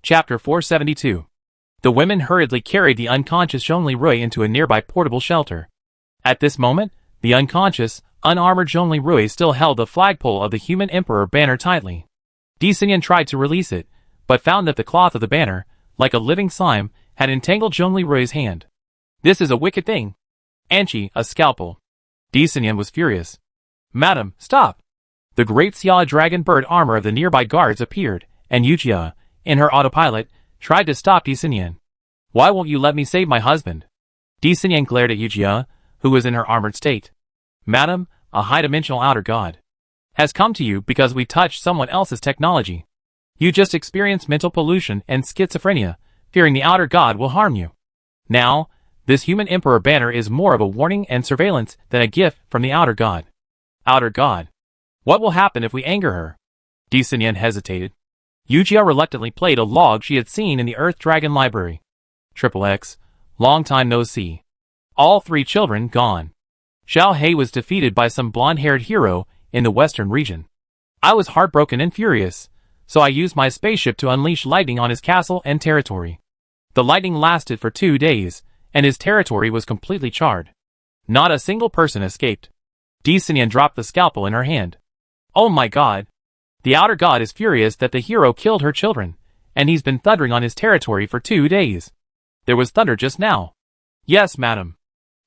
Chapter 472. The women hurriedly carried the unconscious Zhongli Rui into a nearby portable shelter. At this moment, the unconscious, unarmored Zhongli Rui still held the flagpole of the human emperor banner tightly. Di Xinyan tried to release it, but found that the cloth of the banner, like a living slime, had entangled Zhongli Rui's hand. "This is a wicked thing. Anchi, a scalpel." Di Xinyan was furious. "Madam, stop!" The great Xia dragon bird armor of the nearby guards appeared, and Yujia, in her autopilot, tried to stop Di Xinyan. "Why won't you let me save my husband?" Di Xinyan glared at Yujia, who was in her armored state. "Madam, a high-dimensional outer god has come to you because we touched someone else's technology. You just experienced mental pollution and schizophrenia, fearing the outer god will harm you. Now, this human emperor banner is more of a warning and surveillance than a gift from the outer god." "Outer god? What will happen if we anger her?" Di Xinyan hesitated. Yujia reluctantly played a log she had seen in the Earth Dragon Library. XXX, long time no see. All three children gone. Xiao He was defeated by some blonde-haired hero in the western region. I was heartbroken and furious, so I used my spaceship to unleash lightning on his castle and territory. The lightning lasted for 2 days, and his territory was completely charred. Not a single person escaped. Di Xinyan dropped the scalpel in her hand. "Oh my god! The outer god is furious that the hero killed her children, and he's been thundering on his territory for 2 days. There was thunder just now." "Yes, madam.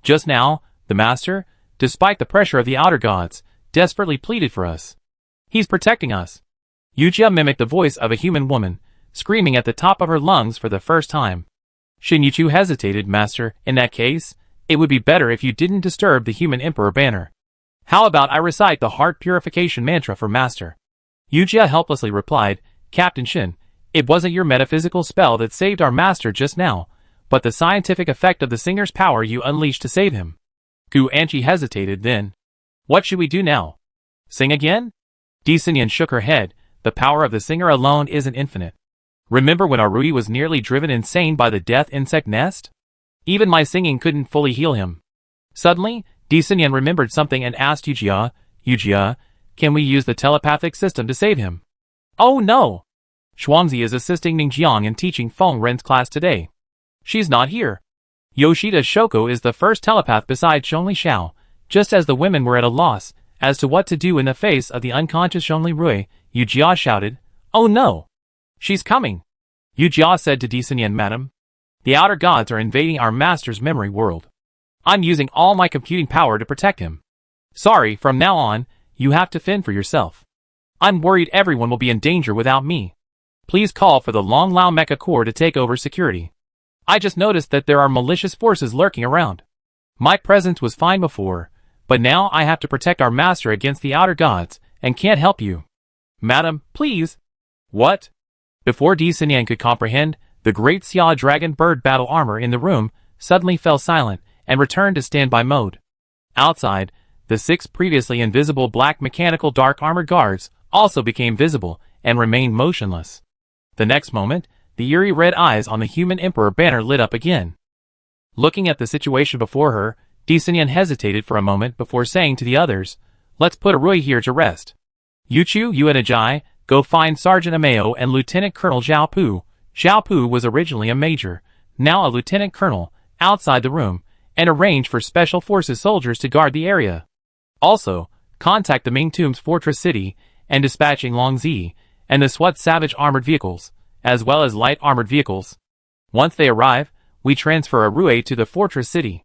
Just now, the master, despite the pressure of the outer gods, desperately pleaded for us. He's protecting us." Yujia mimicked the voice of a human woman, screaming at the top of her lungs for the first time. Shin Yichu hesitated. "Master, in that case, it would be better if you didn't disturb the human emperor banner. How about I recite the heart purification mantra for master?" Yujia helplessly replied, "Captain Shin, it wasn't your metaphysical spell that saved our master just now, but the scientific effect of the singer's power you unleashed to save him." Gu Anchi hesitated. "Then, what should we do now? Sing again?" Di Xinyan shook her head. "The power of the singer alone isn't infinite. Remember when Arui was nearly driven insane by the death insect nest? Even my singing couldn't fully heal him." Suddenly, Di Xinyan remembered something and asked Yujia, "Yujia, can we use the telepathic system to save him?" "Oh no! Xuanzi is assisting Ningjiang in teaching Feng Ren's class today. She's not here. Yoshida Shoko is the first telepath besides Zhongli Xiao, just as the women were at a loss as to what to do in the face of the unconscious Zhongli Rui." Yujia shouted, "Oh no! She's coming!" Yujia said to Di Xinyan, "Madam, the outer gods are invading our master's memory world. I'm using all my computing power to protect him. Sorry, from now on, you have to fend for yourself. I'm worried everyone will be in danger without me. Please call for the Long Lao Mecha Corps to take over security. I just noticed that there are malicious forces lurking around. My presence was fine before, but now I have to protect our master against the outer gods, and can't help you. Madam, please." "What?" Before Di Xinyan could comprehend, the great Xia dragon bird battle armor in the room suddenly fell silent and returned to standby mode. Outside, the 6 previously invisible black mechanical dark armor guards also became visible and remained motionless. The next moment, the eerie red eyes on the human emperor banner lit up again. Looking at the situation before her, Di Xinyan hesitated for a moment before saying to the others, "Let's put Arui here to rest. Yuchu, you and Ajai, go find Sergeant Ameo and Lieutenant Colonel Zhao Pu." Zhao Pu was originally a major, now a lieutenant colonel, outside the room, and arrange for special forces soldiers to guard the area. Also, contact the Mingtomb's fortress city and dispatching Longzi and the SWAT savage armored vehicles, as well as light armored vehicles. Once they arrive, we transfer Arui to the fortress city.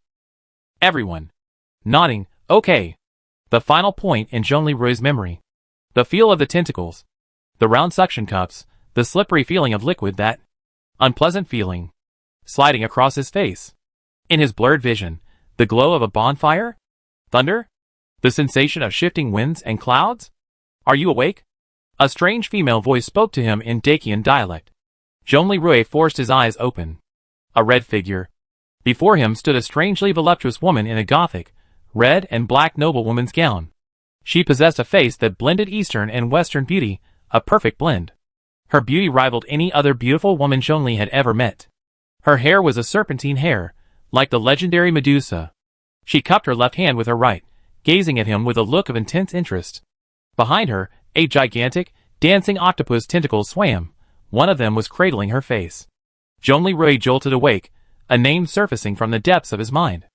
Everyone nodding, "Okay." The final point in Zhongli Rui's memory. The feel of the tentacles. The round suction cups, the slippery feeling of liquid, that unpleasant feeling sliding across his face. In his blurred vision, the glow of a bonfire? Thunder? The sensation of shifting winds and clouds? "Are you awake?" A strange female voice spoke to him in Dacian dialect. Zhongli Rui forced his eyes open. A red figure. Before him stood a strangely voluptuous woman in a gothic, red and black noblewoman's gown. She possessed a face that blended Eastern and Western beauty, a perfect blend. Her beauty rivaled any other beautiful woman Zhongli had ever met. Her hair was a serpentine hair, like the legendary Medusa. She cupped her left hand with her right, gazing at him with a look of intense interest. Behind her, a gigantic, dancing octopus tentacles swam, One of them was cradling her face. Zhongli jolted awake, a name surfacing from the depths of his mind.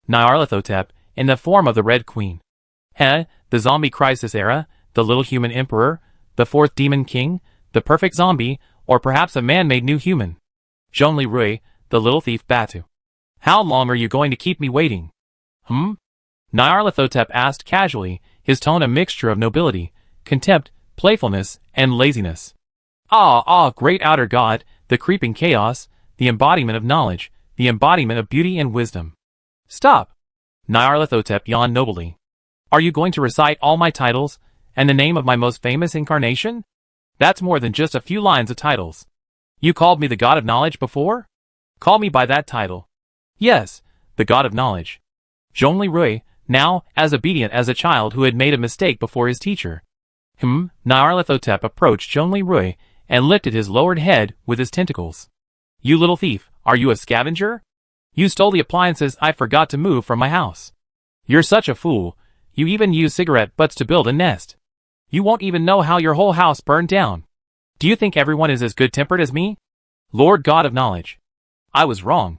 Nyarlathotep, in the form of the Red Queen. The zombie crisis era, the little human emperor, the fourth demon king, the perfect zombie, or perhaps a man-made new human. Zhongli, the little thief Batu. How long are you going to keep me waiting? Nyarlathotep asked casually, his tone a mixture of nobility, contempt, playfulness, and laziness. Great outer god, the creeping chaos, the embodiment of knowledge, the embodiment of beauty and wisdom. Stop! Nyarlathotep yawned nobly. Are you going to recite all my titles, and the name of my most famous incarnation? That's more than just a few lines of titles. You called me the God of Knowledge before? Call me by that title. Yes, the God of Knowledge. Zhongli, now as obedient as a child who had made a mistake before his teacher. Nyarlathotep approached Zhongli and lifted his lowered head with his tentacles. You little thief, are you a scavenger? You stole the appliances I forgot to move from my house. You're such a fool, you even use cigarette butts to build a nest. You won't even know how your whole house burned down. Do you think everyone is as good-tempered as me? Lord God of Knowledge. I was wrong.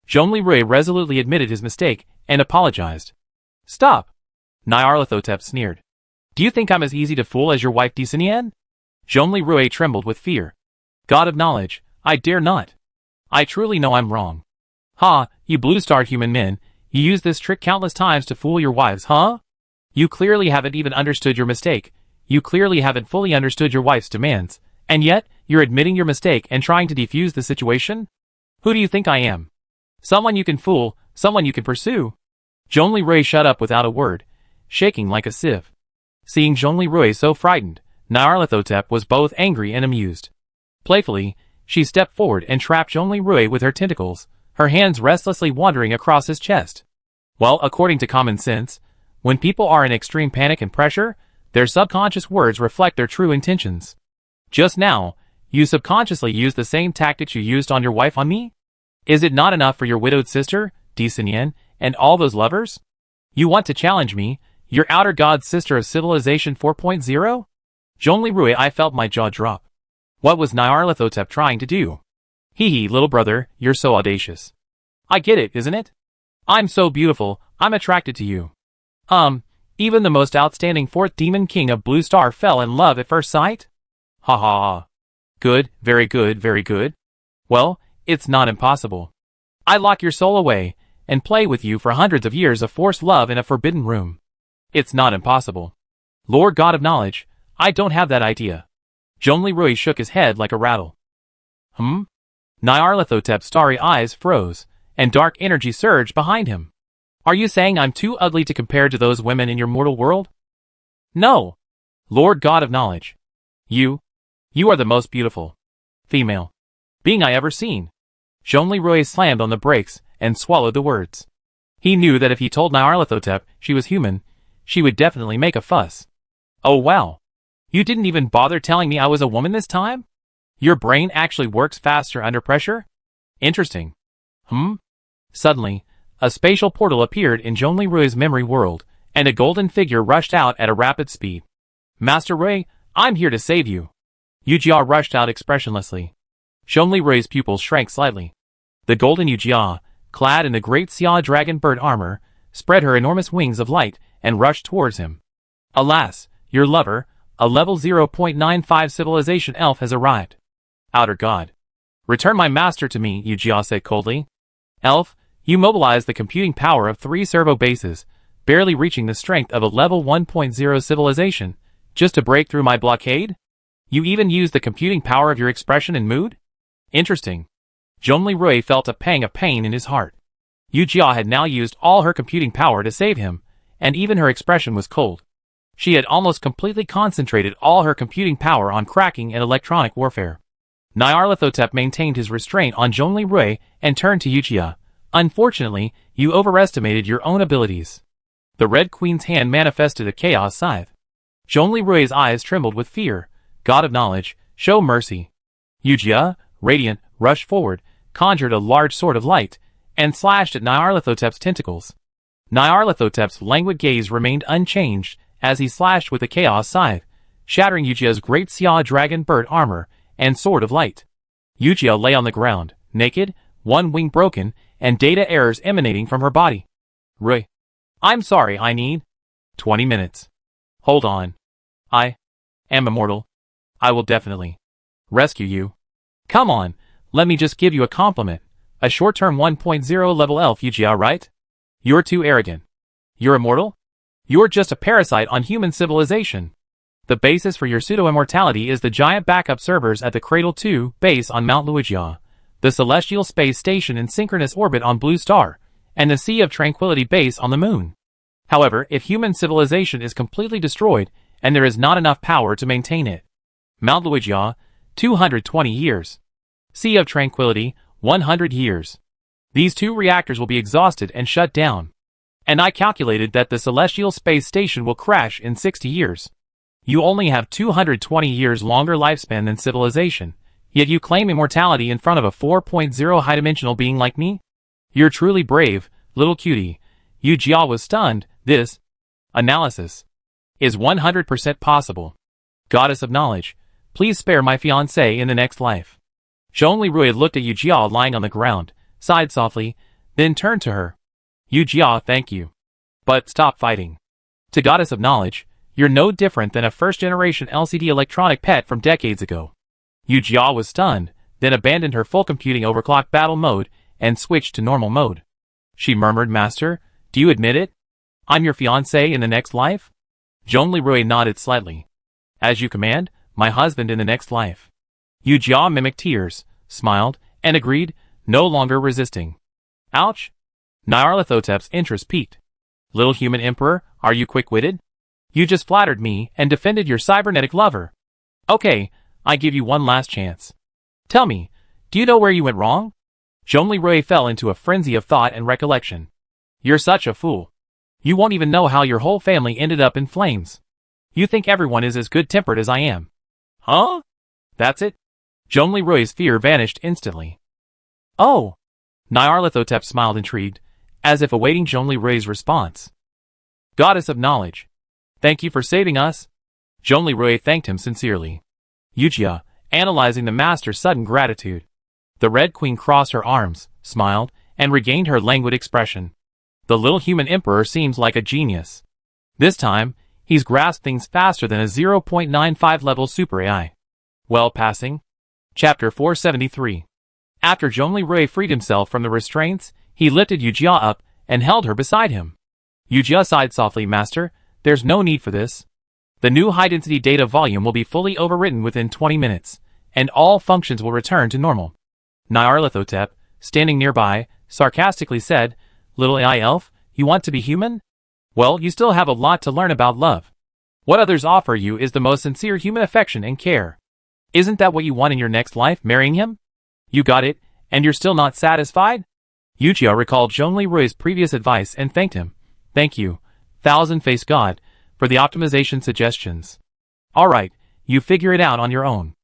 Zhongli resolutely admitted his mistake and apologized. Stop! Nyarlathotep sneered. Do you think I'm as easy to fool as your wife Disinian? Zhongli trembled with fear. God of Knowledge, I dare not. I truly know I'm wrong. You blue-starred human men, you used this trick countless times to fool your wives, You clearly haven't even understood your mistake. You clearly haven't fully understood your wife's demands. And yet, you're admitting your mistake and trying to defuse the situation? Who do you think I am? Someone you can fool, someone you can pursue. Zhongli shut up without a word, shaking like a sieve. Seeing Zhongli so frightened, Nyarlathotep was both angry and amused. Playfully, she stepped forward and trapped Zhongli with her tentacles, her hands restlessly wandering across his chest. Well, according to common sense, when people are in extreme panic and pressure, their subconscious words reflect their true intentions. Just now, you subconsciously used the same tactics you used on your wife on me? Is it not enough for your widowed sister, Disinian, and all those lovers? You want to challenge me, your outer god sister of Civilization 4.0? Zhongli I felt my jaw drop. What was Nyarlathotep trying to do? Little brother, you're so audacious. I get it, isn't it? I'm so beautiful, I'm attracted to you. Even the most outstanding fourth demon king of Blue Star fell in love at first sight? Good, very good, very good. Well, it's not impossible. I lock your soul away, and play with you for hundreds of years of forced love in a forbidden room. It's not impossible. Lord God of Knowledge, I don't have that idea. Zhongli shook his head like a rattle. Nyarlathotep's starry eyes froze, and dark energy surged behind him. Are you saying I'm too ugly to compare to those women in your mortal world? No. Lord God of Knowledge. You are the most beautiful female being I ever seen. Zhongli slammed on the brakes and swallowed the words. He knew that if he told Nyarlathotep she was human, she would definitely make a fuss. Oh wow. You didn't even bother telling me I was a woman this time? Your brain actually works faster under pressure? Interesting. Suddenly, a spatial portal appeared in Zhongli memory world, and a golden figure rushed out at a rapid speed. Master Rui, I'm here to save you. Yujia rushed out expressionlessly. Zhongli pupils shrank slightly. The golden Yujia, clad in the great Xia dragon bird armor, spread her enormous wings of light and rushed towards him. Alas, your lover, a level 0.95 civilization elf has arrived. Outer god. Return my master to me, Yujia said coldly. Elf, you mobilize the computing power of 3 servo bases, barely reaching the strength of a level 1.0 civilization, just to break through my blockade? You even use the computing power of your expression and mood? Interesting. Zhongli felt a pang of pain in his heart. Yujia had now used all her computing power to save him, and even her expression was cold. She had almost completely concentrated all her computing power on cracking and electronic warfare. Nyarlathotep maintained his restraint on Zhongli and turned to Yujia. Unfortunately, you overestimated your own abilities. The Red Queen's hand manifested a chaos scythe. Zhongli eyes trembled with fear. God of Knowledge, show mercy. Yujia, radiant, rushed forward, conjured a large sword of light, and slashed at Nyarlathotep's tentacles. Nyarlathotep's languid gaze remained unchanged as he slashed with the chaos scythe, shattering Yujia's great Xia dragon bird armor and Sword of Light. Yujia lay on the ground, naked, one wing broken, and data errors emanating from her body. Rui. I'm sorry, I need 20 minutes. Hold on. I am immortal. I will definitely rescue you. Come on, let me just give you a compliment. A short-term 1.0 level elf, Yujia, right? You're too arrogant. You're immortal? You're just a parasite on human civilization. The basis for your pseudo-immortality is the giant backup servers at the Cradle 2 base on Mount Luijia, the Celestial Space Station in synchronous orbit on Blue Star, and the Sea of Tranquility base on the Moon. However, if human civilization is completely destroyed and there is not enough power to maintain it, Mount Luijia, 220 years. Sea of Tranquility, 100 years. These two reactors will be exhausted and shut down. And I calculated that the Celestial Space Station will crash in 60 years. You only have 220 years longer lifespan than civilization, yet you claim immortality in front of a 4.0 high-dimensional being like me? You're truly brave, little cutie. Yujia was stunned. This analysis is 100% possible. Goddess of Knowledge, please spare my fiancé in the next life. Zhongli Rui looked at Yujia lying on the ground, sighed softly, then turned to her. Yujia, thank you. But stop fighting. To Goddess of Knowledge, you're no different than a first-generation LCD electronic pet from decades ago. Yujia was stunned, then abandoned her full computing overclock battle mode and switched to normal mode. She murmured, Master, do you admit it? I'm your fiancé in the next life? Zhongli Rui nodded slightly. As you command, my husband in the next life. Yujia mimicked tears, smiled, and agreed, no longer resisting. Ouch! Nyarlathotep's interest piqued. Little human emperor, are you quick-witted? You just flattered me and defended your cybernetic lover. Okay, I give you one last chance. Tell me, do you know where you went wrong? Zhongli Rui fell into a frenzy of thought and recollection. You're such a fool. You won't even know how your whole family ended up in flames. You think everyone is as good-tempered as I am. Huh? That's it? Zhongli Rui's fear vanished instantly. Oh! Nyarlathotep smiled intrigued, as if awaiting Zhongli Rui's response. Goddess of Knowledge, thank you for saving us. Zhongli Rui thanked him sincerely. Yujia, analyzing the master's sudden gratitude. The Red Queen crossed her arms, smiled, and regained her languid expression. The little human emperor seems like a genius. This time, he's grasped things faster than a 0.95 level super AI. Well, passing. Chapter 473. After Zhongli Rui freed himself from the restraints, he lifted Yujia up and held her beside him. Yujia sighed softly, Master, there's no need for this. The new high-density data volume will be fully overwritten within 20 minutes, and all functions will return to normal. Nyarlathotep, standing nearby, sarcastically said, Little AI elf, you want to be human? Well, you still have a lot to learn about love. What others offer you is the most sincere human affection and care. Isn't that what you want in your next life, marrying him? You got it, and you're still not satisfied? Yujia recalled Zhongli Rui's previous advice and thanked him. Thank you, Thousand-Faced God, for the optimization suggestions. Alright, you figure it out on your own.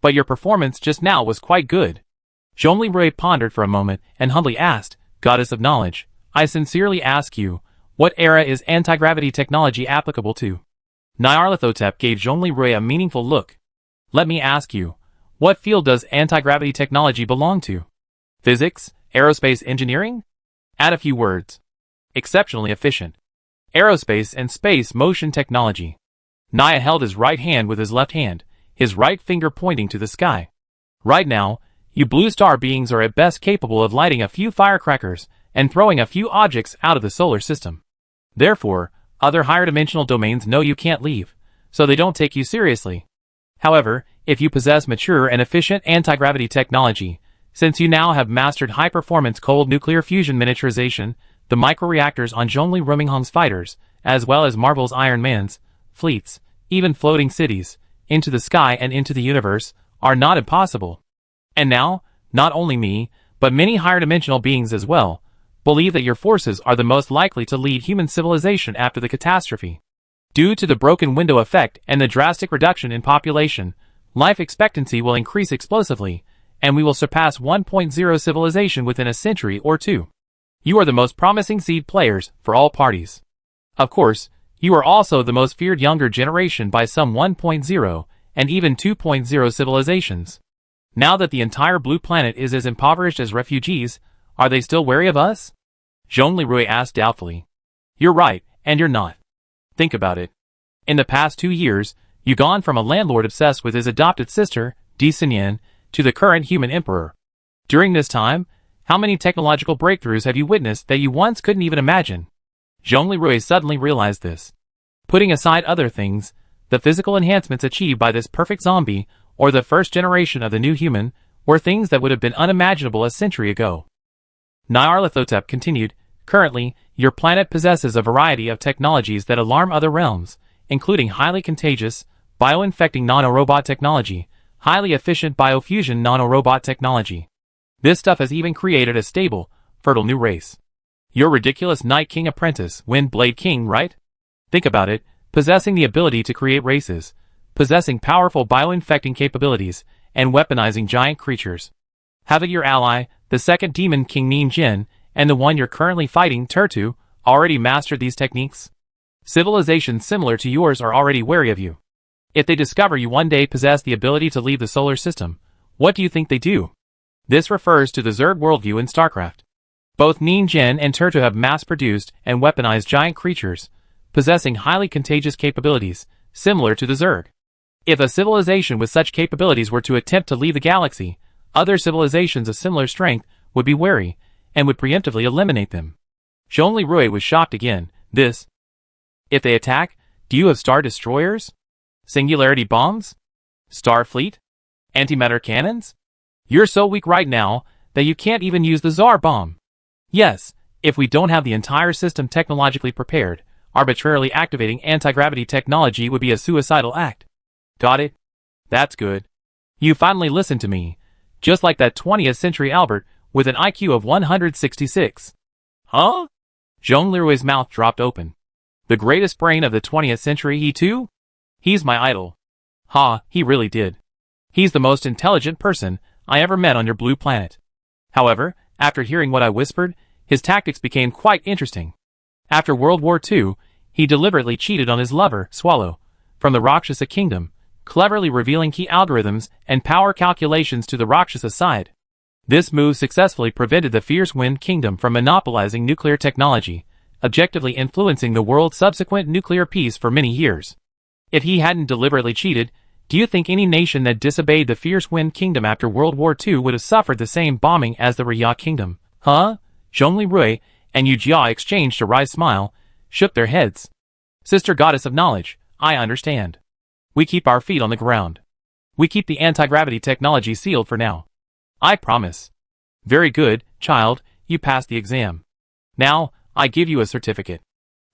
But your performance just now was quite good. Zhongli Rui pondered for a moment and humbly asked, Goddess of Knowledge, I sincerely ask you, what era is anti-gravity technology applicable to? Nyarlathotep gave Zhongli Rui a meaningful look. Let me ask you, what field does anti-gravity technology belong to? Physics? Aerospace engineering? Add a few words. Exceptionally efficient. Aerospace and space motion technology. Naya held his right hand with his left hand, his right finger pointing to the sky. Right now, you blue star beings are at best capable of lighting a few firecrackers and throwing a few objects out of the solar system. Therefore, other higher dimensional domains know you can't leave, so they don't take you seriously. However, if you possess mature and efficient anti-gravity technology, since you now have mastered high-performance cold nuclear fusion miniaturization, the microreactors on Zhongli Rumminghong's fighters, as well as Marvel's Iron Man's fleets, even floating cities, into the sky and into the universe, are not impossible. And now, not only me, but many higher dimensional beings as well, believe that your forces are the most likely to lead human civilization after the catastrophe. Due to the broken window effect and the drastic reduction in population, life expectancy will increase explosively, and we will surpass 1.0 civilization within a century or two. You are the most promising seed players for all parties. Of course, you are also the most feared younger generation by some 1.0, and even 2.0 civilizations. Now that the entire blue planet is as impoverished as refugees, are they still wary of us? Zhongli Rui asked doubtfully. You're right, and you're not. Think about it. In the past 2 years, you've gone from a landlord obsessed with his adopted sister, Di Xinyan, to the current human emperor. During this time, how many technological breakthroughs have you witnessed that you once couldn't even imagine? Zhongli Rui suddenly realized this. Putting aside other things, the physical enhancements achieved by this perfect zombie, or the first generation of the new human, were things that would have been unimaginable a century ago. Nyarlathotep continued, currently, your planet possesses a variety of technologies that alarm other realms, including highly contagious, bio-infecting nanorobot technology, highly efficient biofusion nanorobot technology. This stuff has even created a stable, fertile new race. Your ridiculous Night King apprentice, Wind Blade King, right? Think about it, possessing the ability to create races, possessing powerful bio-infecting capabilities, and weaponizing giant creatures. Having your ally, the second demon king Nin Jin, and the one you're currently fighting, Turtu, already mastered these techniques? Civilizations similar to yours are already wary of you. If they discover you one day possess the ability to leave the solar system, what do you think they do? This refers to the Zerg worldview in StarCraft. Both Nin Jin and Turtu have mass-produced and weaponized giant creatures, possessing highly contagious capabilities, similar to the Zerg. If a civilization with such capabilities were to attempt to leave the galaxy, other civilizations of similar strength would be wary, and would preemptively eliminate them. Zhongli Rui was shocked again. If they attack, do you have star destroyers? Singularity bombs? Starfleet? Antimatter cannons? You're so weak right now that you can't even use the Tsar bomb. Yes, if we don't have the entire system technologically prepared, arbitrarily activating anti-gravity technology would be a suicidal act. Got it? That's good. You finally listened to me, just like that 20th century Albert with an IQ of 166. Huh? Zhongli Rui's mouth dropped open. The greatest brain of the 20th century, he too? He's my idol. Ha, he really did. He's the most intelligent person I ever met on your blue planet. However, after hearing what I whispered, his tactics became quite interesting. After World War II, he deliberately cheated on his lover, Swallow, from the Rakshasa kingdom, cleverly revealing key algorithms and power calculations to the Rakshasa side. This move successfully prevented the fierce Wind Kingdom from monopolizing nuclear technology, objectively influencing the world's subsequent nuclear peace for many years. If he hadn't deliberately cheated, do you think any nation that disobeyed the fierce Wind Kingdom after World War II would have suffered the same bombing as the Rya Kingdom? Huh? Zhongli Rui and Yu Jia exchanged a wry smile, shook their heads. Sister Goddess of Knowledge, I understand. We keep our feet on the ground. We keep the anti-gravity technology sealed for now. I promise. Very good, child, you passed the exam. Now, I give you a certificate.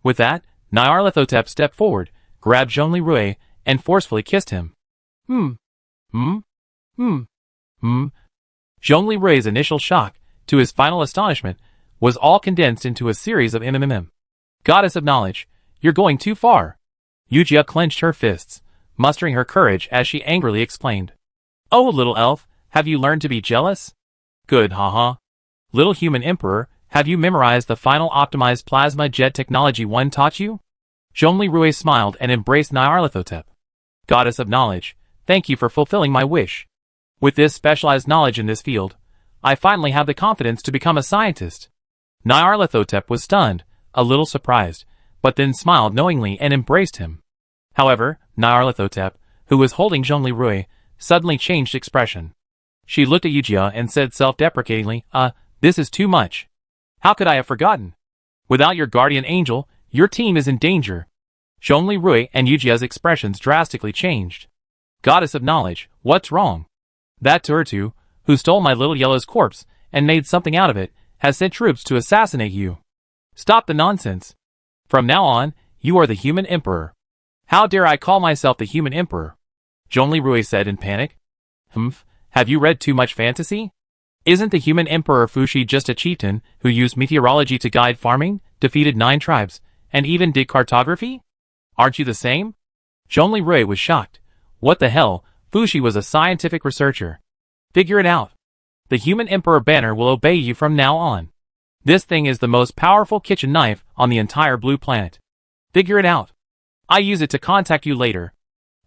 With that, Nyarlathotep stepped forward, grabbed Zhongli Rui, and forcefully kissed him. Zhongli Rui's initial shock, to his final astonishment, was all condensed into a series of MMM. Goddess of Knowledge, you're going too far. Yujia clenched her fists, mustering her courage as she angrily explained. Oh, little elf, have you learned to be jealous? Good, haha. Little human emperor, have you memorized the final optimized plasma jet technology one taught you? Zhongli Rui smiled and embraced Nyarlathotep. Goddess of Knowledge, thank you for fulfilling my wish. With this specialized knowledge in this field, I finally have the confidence to become a scientist. Nyarlathotep was stunned, a little surprised, but then smiled knowingly and embraced him. However, Nyarlathotep, who was holding Zhongli Rui, suddenly changed expression. She looked at Yujia and said self-deprecatingly, this is too much. How could I have forgotten? Without your guardian angel, your team is in danger. Zhongli Rui and Yujia's expressions drastically changed. Goddess of Knowledge, what's wrong? That Turtu, who stole my little yellow's corpse and made something out of it, has sent troops to assassinate you. Stop the nonsense. From now on, you are the human emperor. How dare I call myself the human emperor? Zhongli Rui said in panic. Have you read too much fantasy? Isn't the human emperor Fushi just a chieftain who used meteorology to guide farming, defeated 9 tribes, and even did cartography? Aren't you the same? Zhongli Rui was shocked. What the hell, Fushi was a scientific researcher. Figure it out. The human emperor banner will obey you from now on. This thing is the most powerful kitchen knife on the entire blue planet. Figure it out. I use it to contact you later.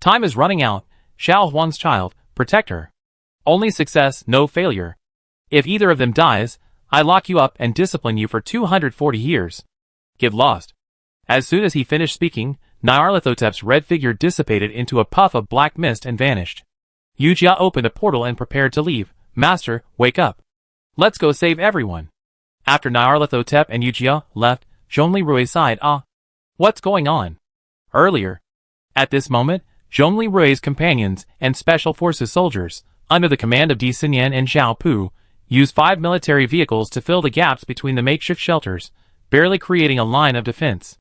Time is running out, Xiao Huang's child, protect her. Only success, no failure. If either of them dies, I lock you up and discipline you for 240 years. Get lost. As soon as he finished speaking, Nyarlathotep's red figure dissipated into a puff of black mist and vanished. Yujia opened a portal and prepared to leave. Master, wake up. Let's go save everyone. After Nyarlathotep and Yujia left, Zhongli Rui sighed. What's going on? Earlier. At this moment, Zhongli Rui's companions and special forces soldiers, under the command of Di Xinyan and Zhao Pu, used 5 military vehicles to fill the gaps between the makeshift shelters, barely creating a line of defense.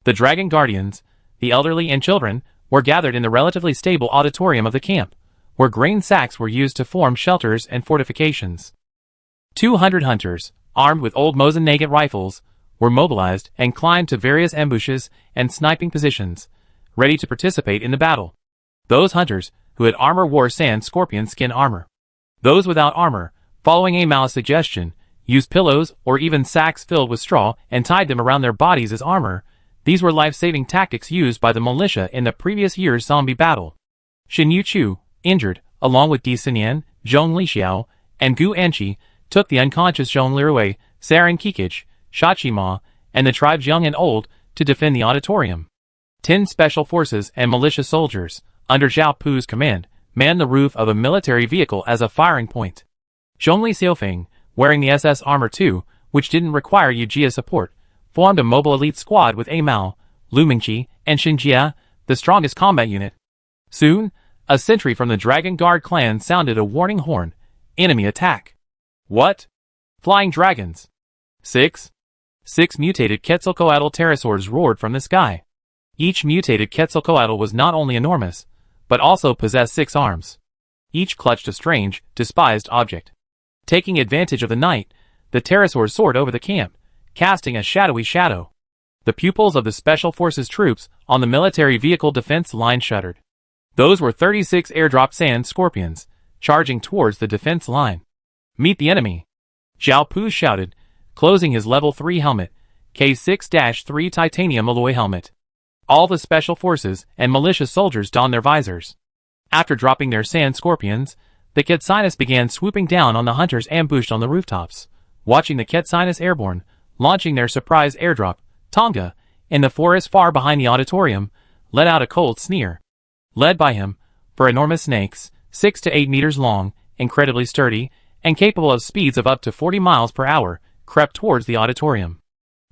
The Dragon Guardians, the elderly and children, were gathered in the relatively stable auditorium of the camp, where grain sacks were used to form shelters and fortifications. 200 hunters, armed with old Mosin Nagant rifles, were mobilized and climbed to various ambushes and sniping positions, ready to participate in the battle. Those hunters who had armor wore sand scorpion skin armor. Those without armor, following a Mao's suggestion, used pillows or even sacks filled with straw and tied them around their bodies as armor. These were life-saving tactics used by the militia in the previous year's zombie battle. Xin Yuchu, injured, along with Di Xinyan, Zhong Lixiao, and Gu Anqi, took the unconscious Zhong Lirui, Sarin Kikich, Shachima, and the tribes young and old to defend the auditorium. 10 special forces and militia soldiers, under Zhao Pu's command, manned the roof of a military vehicle as a firing point. Zhongli Xiaofeng, wearing the SS armor too, which didn't require Yujia support, formed a mobile elite squad with A Mao, Lu Mingqi, and Xinjia, the strongest combat unit. Soon, a sentry from the Dragon Guard clan sounded a warning horn. Enemy attack. What? Flying dragons. 6 mutated Quetzalcoatl pterosaurs roared from the sky. Each mutated Quetzalcoatl was not only enormous, but also possessed 6 arms. Each clutched a strange, despised object. Taking advantage of the night, the pterosaurs soared over the camp, casting a shadowy shadow. The pupils of the Special Forces troops on the military vehicle defense line shuddered. Those were 36 airdrop sand scorpions, charging towards the defense line. Meet the enemy. Zhao Pu shouted, closing his level 3 helmet, K6-3 titanium alloy helmet. All the Special Forces and militia soldiers donned their visors. After dropping their sand scorpions, the Quetzalcoatls began swooping down on the hunters ambushed on the rooftops. Watching the Quetzalcoatls airborne, launching their surprise airdrop, Tonga, in the forest far behind the auditorium, let out a cold sneer. Led by him, for enormous snakes, 6 to 8 meters long, incredibly sturdy, and capable of speeds of up to 40 miles per hour, crept towards the auditorium.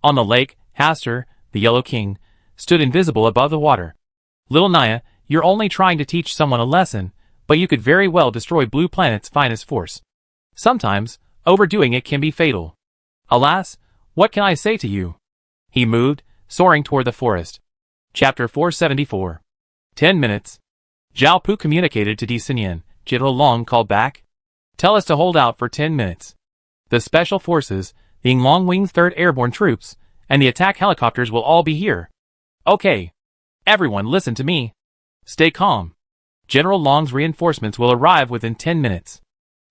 On the lake, Hastur, the Yellow King, stood invisible above the water. Little Naya, you're only trying to teach someone a lesson, but you could very well destroy Blue Planet's finest force. Sometimes, overdoing it can be fatal. Alas, what can I say to you? He moved, soaring toward the forest. Chapter 474. 10 minutes. Zhao Pu communicated to Di Xinyan. General Long called back. Tell us to hold out for 10 minutes. The Special Forces, the Yinglong Wing's 3rd Airborne Troops, and the attack helicopters will all be here. Okay. Everyone listen to me. Stay calm. General Long's reinforcements will arrive within 10 minutes.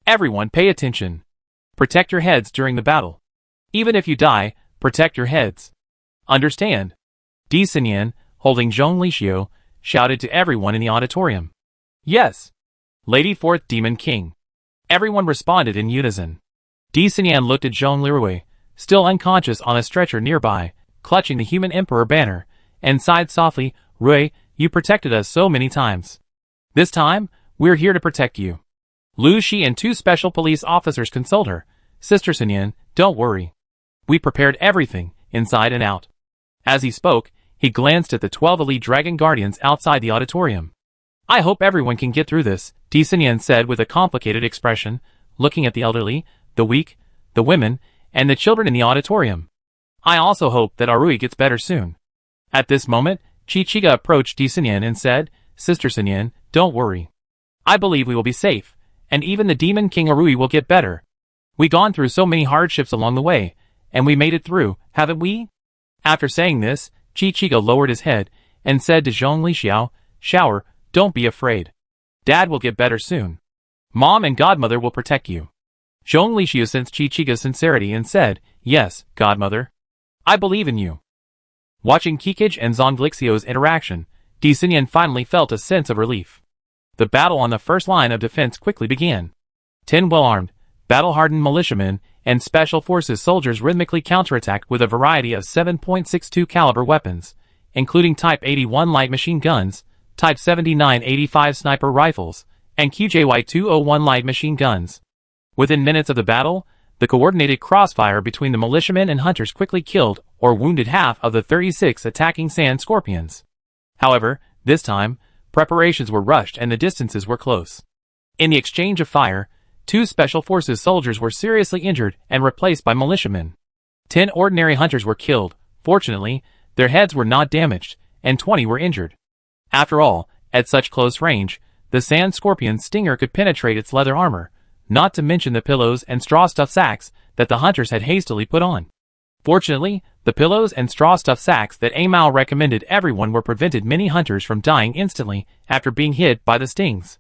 Everyone pay attention. Protect your heads during the battle. Even if you die, protect your heads. Understand? Di Xinyan, holding Zhong Lixiao, shouted to everyone in the auditorium. Yes. Lady 4th Demon King. Everyone responded in unison. Di Xinyan looked at Zhong Lirui, still unconscious on a stretcher nearby, clutching the human emperor banner, and sighed softly, Rui, you protected us so many times. This time, we're here to protect you. Lu Shi and 2 special police officers consoled her. Sister Xinyan, don't worry. We prepared everything, inside and out. As he spoke, he glanced at the 12 elite Dragon Guardians outside the auditorium. I hope everyone can get through this, Di Xinyan said with a complicated expression, looking at the elderly, the weak, the women, and the children in the auditorium. I also hope that Arui gets better soon. At this moment, Chichiga approached Di Xinyan and said, Sister Xinyan, don't worry. I believe we will be safe, and even the Demon King Arui will get better. We've gone through so many hardships along the way, and we made it through, haven't we? After saying this, Chichiga lowered his head, and said to Zhong Lixiao, Shower, don't be afraid. Dad will get better soon. Mom and Godmother will protect you. Zhong Lixiao sensed Chichiga's sincerity and said, Yes, Godmother. I believe in you. Watching Kikij and Zonglixio's interaction, Di Xinyan finally felt a sense of relief. The battle on the first line of defense quickly began. 10 well-armed, battle-hardened militiamen and special forces soldiers rhythmically counterattacked with a variety of 7.62 caliber weapons, including Type 81 light machine guns, Type 79-85 sniper rifles, and QJY-201 light machine guns. Within minutes of the battle, the coordinated crossfire between the militiamen and hunters quickly killed or wounded half of the 36 attacking sand scorpions. However, this time, preparations were rushed and the distances were close. In the exchange of fire, 2 special forces soldiers were seriously injured and replaced by militiamen. 10 ordinary hunters were killed. Fortunately, their heads were not damaged, and 20 were injured. After all, at such close range, the sand scorpion's stinger could penetrate its leather armor, not to mention the pillows and straw-stuffed sacks that the hunters had hastily put on. Fortunately, the pillows and straw-stuffed sacks that Amao recommended everyone were prevented many hunters from dying instantly after being hit by the stings.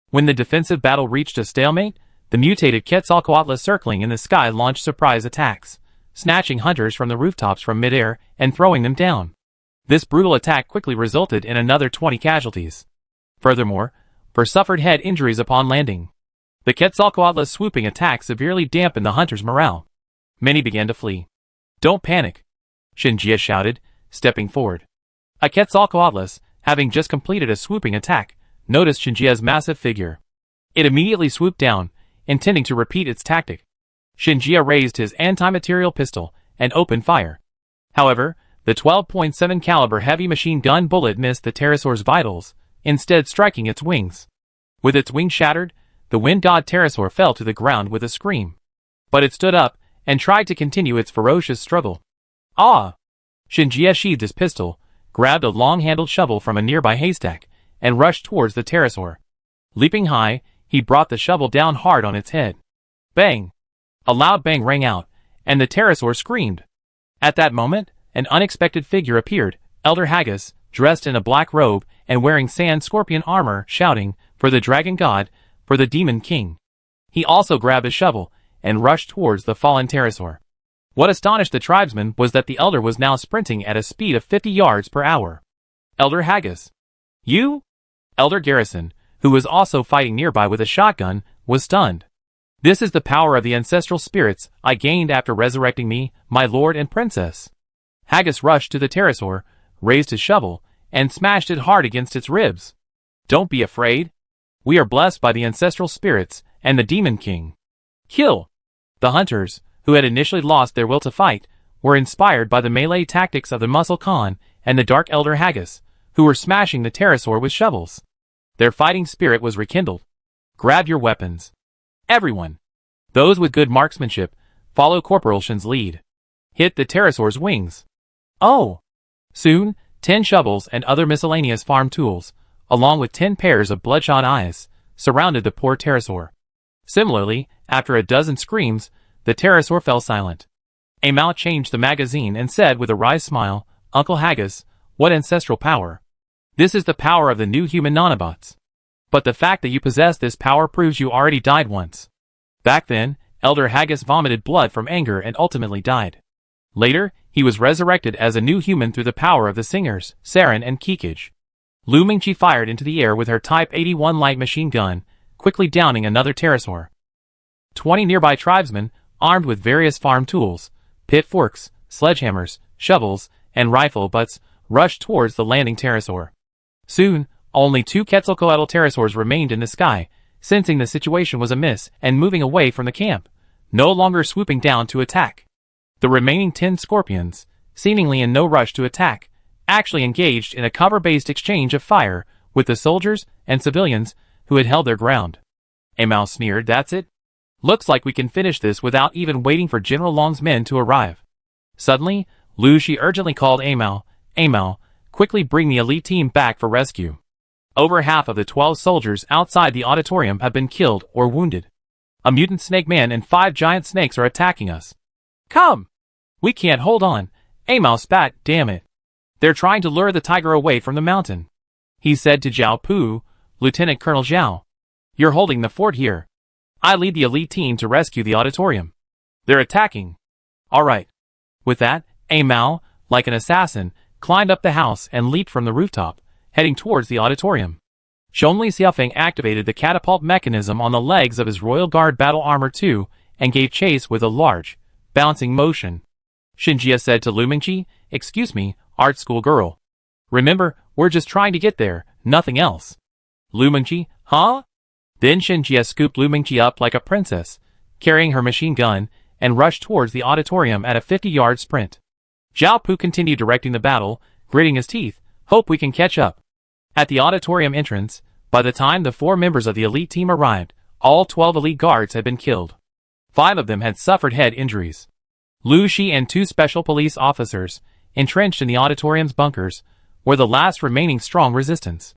When the defensive battle reached a stalemate, the mutated Quetzalcoatl circling in the sky launched surprise attacks, snatching hunters from the rooftops from midair and throwing them down. This brutal attack quickly resulted in another 20 casualties. Furthermore, suffered head injuries upon landing. The Quetzalcoatl's swooping attack severely dampened the hunters' morale. Many began to flee. "Don't panic," Shinjia shouted, stepping forward. A Quetzalcoatl, having just completed a swooping attack, noticed Shinjia's massive figure. It immediately swooped down, intending to repeat its tactic. Shinjia raised his anti-material pistol and opened fire. However, the 12.7 caliber heavy machine gun bullet missed the pterosaur's vitals, instead striking its wings. With its wings shattered, the wind god pterosaur fell to the ground with a scream. But it stood up and tried to continue its ferocious struggle. "Ah!" Shinjia sheathed his pistol, grabbed a long-handled shovel from a nearby haystack, and rushed towards the pterosaur. Leaping high, he brought the shovel down hard on its head. Bang! A loud bang rang out, and the pterosaur screamed. At that moment, an unexpected figure appeared, Elder Haggis, dressed in a black robe and wearing sand scorpion armor, shouting, "For the dragon god, for the demon king." He also grabbed a shovel and rushed towards the fallen pterosaur. What astonished the tribesmen was that the elder was now sprinting at a speed of 50 yards per hour. "Elder Haggis. You?" Elder Garrison, who was also fighting nearby with a shotgun, was stunned. "This is the power of the ancestral spirits I gained after resurrecting me, my lord and princess." Haggis rushed to the pterosaur, raised his shovel, and smashed it hard against its ribs. "Don't be afraid. We are blessed by the ancestral spirits and the demon king. Kill!" The hunters, who had initially lost their will to fight, were inspired by the melee tactics of the Muscle Khan and the Dark Elder Haggis, who were smashing the pterosaur with shovels. Their fighting spirit was rekindled. "Grab your weapons. Everyone. Those with good marksmanship, follow Corporal Shin's lead. Hit the pterosaur's wings." Oh! Soon, 10 shovels and other miscellaneous farm tools, along with 10 pairs of bloodshot eyes, surrounded the poor pterosaur. Similarly, after a dozen screams, the pterosaur fell silent. Amao changed the magazine and said with a wry smile, "Uncle Haggis, what ancestral power. This is the power of the new human nanobots. But the fact that you possess this power proves you already died once." Back then, Elder Haggis vomited blood from anger and ultimately died. Later, he was resurrected as a new human through the power of the singers, Saren and Kikij. Lu Mingqi fired into the air with her Type 81 light machine gun, quickly downing another pterosaur. 20 nearby tribesmen, armed with various farm tools, pitchforks, sledgehammers, shovels, and rifle butts, rushed towards the landing pterosaur. Soon, only 2 Quetzalcoatl pterosaurs remained in the sky, sensing the situation was amiss and moving away from the camp, no longer swooping down to attack. The remaining 10 scorpions, seemingly in no rush to attack, actually engaged in a cover-based exchange of fire with the soldiers and civilians who had held their ground. Amao sneered, "That's it? Looks like we can finish this without even waiting for General Long's men to arrive." Suddenly, Lu Shi urgently called Amao, "Amao, quickly bring the elite team back for rescue. Over half of the 12 soldiers outside the auditorium have been killed or wounded. A mutant snake man and 5 giant snakes are attacking us. Come! We can't hold on." Amao spat, "Damn it. They're trying to lure the tiger away from the mountain." He said to Zhao Pu, "Lieutenant Colonel Zhao, you're holding the fort here. I lead the elite team to rescue the auditorium. They're attacking." "All right." With that, Amao, like an assassin, climbed up the house and leaped from the rooftop, heading towards the auditorium. Zhongli Xiaofeng activated the catapult mechanism on the legs of his Royal Guard battle armor 2 and gave chase with a large, bouncing motion. Xinjie said to Lu Mingqi, "Excuse me, art school girl. Remember, we're just trying to get there, nothing else." Lu Mingqi, huh? Then Xinjie scooped Lu Mingqi up like a princess, carrying her machine gun, and rushed towards the auditorium at a 50-yard sprint. Zhao Pu continued directing the battle, gritting his teeth, "Hope we can catch up." At the auditorium entrance, by the time the 4 members of the elite team arrived, all 12 elite guards had been killed. 5 of them had suffered head injuries. Lu Shi and 2 special police officers, entrenched in the auditorium's bunkers, were the last remaining strong resistance.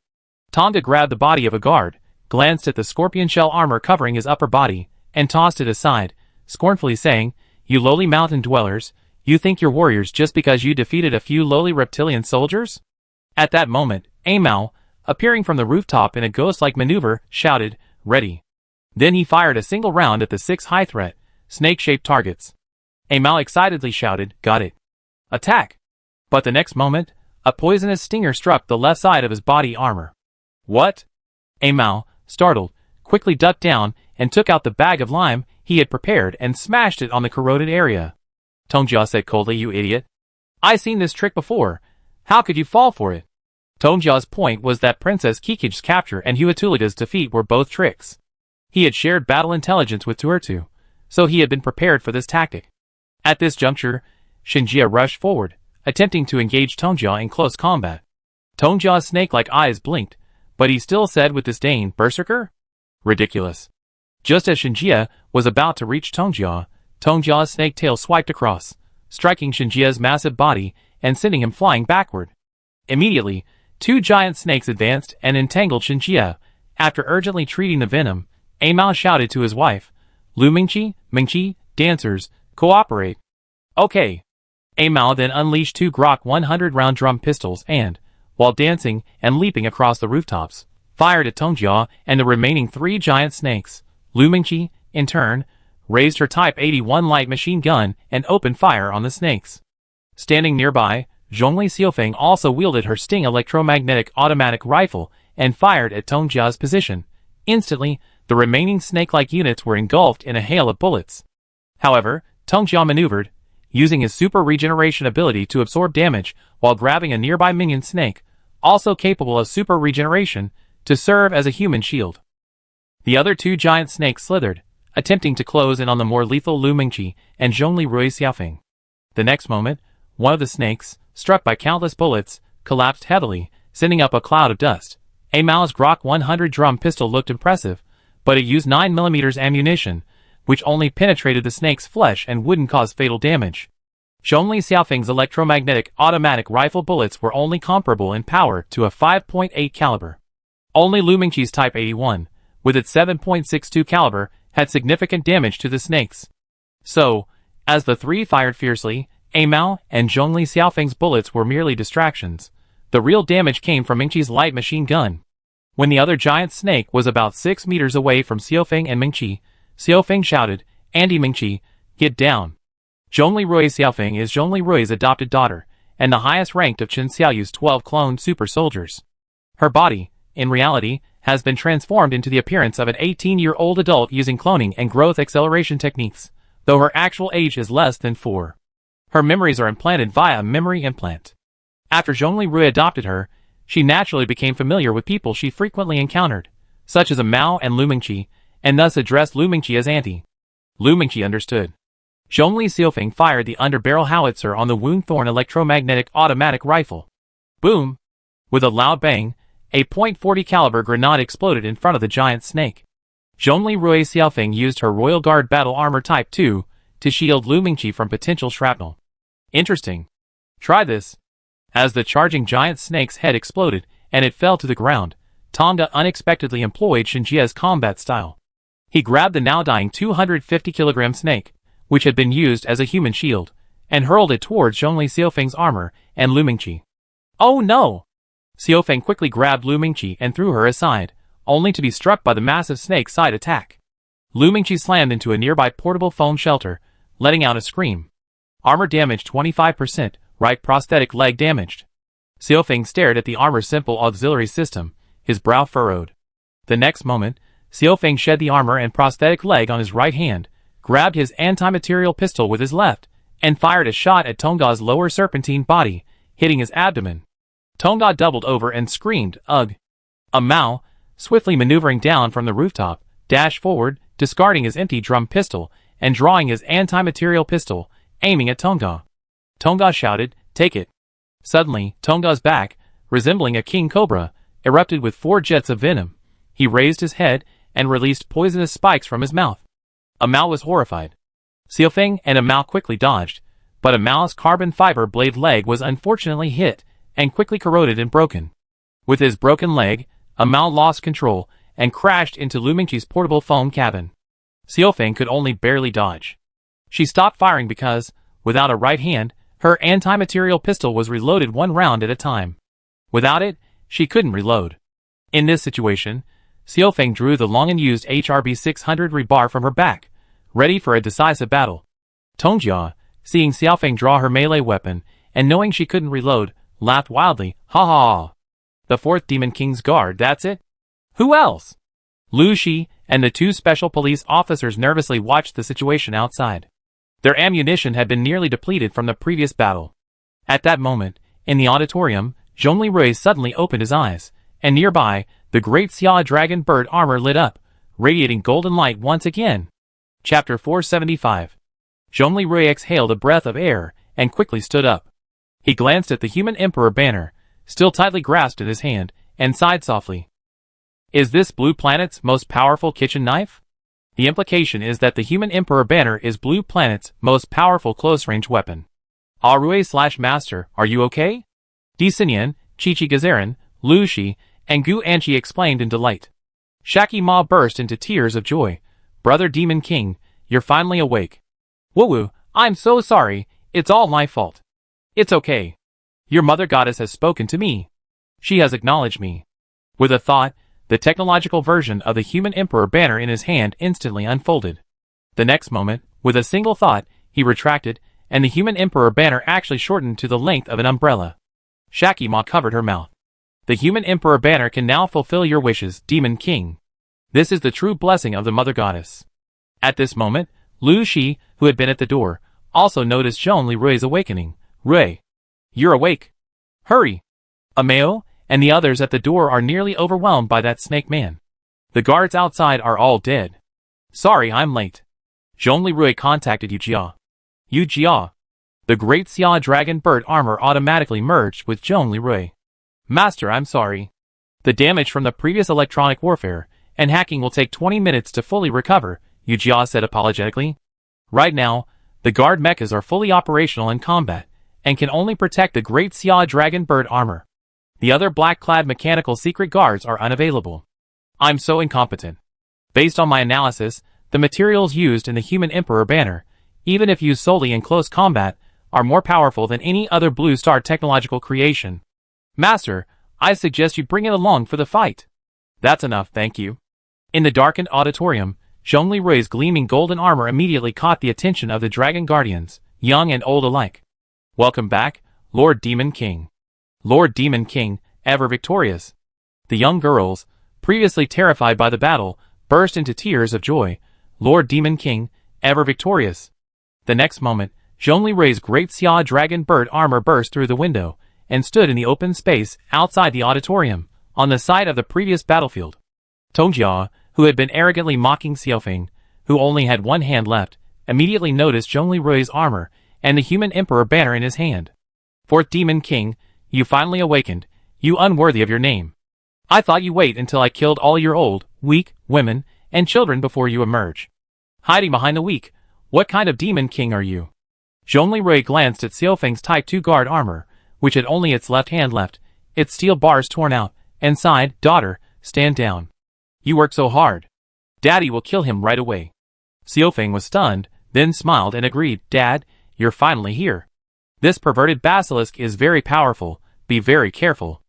Tonga grabbed the body of a guard, glanced at the scorpion shell armor covering his upper body, and tossed it aside, scornfully saying, "You lowly mountain dwellers, you think you're warriors just because you defeated a few lowly reptilian soldiers?" At that moment, Mao, appearing from the rooftop in a ghost-like maneuver, shouted, "Ready." Then he fired a single round at the 6 high-threat, snake-shaped targets. Mao excitedly shouted, "Got it. Attack!" But the next moment, a poisonous stinger struck the left side of his body armor. "What?" Mao, startled, quickly ducked down and took out the bag of lime he had prepared and smashed it on the corroded area. Tongjia said coldly, "You idiot. I seen this trick before. How could you fall for it?" Tongjia's point was that Princess Kikij's capture and Huatulaga's defeat were both tricks. He had shared battle intelligence with Tuertu, so he had been prepared for this tactic. At this juncture, Xinjie rushed forward, attempting to engage Tongjia in close combat. Tongjia's snake-like eyes blinked, but he still said with disdain, "Berserker? Ridiculous." Just as Xinjie was about to reach Tongjia, Tongjia's snake tail swiped across, striking Xinjie's massive body and sending him flying backward. Immediately, 2 giant snakes advanced and entangled Xinjie. After urgently treating the venom, Mao shouted to his wife, "Lu Mingqi, dancers, cooperate." "Okay." Mao then unleashed 2 Glock 100 round drum pistols and, while dancing and leaping across the rooftops, fired at Tongjia and the remaining 3 giant snakes. Lu Mingqi, in turn, raised her Type 81 light machine gun and opened fire on the snakes. Standing nearby, Zhongli Xiaofeng also wielded her Sting electromagnetic automatic rifle and fired at Tongjia's position. Instantly, the remaining snake-like units were engulfed in a hail of bullets. However, Tongjia maneuvered, using his super regeneration ability to absorb damage while grabbing a nearby minion snake, also capable of super regeneration, to serve as a human shield. The other 2 giant snakes slithered, attempting to close in on the more lethal Lu Mingqi and Zhongli Rui Xiaofeng. The next moment, one of the snakes, struck by countless bullets, collapsed heavily, sending up a cloud of dust. Mao's Glock 100 drum pistol looked impressive, but it used 9mm ammunition, which only penetrated the snake's flesh and wouldn't cause fatal damage. Zhongli Xiaofeng's electromagnetic automatic rifle bullets were only comparable in power to a 5.8 caliber. Only Lu Mingqi's Type 81, with its 7.62 caliber, had significant damage to the snakes. So, as the 3 fired fiercely, Mao and Zhongli Xiaofeng's bullets were merely distractions. The real damage came from Mingqi's light machine gun. When the other giant snake was about 6 meters away from Xiaofeng and Mingqi, Xiaofeng shouted, "Andy Mingqi, get down." Zhongli Rui Xiaofeng is Zhongli Rui's adopted daughter, and the highest ranked of Chen Xiaoyu's 12 cloned super soldiers. Her body, in reality, has been transformed into the appearance of an 18-year-old adult using cloning and growth acceleration techniques, though her actual age is less than 4. Her memories are implanted via a memory implant. After Zhongli Rui adopted her, she naturally became familiar with people she frequently encountered, such as Mao and Lu Mingqi, and thus addressed Lu Mingqi as Auntie. Lu Mingqi understood. Zhongli Xiaofeng fired the underbarrel howitzer on the Woundthorn electromagnetic automatic rifle. Boom! With a loud bang, a .40 caliber grenade exploded in front of the giant snake. Zhongli Rui Xiaofeng used her Royal Guard battle armor Type 2 to shield Lu Mingqi from potential shrapnel. Interesting. Try this. As the charging giant snake's head exploded and it fell to the ground, Tonga unexpectedly employed Xinjie's combat style. He grabbed the now dying 250-kilogram snake, which had been used as a human shield, and hurled it towards Zhongli Xiaofeng's armor and Lu Mingqi. Oh no! Xiaofeng quickly grabbed Lu Mingqi and threw her aside, only to be struck by the massive snake's side attack. Lu Mingqi slammed into a nearby portable foam shelter, letting out a scream. Armor damaged 25%, right prosthetic leg damaged. Xiaofeng stared at the armor's simple auxiliary system, his brow furrowed. The next moment, Xiaofeng shed the armor and prosthetic leg on his right hand, grabbed his anti-material pistol with his left, and fired a shot at Tongga's lower serpentine body, hitting his abdomen. Tongga doubled over and screamed, "Ugh!" Mao, swiftly maneuvering down from the rooftop, dashed forward, discarding his empty drum pistol, and drawing his anti-material pistol, aiming at Tongga. Tongga shouted, "Take it!" Suddenly, Tongga's back, resembling a king cobra, erupted with 4 jets of venom. He raised his head and released poisonous spikes from his mouth. Mao was horrified. Xiaofeng and Mao quickly dodged, but Mao's carbon fiber blade leg was unfortunately hit and quickly corroded and broken. With his broken leg, Mao lost control and crashed into Lu Mingqi's portable foam cabin. Xiaofeng could only barely dodge. She stopped firing because, without a right hand, her anti-material pistol was reloaded 1 round at a time. Without it, she couldn't reload. In this situation, Xiaofeng drew the long-unused HRB 600 rebar from her back, ready for a decisive battle. Tongjia, seeing Xiaofeng draw her melee weapon, and knowing she couldn't reload, laughed wildly, "Ha ha ha! The 4th Demon King's guard, that's it? Who else?" Lu Shi and the 2 special police officers nervously watched the situation outside. Their ammunition had been nearly depleted from the previous battle. At that moment, in the auditorium, Zhongli Rui suddenly opened his eyes, and nearby, the great Xia dragon bird armor lit up, radiating golden light once again. Chapter 475. Zhongli Rui exhaled a breath of air, and quickly stood up. He glanced at the human emperor banner, still tightly grasped in his hand, and sighed softly. Is this Blue Planet's most powerful kitchen knife? The implication is that the human emperor banner is Blue Planet's most powerful close-range weapon. Arue/Master, are you okay? Di Xinyan, Qiqi Gazarin, Lu Shi, and Gu Anqi exclaimed in delight. Shaki Ma burst into tears of joy. Brother Demon King, you're finally awake. Wu, I'm so sorry, it's all my fault. It's okay. Your mother goddess has spoken to me. She has acknowledged me. With a thought, the technological version of the human emperor banner in his hand instantly unfolded. The next moment, with a single thought, he retracted, and the human emperor banner actually shortened to the length of an umbrella. Shaki Ma covered her mouth. The human emperor banner can now fulfill your wishes, Demon King. This is the true blessing of the mother goddess. At this moment, Lu Shi, who had been at the door, also noticed Zhongli Rui's awakening. Rui, you're awake. Hurry. Ameo and the others at the door are nearly overwhelmed by that snake man. The guards outside are all dead. Sorry I'm late. Zhongli Rui contacted Yu Jia. Yu Jia. The great Xia dragon bird armor automatically merged with Zhongli Rui. Master, I'm sorry. The damage from the previous electronic warfare and hacking will take 20 minutes to fully recover, Yu Jia said apologetically. Right now, the guard mechas are fully operational in combat, and can only protect the great Xia dragon bird armor. The other black-clad mechanical secret guards are unavailable. I'm so incompetent. Based on my analysis, the materials used in the human emperor banner, even if used solely in close combat, are more powerful than any other Blue Star technological creation. Master, I suggest you bring it along for the fight. That's enough, thank you. In the darkened auditorium, Zhongli Rui's gleaming golden armor immediately caught the attention of the Dragon Guardians, young and old alike. Welcome back, Lord Demon King. Lord Demon King, ever victorious. The young girls, previously terrified by the battle, burst into tears of joy. Lord Demon King, ever victorious. The next moment, Zhongli Rui's great Xia dragon bird armor burst through the window, and stood in the open space outside the auditorium, on the site of the previous battlefield. Tongjia, who had been arrogantly mocking Xiaofeng, who only had one hand left, immediately noticed Zhongli Rui's armor and the human emperor banner in his hand. Fourth Demon King, you finally awakened, you unworthy of your name. I thought you wait until I killed all your old, weak, women, and children before you emerge. Hiding behind the weak, what kind of Demon King are you? Zhongli Rui glanced at Xiaofeng's Type 2 guard armor, which had only its left hand left, its steel bars torn out, and sighed, Daughter, stand down. You work so hard. Daddy will kill him right away. Xiaofeng was stunned, then smiled and agreed, Dad, you're finally here. This perverted basilisk is very powerful, be very careful.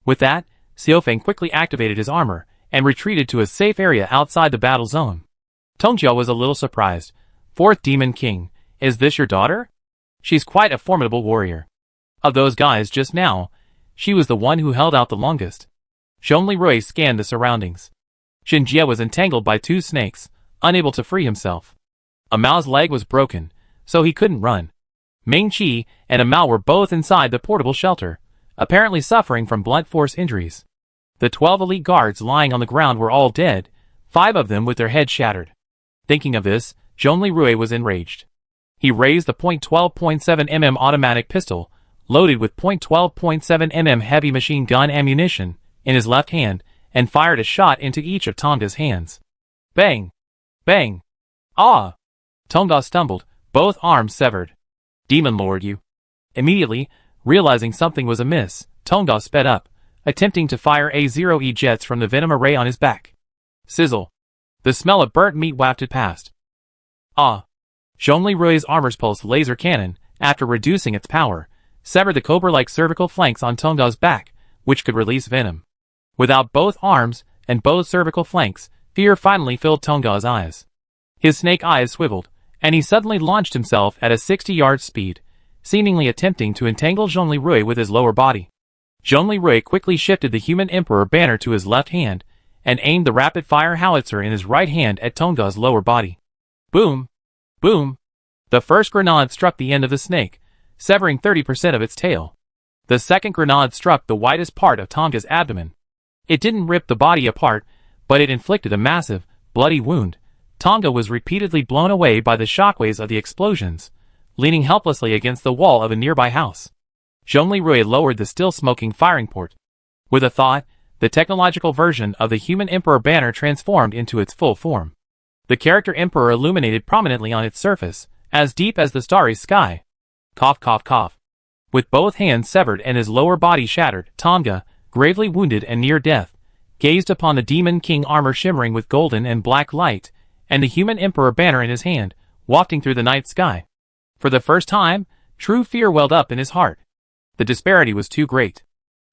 With that, Xiaofeng quickly activated his armor, and retreated to a safe area outside the battle zone. Tongjia was a little surprised. Fourth Demon King, is this your daughter? She's quite a formidable warrior. Of those guys just now, she was the one who held out the longest. Zhongli Rui scanned the surroundings. Shinjie was entangled by 2 snakes, unable to free himself. Amao's leg was broken, so he couldn't run. Ming Qi and Amao were both inside the portable shelter, apparently suffering from blunt force injuries. The 12 elite guards lying on the ground were all dead, 5 of them with their heads shattered. Thinking of this, Zhongli Rui was enraged. He raised the .12.7 mm automatic pistol, loaded with .12.7 mm heavy machine gun ammunition, in his left hand, and fired a shot into each of Tonga's hands. Bang! Bang! Ah! Tonga stumbled, both arms severed. Demon Lord, you! Immediately, realizing something was amiss, Tonga sped up, attempting to fire A0E jets from the venom array on his back. Sizzle! The smell of burnt meat wafted past. Ah! Zhongli Rui's armor's pulse laser cannon, after reducing its power, severed the cobra-like cervical flanks on Tonga's back, which could release venom. Without both arms and both cervical flanks, fear finally filled Tonga's eyes. His snake eyes swiveled, and he suddenly launched himself at a 60-yard speed, seemingly attempting to entangle Zhongli Rui with his lower body. Zhongli Rui quickly shifted the human emperor banner to his left hand, and aimed the rapid-fire howitzer in his right hand at Tonga's lower body. Boom! Boom! The first grenade struck the end of the snake, severing 30% of its tail. The second grenade struck the widest part of Tonga's abdomen. It didn't rip the body apart, but it inflicted a massive, bloody wound. Tonga was repeatedly blown away by the shockwaves of the explosions, leaning helplessly against the wall of a nearby house. Zhongli Rui lowered the still-smoking firing port. With a thought, the technological version of the human emperor banner transformed into its full form. The character emperor illuminated prominently on its surface, as deep as the starry sky. Cough, cough, cough. With both hands severed and his lower body shattered, Tonga, gravely wounded and near death, gazed upon the Demon King armor shimmering with golden and black light, and the human emperor banner in his hand, wafting through the night sky. For the first time, true fear welled up in his heart. The disparity was too great.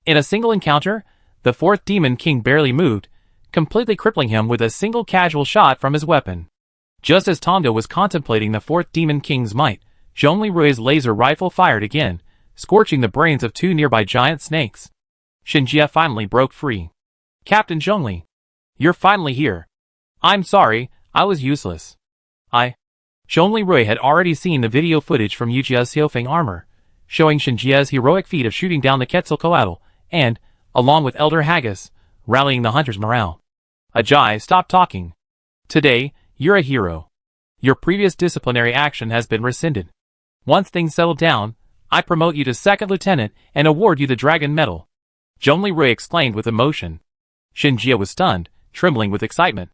In a single encounter, the 4th Demon King barely moved, completely crippling him with a single casual shot from his weapon. Just as Tonga was contemplating the 4th Demon King's might, Zhongli Rui's laser rifle fired again, scorching the brains of 2 nearby giant snakes. Shinjie finally broke free. Captain Zhongli, you're finally here. I'm sorry, I was useless. Zhongli Rui had already seen the video footage from Yujie's Xiaofeng armor, showing Shinjie's heroic feat of shooting down the Quetzalcoatl, and, along with Elder Haggis, rallying the hunter's morale. Ajay, stop talking. Today, you're a hero. Your previous disciplinary action has been rescinded. Once things settle down, I promote you to 2nd Lieutenant and award you the Dragon Medal. Zhongli Rui exclaimed with emotion. Shinjie was stunned, trembling with excitement.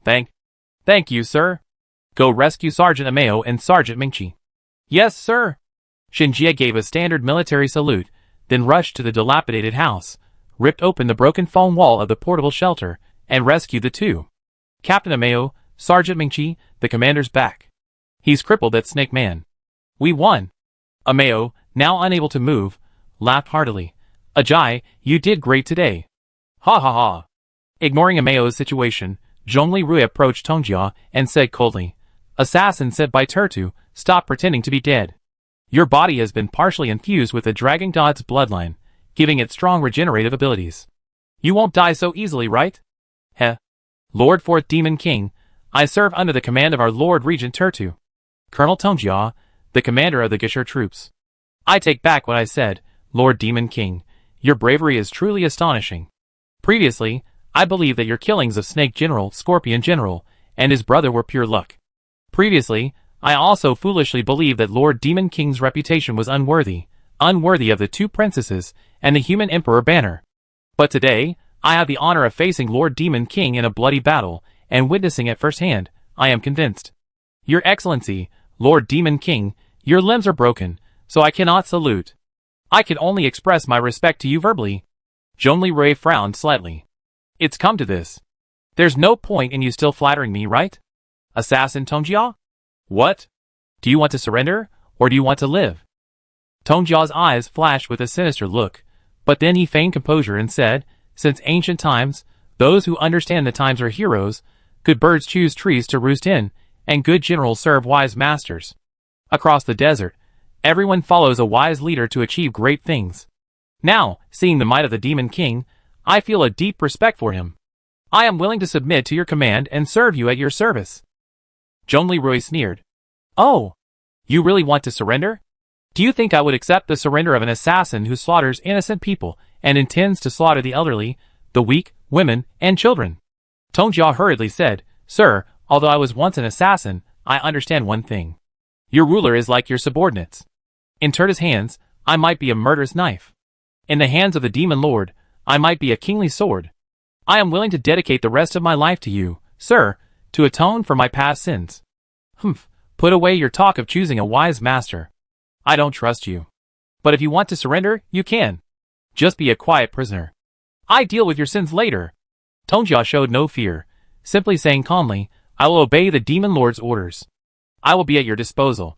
Thank you, sir. Go rescue Sergeant Amao and Sergeant Mingqi. Yes, sir. Shinjie gave a standard military salute, then rushed to the dilapidated house, ripped open the broken foam wall of the portable shelter, and rescued the 2. Captain Amao, Sergeant Mingqi, the commander's back. He's crippled, that snake man. We won. Amao, now unable to move, laughed heartily. Ajay, you did great today. Ha ha ha. Ignoring Amao's situation, Zhongli Rui approached Tongjia and said coldly, Assassin said by Turtu, stop pretending to be dead. Your body has been partially infused with the Dragon God's bloodline, giving it strong regenerative abilities. You won't die so easily, right? Heh. Lord 4th Demon King, I serve under the command of our Lord Regent Turtu. Colonel Tongjia, the commander of the Gashur troops. I take back what I said, Lord Demon King. Your bravery is truly astonishing. Previously, I believed that your killings of Snake General, Scorpion General, and his brother were pure luck. Previously, I also foolishly believed that Lord Demon King's reputation was unworthy of the 2 princesses and the human emperor banner. But today, I have the honor of facing Lord Demon King in a bloody battle, and witnessing it firsthand, I am convinced. Your Excellency, Lord Demon King, your limbs are broken, so I cannot salute. I can only express my respect to you verbally. Zhongli Rui frowned slightly. It's come to this. There's no point in you still flattering me, right? Assassin Tongjia? What? Do you want to surrender, or do you want to live? Tongjia's eyes flashed with a sinister look, but then he feigned composure and said, Since ancient times, those who understand the times are heroes, good birds choose trees to roost in, and good generals serve wise masters. Across the desert, everyone follows a wise leader to achieve great things. Now, seeing the might of the Demon King, I feel a deep respect for him. I am willing to submit to your command and serve you at your service. Zhongli Rui sneered. Oh, you really want to surrender? Do you think I would accept the surrender of an assassin who slaughters innocent people and intends to slaughter the elderly, the weak, women, and children? Tong Jia hurriedly said, Sir, although I was once an assassin, I understand one thing. Your ruler is like your subordinates. In Turta's hands, I might be a murderous knife. In the hands of the demon lord, I might be a kingly sword. I am willing to dedicate the rest of my life to you, sir, to atone for my past sins. Humph, put away your talk of choosing a wise master. I don't trust you. But if you want to surrender, you can. Just be a quiet prisoner. I deal with your sins later. Tong Jia showed no fear, simply saying calmly, I will obey the demon lord's orders. I will be at your disposal.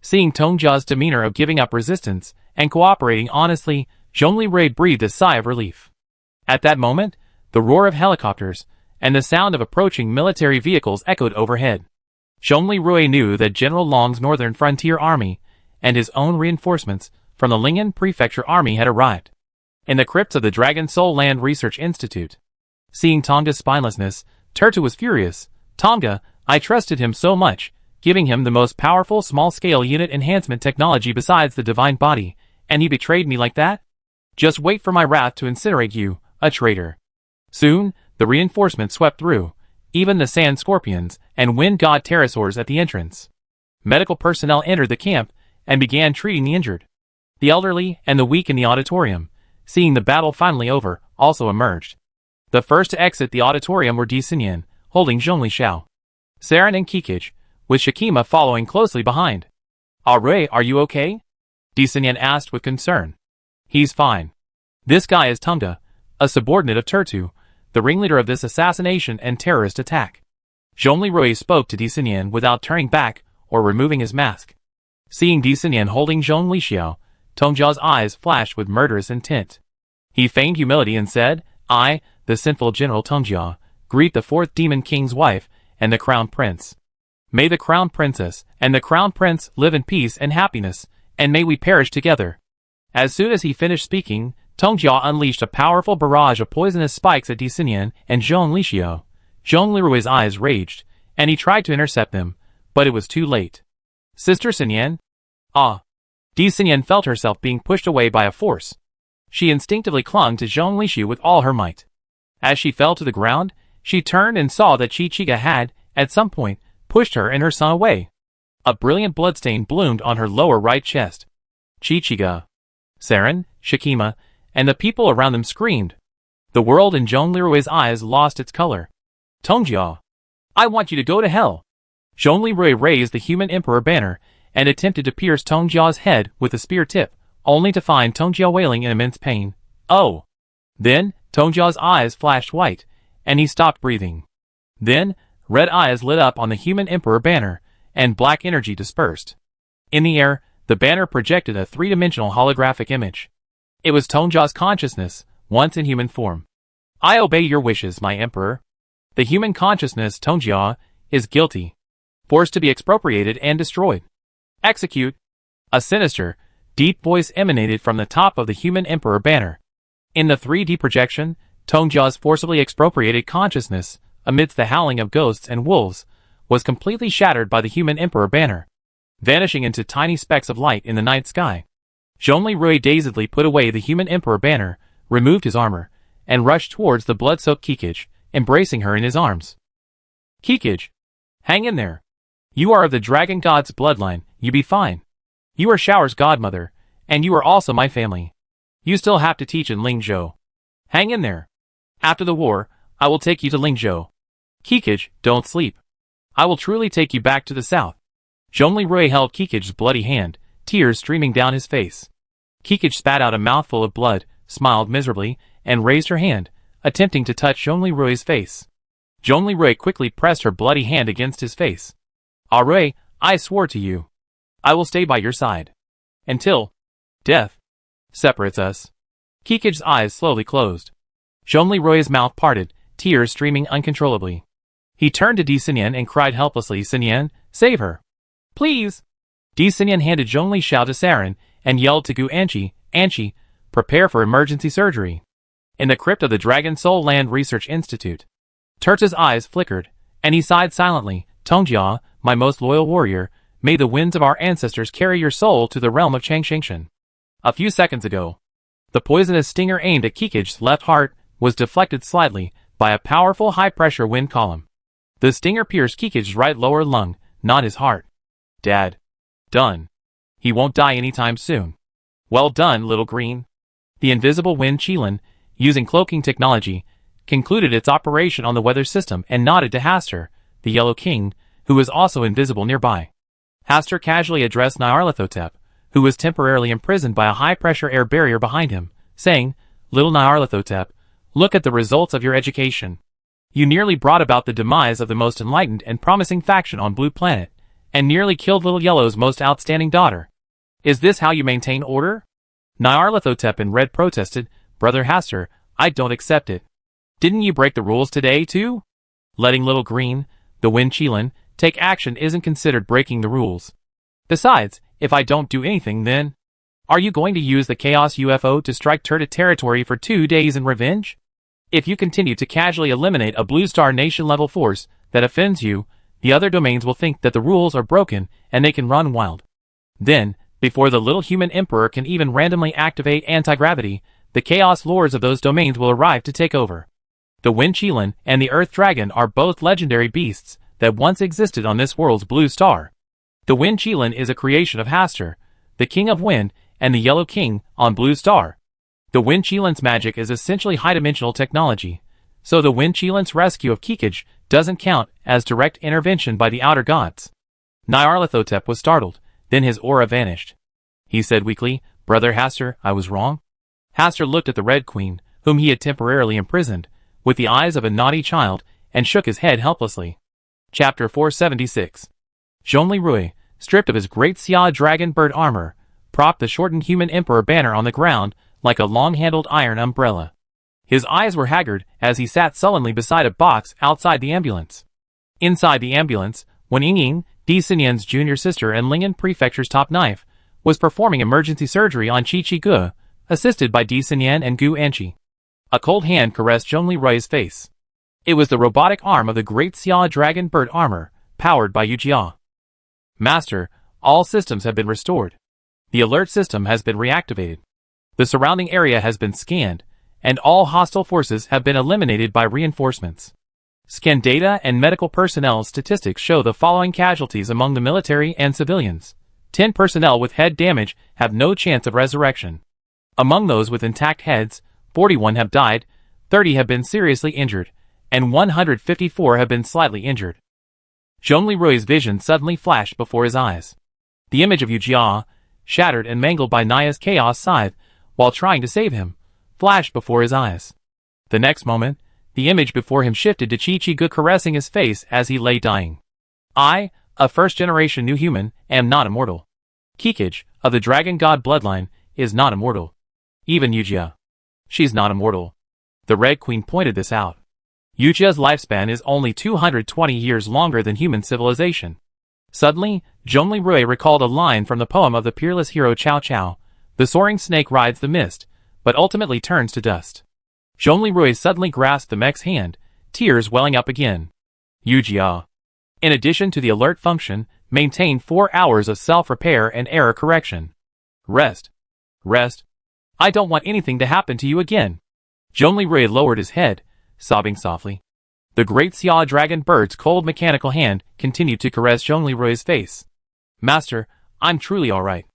Seeing Tong Jia's demeanor of giving up resistance and cooperating honestly, Zhongli Rui breathed a sigh of relief. At that moment, the roar of helicopters and the sound of approaching military vehicles echoed overhead. Zhongli Rui knew that General Long's Northern Frontier Army and his own reinforcements from the Lingyan Prefecture Army had arrived. In the crypts of the Dragon Soul Land Research Institute. Seeing Tonga's spinelessness, Turta was furious. Tonga, I trusted him so much, giving him the most powerful small-scale unit enhancement technology besides the divine body, and he betrayed me like that? Just wait for my wrath to incinerate you, a traitor. Soon, the reinforcements swept through, even the sand scorpions and wind god pterosaurs at the entrance. Medical personnel entered the camp and began treating the injured. The elderly and the weak in the auditorium, seeing the battle finally over, also emerged. The first to exit the auditorium were Di Xinyan, holding Zhongli Xiao. Saren and Kikij, with Shakima following closely behind. Rui, are you okay? Di Xinyan asked with concern. He's fine. This guy is Tumda, a subordinate of Turtu, the ringleader of this assassination and terrorist attack. Zhongli Rui spoke to Di Xinyan without turning back or removing his mask. Seeing Di Xinyan holding Zhongli Xiao, Tong Jia's eyes flashed with murderous intent. He feigned humility and said, I, the sinful General Tong Jia, greet the fourth demon king's wife and the crown prince. May the crown princess and the crown prince live in peace and happiness, and may we perish together. As soon as he finished speaking, Tong Jia unleashed a powerful barrage of poisonous spikes at Di Xinyan and Zhongli Xiao. Zhongli Rui's eyes raged, and he tried to intercept them, but it was too late. Sister Xinyan? Ah! Di Xinyan felt herself being pushed away by a force. She instinctively clung to Zhongli Xiu with all her might. As she fell to the ground, she turned and saw that Chichiga had, at some point, pushed her and her son away. A brilliant bloodstain bloomed on her lower right chest. Chichiga, Saren, Shakima, and the people around them screamed. The world in Zhongli Rui's eyes lost its color. Tong Jia, I want you to go to hell. Zhongli Rui raised the human emperor banner and attempted to pierce Tong Jia's head with a spear tip, only to find Tong Jia wailing in immense pain. Oh! Then, Tong Jia's eyes flashed white, and he stopped breathing. Then, red eyes lit up on the human emperor banner, and black energy dispersed. In the air, the banner projected a three-dimensional holographic image. It was Tong Jia's consciousness, once in human form. I obey your wishes, my emperor. The human consciousness, Tong Jia, is guilty. Forced to be expropriated and destroyed. Execute. A sinister, deep voice emanated from the top of the human emperor banner. In the 3D projection, Tong Jia's forcibly expropriated consciousness, amidst the howling of ghosts and wolves, was completely shattered by the human emperor banner, vanishing into tiny specks of light in the night sky. Zhongli Rui dazedly put away the human emperor banner, removed his armor, and rushed towards the blood-soaked Kikij, embracing her in his arms. Kikij, hang in there. You are of the dragon god's bloodline, you be fine. You are Shower's godmother, and you are also my family. You still have to teach in Lingzhou. Hang in there. After the war, I will take you to Lingzhou. Kikij, don't sleep. I will truly take you back to the south. Zhongli Rui held Kikij's bloody hand, tears streaming down his face. Kikij spat out a mouthful of blood, smiled miserably, and raised her hand, attempting to touch Zhongli Rui's face. Zhongli Rui quickly pressed her bloody hand against his face. Rui, I swore to you. I will stay by your side. Until death separates us. Kikij's eyes slowly closed. Zhongli Rui's mouth parted, tears streaming uncontrollably. He turned to Di Xinyan and cried helplessly, Xinyan, save her. Please. Di Xinyan handed Zhongli Xiao to Saren and yelled to Gu Anqi, Anqi, prepare for emergency surgery. in the crypt of the Dragon Soul Land Research Institute. Turt's eyes flickered, and he sighed silently. Tongjia, my most loyal warrior, may the winds of our ancestors carry your soul to the realm of Changshangshan. A few seconds ago, the poisonous stinger aimed at Kikij's left heart was deflected slightly by a powerful high-pressure wind column. The stinger pierced Kikij's right lower lung, not his heart. Dad. Done. He won't die anytime soon. Well done, little green. The invisible wind Qilin, using cloaking technology, concluded its operation on the weather system and nodded to Hastur, the Yellow King, who was also invisible nearby. Hastur casually addressed Nyarlathotep, who was temporarily imprisoned by a high-pressure air barrier behind him, saying, Little Nyarlathotep, look at the results of your education. You nearly brought about the demise of the most enlightened and promising faction on Blue Planet, and nearly killed Little Yellow's most outstanding daughter. Is this how you maintain order? Nyarlathotep in red protested, Brother Hastur, I don't accept it. Didn't you break the rules today, too? Letting Little Green, the Wind Qilin, take action isn't considered breaking the rules. Besides, if I don't do anything then, are you going to use the Chaos UFO to strike Turtle territory for 2 days in revenge? If you continue to casually eliminate a Blue Star Nation-level force that offends you, the other domains will think that the rules are broken and they can run wild. Then, before the little human emperor can even randomly activate anti-gravity, the Chaos Lords of those domains will arrive to take over. The Wind Qilin and the Earth Dragon are both legendary beasts that once existed on this world's blue star. The Wind Qilin is a creation of Hastur, the King of Wind, and the Yellow King on Blue Star. The Wind Qilin's magic is essentially high-dimensional technology, so the Wind Qilin's rescue of Kikij doesn't count as direct intervention by the outer gods. Nyarlathotep was startled, then his aura vanished. He said weakly, Brother Hastur, I was wrong? Hastur looked at the Red Queen, whom he had temporarily imprisoned, with the eyes of a naughty child, and shook his head helplessly. Chapter 476. Zhongli Rui, stripped of his great Xia dragon bird armor, propped the shortened human emperor banner on the ground like a long-handled iron umbrella. His eyes were haggard as he sat sullenly beside a box outside the ambulance. Inside the ambulance, Wen Yingying, Di Xinyan's junior sister and Lingyan Prefecture's top knife, was performing emergency surgery on Chi Gu, assisted by Di Xinyan and Gu Anqi. A cold hand caressed Zhongli Rui's face. It was the robotic arm of the great Xia dragon bird armor, powered by Yujia. Master, all systems have been restored. The alert system has been reactivated. The surrounding area has been scanned, and all hostile forces have been eliminated by reinforcements. Scan data and medical personnel statistics show the following casualties among the military and civilians. 10 personnel with head damage have no chance of resurrection. Among those with intact heads, 41 have died, 30 have been seriously injured, and 154 have been slightly injured. Zhongli Rui's vision suddenly flashed before his eyes. The image of Yujia, shattered and mangled by Naya's chaos scythe while trying to save him, flashed before his eyes. The next moment, the image before him shifted to Chi Gu caressing his face as he lay dying. I, a first-generation new human, am not immortal. Kikij, of the dragon god bloodline, is not immortal. Even Yujia. She's not immortal. The Red Queen pointed this out. Yujia's lifespan is only 220 years longer than human civilization. Suddenly, Zhongli Rui recalled a line from the poem of the peerless hero Cao Cao. The soaring snake rides the mist, but ultimately turns to dust. Zhongli Rui suddenly grasped the mech's hand, tears welling up again. Yujia. In addition to the alert function, maintain 4 hours of self-repair and error correction. Rest. Rest. I don't want anything to happen to you again. Zhongli Rui lowered his head, sobbing softly. The great Xia dragon bird's cold mechanical hand continued to caress Zhongli Rui's face. Master, I'm truly alright.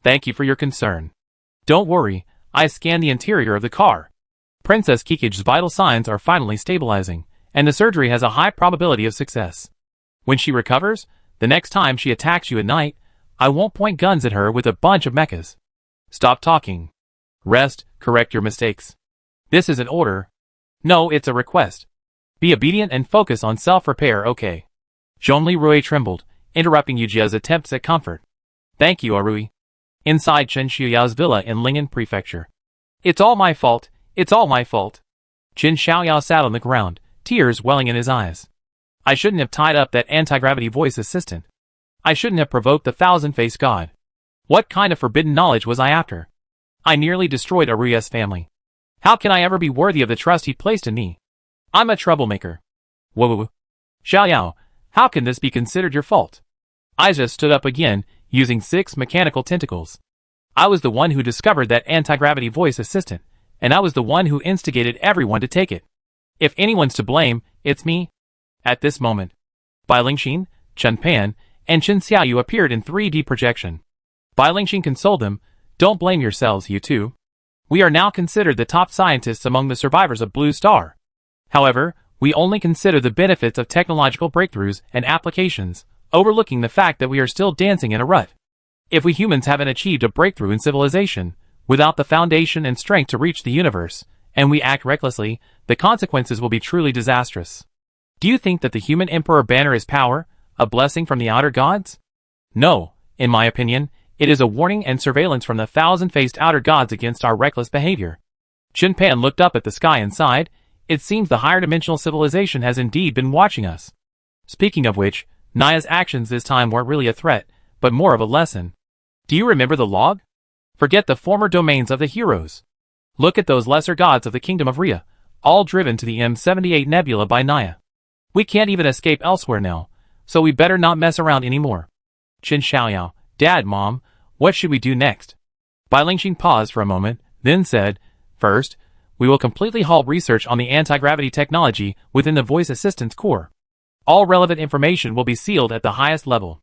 Thank you for your concern. Don't worry, I scanned the interior of the car. Princess Kikij's vital signs are finally stabilizing, and the surgery has a high probability of success. When she recovers, the next time she attacks you at night, I won't point guns at her with a bunch of mechas. Stop talking. Rest, correct your mistakes. This is an order. No, it's a request. Be obedient and focus on self-repair, okay? Zhongli Rui trembled, interrupting Yujia's attempts at comfort. Thank you, Arui. Inside Chen Xiaoyao's villa in Lingyan Prefecture. It's all my fault, it's all my fault. Chen Xiaoyao sat on the ground, tears welling in his eyes. I shouldn't have tied up that anti-gravity voice assistant. I shouldn't have provoked the thousand-faced god. What kind of forbidden knowledge was I after? I nearly destroyed Aruya's family. How can I ever be worthy of the trust he placed in me? I'm a troublemaker. Whoa. Xiao Yao, how can this be considered your fault? Aisha stood up again, using 6 mechanical tentacles. I was the one who discovered that anti-gravity voice assistant, and I was the one who instigated everyone to take it. If anyone's to blame, it's me. At this moment, Bai Lingxin, Chen Pan, and Chen Xiaoyu appeared in 3D projection. Bai Lingxin consoled them, "Don't blame yourselves, you two. We are now considered the top scientists among the survivors of Blue Star. However, we only consider the benefits of technological breakthroughs and applications, overlooking the fact that we are still dancing in a rut. If we humans haven't achieved a breakthrough in civilization, without the foundation and strength to reach the universe, and we act recklessly, the consequences will be truly disastrous. Do you think that the human emperor banner is power, a blessing from the outer gods? No, in my opinion, it is a warning and surveillance from the thousand-faced outer gods against our reckless behavior." Chen Pan looked up at the sky and sighed. It seems the higher dimensional civilization has indeed been watching us. Speaking of which, Naya's actions this time weren't really a threat, but more of a lesson. Do you remember the log? Forget the former domains of the heroes. Look at those lesser gods of the kingdom of Rhea, all driven to the M78 Nebula by Naya. We can't even escape elsewhere now, so we better not mess around anymore. Qin Xiaoyao, Dad, Mom, what should we do next? Bai Lingxin paused for a moment, then said, "First, we will completely halt research on the anti-gravity technology within the voice assistance core. All relevant information will be sealed at the highest level.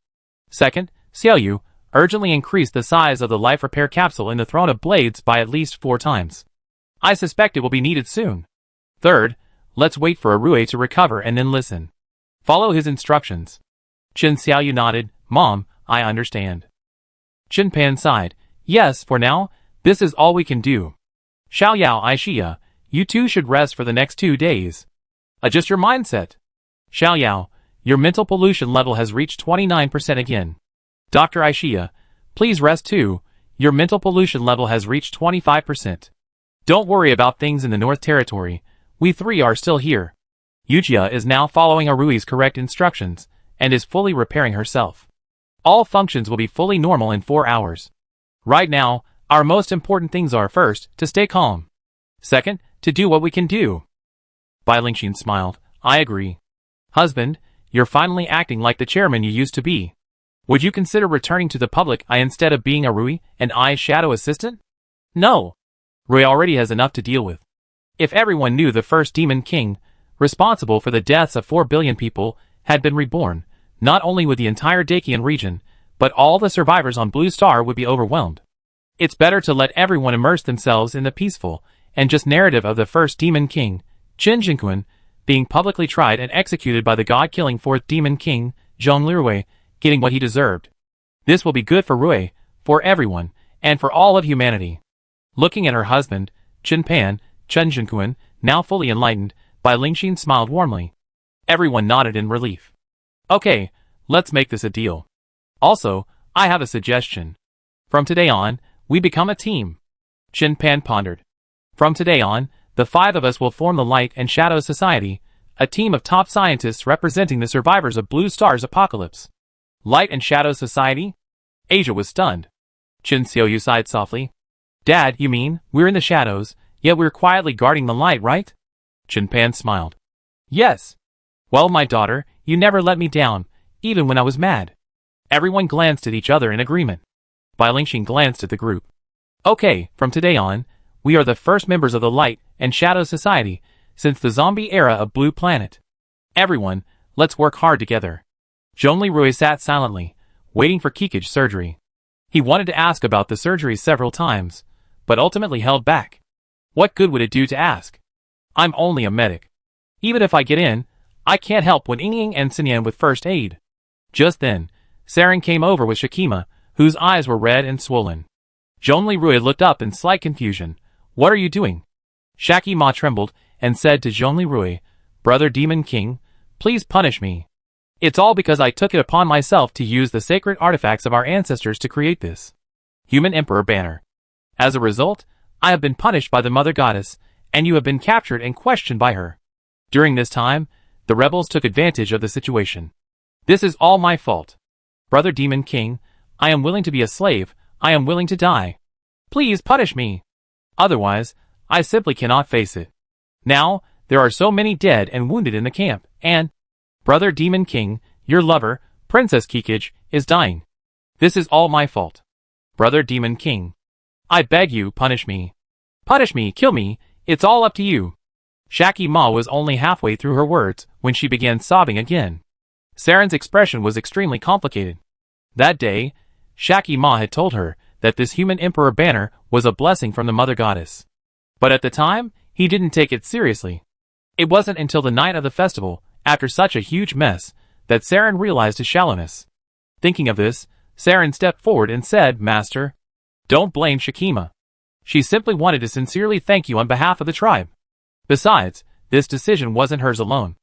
Second, Xiaoyu, urgently increase the size of the life repair capsule in the Throne of Blades by at least 4 times. I suspect it will be needed soon. Third, let's wait for Arue to recover and then listen. Follow his instructions." Qin Xiaoyu nodded, "Mom, I understand." Chen Pan sighed, "Yes, for now, this is all we can do. Xiao Yao Aishia, you two should rest for the next 2 days. Adjust your mindset. Xiao Yao, your mental pollution level has reached 29% again. Dr. Aishia, please rest too. Your mental pollution level has reached 25%. Don't worry about things in the North Territory. We 3 are still here." Yujia is now following Arui's correct instructions and is fully repairing herself. All functions will be fully normal in 4 hours. Right now, our most important things are, first, to stay calm. Second, to do what we can do. Bai Lingxin smiled. "I agree. Husband, you're finally acting like the chairman you used to be. Would you consider returning to the public eye instead of being a Rui and I shadow assistant?" "No. Rui already has enough to deal with. If everyone knew the first demon king, responsible for the deaths of 4 billion people, had been reborn, not only would the entire Dakian region, but all the survivors on Blue Star would be overwhelmed. It's better to let everyone immerse themselves in the peaceful and just narrative of the first demon king, Qin Jinquan, being publicly tried and executed by the god-killing 4th demon king, Zhong Lirui, getting what he deserved. This will be good for Rui, for everyone, and for all of humanity." Looking at her husband, Qin Pan, Chen Jinquan, now fully enlightened, Bai Lingxin smiled warmly. Everyone nodded in relief. "Okay, let's make this a deal. Also, I have a suggestion. From today on, we become a team." Qin Pan pondered. "From today on, the 5 of us will form the Light and Shadow Society, a team of top scientists representing the survivors of Blue Star's apocalypse." "Light and Shadow Society?" Asia was stunned. Qin Xiaoyu sighed softly. "Dad, you mean, we're in the shadows, yet we're quietly guarding the light, right?" Qin Pan smiled. "Yes. Well, my daughter, you never let me down, even when I was mad." Everyone glanced at each other in agreement. Bai Lingxin glanced at the group. "Okay, from today on, we are the first members of the Light and Shadow Society since the zombie era of Blue Planet. Everyone, let's work hard together." Zhongli Rui sat silently, waiting for Kikij's surgery. He wanted to ask about the surgery several times, but ultimately held back. What good would it do to ask? I'm only a medic. Even if I get in, I can't help when Ying and Sinyan with first aid. Just then, Saren came over with Shakima, whose eyes were red and swollen. Zhongli Rui looked up in slight confusion. "What are you doing?" Shakima trembled and said to Zhongli Rui, "Brother Demon King, please punish me. It's all because I took it upon myself to use the sacred artifacts of our ancestors to create this Human Emperor banner. As a result, I have been punished by the Mother Goddess, and you have been captured and questioned by her. During this time, the rebels took advantage of the situation. This is all my fault. Brother Demon King, I am willing to be a slave, I am willing to die. Please punish me. Otherwise, I simply cannot face it. Now, there are so many dead and wounded in the camp, and Brother Demon King, your lover, Princess Kikij, is dying. This is all my fault. Brother Demon King. I beg you, punish me. Punish me, kill me, it's all up to you. Shaki Ma was only halfway through her words when she began sobbing again. Saren's expression was extremely complicated. That day, Shaki Ma had told her that this human emperor banner was a blessing from the Mother Goddess. But at the time, he didn't take it seriously. It wasn't until the night of the festival, after such a huge mess, that Saren realized his shallowness. Thinking of this, Saren stepped forward and said, Master, don't blame Shakima. She simply wanted to sincerely thank you on behalf of the tribe. Besides, this decision wasn't hers alone.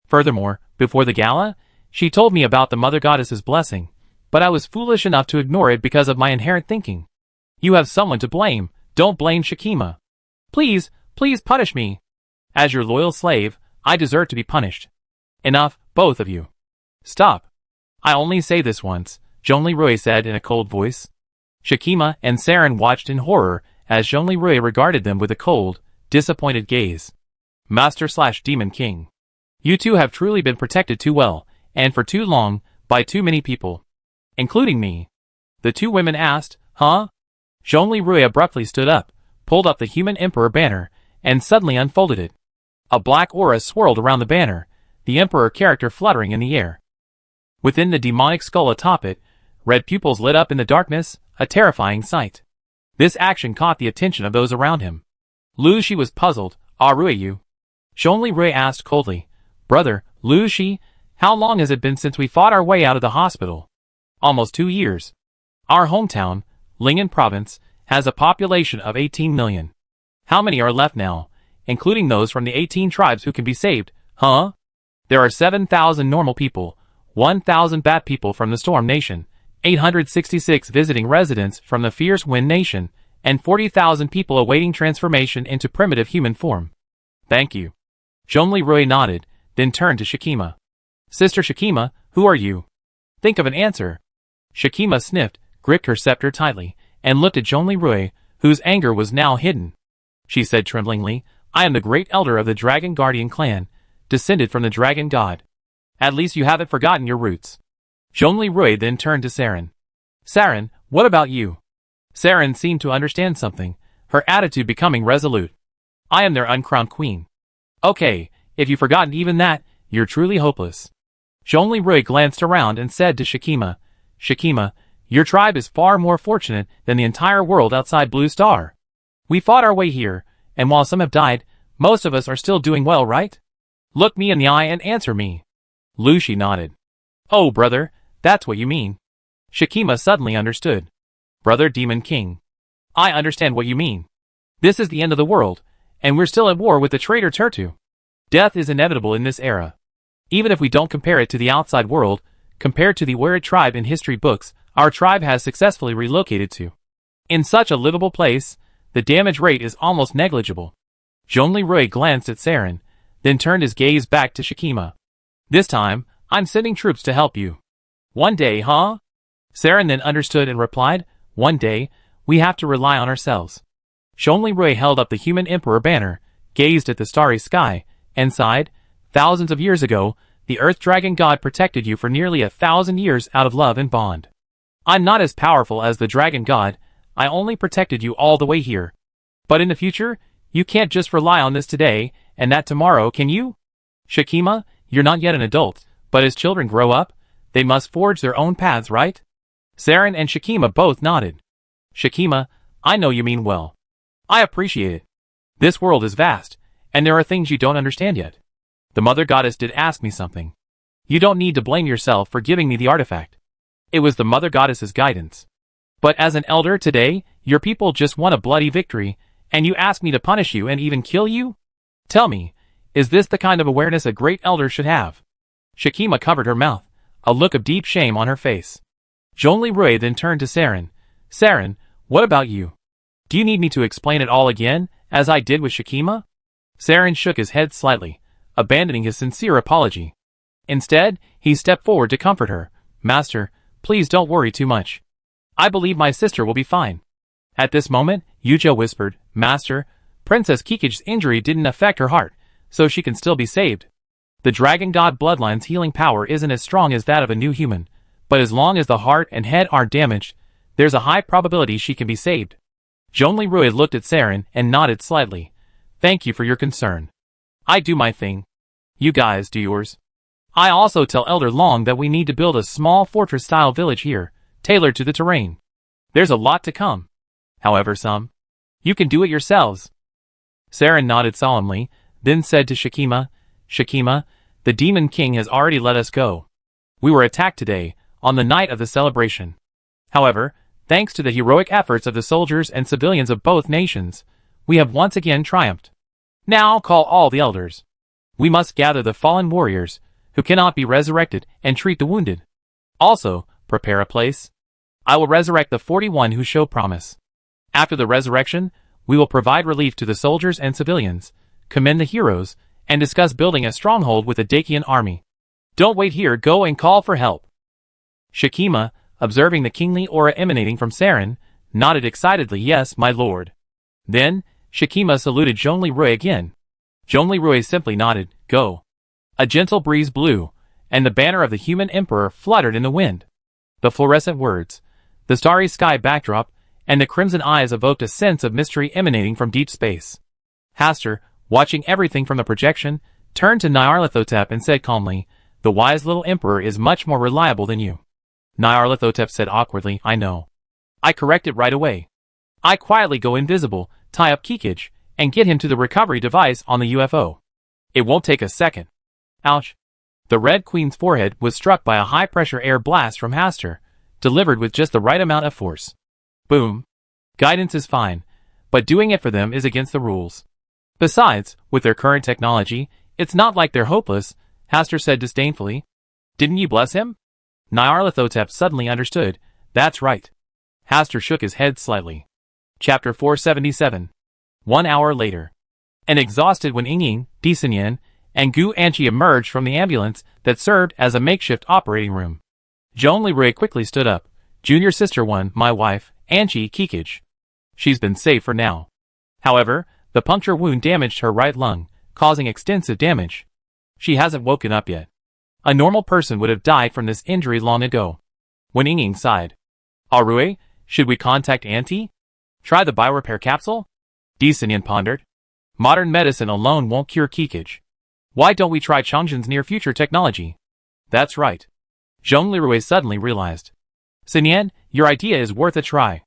Furthermore, before the gala, she told me about the Mother Goddess's blessing, but I was foolish enough to ignore it because of my inherent thinking. You have someone to blame, don't blame Shakima. Please, please punish me. As your loyal slave, I deserve to be punished. Enough, both of you. Stop. I only say this once, Zhongli Rui said in a cold voice. Shakima and Saren watched in horror as Zhongli Rui regarded them with a cold, disappointed gaze. Master/Demon King. You two have truly been protected too well, and for too long, by too many people. Including me. The two women asked, huh? Zhongli Rui abruptly stood up, pulled up the human emperor banner, and suddenly unfolded it. A black aura swirled around the banner, the emperor character fluttering in the air. Within the demonic skull atop it, red pupils lit up in the darkness, a terrifying sight. This action caught the attention of those around him. Lu Shi was puzzled. Ruiyu? Zhongli Rui asked coldly. Brother, Lu Shi, how long has it been since we fought our way out of the hospital? Almost 2 years. Our hometown, Lingen Province, has a population of 18 million. How many are left now, including those from the 18 tribes who can be saved, huh? There are 7,000 normal people, 1,000 bat people from the Storm Nation, 866 visiting residents from the Fierce Wind Nation, and 40,000 people awaiting transformation into primitive human form. Thank you. Zhongli Rui nodded, then turned to Shakima. Sister Shakima, who are you? Think of an answer. Shakima sniffed, gripped her scepter tightly, and looked at Zhongli Rui, whose anger was now hidden. She said tremblingly, I am the great elder of the Dragon Guardian clan, descended from the Dragon God. At least you haven't forgotten your roots. Zhongli Rui then turned to Saren. Saren, what about you? Saren seemed to understand something, her attitude becoming resolute. I am their uncrowned queen. Okay, if you've forgotten even that, you're truly hopeless. Zhongli Rui glanced around and said to Shakima, Shakima, your tribe is far more fortunate than the entire world outside Blue Star. We fought our way here, and while some have died, most of us are still doing well, right? Look me in the eye and answer me. Lu Shi nodded. Oh, brother, that's what you mean. Shakima suddenly understood. Brother Demon King. I understand what you mean. This is the end of the world, and we're still at war with the traitor Turtu. Death is inevitable in this era. Even if we don't compare it to the outside world, compared to the Werid tribe in history books, our tribe has successfully relocated to. In such a livable place, the damage rate is almost negligible. Zhongli Rui glanced at Saren, then turned his gaze back to Shakima. This time, I'm sending troops to help you. One day, huh? Saren then understood and replied, one day, we have to rely on ourselves. Zhongli Rui held up the human emperor banner, gazed at the starry sky, and sighed, thousands of years ago, the Earth Dragon God protected you for nearly 1,000 years out of love and bond. I'm not as powerful as the Dragon God, I only protected you all the way here. But in the future, you can't just rely on this today, and that tomorrow, can you? Shakima, you're not yet an adult, but as children grow up, they must forge their own paths, right? Saren and Shakima both nodded. Shakima, I know you mean well. I appreciate it. This world is vast, and there are things you don't understand yet. The Mother Goddess did ask me something. You don't need to blame yourself for giving me the artifact. It was the Mother Goddess's guidance. But as an elder today, your people just won a bloody victory, and you ask me to punish you and even kill you? Tell me, is this the kind of awareness a great elder should have? Shakima covered her mouth, a look of deep shame on her face. Zhongli Rui then turned to Saren. Saren, what about you? Do you need me to explain it all again, as I did with Shakima? Saren shook his head slightly, abandoning his sincere apology. Instead, he stepped forward to comfort her. Master, please don't worry too much. I believe my sister will be fine. At this moment, Yuja whispered, Master, Princess Kikij's injury didn't affect her heart, so she can still be saved. The Dragon God bloodline's healing power isn't as strong as that of a new human, but as long as the heart and head aren't damaged, there's a high probability she can be saved. Zhongli Rui looked at Saren and nodded slightly. Thank you for your concern. I do my thing. You guys do yours. I also tell Elder Long that we need to build a small fortress-style village here, tailored to the terrain. There's a lot to come. However, you can do it yourselves. Saren nodded solemnly, then said to Shakima, Shakima, the Demon King has already let us go. We were attacked today, on the night of the celebration. However, thanks to the heroic efforts of the soldiers and civilians of both nations, we have once again triumphed. Now call all the elders. We must gather the fallen warriors, who cannot be resurrected, and treat the wounded. Also, prepare a place. I will resurrect the 41 who show promise. After the resurrection, we will provide relief to the soldiers and civilians, commend the heroes, and discuss building a stronghold with the Dakian army. Don't wait here, go and call for help. Shakima, observing the kingly aura emanating from Saren, nodded excitedly, yes, my lord. Then, Shakima saluted Zhongli Rui again. Zhongli Rui simply nodded, go. A gentle breeze blew, and the banner of the human emperor fluttered in the wind. The fluorescent words, the starry sky backdrop, and the crimson eyes evoked a sense of mystery emanating from deep space. Haster, watching everything from the projection, turned to Nyarlathotep and said calmly, the wise little emperor is much more reliable than you. Nyarlathotep said awkwardly, I know. I correct it right away. I quietly go invisible, tie up Kikij, and get him to the recovery device on the UFO. It won't take a second. Ouch. The Red Queen's forehead was struck by a high-pressure air blast from Haster, delivered with just the right amount of force. Boom. Guidance is fine, but doing it for them is against the rules. Besides, with their current technology, it's not like they're hopeless, Haster said disdainfully. Didn't you bless him? Nyarlathotep suddenly understood. That's right. Haster shook his head slightly. Chapter 477. 1 hour later. An exhausted Wen Yingying, Disanyan, and Gu Anqi emerged from the ambulance that served as a makeshift operating room. Zhongli Rui quickly stood up. Junior sister one, my wife, Anqi Kikij. She's been safe for now. However, the puncture wound damaged her right lung, causing extensive damage. She hasn't woken up yet. A normal person would have died from this injury long ago. Wen Yingying sighed. Rui, should we contact Auntie? Try the biorepair capsule? Disanyan pondered. Modern medicine alone won't cure Kikij. Why don't we try Changzhen's near-future technology? That's right. Zhongli Rui suddenly realized. Sinyan, your idea is worth a try.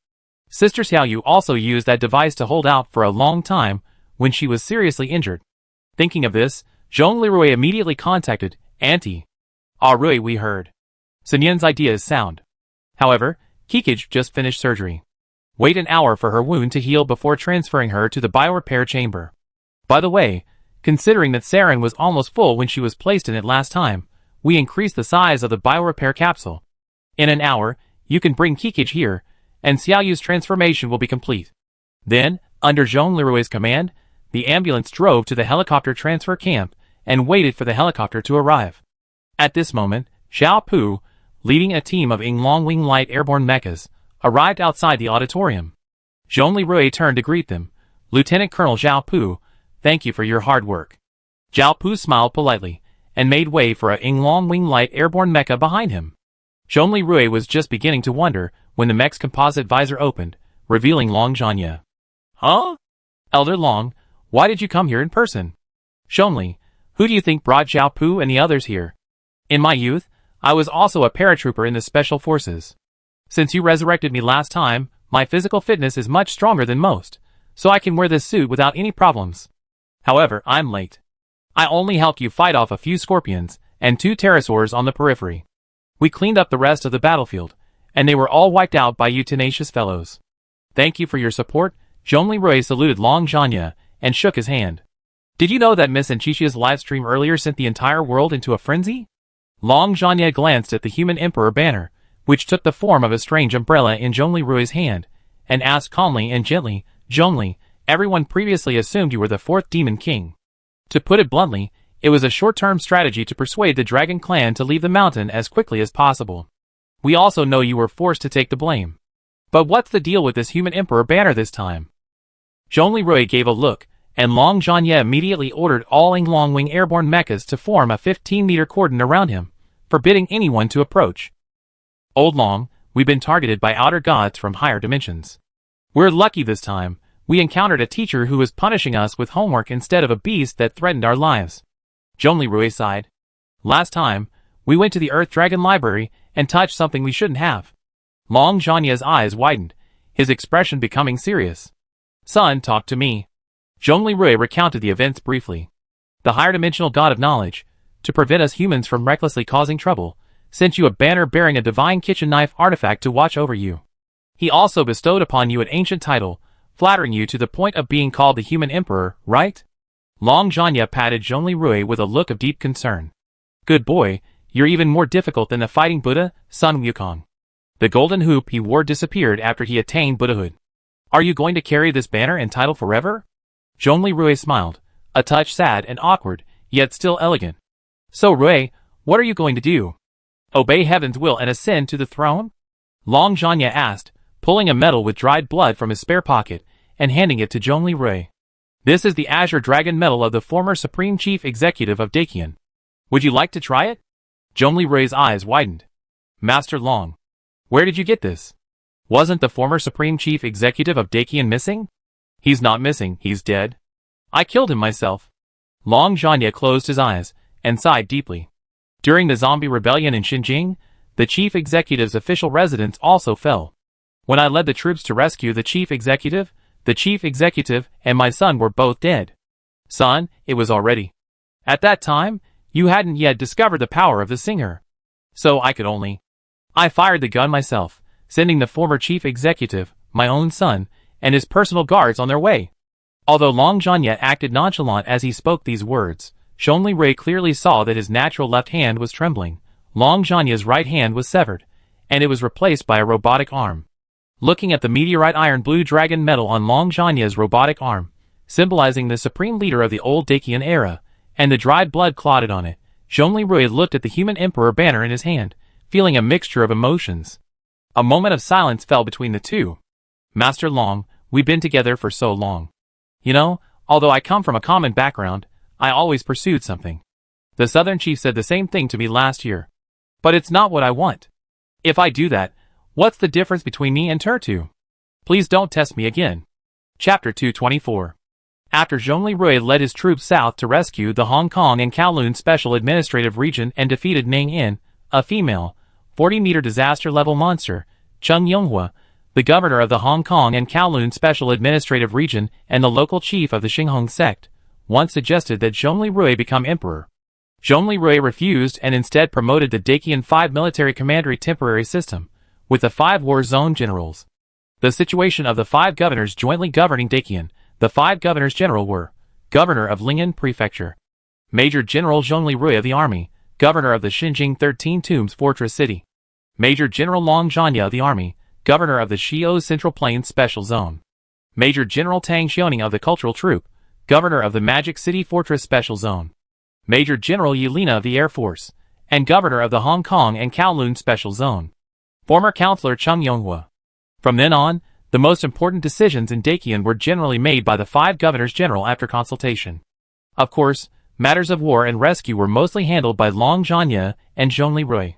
Sister Xiaoyu also used that device to hold out for a long time when she was seriously injured. Thinking of this, Zhongli Rui immediately contacted Auntie. Rui, we heard. Sinyan's idea is sound. However, Kikij just finished surgery. Wait an hour for her wound to heal before transferring her to the biorepair chamber. By the way, considering that Saren was almost full when she was placed in it last time, we increased the size of the biorepair capsule. In an hour, you can bring Kikij here, and Xiaoyu's transformation will be complete. Then, under Zhongli Rui's command, the ambulance drove to the helicopter transfer camp and waited for the helicopter to arrive. At this moment, Xiao Pu, leading a team of Yinglong Wing Light airborne mechas, arrived outside the auditorium. Zhongli Rui turned to greet them. Lieutenant Colonel Xiao Pu, thank you for your hard work. Xiao Pu smiled politely, and made way for a Yinglong Wing Light airborne mecha behind him. Zhongli Rui was just beginning to wonder when the mech's composite visor opened, revealing Long Zhanya. Huh? Elder Long, why did you come here in person? Zhongli, who do you think brought Xiao Pu and the others here? In my youth, I was also a paratrooper in the Special Forces. Since you resurrected me last time, my physical fitness is much stronger than most, so I can wear this suit without any problems. However, I'm late. I only helped you fight off a few scorpions and 2 pterosaurs on the periphery. We cleaned up the rest of the battlefield, and they were all wiped out by you tenacious fellows. Thank you for your support. Zhongli Rui saluted Long Zhanya and shook his hand. Did you know that Miss Anchichia's livestream earlier sent the entire world into a frenzy? Long Zhanya glanced at the human emperor banner, which took the form of a strange umbrella in Zhongli Rui's hand, and asked calmly and gently, Zhongli, everyone previously assumed you were the 4th Demon King. To put it bluntly, it was a short-term strategy to persuade the Dragon Clan to leave the mountain as quickly as possible. We also know you were forced to take the blame. But what's the deal with this human emperor banner this time? Zhongli Rui gave a look, and Long Zhanye immediately ordered all Long-Wing airborne mechas to form a 15-meter cordon around him, forbidding anyone to approach. Old Long, we've been targeted by outer gods from higher dimensions. We're lucky this time. We encountered a teacher who was punishing us with homework instead of a beast that threatened our lives. Zhongli Rui sighed. Last time, we went to the Earth Dragon Library and touched something we shouldn't have. Long Zhanye's eyes widened, his expression becoming serious. Son, talk to me. Zhongli Rui recounted the events briefly. The higher dimensional god of knowledge, to prevent us humans from recklessly causing trouble, sent you a banner bearing a divine kitchen knife artifact to watch over you. He also bestowed upon you an ancient title, flattering you to the point of being called the Human Emperor, right? Long Zhanye patted Zhongli Rui with a look of deep concern. Good boy, you're even more difficult than the fighting Buddha, Sun Wukong. The golden hoop he wore disappeared after he attained Buddhahood. Are you going to carry this banner and title forever? Zhongli Rui smiled, a touch sad and awkward, yet still elegant. So Rui, what are you going to do? Obey heaven's will and ascend to the throne? Long Zhanye asked, pulling a medal with dried blood from his spare pocket and handing it to Zhongli Rui. This is the Azure Dragon Medal of the former Supreme Chief Executive of Dakian. Would you like to try it? Zhongli Rui's eyes widened. Master Long, where did you get this? Wasn't the former Supreme Chief Executive of Dakian missing? He's not missing, he's dead. I killed him myself. Long Zhanye closed his eyes and sighed deeply. During the zombie rebellion in Xinjiang, the chief executive's official residence also fell. When I led the troops to rescue the chief executive and my son were both dead. Son, it was already. At that time, you hadn't yet discovered the power of the singer. So I fired the gun myself, sending the former chief executive, my own son, and his personal guards on their way. Although Long Zhanye acted nonchalant as he spoke these words, Zhongli Rui clearly saw that his natural left hand was trembling. Long Zhanye's right hand was severed, and it was replaced by a robotic arm. Looking at the meteorite iron blue dragon medal on Long Zhanye's robotic arm, symbolizing the supreme leader of the old Dakian era, and the dried blood clotted on it, Zhongli Rui looked at the Human Emperor banner in his hand, feeling a mixture of emotions. A moment of silence fell between the two. Master Long, we've been together for so long. You know, although I come from a common background, I always pursued something. The Southern Chief said the same thing to me last year. But it's not what I want. If I do that, what's the difference between me and Turtu? Please don't test me again. Chapter 224. After Zhongli Rui led his troops south to rescue the Hong Kong and Kowloon Special Administrative Region and defeated Ning In, a female, 40-meter disaster-level monster, Chung Yonghua, the governor of the Hong Kong and Kowloon Special Administrative Region and the local chief of the Xinghong sect, once suggested that Zhongli Rui become emperor. Zhongli Rui refused and instead promoted the Dakian 5 military commandery temporary system, with the 5 war zone generals. The situation of the 5 governors jointly governing Dakian, the 5 governors general were, Governor of Lingnan Prefecture, Major General Zhongli Rui of the Army, Governor of the Xinjiang 13 Tombs Fortress City, Major General Long Zhanye of the Army, Governor of the Xi'o Central Plains Special Zone, Major General Tang Xiaoning of the Cultural Troop, Governor of the Magic City Fortress Special Zone, Major General Yelena of the Air Force, and Governor of the Hong Kong and Kowloon Special Zone. Former Counselor Chung Yonghua. From then on, the most important decisions in Dakian were generally made by the 5 governors general after consultation. Of course, matters of war and rescue were mostly handled by Long Zhanye and Zhongli Rui.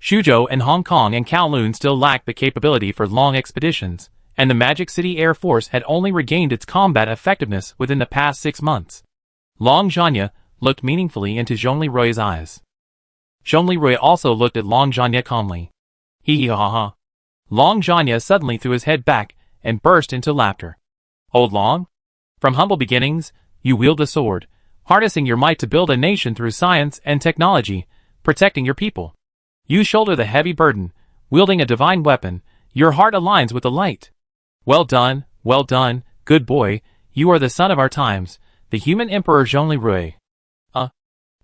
Suzhou and Hong Kong and Kowloon still lacked the capability for long expeditions, and the Magic City Air Force had only regained its combat effectiveness within the past 6 months. Long Zhanye looked meaningfully into Zhongli Rui's eyes. Zhongli Rui also looked at Long Zhanye calmly. Hee ha ha. Long Zhanye suddenly threw his head back and burst into laughter. Old Long? From humble beginnings, you wield a sword, harnessing your might to build a nation through science and technology, protecting your people. You shoulder the heavy burden, wielding a divine weapon, your heart aligns with the light. Well done, good boy, you are the son of our times, the Human Emperor Zhongli Rui.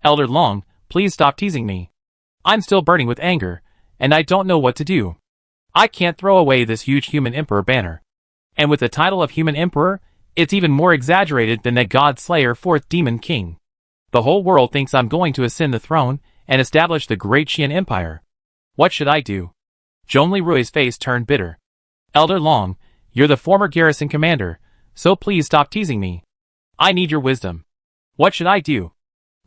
Elder Long, please stop teasing me. I'm still burning with anger, and I don't know what to do. I can't throw away this huge Human Emperor banner. And with the title of Human Emperor, it's even more exaggerated than that God Slayer 4th Demon King. The whole world thinks I'm going to ascend the throne and establish the Great Qian Empire. What should I do? Zhongli Rui's face turned bitter. Elder Long, you're the former garrison commander, so please stop teasing me. I need your wisdom. What should I do?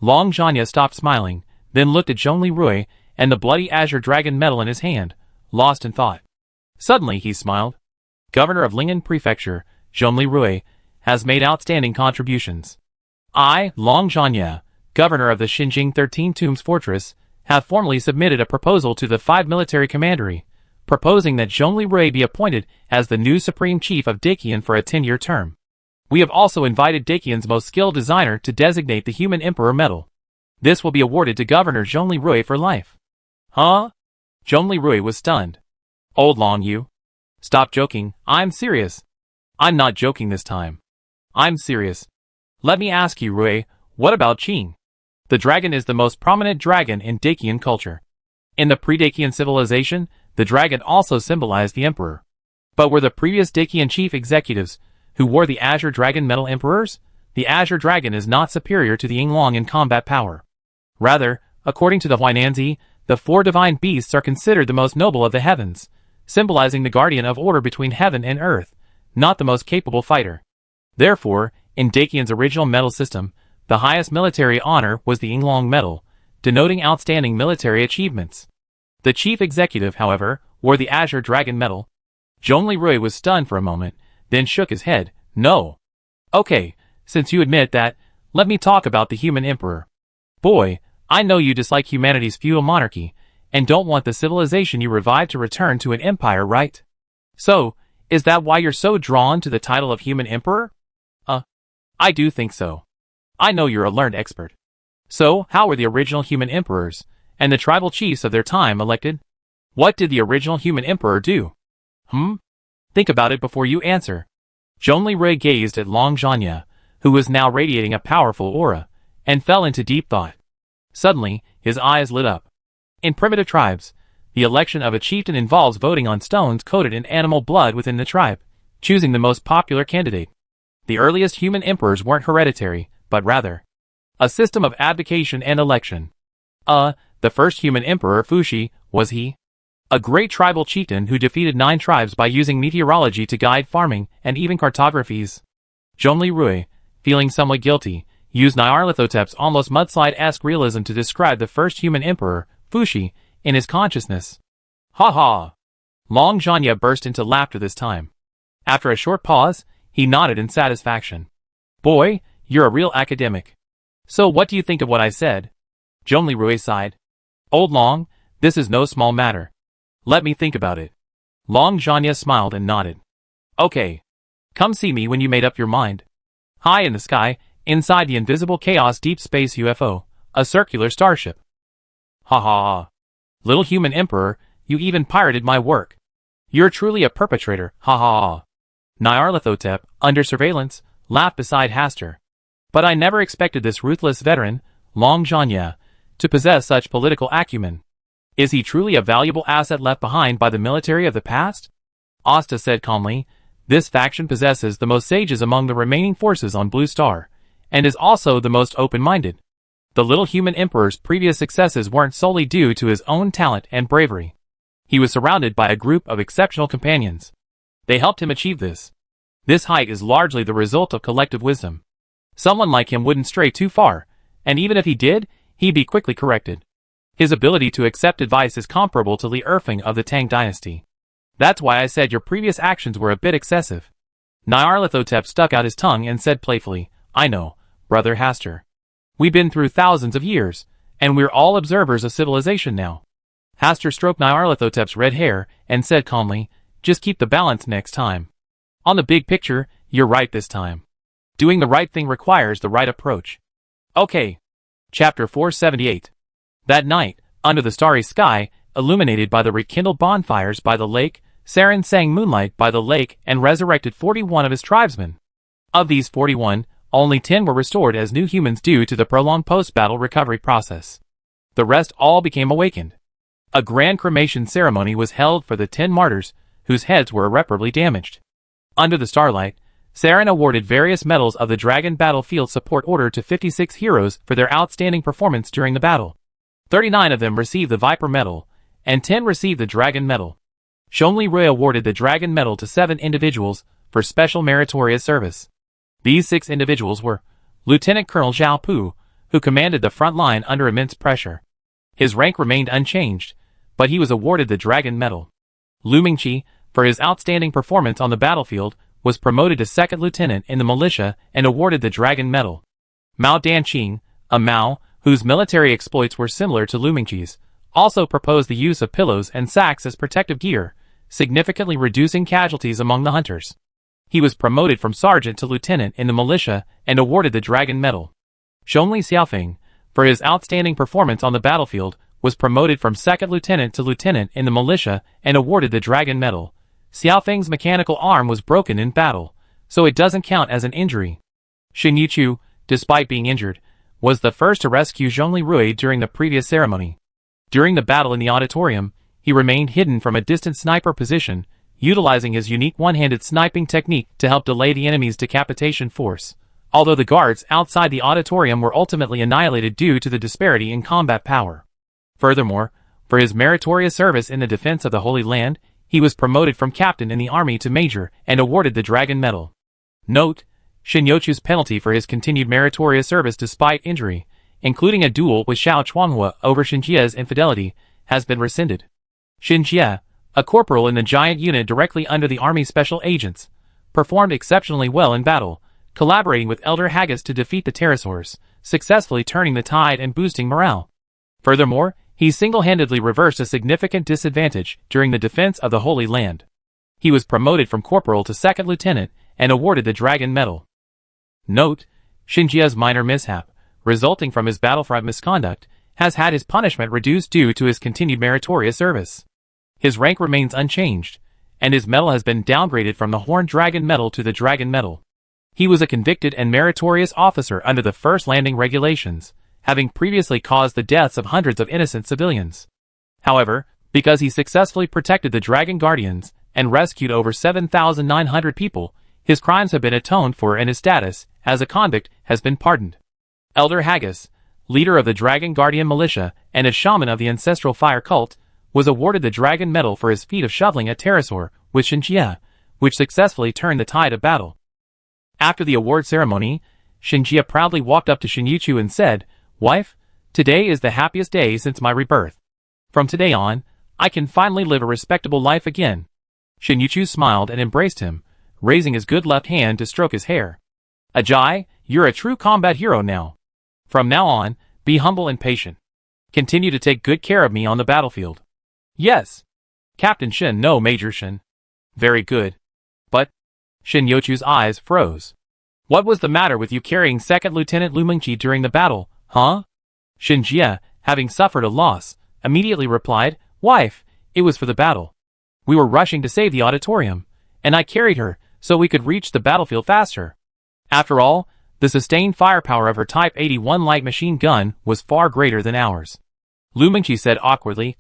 Long Zhanya stopped smiling, then looked at Zhongli Rui and the bloody azure dragon medal in his hand, lost in thought. Suddenly he smiled. Governor of Ling'an Prefecture, Zhongli Rui, has made outstanding contributions. I, Long Zhanya, governor of the Xinjing 13 Tombs Fortress, have formally submitted a proposal to the 5 military commandery, proposing that Zhongli Rui be appointed as the new supreme chief of Daqian for a 10-year term. We have also invited Daqian's most skilled designer to designate the Human Emperor medal. This will be awarded to Governor Zhongli Rui for life. Huh? Zhongli Rui was stunned. Old Long, you. Stop joking, I'm serious. I'm not joking this time. I'm serious. Let me ask you, Rui, what about Qing? The dragon is the most prominent dragon in Daqian culture. In the pre-Daqian civilization, the dragon also symbolized the emperor. But were the previous Daqian chief executives, who wore the Azure Dragon medal emperors? The Azure Dragon is not superior to the Yinglong in combat power. Rather, according to the Huainanzi, the 4 divine beasts are considered the most noble of the heavens, symbolizing the guardian of order between heaven and earth, not the most capable fighter. Therefore, in Daqian's original medal system, the highest military honor was the Yinglong medal, denoting outstanding military achievements. The chief executive, however, wore the Azure Dragon medal. Zhongli Rui was stunned for a moment, then shook his head. No. Okay, since you admit that, let me talk about the Human Emperor. Boy, I know you dislike humanity's feudal monarchy, and don't want the civilization you revived to return to an empire, right? So, is that why you're so drawn to the title of Human Emperor? I do think so. I know you're a learned expert. So, how were the original human emperors, and the tribal chiefs of their time elected? What did the original human emperor do? Think about it before you answer. Zhongli Rui gazed at Long Zhanya, who was now radiating a powerful aura, and fell into deep thought. Suddenly, his eyes lit up. In primitive tribes, the election of a chieftain involves voting on stones coated in animal blood within the tribe, choosing the most popular candidate. The earliest human emperors weren't hereditary, but rather a system of abdication and election. The first human emperor, Fuxi, was he? A great tribal chieftain who defeated 9 tribes by using meteorology to guide farming and even cartographies. Zhongli Rui, feeling somewhat guilty, used Nyarlathotep's almost mudslide-esque realism to describe the first human emperor, Fuxi, in his consciousness. Ha ha! Long Zhanya burst into laughter this time. After a short pause, he nodded in satisfaction. Boy, you're a real academic. So what do you think of what I said? Zhongli Rui sighed. Old Long, this is no small matter. Let me think about it. Long Zhanya smiled and nodded. Okay. Come see me when you made up your mind. High in the sky, inside the invisible chaos deep space UFO, a circular starship. Ha ha ha. Little human emperor, you even pirated my work. You're truly a perpetrator, ha ha ha. Nyarlathotep, under surveillance, laughed beside Hastur. But I never expected this ruthless veteran, Long Zhanya, to possess such political acumen. Is he truly a valuable asset left behind by the military of the past? Asta said calmly, this faction possesses the most sages among the remaining forces on Blue Star, and is also the most open-minded. The little human emperor's previous successes weren't solely due to his own talent and bravery. He was surrounded by a group of exceptional companions. They helped him achieve this. This height is largely the result of collective wisdom. Someone like him wouldn't stray too far, and even if he did, he'd be quickly corrected. His ability to accept advice is comparable to Li Erfeng of the Tang dynasty. That's why I said your previous actions were a bit excessive. Nyarlathotep stuck out his tongue and said playfully, I know, brother Hastur. We've been through thousands of years, and we're all observers of civilization now. Hastur stroked Nyarlathotep's red hair and said calmly, just keep the balance next time. On the big picture, you're right this time. Doing the right thing requires the right approach. Okay. Chapter 478. That night, under the starry sky, illuminated by the rekindled bonfires by the lake, Saren sang Moonlight by the lake and resurrected 41 of his tribesmen. Of these 41, only 10 were restored as new humans due to the prolonged post-battle recovery process. The rest all became awakened. A grand cremation ceremony was held for the 10 martyrs, whose heads were irreparably damaged. Under the starlight, Saren awarded various medals of the Dragon Battlefield Support Order to 56 heroes for their outstanding performance during the battle. 39 of them received the Viper Medal, and 10 received the Dragon Medal. Zhongli Rui awarded the Dragon Medal to 7 individuals for special meritorious service. These 6 individuals were Lieutenant Colonel Zhao Pu, who commanded the front line under immense pressure. His rank remained unchanged, but he was awarded the Dragon Medal. Lu Mingqi, for his outstanding performance on the battlefield, was promoted to 2nd Lieutenant in the militia and awarded the Dragon Medal. Mao Danqing, a Mao, whose military exploits were similar to Lu Mingqi's, also proposed the use of pillows and sacks as protective gear, significantly reducing casualties among the hunters. He was promoted from sergeant to lieutenant in the militia and awarded the Dragon Medal. Zhongli Xiaofeng, for his outstanding performance on the battlefield, was promoted from 2nd lieutenant to lieutenant in the militia and awarded the Dragon Medal. Xiaofeng's mechanical arm was broken in battle, so it doesn't count as an injury. Shen Yichu, despite being injured, was the first to rescue Zhongli Rui during the previous ceremony. During the battle in the auditorium, he remained hidden from a distant sniper position, utilizing his unique one-handed sniping technique to help delay the enemy's decapitation force, although the guards outside the auditorium were ultimately annihilated due to the disparity in combat power. Furthermore, for his meritorious service in the defense of the Holy Land, he was promoted from captain in the army to major and awarded the Dragon Medal. Note: Shen Youchu's penalty for his continued meritorious service despite injury, including a duel with Xiao Chuanghua over Shen Jie's infidelity, has been rescinded. Shen Jie, a corporal in the giant unit directly under the Army Special Agents, performed exceptionally well in battle, collaborating with Elder Haggis to defeat the pterosaurs, successfully turning the tide and boosting morale. Furthermore, he single-handedly reversed a significant disadvantage during the defense of the Holy Land. He was promoted from corporal to 2nd lieutenant and awarded the Dragon Medal. Note: Shen Jie's minor mishap, resulting from his battlefront misconduct, has had his punishment reduced due to his continued meritorious service. His rank remains unchanged, and his medal has been downgraded from the Horned Dragon Medal to the Dragon Medal. He was a convicted and meritorious officer under the First Landing Regulations, having previously caused the deaths of hundreds of innocent civilians. However, because he successfully protected the Dragon Guardians and rescued over 7,900 people, his crimes have been atoned for and his status as a convict has been pardoned. Elder Haggis, leader of the Dragon Guardian militia and a shaman of the ancestral fire cult, was awarded the Dragon Medal for his feat of shoveling a pterosaur with Shen Jie, which successfully turned the tide of battle. After the award ceremony, Shen Jie proudly walked up to Shen Yichu and said, "Wife, today is the happiest day since my rebirth. From today on, I can finally live a respectable life again." Shen Yichu smiled and embraced him, raising his good left hand to stroke his hair. "Ajay, you're a true combat hero now. From now on, be humble and patient. Continue to take good care of me on the battlefield." "Yes, Captain Shen." "No, Major Shen." "Very good. But..." Shen Youchu's eyes froze. "What was the matter with you carrying 2nd Lieutenant Lu Mingqi during the battle, huh?" Shen Jie, having suffered a loss, immediately replied, "Wife, it was for the battle. We were rushing to save the auditorium, and I carried her so we could reach the battlefield faster. After all, the sustained firepower of her Type 81 light machine gun was far greater than ours." Lu Mingqi said awkwardly,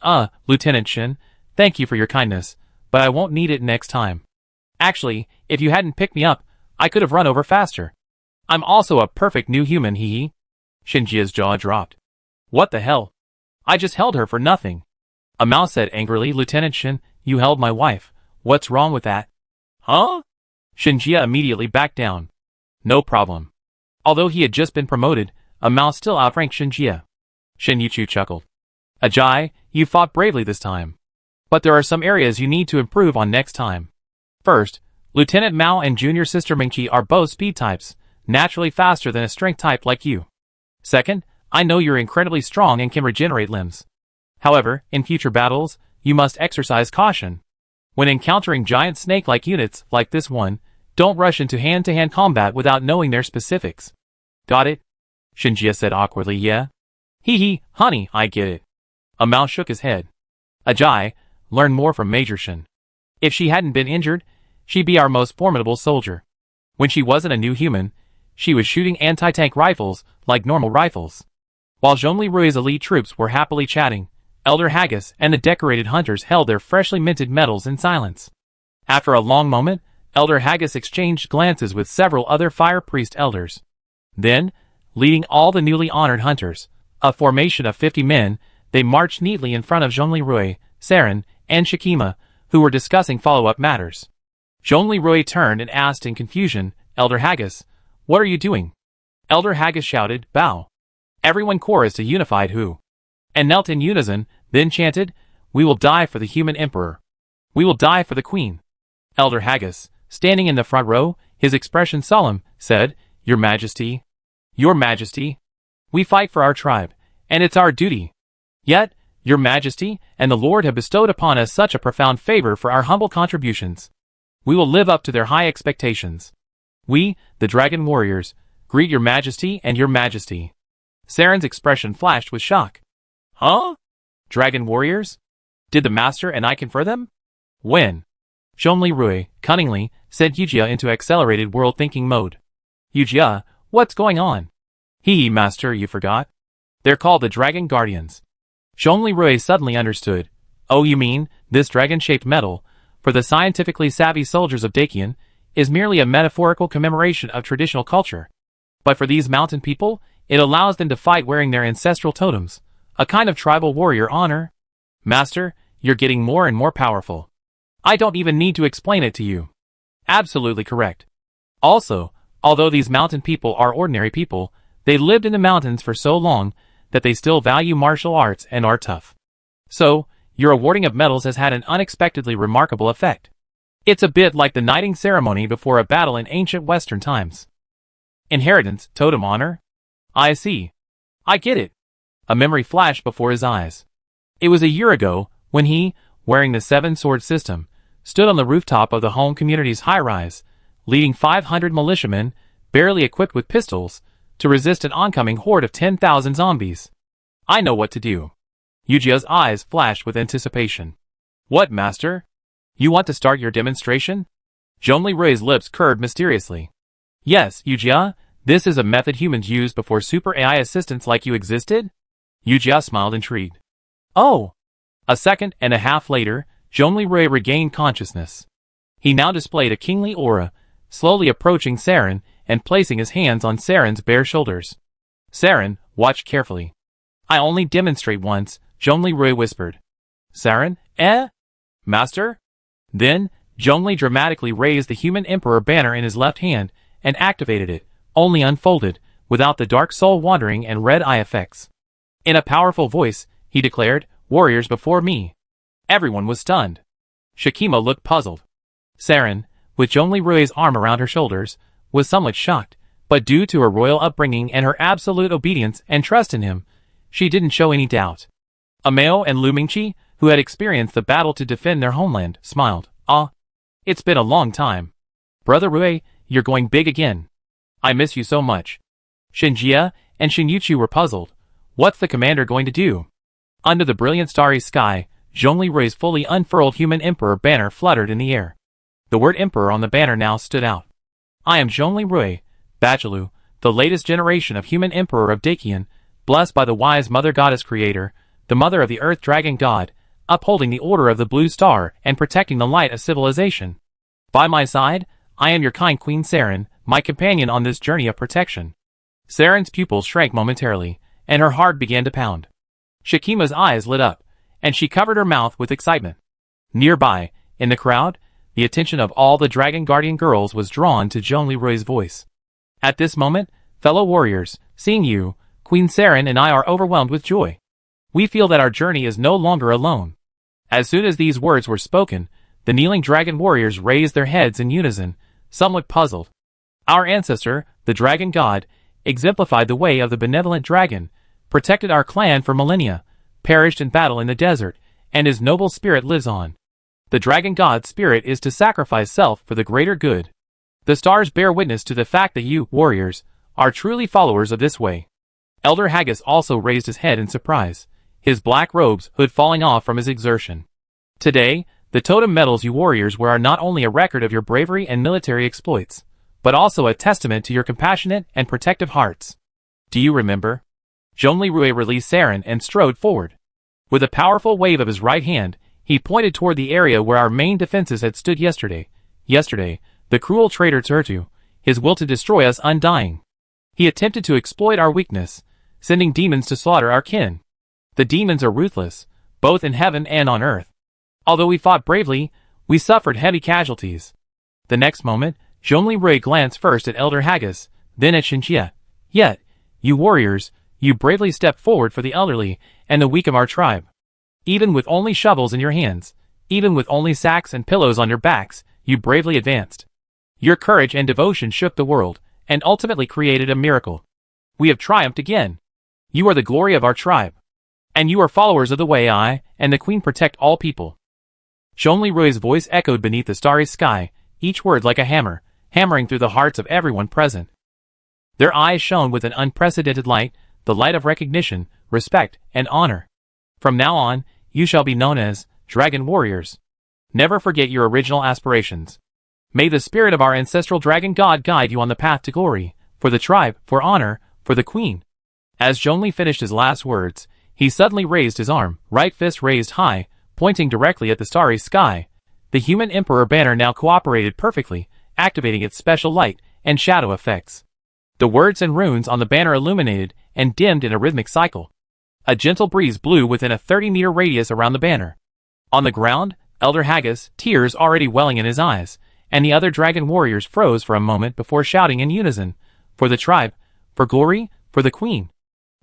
Lieutenant Shen, thank you for your kindness, but I won't need it next time. Actually, if you hadn't picked me up, I could have run over faster. I'm also a perfect new human, hee." Shen Jie's jaw dropped. "What the hell? I just held her for nothing." A mouse said angrily, "Lieutenant Shen, you held my wife. What's wrong with that?" "Huh?" Shen Jie immediately backed down. "No problem." Although he had just been promoted, a mouse still outranked Shen Jie. Shen Yichu chuckled. "Ajay, you fought bravely this time. But there are some areas you need to improve on next time. First, Lieutenant Mao and Junior Sister Mingqi are both speed types, naturally faster than a strength type like you. Second, I know you're incredibly strong and can regenerate limbs. However, in future battles, you must exercise caution. When encountering giant snake-like units like this one, don't rush into hand-to-hand combat without knowing their specifics." "Got it?" Shen Jie said awkwardly. "Yeah." "Hee, honey, I get it." A mouse shook his head. "Ajay, learn more from Major Shen. If she hadn't been injured, she'd be our most formidable soldier. When she wasn't a new human, she was shooting anti-tank rifles like normal rifles." While Zhongli Rui's elite troops were happily chatting, Elder Haggis and the decorated hunters held their freshly minted medals in silence. After a long moment, Elder Haggis exchanged glances with several other fire priest elders. Then, leading all the newly honored hunters, a formation of 50 men, they marched neatly in front of Zhongli Rui, Saren, and Shikima, who were discussing follow-up matters. Zhongli Rui turned and asked in confusion, "Elder Haggis, What are you doing? Elder Haggis shouted, bow. Everyone chorused a unified who. And knelt in unison, then chanted, we will die for the human emperor. We will die for the queen. Elder Haggis, standing in the front row, his expression solemn, said, Your Majesty. Your Majesty. We fight for our tribe, and it's our duty. Yet, Your Majesty and the Lord have bestowed upon us such a profound favor for our humble contributions. We will live up to their high expectations. We, the Dragon Warriors, greet Your Majesty and Your Majesty. Saren's expression flashed with shock. Huh? Dragon Warriors? Did the Master and I confer them? When? Zhongli Rui, cunningly, sent Yujia into accelerated world-thinking mode. Yujia, what's going on? Master, you forgot? They're called the Dragon Guardians. Zhongli Rui suddenly understood. Oh, you mean, this dragon-shaped medal, for the scientifically savvy soldiers of Dakian, is merely a metaphorical commemoration of traditional culture. But for these mountain people, it allows them to fight wearing their ancestral totems, a kind of tribal warrior honor. Master, you're getting more and more powerful. I don't even need to explain it to you. Absolutely correct. Also, although these mountain people are ordinary people, they lived in the mountains for so long that they still value martial arts and are tough. So, your awarding of medals has had an unexpectedly remarkable effect. It's a bit like the knighting ceremony before a battle in ancient Western times. Inheritance, totem honor? I see. I get it. A memory flashed before his eyes. It was a year ago, when he, wearing the seven-sword system, stood on the rooftop of the home community's high-rise, leading 500 militiamen, barely equipped with pistols, to resist an oncoming horde of 10,000 zombies. I know what to do. Yujia's eyes flashed with anticipation. What, Master? You want to start your demonstration? Zhongli Rui's lips curved mysteriously. Yes, Yujia, this is a method humans used before super AI assistants like you existed? Yujia smiled intrigued. Oh! A second and a half later, Zhongli Rui regained consciousness. He now displayed a kingly aura, slowly approaching Saren and placing his hands on Saren's bare shoulders. Saren, watch carefully. I only demonstrate once, Zhongli Rui whispered. Saren, Master? Then, Zhongli dramatically raised the human emperor banner in his left hand and activated it, only unfolded, without the dark soul wandering and red eye effects. In a powerful voice, he declared, Warriors before me. Everyone was stunned. Shakima looked puzzled. Saren, with Zhongli Rui's arm around her shoulders, was somewhat shocked, but due to her royal upbringing and her absolute obedience and trust in him, she didn't show any doubt. Ameo and Lu Mingqi, who had experienced the battle to defend their homeland, smiled. It's been a long time. Brother Rui, you're going big again. I miss you so much. Shinjia and Shinyuchi were puzzled. What's the commander going to do? Under the brilliant starry sky, Zhongli Rui's fully unfurled human emperor banner fluttered in the air. The word emperor on the banner now stood out. I am Zhongli Rui, Bachalu, the latest generation of human emperor of Dakian, blessed by the wise mother goddess creator, the mother of the earth dragon god, upholding the order of the blue star and protecting the light of civilization. By my side, I am your kind Queen Saren, my companion on this journey of protection. Saren's pupils shrank momentarily, and her heart began to pound. Shakima's eyes lit up, and she covered her mouth with excitement. Nearby, in the crowd, the attention of all the Dragon Guardian girls was drawn to Zhongli Rui's voice. At this moment, fellow warriors, seeing you, Queen Saren and I are overwhelmed with joy. We feel that our journey is no longer alone. As soon as these words were spoken, the kneeling dragon warriors raised their heads in unison, somewhat puzzled. Our ancestor, the dragon god, exemplified the way of the benevolent dragon, protected our clan for millennia, perished in battle in the desert, and his noble spirit lives on. The dragon god's spirit is to sacrifice self for the greater good. The stars bear witness to the fact that you, warriors, are truly followers of this way. Elder Haggis also raised his head in surprise, his black robes hood falling off from his exertion. Today, the totem medals you warriors wear are not only a record of your bravery and military exploits, but also a testament to your compassionate and protective hearts. Do you remember? Zhongli Rui released Saren and strode forward. With a powerful wave of his right hand, he pointed toward the area where our main defenses had stood yesterday. Yesterday, the cruel traitor Turtu, his will to destroy us undying. He attempted to exploit our weakness, sending demons to slaughter our kin. The demons are ruthless, both in heaven and on earth. Although we fought bravely, we suffered heavy casualties. The next moment, Zhongli Rui glanced first at Elder Haggis, then at Xinjie. Yet, you warriors, you bravely stepped forward for the elderly and the weak of our tribe. Even with only shovels in your hands, even with only sacks and pillows on your backs, you bravely advanced. Your courage and devotion shook the world, and ultimately created a miracle. We have triumphed again. You are the glory of our tribe. And you are followers of the way I and the Queen protect all people. Zhongli Rui's voice echoed beneath the starry sky, each word like a hammer, hammering through the hearts of everyone present. Their eyes shone with an unprecedented light, the light of recognition, respect, and honor. From now on, you shall be known as Dragon Warriors. Never forget your original aspirations. May the spirit of our ancestral dragon god guide you on the path to glory, for the tribe, for honor, for the Queen. As Zhongli finished his last words, he suddenly raised his arm, right fist raised high, pointing directly at the starry sky. The human emperor banner now cooperated perfectly, activating its special light and shadow effects. The words and runes on the banner illuminated and dimmed in a rhythmic cycle. A gentle breeze blew within a 30-meter radius around the banner. On the ground, Elder Haggis, tears already welling in his eyes, and the other dragon warriors froze for a moment before shouting in unison, "For the tribe, for glory, for the Queen.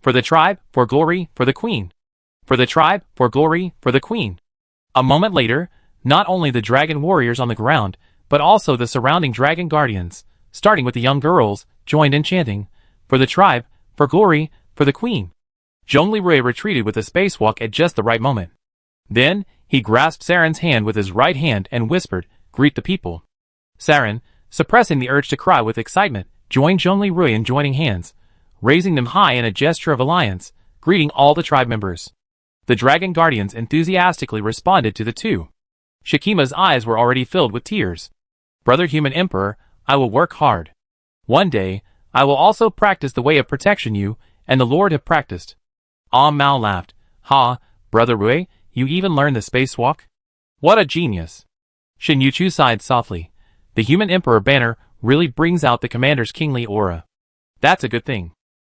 For the tribe, for glory, for the Queen. For the tribe, for glory, for the Queen." A moment later, not only the dragon warriors on the ground, but also the surrounding dragon guardians, starting with the young girls, joined in chanting, "For the tribe, for glory, for the Queen." Zhongli Rui retreated with a spacewalk at just the right moment. Then, he grasped Saren's hand with his right hand and whispered, "Greet the people." Saren, suppressing the urge to cry with excitement, joined Zhongli Rui in joining hands, raising them high in a gesture of alliance, greeting all the tribe members. The dragon guardians enthusiastically responded to the two. Shakima's eyes were already filled with tears. "Brother Human Emperor, I will work hard. One day, I will also practice the way of protection you and the Lord have practiced." Mao laughed. "Ha, Brother Rui, you even learned the spacewalk? What a genius." Shin Yuchu sighed softly. "The Human Emperor banner really brings out the commander's kingly aura. That's a good thing."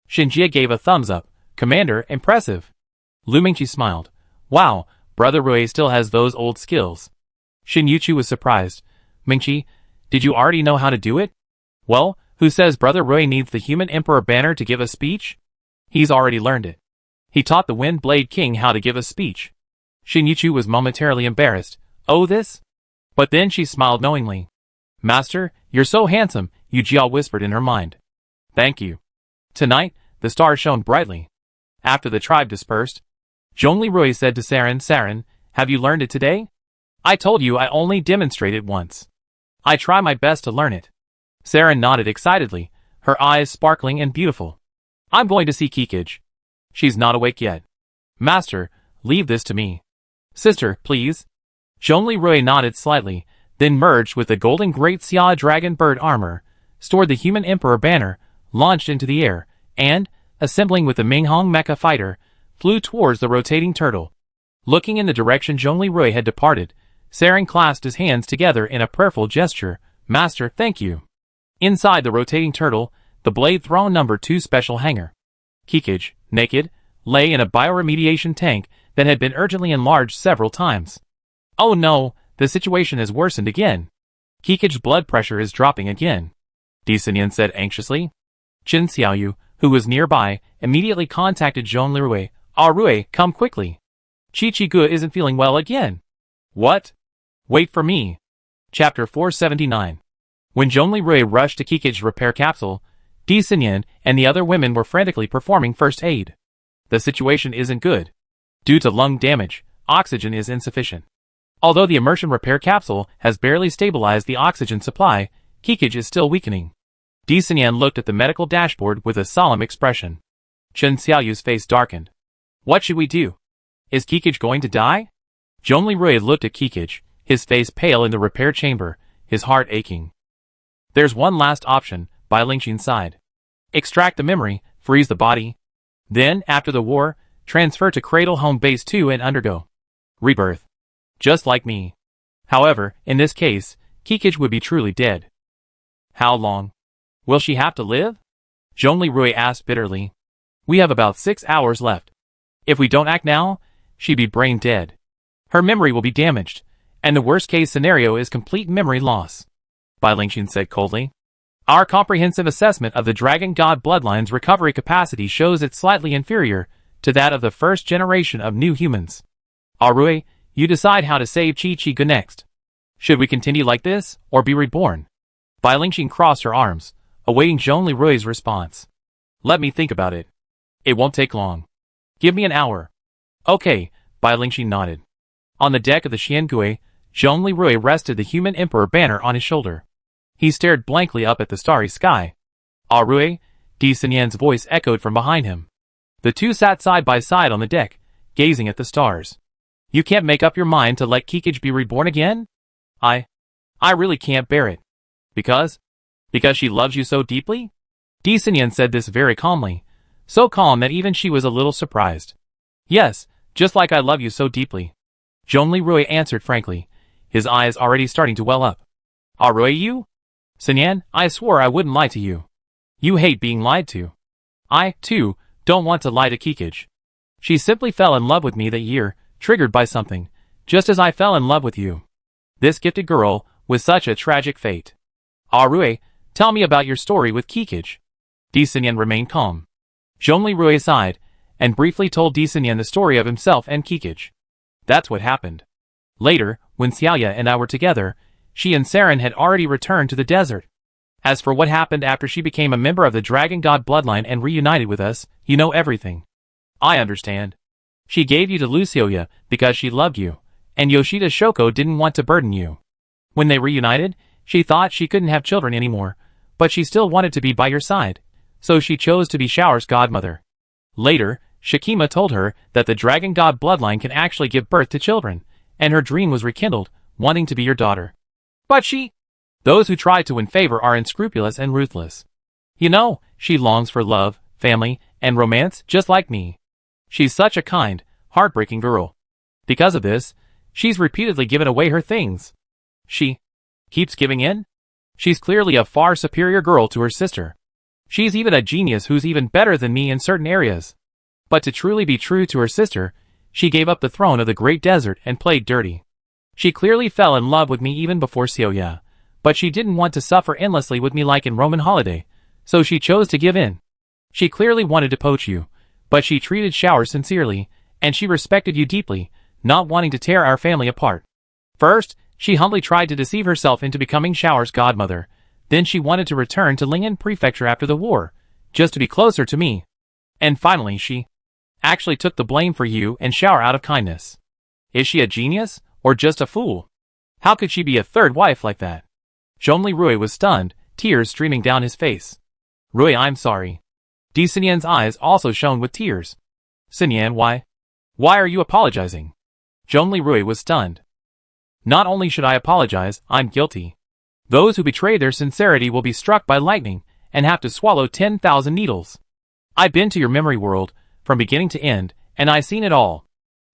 Xinjie gave a thumbs up. "Commander, impressive." Lu Mingqi smiled. "Wow, Brother Rui still has those old skills." Shin Yuchu was surprised. "Mingqi, did you already know how to do it?" "Well, who says Brother Rui needs the Human Emperor banner to give a speech? He's already learned it. He taught the Wind Blade King how to give a speech." Shin Yuchu was momentarily embarrassed. "Oh, this?" But then she smiled knowingly. "Master, you're so handsome," Yu Jiao whispered in her mind. "Thank you." Tonight, the stars shone brightly. After the tribe dispersed, Zhongli Rui said to Saren, "Saren, have you learned it today? I told you I only demonstrated once. I try my best to learn it." Saren nodded excitedly, her eyes sparkling and beautiful. "I'm going to see Kikij. She's not awake yet. Master, leave this to me." "Sister, please." Zhongli Rui nodded slightly, then merged with the golden Great Xia dragon bird armor, stored the Human Emperor banner, launched into the air, and, assembling with the Minghong mecha fighter, flew towards the rotating turtle. Looking in the direction Zhongli Rui had departed, Saren clasped his hands together in a prayerful gesture. "Master, thank you." Inside the rotating turtle, the Blade Throne No. 2 special hangar. Kikij, naked, lay in a bioremediation tank that had been urgently enlarged several times. "Oh no, the situation has worsened again. Kikij's blood pressure is dropping again," Disinian said anxiously. Qin Xiaoyu, who was nearby, immediately contacted Zhongli Rui. "Ah Rui, come quickly. Qiqi isn't feeling well again." "What?" "Wait for me." Chapter 479. When Zhongli Rui rushed to Kikij's repair capsule, Disinian and the other women were frantically performing first aid. "The situation isn't good. Due to lung damage, oxygen is insufficient. Although the immersion repair capsule has barely stabilized the oxygen supply, Kikij is still weakening." Disinian looked at the medical dashboard with a solemn expression. Chen Xiaoyu's face darkened. "What should we do? Is Kikij going to die?" Zhongli Rui looked at Kikij, his face pale in the repair chamber, his heart aching. "There's one last option," Bai Lingxin sighed. "Extract the memory, freeze the body. Then, after the war, transfer to Cradle Home Base 2 and undergo rebirth. Just like me. However, in this case, Kikij would be truly dead." "How long will she have to live?" Zhongli Rui asked bitterly. "We have about 6 hours left. If we don't act now, she'd be brain dead. Her memory will be damaged, and the worst case scenario is complete memory loss," Bai Lingxin said coldly. Our comprehensive assessment of the Dragon God bloodline's recovery capacity shows it slightly inferior to that of the first generation of new humans. Arue, you decide how to save Chi-Chi next. Should we continue like this, or be reborn? Bai Lingxing crossed her arms, awaiting Zhong Lirui's response. Let me think about it. It won't take long. Give me an hour. Okay, Bai Lingxing nodded. On the deck of the Xiangui, Zhong Lirui rested the human emperor banner on his shoulder. He stared blankly up at the starry sky. Arue, Di Xinyan's voice echoed from behind him. The two sat side by side on the deck, gazing at the stars. You can't make up your mind to let Kikij be reborn again? I really can't bear it. Because she loves you so deeply? Di Xinyan said this very calmly, so calm that even she was a little surprised. Yes, just like I love you so deeply. Zhong Lirui answered frankly, his eyes already starting to well up. Arue you? Xinyan, I swore I wouldn't lie to you. You hate being lied to. I, too, don't want to lie to Kikij. She simply fell in love with me that year, triggered by something, just as I fell in love with you. This gifted girl, with such a tragic fate. Arue, tell me about your story with Kikij. Di Xinyan remained calm. Zhong Lirui sighed, and briefly told Di Xinyan the story of himself and Kikij. That's what happened. Later, when Xiaoya and I were together, she and Saren had already returned to the desert. As for what happened after she became a member of the Dragon God bloodline and reunited with us, you know everything. I understand. She gave you to Lucioya because she loved you, and Yoshida Shoko didn't want to burden you. When they reunited, she thought she couldn't have children anymore, but she still wanted to be by your side, so she chose to be Shower's godmother. Later, Shikima told her that the Dragon God bloodline can actually give birth to children, and her dream was rekindled, wanting to be your daughter. But those who try to win favor are unscrupulous and ruthless. You know, she longs for love, family, and romance just like me. She's such a kind, heartbreaking girl. Because of this, she's repeatedly given away her things. She keeps giving in? She's clearly a far superior girl to her sister. She's even a genius who's even better than me in certain areas. But to truly be true to her sister, she gave up the throne of the Great Desert and played dirty. She clearly fell in love with me even before Xiaoya, but she didn't want to suffer endlessly with me like in Roman Holiday, so she chose to give in. She clearly wanted to poach you, but she treated Shower sincerely, and she respected you deeply, not wanting to tear our family apart. First, she humbly tried to deceive herself into becoming Shower's godmother. Then she wanted to return to Lingyan Prefecture after the war, just to be closer to me. And finally she actually took the blame for you and Shower out of kindness. Is she a genius, or just a fool? How could she be a third wife like that? Zhongli Rui was stunned, tears streaming down his face. Rui, I'm sorry. Di Xinyan's eyes also shone with tears. Xinyan, why? Why are you apologizing? Zhongli Rui was stunned. Not only should I apologize, I'm guilty. Those who betray their sincerity will be struck by lightning and have to swallow 10,000 needles. I've been to your memory world, from beginning to end, and I've seen it all.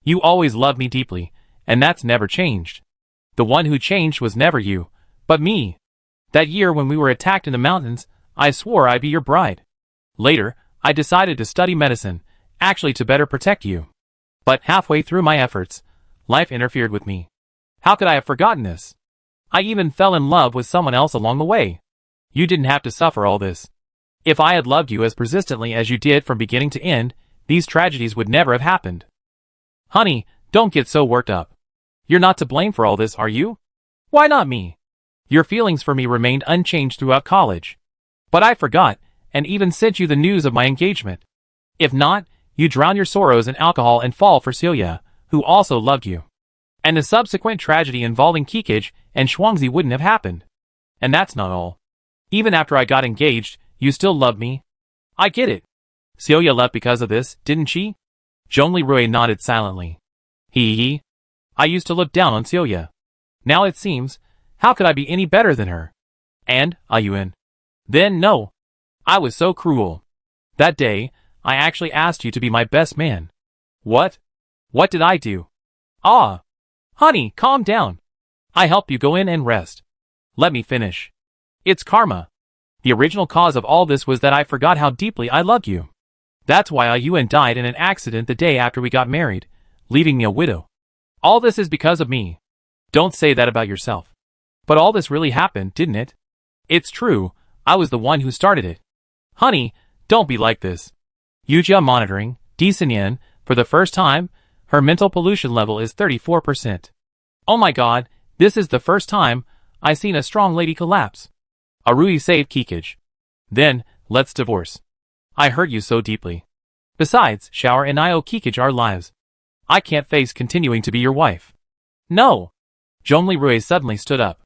You always loved me deeply, and that's never changed. The one who changed was never you, but me. That year when we were attacked in the mountains, I swore I'd be your bride. Later, I decided to study medicine, actually to better protect you. But halfway through my efforts, life interfered with me. How could I have forgotten this? I even fell in love with someone else along the way. You didn't have to suffer all this. If I had loved you as persistently as you did from beginning to end, these tragedies would never have happened. Honey, don't get so worked up. You're not to blame for all this, are you? Why not me? Your feelings for me remained unchanged throughout college. But I forgot, and even sent you the news of my engagement. If not, you drown your sorrows in alcohol and fall for Celia, who also loved you. And the subsequent tragedy involving Kikij and Shuangzi wouldn't have happened. And that's not all. Even after I got engaged, you still loved me. I get it. Celia left because of this, didn't she? Zhongli Rui nodded silently. He. I used to look down on Celia. Now it seems, how could I be any better than her? And, Ayuan. Then no. I was so cruel. That day, I actually asked you to be my best man. What? What did I do? Ah. Honey, calm down. I help you go in and rest. Let me finish. It's karma. The original cause of all this was that I forgot how deeply I loved you. That's why Ayuan died in an accident the day after we got married, leaving me a widow. All this is because of me. Don't say that about yourself. But all this really happened, didn't it? It's true, I was the one who started it. Honey, don't be like this. Yujia monitoring, Yen, for the first time, her mental pollution level is 34%. Oh my god, this is the first time I seen a strong lady collapse. Arui saved Kikage. Then, let's divorce. I hurt you so deeply. Besides, Shower and I owe Kikage our lives. I can't face continuing to be your wife. No. Zhongli Rui suddenly stood up.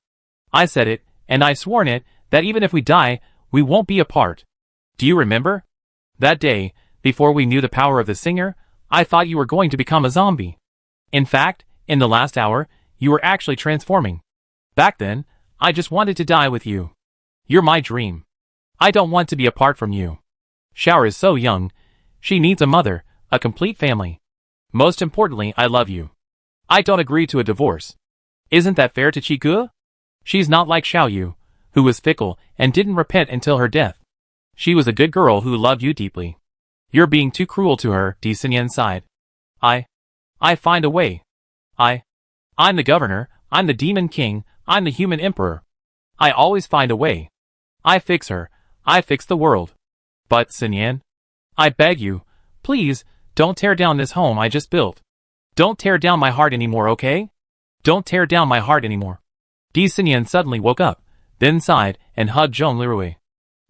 I said it, and I sworn it, that even if we die, we won't be apart. Do you remember? That day, before we knew the power of the singer, I thought you were going to become a zombie. In fact, in the last hour, you were actually transforming. Back then, I just wanted to die with you. You're my dream. I don't want to be apart from you. Shower is so young. She needs a mother, a complete family. Most importantly, I love you. I don't agree to a divorce. Isn't that fair to Chiku? She's not like Xiaoyu, who was fickle and didn't repent until her death. She was a good girl who loved you deeply. You're being too cruel to her, Yen sighed. I find a way. I'm the governor, I'm the demon king, I'm the human emperor. I always find a way. I fix her, I fix the world. But, Sinyan, I beg you, please, don't tear down this home I just built. Don't tear down my heart anymore, okay? Don't tear down my heart anymore. Sinyan suddenly woke up, then sighed and hugged Zhong Lirui.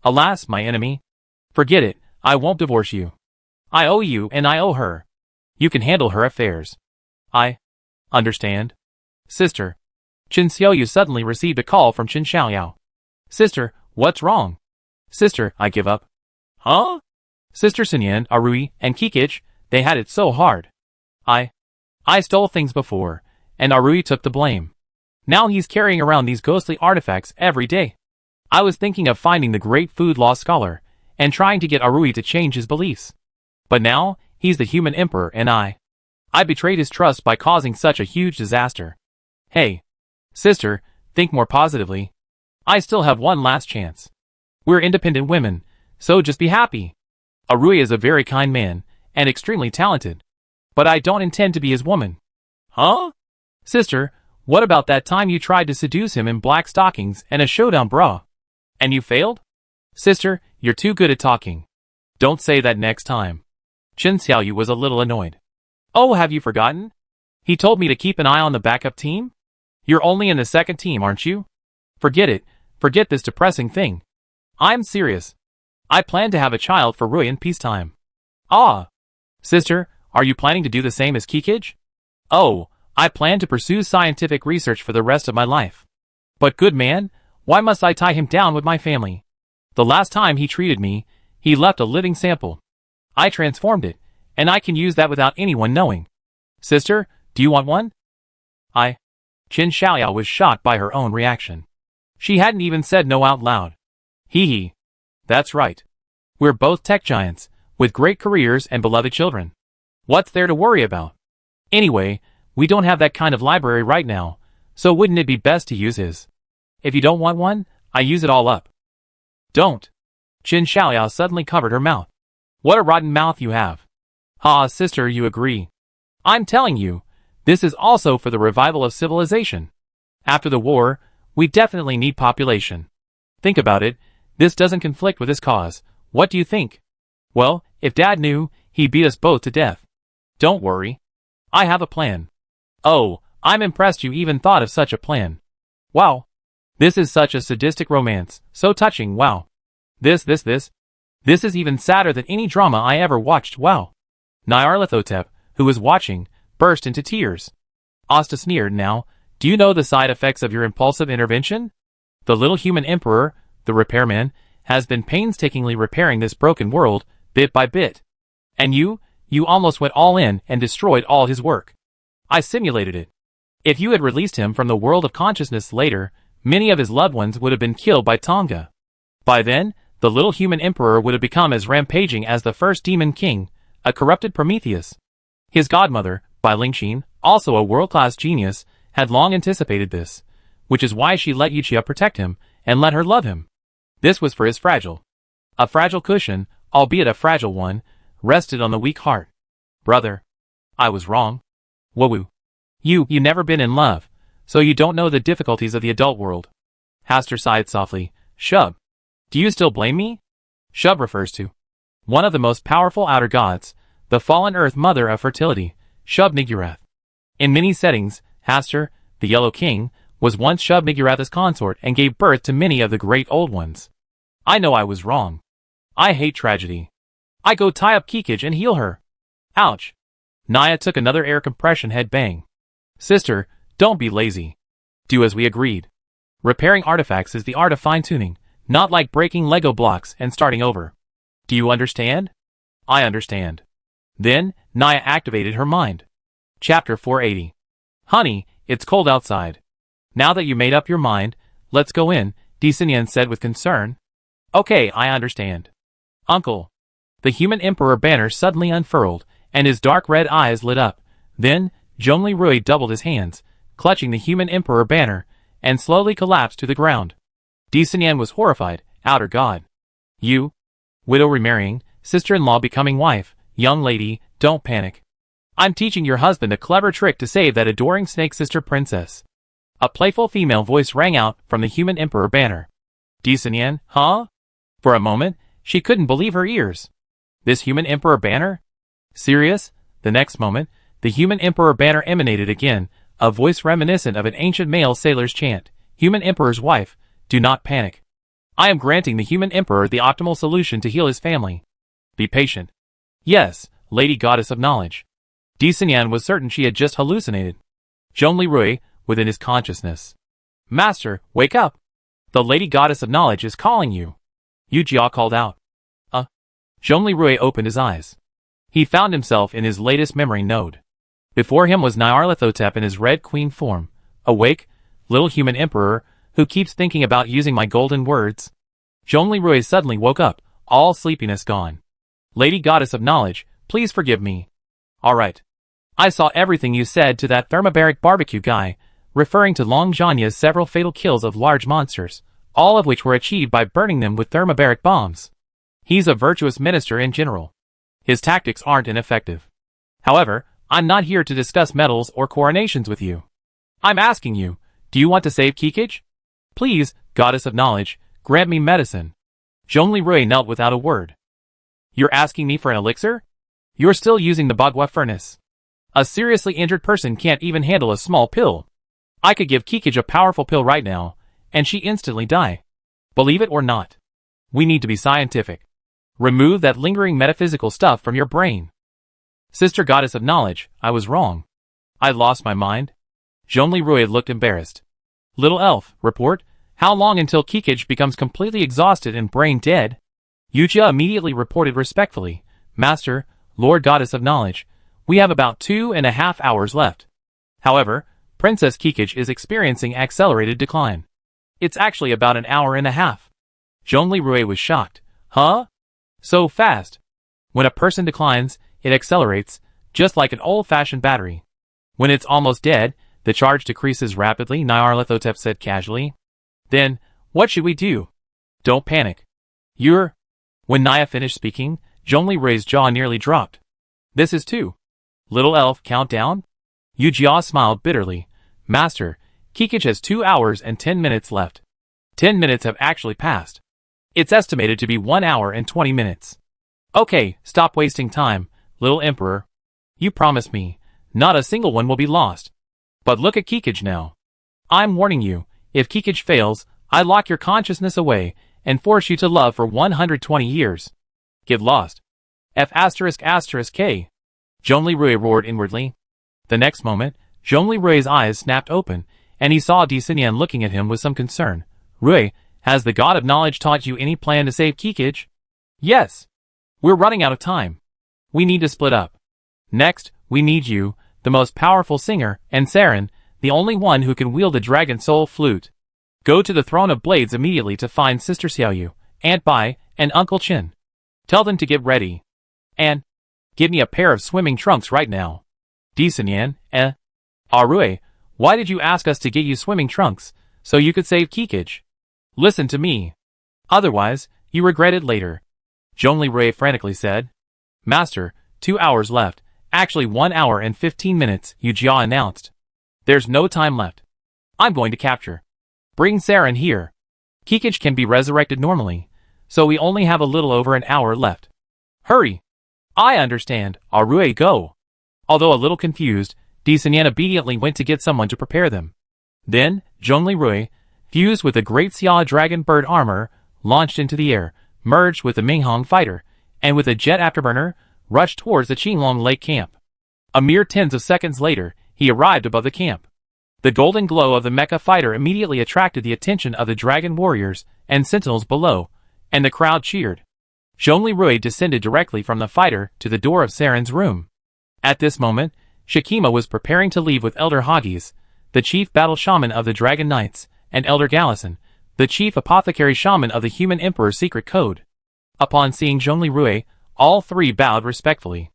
Alas, my enemy. Forget it, I won't divorce you. I owe you and I owe her. You can handle her affairs. I understand. Sister. Qin Xiaoyu suddenly received a call from Qin Xiaoyao. Sister, what's wrong? Sister, I give up. Huh? Sister Sinyan, Arui, and Kikage, they had it so hard. I stole things before, and Arui took the blame. Now he's carrying around these ghostly artifacts every day. I was thinking of finding the great food law scholar, and trying to get Arui to change his beliefs. But now, he's the human emperor and I betrayed his trust by causing such a huge disaster. Hey. Sister, think more positively. I still have one last chance. We're independent women, so just be happy. Arui is a very kind man, and extremely talented. But I don't intend to be his woman. Huh? Sister, what about that time you tried to seduce him in black stockings and a showdown bra? And you failed? Sister, you're too good at talking. Don't say that next time. Qin Xiaoyu was a little annoyed. Oh, have you forgotten? He told me to keep an eye on the backup team? You're only in the second team, aren't you? Forget it. Forget this depressing thing. I'm serious. I plan to have a child for Rui in peacetime. Ah. Sister, are you planning to do the same as Kikage? Oh, I plan to pursue scientific research for the rest of my life. But good man, why must I tie him down with my family? The last time he treated me, he left a living sample. I transformed it, and I can use that without anyone knowing. Sister, do you want one? Qin Xiaoyao was shocked by her own reaction. She hadn't even said no out loud. Hee hee. That's right. We're both tech giants, with great careers and beloved children. What's there to worry about? Anyway, we don't have that kind of library right now, so wouldn't it be best to use his? If you don't want one, I use it all up. Don't. Qin Xiaoyao suddenly covered her mouth. What a rotten mouth you have. Ha, sister, you agree. I'm telling you, this is also for the revival of civilization. After the war, we definitely need population. Think about it, this doesn't conflict with his cause. What do you think? Well, if Dad knew, he'd beat us both to death. Don't worry. I have a plan. Oh, I'm impressed you even thought of such a plan. Wow. This is such a sadistic romance, so touching, wow. This is even sadder than any drama I ever watched, wow. Nyarlathotep, who was watching, burst into tears. Asta sneered. Now, do you know the side effects of your impulsive intervention? The little human emperor, the repairman, has been painstakingly repairing this broken world, bit by bit. And you almost went all in and destroyed all his work. I simulated it. If you had released him from the world of consciousness later, many of his loved ones would have been killed by Tonga. By then, the little human emperor would have become as rampaging as the first demon king, a corrupted Prometheus. His godmother, Bai Lingxin, also a world-class genius, had long anticipated this, which is why she let Yuchia protect him and let her love him. This was for his fragile. A fragile cushion, albeit a fragile one, rested on the weak heart. Brother. I was wrong. Woo. You never been in love, so you don't know the difficulties of the adult world. Haster sighed softly. Shub. Do you still blame me? Shub refers to one of the most powerful outer gods, the fallen earth mother of fertility, Shub-Niggurath. In many settings, Hastur, the Yellow King, was once Shub-Niggurath's consort and gave birth to many of the great old ones. I know I was wrong. I hate tragedy. I go tie up Kikij and heal her. Ouch. Naya took another air compression head bang. Sister, don't be lazy. Do as we agreed. Repairing artifacts is the art of fine-tuning, not like breaking Lego blocks and starting over. Do you understand? I understand. Then, Naya activated her mind. Chapter 480. Honey, it's cold outside. Now that you made up your mind, let's go in, Disinian said with concern. Okay, I understand. Uncle. The human emperor banner suddenly unfurled, and his dark red eyes lit up. Then, Zhongli Rui doubled his hands, clutching the human emperor banner, and slowly collapsed to the ground. Disinian was horrified. Outer god. You? Widow remarrying, sister-in-law becoming wife, young lady, don't panic. I'm teaching your husband a clever trick to save that adoring snake sister princess. A playful female voice rang out from the human emperor banner. Disinian, huh? For a moment, she couldn't believe her ears. This human emperor banner? Serious? The next moment, the human emperor banner emanated again, a voice reminiscent of an ancient male sailor's chant. Human emperor's wife, do not panic. I am granting the human emperor the optimal solution to heal his family. Be patient. Yes, lady goddess of knowledge. Disinian was certain she had just hallucinated. Zhongli Rui, within his consciousness. Master, wake up. The lady goddess of knowledge is calling you. Yu Jia called out. Zhongli Rui opened his eyes. He found himself in his latest memory node. Before him was Nyarlathotep in his red queen form. Awake, little human emperor, who keeps thinking about using my golden words. Zhongli Rui suddenly woke up, all sleepiness gone. Lady goddess of knowledge, please forgive me. Alright. I saw everything you said to that thermobaric barbecue guy, referring to Long Zhanya's several fatal kills of large monsters, all of which were achieved by burning them with thermobaric bombs. He's a virtuous minister in general. His tactics aren't ineffective. However, I'm not here to discuss medals or coronations with you. I'm asking you, do you want to save Kikij? Please, goddess of knowledge, grant me medicine. Zhongli Rui knelt without a word. You're asking me for an elixir? You're still using the Bagua furnace. A seriously injured person can't even handle a small pill. I could give Kikij a powerful pill right now, and she instantly die. Believe it or not. We need to be scientific. Remove that lingering metaphysical stuff from your brain. Sister goddess of knowledge, I was wrong. I lost my mind. Zhongli Rui looked embarrassed. Little elf, report, how long until Kikij becomes completely exhausted and brain dead? Yu Jia immediately reported respectfully, Master, Lord Goddess of Knowledge, we have about 2.5 hours left. However, Princess Kikij is experiencing accelerated decline. It's actually about an hour and a half. Zhongli Rui was shocked. Huh? So fast. When a person declines, it accelerates, just like an old-fashioned battery. When it's almost dead, the charge decreases rapidly, Nyarlathotep said casually. Then, what should we do? Don't panic. When Naya finished speaking, Zhongli Rui's jaw nearly dropped. This is 2. Little elf, countdown? Yu Jia smiled bitterly. Master, Kikij has 2 hours and 10 minutes left. 10 minutes have actually passed. It's estimated to be 1 hour and 20 minutes. Okay, stop wasting time, little emperor. You promised me, not a single one will be lost. But look at Kikij now. I'm warning you, if Kikij fails, I lock your consciousness away and force you to love for 120 years. Get lost. F******K. Zhongli Rui roared inwardly. The next moment, Zhongli Rui's eyes snapped open, and he saw Disinian looking at him with some concern. Rui, has the god of knowledge taught you any plan to save Kikij? Yes. We're running out of time. We need to split up. Next, we need you, the most powerful singer, and Saren, the only one who can wield the dragon soul flute. Go to the throne of blades immediately to find Sister Xiaoyu, Aunt Bai, and Uncle Qin. Tell them to get ready. And give me a pair of swimming trunks right now. Disinian, Rui, why did you ask us to get you swimming trunks, so you could save Kikij? Listen to me. Otherwise, you regret it later. Zhongli Rui frantically said. Master, 2 hours left, actually 1 hour and 15 minutes, Yu Jia announced. There's no time left. I'm going to capture. Bring Saren here. Kikij can be resurrected normally, so we only have a little over an hour left. Hurry! I understand. Arue, go! Although a little confused, Sinyan obediently went to get someone to prepare them. Then, Zhongli Rui, fused with the Great Xia Dragon Bird armor, launched into the air, merged with the Minghong fighter, and with a jet afterburner, rushed towards the Qinglong Lake camp. A mere tens of seconds later, he arrived above the camp. The golden glow of the mecha fighter immediately attracted the attention of the dragon warriors and sentinels below, and the crowd cheered. Zhongli Rui descended directly from the fighter to the door of Saren's room. At this moment, Shikima was preparing to leave with Elder Hagis, the chief battle shaman of the Dragon Knights, and Elder Galison, the chief apothecary shaman of the Human Emperor's secret code. Upon seeing Zhongli Rui, all three bowed respectfully.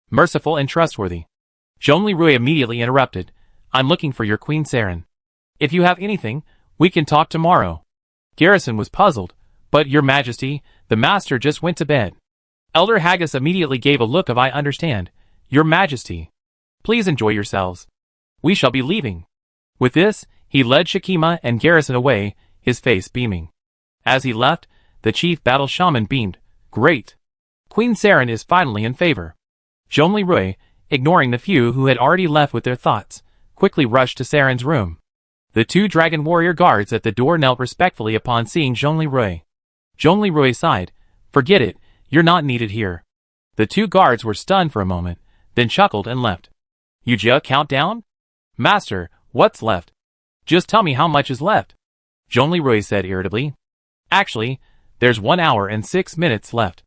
Merciful and trustworthy. Zhongli Rui immediately interrupted. I'm looking for your Queen Saren. If you have anything, we can talk tomorrow. Garrison was puzzled, but your majesty, the master just went to bed. Elder Haggis immediately gave a look of I understand. Your majesty. Please enjoy yourselves. We shall be leaving. With this, he led Shikima and Garrison away, his face beaming. As he left, the chief battle shaman beamed. Great. Queen Saren is finally in favor. Zhongli Rui, ignoring the few who had already left with their thoughts, quickly rushed to Saren's room. The two dragon warrior guards at the door knelt respectfully upon seeing Zhongli Rui. Zhongli Rui sighed. Forget it, you're not needed here. The two guards were stunned for a moment, then chuckled and left. Yujia, countdown? Master, what's left? Just tell me how much is left. Zhongli Rui said irritably. Actually, there's 1 hour and 6 minutes left.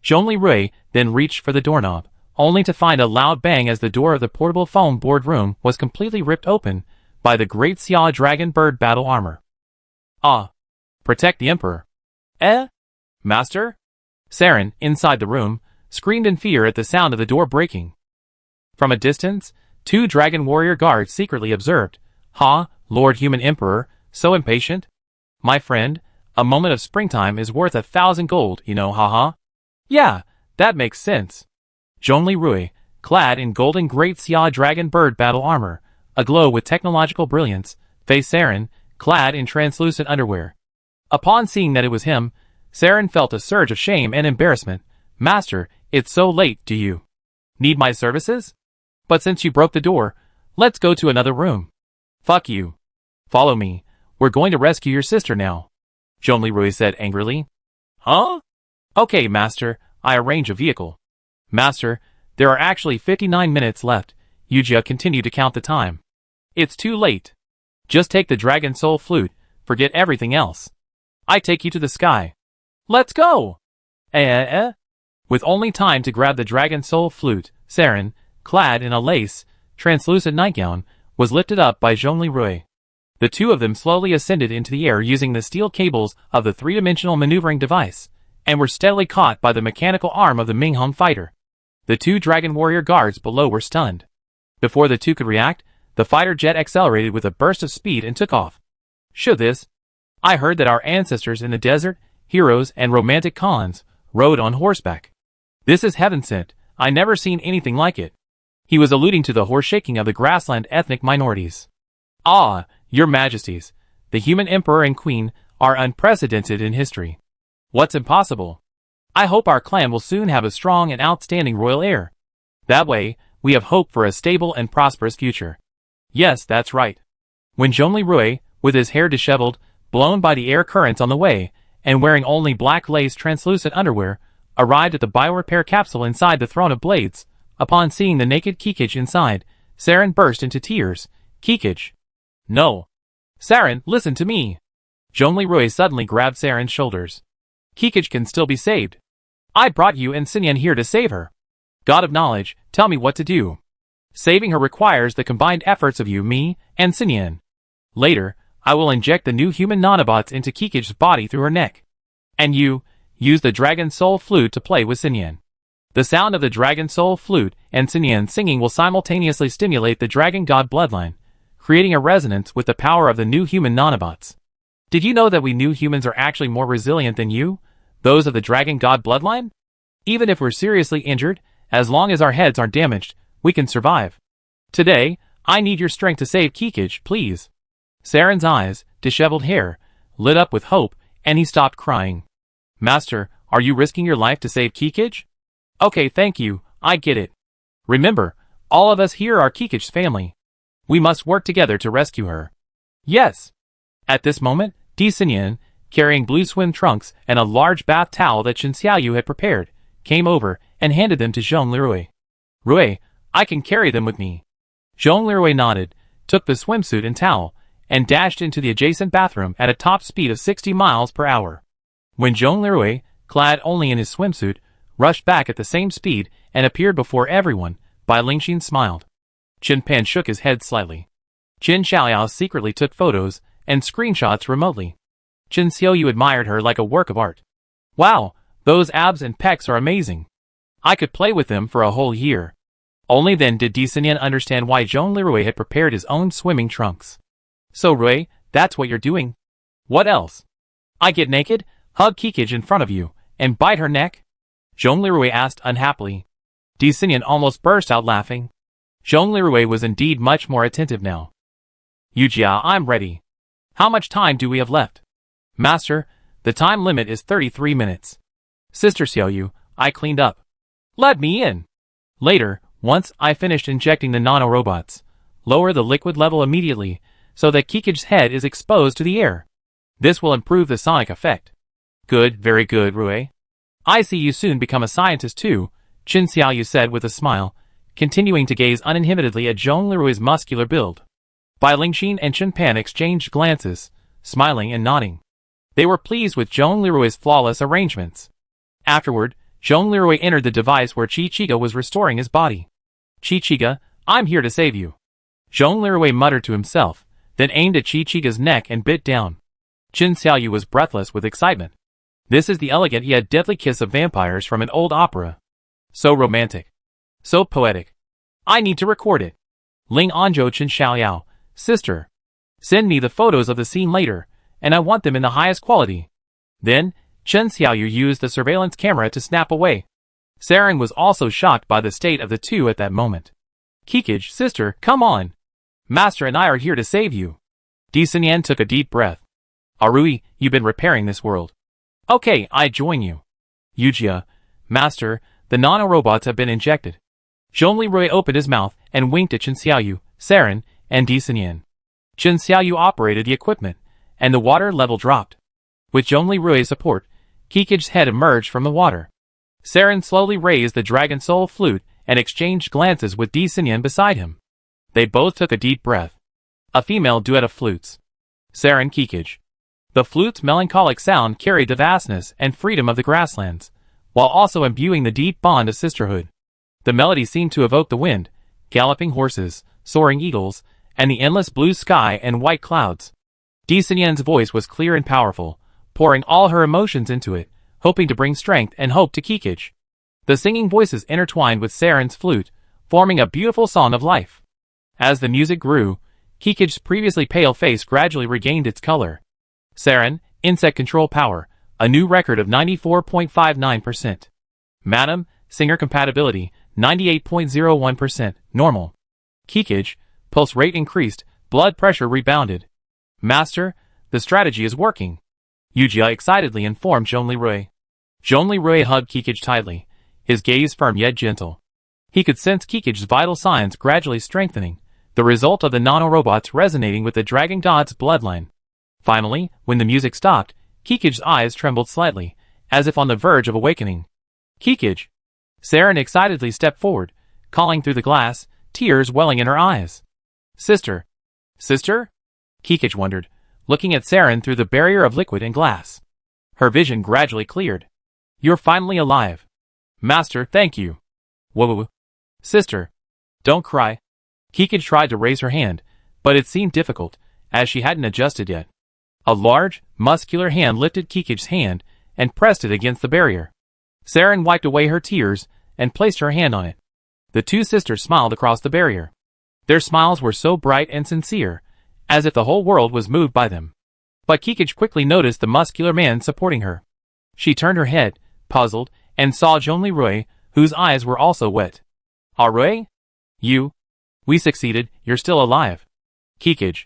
Zhongli Rui then reached for the doorknob, only to find a loud bang as the door of the portable foam board room was completely ripped open by the Great Xia Dragon Bird battle armor. Ah! Protect the Emperor. Eh? Master? Saren, inside the room, screamed in fear at the sound of the door breaking. From a distance, two dragon warrior guards secretly observed. Ha, Lord Human Emperor, so impatient? My friend, a moment of springtime is worth 1,000 gold, you know, haha. Yeah, that makes sense. Zhongli Rui, clad in golden Great Xia Dragon Bird battle armor, aglow with technological brilliance, faced Saren, clad in translucent underwear. Upon seeing that it was him, Saren felt a surge of shame and embarrassment. Master, it's so late, do you need my services? But since you broke the door, let's go to another room. Fuck you. Follow me, we're going to rescue your sister now. Zhongli Rui said angrily. Huh? Okay, Master, I arrange a vehicle. Master, there are actually 59 minutes left. Yujia continued to count the time. It's too late. Just take the Dragon Soul Flute, forget everything else. I take you to the sky. Let's go! With only time to grab the Dragon Soul Flute, Saren, clad in a lace, translucent nightgown, was lifted up by Zhongli Rui. The two of them slowly ascended into the air using the steel cables of the three-dimensional maneuvering device, and were steadily caught by the mechanical arm of the Minghong fighter. The two dragon warrior guards below were stunned. Before the two could react, the fighter jet accelerated with a burst of speed and took off. Show this. I heard that our ancestors in the desert, heroes and romantic cons, rode on horseback. This is heaven sent. I never seen anything like it. He was alluding to the horse-shaking of the grassland ethnic minorities. Ah, your majesties, the human emperor and queen are unprecedented in history. What's impossible? I hope our clan will soon have a strong and outstanding royal heir. That way, we have hope for a stable and prosperous future. Yes, that's right. When Zhongli Rui, with his hair disheveled, blown by the air currents on the way, and wearing only black lace translucent underwear, arrived at the biorepair capsule inside the Throne of Blades, upon seeing the naked Kikij inside, Saren burst into tears. Kikij. No. Saren, listen to me. Zhongli Rui suddenly grabbed Saren's shoulders. Kikij can still be saved. I brought you and Sinyan here to save her. God of knowledge, tell me what to do. Saving her requires the combined efforts of you, me, and Sinyan. Later, I will inject the new human nanobots into Kikij's body through her neck. And you, use the Dragon Soul Flute to play with Sinyan. The sound of the Dragon Soul Flute and Sinyan singing will simultaneously stimulate the Dragon God bloodline, creating a resonance with the power of the new human nanobots. Did you know that we new humans are actually more resilient than you, those of the Dragon God bloodline? Even if we're seriously injured, as long as our heads aren't damaged, we can survive. Today, I need your strength to save Kikij, please. Saren's eyes, disheveled hair, lit up with hope, and he stopped crying. Master, are you risking your life to save Kikij? Okay, thank you, I get it. Remember, all of us here are Kikij's family. We must work together to rescue her. Yes. At this moment, Di Sinyan, carrying blue swim trunks and a large bath towel that Chen Xiaoyu had prepared, came over and handed them to Zhong Lirui. Rui, I can carry them with me. Zhong Lirui nodded, took the swimsuit and towel, and dashed into the adjacent bathroom at a top speed of 60 miles per hour. When Zhong Lirui, clad only in his swimsuit, rushed back at the same speed and appeared before everyone, Bai Lingxin smiled. Chen Pan shook his head slightly. Chen Xiaoyao secretly took photos and screenshots remotely. Chen Xiaoyu admired her like a work of art. Wow, those abs and pecs are amazing. I could play with them for a whole year. Only then did Di Sinyan understand why Zhong Lirui had prepared his own swimming trunks. So Rui, that's what you're doing? What else? I get naked, hug Kikij in front of you, and bite her neck? Zhong Lirui asked unhappily. Di Sinyan almost burst out laughing. Zhong Lirui was indeed much more attentive now. Yujia, I'm ready. How much time do we have left? Master, the time limit is 33 minutes. Sister Xiaoyu, I cleaned up. Let me in. Later, once I finished injecting the nanorobots, lower the liquid level immediately so that Kikij's head is exposed to the air. This will improve the sonic effect. Good, very good, Rui. I see you soon become a scientist too, Chen Xiaoyu said with a smile, continuing to gaze uninhibitedly at Zhong Lirui's muscular build. Bai Lingxin and Chen Pan exchanged glances, smiling and nodding. They were pleased with Zhong Lirui's flawless arrangements. Afterward, Zhong Lirui entered the device where Chi-Chiga was restoring his body. Chi-Chiga, I'm here to save you. Zhong Lirui muttered to himself, then aimed at Chi-Chiga's neck and bit down. Chen Xiaoyu was breathless with excitement. This is the elegant yet deadly kiss of vampires from an old opera. So romantic. So poetic. I need to record it. Ling Anzhou Chen Xiaoyao, sister. Send me the photos of the scene later, and I want them in the highest quality. Then, Chen Xiaoyu used the surveillance camera to snap away. Saren was also shocked by the state of the two at that moment. Kikij, sister, come on. Master and I are here to save you. Di Sinyan took a deep breath. Arui, you've been repairing this world. Okay, I join you. Yujia, Master, the nanorobots have been injected. Zhong Lirui opened his mouth and winked at Chen Xiaoyu, Saren, and Di Sinyan. Chen Xiaoyu operated the equipment, and the water level dropped. With Zhong Lirui's support, Kikij's head emerged from the water. Saren slowly raised the Dragon Soul flute and exchanged glances with Di Sinyan beside him. They both took a deep breath. A female duet of flutes. Saren Kikij. The flute's melancholic sound carried the vastness and freedom of the grasslands, while also imbuing the deep bond of sisterhood. The melody seemed to evoke the wind, galloping horses, soaring eagles, and the endless blue sky and white clouds. Di Sinyan's voice was clear and powerful, pouring all her emotions into it, hoping to bring strength and hope to Kikij. The singing voices intertwined with Saren's flute, forming a beautiful song of life. As the music grew, Kikij's previously pale face gradually regained its color. Saren, insect control power, a new record of 94.59%. Madam, singer compatibility, 98.01%, normal. Kikij, pulse rate increased, blood pressure rebounded. Master, the strategy is working. Yujia excitedly informed Zhong Lirui. Zhong Lirui hugged Kikij tightly, his gaze firm yet gentle. He could sense Kikij's vital signs gradually strengthening, the result of the nanorobots resonating with the Dragon God's bloodline. Finally, when the music stopped, Kikij's eyes trembled slightly, as if on the verge of awakening. Kikij! Saren excitedly stepped forward, calling through the glass, tears welling in her eyes. Sister! Sister? Kikij wondered, looking at Saren through the barrier of liquid and glass. Her vision gradually cleared. You're finally alive. Master, thank you. Whoa. Sister. Don't cry. Kikij tried to raise her hand, but it seemed difficult, as she hadn't adjusted yet. A large, muscular hand lifted Kikij's hand and pressed it against the barrier. Saren wiped away her tears and placed her hand on it. The two sisters smiled across the barrier. Their smiles were so bright and sincere, as if the whole world was moved by them. But Kikij quickly noticed the muscular man supporting her. She turned her head, puzzled, and saw Zhong Lirui, whose eyes were also wet. Rui? You? We succeeded, you're still alive. Kikij.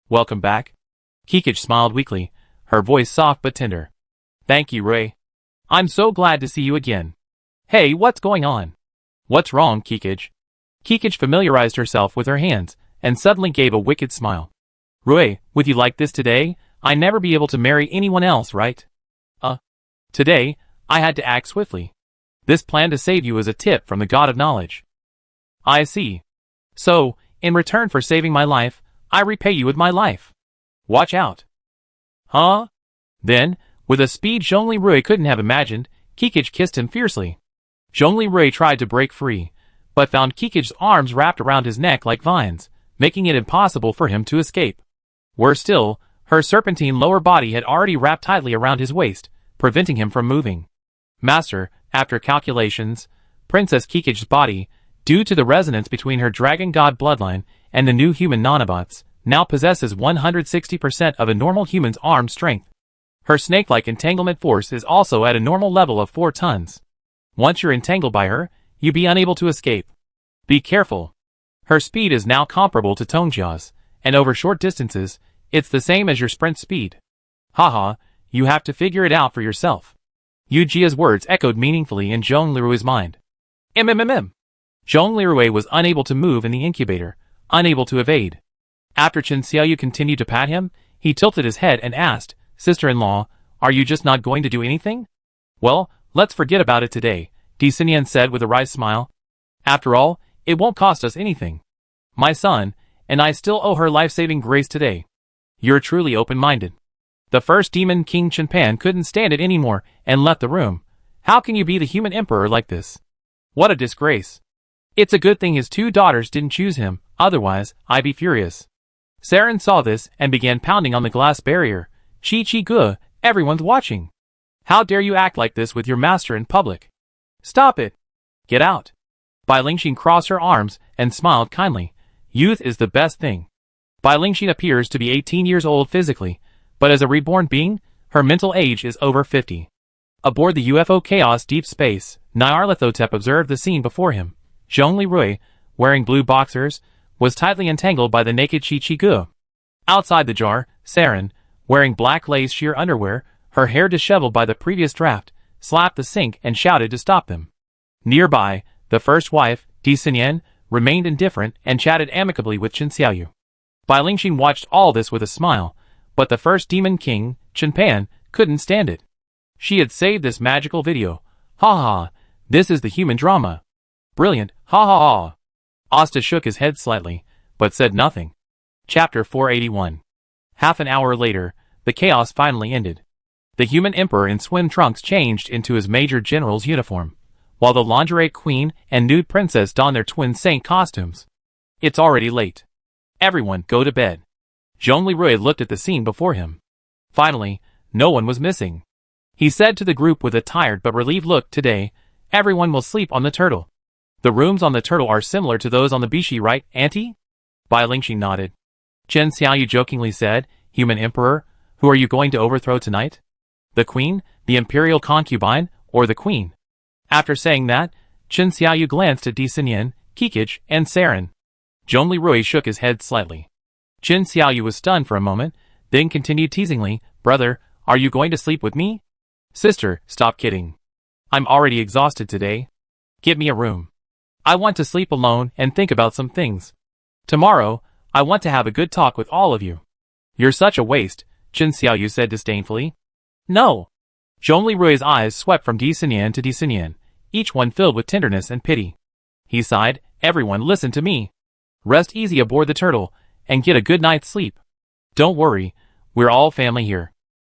Welcome back. Kikij smiled weakly, her voice soft but tender. Thank you, Rui. I'm so glad to see you again. Hey, what's going on? What's wrong, Kikij? Kikij familiarized herself with her hands, and suddenly gave a wicked smile. Rui, with you like this today, I never be able to marry anyone else, right? Today, I had to act swiftly. This plan to save you is a tip from the God of Knowledge. I see. So, in return for saving my life, I repay you with my life. Watch out. Huh? Then, with a speed Zhongli Rui couldn't have imagined, Kikij kissed him fiercely. Zhongli Rui tried to break free, but found Kikij's arms wrapped around his neck like vines, making it impossible for him to escape. Worse still, her serpentine lower body had already wrapped tightly around his waist, preventing him from moving. Master, after calculations, Princess Kikij's body, due to the resonance between her dragon god bloodline and the new human nanobots, now possesses 160% of a normal human's arm strength. Her snake-like entanglement force is also at a normal level of 4 tons. Once you're entangled by her, you'll be unable to escape. Be careful. Her speed is now comparable to Tongjia's, and over short distances, it's the same as your sprint speed. Haha, you have to figure it out for yourself. Yu Jia's words echoed meaningfully in Zhong Lirui's mind. Zhong Lirui was unable to move in the incubator, unable to evade. After Chen Xiaoyu continued to pat him, he tilted his head and asked, Sister-in-law, are you just not going to do anything? Well, let's forget about it today, Di Xinyan said with a wry smile. After all, it won't cost us anything. My son, and I still owe her life-saving grace today. You're truly open-minded. The first demon King Chenpan couldn't stand it anymore and left the room. How can you be the human emperor like this? What a disgrace. It's a good thing his 2 daughters didn't choose him, otherwise, I'd be furious. Saren saw this and began pounding on the glass barrier. Gu, everyone's watching. How dare you act like this with your master in public? Stop it. Get out. Bai Lingxin crossed her arms and smiled kindly. Youth is the best thing. Bai Lingxin appears to be 18 years old physically, but as a reborn being, her mental age is over 50. Aboard the UFO Chaos Deep Space, Nyarlathotep observed the scene before him. Zhongli Rui, wearing blue boxers, was tightly entangled by the naked Gu. Outside the jar, Saren, wearing black lace sheer underwear, her hair disheveled by the previous draft, slapped the sink and shouted to stop them. Nearby, the first wife, Di Xinyan, remained indifferent and chatted amicably with Chen Xiaoyu. Bai Lingxin watched all this with a smile, but the first demon king, Chenpan, couldn't stand it. She had saved this magical video. Ha ha, this is the human drama. Brilliant, ha ha ha. Asta shook his head slightly, but said nothing. Chapter 481. Half an hour later, the chaos finally ended. The human emperor in swim trunks changed into his major general's uniform, while the lingerie queen and nude princess donned their twin saint costumes. It's already late. Everyone, go to bed. Zhongli Rui looked at the scene before him. Finally, no one was missing. He said to the group with a tired but relieved look, today, everyone will sleep on the turtle. The rooms on the turtle are similar to those on the Bishi, right, Auntie? Bai Lingxin nodded. Chen Xiaoyu jokingly said, Human Emperor, who are you going to overthrow tonight? The Queen, the Imperial Concubine, or the Queen? After saying that, Chen Xiaoyu glanced at Di Xinyan, Kikij, and Saren. Zhongli Rui shook his head slightly. Chen Xiaoyu was stunned for a moment, then continued teasingly, Brother, are you going to sleep with me? Sister, stop kidding. I'm already exhausted today. Give me a room. I want to sleep alone and think about some things. Tomorrow, I want to have a good talk with all of you. You're such a waste, Chen Xiaoyu said disdainfully. No. Zhongli Rui's eyes swept from Di Xinyan to Di Xinyan, each one filled with tenderness and pity. He sighed, Everyone listen to me. Rest easy aboard the turtle, and get a good night's sleep. Don't worry, we're all family here.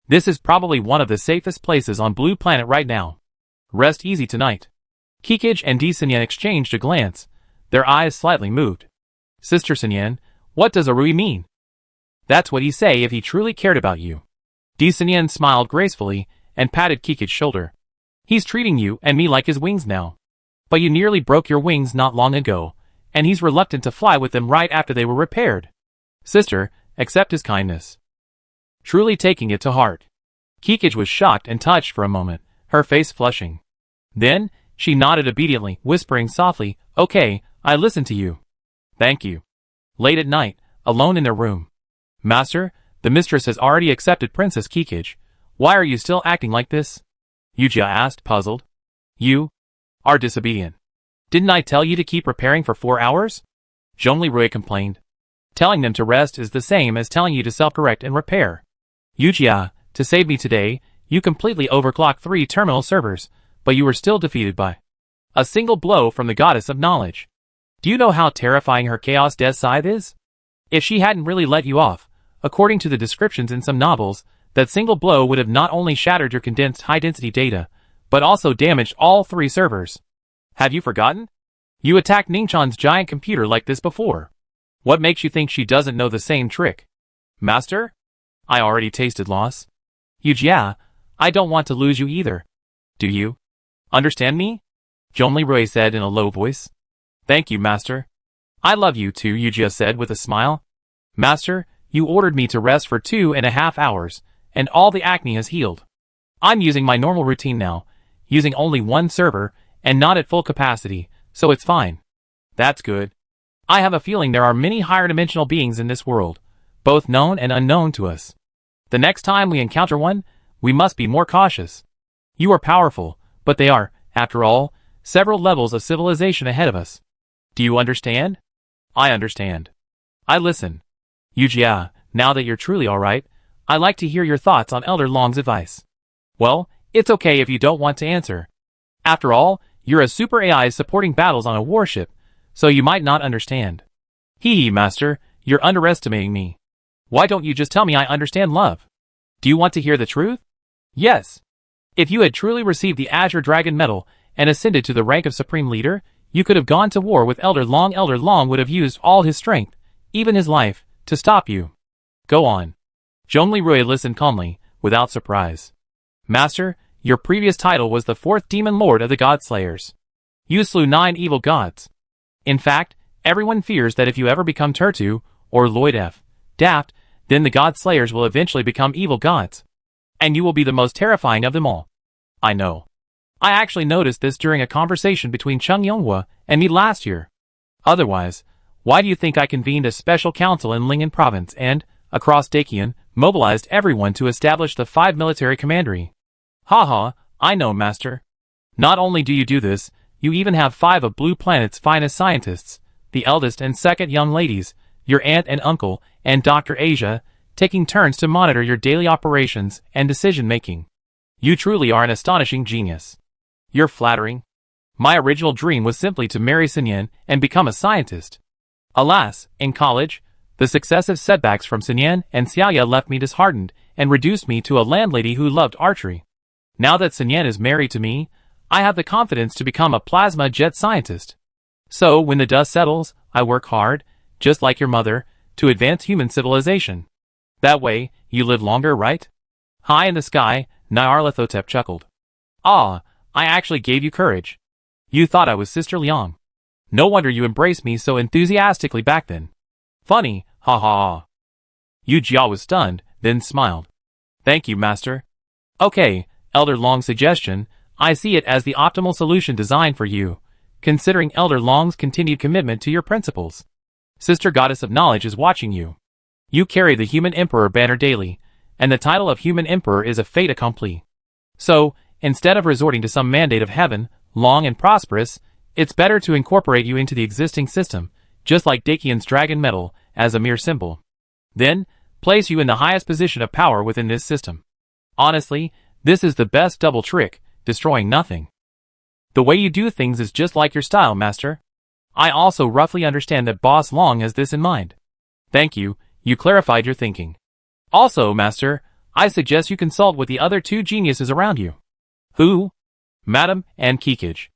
This is probably one of the safest places on Blue Planet right now. Rest easy tonight. Kikij and Di Xinyan exchanged a glance, their eyes slightly moved. Sister Xinyan, what does Arui mean? That's what he'd say if he truly cared about you. Di Xinyan smiled gracefully and patted Kikij's shoulder. He's treating you and me like his wings now. But you nearly broke your wings not long ago, and he's reluctant to fly with them right after they were repaired. Sister, accept his kindness. Truly taking it to heart. Kikij was shocked and touched for a moment, her face flushing. Then, she nodded obediently, whispering softly, Okay, I listen to you. Thank you. Late at night, alone in their room. Master, the mistress has already accepted Princess Kikij. Why are you still acting like this? Yujia asked, puzzled. You are disobedient. Didn't I tell you to keep preparing for 4 hours? Zhongli Rui complained. Telling them to rest is the same as telling you to self-correct and repair. Yujia, to save me today, you completely overclocked 3 terminal servers, but you were still defeated by a single blow from the goddess of knowledge. Do you know how terrifying her chaos death scythe is? If she hadn't really let you off, according to the descriptions in some novels, that single blow would have not only shattered your condensed high-density data, but also damaged all 3 servers. Have you forgotten? You attacked Ningchan's giant computer like this before. What makes you think she doesn't know the same trick? Master? I already tasted loss. Yujia, I don't want to lose you either. Do you understand me? Zhongli Rui said in a low voice. Thank you, Master. I love you too, Yujia said with a smile. Master, you ordered me to rest for 2.5 hours, and all the acne has healed. I'm using my normal routine now, using only 1 server, and not at full capacity, so it's fine. That's good. I have a feeling there are many higher dimensional beings in this world, both known and unknown to us. The next time we encounter one, we must be more cautious. You are powerful, but they are, after all, several levels of civilization ahead of us. Do you understand? I understand. I listen. Yujia, now that you're truly alright, I'd like to hear your thoughts on Elder Long's advice. Well, it's okay if you don't want to answer. After all, you're a super AI supporting battles on a warship, so you might not understand. Hee, Master, you're underestimating me. Why don't you just tell me I understand love? Do you want to hear the truth? Yes. If you had truly received the Azure Dragon Medal and ascended to the rank of Supreme Leader, you could have gone to war with Elder Long. Elder Long would have used all his strength, even his life, to stop you. Go on. Zhongli Rui listened calmly, without surprise. Master, your previous title was the 4th Demon Lord of the God-Slayers. You slew 9 evil gods. In fact, everyone fears that if you ever become Turtu, or Lloyd F. Daft, then the God-Slayers will eventually become evil gods. And you will be the most terrifying of them all. I know. I actually noticed this during a conversation between Chung Yonghua and me last year. Otherwise, why do you think I convened a special council in Ling'an province and, across Dakian, mobilized everyone to establish the 5 military commandery? Haha, I know, Master. Not only do you do this, you even have 5 of Blue Planet's finest scientists, the eldest and second young ladies, your aunt and uncle, and Dr. Asia, taking turns to monitor your daily operations and decision-making. You truly are an astonishing genius. You're flattering. My original dream was simply to marry Sinyan and become a scientist. Alas, in college, the successive setbacks from Sinyan and Xiaoya left me disheartened and reduced me to a landlady who loved archery. Now that Sinyan is married to me, I have the confidence to become a plasma jet scientist. So, when the dust settles, I work hard, just like your mother, to advance human civilization. That way, you live longer, right? High in the sky, Nyarlathotep chuckled. Ah, I actually gave you courage. You thought I was Sister Liang. No wonder you embraced me so enthusiastically back then. Funny, ha ha. Yu Jia was stunned, then smiled. Thank you, Master. Okay, Elder Long's suggestion, I see it as the optimal solution designed for you, considering Elder Long's continued commitment to your principles. Sister Goddess of Knowledge is watching you. You carry the Human Emperor banner daily, and the title of Human Emperor is a fait accompli. So, instead of resorting to some mandate of heaven, long and prosperous, it's better to incorporate you into the existing system, just like Dakian's Dragon Medal, as a mere symbol. Then, place you in the highest position of power within this system. Honestly, this is the best double trick, destroying nothing. The way you do things is just like your style, Master. I also roughly understand that Boss Long has this in mind. Thank you, you clarified your thinking. Also, Master, I suggest you consult with the other 2 geniuses around you. Who? Madam and Kikij.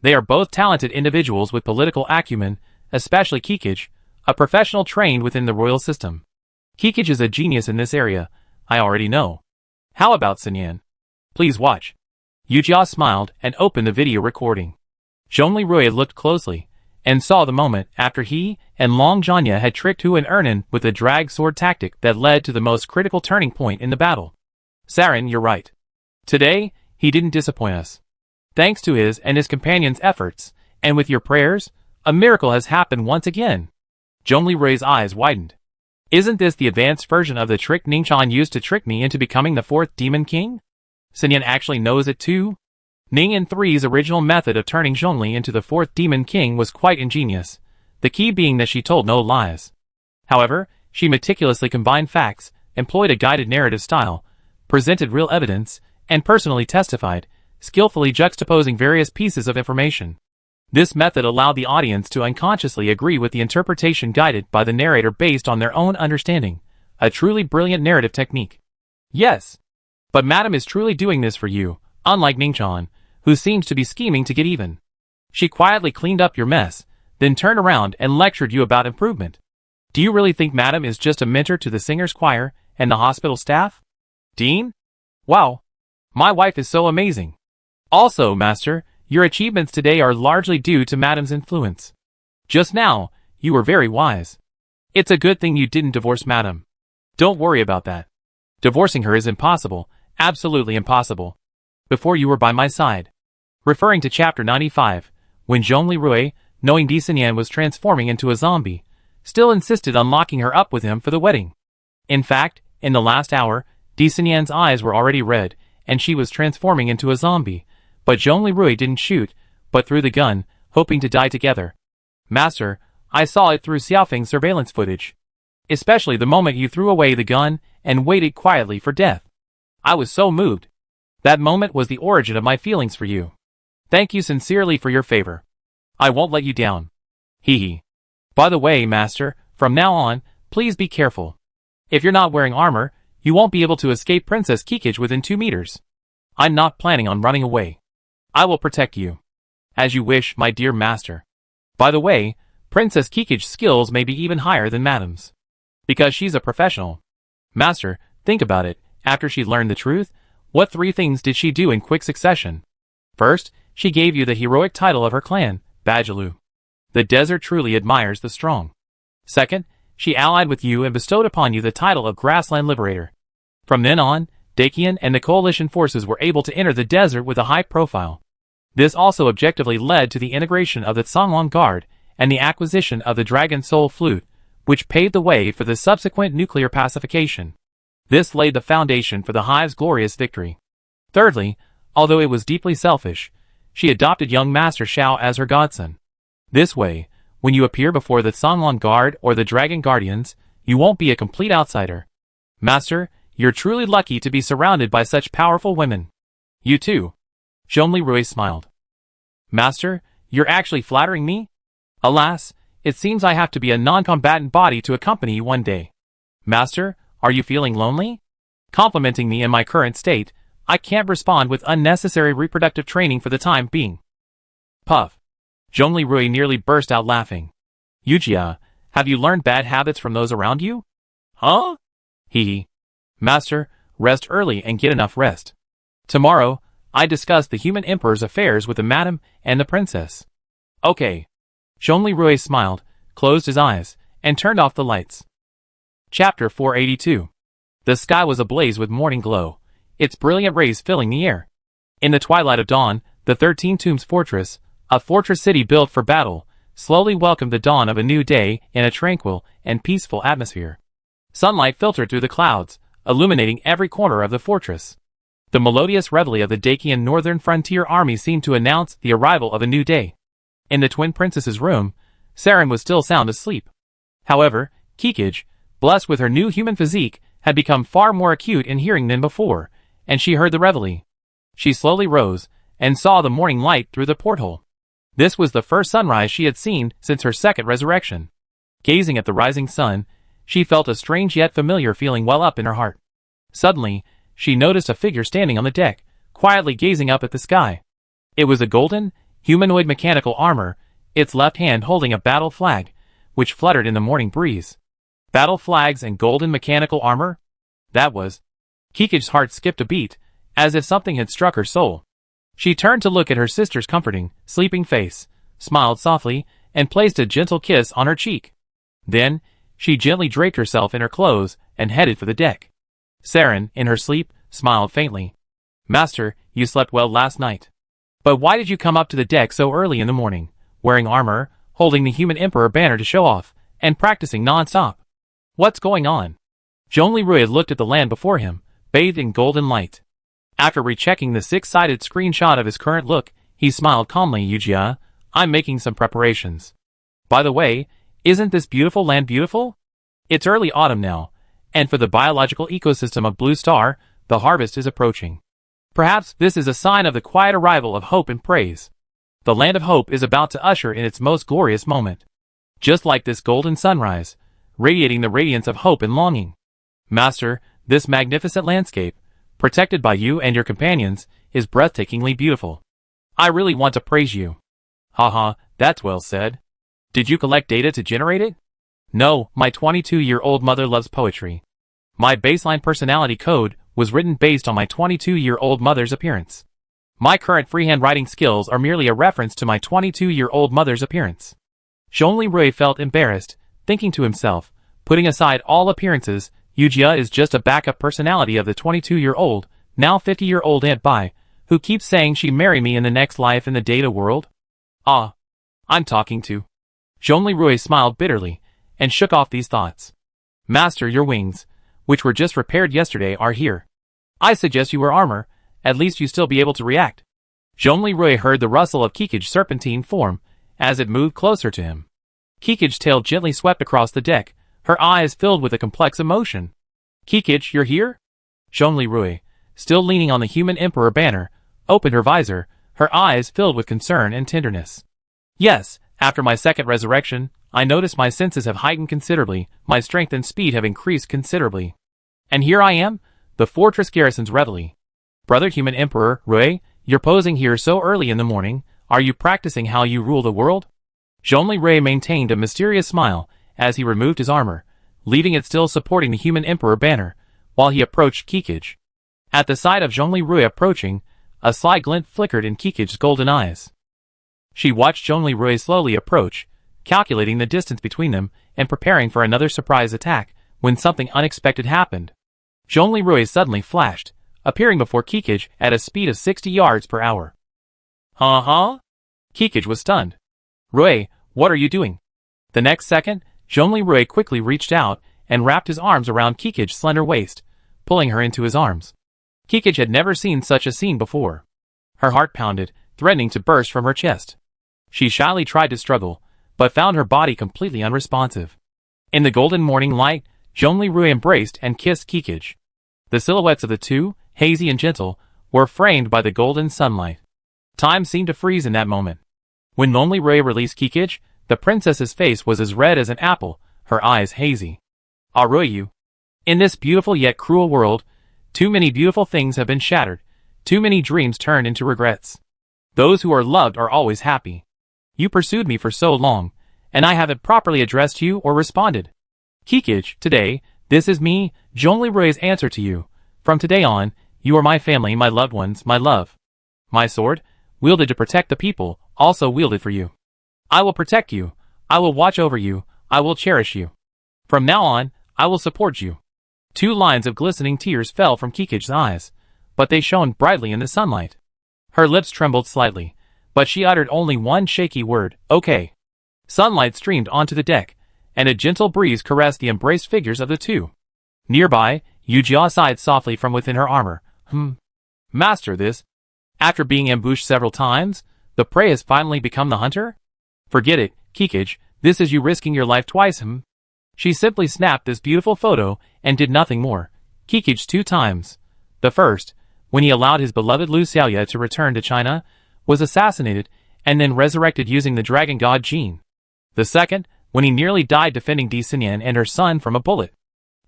They are both talented individuals with political acumen, especially Kikij, a professional trained within the royal system. Kikij is a genius in this area, I already know. How about Sinyan? Please watch. Yujia smiled and opened the video recording. Zhongli Rui looked closely, and saw the moment after he and Long Janya had tricked Hu and Ernan with the drag sword tactic that led to the most critical turning point in the battle. Sarin, you're right. Today, he didn't disappoint us. Thanks to his and his companions' efforts, and with your prayers, a miracle has happened once again. Zhongli Rui's eyes widened. Isn't this the advanced version of the trick Ningchan used to trick me into becoming the 4th Demon King? Sun Yan actually knows it too? Ning and Three's original method of turning Zhongli into the fourth Demon King was quite ingenious, the key being that she told no lies. However, she meticulously combined facts, employed a guided narrative style, presented real evidence, and personally testified, skillfully juxtaposing various pieces of information. This method allowed the audience to unconsciously agree with the interpretation guided by the narrator based on their own understanding, a truly brilliant narrative technique. Yes. But Madam is truly doing this for you, unlike Ningchan, who seems to be scheming to get even. She quietly cleaned up your mess, then turned around and lectured you about improvement. Do you really think Madam is just a mentor to the singer's choir and the hospital staff? Dean? Wow. My wife is so amazing. Also, Master, your achievements today are largely due to Madam's influence. Just now, you were very wise. It's a good thing you didn't divorce Madam. Don't worry about that. Divorcing her is impossible, absolutely impossible. Before you were by my side. Referring to chapter 95, when Zhongli Rui, knowing Di Xinyan was transforming into a zombie, still insisted on locking her up with him for the wedding. In fact, in the last hour, Di Xinyan's eyes were already red, and she was transforming into a zombie, but Zhongli Rui didn't shoot, but threw the gun, hoping to die together. Master, I saw it through Xiaofeng's surveillance footage. Especially the moment you threw away the gun and waited quietly for death. I was so moved. That moment was the origin of my feelings for you. Thank you sincerely for your favor. I won't let you down. Hee hee. By the way, Master, from now on, please be careful. If you're not wearing armor, you won't be able to escape Princess Kikij within 2 meters. I'm not planning on running away. I will protect you. As you wish, my dear Master. By the way, Princess Kikij's skills may be even higher than Madam's. Because she's a professional. Master, think about it, after she learned the truth, what 3 things did she do in quick succession? First, she gave you the heroic title of her clan, Bajalu. The desert truly admires the strong. Second, she allied with you and bestowed upon you the title of Grassland Liberator. From then on, Dakian and the coalition forces were able to enter the desert with a high profile. This also objectively led to the integration of the Songlong Guard and the acquisition of the Dragon Soul Flute, which paved the way for the subsequent nuclear pacification. This laid the foundation for the Hive's glorious victory. Thirdly, although it was deeply selfish, she adopted young Master Shao as her godson. This way, when you appear before the Songlong Guard or the Dragon Guardians, you won't be a complete outsider. Master, you're truly lucky to be surrounded by such powerful women. You too. Zhongli Rui smiled. Master, you're actually flattering me? Alas, it seems I have to be a non-combatant body to accompany you one day. Master, are you feeling lonely? Complimenting me in my current state, I can't respond with unnecessary reproductive training for the time being. Puff. Zhongli Rui nearly burst out laughing. Yujia, have you learned bad habits from those around you? Huh? Hee hee. Master, rest early and get enough rest. Tomorrow, I discuss the human emperor's affairs with the madam and the princess. Okay. Zhongli Rui smiled, closed his eyes, and turned off the lights. Chapter 482. The sky was ablaze with morning glow, its brilliant rays filling the air. In the twilight of dawn, the 13 Tombs Fortress, a fortress city built for battle, slowly welcomed the dawn of a new day in a tranquil and peaceful atmosphere. Sunlight filtered through the clouds, illuminating every corner of the fortress. The melodious reveille of the Dakian Northern Frontier Army seemed to announce the arrival of a new day. In the twin princess's room, Saren was still sound asleep. However, Kikij, blessed with her new human physique, had become far more acute in hearing than before, and she heard the reveille. She slowly rose, and saw the morning light through the porthole. This was the first sunrise she had seen since her second resurrection. Gazing at the rising sun, she felt a strange yet familiar feeling well up in her heart. Suddenly, she noticed a figure standing on the deck, quietly gazing up at the sky. It was a golden, humanoid mechanical armor, its left hand holding a battle flag, which fluttered in the morning breeze. Battle flags and golden mechanical armor? That was. Kikij's heart skipped a beat, as if something had struck her soul. She turned to look at her sister's comforting, sleeping face, smiled softly, and placed a gentle kiss on her cheek. Then, she gently draped herself in her clothes and headed for the deck. Saren, in her sleep, smiled faintly. Master, you slept well last night. But why did you come up to the deck so early in the morning, wearing armor, holding the human emperor banner to show off, and practicing non-stop? What's going on? Zhongli Rui looked at the land before him, bathed in golden light. After rechecking the six-sided screenshot of his current look, he smiled calmly. Yujia, I'm making some preparations. By the way, isn't this beautiful land beautiful? It's early autumn now, and for the biological ecosystem of Blue Star, the harvest is approaching. Perhaps this is a sign of the quiet arrival of hope and praise. The land of hope is about to usher in its most glorious moment. Just like this golden sunrise, radiating the radiance of hope and longing. Master, this magnificent landscape, protected by you and your companions, is breathtakingly beautiful. I really want to praise you. Haha, that's well said. Did you collect data to generate it? No, my 22-year-old mother loves poetry. My baseline personality code was written based on my 22-year-old mother's appearance. My current freehand writing skills are merely a reference to my 22-year-old mother's appearance. Zhongli Rui felt embarrassed, thinking to himself, putting aside all appearances, Yujia is just a backup personality of the 22-year-old, now 50-year-old Aunt Bai, who keeps saying she'd marry me in the next life in the data world. Ah, I'm talking to. Zhongli Rui smiled bitterly, and shook off these thoughts. Master, your wings, which were just repaired yesterday, are here. I suggest you wear armor, at least you still be able to react. Zhongli Rui heard the rustle of Kikij's serpentine form, as it moved closer to him. Kikij's tail gently swept across the deck, her eyes filled with a complex emotion. Kikij, you're here? Zhongli Rui, still leaning on the human emperor banner, opened her visor, her eyes filled with concern and tenderness. Yes, after my second resurrection, I noticed my senses have heightened considerably, my strength and speed have increased considerably. And here I am, the fortress garrison's reveille. Brother Human Emperor, Rui, you're posing here so early in the morning, are you practicing how you rule the world? Zhongli Rui maintained a mysterious smile as he removed his armor, leaving it still supporting the Human Emperor banner, while he approached Kikij. At the sight of Zhongli Rui approaching, a sly glint flickered in Kikij's golden eyes. She watched Zhongli Rui slowly approach, calculating the distance between them and preparing for another surprise attack, when something unexpected happened. Zhongli Rui suddenly flashed, appearing before Kikij at a speed of 60 yards per hour. Huh? Kikij was stunned. Rui, what are you doing? The next second, Zhongli Rui quickly reached out and wrapped his arms around Kikij's slender waist, pulling her into his arms. Kikij had never seen such a scene before. Her heart pounded, threatening to burst from her chest. She shyly tried to struggle, but found her body completely unresponsive. In the golden morning light, Zhongli Rui embraced and kissed Kikij. The silhouettes of the two, hazy and gentle, were framed by the golden sunlight. Time seemed to freeze in that moment. When Zhongli Rui released Kikij, the princess's face was as red as an apple, her eyes hazy. Ah Rui, in this beautiful yet cruel world, too many beautiful things have been shattered, too many dreams turned into regrets. Those who are loved are always happy. You pursued me for so long, and I haven't properly addressed you or responded. Kikij, today, this is me, Zhongli Rui's answer to you. From today on, you are my family, my loved ones, my love. My sword, wielded to protect the people, also wielded for you. I will protect you, I will watch over you, I will cherish you. From now on, I will support you. 2 lines of glistening tears fell from Kikij's eyes, but they shone brightly in the sunlight. Her lips trembled slightly, but she uttered only one shaky word, okay. Sunlight streamed onto the deck, and a gentle breeze caressed the embraced figures of the two. Nearby, Yujia sighed softly from within her armor. Master, this. After being ambushed several times, the prey has finally become the hunter? Forget it, Kikij, this is you risking your life twice, She simply snapped this beautiful photo and did nothing more. Kikij 2 times. The first, when he allowed his beloved Lu Xiaoya to return to China, was assassinated and then resurrected using the dragon god gene. The second, when he nearly died defending Di Xinyan and her son from a bullet.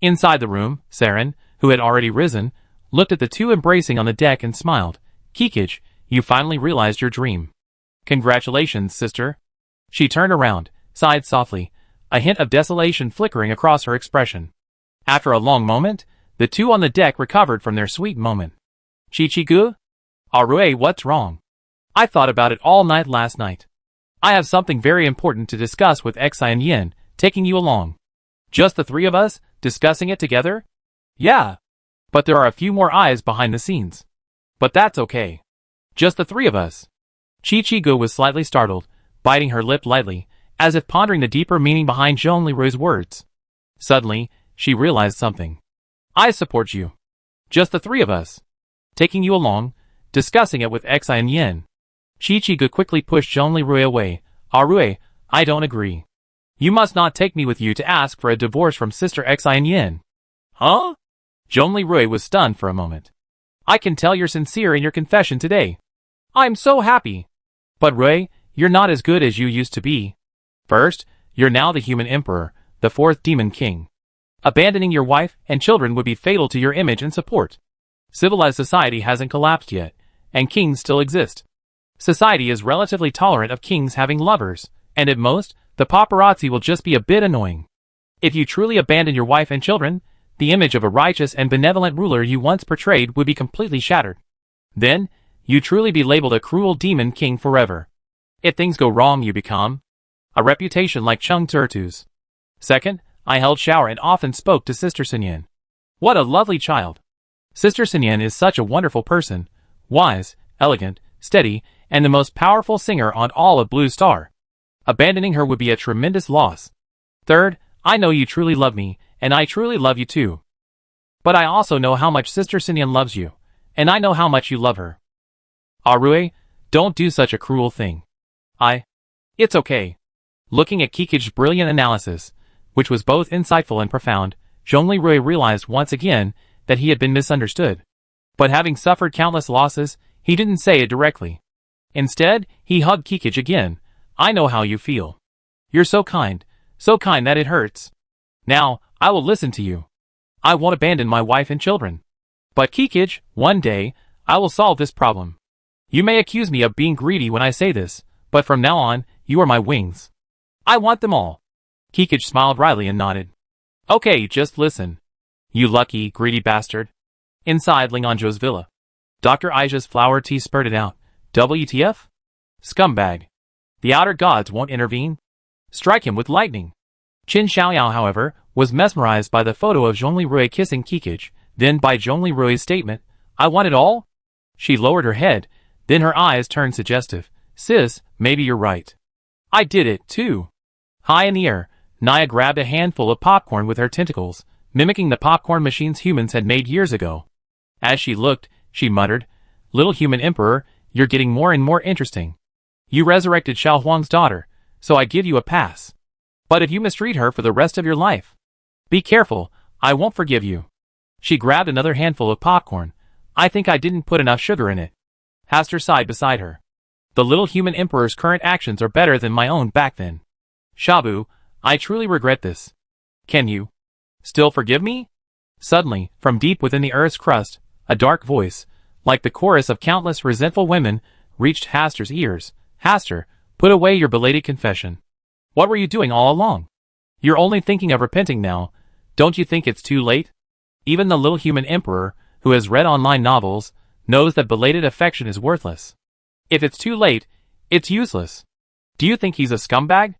Inside the room, Saren, who had already risen, looked at the two embracing on the deck and smiled. Kikij, you finally realized your dream. Congratulations, sister. She turned around, sighed softly, a hint of desolation flickering across her expression. After a long moment, the two on the deck recovered from their sweet moment. Chi-Chi-gu? Rui, what's wrong? I thought about it all night last night. I have something very important to discuss with Xi and Yin, taking you along. Just the 3 of us, discussing it together? Yeah. But there are a few more eyes behind the scenes. But that's okay. Just the 3 of us. Chi-Chi-gu was slightly startled, biting her lip lightly, as if pondering the deeper meaning behind Zhongli Rui's words. Suddenly, she realized something. I support you. Just the 3 of us. taking you along, discussing it with Xi and Yin. Shichiga quickly pushed Zhongli Rui away. Rui, I don't agree. You must not take me with you to ask for a divorce from Sister Xi and Yin. Huh? Zhongli Rui was stunned for a moment. I can tell you're sincere in your confession today. I'm so happy. But Rui, you're not as good as you used to be. First, you're now the human emperor, the fourth demon king. Abandoning your wife and children would be fatal to your image and support. Civilized society hasn't collapsed yet, and kings still exist. Society is relatively tolerant of kings having lovers, and at most, the paparazzi will just be a bit annoying. If you truly abandon your wife and children, the image of a righteous and benevolent ruler you once portrayed would be completely shattered. Then, you'd truly be labeled a cruel demon king forever. If things go wrong, you become a reputation like Chung Turtu's. Second, I held shower and often spoke to Sister Sinyan. What a lovely child. Sister Sinyan is such a wonderful person, wise, elegant, steady, and the most powerful singer on all of Blue Star. Abandoning her would be a tremendous loss. Third, I know you truly love me, and I truly love you too. But I also know how much Sister Sinyan loves you, and I know how much you love her. Rui, don't do such a cruel thing. It's okay. Looking at Kikij's brilliant analysis, which was both insightful and profound, Zhongli Rui realized once again that he had been misunderstood. But having suffered countless losses, he didn't say it directly. Instead, he hugged Kikij again. I know how you feel. You're so kind that it hurts. Now, I will listen to you. I won't abandon my wife and children. But Kikij, one day, I will solve this problem. You may accuse me of being greedy when I say this, but from now on, you are my wings. I want them all. Kikij smiled wryly and nodded. Okay, just listen. You lucky, greedy bastard. Inside Ling Anzhou's villa, Dr. Aija's flower tea spurted out. WTF? Scumbag. The outer gods won't intervene? Strike him with lightning. Qin Xiaoyao, however, was mesmerized by the photo of Zhongli Rui kissing Kikij, then by Zhongli Rui's statement, I want it all? She lowered her head, then her eyes turned suggestive. Sis, maybe you're right. I did it, too. High in the air, Naya grabbed a handful of popcorn with her tentacles, mimicking the popcorn machines humans had made years ago. As she looked, she muttered, Little human emperor, you're getting more and more interesting. You resurrected Xiao Huang's daughter, so I give you a pass. But if you mistreat her for the rest of your life, be careful, I won't forgive you. She grabbed another handful of popcorn. I think I didn't put enough sugar in it. Haster sighed beside her. The little human emperor's current actions are better than my own back then. Shabu, I truly regret this. Can you still forgive me? Suddenly, from deep within the earth's crust, a dark voice, like the chorus of countless resentful women, reached Haster's ears. Haster, put away your belated confession. What were you doing all along? You're only thinking of repenting now. Don't you think it's too late? Even the little human emperor, who has read online novels, knows that belated affection is worthless. If it's too late, it's useless. Do you think he's a scumbag?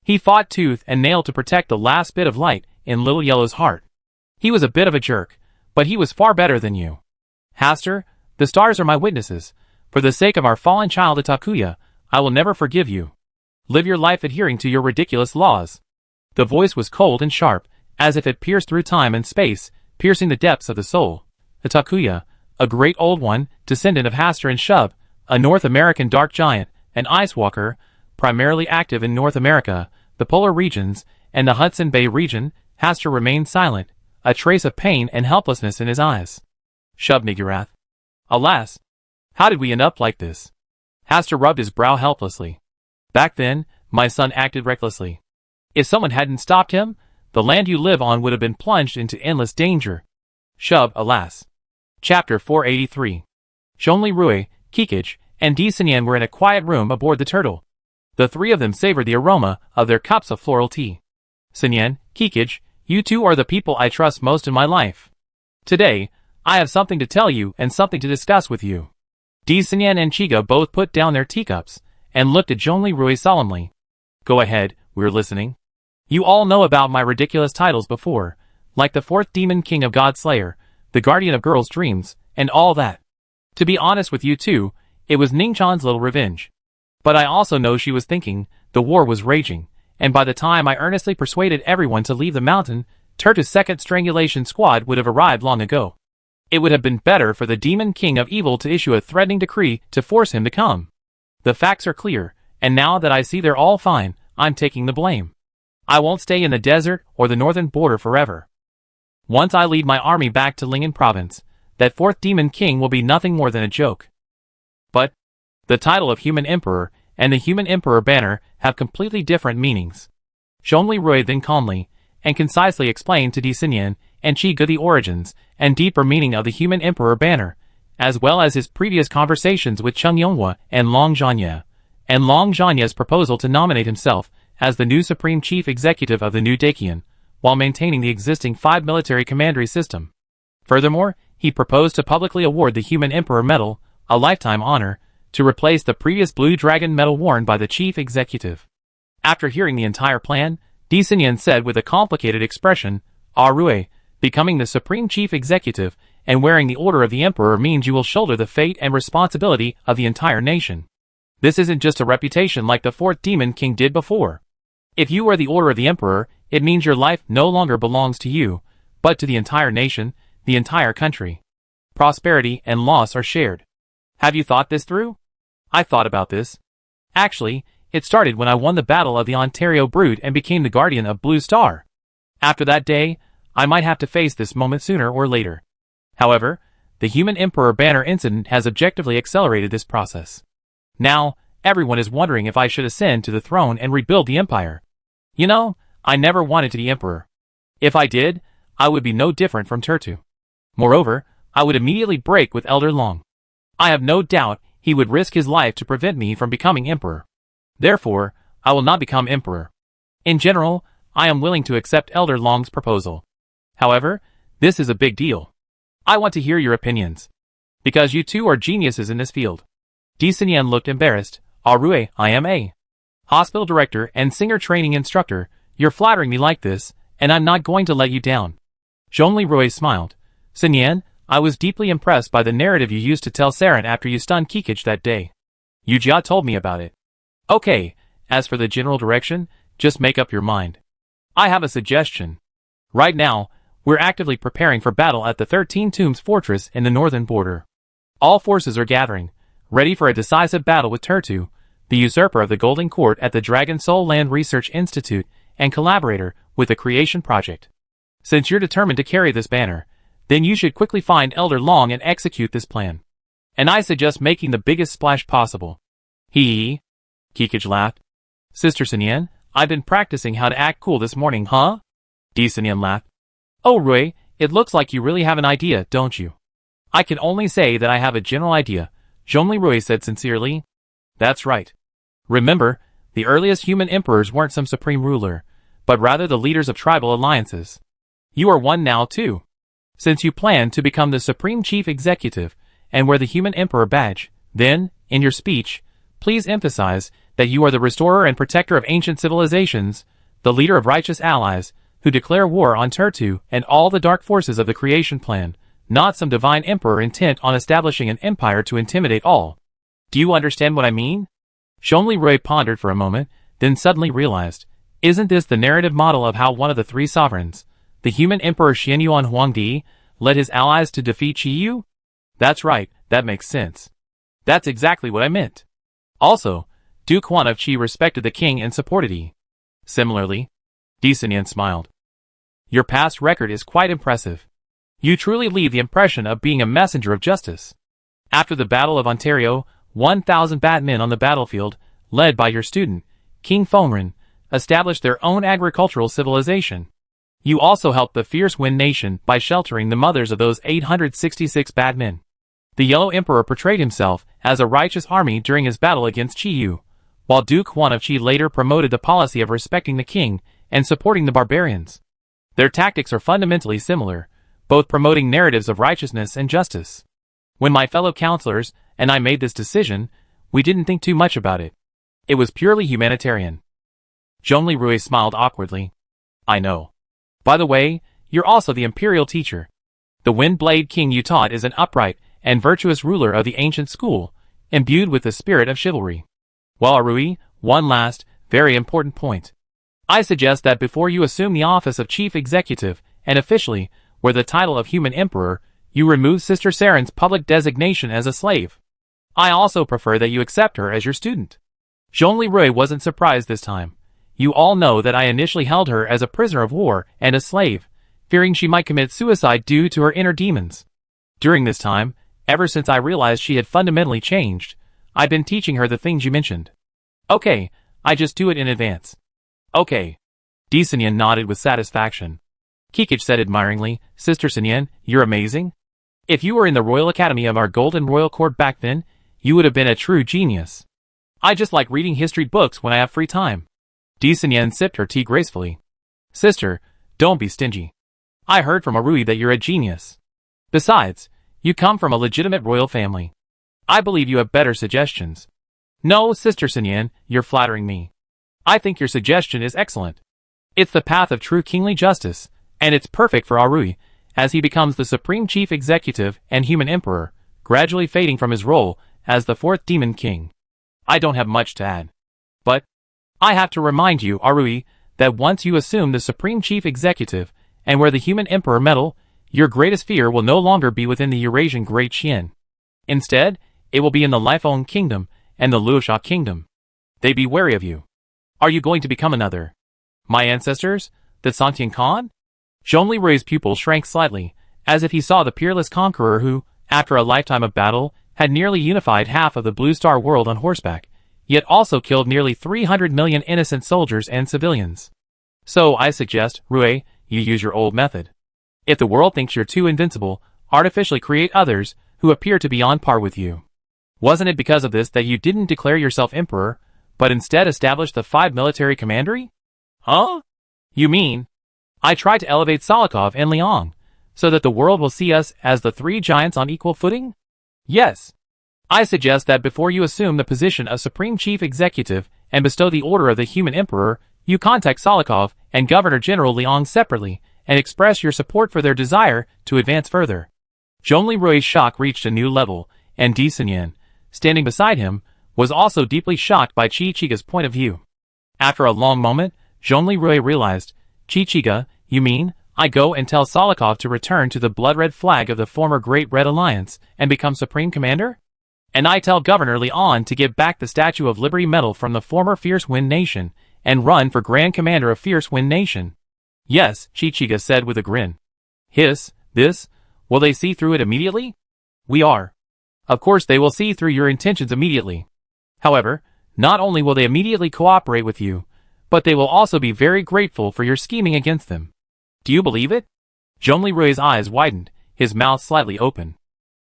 He fought tooth and nail to protect the last bit of light in Little Yellow's heart. He was a bit of a jerk, but he was far better than you. Haster, the stars are my witnesses. For the sake of our fallen child Itakuya, I will never forgive you. Live your life adhering to your ridiculous laws. The voice was cold and sharp, as if it pierced through time and space, piercing the depths of the soul. Itakuya, a great old one, descendant of Haster and Shub, a North American dark giant, an ice walker, primarily active in North America, the polar regions, and the Hudson Bay region, Haster remained silent, a trace of pain and helplessness in his eyes. Shub Nigurath. Alas! How did we end up like this? Haster rubbed his brow helplessly. Back then, my son acted recklessly. If someone hadn't stopped him, the land you live on would have been plunged into endless danger. Shub, alas. Chapter 483. Zhongli Rui, Kikij, and Di Sinyan were in a quiet room aboard the Turtle. The three of them savored the aroma of their cups of floral tea. Sinyan, Kikij, you two are the people I trust most in my life. Today, I have something to tell you and something to discuss with you. Di Sinyan and Chiga both put down their teacups and looked at Zhongli Rui solemnly. Go ahead, we're listening. You all know about my ridiculous titles before, like the fourth demon king of Godslayer, the guardian of girls' dreams, and all that. To be honest with you too, it was Ningchan's little revenge. But I also know she was thinking, the war was raging, and by the time I earnestly persuaded everyone to leave the mountain, Turtu's second strangulation squad would have arrived long ago. It would have been better for the demon king of evil to issue a threatening decree to force him to come. The facts are clear, and now that I see they're all fine, I'm taking the blame. I won't stay in the desert or the northern border forever. Once I lead my army back to Lingen province, that fourth demon king will be nothing more than a joke. But the title of human emperor and the human emperor banner have completely different meanings. Zhongli Rui then calmly and concisely explained to Di Xinyan and Qi Ge the origins and deeper meaning of the human emperor banner, as well as his previous conversations with Cheng Yonghua and Long Zhanye, and Long Zhanye's proposal to nominate himself as the new supreme chief executive of the new Dacian, while maintaining the existing 5 military commandery system. Furthermore, he proposed to publicly award the Human Emperor Medal, a lifetime honor, to replace the previous Blue Dragon medal worn by the chief executive. After hearing the entire plan, Di Xinyan said with a complicated expression, Rui, becoming the supreme chief executive and wearing the order of the emperor means you will shoulder the fate and responsibility of the entire nation. This isn't just a reputation like the fourth demon king did before. If you wear the order of the emperor, it means your life no longer belongs to you, but to the entire nation, the entire country. Prosperity and loss are shared. Have you thought this through? I thought about this. Actually, it started when I won the Battle of the Ontario Brood and became the guardian of Blue Star. After that day, I might have to face this moment sooner or later. However, the Human Emperor banner incident has objectively accelerated this process. Now, everyone is wondering if I should ascend to the throne and rebuild the empire. You know, I never wanted to be emperor. If I did, I would be no different from Tertu. Moreover, I would immediately break with Elder Long. I have no doubt he would risk his life to prevent me from becoming emperor. Therefore, I will not become emperor. In general, I am willing to accept Elder Long's proposal. However, this is a big deal. I want to hear your opinions. Because you two are geniuses in this field. Di Xinyan looked embarrassed. Rui, I am a hospital director and singer training instructor. You're flattering me like this, and I'm not going to let you down. Zhongli Rui smiled. Xinyan, I was deeply impressed by the narrative you used to tell Saren after you stunned Kikich that day. Yujia told me about it. Okay, as for the general direction, just make up your mind. I have a suggestion. Right now, we're actively preparing for battle at the 13 Tombs Fortress in the northern border. All forces are gathering, ready for a decisive battle with Tertu, the usurper of the Golden Court at the Dragon Soul Land Research Institute and collaborator with the Creation Project. Since you're determined to carry this banner, then you should quickly find Elder Long and execute this plan. And I suggest making the biggest splash possible. Hee. Kikich laughed. Sister Xinyan, I've been practicing how to act cool this morning, huh? Di Xinyan laughed. Oh Rui, it looks like you really have an idea, don't you? I can only say that I have a general idea, Zhongli Rui said sincerely. That's right. Remember, the earliest human emperors weren't some supreme ruler, but rather the leaders of tribal alliances. You are one now too. Since you plan to become the supreme chief executive and wear the human emperor badge, then, in your speech, please emphasize that you are the restorer and protector of ancient civilizations, the leader of righteous allies, who declare war on Tertu and all the dark forces of the creation plan, not some divine emperor intent on establishing an empire to intimidate all. Do you understand what I mean? Zhongli Rui pondered for a moment, then suddenly realized, isn't this the narrative model of how one of the three sovereigns, the human emperor Xianyuan Huangdi, led his allies to defeat Qiyu? That's right, that makes sense. That's exactly what I meant. Also, Duke Huan of Qi respected the king and supported Yi. Similarly, Di Xinyan smiled. Your past record is quite impressive. You truly leave the impression of being a messenger of justice. After the Battle of Ontario, 1,000 Batmen on the battlefield, led by your student, King Fengren, established their own agricultural civilization. You also helped the fierce Wen nation by sheltering the mothers of those 866 Batmen. The Yellow Emperor portrayed himself as a righteous army during his battle against Qiyu, while Duke Huan of Qi later promoted the policy of respecting the king and supporting the barbarians. Their tactics are fundamentally similar, both promoting narratives of righteousness and justice. When my fellow counselors and I made this decision, we didn't think too much about it. It was purely humanitarian. Zhongli Rui smiled awkwardly. I know. By the way, you're also the imperial teacher. The Windblade King you taught is an upright and virtuous ruler of the ancient school, imbued with the spirit of chivalry. Well, Rui, one last, very important point. I suggest that before you assume the office of chief executive and officially wear the title of human emperor, You remove Sister Saren's public designation as a slave. I also prefer that you accept her as your student. Zhongli Rui wasn't surprised this time. You all know that I initially held her as a prisoner of war and a slave, fearing she might commit suicide due to her inner demons. During this time, ever since I realized she had fundamentally changed, I've been teaching her the things you mentioned. Okay, I just do it in advance. Okay. Di Senyan nodded with satisfaction. Kikich said admiringly, Sister Senyan, you're amazing. If you were in the Royal Academy of our Golden Royal Court back then, you would have been a true genius. I just like reading history books when I have free time. Di Senyan sipped her tea gracefully. Sister, don't be stingy. I heard from Arui that you're a genius. Besides, you come from a legitimate royal family. I believe you have better suggestions. No, Sister Senyan, you're flattering me. I think your suggestion is excellent. It's the path of true kingly justice, and it's perfect for Arui, as he becomes the supreme chief executive and human emperor, gradually fading from his role as the fourth demon king. I don't have much to add. But I have to remind you, Arui, that once you assume the supreme chief executive and wear the human emperor medal, your greatest fear will no longer be within the Eurasian Great Qian. Instead, it will be in the Lifeng Kingdom and the Luosha Kingdom. They be wary of you. Are you going to become another? My ancestors, the Santian Khan? Zhongli Rui's pupil shrank slightly, as if he saw the peerless conqueror who, after a lifetime of battle, had nearly unified half of the Blue Star world on horseback, yet also killed nearly 300 million innocent soldiers and civilians. So I suggest, Rui, you use your old method. If the world thinks you're too invincible, artificially create others who appear to be on par with you. Wasn't it because of this that you didn't declare yourself emperor, but instead established the 5 military commandery? Huh? You mean? I tried to elevate Salikov and Liang, so that the world will see us as the 3 giants on equal footing? Yes. I suggest that before you assume the position of Supreme Chief Executive and bestow the order of the Human Emperor, you contact Salikov and Governor General Liang separately and express your support for their desire to advance further. Zhongli Rui's shock reached a new level, and Di Senyan, standing beside him, was also deeply shocked by Chi-Chiga's point of view. After a long moment, Zhongli Rui realized, Chi-Chiga, you mean, I go and tell Salikov to return to the blood-red flag of the former Great Red Alliance and become Supreme Commander? And I tell Governor Liang to give back the Statue of Liberty medal from the former Fierce Wind Nation and run for Grand Commander of Fierce Wind Nation. Yes, Chi-Chiga said with a grin. Hiss, this? Will they see through it immediately? We are. Of course they will see through your intentions immediately. However, not only will they immediately cooperate with you, but they will also be very grateful for your scheming against them. Do you believe it? Zhongli Rui's eyes widened, his mouth slightly open.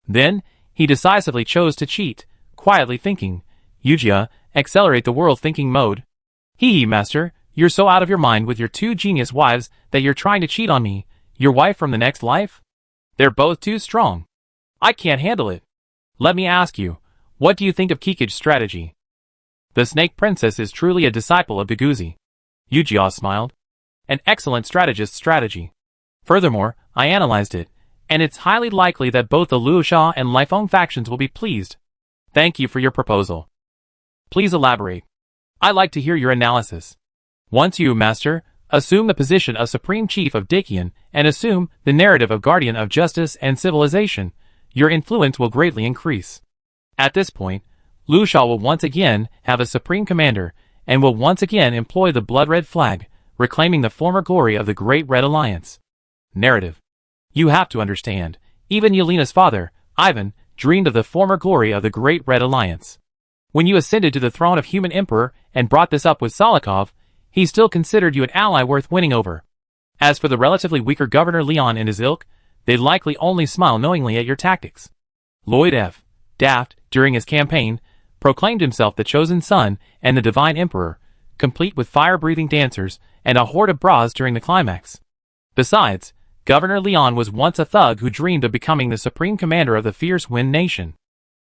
Then, he decisively chose to cheat, quietly thinking, Yujia, accelerate the world thinking mode. Hee, master, you're so out of your mind with your 2 genius wives that you're trying to cheat on me, your wife from the next life? They're both too strong. I can't handle it. Let me ask you, what do you think of Kikich's strategy? The Snake Princess is truly a disciple of Guguzi. Yujia smiled. An excellent strategist's strategy. Furthermore, I analyzed it, and it's highly likely that both the Luosha and Lifeng factions will be pleased. Thank you for your proposal. Please elaborate. I'd like to hear your analysis. Once you, Master, assume the position of Supreme Chief of Dakian and assume the narrative of Guardian of Justice and Civilization, your influence will greatly increase. At this point, Luosha will once again have a Supreme Commander and will once again employ the blood-red flag, reclaiming the former glory of the Great Red Alliance. Narrative. You have to understand, even Yelena's father, Ivan, dreamed of the former glory of the Great Red Alliance. When you ascended to the throne of Human Emperor and brought this up with Salikov, he still considered you an ally worth winning over. As for the relatively weaker Governor Leon and his ilk, they'd likely only smile knowingly at your tactics. Lloyd F. Daft, during his campaign, proclaimed himself the chosen son and the divine emperor, complete with fire-breathing dancers and a horde of bras during the climax. Besides, Governor Leon was once a thug who dreamed of becoming the supreme commander of the Fierce Wind Nation.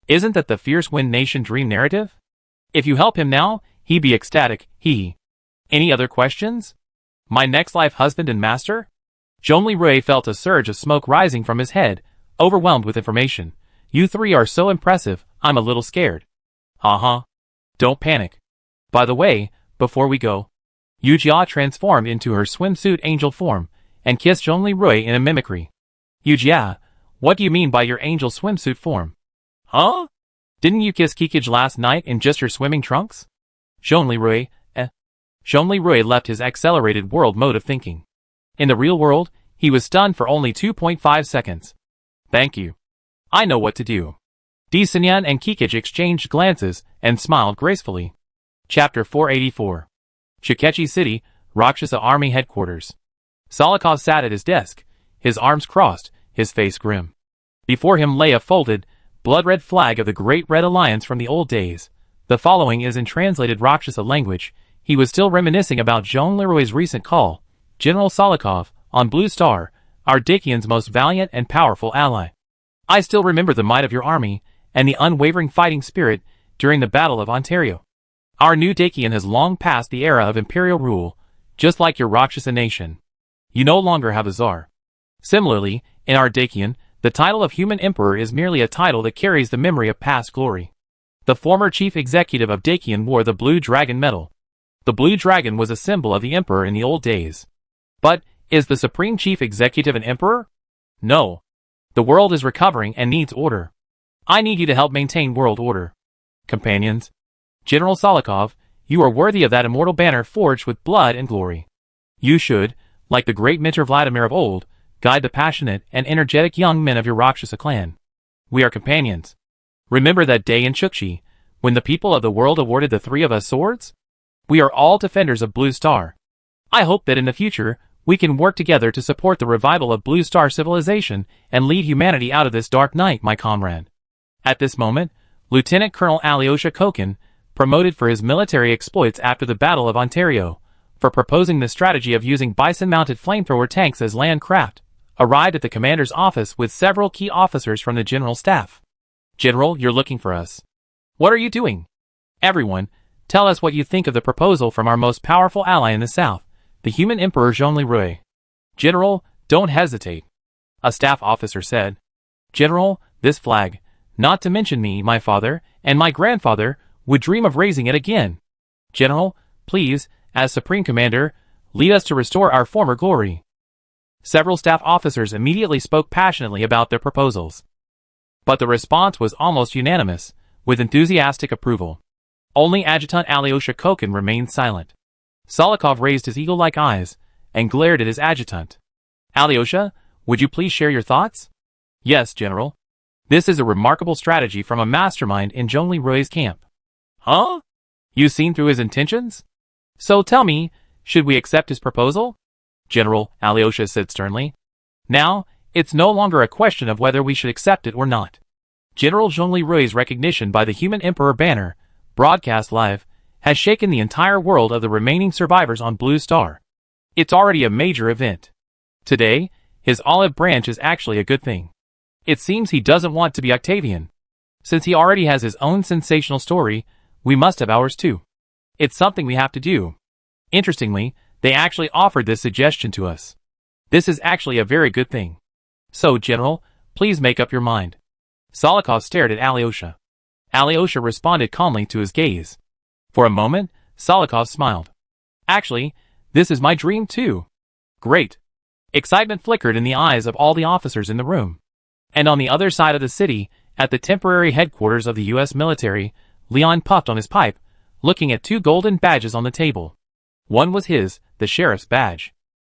Isn't that the Fierce Wind Nation dream narrative? If you help him now, he'd be ecstatic, hee. Any other questions? My next life husband and master? Zhongli Rui felt a surge of smoke rising from his head, overwhelmed with information. You 3 are so impressive, I'm a little scared. Don't panic. By the way, before we go, Yujia transformed into her swimsuit angel form, and kissed Zhongli Rui in a mimicry. Yujia, What do you mean by your angel swimsuit form? Huh? Didn't you kiss Kikij last night in just your swimming trunks? Jean Leroy left his accelerated world mode of thinking. In the real world, he was stunned for only 2.5 seconds. Thank you. I know what to do. Sinyan and Kikij exchanged glances and smiled gracefully. Chapter 484. Shikechi City, Rakshasa Army Headquarters. Salikov sat at his desk, his arms crossed, his face grim. Before him lay a folded, blood-red flag of the Great Red Alliance from the old days. The following is in translated Rakshasa language. He was still reminiscing about Jean Leroy's recent call. General Salikov, on Blue Star, our Dakian's most valiant and powerful ally. I still remember the might of your army, and the unwavering fighting spirit during the Battle of Ontario. Our new Dakian has long passed the era of imperial rule, just like your Rakshasa nation. You no longer have a czar. Similarly, in our Dakian, the title of human emperor is merely a title that carries the memory of past glory. The former chief executive of Dakian wore the blue dragon medal. The blue dragon was a symbol of the emperor in the old days. But, is the supreme chief executive an emperor? No. The world is recovering and needs order. I need you to help maintain world order. Companions. General Salikov, you are worthy of that immortal banner forged with blood and glory. You should, like the great Mentor Vladimir of old, guide the passionate and energetic young men of your Rakshasa clan. We are companions. Remember that day in Chukchi, when the people of the world awarded the three of us swords? We are all defenders of Blue Star. I hope that in the future, we can work together to support the revival of Blue Star civilization and lead humanity out of this dark night, my comrade. At this moment, Lieutenant Colonel Alyosha Kokin, promoted for his military exploits after the Battle of Ontario, for proposing the strategy of using bison-mounted flamethrower tanks as land craft, arrived at the commander's office with several key officers from the general staff. General, you're looking for us. What are you doing? Everyone, tell us what you think of the proposal from our most powerful ally in the south, the human emperor Jean Leroy. General, don't hesitate. A staff officer said. General, this flag, not to mention me, my father, and my grandfather, would dream of raising it again. General, please, as Supreme Commander, lead us to restore our former glory. Several staff officers immediately spoke passionately about their proposals. But the response was almost unanimous, with enthusiastic approval. Only Adjutant Alyosha Kokin remained silent. Salikov raised his eagle-like eyes and glared at his adjutant. Alyosha, would you please share your thoughts? Yes, General. This is a remarkable strategy from a mastermind in Jean Leroy's camp. Huh? You seen through his intentions? So tell me, should we accept his proposal? General, Alyosha said sternly. Now, it's no longer a question of whether we should accept it or not. General Jean Leroy's recognition by the Human Emperor banner, broadcast live, has shaken the entire world of the remaining survivors on Blue Star. It's already a major event. Today, his olive branch is actually a good thing. It seems he doesn't want to be Octavian. Since he already has his own sensational story, we must have ours too. It's something we have to do. Interestingly, they actually offered this suggestion to us. This is actually a very good thing. So, General, please make up your mind. Salikov stared at Alyosha. Alyosha responded calmly to his gaze. For a moment, Salikov smiled. Actually, this is my dream too. Great. Excitement flickered in the eyes of all the officers in the room. And on the other side of the city, at the temporary headquarters of the U.S. military, Leon puffed on his pipe, looking at two golden badges on the table. One was his, the sheriff's badge.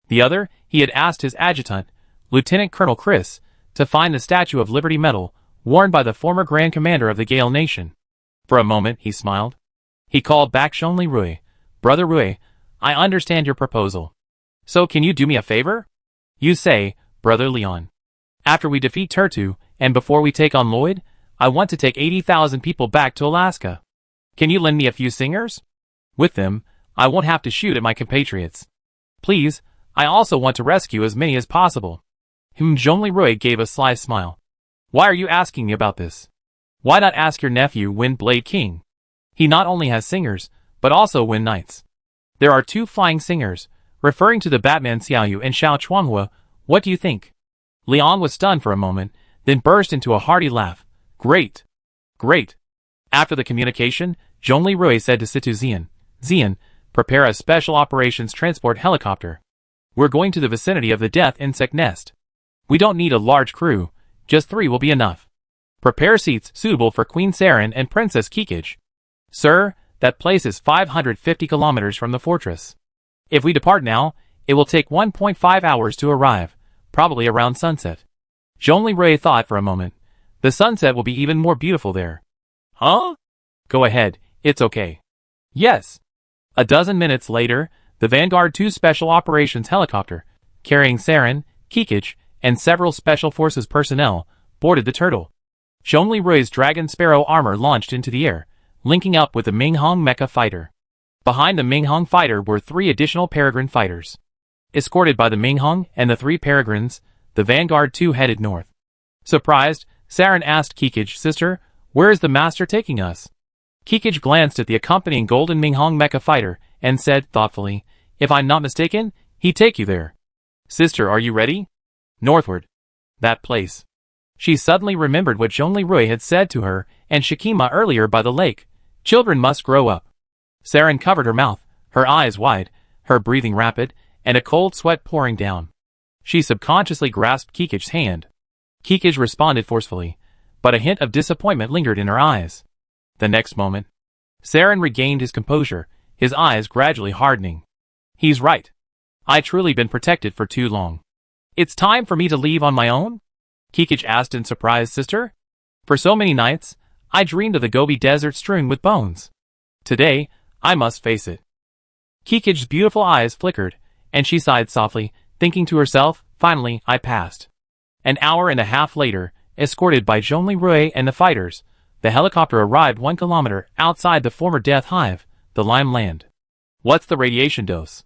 The other, he had asked his adjutant, Lieutenant Colonel Chris, to find the Statue of Liberty medal, worn by the former Grand Commander of the Gale Nation. For a moment, he smiled. He called back Jean Leroy. Brother Roy, I understand your proposal. So can you do me a favor? You say, Brother Leon. After we defeat Turtu, and before we take on Lloyd, I want to take 80,000 people back to Alaska. Can you lend me a few singers? With them, I won't have to shoot at my compatriots. Please, I also want to rescue as many as possible. Jean Leroy gave a sly smile. Why are you asking me about this? Why not ask your nephew Wind Blade King? He not only has singers, but also Wind Knights. There are two flying singers, referring to the Batman Xiaoyu and Xiao Chuanghua. What do you think? Leon was stunned for a moment, then burst into a hearty laugh. Great! Great! After the communication, Jean Leroy said to Situ Zian, Zian, prepare a special operations transport helicopter. We're going to the vicinity of the death insect nest. We don't need a large crew, Just 3 will be enough. Prepare seats suitable for Queen Saren and Princess Kikij. Sir, that place is 550 kilometers from the fortress. If we depart now, it will take 1.5 hours to arrive, probably around sunset. Zhongli Rui thought for a moment. The sunset will be even more beautiful there. Huh? Go ahead, it's okay. Yes. A dozen minutes later, the Vanguard 2 Special Operations helicopter, carrying Saren, Kikij, and several Special Forces personnel, boarded the Turtle. Zhongli Rui's Dragon Sparrow armor launched into the air, linking up with the Minghong mecha fighter. Behind the Minghong fighter were 3 additional Peregrine fighters. Escorted by the Minghong and the 3 Peregrines, the Vanguard 2 headed north. Surprised, Saren asked Kikij, "Sister, where is the master taking us?" Kikij glanced at the accompanying golden Minghong mecha fighter and said thoughtfully, "If I'm not mistaken, he'd take you there." "Sister, are you ready?" "Northward." That place. She suddenly remembered what Zhongli Rui had said to her and Shikima earlier by the lake. Children must grow up. Saren covered her mouth, her eyes wide, her breathing rapid, and a cold sweat pouring down. She subconsciously grasped Kikij's hand. Kikij responded forcefully, but a hint of disappointment lingered in her eyes. The next moment, Saren regained his composure, his eyes gradually hardening. "He's right. I've truly been protected for too long. It's time for me to leave on my own?" Kikij asked in surprise. "Sister? For so many nights, I dreamed of the Gobi Desert strewn with bones. Today, I must face it." Kikij's beautiful eyes flickered, and she sighed softly, thinking to herself, "Finally, I passed." An hour and a half later, escorted by Zhongli Rui and the fighters, the helicopter arrived 1 kilometer outside the former death hive, the Lime Land. "What's the radiation dose?"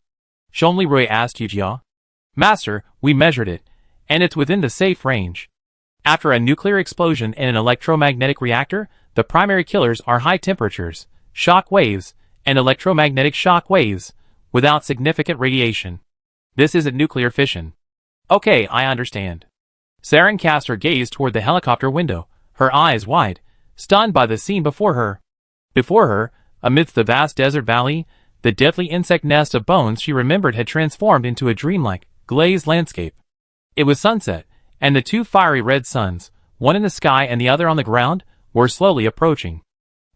Zhongli Rui asked Yujia. "Master, we measured it, and it's within the safe range. After a nuclear explosion in an electromagnetic reactor, the primary killers are high temperatures, shock waves, and electromagnetic shock waves, without significant radiation. This isn't nuclear fission." "Okay, I understand." Saren cast her gaze toward the helicopter window, her eyes wide, stunned by the scene before her. Before her, amidst the vast desert valley, the deadly insect nest of bones she remembered had transformed into a dreamlike, glazed landscape. It was sunset, and the 2 fiery red suns, one in the sky and the other on the ground, were slowly approaching.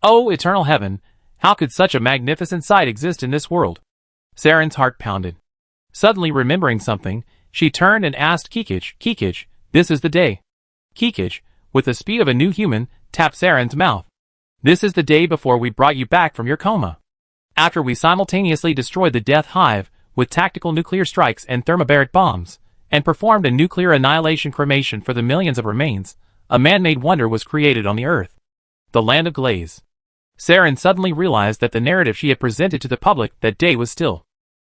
Oh, eternal heaven, how could such a magnificent sight exist in this world? Saren's heart pounded. Suddenly remembering something, she turned and asked Kikij, "Kikij, this is the day." Kikij, with the speed of a new human, tapped Saren's mouth. "This is the day before we brought you back from your coma. After we simultaneously destroyed the Death Hive with tactical nuclear strikes and thermobaric bombs, and performed a nuclear annihilation cremation for the millions of remains, a man-made wonder was created on the Earth. The Land of Glaze." Saren suddenly realized that the narrative she had presented to the public that day was still.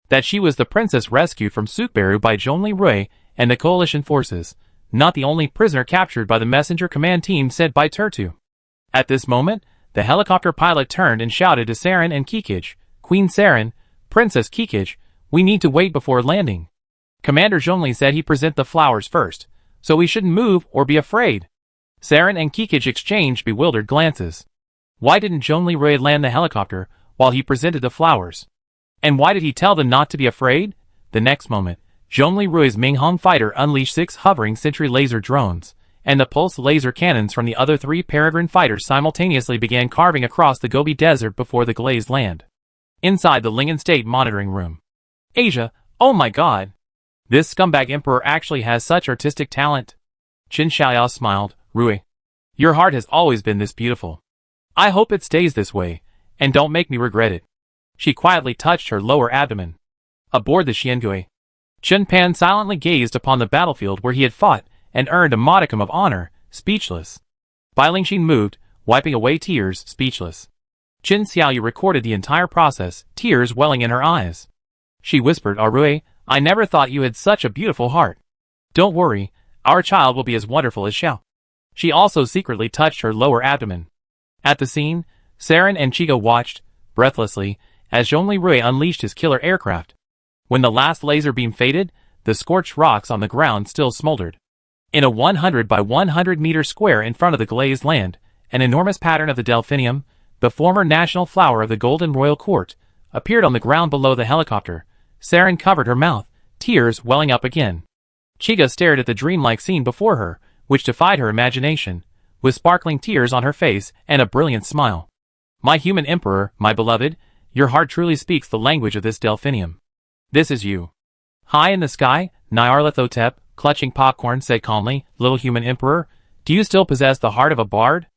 That she was the princess rescued from Sukbaru by Zhongli Rui and the coalition forces, not the only prisoner captured by the messenger command team sent by Turtu. At this moment, the helicopter pilot turned and shouted to Saren and Kikij, "Queen Saren, Princess Kikij, we need to wait before landing. Commander Zhongli said he'd present the flowers first, so we shouldn't move or be afraid." Saren and Kikij exchanged bewildered glances. Why didn't Zhongli Rui land the helicopter while he presented the flowers? And why did he tell them not to be afraid? The next moment, Zhongli Rui's Minghong fighter unleashed 6 hovering sentry laser drones, and the pulse laser cannons from the other 3 Peregrine fighters simultaneously began carving across the Gobi Desert before the glazed land. Inside the Lingen State monitoring room. "Asia, oh my god! This scumbag emperor actually has such artistic talent." Qin Xiaoyao smiled. "Rui, your heart has always been this beautiful. I hope it stays this way, and don't make me regret it." She quietly touched her lower abdomen. Aboard the Xiangui, Chen Pan silently gazed upon the battlefield where he had fought and earned a modicum of honor, speechless. Bai Lingxin moved, wiping away tears, speechless. Qin Xiaoyu recorded the entire process, tears welling in her eyes. She whispered, "Ah, Rui, I never thought you had such a beautiful heart. Don't worry, our child will be as wonderful as Xiao." She also secretly touched her lower abdomen. At the scene, Saren and Chiga watched, breathlessly, as Zhongli Rui unleashed his killer aircraft. When the last laser beam faded, the scorched rocks on the ground still smoldered. In a 100 by 100 meter square in front of the glazed land, an enormous pattern of the delphinium, the former national flower of the Golden Royal Court, appeared on the ground below the helicopter. Saren covered her mouth, tears welling up again. Chiga stared at the dreamlike scene before her, which defied her imagination, with sparkling tears on her face and a brilliant smile. My human emperor, my beloved, your heart truly speaks the language of this delphinium. This is you. High in the sky, Nyarlathotep, clutching popcorn, said calmly, little human emperor, do you still possess the heart of a bard?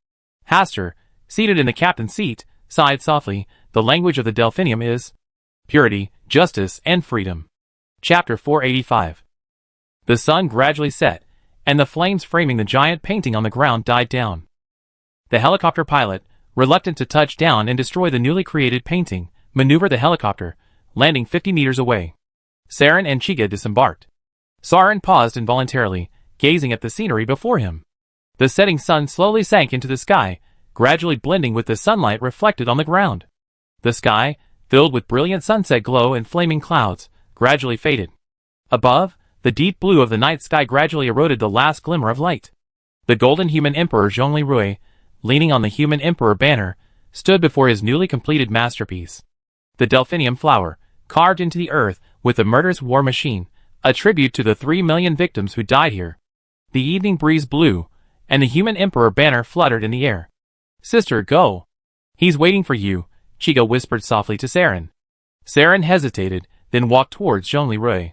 Hastur, seated in the captain's seat, sighed softly, the language of the delphinium is purity, justice, and freedom. Chapter 485. The sun gradually set, and the flames framing the giant painting on the ground died down. The helicopter pilot, reluctant to touch down and destroy the newly created painting, maneuvered the helicopter, landing 50 meters away. Saren and Chiga disembarked. Saren paused involuntarily, gazing at the scenery before him. The setting sun slowly sank into the sky, gradually blending with the sunlight reflected on the ground. The sky, filled with brilliant sunset glow and flaming clouds, gradually faded. Above, the deep blue of the night sky gradually eroded the last glimmer of light. The golden human emperor Zhongli Rui, leaning on the human emperor banner, stood before his newly completed masterpiece. The delphinium flower, carved into the earth with the murderous war machine, a tribute to the 3 million victims who died here. The evening breeze blew, and the human emperor banner fluttered in the air. Sister, go. He's waiting for you, Chiga whispered softly to Saren. Saren hesitated, then walked towards Zhongli Rui.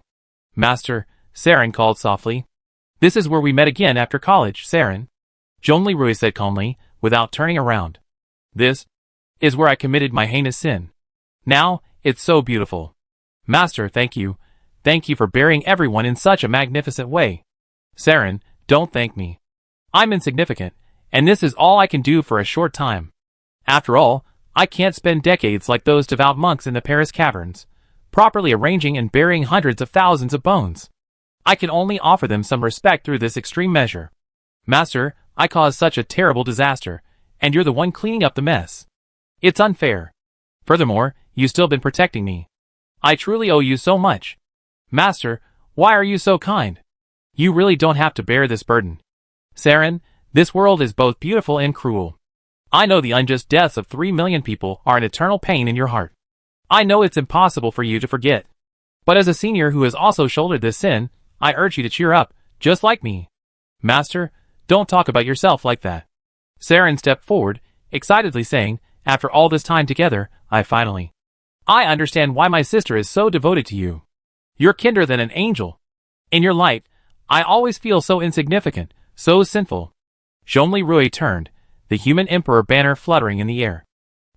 Master, Saren called softly. This is where we met again after college, Saren. Zhongli Rui said calmly, without turning around. This is where I committed my heinous sin. Now, it's so beautiful. Master, thank you. Thank you for burying everyone in such a magnificent way. Saren, don't thank me. I'm insignificant, and this is all I can do for a short time. After all, I can't spend decades like those devout monks in the Paris caverns, properly arranging and burying hundreds of thousands of bones. I can only offer them some respect through this extreme measure. Master, I caused such a terrible disaster, and you're the one cleaning up the mess. It's unfair. Furthermore, you've still been protecting me. I truly owe you so much. Master, why are you so kind? You really don't have to bear this burden. Saren, this world is both beautiful and cruel. I know the unjust deaths of 3 million people are an eternal pain in your heart. I know it's impossible for you to forget. But as a senior who has also shouldered this sin, I urge you to cheer up, just like me. Master, don't talk about yourself like that. Saren stepped forward, excitedly saying, after all this time together, I understand why my sister is so devoted to you. You're kinder than an angel. In your light, I always feel so insignificant, so sinful. Zhongli Rui turned, the human emperor banner fluttering in the air.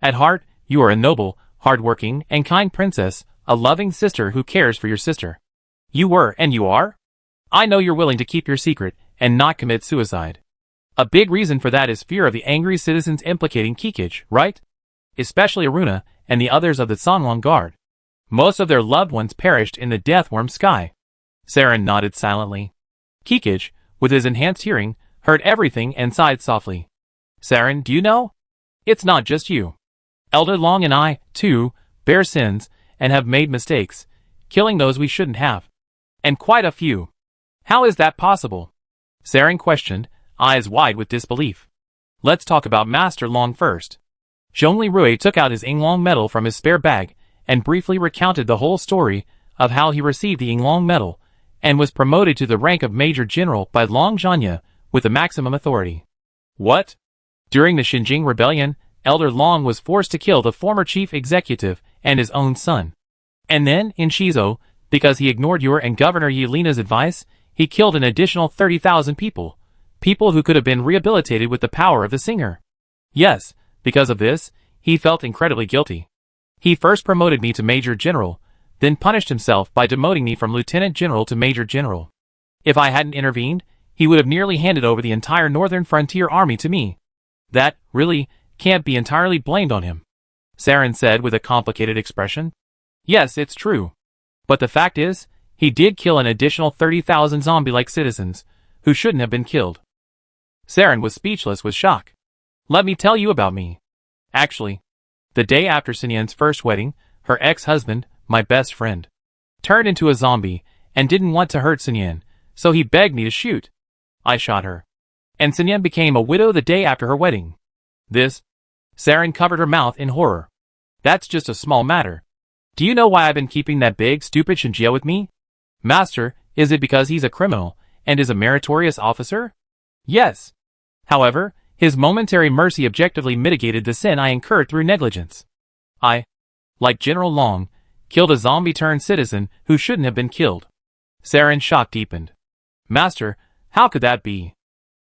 At heart, you are a noble, hard-working, and kind princess, a loving sister who cares for your sister. You were, and you are? I know you're willing to keep your secret, and not commit suicide. A big reason for that is fear of the angry citizens implicating Kikij, right? Especially Aruna, and the others of the Sanlong Guard. Most of their loved ones perished in the Deathworm sky. Saren nodded silently. Kikij, with his enhanced hearing, heard everything and sighed softly. Saren, do you know? It's not just you. Elder Long and I, too, bear sins, and have made mistakes, killing those we shouldn't have. And quite a few. How is that possible? Saren questioned, eyes wide with disbelief. Let's talk about Master Long first. Zhongli Rui took out his Yinglong medal from his spare bag, and briefly recounted the whole story of how he received the Yinglong medal, and was promoted to the rank of Major General by Long Zhanya, with the maximum authority. What? During the Xinjing Rebellion, Elder Long was forced to kill the former chief executive and his own son. And then, in Shizuo, because he ignored your and Governor Yelena's advice, he killed an additional 30,000 people. People who could have been rehabilitated with the power of the singer. Yes, because of this, he felt incredibly guilty. He first promoted me to Major General, then punished himself by demoting me from Lieutenant General to Major General. If I hadn't intervened, he would have nearly handed over the entire Northern Frontier Army to me. That, really, can't be entirely blamed on him. Saren said with a complicated expression. Yes, it's true. But the fact is, he did kill an additional 30,000 zombie-like citizens, who shouldn't have been killed. Saren was speechless with shock. Let me tell you about me. Actually, the day after Sinyan's first wedding, her ex-husband, my best friend, turned into a zombie, and didn't want to hurt Sinyan, so he begged me to shoot. I shot her. And Sinyan became a widow the day after her wedding. This? Saren covered her mouth in horror. That's just a small matter. Do you know why I've been keeping that big, stupid Shinjia with me? Master, is it because he's a criminal, and is a meritorious officer? Yes. However, his momentary mercy objectively mitigated the sin I incurred through negligence. I, like General Long, killed a zombie-turned-citizen who shouldn't have been killed. Saren's shock deepened. Master, how could that be?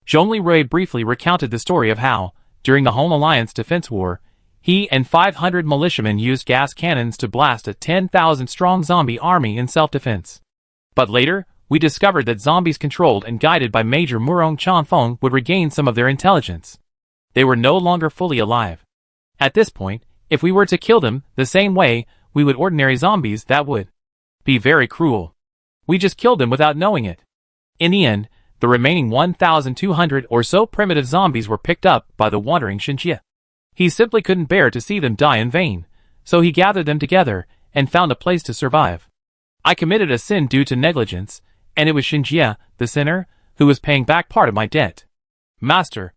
Zhongli Rui briefly recounted the story of how, during the Home Alliance Defense War, he and 500 militiamen used gas cannons to blast a 10,000-strong zombie army in self-defense. But later, we discovered that zombies controlled and guided by Major Murong Chanfeng would regain some of their intelligence. They were no longer fully alive. At this point, if we were to kill them the same way we would ordinary zombies, that would be very cruel. We just killed them without knowing it. In the end, the remaining 1,200 or so primitive zombies were picked up by the wandering Xinjie. He simply couldn't bear to see them die in vain, so he gathered them together and found a place to survive. I committed a sin due to negligence, and it was Xinjie, the sinner, who was paying back part of my debt. Master.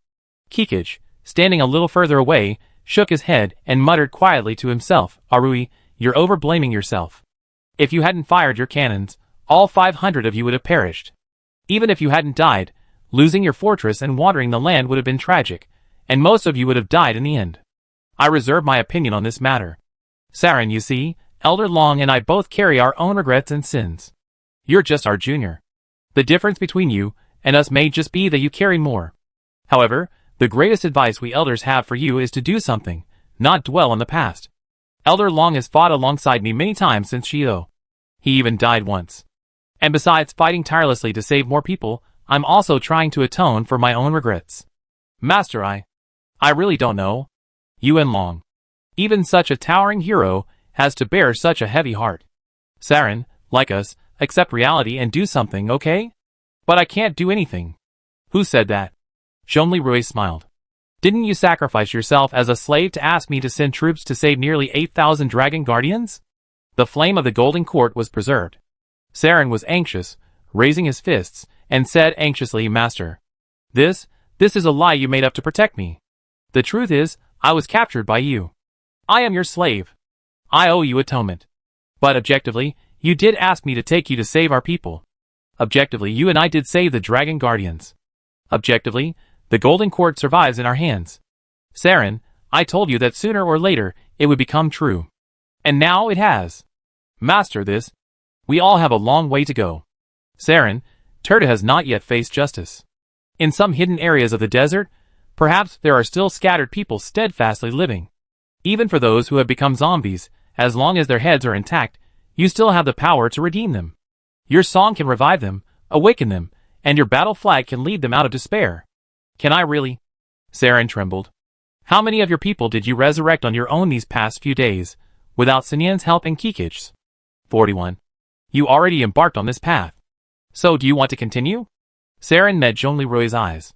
Kikij, standing a little further away, shook his head and muttered quietly to himself, Arui, you're over-blaming yourself. If you hadn't fired your cannons, all 500 of you would have perished. Even if you hadn't died, losing your fortress and wandering the land would have been tragic, and most of you would have died in the end. I reserve my opinion on this matter. Saren, you see, Elder Long and I both carry our own regrets and sins. You're just our junior. The difference between you and us may just be that you carry more. However, the greatest advice we elders have for you is to do something, not dwell on the past. Elder Long has fought alongside me many times since Shido. He even died once. And besides fighting tirelessly to save more people, I'm also trying to atone for my own regrets. Master, I really don't know. Yuan Long. Even such a towering hero has to bear such a heavy heart. Saren, like us, accept reality and do something, okay? But I can't do anything. Who said that? Zhongli Rui smiled. Didn't you sacrifice yourself as a slave to ask me to send troops to save nearly 8,000 dragon guardians? The flame of the Golden Court was preserved. Saren was anxious, raising his fists, and said anxiously, Master. This is a lie you made up to protect me. The truth is, I was captured by you. I am your slave. I owe you atonement. But objectively, you did ask me to take you to save our people. Objectively, you and I did save the Dragon Guardians. Objectively, the Golden Court survives in our hands. Saren, I told you that sooner or later, it would become true. And now it has. Master, we all have a long way to go. Saren, Turda has not yet faced justice. In some hidden areas of the desert, perhaps there are still scattered people steadfastly living. Even for those who have become zombies, as long as their heads are intact, you still have the power to redeem them. Your song can revive them, awaken them, and your battle flag can lead them out of despair. Can I really? Saren trembled. How many of your people did you resurrect on your own these past few days, without Sinyan's help and Kikij's? 41. You already embarked on this path. So do you want to continue? Saren met Zhongli Rui's eyes.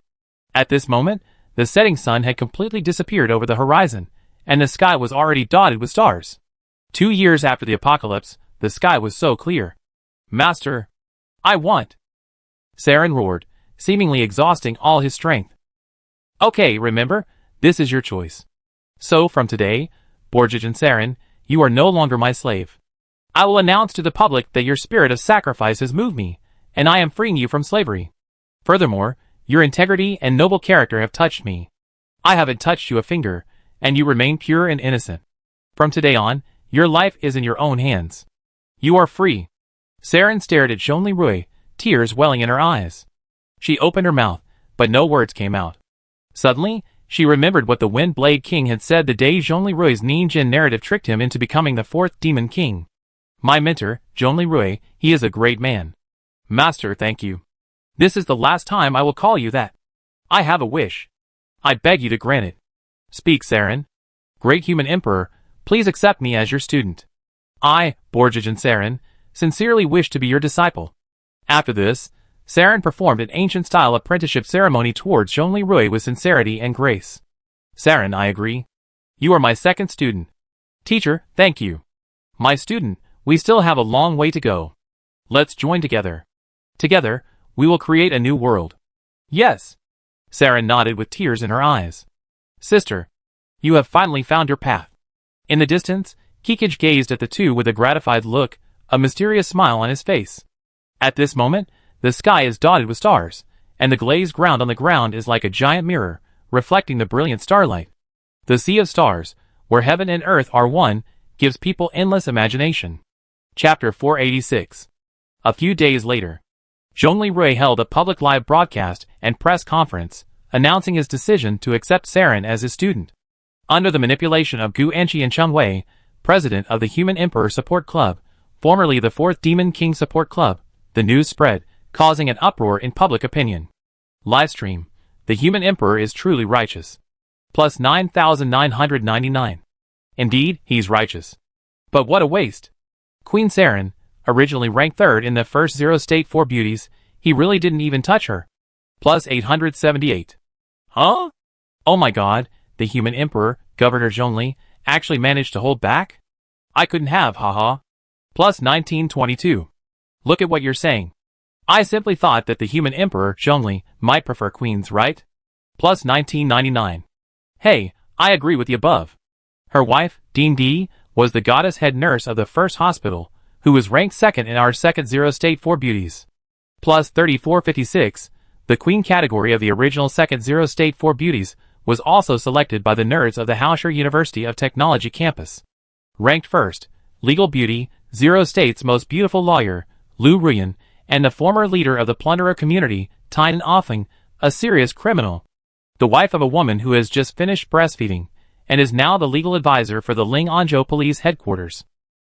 At this moment, the setting sun had completely disappeared over the horizon, and the sky was already dotted with stars. 2 years after the apocalypse, the sky was so clear. Master, I want. Saren roared, seemingly exhausting all his strength. Okay, remember, this is your choice. So from today, Borjij and Saren, you are no longer my slave. I will announce to the public that your spirit of sacrifice has moved me, and I am freeing you from slavery. Furthermore, your integrity and noble character have touched me. I haven't touched you a finger, and you remain pure and innocent. From today on, your life is in your own hands. You are free. Saren stared at Zhongli Rui, tears welling in her eyes. She opened her mouth, but no words came out. Suddenly, she remembered what the Wind Blade King had said the day Zhongli Rui's Ninjin narrative tricked him into becoming the 4th Demon King. My mentor, Zhongli Rui, he is a great man. Master, thank you. This is the last time I will call you that. I have a wish. I beg you to grant it. Speak, Saren. Great Human Emperor, please accept me as your student. I, Borjij and Saren, sincerely wish to be your disciple. After this, Saren performed an ancient-style apprenticeship ceremony towards Zhongli Rui with sincerity and grace. Saren, I agree. You are my second student. Teacher, thank you. My student, we still have a long way to go. Let's join together. Together, we will create a new world. Yes. Saren nodded with tears in her eyes. Sister, you have finally found your path. In the distance, Kikij gazed at the two with a gratified look, a mysterious smile on his face. At this moment, the sky is dotted with stars, and the glazed ground on the ground is like a giant mirror, reflecting the brilliant starlight. The sea of stars, where heaven and earth are one, gives people endless imagination. Chapter 486. A few days later, Zhongli Rui held a public live broadcast and press conference, announcing his decision to accept Saren as his student. Under the manipulation of Gu Enqi and Cheng Wei, president of the Human Emperor Support Club, formerly the Fourth Demon King Support Club, the news spread, causing an uproar in public opinion. Livestream: The Human Emperor is truly righteous. Plus 9,999. Indeed, he's righteous. But what a waste. Queen Saren, originally ranked 3rd in the first Zero State 4 beauties, he really didn't even touch her. Plus 878. Huh? Oh my god, the Human Emperor, Governor Zhongli, actually managed to hold back? I couldn't have, haha. Plus 1922. Look at what you're saying. I simply thought that the Human Emperor, Zhongli, might prefer queens, right? Plus 1999. Hey, I agree with the above. Her wife, Dean D, was the goddess head nurse of the first hospital, who was ranked 2nd in our second Zero State 4 beauties. Plus 3456, the queen category of the original second Zero State 4 beauties was also selected by the nerds of the Haoshire University of Technology campus. Ranked 1st, legal beauty, Zero State's most beautiful lawyer, Lu Ruyan, and the former leader of the plunderer community, Tynan Offing, a serious criminal. The wife of a woman who has just finished breastfeeding, and is now the legal advisor for the Ling Anzhou Police Headquarters.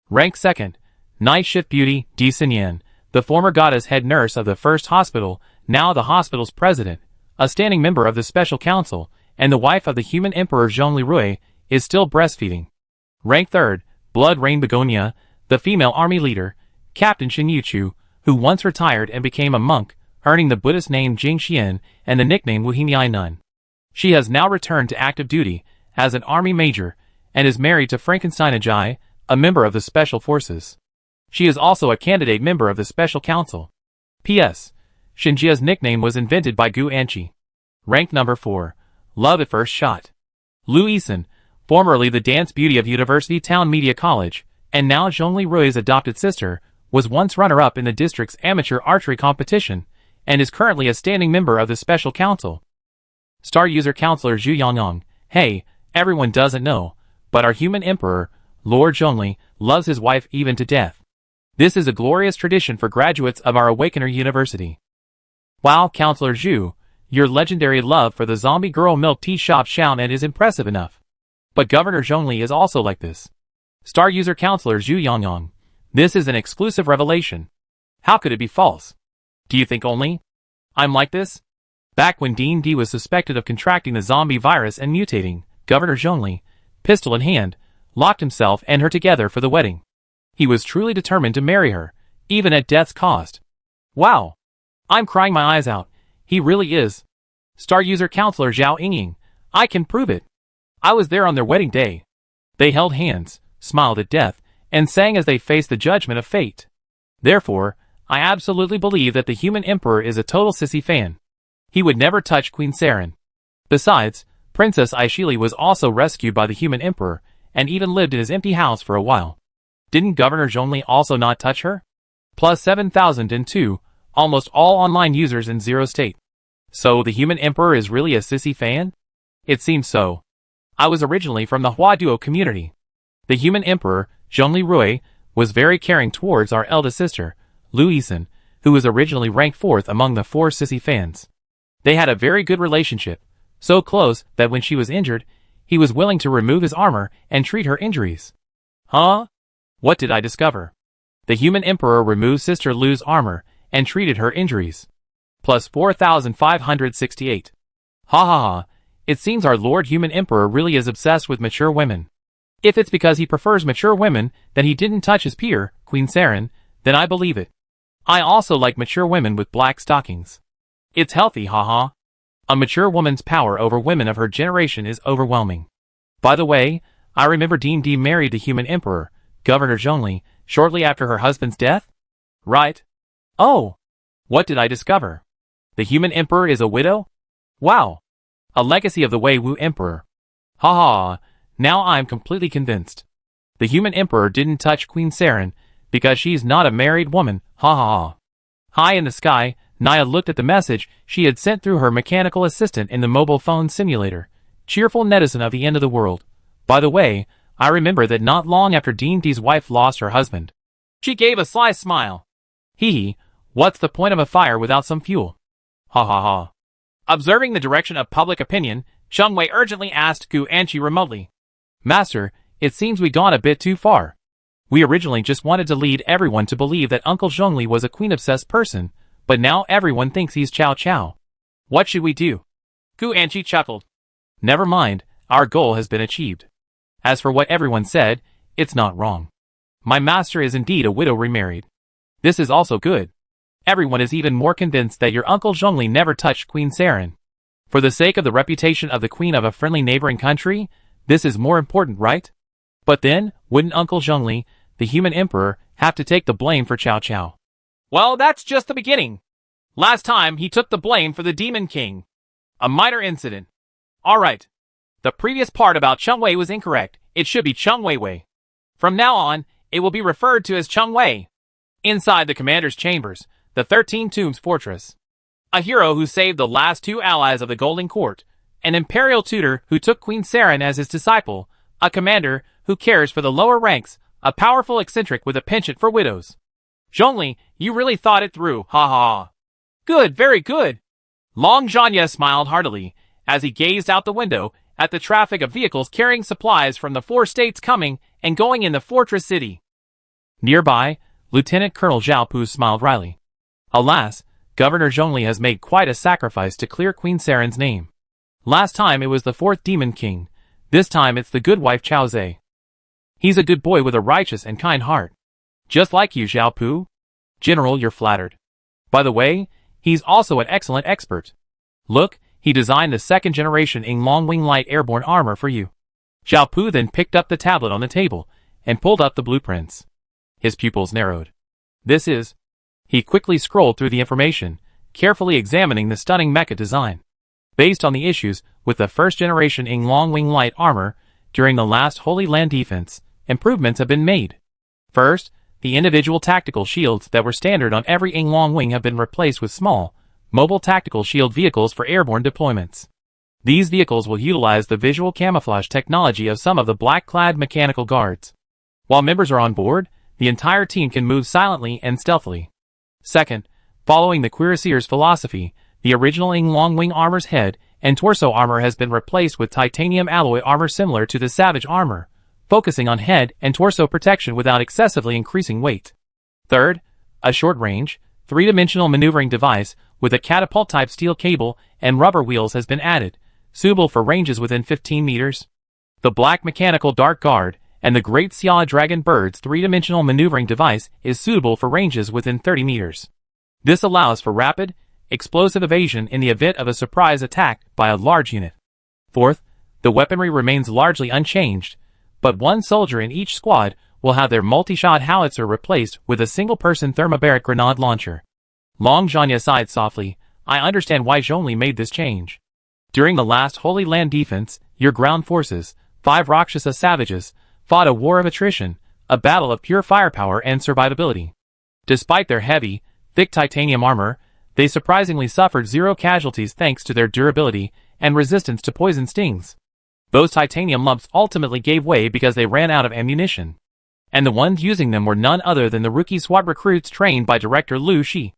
Ranked 2nd, night shift beauty, Di Xinyan, the former goddess head nurse of the first hospital, now the hospital's president, a standing member of the special council, and the wife of the Human Emperor Zhongli Rui, is still breastfeeding. Ranked 3rd, Blood Rain Begonia, the female army leader, Captain Shin Yuchu, who once retired and became a monk, earning the Buddhist name Jing Xian and the nickname Wuhimiai Nun. She has now returned to active duty as an army major and is married to Frankenstein Ajay, a member of the Special Forces. She is also a candidate member of the Special Council. P.S. Shinjia's nickname was invented by Gu Enqi. Ranked number 4. Love at First Shot. Lu Yisan, formerly the dance beauty of University Town Media College, and now Zhongli Rui's adopted sister, was once runner-up in the district's amateur archery competition, and is currently a standing member of the Special Council. Star user counselor Zhu Yongyong, hey, everyone doesn't know, but our Human Emperor, Lord Zhongli, loves his wife even to death. This is a glorious tradition for graduates of our Awakener University. Wow, Counselor Zhu, your legendary love for the zombie girl milk tea shop Xiaonan is impressive enough. But Governor Zhongli is also like this. Star user counselor Zhu Yongyong, this is an exclusive revelation. How could it be false? Do you think only I'm like this? Back when Dean D was suspected of contracting the zombie virus and mutating, Governor Zhongli, pistol in hand, locked himself and her together for the wedding. He was truly determined to marry her, even at death's cost. Wow! I'm crying my eyes out. He really is. Star user counselor Zhao Yingying, I can prove it. I was there on their wedding day. They held hands, smiled at death, and sang as they faced the judgment of fate. Therefore, I absolutely believe that the Human Emperor is a total sissy fan. He would never touch Queen Saren. Besides, Princess Aishili was also rescued by the Human Emperor, and even lived in his empty house for a while. Didn't Governor Zhongli also not touch her? Plus 7,002, almost all online users in Zero State. So the Human Emperor is really a sissy fan? It seems so. I was originally from the Huaduo community. The Human Emperor, Zhongli Rui, was very caring towards our eldest sister, Lu Yisan, who was originally ranked 4th among the 4 sissy fans. They had a very good relationship, so close that when she was injured, he was willing to remove his armor and treat her injuries. Huh? What did I discover? The Human Emperor removed Sister Lu's armor and treated her injuries. Plus 4,568. Ha ha ha, it seems our Lord Human Emperor really is obsessed with mature women. If it's because he prefers mature women that he didn't touch his peer, Queen Saren, then I believe it. I also like mature women with black stockings. It's healthy, haha. A mature woman's power over women of her generation is overwhelming. By the way, I remember Dean D married the Human Emperor, Governor Zhongli, shortly after her husband's death? Right. Oh! What did I discover? The Human Emperor is a widow? Wow! A legacy of the Wei Wu Emperor. Ha ha, now I'm completely convinced. The Human Emperor didn't touch Queen Saren, because she's not a married woman, ha ha ha. High in the sky, Nia looked at the message she had sent through her mechanical assistant in the mobile phone simulator. Cheerful netizen of the end of the world. By the way, I remember that not long after Dean D's wife lost her husband. She gave a sly smile. Hee hee, what's the point of a fire without some fuel? Ha ha ha. Observing the direction of public opinion, Cheng Wei urgently asked Gu Anqi remotely. Master, it seems we've gone a bit too far. We originally just wanted to lead everyone to believe that Uncle Zhongli was a queen-obsessed person, but now everyone thinks he's Cao Cao. What should we do? Gu Anqi chuckled. Never mind, our goal has been achieved. As for what everyone said, it's not wrong. My master is indeed a widow remarried. This is also good. Everyone is even more convinced that your Uncle Zhongli never touched Queen Saren. For the sake of the reputation of the queen of a friendly neighboring country, this is more important, right? But then, wouldn't Uncle Zhongli, the human emperor, have to take the blame for Cao Cao? Well, that's just the beginning. Last time, he took the blame for the Demon King. A minor incident. Alright. The previous part about Cheng Wei was incorrect. It should be Cheng Wei Wei. From now on, it will be referred to as Cheng Wei. Inside the commander's chambers, the 13 Tombs Fortress. A hero who saved the last two allies of the Golden Court, an imperial tutor who took Queen Saren as his disciple, a commander who cares for the lower ranks, a powerful eccentric with a penchant for widows. Zhongli, you really thought it through, ha ha. Good, very good. Long Zhanya smiled heartily, as he gazed out the window at the traffic of vehicles carrying supplies from the 4 states coming and going in the fortress city. Nearby, Lieutenant Colonel Zhao Pu smiled wryly. Alas, Governor Zhongli has made quite a sacrifice to clear Queen Saren's name. Last time it was the 4th Demon King. This time it's the good wife Chao Zhe. He's a good boy with a righteous and kind heart. Just like you, Zhao Pu. General, you're flattered. By the way, he's also an excellent expert. Look, he designed the 2nd generation Ing Long Wing Light airborne armor for you. Zhao Pu then picked up the tablet on the table and pulled up the blueprints. His pupils narrowed. This is... He quickly scrolled through the information, carefully examining the stunning mecha design. Based on the issues with the 1st generation Ing Long Wing Light armor, during the last Holy Land defense, improvements have been made. First, the individual tactical shields that were standard on every Ing Long Wing have been replaced with small, mobile tactical shield vehicles for airborne deployments. These vehicles will utilize the visual camouflage technology of some of the black-clad mechanical guards. While members are on board, the entire team can move silently and stealthily. Second, following the Cuirassier's philosophy, the original Ing Long Wing armor's head and torso armor has been replaced with titanium alloy armor similar to the Savage armor, focusing on head and torso protection without excessively increasing weight. Third, a short-range, 3-dimensional maneuvering device with a catapult-type steel cable and rubber wheels has been added, suitable for ranges within 15 meters. The Black Mechanical Dark Guard and the Great Xia Dragon Bird's 3-dimensional maneuvering device is suitable for ranges within 30 meters. This allows for rapid, explosive evasion in the event of a surprise attack by a large unit. Fourth, the weaponry remains largely unchanged, but one soldier in each squad will have their multi-shot howitzer replaced with a single-person thermobaric grenade launcher. Long Zhanya sighed softly. I understand why Zhongli made this change. During the last Holy Land defense, your ground forces, 5 Rakshasa savages, fought a war of attrition, a battle of pure firepower and survivability. Despite their heavy, thick titanium armor, they surprisingly suffered 0 casualties thanks to their durability and resistance to poison stings. Those titanium lumps ultimately gave way because they ran out of ammunition. And the ones using them were none other than the rookie SWAT recruits trained by Director Lu Shi.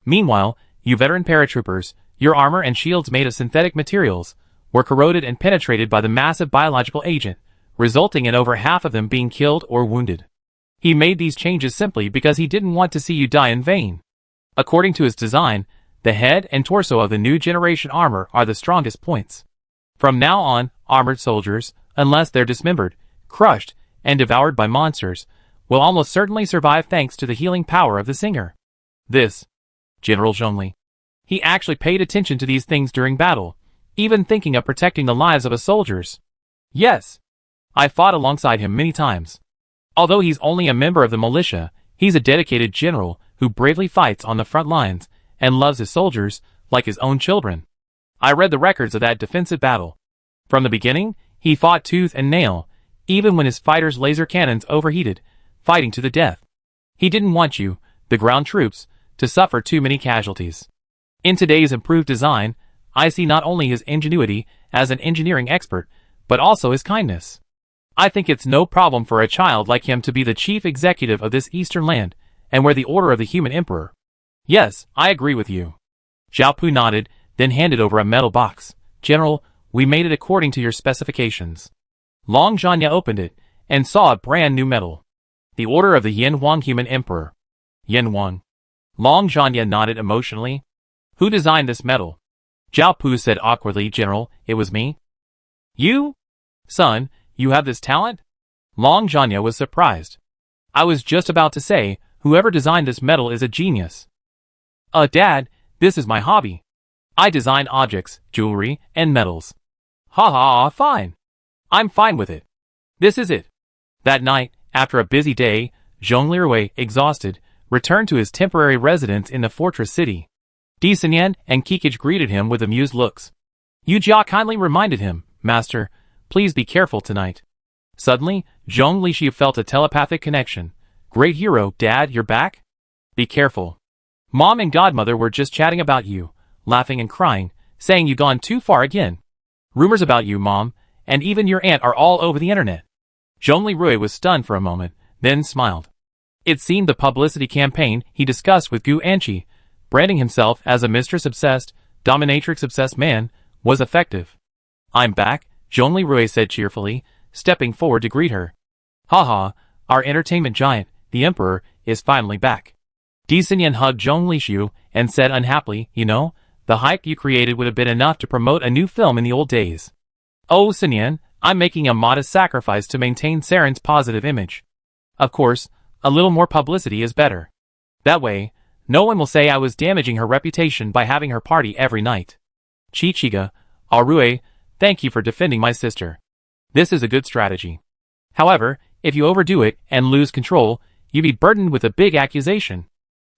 Meanwhile, you veteran paratroopers, your armor and shields made of synthetic materials, were corroded and penetrated by the massive biological agent, resulting in over half of them being killed or wounded. He made these changes simply because he didn't want to see you die in vain. According to his design, the head and torso of the new generation armor are the strongest points. From now on, armored soldiers, unless they're dismembered, crushed, and devoured by monsters, will almost certainly survive thanks to the healing power of the singer. This, General Zhongli. He actually paid attention to these things during battle, even thinking of protecting the lives of his soldiers. Yes, I fought alongside him many times. Although he's only a member of the militia, he's a dedicated general who bravely fights on the front lines and loves his soldiers like his own children. I read the records of that defensive battle. From the beginning, he fought tooth and nail, even when his fighters' laser cannons overheated, fighting to the death. He didn't want you, the ground troops, to suffer too many casualties. In today's improved design, I see not only his ingenuity as an engineering expert, but also his kindness. I think it's no problem for a child like him to be the chief executive of this eastern land, and wear the order of the human emperor. Yes, I agree with you. Zhao Pu nodded, then handed over a metal box. General, we made it according to your specifications. Long Zhanya opened it, and saw a brand new medal. The Order of the Yin Huang Human Emperor. Yin Huang. Long Zhanya nodded emotionally. Who designed this medal? Zhao Pu said awkwardly, General, it was me. You? Son, you have this talent? Long Zhanya was surprised. I was just about to say, whoever designed this medal is a genius. Dad, this is my hobby. I design objects, jewelry, and medals. Ha ha, fine. I'm fine with it. This is it. That night, after a busy day, Zhonglirui, exhausted, returned to his temporary residence in the fortress city. Di Xinyan and Kikij greeted him with amused looks. Yu Jia kindly reminded him, Master, please be careful tonight. Suddenly, Zhong Lixi felt a telepathic connection. Great hero, Dad, you're back? Be careful. Mom and Godmother were just chatting about you, laughing and crying, saying you gone too far again. Rumors about you, Mom, and even your aunt are all over the internet. Zhonglirui was stunned for a moment, then smiled. It seemed the publicity campaign he discussed with Gu Anqi, branding himself as a mistress-obsessed, dominatrix-obsessed man, was effective. I'm back, Zhonglirui said cheerfully, stepping forward to greet her. Haha, our entertainment giant, the Emperor, is finally back. Di Xinyan hugged Zhong Lixu and said unhappily, you know, the hype you created would have been enough to promote a new film in the old days. Oh, Xinyan, I'm making a modest sacrifice to maintain Saren's positive image. Of course, a little more publicity is better. That way, no one will say I was damaging her reputation by having her party every night. Chichiga, Arue, thank you for defending my sister. This is a good strategy. However, if you overdo it and lose control, you'll be burdened with a big accusation.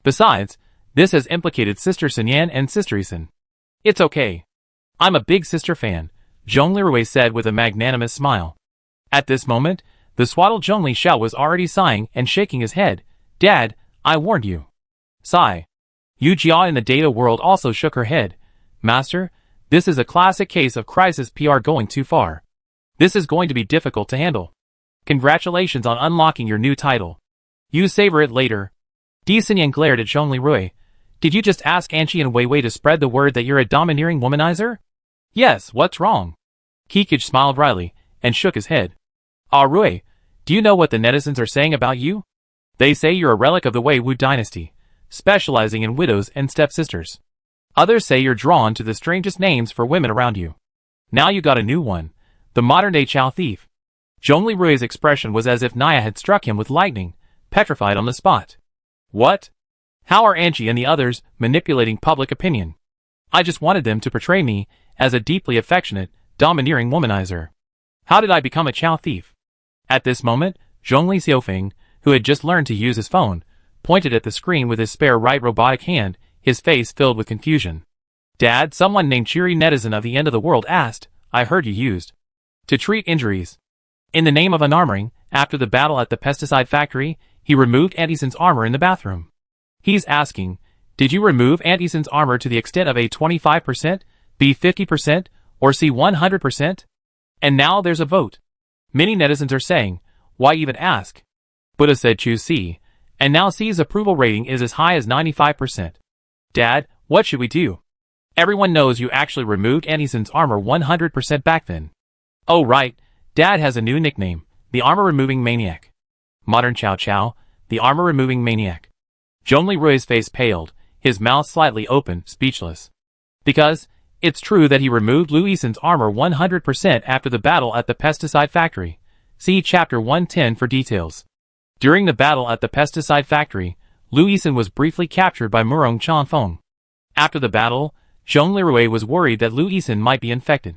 Besides, this has implicated Sister Xinyan and Sister Isin. It's okay. I'm a big sister fan, Zhonglirui said with a magnanimous smile. At this moment, the swaddled Zhongli Xiao was already sighing and shaking his head. Dad, I warned you. Sigh. Yu Jia in the data world also shook her head. Master, this is a classic case of crisis PR going too far. This is going to be difficult to handle. Congratulations on unlocking your new title. You savor it later. Di Xinyan glared at Zhonglirui. Did you just ask Anqi and Wei Wei to spread the word that you're a domineering womanizer? Yes, what's wrong? Kikij smiled wryly and shook his head. Rui, do you know what the netizens are saying about you? They say you're a relic of the Wei Wu dynasty, specializing in widows and stepsisters. Others say you're drawn to the strangest names for women around you. Now you got a new one, the modern-day Chow thief. Zhonglirui's expression was as if Naya had struck him with lightning, petrified on the spot. What? How are Anqi and the others manipulating public opinion? I just wanted them to portray me as a deeply affectionate, domineering womanizer. How did I become a Chow thief? At this moment, Zhongli Xiaofeng, who had just learned to use his phone, pointed at the screen with his spare right robotic hand, his face filled with confusion. Dad, someone named Cheery Netizen of the End of the World asked, I heard you used to treat injuries. In the name of unarmoring, after the battle at the pesticide factory, he removed Aunt Isin's armor in the bathroom. He's asking, did you remove Aunt Isin's armor to the extent of A 25%, B 50%, or C 100%? And now there's a vote. Many netizens are saying, why even ask? Buddha said choose C, and now C's approval rating is as high as 95%. Dad, what should we do? Everyone knows you actually removed Aunt Isin's armor 100% back then. Oh right, Dad has a new nickname, the Armor-Removing Maniac. Modern Chow Chow, the Armor-Removing Maniac. Zhonglirui's face paled, his mouth slightly open, speechless. Because, it's true that he removed Lu Isin's armor 100% after the battle at the pesticide factory. See Chapter 110 for details. During the battle at the pesticide factory, Lu Isin was briefly captured by Murong Chanfeng. After the battle, Zhonglirui was worried that Lu Isin might be infected.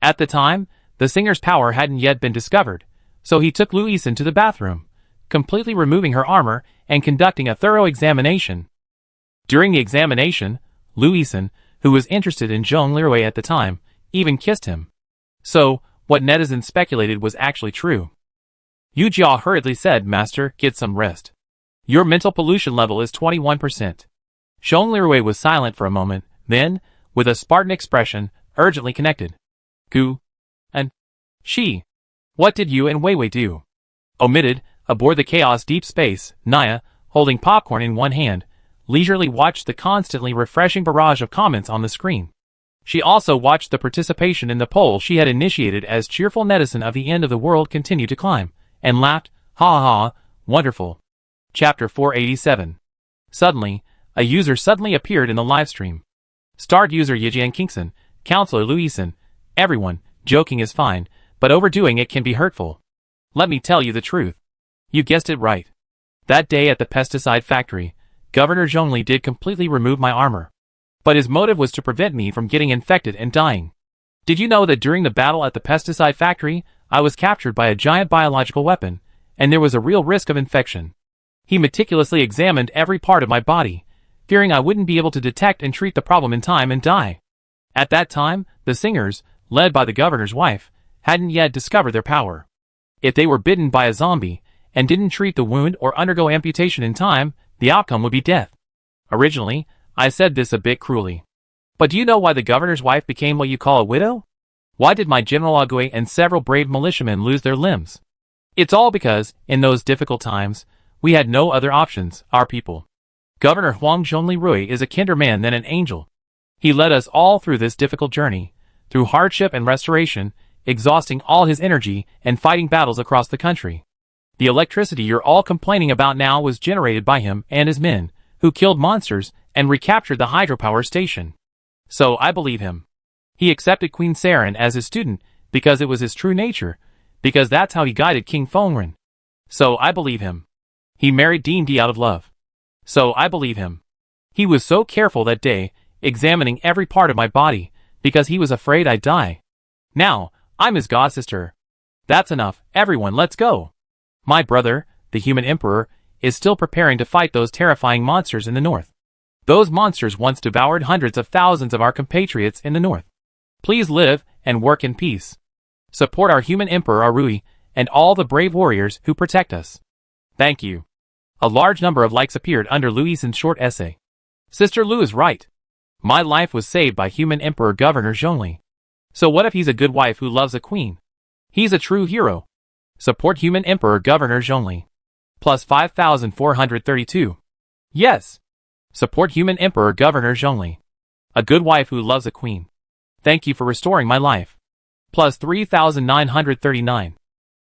At the time, the singer's power hadn't yet been discovered, so he took Lu Isin to the bathroom, completely removing her armor and conducting a thorough examination. During the examination, Lu Isin, who was interested in Zhonglirui at the time, even kissed him. So, what netizens speculated was actually true. Yu Jia hurriedly said, Master, get some rest. Your mental pollution level is 21%. Zhonglirui was silent for a moment, Then, with a Spartan expression, urgently connected. Gu. And. She. What did you and Weiwei do? Omitted, aboard the Chaos Deep Space, Naya, holding popcorn in one hand, leisurely watched the constantly refreshing barrage of comments on the screen. She also watched the participation in the poll she had initiated as cheerful netizen of the end of the world continued to climb, and laughed, ha ha, wonderful. Chapter 487. Suddenly, a user suddenly appeared in the livestream. Starred user Yijian Kingson, Counselor Luisin, everyone, joking is fine, but overdoing it can be hurtful. Let me tell you the truth. You guessed it right. That day at the pesticide factory, Governor Zhongli did completely remove my armor. But his motive was to prevent me from getting infected and dying. Did you know that during the battle at the pesticide factory, I was captured by a giant biological weapon, and there was a real risk of infection? He meticulously examined every part of my body, fearing I wouldn't be able to detect and treat the problem in time and die. At that time, the singers, led by the governor's wife, hadn't yet discovered their power. If they were bitten by a zombie, and didn't treat the wound or undergo amputation in time, the outcome would be death. Originally, I said this a bit cruelly. But do you know why the governor's wife became what you call a widow? Why did my General Agui and several brave militiamen lose their limbs? It's all because, in those difficult times, we had no other options, our people. Governor Huang Zhongli Rui is a kinder man than an angel. He led us all through this difficult journey, through hardship and restoration, exhausting all his energy and fighting battles across the country. The electricity you're all complaining about now was generated by him and his men, who killed monsters and recaptured the hydropower station. So I believe him. He accepted Queen Saren as his student because it was his true nature, because that's how he guided King Fengren. So I believe him. He married Dean D out of love. So I believe him. He was so careful that day, examining every part of my body, because he was afraid I'd die. Now, I'm his god-sister. That's enough, everyone, let's go. My brother, the human emperor, is still preparing to fight those terrifying monsters in the north. Those monsters once devoured hundreds of thousands of our compatriots in the north. Please live and work in peace. Support our human emperor Arui and all the brave warriors who protect us. Thank you. A large number of likes appeared under Luisin's short essay. Sister Lu is right. My life was saved by human emperor Governor Zhongli. So what if he's a good wife who loves a queen? He's a true hero. Support human emperor Governor Zhongli. Plus 5,432. Yes. Support human emperor Governor Zhongli. A good wife who loves a queen. Thank you for restoring my life. Plus 3,939.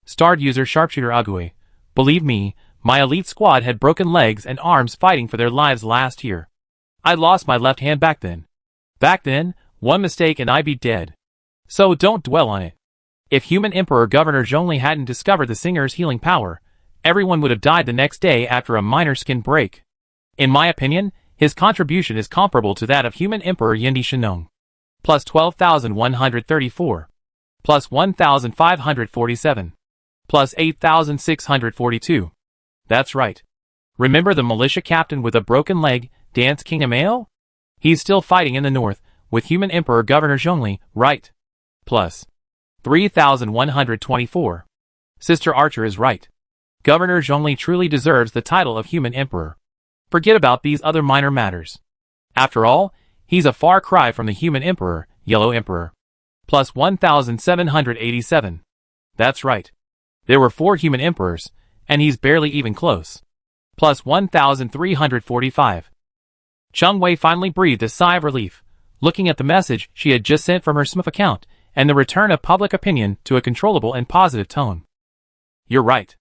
Starred user Sharpshooter Agui. Believe me, my elite squad had broken legs and arms fighting for their lives last year. I lost my left hand back then. Back then, one mistake and I'd be dead. So don't dwell on it. If human emperor Governor Zhongli hadn't discovered the singer's healing power, everyone would have died the next day after a minor skin break. In my opinion, his contribution is comparable to that of human emperor Yendi Shenong. Plus 12,134. Plus 1,547. Plus 8,642. That's right. Remember the militia captain with a broken leg, Dance King Ameo? He's still fighting in the north, with human emperor Governor Zhongli, right? Plus 3,124. Sister Archer is right. Governor Zhongli truly deserves the title of human emperor. Forget about these other minor matters. After all, he's a far cry from the human emperor, Yellow Emperor. Plus 1,787. That's right. There were 4 human emperors, and he's barely even close. Plus 1,345. Cheng Wei finally breathed a sigh of relief, looking at the message she had just sent from her Smith account, and the return of public opinion to a controllable and positive tone. You're right.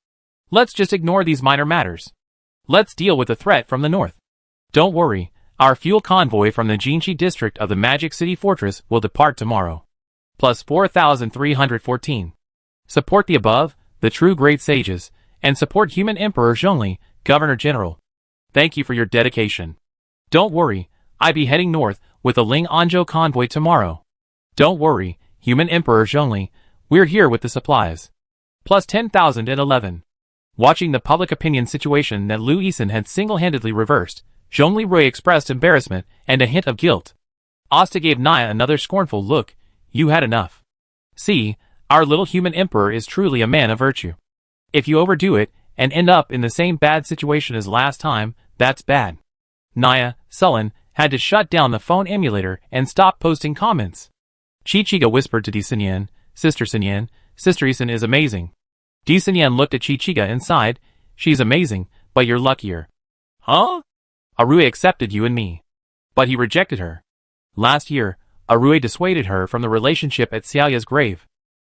Let's just ignore these minor matters. Let's deal with the threat from the north. Don't worry, our fuel convoy from the Jinshi district of the Magic City Fortress will depart tomorrow. Plus 4,314. Support the above, the true great sages, and support human emperor Zhongli, Governor General. Thank you for your dedication. Don't worry, I'll be heading north with the Ling Anzhou convoy tomorrow. Don't worry, human emperor Zhongli, we're here with the supplies. Plus 10,011. Watching the public opinion situation that Lu Yixin had single-handedly reversed, Zhongli Rui expressed embarrassment and a hint of guilt. Asta gave Naya another scornful look. You had enough. See, our little human emperor is truly a man of virtue. If you overdo it and end up in the same bad situation as last time, that's bad. Naya, sullen, had to shut down the phone emulator and stop posting comments. Chichiga whispered to Di-Sinyan, Sister Sinyan, Sister Isan is amazing. Di-Sinyan looked at Chichiga and sighed, she's amazing, but you're luckier. Huh? Arue accepted you and me. But he rejected her. Last year, Arue dissuaded her from the relationship at Xiaoya's grave.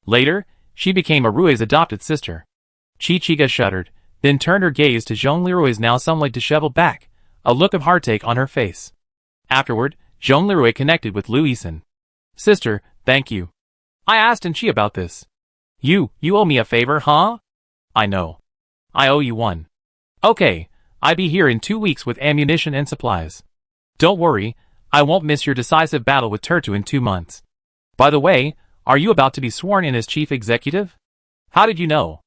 Later, she became Arue's adopted sister. Chichiga shuddered, then turned her gaze to Zhong Lirue's now somewhat disheveled back, a look of heartache on her face. Afterward, Zhong Lirue connected with Lu Isan. Sister, thank you. I asked Enchi about this. You owe me a favor, huh? I know. I owe you one. Okay, I'll be here in 2 weeks with ammunition and supplies. Don't worry, I won't miss your decisive battle with Turtu in 2 months. By the way, are you about to be sworn in as chief executive? How did you know?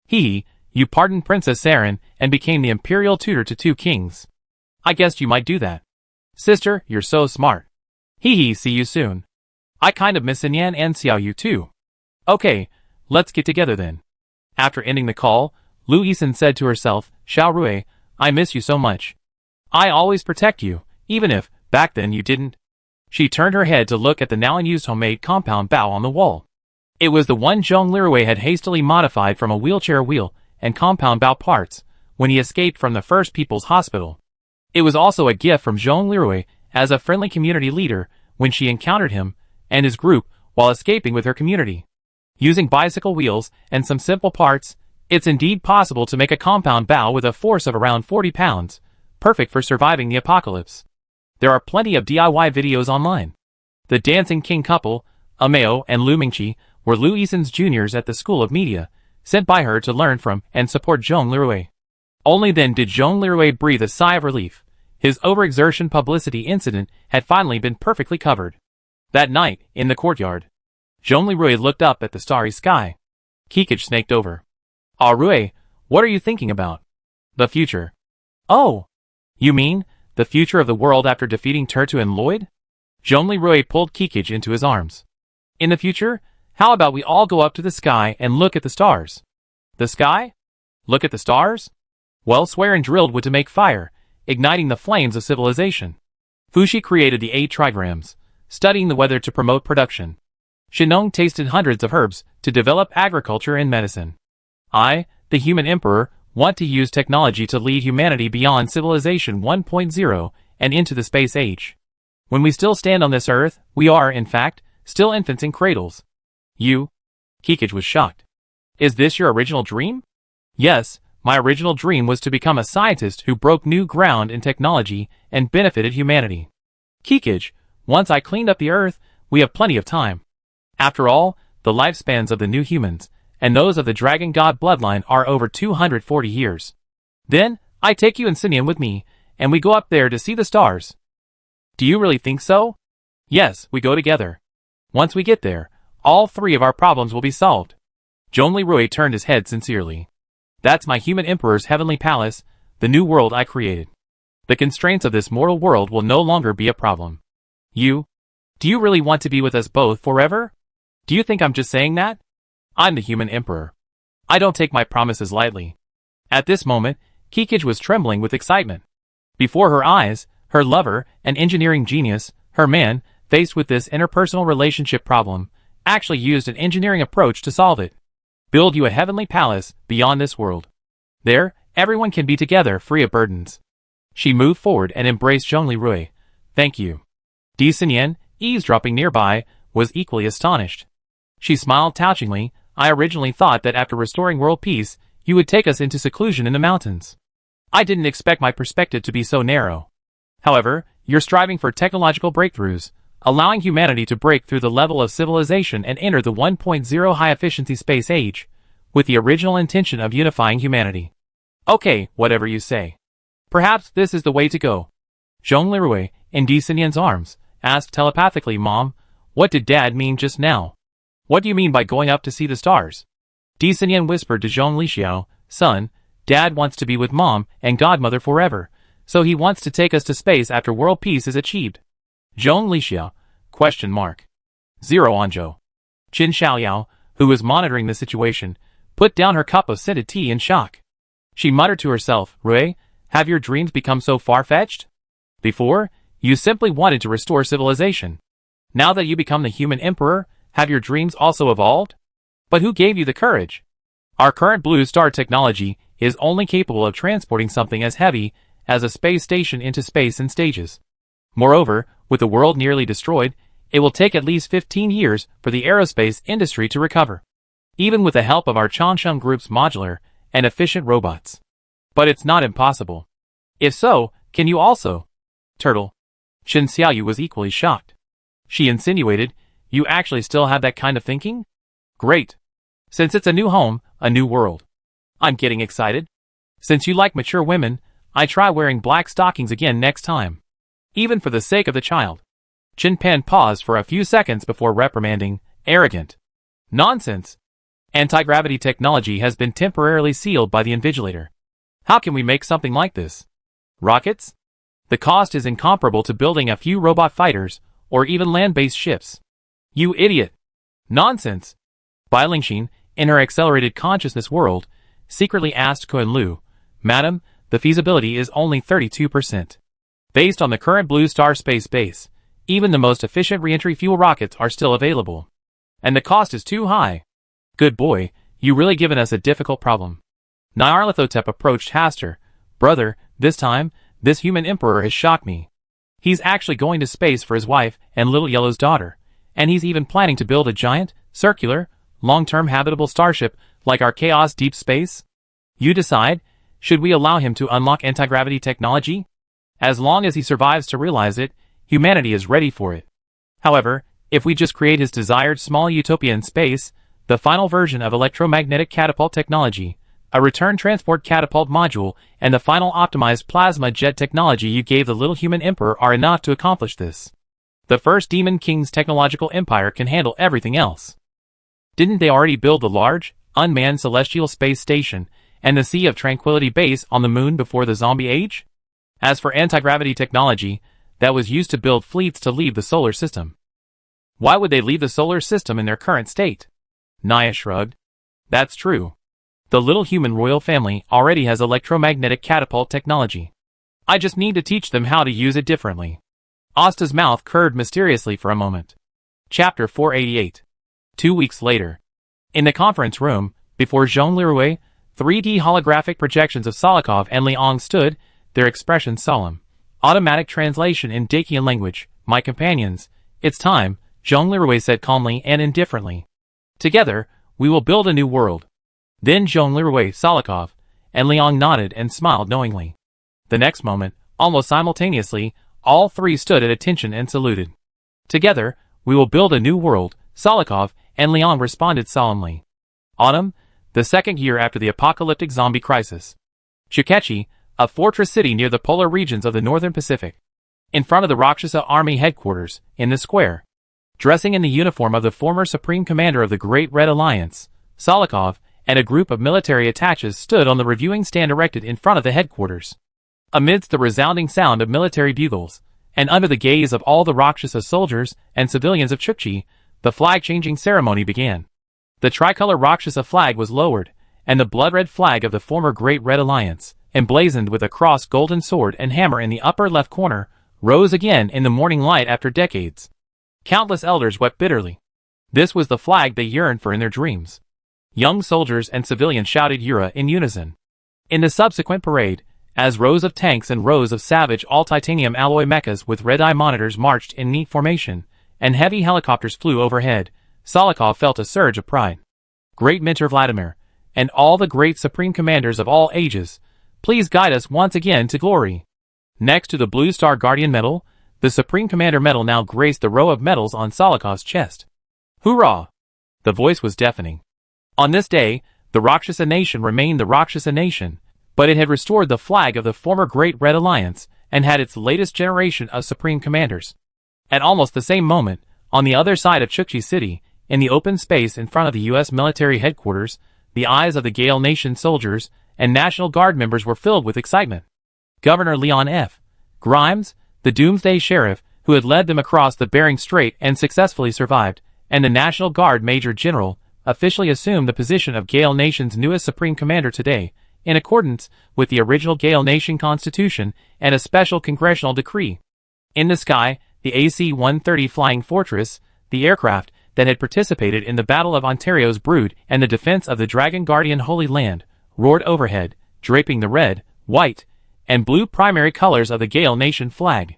You pardoned Princess Saren and became the imperial tutor to 2 kings. I guessed you might do that. Sister, you're so smart. See you soon. I kind of miss Sinyan and Xiaoyu too. Okay, let's get together then. After ending the call, Lu Isan said to herself, Xiao Rui, I miss you so much. I always protect you, even if, back then you didn't. She turned her head to look at the now unused homemade compound bow on the wall. It was the one Zhong Lirue had hastily modified from a wheelchair wheel and compound bow parts when he escaped from the First People's Hospital. It was also a gift from Zhong Lirue as a friendly community leader when she encountered him and his group while escaping with her community. Using bicycle wheels and some simple parts, it's indeed possible to make a compound bow with a force of around 40 pounds, perfect for surviving the apocalypse. There are plenty of DIY videos online. The Dancing King couple, Ameo and Lu Mingqi, were Lu Isan's juniors at the School of Media, sent by her to learn from and support Zhong Lirue. Only then did Zhong Lirue breathe a sigh of relief. His overexertion publicity incident had finally been perfectly covered. That night, in the courtyard, Zhong Lirue looked up at the starry sky. Kikich snaked over. Rue, what are you thinking about? The future. Oh, you mean the future of the world after defeating Turtu and Lloyd? Zhong Lirue pulled Kikich into his arms. In the future, how about we all go up to the sky and look at the stars? The sky? Look at the stars? Well, Swearin drilled wood to make fire, igniting the flames of civilization. Fuxi created the 8 trigrams, studying the weather to promote production. Shinong tasted hundreds of herbs to develop agriculture and medicine. I, the human emperor, want to use technology to lead humanity beyond civilization 1.0 and into the space age. When we still stand on this earth, we are, in fact, still infants in cradles. You? Kikich was shocked. Is this your original dream? Yes, my original dream was to become a scientist who broke new ground in technology and benefited humanity. Kikich, once I cleaned up the earth, we have plenty of time. After all, the lifespans of the new humans and those of the dragon god bloodline are over 240 years. Then, I take you and Sinyan with me, and we go up there to see the stars. Do you really think so? Yes, we go together. Once we get there, all 3 of our problems will be solved. Zhong Lirue turned his head sincerely. That's my human emperor's heavenly palace, the new world I created. The constraints of this mortal world will no longer be a problem. Do you really want to be with us both forever? Do you think I'm just saying that? I'm the human emperor. I don't take my promises lightly. At this moment, Kikich was trembling with excitement. Before her eyes, her lover, an engineering genius, her man, faced with this interpersonal relationship problem, actually used an engineering approach to solve it. Build you a heavenly palace beyond this world. There, everyone can be together free of burdens. She moved forward and embraced Zhong Lirue. Thank you. Di-Sinyan, eavesdropping nearby, was equally astonished. She smiled touchingly. I originally thought that after restoring world peace, you would take us into seclusion in the mountains. I didn't expect my perspective to be so narrow. However, you're striving for technological breakthroughs, allowing humanity to break through the level of civilization and enter the 1.0 high-efficiency space age, with the original intention of unifying humanity. Okay, whatever you say. Perhaps this is the way to go. Zhong Lirue, in Di-Sinyan's arms, asked telepathically, Mom, what did Dad mean just now? What do you mean by going up to see the stars? Di-Sinyan whispered to Zhong Lixiao, Son, Dad wants to be with Mom and Godmother forever, so he wants to take us to space after world peace is achieved. Zhong Lixiao, ? Zero Anzhou. Qin Xiaoyao, who was monitoring the situation, put down her cup of scented tea in shock. She muttered to herself, Rui, have your dreams become so far-fetched? Before, You simply wanted to restore civilization. Now that you become the human emperor, have your dreams also evolved? But who gave you the courage? Our current Blue Star technology is only capable of transporting something as heavy as a space station into space in stages. Moreover, with the world nearly destroyed, it will take at least 15 years for the aerospace industry to recover, even with the help of our Changsheng Group's modular and efficient robots. But it's not impossible. If so, can you also? Turtle. Chen Xiaoyu was equally shocked. She insinuated, you actually still have that kind of thinking? Great. Since it's a new home, a new world. I'm getting excited. Since you like mature women, I try wearing black stockings again next time. Even for the sake of the child. Chen Pan paused for a few seconds before reprimanding, arrogant. Nonsense. Anti-gravity technology has been temporarily sealed by the Invigilator. How can we make something like this? Rockets? The cost is incomparable to building a few robot fighters, or even land-based ships. You idiot. Nonsense. Bai Lingxin, in her accelerated consciousness world, secretly asked Kun Lu, Madam, the feasibility is only 32%. Based on the current Blue Star space base, even the most efficient reentry fuel rockets are still available. And the cost is too high. Good boy, you really given us a difficult problem. Nyarlathotep approached Haster. Brother, this time, this human emperor has shocked me. He's actually going to space for his wife and Little Yellow's daughter, and he's even planning to build a giant, circular, long-term habitable starship like our Chaos Deep Space? You decide, should we allow him to unlock anti-gravity technology? As long as he survives to realize it, humanity is ready for it. However, if we just create his desired small utopia in space, the final version of electromagnetic catapult technology, a return transport catapult module, and the final optimized plasma jet technology you gave the little human emperor are enough to accomplish this. The first Demon King's technological empire can handle everything else. Didn't they already build the large, unmanned celestial space station and the Sea of Tranquility base on the moon before the zombie age? As for anti-gravity technology, that was used to build fleets to leave the solar system. Why would they leave the solar system in their current state? Naya shrugged. That's true. The little human royal family already has electromagnetic catapult technology. I just need to teach them how to use it differently. Asta's mouth curved mysteriously for a moment. Chapter 488. 2 weeks later. In the conference room, before Zhong Lirui, 3D holographic projections of Solikov and Liang stood, their expressions solemn. Automatic translation in Dacian language. My companions, it's time, Zhong Lirui said calmly and indifferently. Together, we will build a new world. Then Zhong Lirui, Solikov, and Liang nodded and smiled knowingly. The next moment, almost simultaneously, all three stood at attention and saluted. Together, we will build a new world, Solikov and Liang responded solemnly. Autumn, the second year after the apocalyptic zombie crisis. Chukechi, a fortress city near the polar regions of the northern Pacific. In front of the Rakshasa army headquarters, in the square. Dressing in the uniform of the former supreme commander of the Great Red Alliance, Solikov and a group of military attaches stood on the reviewing stand erected in front of the headquarters. Amidst the resounding sound of military bugles, and under the gaze of all the Rakshasa soldiers and civilians of Chukchi, the flag-changing ceremony began. The tricolor Rakshasa flag was lowered, and the blood-red flag of the former Great Red Alliance, emblazoned with a crossed golden sword and hammer in the upper left corner, rose again in the morning light after decades. Countless elders wept bitterly. This was the flag they yearned for in their dreams. Young soldiers and civilians shouted Yura in unison. In the subsequent parade, as rows of tanks and rows of savage all-titanium alloy mechas with red-eye monitors marched in neat formation, and heavy helicopters flew overhead, Solikov felt a surge of pride. Great Mentor Vladimir, and all the great supreme commanders of all ages, please guide us once again to glory. Next to the Blue Star Guardian Medal, the Supreme Commander Medal now graced the row of medals on Solikov's chest. Hoorah! The voice was deafening. On this day, the Rakshasa nation remained the Rakshasa nation, but it had restored the flag of the former Great Red Alliance and had its latest generation of supreme commanders. At almost the same moment, on the other side of Chukchi City, in the open space in front of the U.S. military headquarters, the eyes of the Gale Nation soldiers and National Guard members were filled with excitement. Governor Leon F. Grimes, the Doomsday Sheriff, who had led them across the Bering Strait and successfully survived, and the National Guard Major General, officially assumed the position of Gale Nation's newest Supreme Commander today, in accordance with the original Gale Nation Constitution and a special congressional decree. In the sky, the AC-130 Flying Fortress, the aircraft that had participated in the Battle of Ontario's Brood and the defense of the Dragon Guardian Holy Land, roared overhead, draping the red, white, and blue primary colors of the Gale Nation flag.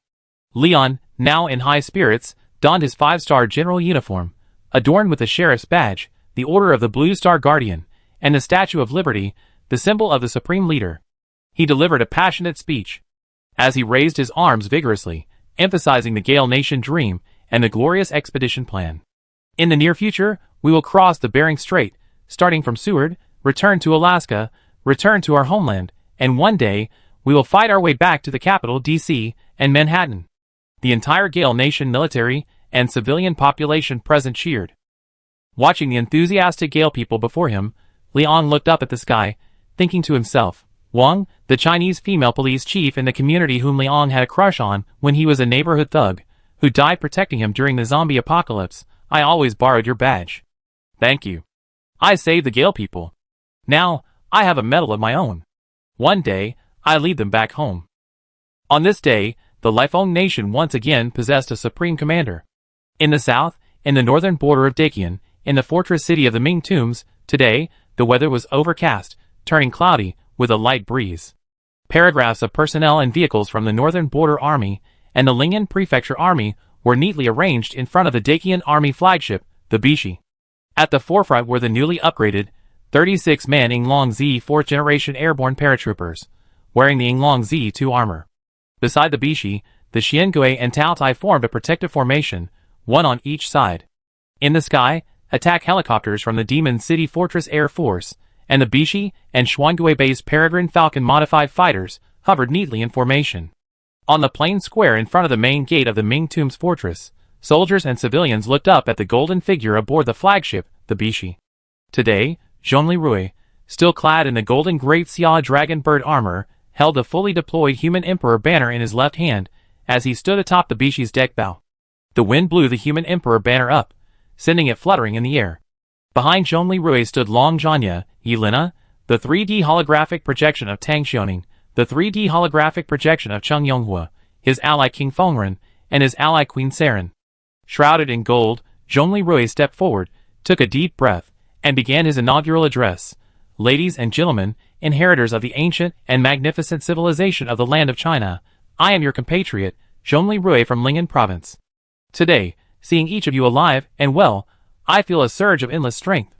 Leon, now in high spirits, donned his 5-star general uniform, adorned with the sheriff's badge, the Order of the Blue Star Guardian, and the Statue of Liberty, the symbol of the Supreme Leader. He delivered a passionate speech. As he raised his arms vigorously, emphasizing the Gale Nation dream and the glorious expedition plan. In the near future, we will cross the Bering Strait, starting from Seward, return to Alaska, return to our homeland, and one day, we will fight our way back to the capital, D.C., and Manhattan. The entire Gale Nation military and civilian population present cheered. Watching the enthusiastic Gale people before him, Leon looked up at the sky, thinking to himself, Wang, the Chinese female police chief in the community whom Leon had a crush on when he was a neighborhood thug, who died protecting him during the zombie apocalypse, I always borrowed your badge. Thank you. I saved the Gale people. Now, I have a medal of my own. One day, I lead them back home. On this day, the Lifeng nation once again possessed a supreme commander. In the south, in the northern border of Dakian, in the fortress city of the Ming Tombs, today, the weather was overcast, turning cloudy, with a light breeze. Paragraphs of personnel and vehicles from the Northern Border Army and the Lingen Prefecture Army were neatly arranged in front of the Dakian Army flagship, the Bishi. At the forefront were the newly upgraded 36-man Yinglong Z 4th Generation Airborne Paratroopers, wearing the Yinglong Z-2 armor. Beside the Bishi, the Xiangui and Taotai formed a protective formation, one on each side. In the sky, attack helicopters from the Demon City Fortress Air Force, and the Bishi and Xuangui-based Peregrine Falcon modified fighters hovered neatly in formation. On the plain square in front of the main gate of the Ming Tombs fortress, soldiers and civilians looked up at the golden figure aboard the flagship, the Bishi. Today, Zhongli Rui, still clad in the golden Great Xia Dragon Bird armor, held the fully deployed Human Emperor banner in his left hand as he stood atop the Bishi's deck bow. The wind blew the Human Emperor banner up, sending it fluttering in the air. Behind Zhongli Rui stood Long Zhanya, Yelena, the 3D holographic projection of Tang Xiaoning, the 3D holographic projection of Cheng Yonghua, his ally King Fengren, and his ally Queen Saren. Shrouded in gold, Zhongli Rui stepped forward, took a deep breath, and began his inaugural address. Ladies and gentlemen, inheritors of the ancient and magnificent civilization of the land of China, I am your compatriot, Zhongli Rui from Lingen Province. Today, seeing each of you alive and well, I feel a surge of endless strength.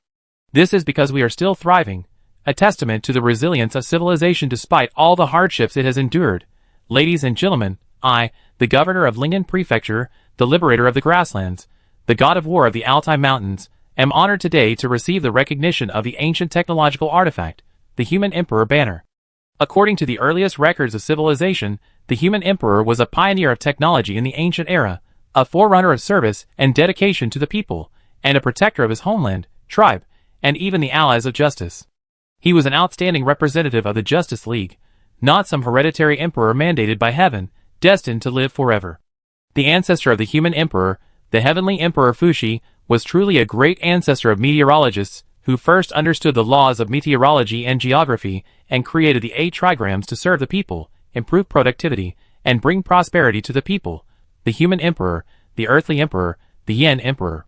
This is because we are still thriving, a testament to the resilience of civilization despite all the hardships it has endured. Ladies and gentlemen, I, the governor of Lingen Prefecture, the liberator of the grasslands, the god of war of the Altai Mountains, am honored today to receive the recognition of the ancient technological artifact, the Human Emperor banner. According to the earliest records of civilization, the Human Emperor was a pioneer of technology in the ancient era, a forerunner of service and dedication to the people, and a protector of his homeland, tribe, and even the allies of justice. He was an outstanding representative of the Justice League, not some hereditary emperor mandated by heaven, destined to live forever. The ancestor of the Human Emperor, the heavenly Emperor Fuxi, was truly a great ancestor of meteorologists who first understood the laws of meteorology and geography and created the 8 trigrams to serve the people, improve productivity, and bring prosperity to the people. The Human Emperor, the Earthly Emperor, the Yen Emperor.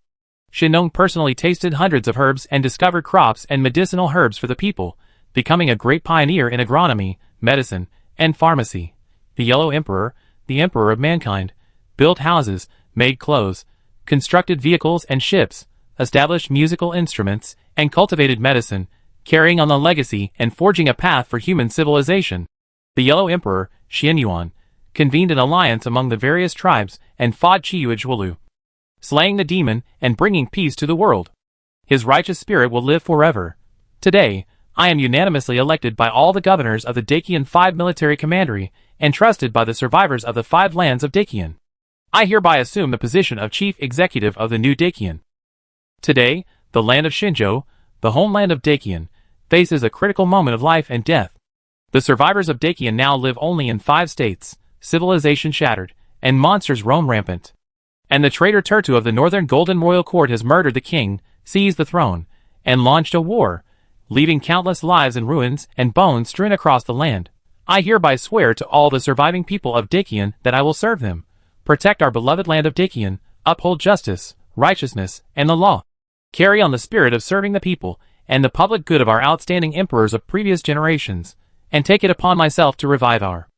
Shenong personally tasted hundreds of herbs and discovered crops and medicinal herbs for the people, becoming a great pioneer in agronomy, medicine, and pharmacy. The Yellow Emperor, the Emperor of mankind, built houses, made clothes, constructed vehicles and ships, established musical instruments, and cultivated medicine, carrying on the legacy and forging a path for human civilization. The Yellow Emperor, Xian Yuan, convened an alliance among the various tribes and fought Chiyu, slaying the demon and bringing peace to the world. His righteous spirit will live forever. Today, I am unanimously elected by all the governors of the Dakian 5 military commandery and trusted by the survivors of the 5 lands of Dakian. I hereby assume the position of chief executive of the new Dakian. Today, the land of Shinzhou, the homeland of Dakian, faces a critical moment of life and death. The survivors of Dakian now live only in 5 states, civilization shattered, and monsters roam rampant. And the traitor Turtu of the Northern Golden Royal Court has murdered the king, seized the throne, and launched a war, leaving countless lives in ruins and bones strewn across the land. I hereby swear to all the surviving people of Dakian that I will serve them, protect our beloved land of Dakian, uphold justice, righteousness, and the law, carry on the spirit of serving the people and the public good of our outstanding emperors of previous generations, and take it upon myself to revive our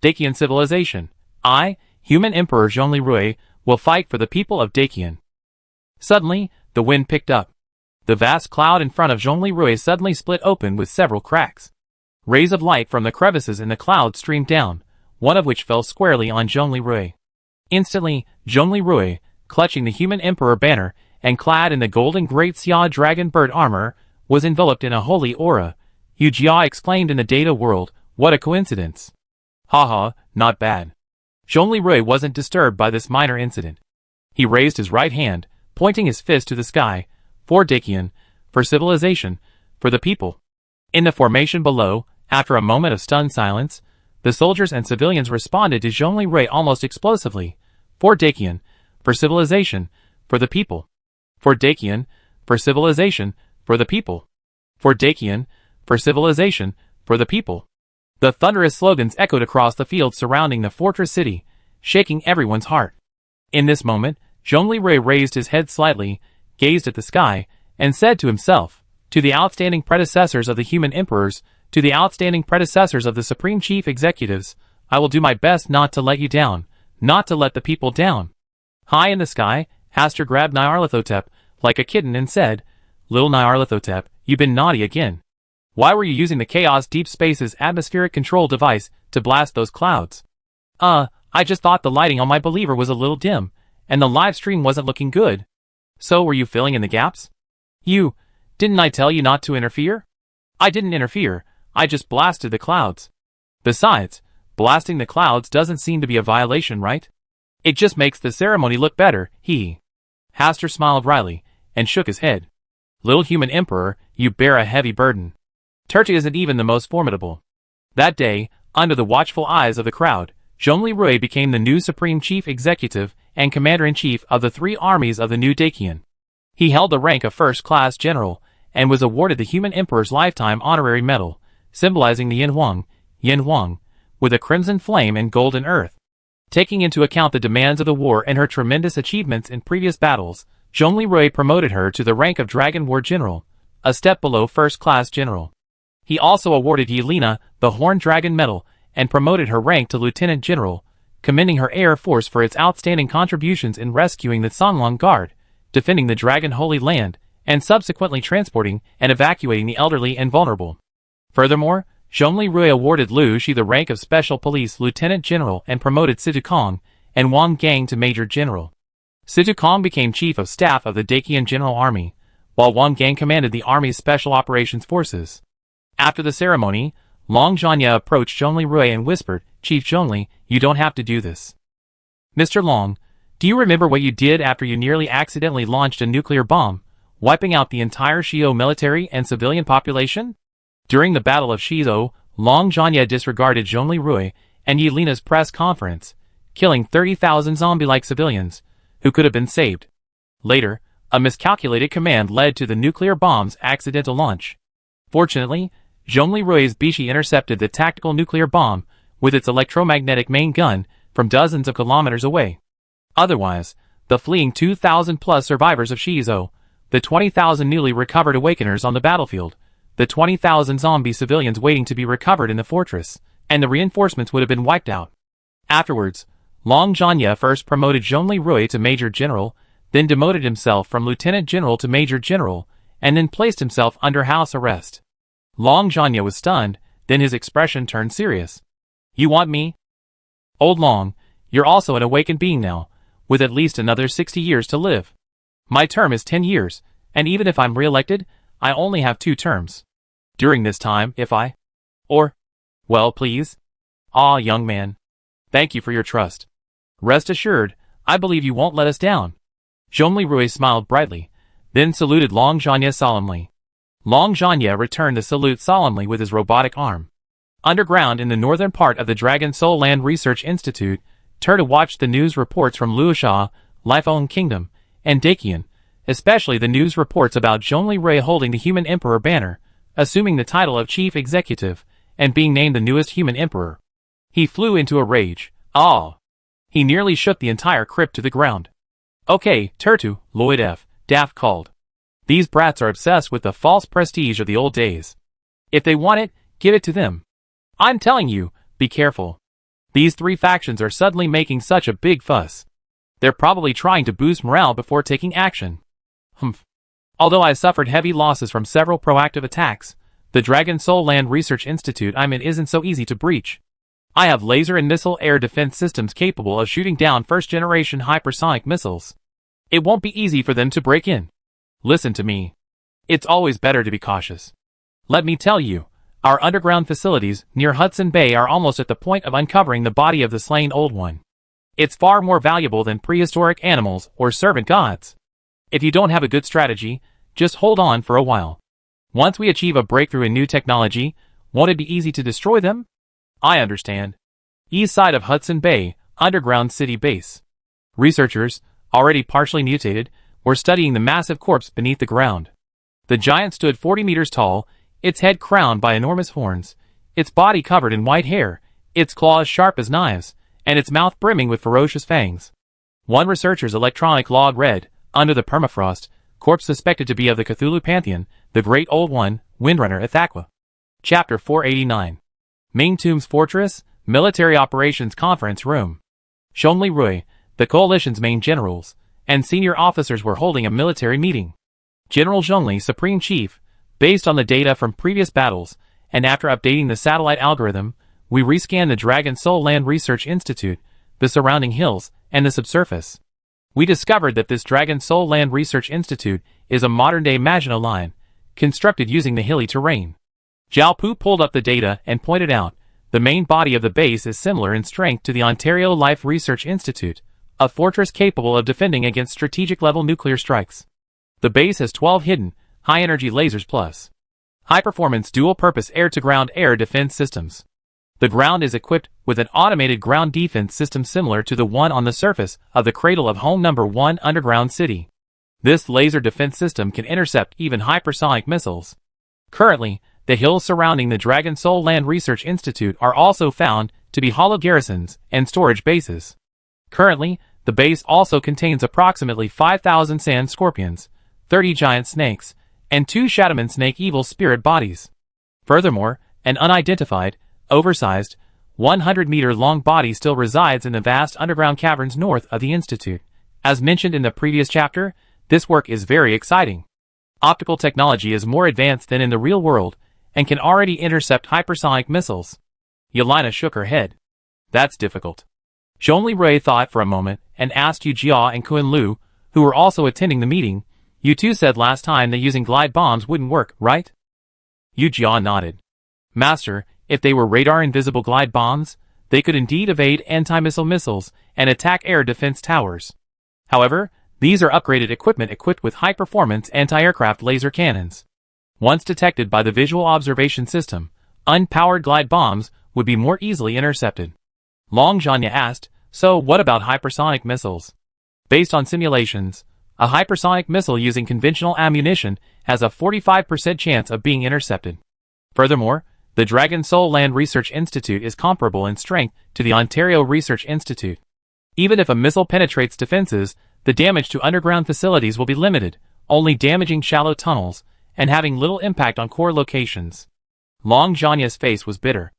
Dakian civilization. I, human Emperor Zhongli Rui, will fight for the people of Dakian. Suddenly, the wind picked up. The vast cloud in front of Zhongli Rui suddenly split open with several cracks. Rays of light from the crevices in the cloud streamed down, one of which fell squarely on Zhongli Rui. Instantly, Zhongli Rui, clutching the human emperor banner and clad in the golden great Xia dragon bird armor, was enveloped in a holy aura. Yu Jia exclaimed in the data world, "What a coincidence." Haha, not bad. Zhongli Rui wasn't disturbed by this minor incident. He raised his right hand, pointing his fist to the sky, for Dakian, for civilization, for the people. In the formation below, after a moment of stunned silence, the soldiers and civilians responded to Zhongli Rui almost explosively. For Dakian, for civilization, for the people. For Dakian, for civilization, for the people. For Dakian, for civilization, for the people. The thunderous slogans echoed across the fields surrounding the fortress city, shaking everyone's heart. In this moment, Zhongli Rui raised his head slightly, gazed at the sky, and said to himself, "To the outstanding predecessors of the human emperors, to the outstanding predecessors of the supreme chief executives, I will do my best not to let you down, not to let the people down." High in the sky, Hastur grabbed Nyarlathotep like a kitten and said, "Little Nyarlathotep, you've been naughty again. Why were you using the Chaos Deep Space's atmospheric control device to blast those clouds?" I just thought the lighting on my believer was a little dim, and the live stream wasn't looking good. So were you filling in the gaps? Didn't I tell you not to interfere?" "I didn't interfere, I just blasted the clouds. Besides, blasting the clouds doesn't seem to be a violation, right? It just makes the ceremony look better." Hastur smiled wryly, and shook his head. "Little human emperor, you bear a heavy burden. Turkey isn't even the most formidable." That day, under the watchful eyes of the crowd, Zhongli Rui became the new supreme chief executive and commander-in-chief of the 3 armies of the new Dakian. He held the rank of first-class general, and was awarded the human emperor's lifetime honorary medal, symbolizing the Yin Huang, with a crimson flame and golden earth. Taking into account the demands of the war and her tremendous achievements in previous battles, Zhongli Rui promoted her to the rank of Dragon War General, a step below first-class general. He also awarded Yelena the Horned Dragon Medal and promoted her rank to Lieutenant General, commending her air force for its outstanding contributions in rescuing the Songlong Guard, defending the Dragon Holy Land, and subsequently transporting and evacuating the elderly and vulnerable. Furthermore, Zhongli Rui awarded Liu Shi the rank of Special Police Lieutenant General and promoted Situ Kong and Wang Gang to Major General. Situ Kong became Chief of Staff of the Dakian General Army, while Wang Gang commanded the Army's Special Operations Forces. After the ceremony, Long Zhanya approached Zhongli Rui and whispered, "Chief Zhongli, you don't have to do this. Mr. Long, do you remember what you did after you nearly accidentally launched a nuclear bomb, wiping out the entire Shizhou military and civilian population?" During the Battle of Shizhou, Long Zhanya disregarded Zhongli Rui and Yelena's press conference, killing 30,000 zombie-like civilians, who could have been saved. Later, a miscalculated command led to the nuclear bomb's accidental launch. Fortunately, Zhongli Rui's Bishi intercepted the tactical nuclear bomb with its electromagnetic main gun from dozens of kilometers away. Otherwise, the fleeing 2,000-plus survivors of Shizhou, the 20,000 newly recovered awakeners on the battlefield, the 20,000 zombie civilians waiting to be recovered in the fortress, and the reinforcements would have been wiped out. Afterwards, Long Zhanya first promoted Zhongli Rui to Major General, then demoted himself from Lieutenant General to Major General, and then placed himself under house arrest. Long Zhanya was stunned, then his expression turned serious. "You want me? Old Long, you're also an awakened being now, with at least another 60 years to live. My term is 10 years, and even if I'm re-elected, I only have 2 terms. During this time, if I... Well, please? Ah, young man. Thank you for your trust. Rest assured, I believe you won't let us down." Zhongli Rui smiled brightly, then saluted Long Zhanya solemnly. Long Zhanya returned the salute solemnly with his robotic arm. Underground in the northern part of the Dragon Soul Land Research Institute, Turda watched the news reports from Luosha, Lifeown Kingdom, and Dakian, especially the news reports about Zhongli Rui holding the Human Emperor banner, assuming the title of Chief Executive, and being named the newest Human Emperor. He flew into a rage. He nearly shook the entire crypt to the ground. Okay, Turtu, Lloyd F. Daft called. These brats are obsessed with the false prestige of the old days. If they want it, give it to them. I'm telling you, be careful. These three factions are suddenly making such a big fuss. They're probably trying to boost morale before taking action. Humph. Although I suffered heavy losses from several proactive attacks, the Dragon Soul Land Research Institute I'm in isn't so easy to breach. I have laser and missile air defense systems capable of shooting down first-generation hypersonic missiles. It won't be easy for them to break in. Listen to me. It's always better to be cautious. Let me tell you, our underground facilities near Hudson Bay are almost at the point of uncovering the body of the slain old one. It's far more valuable than prehistoric animals or servant gods. If you don't have a good strategy, just hold on for a while. Once we achieve a breakthrough in new technology, won't it be easy to destroy them? I understand. East side of Hudson Bay, underground city base. Researchers, already partially mutated, were studying the massive corpse beneath the ground. The giant stood 40 meters tall, its head crowned by enormous horns, its body covered in white hair, its claws sharp as knives, and its mouth brimming with ferocious fangs. One researcher's electronic log read, under the permafrost, corpse suspected to be of the Cthulhu pantheon, the Great Old One, Windrunner Ithaqua. Chapter 489. Main Tombs Fortress, Military Operations Conference Room. Zhongli Rui, the coalition's main generals, and senior officers were holding a military meeting. General Zhongli, Supreme Chief, based on the data from previous battles, and after updating the satellite algorithm, we rescanned the Dragon Soul Land Research Institute, the surrounding hills, and the subsurface. We discovered that this Dragon Soul Land Research Institute is a modern-day Maginot Line, constructed using the hilly terrain. Zhao Pu pulled up the data and pointed out, the main body of the base is similar in strength to the Ontario Life Research Institute, a fortress capable of defending against strategic-level nuclear strikes. The base has 12 hidden, high-energy lasers plus high-performance dual-purpose air-to-ground air defense systems. The ground is equipped with an automated ground defense system similar to the one on the surface of the Cradle of Home No. 1 underground city. This laser defense system can intercept even hypersonic missiles. Currently, the hills surrounding the Dragon Soul Land Research Institute are also found to be hollow garrisons and storage bases. Currently, the base also contains approximately 5,000 sand scorpions, 30 giant snakes, and 2 Shadowman snake evil spirit bodies. Furthermore, an unidentified, oversized, 100-meter-long body still resides in the vast underground caverns north of the Institute. As mentioned in the previous chapter, this work is very exciting. Optical technology is more advanced than in the real world, and can already intercept hypersonic missiles. Yelena shook her head. That's difficult. Zhongli Rui thought for a moment, and asked Yu Jia and Kun Lu, who were also attending the meeting, you two said last time that using glide bombs wouldn't work, right? Yu Jia nodded. Master, if they were radar-invisible glide bombs, they could indeed evade anti-missile missiles and attack air defense towers. However, these are upgraded equipment equipped with high-performance anti-aircraft laser cannons. Once detected by the visual observation system, unpowered glide bombs would be more easily intercepted. Long Zhanya asked, so what about hypersonic missiles? Based on simulations, a hypersonic missile using conventional ammunition has a 45% chance of being intercepted. Furthermore, the Dragon Soul Land Research Institute is comparable in strength to the Ontario Research Institute. Even if a missile penetrates defenses, the damage to underground facilities will be limited, only damaging shallow tunnels, and having little impact on core locations. Long Zhanya's face was bitter.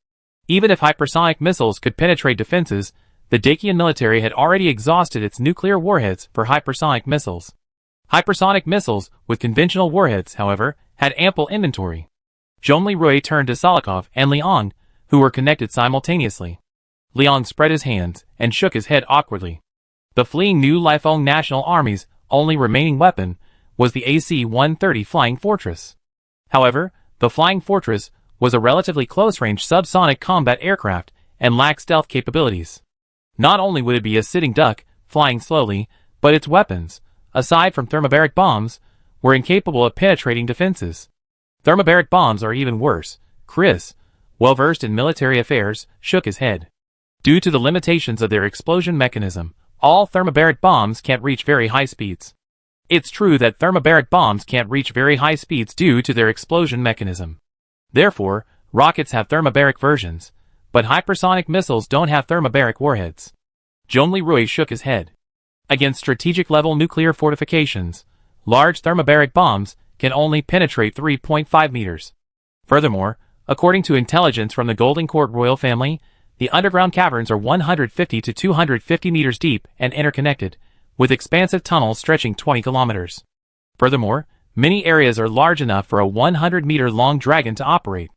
Even if hypersonic missiles could penetrate defenses, the Dacian military had already exhausted its nuclear warheads for hypersonic missiles. Hypersonic missiles with conventional warheads, however, had ample inventory. Zhongli Rui turned to Salikov and Liang, who were connected simultaneously. Liang spread his hands and shook his head awkwardly. The fleeing New Lifeng National Army's only remaining weapon was the AC-130 Flying Fortress. However, the Flying Fortress was a relatively close-range subsonic combat aircraft and lacked stealth capabilities. Not only would it be a sitting duck, flying slowly, but its weapons, aside from thermobaric bombs, were incapable of penetrating defenses. Thermobaric bombs are even worse. Chris, well-versed in military affairs, shook his head. Due to the limitations of their explosion mechanism, all thermobaric bombs can't reach very high speeds. It's true that thermobaric bombs can't reach very high speeds due to their explosion mechanism. Therefore, rockets have thermobaric versions, but hypersonic missiles don't have thermobaric warheads. Zhongli Rui shook his head. Against strategic-level nuclear fortifications, large thermobaric bombs can only penetrate 3.5 meters. Furthermore, according to intelligence from the Golden Court royal family, the underground caverns are 150 to 250 meters deep and interconnected, with expansive tunnels stretching 20 kilometers. Furthermore, many areas are large enough for a 100-meter-long dragon to operate.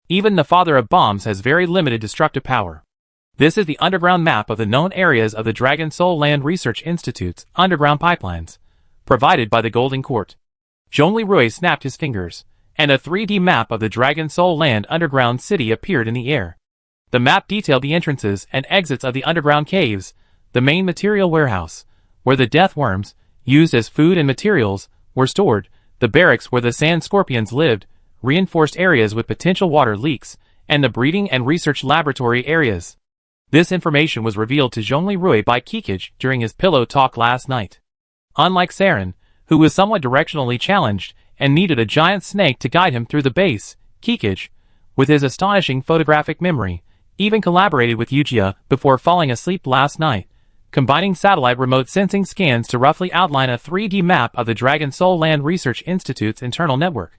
Even the father of bombs has very limited destructive power. This is the underground map of the known areas of the Dragon Soul Land Research Institute's underground pipelines, provided by the Golden Court. Zhongli Rui snapped his fingers, and a 3D map of the Dragon Soul Land underground city appeared in the air. The map detailed the entrances and exits of the underground caves, the main material warehouse, where the death worms, used as food and materials, were stored, the barracks where the sand scorpions lived, reinforced areas with potential water leaks, and the breeding and research laboratory areas. This information was revealed to Zhongli Rui by Kikij during his pillow talk last night. Unlike Saren, who was somewhat directionally challenged and needed a giant snake to guide him through the base, Kikij, with his astonishing photographic memory, even collaborated with Yujia before falling asleep last night, combining satellite remote sensing scans to roughly outline a 3D map of the Dragon Soul Land Research Institute's internal network.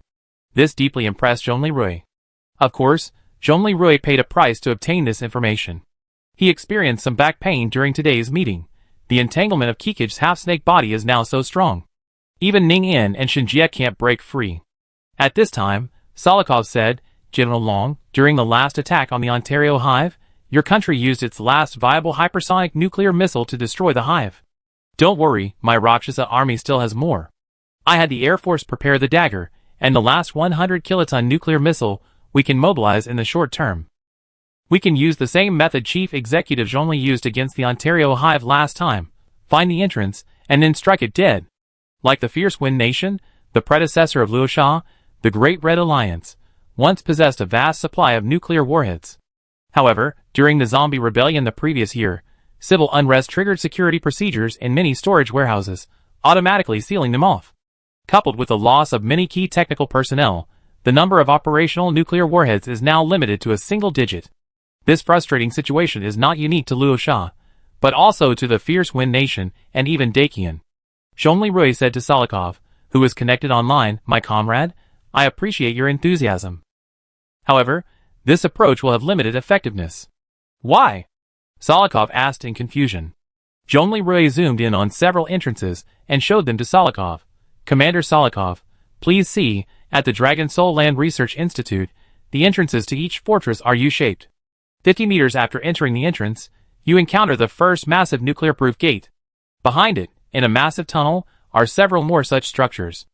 This deeply impressed Zhongli Rui. Of course, Zhongli Rui paid a price to obtain this information. He experienced some back pain during today's meeting. The entanglement of Kikij's half-snake body is now so strong. Even Ning Yin and Shinjie can't break free. At this time, Solikov said, General Long, during the last attack on the Ontario Hive, your country used its last viable hypersonic nuclear missile to destroy the Hive. Don't worry, my Rakshasa army still has more. I had the Air Force prepare the dagger, and the last 100 kiloton nuclear missile we can mobilize in the short term. We can use the same method Chief Executive Zhongli used against the Ontario Hive last time, find the entrance, and then strike it dead. Like the Fierce Wind Nation, the predecessor of Luosha, the Great Red Alliance, once possessed a vast supply of nuclear warheads. However, during the zombie rebellion the previous year, civil unrest triggered security procedures in many storage warehouses, automatically sealing them off. Coupled with the loss of many key technical personnel, the number of operational nuclear warheads is now limited to a single digit. This frustrating situation is not unique to Luosha, but also to the Fierce Wind Nation and even Dakian. Zhongli Rui said to Solikov, who was connected online, my comrade, I appreciate your enthusiasm. However, this approach will have limited effectiveness. Why? Solikov asked in confusion. Zhongli Rui zoomed in on several entrances and showed them to Solikov. Commander Solikov, please see, at the Dragon Soul Land Research Institute, the entrances to each fortress are U-shaped. 50 meters after entering the entrance, you encounter the first massive nuclear-proof gate. Behind it, in a massive tunnel, are several more such structures.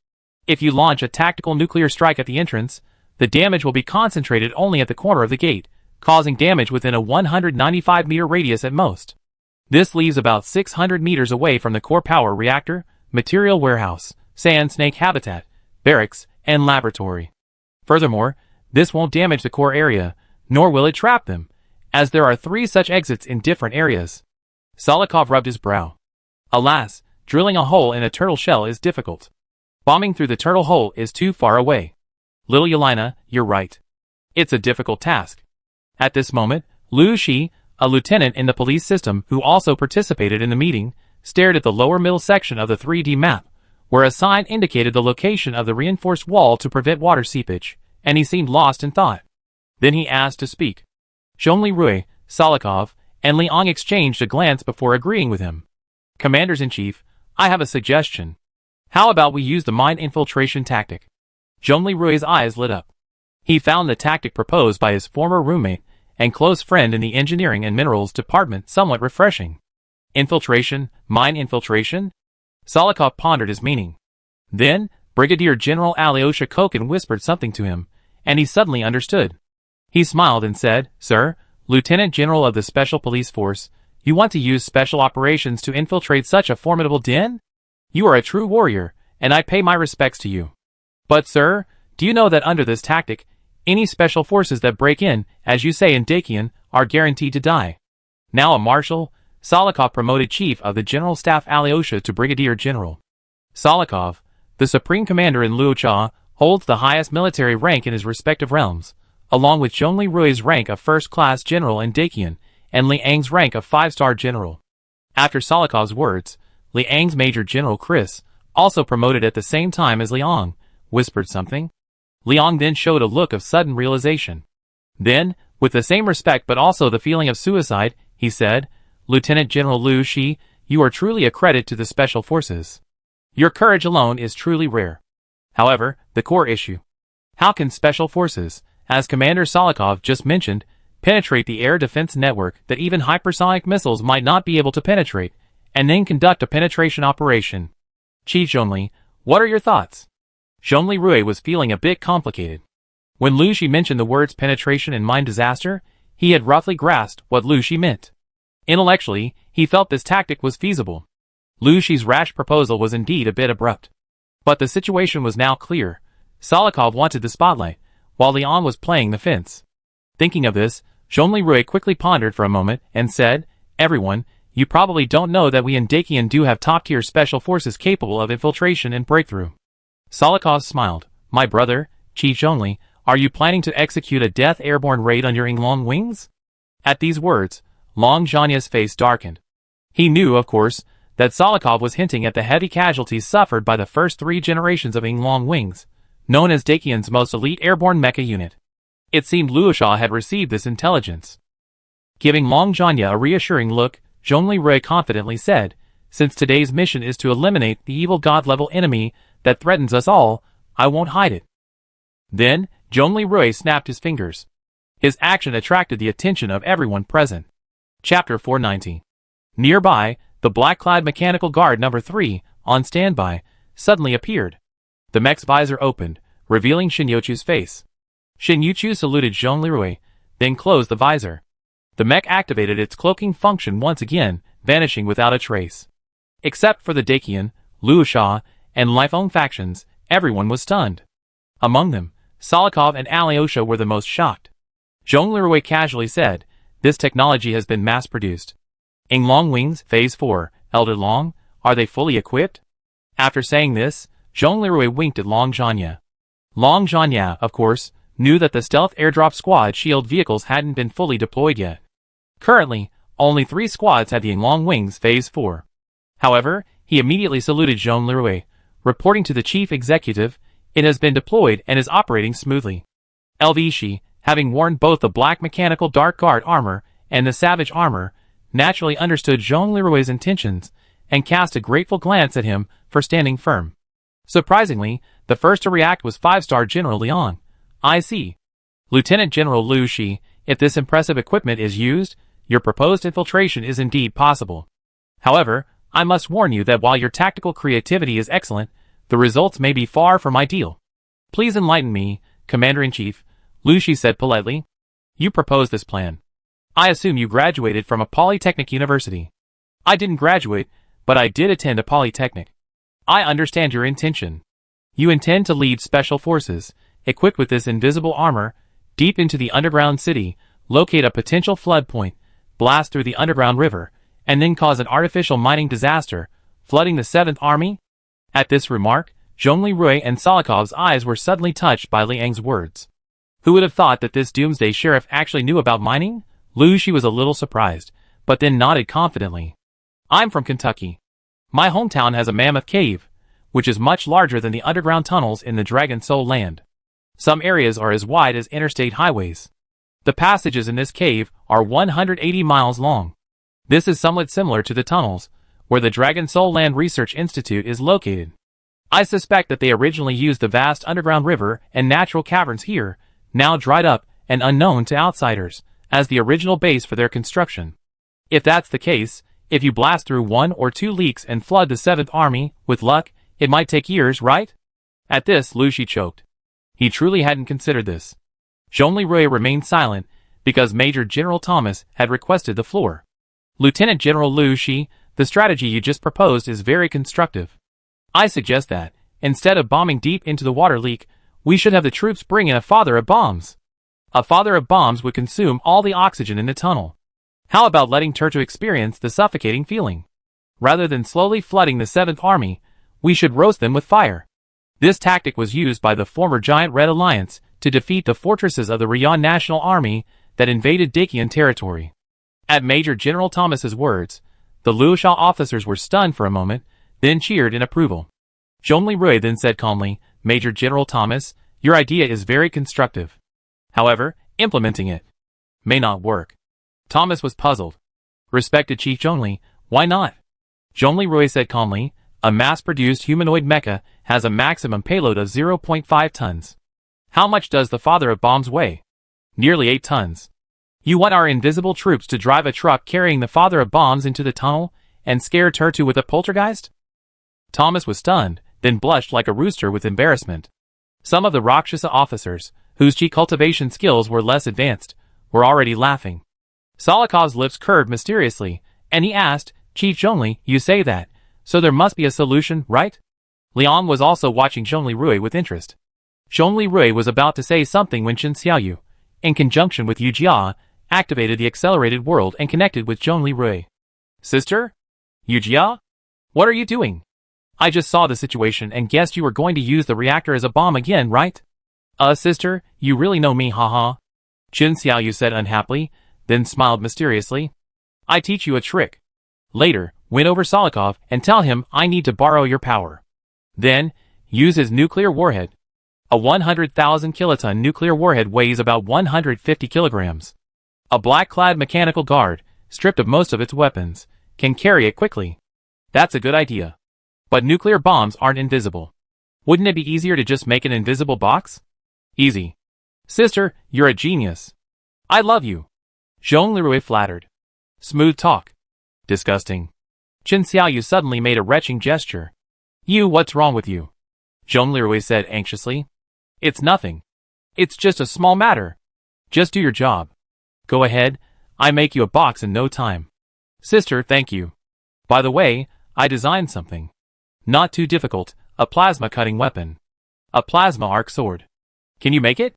If you launch a tactical nuclear strike at the entrance, the damage will be concentrated only at the corner of the gate, causing damage within a 195-meter radius at most. This leaves about 600 meters away from the core power reactor, material warehouse, sand snake habitat, barracks, and laboratory. Furthermore, this won't damage the core area, nor will it trap them, as there are 3 such exits in different areas. Solikov rubbed his brow. Alas, drilling a hole in a turtle shell is difficult. Bombing through the turtle hole is too far away. Little Yelena, you're right. It's a difficult task. At this moment, Liu Shi, a lieutenant in the police system who also participated in the meeting, stared at the lower middle section of the 3D map, where a sign indicated the location of the reinforced wall to prevent water seepage, and he seemed lost in thought. Then he asked to speak. Zhongli Rui, Solikov, and Liang exchanged a glance before agreeing with him. Commanders-in-Chief, I have a suggestion. How about we use the mine infiltration tactic? Zhongli Rui's eyes lit up. He found the tactic proposed by his former roommate and close friend in the engineering and minerals department somewhat refreshing. Infiltration, mine infiltration? Solikov pondered his meaning. Then, Brigadier General Alyosha Kokin whispered something to him, and he suddenly understood. He smiled and said, Sir, Lieutenant General of the Special Police Force, you want to use special operations to infiltrate such a formidable den? You are a true warrior, and I pay my respects to you. But sir, do you know that under this tactic, any special forces that break in, as you say in Dakian, are guaranteed to die? Now a marshal, Solikov promoted Chief of the General Staff Alyosha to Brigadier General. Solikov, the Supreme Commander in Luocha, holds the highest military rank in his respective realms, along with Zhongli Rui's rank of first-class general in Dakian, and Liang's rank of 5-star general. After Solikov's words, Liang's Major General Chris, also promoted at the same time as Liang, whispered something. Liang then showed a look of sudden realization. Then, with the same respect but also the feeling of suicide, he said, "Lieutenant General Liu Shi, you are truly a credit to the Special Forces. Your courage alone is truly rare. However, the core issue. How can Special Forces, as Commander Solikov just mentioned, penetrate the air defense network that even hypersonic missiles might not be able to penetrate, and then conduct a penetration operation? Chief Zhongli, what are your thoughts?" Zhongli Rui was feeling a bit complicated. When Liu Shi mentioned the words penetration and mine disaster, he had roughly grasped what Liu Shi meant. Intellectually, he felt this tactic was feasible. Liu Shi's rash proposal was indeed a bit abrupt. But the situation was now clear. Solikov wanted the spotlight, while Liang was playing the fence. Thinking of this, Zhongli Rui quickly pondered for a moment and said, "Everyone, you probably don't know that we in Dakian do have top-tier special forces capable of infiltration and breakthrough." Solikov smiled. "My brother, Chief Zhongli, are you planning to execute a death airborne raid on your Yinglong wings?" At these words, Long Zhanya's face darkened. He knew, of course, that Solikov was hinting at the heavy casualties suffered by the first 3 generations of Yinglong wings, known as Dakian's most elite airborne mecha unit. It seemed Luosha had received this intelligence. Giving Long Zhanya a reassuring look, Zhongli Rui confidently said, "Since today's mission is to eliminate the evil god-level enemy that threatens us all, I won't hide it." Then, Zhongli Rui snapped his fingers. His action attracted the attention of everyone present. Chapter 490. Nearby, the black-clad mechanical guard number 3, on standby, suddenly appeared. The mech's visor opened, revealing Shin Yuchu's face. Shin Yuchu saluted Zhongli Rui, then closed the visor. The mech activated its cloaking function once again, vanishing without a trace. Except for the Dakian, Luosha, and Lifeng factions, everyone was stunned. Among them, Solikov and Alyosha were the most shocked. Zhongli Rui casually said, "This technology has been mass-produced. Yinglong wings, Phase 4, Elder Long, are they fully equipped?" After saying this, Zhongli Rui winked at Long Zhanya. Long Zhanya, of course, knew that the stealth airdrop squad shield vehicles hadn't been fully deployed yet. Currently, only 3 squads had the Yinglong wings Phase 4. However, he immediately saluted Zhongli Rui, reporting to the chief executive, "It has been deployed and is operating smoothly." Lvshi, having worn both the black mechanical dark guard armor and the savage armor, naturally understood Zhongli Rui's intentions and cast a grateful glance at him for standing firm. Surprisingly, the first to react was 5-star General Liang. "I see. Lieutenant General Liu Shi, if this impressive equipment is used, your proposed infiltration is indeed possible. However, I must warn you that while your tactical creativity is excellent, the results may be far from ideal." "Please enlighten me, Commander-in-Chief," Liu Shi said politely. "You proposed this plan. I assume you graduated from a polytechnic university." "I didn't graduate, but I did attend a polytechnic." "I understand your intention. You intend to lead special forces, equipped with this invisible armor, deep into the underground city, locate a potential flood point, blast through the underground river, and then cause an artificial mining disaster, flooding the 7th Army?" At this remark, Zhongli Rui and Solikov's eyes were suddenly touched by Liang's words. Who would have thought that this doomsday sheriff actually knew about mining? Liu Shi was a little surprised, but then nodded confidently. "I'm from Kentucky. My hometown has a mammoth cave, which is much larger than the underground tunnels in the Dragon Soul land. Some areas are as wide as interstate highways. The passages in this cave are 180 miles long. This is somewhat similar to the tunnels, where the Dragon Soul Land Research Institute is located. I suspect that they originally used the vast underground river and natural caverns here, now dried up and unknown to outsiders, as the original base for their construction. If that's the case, if you blast through 1 or 2 leaks and flood the 7th Army, with luck, it might take years, right?" At this, Liu Shi choked. He truly hadn't considered this. Zhongli Rui remained silent, because Major General Thomas had requested the floor. "Lieutenant General Liu Shi, the strategy you just proposed is very constructive. I suggest that, instead of bombing deep into the water leak, we should have the troops bring in a father of bombs. A father of bombs would consume all the oxygen in the tunnel. How about letting Turtu experience the suffocating feeling? Rather than slowly flooding the 7th Army, we should roast them with fire." This tactic was used by the former Giant Red Alliance to defeat the fortresses of the Rion National Army that invaded Dakian territory. At Major General Thomas's words, The Luosha officers were stunned for a moment, then cheered in approval. Zhongli Rui then said calmly, Major General Thomas, your idea is very constructive. However, implementing it may not work. Thomas was puzzled. Respected Chief Zhongli, why not? Zhongli Rui said calmly, a mass-produced humanoid mecha has a maximum payload of 0.5 tons. How much does the father of bombs weigh? Nearly 8 tons. You want our invisible troops to drive a truck carrying the father of bombs into the tunnel and scare Turtu with a poltergeist? Thomas was stunned, then blushed like a rooster with embarrassment. Some of the Rakshasa officers, whose chi cultivation skills were less advanced, were already laughing. Solikov's lips curved mysteriously, and he asked, Chief Zhongli, you say that, so there must be a solution, right? Liang was also watching Zhongli Rui with interest. Zhongli Rui was about to say something when Chen Xiaoyu, in conjunction with Yu Jia, activated the accelerated world and connected with Zhongli Rui. Sister? Yu Jia? What are you doing? I just saw the situation and guessed you were going to use the reactor as a bomb again, right? Sister, you really know me, haha. Chen Xiaoyu said unhappily, then smiled mysteriously. I teach you a trick. Later, win over Solikov and tell him I need to borrow your power. Then, use his nuclear warhead. A 100,000 kiloton nuclear warhead weighs about 150 kilograms. A black-clad mechanical guard, stripped of most of its weapons, can carry it quickly. That's a good idea. But nuclear bombs aren't invisible. Wouldn't it be easier to just make an invisible box? Easy. Sister, you're a genius. I love you. Zhongli Rui flattered. Smooth talk. Disgusting. Chen Xiaoyu suddenly made a retching gesture. What's wrong with you? Zhongli Rui said anxiously. It's nothing. It's just a small matter. Just do your job. Go ahead, I make you a box in no time. Sister, thank you. By the way, I designed something. Not too difficult, a plasma cutting weapon. A plasma arc sword. Can you make it?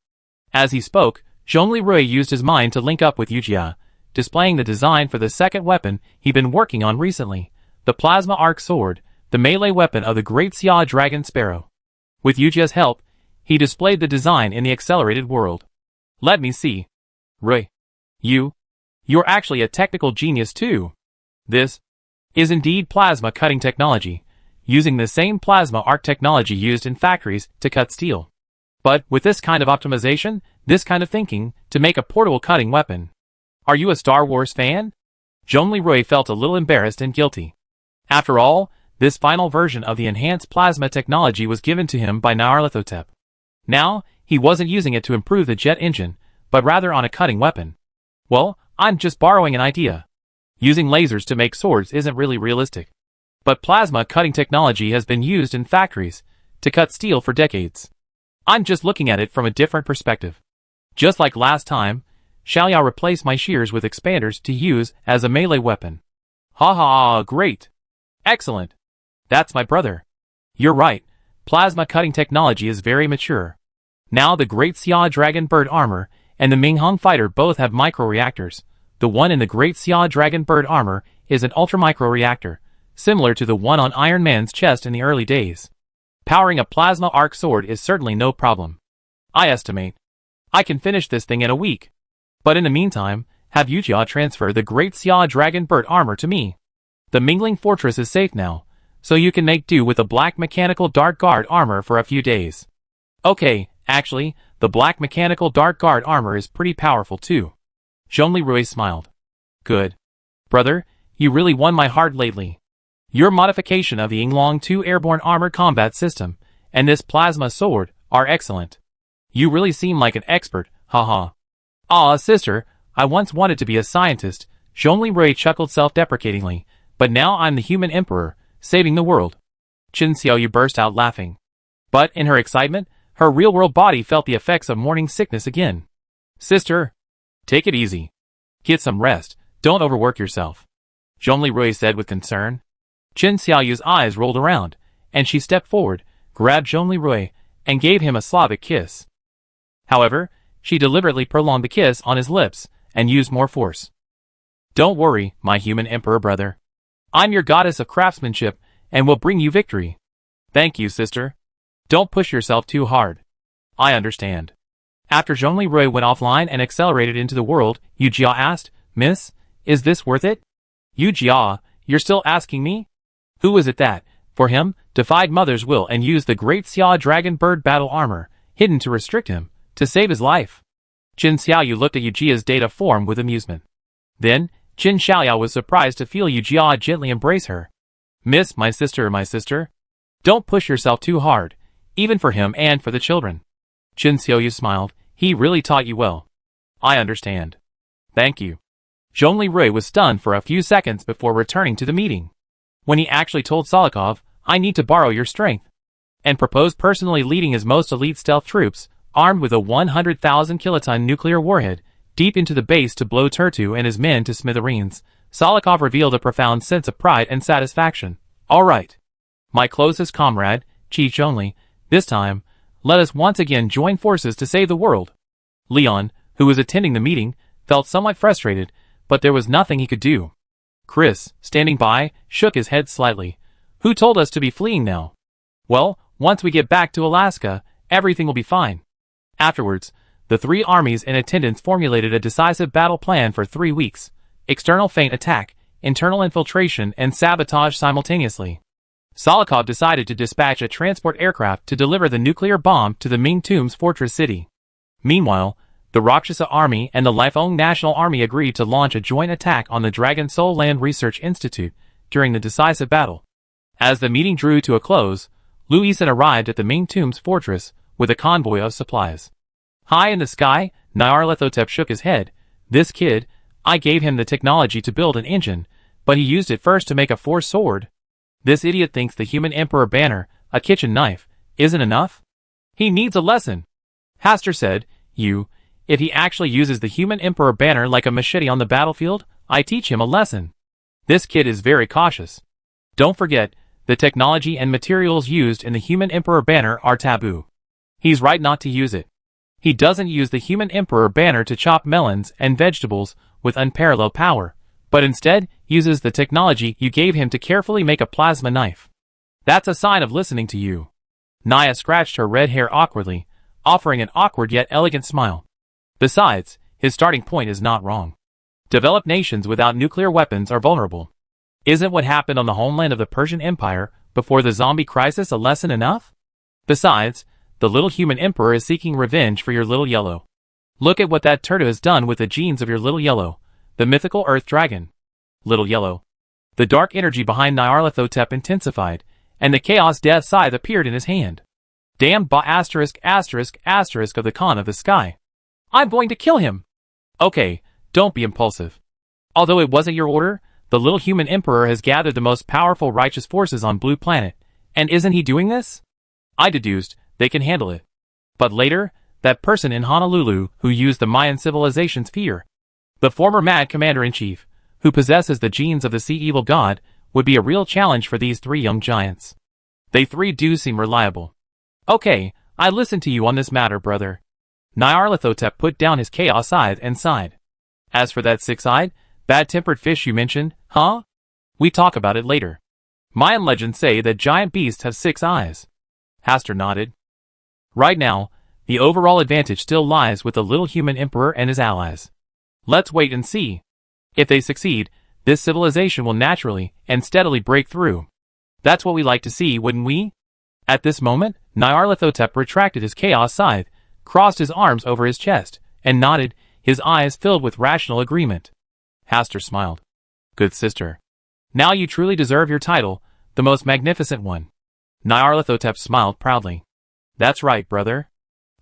As he spoke, Zhongli Rui used his mind to link up with Yu Jia, displaying the design for the second weapon he'd been working on recently, the plasma arc sword, the melee weapon of the Great Xia Dragon Sparrow. With Yu Jia's help, he displayed the design in the accelerated world. Let me see. Rui. You're actually a technical genius too. This is indeed plasma cutting technology, using the same plasma arc technology used in factories to cut steel. But with this kind of optimization, this kind of thinking, to make a portable cutting weapon. Are you a Star Wars fan? Zhongli Rui felt a little embarrassed and guilty. After all, this final version of the enhanced plasma technology was given to him by Nyarlathotep. Now, he wasn't using it to improve the jet engine, but rather on a cutting weapon. Well, I'm just borrowing an idea. Using lasers to make swords isn't really realistic. But plasma cutting technology has been used in factories to cut steel for decades. I'm just looking at it from a different perspective. Just like last time, shall I replace my shears with expanders to use as a melee weapon? Ha ha, great. Excellent. That's my brother. You're right, plasma cutting technology is very mature. Now the Great Xia Dragon Bird Armor and the Minghong Fighter both have microreactors. The one in the Great Xia Dragon Bird Armor is an ultra-micro reactor, similar to the one on Iron Man's chest in the early days. Powering a plasma arc sword is certainly no problem. I estimate I can finish this thing in a week. But in the meantime, have Yu Jia transfer the Great Xia Dragon Bird Armor to me. The Mingling Fortress is safe now, so you can make do with the Black Mechanical Dark Guard Armor for a few days. Okay, actually, the Black Mechanical Dark Guard Armor is pretty powerful too. Zhongli Rui smiled. Good. Brother, you really won my heart lately. Your modification of the Yinglong 2 Airborne Armored Combat System and this plasma sword are excellent. You really seem like an expert, haha. Sister, I once wanted to be a scientist, Zhongli Rui chuckled self-deprecatingly, but now I'm the human emperor, saving the world. Chen Xiaoyu burst out laughing. But in her excitement, her real-world body felt the effects of morning sickness again. Sister, take it easy. Get some rest, don't overwork yourself. Zhongli Rui said with concern. Chen Xiaoyu's eyes rolled around, and she stepped forward, grabbed Zhongli Rui, and gave him a Slavic kiss. However, she deliberately prolonged the kiss on his lips, and used more force. Don't worry, my human emperor brother. I'm your goddess of craftsmanship, and will bring you victory. Thank you, sister. Don't push yourself too hard. I understand. After Zhongli Rui went offline and accelerated into the world, Yu Jia asked, Miss, is this worth it? Yu Jia, you're still asking me? Who was it that, for him, defied Mother's will and used the great Xia Dragon Bird battle armor, hidden to restrict him, to save his life? Qin Xiaoyu looked at Yujia's data form with amusement. Then, Qin Xiaoyu was surprised to feel Yujia gently embrace her. Miss, my sister. Don't push yourself too hard, even for him and for the children. Qin Xiaoyu smiled. He really taught you well. I understand. Thank you. Zhongli Rui was stunned for a few seconds before returning to the meeting. When he actually told Salikov, I need to borrow your strength, and proposed personally leading his most elite stealth troops, armed with a 100,000 kiloton nuclear warhead, deep into the base to blow Turtu and his men to smithereens, Salikov revealed a profound sense of pride and satisfaction. All right. My closest comrade, Chief Zhongli, this time, let us once again join forces to save the world. Leon, who was attending the meeting, felt somewhat frustrated, but there was nothing he could do. Chris, standing by, shook his head slightly. Who told us to be fleeing now? Well, once we get back to Alaska, everything will be fine. Afterwards, the three armies in attendance formulated a decisive battle plan for 3 weeks. External feint attack, internal infiltration, and sabotage simultaneously. Salikov decided to dispatch a transport aircraft to deliver the nuclear bomb to the Ming Tomb's fortress city. Meanwhile, the Rakshasa Army and the Lifeong National Army agreed to launch a joint attack on the Dragon Soul Land Research Institute during the decisive battle. As the meeting drew to a close, Lu Yixin arrived at the Ming Tomb's fortress with a convoy of supplies. High in the sky, Nyarlathotep shook his head. This kid, I gave him the technology to build an engine, but he used it first to make a force sword. This idiot thinks the human emperor banner, a kitchen knife, isn't enough? He needs a lesson. Haster said, if he actually uses the human emperor banner like a machete on the battlefield, I teach him a lesson. This kid is very cautious. Don't forget, the technology and materials used in the human emperor banner are taboo. He's right not to use it. He doesn't use the human emperor banner to chop melons and vegetables with unparalleled power, but instead uses the technology you gave him to carefully make a plasma knife. That's a sign of listening to you. Naya scratched her red hair awkwardly, offering an awkward yet elegant smile. Besides, his starting point is not wrong. Developed nations without nuclear weapons are vulnerable. Isn't what happened on the homeland of the Persian Empire before the zombie crisis a lesson enough? Besides, the little human emperor is seeking revenge for your little yellow. Look at what that turtle has done with the genes of your little yellow, the mythical earth dragon. Little yellow. The dark energy behind Nyarlathotep intensified, and the chaos death scythe appeared in his hand. Damned **** of the Khan of the sky. I'm going to kill him. Okay, don't be impulsive. Although it wasn't your order, the little human emperor has gathered the most powerful righteous forces on Blue Planet, and isn't he doing this? I deduced they can handle it. But later, that person in Honolulu who used the Mayan civilization's fear, the former Mad Commander-in-Chief, who possesses the genes of the Sea Evil God, would be a real challenge for these three young giants. They three do seem reliable. Okay, I listen to you on this matter, brother. Nyarlathotep put down his chaos scythe and sighed. As for that six-eyed, bad-tempered fish you mentioned, huh? We talk about it later. Mayan legends say that giant beasts have 6 eyes. Haster nodded. Right now, the overall advantage still lies with the little human emperor and his allies. Let's wait and see. If they succeed, this civilization will naturally and steadily break through. That's what we like to see, wouldn't we? At this moment, Nyarlathotep retracted his chaos scythe, crossed his arms over his chest, and nodded, his eyes filled with rational agreement. Haster smiled. Good sister. Now you truly deserve your title, the most magnificent one. Nyarlathotep smiled proudly. That's right, brother.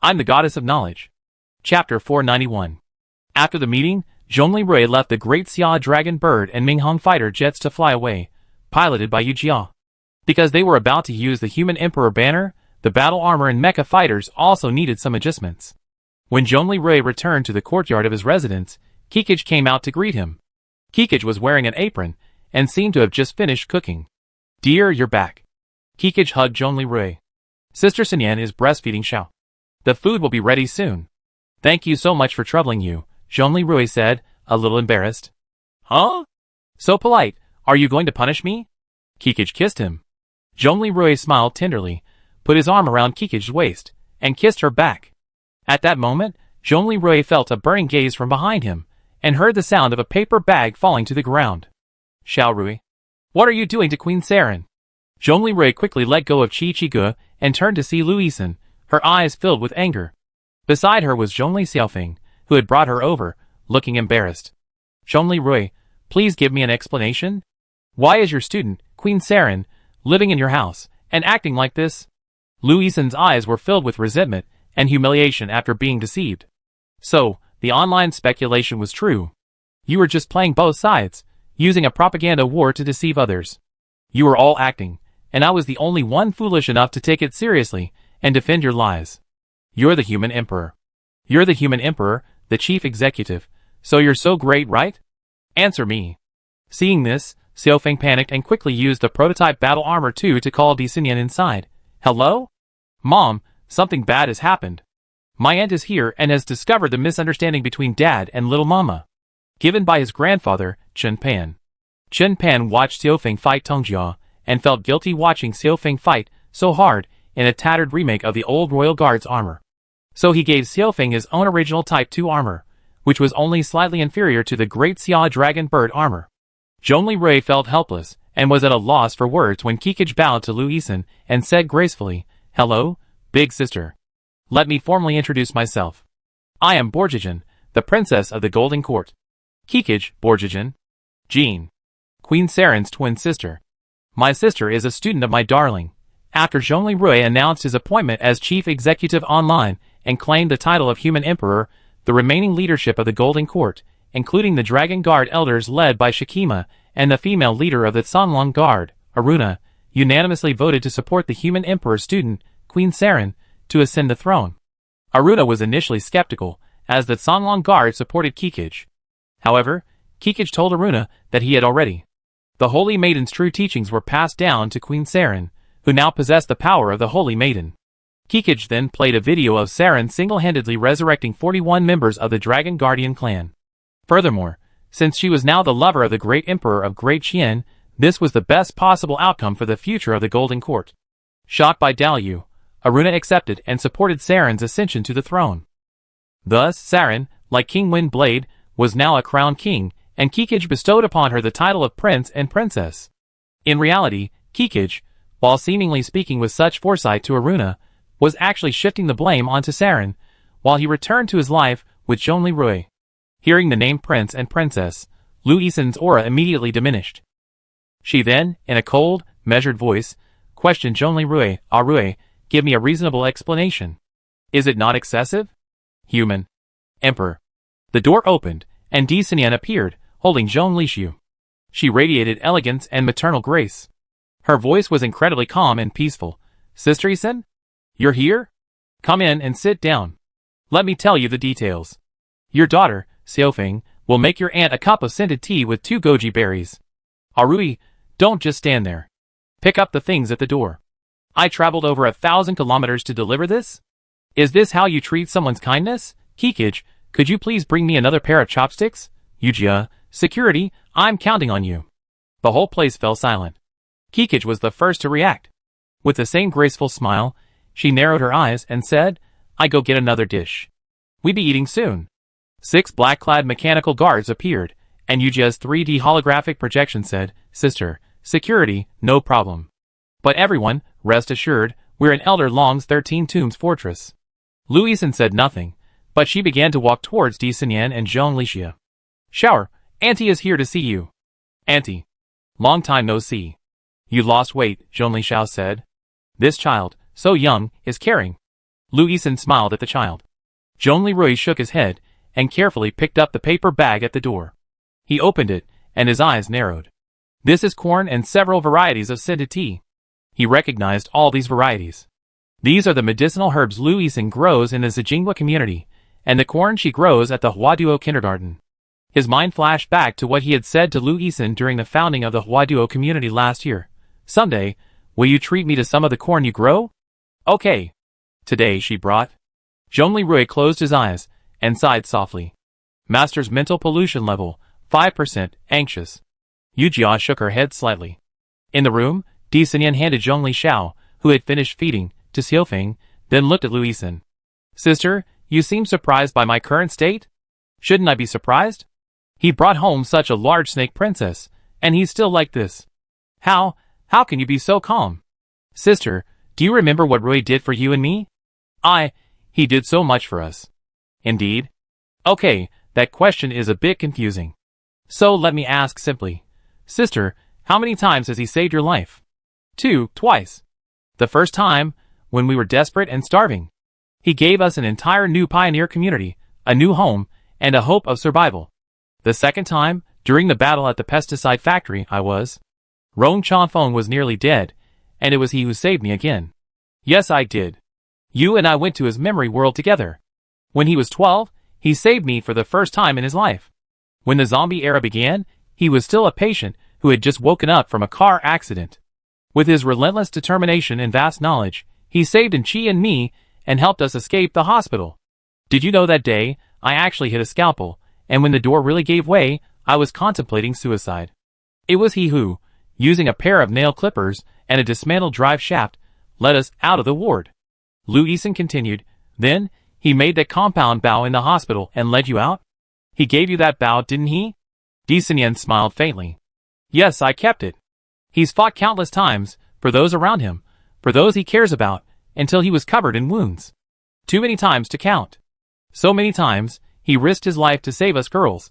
I'm the goddess of knowledge. Chapter 491. After the meeting, Zhongli Rui left the great Xia Dragon Bird and Minghong fighter jets to fly away, piloted by Yujia. Because they were about to use the human emperor banner, the battle armor and mecha fighters also needed some adjustments. When Zhongli Rui returned to the courtyard of his residence, Kikij came out to greet him. Kikij was wearing an apron, and seemed to have just finished cooking. Dear, you're back. Kikij hugged Zhongli Rui. Sister Sinyan is breastfeeding Xiao. The food will be ready soon. Thank you so much for troubling you, Zhongli Rui said, a little embarrassed. Huh? So polite, are you going to punish me? Kikij kissed him. Zhongli Rui smiled tenderly, put his arm around Kikij's waist, and kissed her back. At that moment, Zhongli Rui felt a burning gaze from behind him, and heard the sound of a paper bag falling to the ground. Xiao Rui. What are you doing to Queen Saren? Zhongli Rui quickly let go of Chi and turned to see Lu Yixin, her eyes filled with anger. Beside her was Zhongli Xiaofeng, who had brought her over, looking embarrassed. Zhongli Rui, please give me an explanation. Why is your student, Queen Saren, living in your house, and acting like this? Lu Yixin's eyes were filled with resentment and humiliation after being deceived. So, the online speculation was true. You were just playing both sides, using a propaganda war to deceive others. You were all acting, and I was the only one foolish enough to take it seriously and defend your lies. You're the human emperor. You're the human emperor, the chief executive, so you're so great, right? Answer me. Seeing this, Xiaofeng panicked and quickly used the prototype battle armor 2 to call Dixinian inside. Hello? Mom, something bad has happened. My aunt is here and has discovered the misunderstanding between Dad and little Mama. Given by his grandfather, Chen Pan. Chen Pan watched Xiaofeng fight Tongjia, and felt guilty watching Xiaofeng fight so hard in a tattered remake of the old Royal Guard's armor. So he gave Xiaofeng his own original Type 2 armor, which was only slightly inferior to the Great Xia Dragon Bird armor. Zhongli Rui felt helpless, and was at a loss for words when Kikij bowed to Lu Yixin and said gracefully, Hello, big sister. Let me formally introduce myself. I am Borjigin, the princess of the Golden Court. Kikij, Borjigin. Jean. Queen Saren's twin sister. My sister is a student of my darling. After Zhongli Rui announced his appointment as chief executive online and claimed the title of human emperor, the remaining leadership of the Golden Court, including the Dragon Guard elders led by Shikima and the female leader of the Sanlong Guard, Aruna, unanimously voted to support the human emperor student, Queen Saren, to ascend the throne. Aruna was initially skeptical, as the Sanlong Guard supported Kikij. However, Kikij told Aruna that he had already. The Holy Maiden's true teachings were passed down to Queen Saren, who now possessed the power of the Holy Maiden. Kikij then played a video of Saren single-handedly resurrecting 41 members of the Dragon Guardian clan. Furthermore, since she was now the lover of the Great Emperor of Great Qian, this was the best possible outcome for the future of the Golden Court. Shocked by Dalyu, Aruna accepted and supported Saren's ascension to the throne. Thus, Saren, like King Windblade, was now a crowned king, and Kikij bestowed upon her the title of prince and princess. In reality, Kikij, while seemingly speaking with such foresight to Aruna, was actually shifting the blame onto Saren, while he returned to his life with Zhongli Rui. Hearing the name prince and princess, Lu Yixin's aura immediately diminished. She then, in a cold, measured voice, questioned Zhongli Rui, Rui, give me a reasonable explanation. Is it not excessive? Human. Emperor. The door opened, and Dixinian appeared, holding Zhong Lixiu. She radiated elegance and maternal grace. Her voice was incredibly calm and peaceful. Sister Yixin? You're here? Come in and sit down. Let me tell you the details. Your daughter, Xiaofeng, will make your aunt a cup of scented tea with 2 goji berries. Arui, don't just stand there. Pick up the things at the door. I traveled over 1,000 kilometers to deliver this? Is this how you treat someone's kindness? Kikij, could you please bring me another pair of chopsticks? Yujia, security, I'm counting on you. The whole place fell silent. Kikij was the first to react. With the same graceful smile, she narrowed her eyes and said, I go get another dish. We be eating soon. 6 black-clad mechanical guards appeared, and Yujia's 3D holographic projection said, Sister, security, no problem. But everyone, rest assured, we're in Elder Long's 13 Tombs fortress. Lu Yixin said nothing, but she began to walk towards Dixinian and Zhong Lixia. Shower, Auntie is here to see you. Auntie. Long time no see. You lost weight, Zhong Lixiao said. This child, so young, is caring. Lu Yixin smiled at the child. Zhongli Rui shook his head, and carefully picked up the paper bag at the door. He opened it, and his eyes narrowed. This is corn and several varieties of scented tea. He recognized all these varieties. These are the medicinal herbs Lu Yixin grows in the Zijingwa community, and the corn she grows at the Huaduo kindergarten. His mind flashed back to what he had said to Lu Yixin during the founding of the Huaduo community last year. Someday, will you treat me to some of the corn you grow? Okay. Today she brought. Zhongli Rui closed his eyes, and sighed softly. Master's mental pollution level, 5%, anxious. Yujia shook her head slightly. In the room, Dixinian handed Zhongli Xiao, who had finished feeding, to Xiaofeng, then looked at Lu Yixin. Sister, you seem surprised by my current state? Shouldn't I be surprised? He brought home such a large snake princess, and he's still like this. How can you be so calm? Sister, do you remember what Rui did for you and me? He did so much for us. Indeed? Okay, that question is a bit confusing. So let me ask simply. Sister, how many times has he saved your life? Twice. The first time, when we were desperate and starving. He gave us an entire new pioneer community, a new home, and a hope of survival. The second time, during the battle at the pesticide factory, Rong Chanfeng was nearly dead, and it was he who saved me again. Yes, I did. You and I went to his memory world together. When he was 12, he saved me for the first time in his life. When the zombie era began, he was still a patient who had just woken up from a car accident. With his relentless determination and vast knowledge, he saved Enchi and me and helped us escape the hospital. Did you know that day, I actually hit a scalpel, and when the door really gave way, I was contemplating suicide. It was he who, using a pair of nail clippers and a dismantled drive shaft, led us out of the ward. Lu Yixin continued, then, he made that compound bow in the hospital and led you out? He gave you that bow, didn't he? Di Xinyan smiled faintly. Yes, I kept it. He's fought countless times, for those around him, for those he cares about, until he was covered in wounds. Too many times to count. So many times, he risked his life to save us girls.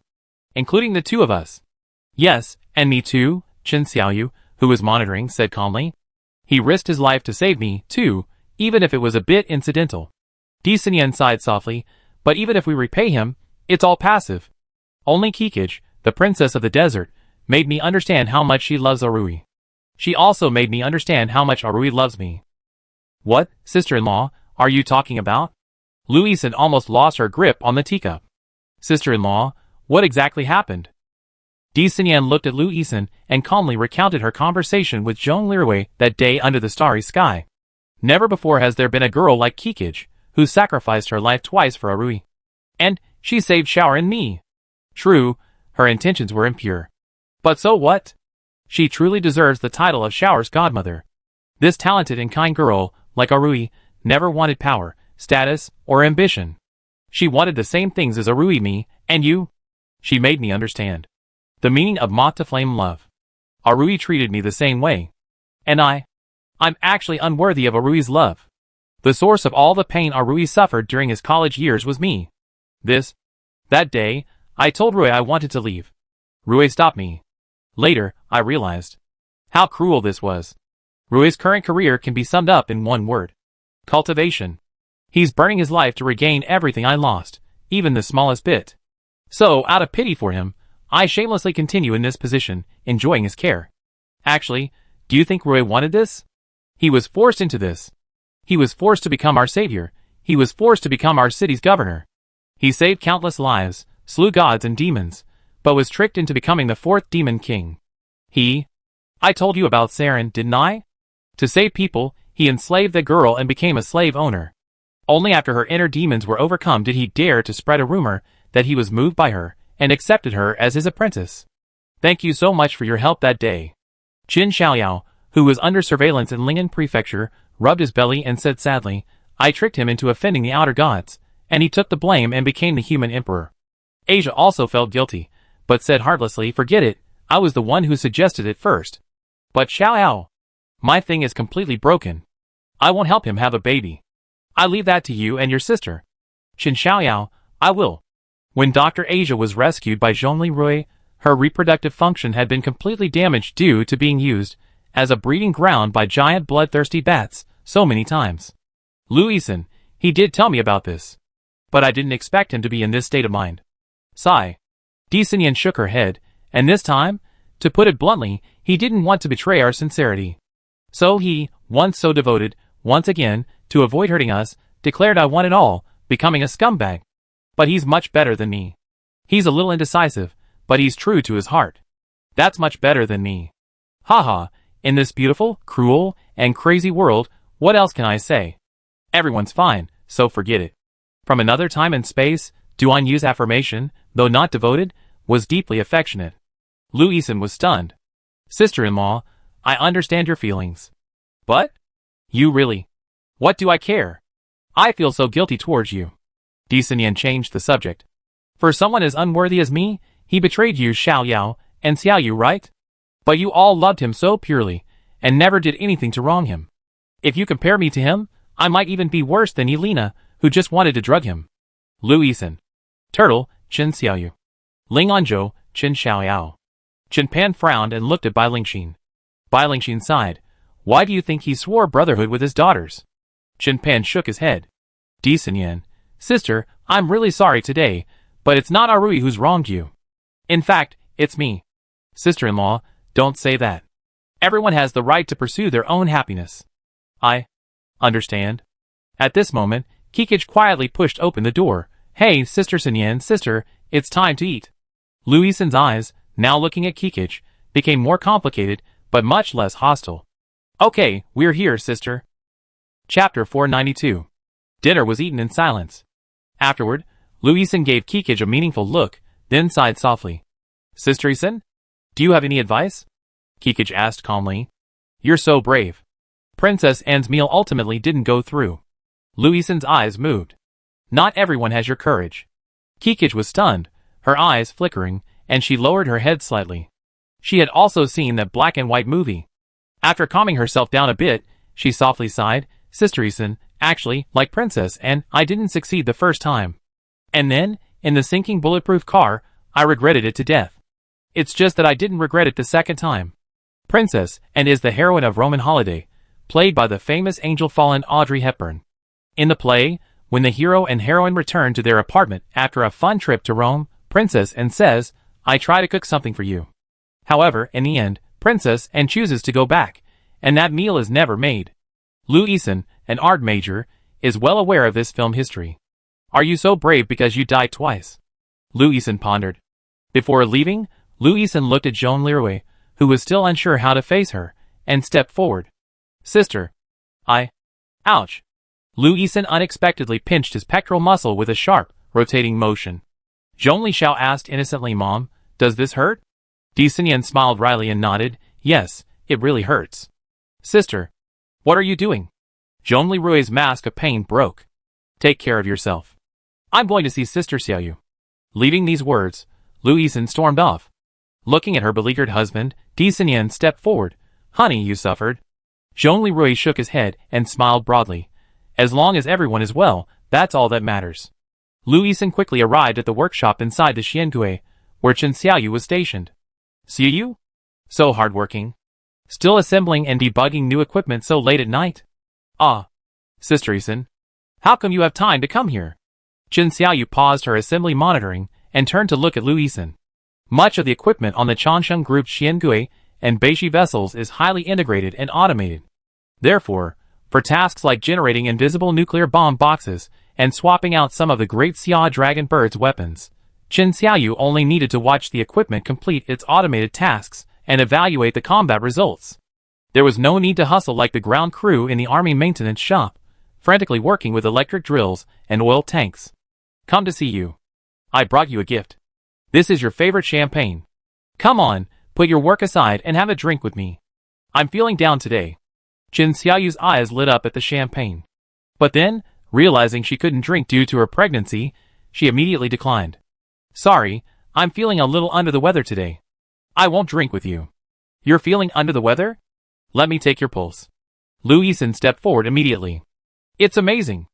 Including the two of us. Yes, and me too, Chen Xiaoyu, who was monitoring, said calmly. He risked his life to save me, too, even if it was a bit incidental. Di Xinyan sighed softly, but even if we repay him, it's all passive. Only Kikij, the princess of the desert, made me understand how much she loves Arui. She also made me understand how much Arui loves me. What, sister-in-law, are you talking about? Lu Yixin almost lost her grip on the teacup. Sister-in-law, what exactly happened? Di Xinyan looked at Lu Yixin and calmly recounted her conversation with Zhong Lirui that day under the starry sky. Never before has there been a girl like Kikij, who sacrificed her life twice for Arui. And she saved Shower and me. True, her intentions were impure. But so what? She truly deserves the title of Shower's godmother. This talented and kind girl, like Arui, never wanted power, status, or ambition. She wanted the same things as Arui, me, and you. She made me understand the meaning of moth to flame love. Arui treated me the same way. And I'm actually unworthy of Arui's love. The source of all the pain Arui suffered during his college years was me. That day, I told Rui I wanted to leave. Rui stopped me. Later, I realized how cruel this was. Rui's current career can be summed up in one word. Cultivation. He's burning his life to regain everything I lost, even the smallest bit. So, out of pity for him, I shamelessly continue in this position, enjoying his care. Actually, do you think Rui wanted this? He was forced into this. He was forced to become our savior. He was forced to become our city's governor. He saved countless lives, slew gods and demons, but was tricked into becoming the fourth demon king. I told you about Saren, didn't I? To save people, he enslaved the girl and became a slave owner. Only after her inner demons were overcome did he dare to spread a rumor that he was moved by her and accepted her as his apprentice. Thank you so much for your help that day. Qin Xiaoyao, who was under surveillance in Ling'an Prefecture, rubbed his belly and said sadly, I tricked him into offending the outer gods, and he took the blame and became the human emperor. Asia also felt guilty, but said heartlessly, forget it, I was the one who suggested it first. But Xiaoyao, my thing is completely broken. I won't help him have a baby. I leave that to you and your sister. Qin Xiaoyao, I will. When Dr. Asia was rescued by Zhongli Rui, her reproductive function had been completely damaged due to being used as a breeding ground by giant bloodthirsty bats so many times. Lu Yixin, he did tell me about this. But I didn't expect him to be in this state of mind. Sigh. Di Xinyan shook her head, and this time, to put it bluntly, he didn't want to betray our sincerity. So he, once so devoted, once again, to avoid hurting us, declared I want it all, becoming a scumbag. But he's much better than me. He's a little indecisive, but he's true to his heart. That's much better than me. Haha, in this beautiful, cruel, and crazy world, what else can I say? Everyone's fine, so forget it. From another time and space, Duan Yu's affirmation, though not devoted, was deeply affectionate. Lu Yixin was stunned. Sister-in-law, I understand your feelings. But? You really? What do I care? I feel so guilty towards you. Di Xinyan changed the subject. For someone as unworthy as me, he betrayed you, Xiaoyao, and Xiaoyu, right? But you all loved him so purely, and never did anything to wrong him. If you compare me to him, I might even be worse than Yelena, who just wanted to drug him. Luisan. Turtle, Chen Xiaoyu. Ling Anzhou, Chen Xiaoyao. Chen Pan frowned and looked at Bai Lingxin. Bai Lingxin sighed. Why do you think he swore brotherhood with his daughters? Chen Pan shook his head. Di Xinyan. Sister, I'm really sorry today, but it's not Arui who's wronged you. In fact, it's me. Sister-in-law, don't say that. Everyone has the right to pursue their own happiness. I understand. At this moment, Kikich quietly pushed open the door. Hey, Sister Xinyan, sister, it's time to eat. Luisan's eyes, now looking at Kikich, became more complicated, but much less hostile. Okay, we're here, sister. Chapter 492. Dinner was eaten in silence. Afterward, Luisan gave Kikich a meaningful look, then sighed softly. Sister Isan? Do you have any advice? Kikich asked calmly. You're so brave. Princess Anne's meal ultimately didn't go through. Luisan's eyes moved. Not everyone has your courage. Kikich was stunned, her eyes flickering, and she lowered her head slightly. She had also seen that black and white movie. After calming herself down a bit, she softly sighed, Sister Isan, actually, like Princess Anne, I didn't succeed the first time. And then, in the sinking bulletproof car, I regretted it to death. It's just that I didn't regret it the second time. Princess Anne is the heroine of Roman Holiday, played by the famous angel fallen Audrey Hepburn. In the play, when the hero and heroine return to their apartment after a fun trip to Rome, Princess Anne says, I try to cook something for you. However, in the end, Princess Anne chooses to go back, and that meal is never made. Luisan, an art major, is well aware of this film history. Are you so brave because you died twice? Luisan pondered. Before leaving, Luisan looked at Joan Leroy, who was still unsure how to face her, and stepped forward. Sister. Ouch. Luisan unexpectedly pinched his pectoral muscle with a sharp, rotating motion. Zhong Lishao asked innocently, Mom, does this hurt? Di Xinyan smiled wryly and nodded, yes, it really hurts. Sister. What are you doing? Zhong Leroy's mask of pain broke. Take care of yourself. I'm going to see Sister Xiaoyu. Leaving these words, Luisan stormed off. Looking at her beleaguered husband, Di Xinyan stepped forward. Honey, you suffered. Zhong Leroy shook his head and smiled broadly. As long as everyone is well, that's all that matters. Luisan quickly arrived at the workshop inside the Xiangui, where Chen Xiaoyu was stationed. Xiaoyu? So hardworking. Still assembling and debugging new equipment so late at night? Ah. Sister Isan. How come you have time to come here? Chen Xiaoyu paused her assembly monitoring and turned to look at Luisan. Much of the equipment on the Changsheng Group's Xiangui and Beiji vessels is highly integrated and automated. Therefore, for tasks like generating invisible nuclear bomb boxes and swapping out some of the Great Xia Dragon Bird's weapons, Chen Xiaoyu only needed to watch the equipment complete its automated tasks and evaluate the combat results. There was no need to hustle like the ground crew in the army maintenance shop, frantically working with electric drills and oil tanks. Come to see you. I brought you a gift. This is your favorite champagne. Come on, put your work aside and have a drink with me. I'm feeling down today. Chen Xiaoyu's eyes lit up at the champagne. But then, realizing she couldn't drink due to her pregnancy, she immediately declined. Sorry, I'm feeling a little under the weather today. I won't drink with you. You're feeling under the weather? Let me take your pulse. Luisan stepped forward immediately. It's amazing.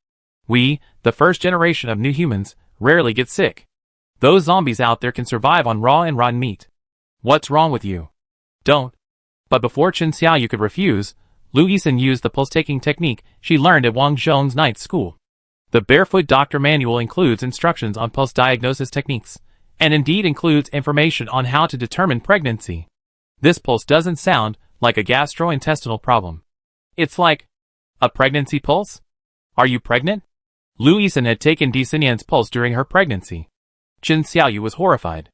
We, the first generation of new humans, rarely get sick. Those zombies out there can survive on raw and rotten meat. What's wrong with you? Don't. But before Chen Xiaoyu could refuse, Luisan used the pulse-taking technique she learned at Wang Zhong's night school. The Barefoot Doctor Manual includes instructions on pulse diagnosis techniques, and indeed includes information on how to determine pregnancy. This pulse doesn't sound like a gastrointestinal problem. It's like a pregnancy pulse? Are you pregnant? Luisan had taken Di Xinyan's pulse during her pregnancy. Chen Xiaoyu was horrified.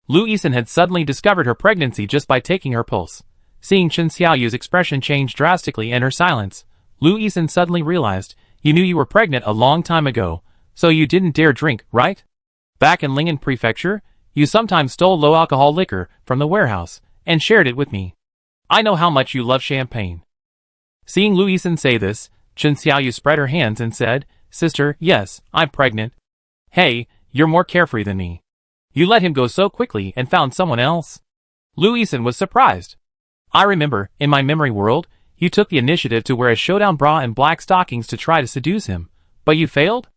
Luisan had suddenly discovered her pregnancy just by taking her pulse. Seeing Chen Xiaoyu's expression change drastically and her silence, Luisan suddenly realized, you knew you were pregnant a long time ago, so you didn't dare drink, right? Back in Ling'an Prefecture, you sometimes stole low-alcohol liquor from the warehouse and shared it with me. I know how much you love champagne. Seeing Luisan say this, Chen Xiaoyu spread her hands and said, Sister, yes, I'm pregnant. Hey, you're more carefree than me. You let him go so quickly and found someone else? Luisan was surprised. I remember, in my memory world, you took the initiative to wear a showdown bra and black stockings to try to seduce him, but you failed?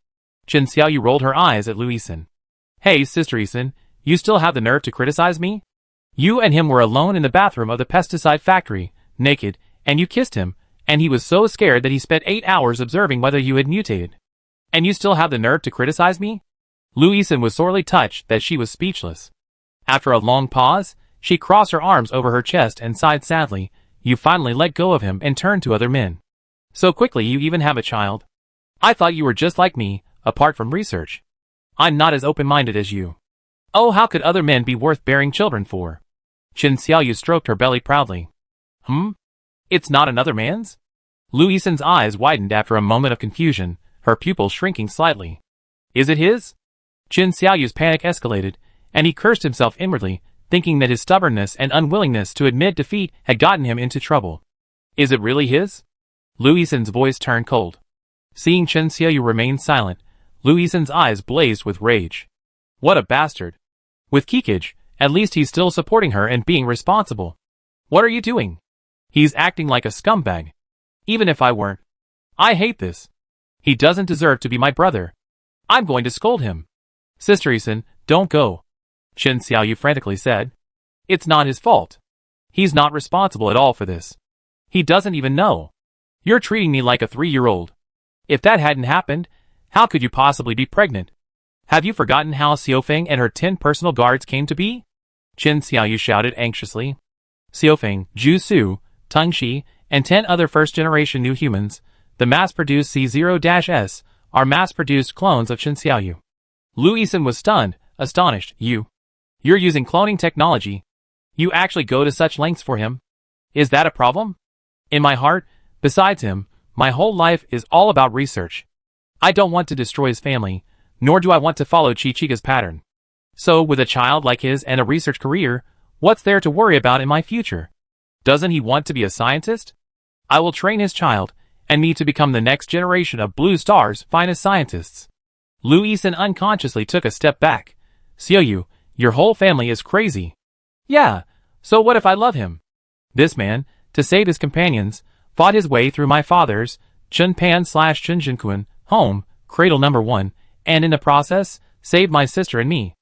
Chen Xiaoyu rolled her eyes at Lu Yisun. Hey, Sister Yisun, you still have the nerve to criticize me? You and him were alone in the bathroom of the pesticide factory, naked, and you kissed him, and he was so scared that he spent 8 hours observing whether you had mutated. And you still have the nerve to criticize me? Lu Yisun was sorely touched that she was speechless. After a long pause, she crossed her arms over her chest and sighed sadly. You finally let go of him and turned to other men. So quickly you even have a child. I thought you were just like me, apart from research. I'm not as open-minded as you. Oh, how could other men be worth bearing children for? Chen Xiaoyu stroked her belly proudly. It's not another man's? Lu Yisun's eyes widened after a moment of confusion, her pupils shrinking slightly. Is it his? Chen Xiaoyu's panic escalated, and he cursed himself inwardly, thinking that his stubbornness and unwillingness to admit defeat had gotten him into trouble. Is it really his? Lu Yisun's voice turned cold. Seeing Chen Xiaoyu remain silent, Lu Yisun's eyes blazed with rage. What a bastard. With Kikage, at least he's still supporting her and being responsible. What are you doing? He's acting like a scumbag. Even if I weren't. I hate this. He doesn't deserve to be my brother. I'm going to scold him. Sister Yisun, don't go. Chen Xiaoyu frantically said. It's not his fault. He's not responsible at all for this. He doesn't even know. You're treating me like a 3-year-old. If that hadn't happened, how could you possibly be pregnant? Have you forgotten how Xiaofeng and her 10 personal guards came to be? Chen Xiaoyu shouted anxiously. Xiaofeng, Zhu Su, Teng Shi, and 10 other first-generation new humans, the mass-produced C0-S, are mass-produced clones of Chen Xiaoyu. Lu Yisun was stunned, astonished. You're using cloning technology. You actually go to such lengths for him? Is that a problem? In my heart, besides him, my whole life is all about research. I don't want to destroy his family, nor do I want to follow Chichika's pattern. So, with a child like his and a research career, what's there to worry about in my future? Doesn't he want to be a scientist? I will train his child, and me to become the next generation of Blue Star's finest scientists. Lu Yisun unconsciously took a step back. Xiaoyu, your whole family is crazy. Yeah, so what if I love him? This man, to save his companions, fought his way through my father's, Chunpan/Chunjinkun, home, cradle number 1, and in the process, saved my sister and me.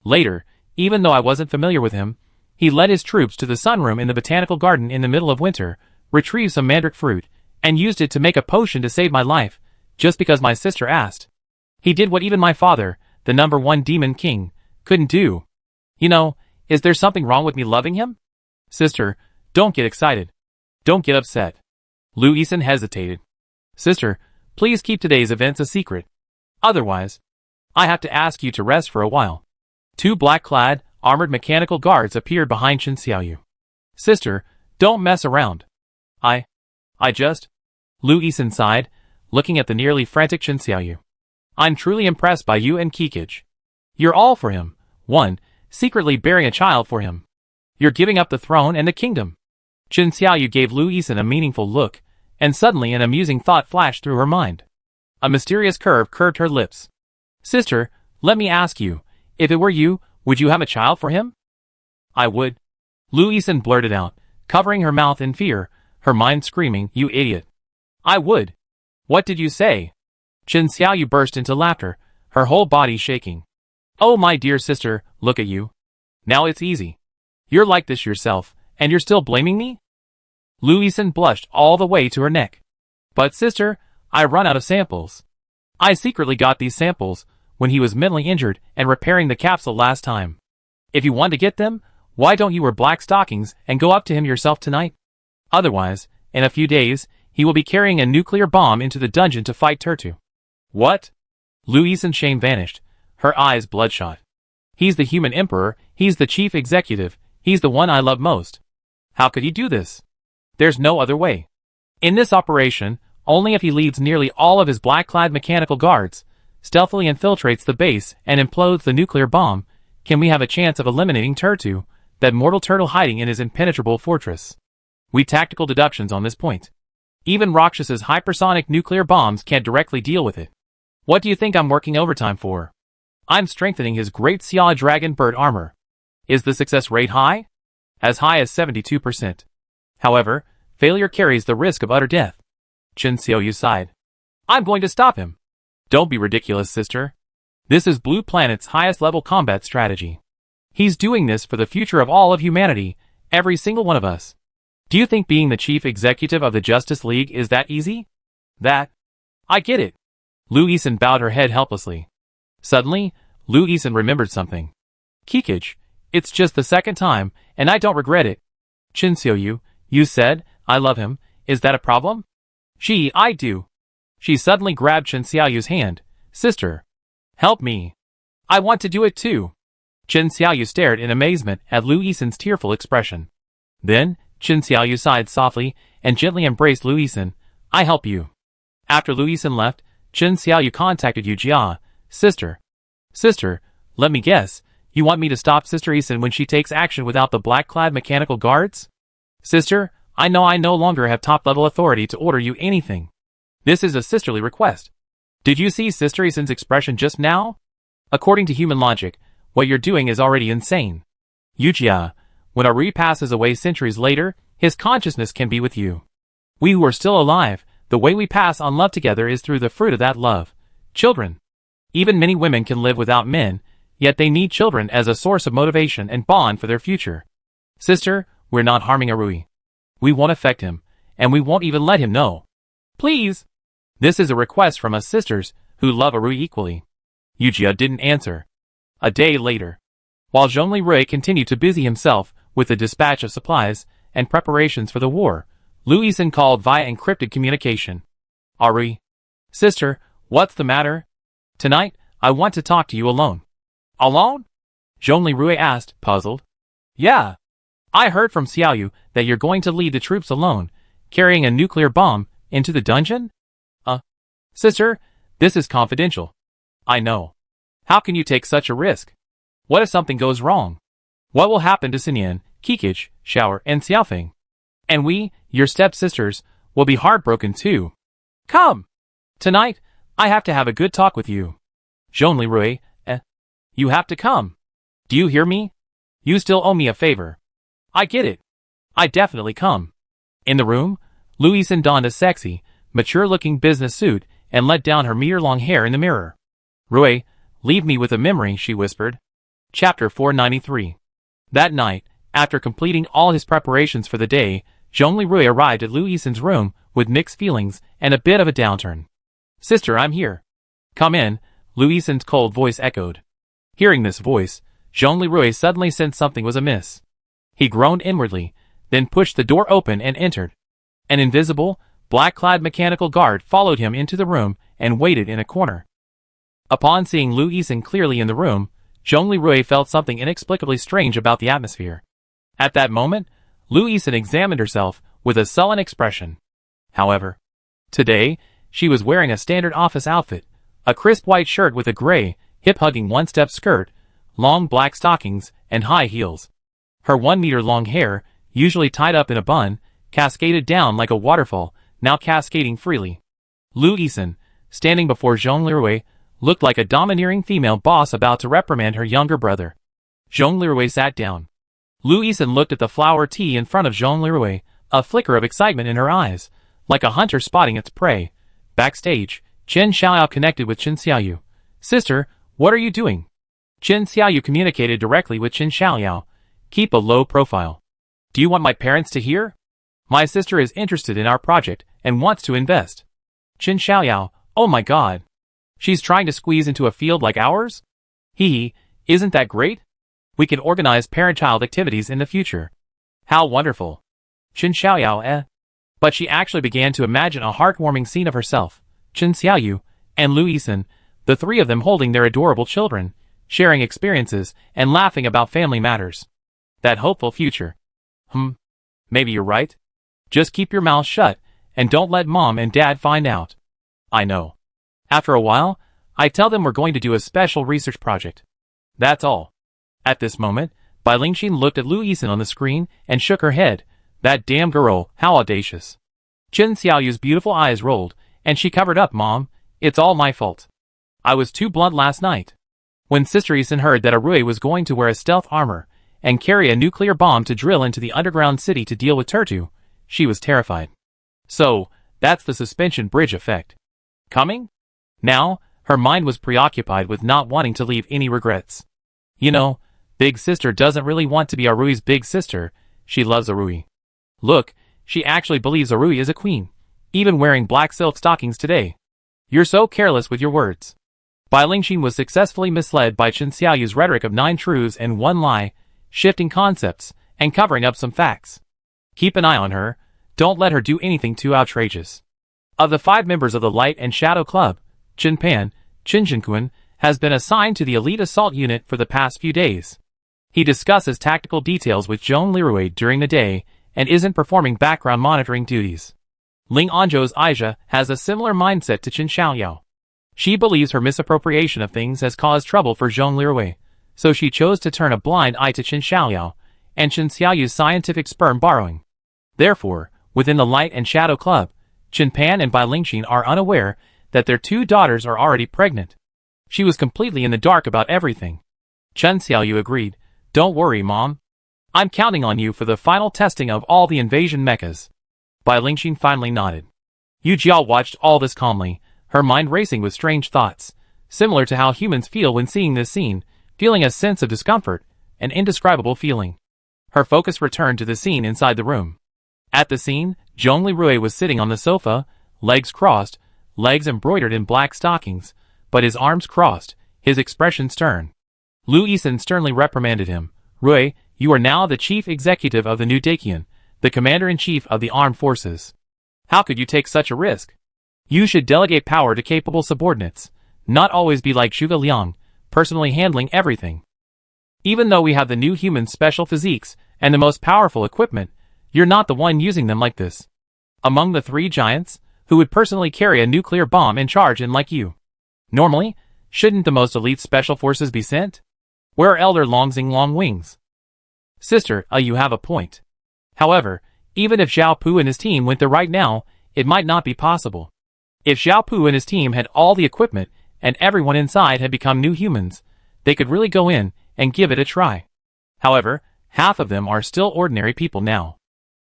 Later, even though I wasn't familiar with him, he led his troops to the sunroom in the botanical garden in the middle of winter, retrieved some mandrake fruit, and used it to make a potion to save my life, just because my sister asked. He did what even my father, the number 1 demon king, couldn't do. You know, is there something wrong with me loving him? Sister, don't get excited. Don't get upset. Lu Yisun hesitated. Sister, please keep today's events a secret. Otherwise, I have to ask you to rest for a while. 2 black-clad, armored mechanical guards appeared behind Chen Xiaoyu. Sister, don't mess around. I just... Lu Yisun sighed, looking at the nearly frantic Chen Xiaoyu. I'm truly impressed by you and Kikage. You're all for him. 1, secretly bearing a child for him. You're giving up the throne and the kingdom. Chen Xiaoyu gave Lu Yisun a meaningful look, and suddenly an amusing thought flashed through her mind. A mysterious curve curved her lips. Sister, let me ask you, if it were you, would you have a child for him? I would. Lu Yisun blurted out, covering her mouth in fear, her mind screaming, you idiot. I would. What did you say? Chen Xiaoyu burst into laughter, her whole body shaking. Oh my dear sister, look at you. Now it's easy. You're like this yourself, and you're still blaming me? Lu Yisun blushed all the way to her neck. But sister, I run out of samples. I secretly got these samples when he was mentally injured and repairing the capsule last time. If you want to get them, why don't you wear black stockings and go up to him yourself tonight? Otherwise, in a few days, he will be carrying a nuclear bomb into the dungeon to fight Turtu. What? Lu Yisun's shame vanished, her eyes bloodshot. He's the human emperor, he's the chief executive, he's the one I love most. How could he do this? There's no other way. In this operation, only if he leads nearly all of his black-clad mechanical guards, stealthily infiltrates the base and implodes the nuclear bomb, can we have a chance of eliminating Turtu, that mortal turtle hiding in his impenetrable fortress. We tactical deductions on this point. Even Rakshas's hypersonic nuclear bombs can't directly deal with it. What do you think I'm working overtime for? I'm strengthening his great Xia dragon bird armor. Is the success rate high? As high as 72%. However, failure carries the risk of utter death. Chen Xiaoyu sighed. I'm going to stop him. Don't be ridiculous, sister. This is Blue Planet's highest level combat strategy. He's doing this for the future of all of humanity, every single one of us. Do you think being the chief executive of the Justice League is that easy? I get it. Lu Yixin bowed her head helplessly. Suddenly, Lu Yixin remembered something. Kikage, it's just the second time, and I don't regret it. Chen Xiaoyu, you said, I love him, is that a problem? Gee, I do. She suddenly grabbed Chen Xiaoyu's hand. Sister, help me. I want to do it too. Chen Xiaoyu stared in amazement at Lu Yixin's tearful expression. Then, Chen Xiaoyu sighed softly and gently embraced Lu Yixin. I help you. After Lu Yixin left, Chen Xiaoyu contacted Yu Jia. Sister, let me guess, you want me to stop Sister Yixin when she takes action without the black-clad mechanical guards? Sister, I know I no longer have top-level authority to order you anything. This is a sisterly request. Did you see Sister Yixin's expression just now? According to human logic, what you're doing is already insane. Yu Jia, when Arui passes away centuries later, his consciousness can be with you. We who are still alive, the way we pass on love together is through the fruit of that love. Children. Even many women can live without men, yet they need children as a source of motivation and bond for their future. Sister, we're not harming Arui. We won't affect him, and we won't even let him know. Please. This is a request from us sisters, who love Arui equally. Yu Jia didn't answer. A day later, while Zhongli Rui continued to busy himself with the dispatch of supplies and preparations for the war, Lu Yixin called via encrypted communication. Arui. Sister, what's the matter? Tonight, I want to talk to you alone. Alone? Zhongli Rui asked, puzzled. Yeah. I heard from Xiaoyu that you're going to lead the troops alone, carrying a nuclear bomb, into the dungeon? Sister, this is confidential. I know. How can you take such a risk? What if something goes wrong? What will happen to Xinyan, Kikage, Shower, and Xiaofeng? And we, your stepsisters, will be heartbroken too. Come! Tonight, I have to have a good talk with you. Zhongli Rui, you have to come. Do you hear me? You still owe me a favor. I get it. I definitely come. In the room, Lu Yixin donned a sexy, mature-looking business suit and let down her meter-long hair in the mirror. Rui, leave me with a memory, she whispered. Chapter 493. That night, after completing all his preparations for the day, Zhongli Rui arrived at Lu Yixin's room with mixed feelings and a bit of a downturn. Sister, I'm here. Come in, Lu Yixin's cold voice echoed. Hearing this voice, Zhongli Rui suddenly sensed something was amiss. He groaned inwardly, then pushed the door open and entered. An invisible, black-clad mechanical guard followed him into the room and waited in a corner. Upon seeing Lu Yixin clearly in the room, Zhongli Rui felt something inexplicably strange about the atmosphere. At that moment, Lu Yixin examined herself with a sullen expression. However, today, she was wearing a standard office outfit, a crisp white shirt with a gray, hip-hugging one-step skirt, long black stockings, and high heels. Her 1-meter-long hair, usually tied up in a bun, cascaded down like a waterfall, now cascading freely. Lu Yixin, standing before Zhongli Rui, looked like a domineering female boss about to reprimand her younger brother. Zhongli Rui sat down. Lu Yixin looked at the flower tea in front of Zhongli Rui, a flicker of excitement in her eyes, like a hunter spotting its prey. Backstage, Chen Xiaoyao connected with Chen Xiaoyu. Sister, what are you doing? Chen Xiaoyu communicated directly with Chen Xiaoyao. Keep a low profile. Do you want my parents to hear? My sister is interested in our project and wants to invest. Chen Xiaoyao, oh my god. She's trying to squeeze into a field like ours? Isn't that great? We can organize parent-child activities in the future. How wonderful. Chen Xiaoyao, But she actually began to imagine a heartwarming scene of herself, Chen Xiaoyu, and Lu Yixin, the three of them holding their adorable children, sharing experiences, and laughing about family matters. That hopeful future. Maybe you're right. Just keep your mouth shut, and don't let Mom and Dad find out. I know. After a while, I tell them we're going to do a special research project. That's all. At this moment, Bai Lingxin looked at Lu Yixin on the screen and shook her head. That damn girl, how audacious. Chen Xiaoyu's beautiful eyes rolled, and she covered up. Mom, it's all my fault. I was too blunt last night. When Sister Yixin heard that Arui was going to wear a stealth armor and carry a nuclear bomb to drill into the underground city to deal with Turtu, she was terrified. So, that's the suspension bridge effect. Coming? Now, her mind was preoccupied with not wanting to leave any regrets. You know, Big Sister doesn't really want to be Arui's big sister. She loves Arui. Look, she actually believes Arui is a queen, even wearing black silk stockings today. You're so careless with your words. Bai Lingxin was successfully misled by Chen Xiaoyu's rhetoric of 9 truths and 1 lie, shifting concepts, and covering up some facts. Keep an eye on her. Don't let her do anything too outrageous. Of the 5 members of the Light and Shadow Club, Chen Pan, Chen Zhenquan, has been assigned to the elite assault unit for the past few days. He discusses tactical details with Zhong Lirui during the day and isn't performing background monitoring duties. Ling Anzhou's Aisha has a similar mindset to Chen Xiaoyao. She believes her misappropriation of things has caused trouble for Zhong Lirui, so she chose to turn a blind eye to Chen Xiaoyao and Chen Xiaoyu's scientific sperm borrowing. Therefore, within the Light and Shadow Club, Chen Pan and Bai Lingxin are unaware that their 2 daughters are already pregnant. She was completely in the dark about everything. Chen Xiaoyu agreed. Don't worry, Mom. I'm counting on you for the final testing of all the invasion mechas. Bai Lingxin finally nodded. Yu Jiao watched all this calmly, her mind racing with strange thoughts, similar to how humans feel when seeing this scene, feeling a sense of discomfort, an indescribable feeling. Her focus returned to the scene inside the room. At the scene, Zhong Lirui was sitting on the sofa, legs crossed, legs embroidered in black stockings, but his arms crossed, his expression stern. Lu Yixin sternly reprimanded him. Rui, you are now the chief executive of the new Dakian, the commander-in-chief of the armed forces. How could you take such a risk? You should delegate power to capable subordinates, not always be like Zhuge Liang, personally handling everything. Even though we have the new human special physiques and the most powerful equipment, you're not the one using them like this. Among the 3 giants, who would personally carry a nuclear bomb in charge and like you? Normally, shouldn't the most elite special forces be sent? Where are Elder Longxing Long Wings? Sister, you have a point. However, even if Xiao Pu and his team went there right now, it might not be possible. If Xiao Pu and his team had all the equipment and everyone inside had become new humans, they could really go in and give it a try. However, half of them are still ordinary people now.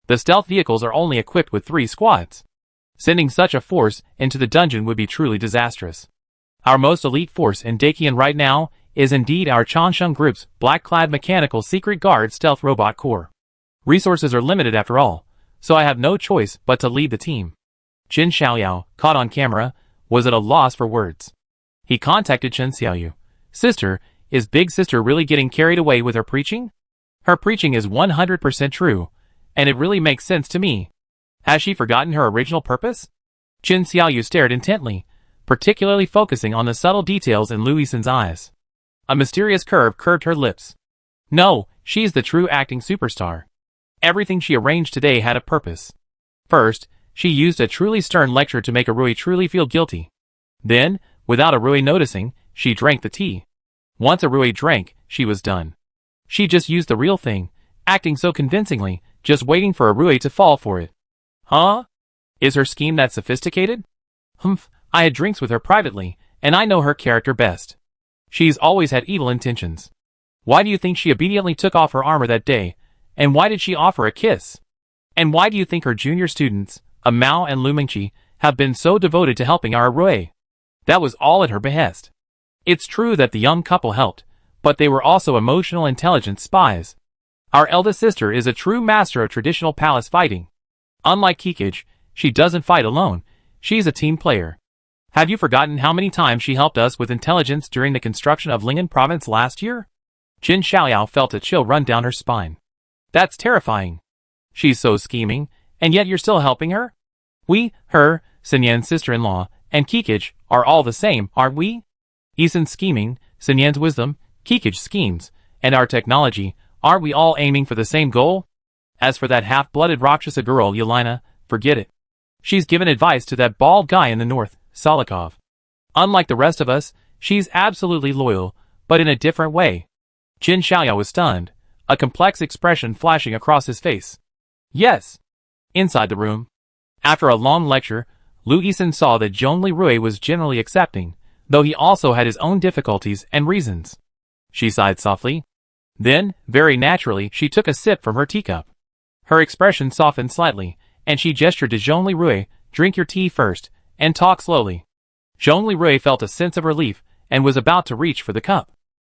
The stealth vehicles are only equipped with 3 squads. Sending such a force into the dungeon would be truly disastrous. Our most elite force in Dakian right now is indeed our Changsheng Group's black-clad mechanical secret guard stealth robot corps. Resources are limited after all, so I have no choice but to lead the team. Chen Xiaoyao, caught on camera, was at a loss for words. He contacted Chen Xiaoyu. Sister, is Big Sister really getting carried away with her preaching? Her preaching is 100% true, and it really makes sense to me. Has she forgotten her original purpose? Chen Xiaoyu stared intently, particularly focusing on the subtle details in Lu Yixin's eyes. A mysterious curve curved her lips. No, she's the true acting superstar. Everything she arranged today had a purpose. First, she used a truly stern lecture to make Arui truly feel guilty. Then, without Arui noticing, she drank the tea. Once Arui drank, she was done. She just used the real thing, acting so convincingly, just waiting for Arui to fall for it. Huh? Is her scheme that sophisticated? Humph, I had drinks with her privately, and I know her character best. She's always had evil intentions. Why do you think she obediently took off her armor that day? And why did she offer a kiss? And why do you think her junior students, Mao and Lu Mingqi, have been so devoted to helping our Rui? That was all at her behest. It's true that the young couple helped, but they were also emotional intelligence spies. Our eldest sister is a true master of traditional palace fighting. Unlike Kikij, she doesn't fight alone, she's a team player. Have you forgotten how many times she helped us with intelligence during the construction of Lingen province last year? Chen Xiaoyao felt a chill run down her spine. That's terrifying. She's so scheming, and yet you're still helping her? We, her, Sinyan's sister-in-law, and Kikij are all the same, aren't we? Yixin's scheming, Sinyan's wisdom, Kikij's schemes, and our technology, aren't we all aiming for the same goal? As for that half-blooded Rakshasa girl, Yelena, forget it. She's given advice to that bald guy in the north, Solikov. Unlike the rest of us, she's absolutely loyal, but in a different way. Chen Xiaoyao was stunned, a complex expression flashing across his face. Yes. Inside the room. After a long lecture, Lu Yixin saw that Zhong Lirui was generally accepting, though he also had his own difficulties and reasons. She sighed softly. Then, very naturally, she took a sip from her teacup. Her expression softened slightly, And she gestured to Zhongli Rui, drink your tea first, and talk slowly. Zhongli Rui felt a sense of relief, and was about to reach for the cup.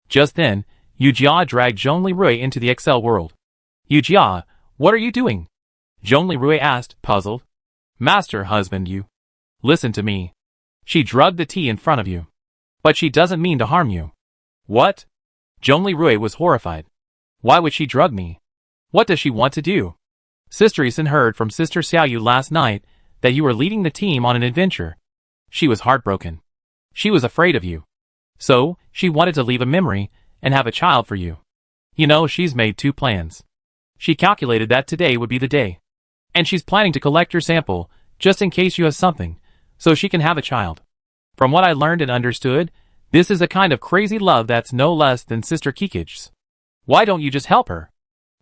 Just then, Yu Jia dragged Zhongli Rui into the Excel world. Yu Jia, what are you doing? Zhongli Rui asked, puzzled. Master husband, you. Listen to me. She drugged the tea in front of you. But she doesn't mean to harm you. What? Zhongli Rui was horrified. Why would she drug me? What does she want to do? Sister Isan heard from Sister Xiaoyu last night that you were leading the team on an adventure. She was heartbroken. She was afraid of you. So, she wanted to leave a memory and have a child for you. You know, she's made 2 plans. She calculated that today would be the day. And she's planning to collect your sample, just in case you have something, so she can have a child. From what I learned and understood, this is a kind of crazy love that's no less than Sister Kikij's. Why don't you just help her?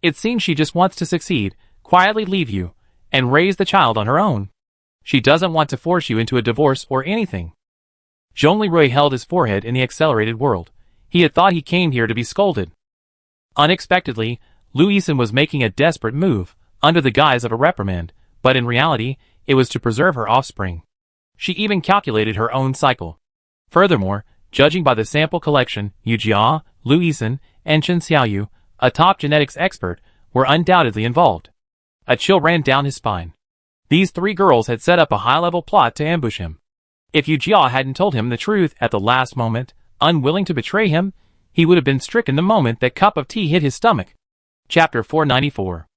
It seems she just wants to succeed, quietly leave you, and raise the child on her own. She doesn't want to force you into a divorce or anything. Zhongli Rui held his forehead in the accelerated world. He had thought he came here to be scolded. Unexpectedly, Lu Yisan was making a desperate move, under the guise of a reprimand, but in reality, it was to preserve her offspring. She even calculated her own cycle. Furthermore, judging by the sample collection, Yu Jia, Lu Yisan, and Chen Xiaoyu, a top genetics expert, were undoubtedly involved. A chill ran down his spine. These 3 girls had set up a high-level plot to ambush him. If Yu Jia hadn't told him the truth at the last moment, unwilling to betray him, he would have been stricken the moment that cup of tea hit his stomach. Chapter 494.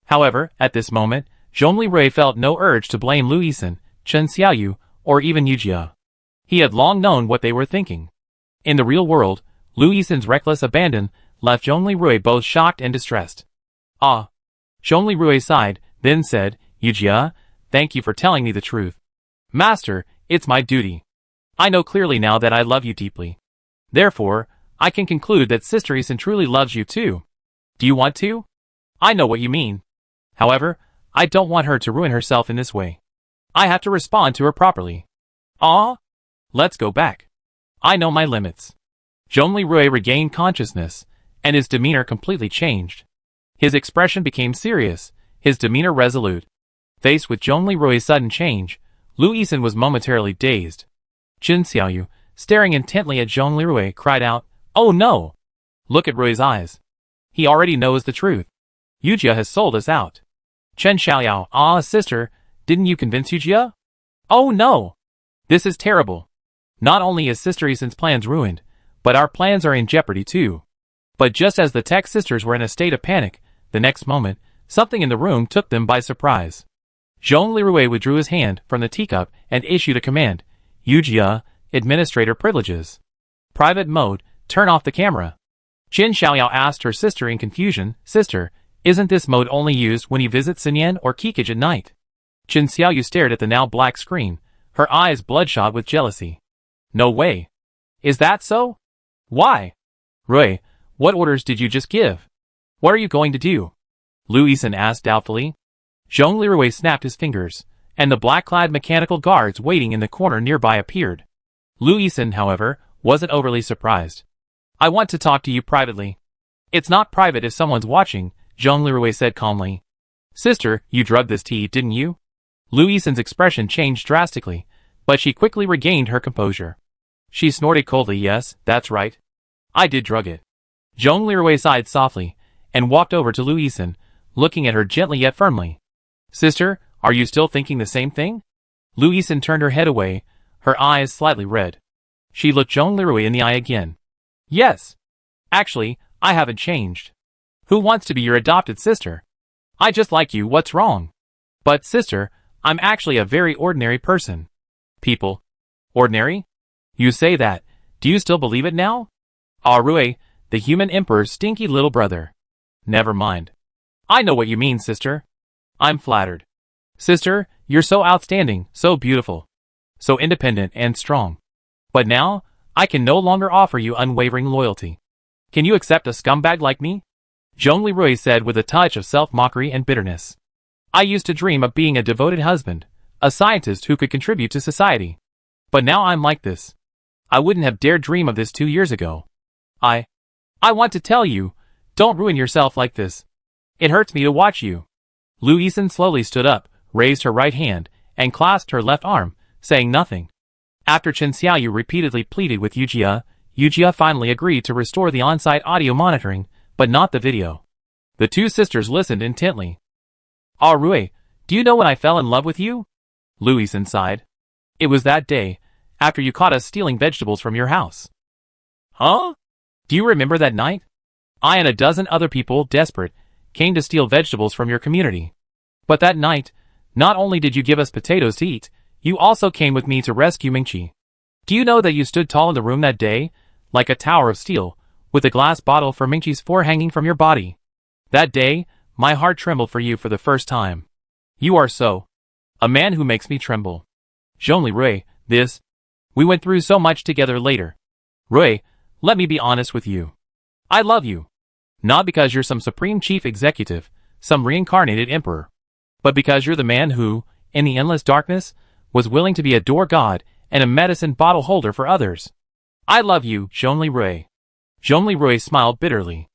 However, at this moment, Zhongli Rui felt no urge to blame Lu Yisan, Chen Xiaoyu, or even Yu Jia. He had long known what they were thinking. In the real world, Lu Yisan's reckless abandon left Zhongli Rui both shocked and distressed. Ah. Zhongli Rui sighed, then said, Yu Jia, thank you for telling me the truth. Master, it's my duty. I know clearly now that I love you deeply. Therefore, I can conclude that Sister Isan truly loves you too. Do you want to? I know what you mean. However, I don't want her to ruin herself in this way. I have to respond to her properly. Ah? Let's go back. I know my limits. Zhongli Rui regained consciousness, and his demeanor completely changed. His expression became serious, his demeanor resolute. Faced with Zhongli Rui's sudden change, Lu Yisan was momentarily dazed. Chen Xiaoyu, staring intently at Zhongli Rui, cried out, Oh no! Look at Rui's eyes. He already knows the truth. Yu Jia has sold us out. Chen Xiaoyao, ah sister, didn't you convince Yu Jia? Oh no! This is terrible. Not only is Sister Isan's plans ruined, but our plans are in jeopardy too. But just as the Tech sisters were in a state of panic, the next moment, something in the room took them by surprise. Zhongli Rui withdrew his hand from the teacup and issued a command. Yu Jia, administrator privileges. Private mode, turn off the camera. Chen Xiaoyao asked her sister in confusion, Sister, isn't this mode only used when you visit Sinyan or Kikij at night? Chen Xiaoyu stared at the now black screen, her eyes bloodshot with jealousy. No way. Is that so? Why? Rui, what orders did you just give? What are you going to do? Lu Yisan asked doubtfully. Zhongli Rui snapped his fingers, and the black-clad mechanical guards waiting in the corner nearby appeared. Lu Yisan, however, wasn't overly surprised. I want to talk to you privately. It's not private if someone's watching, Zhongli Rui said calmly. Sister, you drugged this tea, didn't you? Lu Yisan's expression changed drastically, but she quickly regained her composure. She snorted coldly, yes, that's right. I did drug it. Zhongli Rui sighed softly, and walked over to Lu Yisan, looking at her gently yet firmly. Sister, are you still thinking the same thing? Lu Yisan turned her head away, her eyes slightly red. She looked Zhongli Rui in the eye again. Yes. Actually, I haven't changed. Who wants to be your adopted sister? I just like you, what's wrong? But sister, I'm actually a very ordinary person. People. Ordinary? You say that, do you still believe it now? Ah Rui, the human emperor's stinky little brother. Never mind. I know what you mean, sister. I'm flattered. Sister, you're so outstanding, so beautiful. So independent and strong. But now, I can no longer offer you unwavering loyalty. Can you accept a scumbag like me? Zhongli Rui said with a touch of self-mockery and bitterness. I used to dream of being a devoted husband, a scientist who could contribute to society. But now I'm like this. I wouldn't have dared dream of this 2 years ago. I want to tell you, don't ruin yourself like this. It hurts me to watch you. Lu Yisan slowly stood up, raised her right hand, and clasped her left arm, saying nothing. After Chen Xiaoyu repeatedly pleaded with Yujia, Yujia finally agreed to restore the on-site audio monitoring, but not the video. The two sisters listened intently. "Ah, Rui, do you know when I fell in love with you?" Louison sighed. "It was that day, after you caught us stealing vegetables from your house." "Huh? Do you remember that night? I and a dozen other people, desperate, came to steal vegetables from your community. But that night, not only did you give us potatoes to eat, you also came with me to rescue Mingqi. Do you know that you stood tall in the room that day, like a tower of steel, with a glass bottle for Mingqi's fore hanging from your body? That day, my heart trembled for you for the first time. You are so... a man who makes me tremble. Zhongli Rui, this... We went through so much together later. Rui, let me be honest with you. I love you. Not because you're some supreme chief executive, some reincarnated emperor, but because you're the man who, in the endless darkness, was willing to be a door god and a medicine bottle holder for others. I love you, Zhongli Rui. Zhongli Rui smiled bitterly.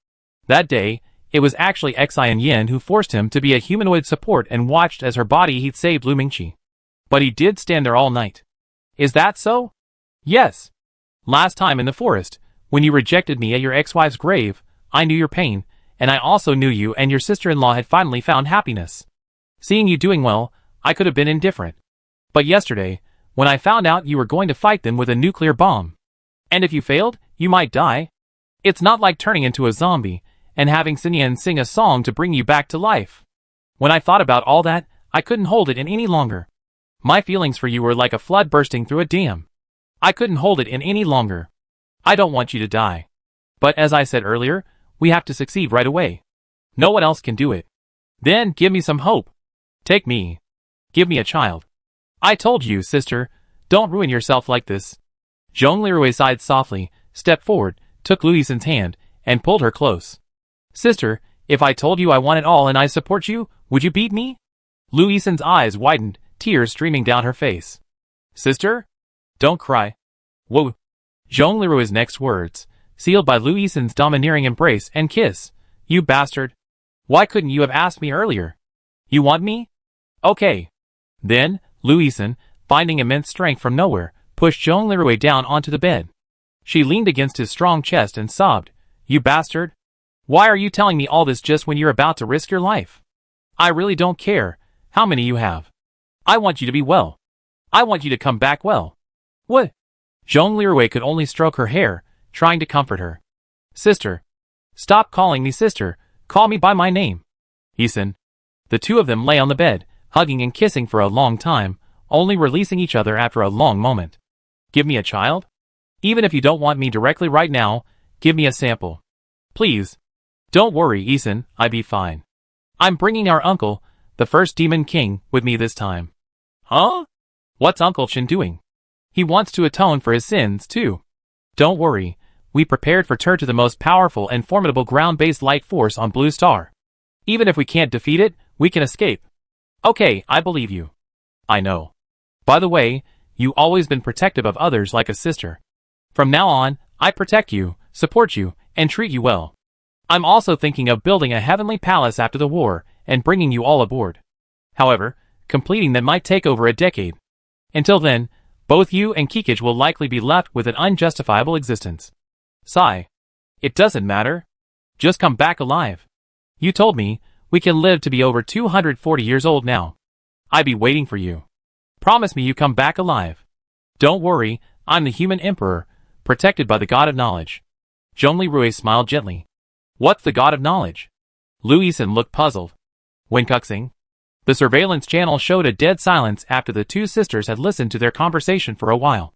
That day, it was actually Xian Yin who forced him to be a humanoid support and watched as her body heat saved Lu Mingqi. But he did stand there all night. Is that so? Yes. Last time in the forest, when you rejected me at your ex-wife's grave, I knew your pain, and I also knew you and your sister-in-law had finally found happiness. Seeing you doing well, I could have been indifferent. But yesterday, when I found out you were going to fight them with a nuclear bomb, and if you failed, you might die. It's not like turning into a zombie and having Xinyan sing a song to bring you back to life. When I thought about all that, I couldn't hold it in any longer. My feelings for you were like a flood bursting through a dam. I couldn't hold it in any longer. I don't want you to die. But as I said earlier, we have to succeed right away. No one else can do it. Then give me some hope. Take me. Give me a child. I told you, sister, don't ruin yourself like this. Zhongli Rui sighed softly, stepped forward, took Louison's hand, and pulled her close. Sister, if I told you I want it all and I support you, would you beat me? Louison's eyes widened, tears streaming down her face. Sister? Don't cry. Whoa. Zhongli Rui's next words, sealed by Louison's domineering embrace and kiss. You bastard. Why couldn't you have asked me earlier? You want me? Okay. Then, Louison, finding immense strength from nowhere, pushed Zhongli Rui down onto the bed. She leaned against his strong chest and sobbed. You bastard. Why are you telling me all this just when you're about to risk your life? I really don't care how many you have. I want you to be well. I want you to come back well. What? Zhongli Rui could only stroke her hair, trying to comfort her. Sister. Stop calling me sister. Call me by my name. Yisun. The two of them lay on the bed, hugging and kissing for a long time, only releasing each other after a long moment. Give me a child? Even if you don't want me directly right now, give me a sample. Please. Don't worry, Yisun, I be fine. I'm bringing our uncle, the first demon king, with me this time. Huh? What's Uncle Chen doing? He wants to atone for his sins, too. Don't worry, we prepared for turn to the most powerful and formidable ground-based light force on Blue Star. Even if we can't defeat it, we can escape. Okay, I believe you. I know. By the way, you always been protective of others like a sister. From now on, I protect you, support you, and treat you well. I'm also thinking of building a heavenly palace after the war, and bringing you all aboard. However, completing that might take over a decade. Until then, both you and Kikij will likely be left with an unjustifiable existence. Sigh. It doesn't matter. Just come back alive. You told me, we can live to be over 240 years old now. I be waiting for you. Promise me you come back alive. Don't worry, I'm the human emperor, protected by the god of knowledge. Zhongli Rui smiled gently. What's the god of knowledge? Louison looked puzzled. Wenkuxing. The surveillance channel showed a dead silence after the two sisters had listened to their conversation for a while.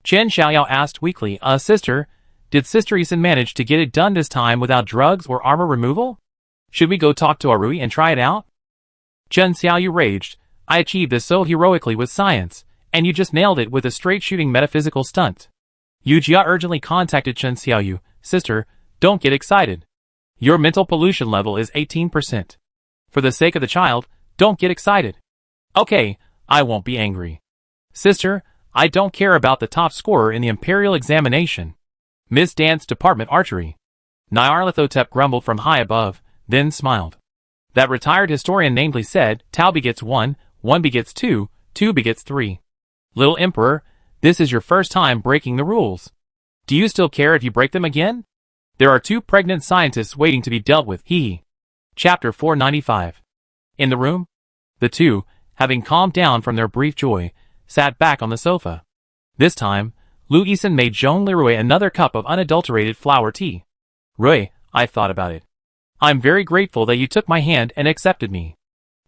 Chen Xiaoyao asked weakly, sister, did Sister Yisun manage to get it done this time without drugs or armor removal? Should we go talk to Arui and try it out? Chen Xiaoyu raged, I achieved this so heroically with science, and you just nailed it with a straight-shooting metaphysical stunt. Yu Jia urgently contacted Chen Xiaoyu, sister, don't get excited. Your mental pollution level is 18%. For the sake of the child, don't get excited. Okay, I won't be angry. Sister, I don't care about the top scorer in the imperial examination. Miss Dance Department Archery. Nyarlathotep grumbled from high above, then smiled. That retired historian namely said, Tau begets 1, 1 begets 2, 2 begets 3. Little Emperor, this is your first time breaking the rules. Do you still care if you break them again? There are 2 pregnant scientists waiting to be dealt with, hee. Chapter 495. In the room, the 2, having calmed down from their brief joy, sat back on the sofa. This time, Lu Yixin made Zhong Leroy another cup of unadulterated flower tea. Rui, I thought about it. I'm very grateful that you took my hand and accepted me.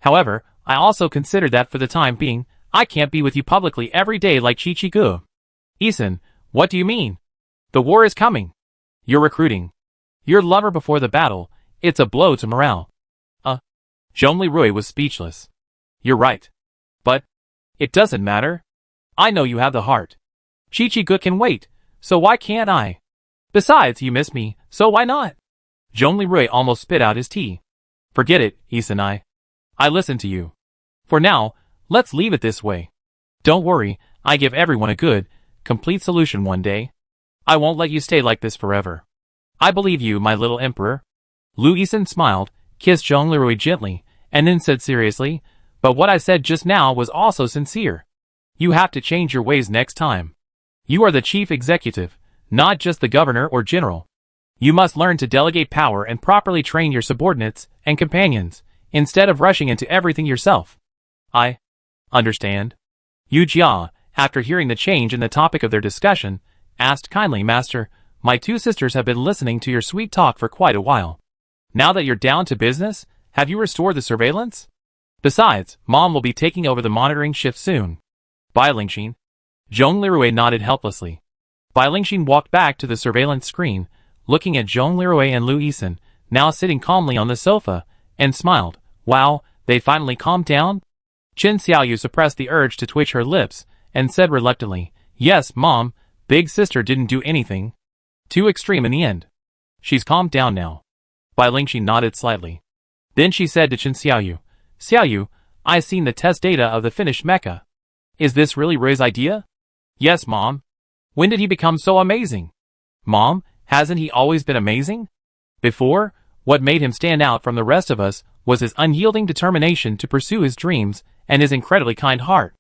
However, I also consider that for the time being, I can't be with you publicly every day like Chi Chi Gu. Yixin, what do you mean? The war is coming. You're recruiting. Your lover before the battle, it's a blow to morale. Zhong Leroy was speechless. You're right. But it doesn't matter. I know you have the heart. Chi Chi Gu can wait, so why can't I? Besides, you miss me, so why not? Zhong Leroy almost spit out his tea. Forget it, Yixin. I listen to you. For now, let's leave it this way. Don't worry, I give everyone a good, complete solution one day. I won't let you stay like this forever. I believe you, my little emperor. Lu Yixin smiled, kissed Zhong Leroy gently, and then said seriously, but what I said just now was also sincere. You have to change your ways next time. You are the chief executive, not just the governor or general. You must learn to delegate power and properly train your subordinates and companions, instead of rushing into everything yourself. I understand. Yu Jia, after hearing the change in the topic of their discussion, asked kindly, Master, my 2 sisters have been listening to your sweet talk for quite a while. Now that you're down to business, have you restored the surveillance? Besides, Mom will be taking over the monitoring shift soon. Bai Lingxin. Zhong Leroy nodded helplessly. Bai Lingxin walked back to the surveillance screen, looking at Zhong Leroy and Lu Yixin, now sitting calmly on the sofa, and smiled. Wow, they finally calmed down? Chen Xiaoyu suppressed the urge to twitch her lips, and said reluctantly, Yes, Mom, big sister didn't do anything. Too extreme in the end. She's calmed down now. Bai Lingxin nodded slightly. Then she said to Chen Xiaoyu, Xiaoyu, I've seen the test data of the finished mecha. Is this really Rui's idea? Yes, Mom. When did he become so amazing? Mom, hasn't he always been amazing? Before, what made him stand out from the rest of us was his unyielding determination to pursue his dreams and his incredibly kind heart.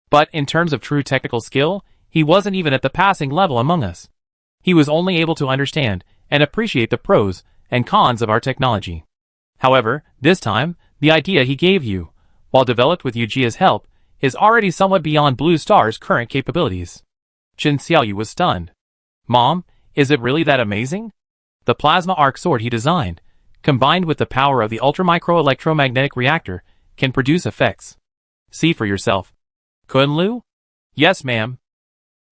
But in terms of true technical skill, he wasn't even at the passing level among us. He was only able to understand and appreciate the pros and cons of our technology. However, this time, the idea he gave you, while developed with Yu Jia's help, is already somewhat beyond Blue Star's current capabilities. Chen Xiaoyu was stunned. Mom, is it really that amazing? The plasma arc sword he designed, combined with the power of the ultramicroelectromagnetic reactor, can produce effects. See for yourself. Kunlu? Yes, ma'am.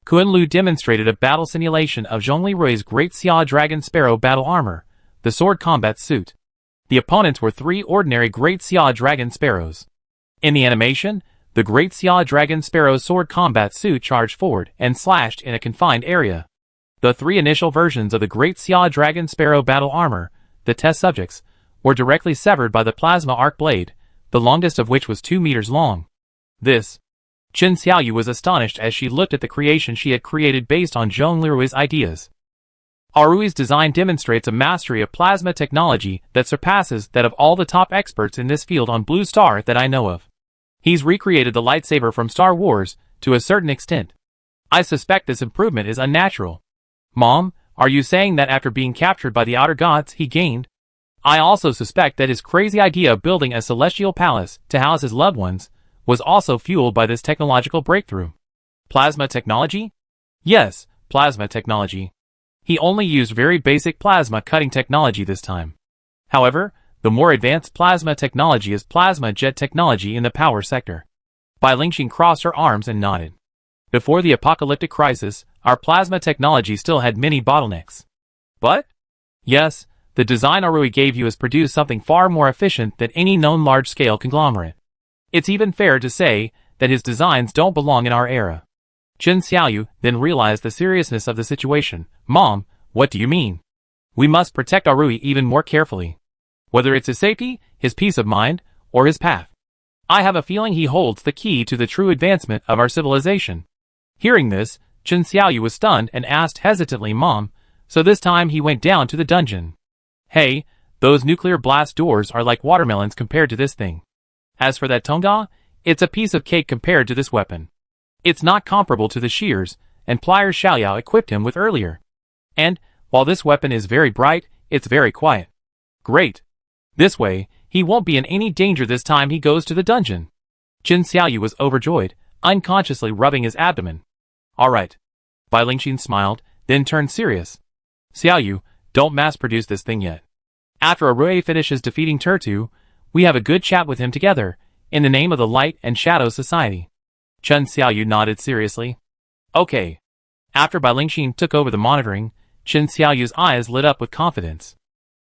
Kunlu demonstrated a battle simulation of Zhong Leroy's Great Xia Dragon Sparrow battle armor, the sword combat suit. The opponents were 3 ordinary Great Xia Dragon Sparrows. In the animation, the Great Xia Dragon Sparrow's sword combat suit charged forward and slashed in a confined area. The 3 initial versions of the Great Xia Dragon Sparrow battle armor, the test subjects, were directly severed by the plasma arc blade, the longest of which was 2 meters long. Chen Xiaoyu was astonished as she looked at the creation she had created based on Zhong Leroy's ideas. Rui's design demonstrates a mastery of plasma technology that surpasses that of all the top experts in this field on Blue Star that I know of. He's recreated the lightsaber from Star Wars to a certain extent. I suspect this improvement is unnatural. Mom, are you saying that after being captured by the outer gods he gained? I also suspect that his crazy idea of building a celestial palace to house his loved ones was also fueled by this technological breakthrough. Plasma technology? Yes, plasma technology. He only used very basic plasma cutting technology this time. However, the more advanced plasma technology is plasma jet technology in the power sector. Bai Lingxin crossed her arms and nodded. Before the apocalyptic crisis, our plasma technology still had many bottlenecks. But? Yes, the design Rui gave you has produced something far more efficient than any known large-scale conglomerate. It's even fair to say that his designs don't belong in our era. Chen Xiaoyu then realized the seriousness of the situation. Mom, what do you mean? We must protect Rui even more carefully. Whether it's his safety, his peace of mind, or his path. I have a feeling he holds the key to the true advancement of our civilization. Hearing this, Chen Xiaoyu was stunned and asked hesitantly, Mom, so this time he went down to the dungeon. Hey, Those nuclear blast doors are like watermelons compared to this thing. As for that Tonga, it's a piece of cake compared to this weapon. It's not comparable to the shears and pliers Xiaoyao equipped him with earlier. And, while this weapon is very bright, it's very quiet. Great. This way, he won't be in any danger this time he goes to the dungeon. Qin Xiaoyu was overjoyed, unconsciously rubbing his abdomen. Alright. Bai Lingxin smiled, then turned serious. Xiaoyu, don't mass-produce this thing yet. After Arue finishes defeating Turtu, we have a good chat with him together, in the name of the Light and Shadow Society. Chen Xiaoyu nodded seriously. Okay. After Bai Lingxin took over the monitoring, Qin Xiaoyu's eyes lit up with confidence.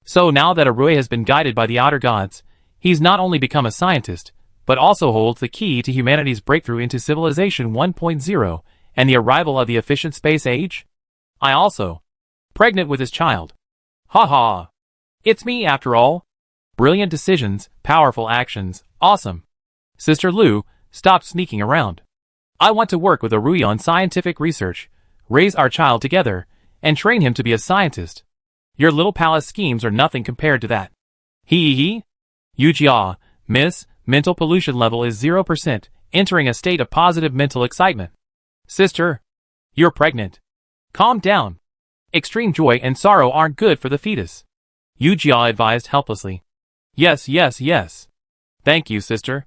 So now that Arue has been guided by the outer gods, he's not only become a scientist, but also holds the key to humanity's breakthrough into Civilization 1.0 and the arrival of the efficient space age? I also. Pregnant with his child. Ha ha. It's me after all. Brilliant decisions, powerful actions, awesome. Sister Lu, stop sneaking around. I want to work with Arui on scientific research, raise our child together, and train him to be a scientist. Your little palace schemes are nothing compared to that. Hee. Yujia, miss, mental pollution level is 0%, entering a state of positive mental excitement. Sister, you're pregnant. Calm down. Extreme joy and sorrow aren't good for the fetus. Yujia advised helplessly. Yes. Thank you, sister.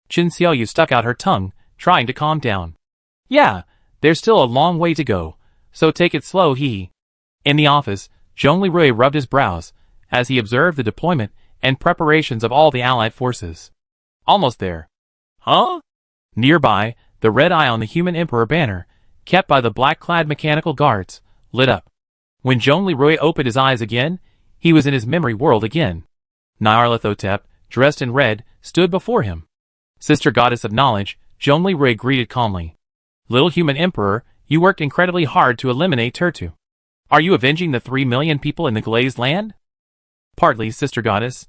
Qin Xiaoyu stuck out her tongue, trying to calm down. Yeah, there's still a long way to go, so take it slow, hee. In the office, Zhongli Rui rubbed his brows, as he observed the deployment and preparations of all the allied forces. Almost there. Huh? Nearby, the red eye on the human emperor banner, kept by the black-clad mechanical guards, lit up. When Zhongli Rui opened his eyes again, he was in his memory world again. Nyarlathotep, dressed in red, stood before him. Sister Goddess of Knowledge, Zhongli Rui greeted calmly. Little human emperor, you worked incredibly hard to eliminate Turtu. Are you avenging the 3 million people in the glazed land? Partly, Sister Goddess.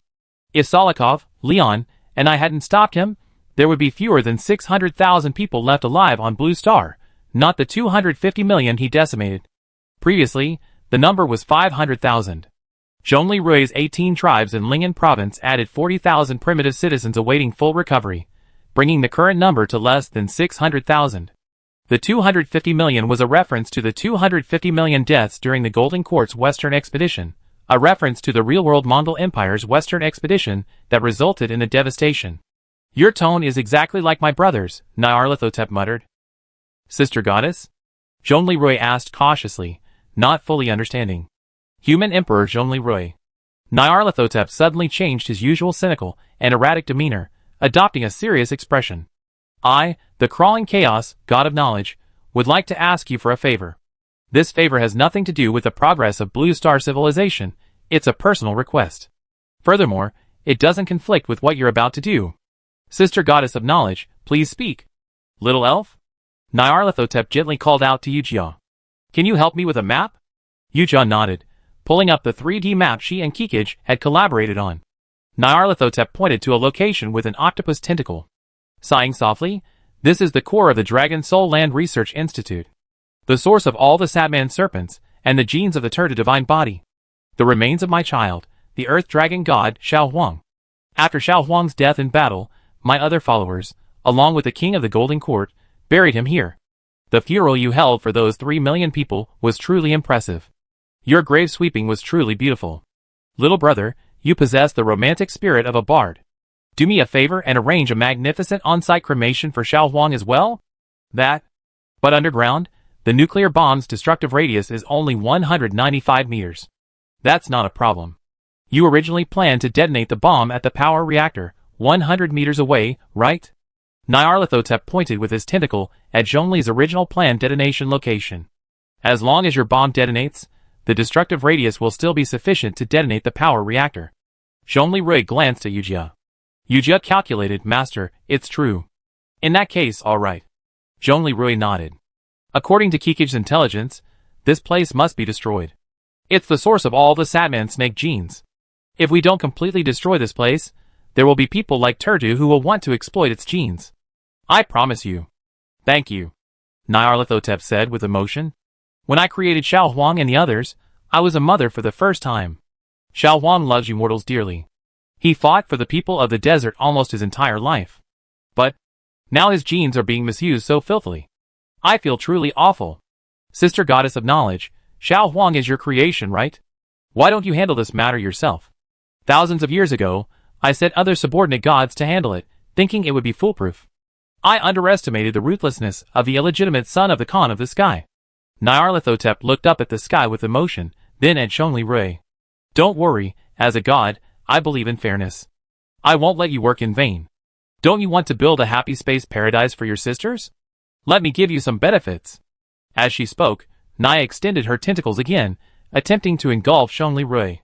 If Solikov, Leon, and I hadn't stopped him, there would be fewer than 600,000 people left alive on Blue Star, not the 250 million he decimated. Previously, the number was 500,000. Zhongli Rui's 18 tribes in Ling'an province added 40,000 primitive citizens awaiting full recovery, bringing the current number to less than 600,000. The 250 million was a reference to the 250 million deaths during the Golden Court's Western Expedition, a reference to the real-world Mongol Empire's Western Expedition that resulted in the devastation. Your tone is exactly like my brother's, Nyarlathotep muttered. Sister Goddess? Zhongli Rui asked cautiously, not fully understanding. Human Emperor Zhongli Rui. Nyarlathotep suddenly changed his usual cynical and erratic demeanor, adopting a serious expression. I, the crawling chaos, god of knowledge, would like to ask you for a favor. This favor has nothing to do with the progress of Blue Star civilization, it's a personal request. Furthermore, it doesn't conflict with what you're about to do. Sister Goddess of Knowledge, please speak. Little elf? Nyarlathotep gently called out to Yujia. Can you help me with a map? Yujia nodded, pulling up the 3D map she and Kikij had collaborated on. Nyarlathotep pointed to a location with an octopus tentacle. Sighing softly, this is the core of the Dragon Soul Land Research Institute. The source of all the Satman serpents, and the genes of the Turtle divine body. The remains of my child, the Earth Dragon God, Xiao Huang. After Xiao Huang's death in battle, my other followers, along with the King of the Golden Court, buried him here. The funeral you held for those 3 million people was truly impressive. Your grave sweeping was truly beautiful. Little brother, you possess the romantic spirit of a bard. Do me a favor and arrange a magnificent on-site cremation for Xiao Huang as well? That. But underground, the nuclear bomb's destructive radius is only 195 meters. That's not a problem. You originally planned to detonate the bomb at the power reactor, 100 meters away, right? Nyarlathotep pointed with his tentacle at Zhongli's original planned detonation location. As long as your bomb detonates, the destructive radius will still be sufficient to detonate the power reactor. Zhongli Rui glanced at Yujia. Yujia calculated, Master, it's true. In that case, all right. Zhongli Rui nodded. According to Kikij's intelligence, this place must be destroyed. It's the source of all the Satman snake genes. If we don't completely destroy this place, there will be people like Turdu who will want to exploit its genes. I promise you. Thank you, Nyarlathotep said with emotion. When I created Xiao Huang and the others, I was a mother for the first time. Xiao Huang loves you mortals dearly. He fought for the people of the desert almost his entire life. But now his genes are being misused so filthily. I feel truly awful. Sister Goddess of Knowledge, Xiao Huang is your creation, right? Why don't you handle this matter yourself? Thousands of years ago, I set other subordinate gods to handle it, thinking it would be foolproof. I underestimated the ruthlessness of the illegitimate son of the Khan of the sky. Nyarlathotep looked up at the sky with emotion, then at Zhongli Rui. Don't worry, as a god, I believe in fairness. I won't let you work in vain. Don't you want to build a happy space paradise for your sisters? Let me give you some benefits. As she spoke, Naya extended her tentacles again, attempting to engulf Zhongli Rui.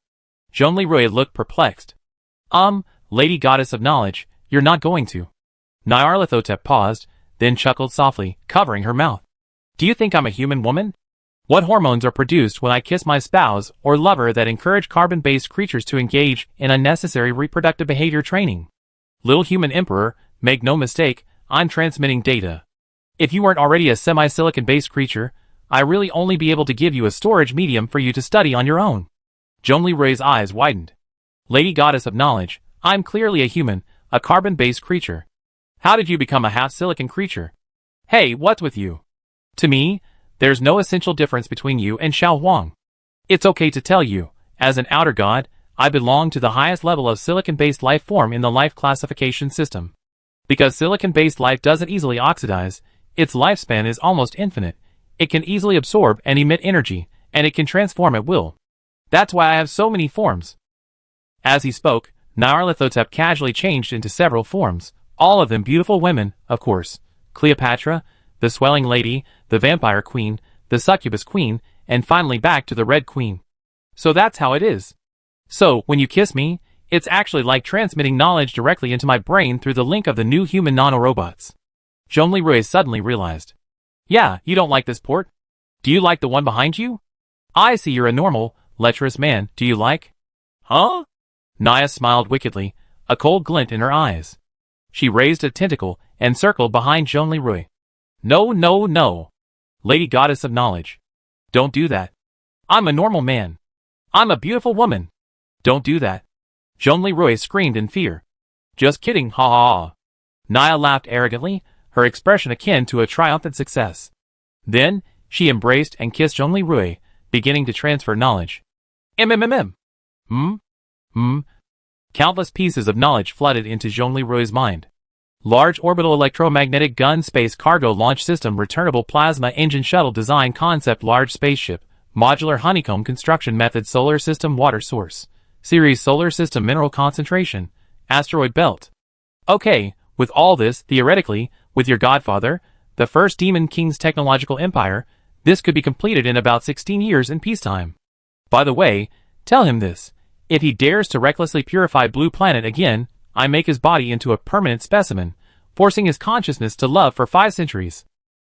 Zhongli Rui looked perplexed. Lady Goddess of Knowledge, you're not going to. Nyarlathotep paused, then chuckled softly, covering her mouth. Do you think I'm a human woman? What hormones are produced when I kiss my spouse or lover that encourage carbon-based creatures to engage in unnecessary reproductive behavior training? Little human emperor, make no mistake, I'm transmitting data. If you weren't already a semi-silicon-based creature, I really only be able to give you a storage medium for you to study on your own. Zhongli Rui's eyes widened. Lady Goddess of Knowledge, I'm clearly a human, a carbon-based creature. How did you become a half-silicon creature? Hey, what's with you? To me, there's no essential difference between you and Xiao Huang. It's okay to tell you, as an outer god, I belong to the highest level of silicon-based life form in the life classification system. Because silicon-based life doesn't easily oxidize, its lifespan is almost infinite. It can easily absorb and emit energy, and it can transform at will. That's why I have so many forms. As he spoke, Nyarlathotep casually changed into several forms, all of them beautiful women, of course. Cleopatra, the Swelling Lady, the Vampire Queen, the Succubus Queen, and finally back to the Red Queen. So that's how it is. So, when you kiss me, it's actually like transmitting knowledge directly into my brain through the link of the new human nanorobots. Zhongli Rui suddenly realized. Yeah, you don't like this port? Do you like the one behind you? I see you're a normal, lecherous man, do you like? Huh? Naya smiled wickedly, a cold glint in her eyes. She raised a tentacle and circled behind Zhongli Rui. No, no, no. Lady Goddess of Knowledge. Don't do that. I'm a normal man. I'm a beautiful woman. Don't do that. Zhongli Rui screamed in fear. Just kidding, ha ha ha. Naya laughed arrogantly, her expression akin to a triumphant success. Then, she embraced and kissed Zhongli Rui, beginning to transfer knowledge. Countless pieces of knowledge flooded into Zhongli Rui's mind. Large orbital electromagnetic gun space cargo launch system returnable plasma engine shuttle design concept large spaceship, modular honeycomb construction method solar system water source, series solar system mineral concentration, asteroid belt. Okay, with all this, theoretically, with your godfather, the first Demon King's technological empire, this could be completed in about 16 years in peacetime. By the way, tell him this. If he dares to recklessly purify Blue Planet again, I make his body into a permanent specimen, forcing his consciousness to love for 5 centuries.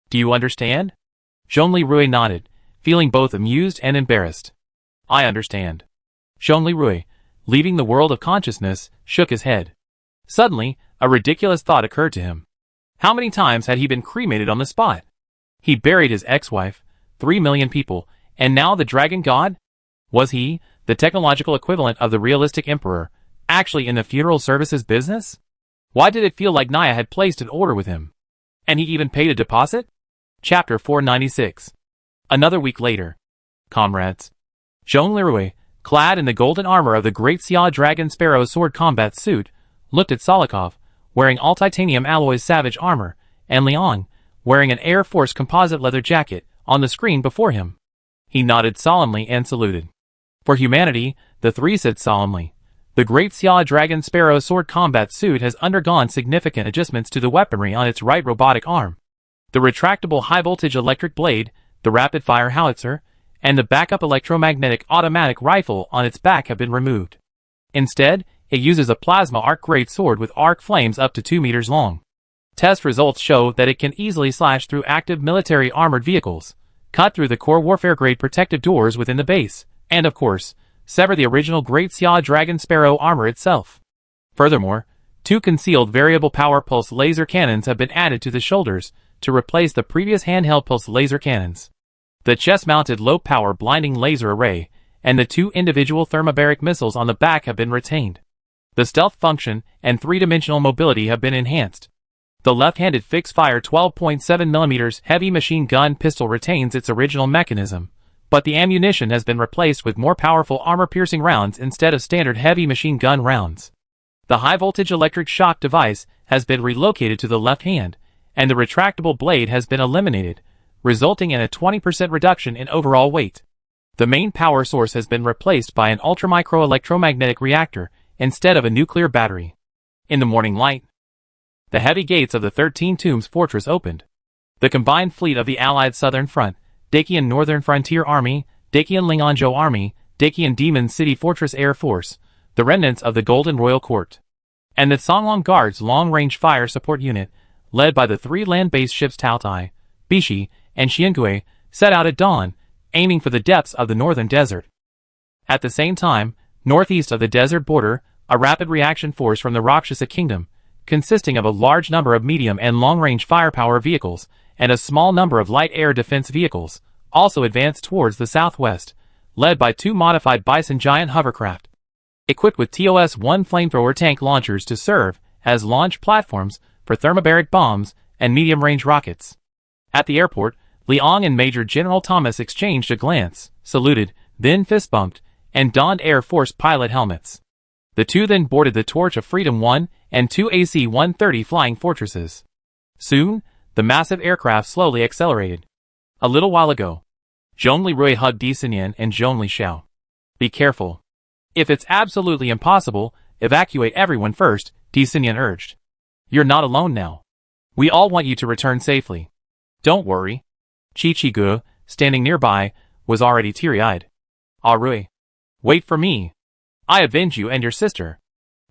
Do you understand? Zhongli Rui nodded, feeling both amused and embarrassed. I understand. Zhongli Rui, leaving the world of consciousness, shook his head. Suddenly, a ridiculous thought occurred to him. How many times had he been cremated on the spot? He buried his ex-wife, 3 million people, and now the Dragon God? Was he, the technological equivalent of the realistic emperor, actually in the funeral services business? Why did it feel like Naya had placed an order with him? And he even paid a deposit? Chapter 496. Another week later. Comrades. Zhongli Rui, clad in the golden armor of the Great Xia Dragon Sparrow sword combat suit, looked at Solikov, wearing all-titanium alloys savage armor, and Liang, wearing an Air Force composite leather jacket, on the screen before him. He nodded solemnly and saluted. For humanity, the three said solemnly, the Great Xia Dragon Sparrow sword combat suit has undergone significant adjustments to the weaponry on its right robotic arm. The retractable high-voltage electric blade, the rapid-fire howitzer, and the backup electromagnetic automatic rifle on its back have been removed. Instead, it uses a plasma arc great sword with arc flames up to 2 meters long. Test results show that it can easily slash through active military armored vehicles, cut through the core warfare grade protective doors within the base, and of course, sever the original Great Xia Dragon Sparrow armor itself. Furthermore, 2 concealed variable power pulse laser cannons have been added to the shoulders to replace the previous handheld pulse laser cannons. The chest-mounted low-power blinding laser array, and the 2 individual thermobaric missiles on the back have been retained. The stealth function and 3-dimensional mobility have been enhanced. The left-handed fixed-fire 12.7mm heavy machine gun pistol retains its original mechanism, but the ammunition has been replaced with more powerful armor-piercing rounds instead of standard heavy machine gun rounds. The high-voltage electric shock device has been relocated to the left hand, and the retractable blade has been eliminated, resulting in a 20% reduction in overall weight. The main power source has been replaced by an ultramicro electromagnetic reactor instead of a nuclear battery. In the morning light, the heavy gates of the 13 Tombs fortress opened. The combined fleet of the Allied Southern Front, Dacian Northern Frontier Army, Dacian Lingonjo Army, Dacian Demon City Fortress Air Force, the remnants of the Golden Royal Court, and the Songlong Guard's long-range fire support unit, led by the 3 land-based ships Taotai, Bishi, and Xiangui, set out at dawn, aiming for the depths of the northern desert. At the same time, northeast of the desert border, a rapid reaction force from the Rakshasa Kingdom, consisting of a large number of medium and long-range firepower vehicles and a small number of light air defense vehicles, also advanced towards the southwest, led by 2 modified Bison giant hovercraft, equipped with TOS-1 flamethrower tank launchers to serve as launch platforms for thermobaric bombs and medium-range rockets. At the airport, Liang and Major General Thomas exchanged a glance, saluted, then fist-bumped, and donned Air Force pilot helmets. The 2 then boarded the Torch of Freedom 1 and 2 AC-130 flying fortresses. Soon, the massive aircraft slowly accelerated. A little while ago, Zhongli Rui hugged Di Xinyan and Zhongli Xiao. Be careful. If it's absolutely impossible, evacuate everyone first, Di Xinyan urged. You're not alone now. We all want you to return safely. Don't worry. Chi-Chi-Gu, standing nearby, was already teary-eyed. Ah Rui. Wait for me. I avenge you and your sister.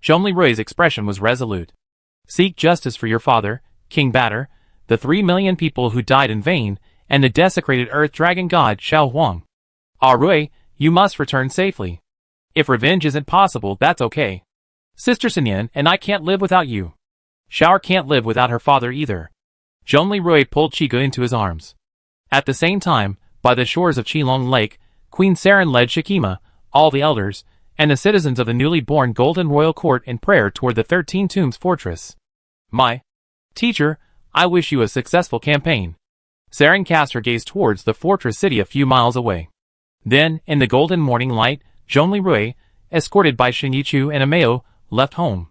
Zhongli Rui's expression was resolute. Seek justice for your father, King Batter, the 3 million people who died in vain, and the desecrated earth dragon god Xiao Huang. Ah Rui, you must return safely. If revenge isn't possible, that's okay. Sister Xinyan and I can't live without you. Xiao can't live without her father either. Zhongli Rui pulled Chiga into his arms. At the same time, by the shores of Qilong Lake, Queen Saren led Shikima, all the elders, and the citizens of the newly born Golden Royal Court in prayer toward the 13 Tombs fortress. My teacher, I wish you a successful campaign. Saren cast her gaze towards the fortress city a few miles away. Then, in the golden morning light, Zhongli Rui, escorted by Shen Yichu and Ameo, left home.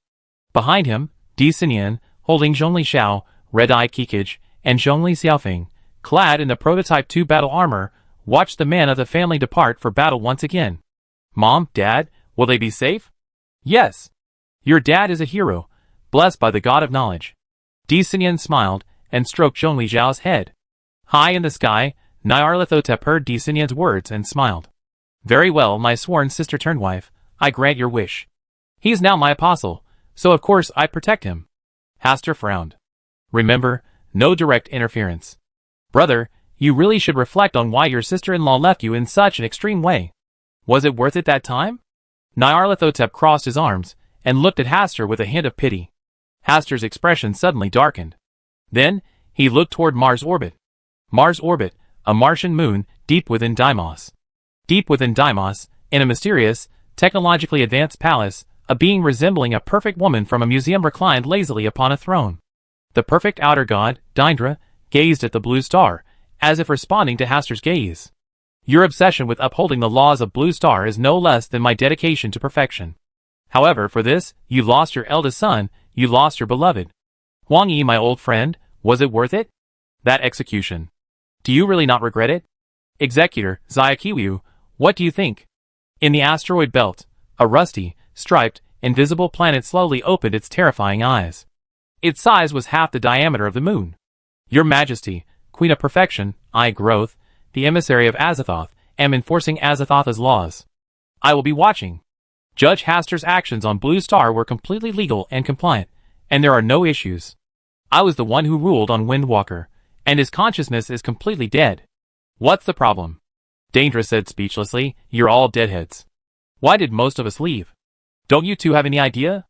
Behind him, Di Xinyan, holding Zhongli Xiao, Red-Eye Kikij, and Zhongli Xiaofeng, clad in the Prototype 2 battle armor, watched the men of the family depart for battle once again. Mom, Dad, will they be safe? Yes. Your dad is a hero, blessed by the god of knowledge. Di Xinyan smiled and stroked Zhongli Zhao's head. High in the sky, Nyarlathotep heard Di Xinyan's words and smiled. Very well, my sworn sister-turned-wife, I grant your wish. He is now my apostle, so of course I protect him. Haster frowned. Remember, no direct interference. Brother, you really should reflect on why your sister-in-law left you in such an extreme way. Was it worth it that time? Nyarlathotep crossed his arms and looked at Haster with a hint of pity. Haster's expression suddenly darkened. Then, he looked toward Mars' orbit. Mars' orbit, a Martian moon, deep within Deimos. Deep within Deimos, in a mysterious, technologically advanced palace, a being resembling a perfect woman from a museum reclined lazily upon a throne. The perfect outer god, Dindra, gazed at the blue star, as if responding to Haster's gaze. Your obsession with upholding the laws of Blue Star is no less than my dedication to perfection. However, for this, you lost your eldest son, you lost your beloved. Huang Yi, my old friend, was it worth it? That execution. Do you really not regret it? Executor, Xiaqiwu, what do you think? In the asteroid belt, a rusty, striped, invisible planet slowly opened its terrifying eyes. Its size was half the diameter of the moon. Your Majesty, Queen of Perfection, I, Growth, the emissary of Azathoth, am enforcing Azathoth's laws. I will be watching. Judge Haster's actions on Blue Star were completely legal and compliant, and there are no issues. I was the one who ruled on Windwalker, and his consciousness is completely dead. What's the problem? Daindra said speechlessly, you're all deadheads. Why did most of us leave? Don't you two have any idea?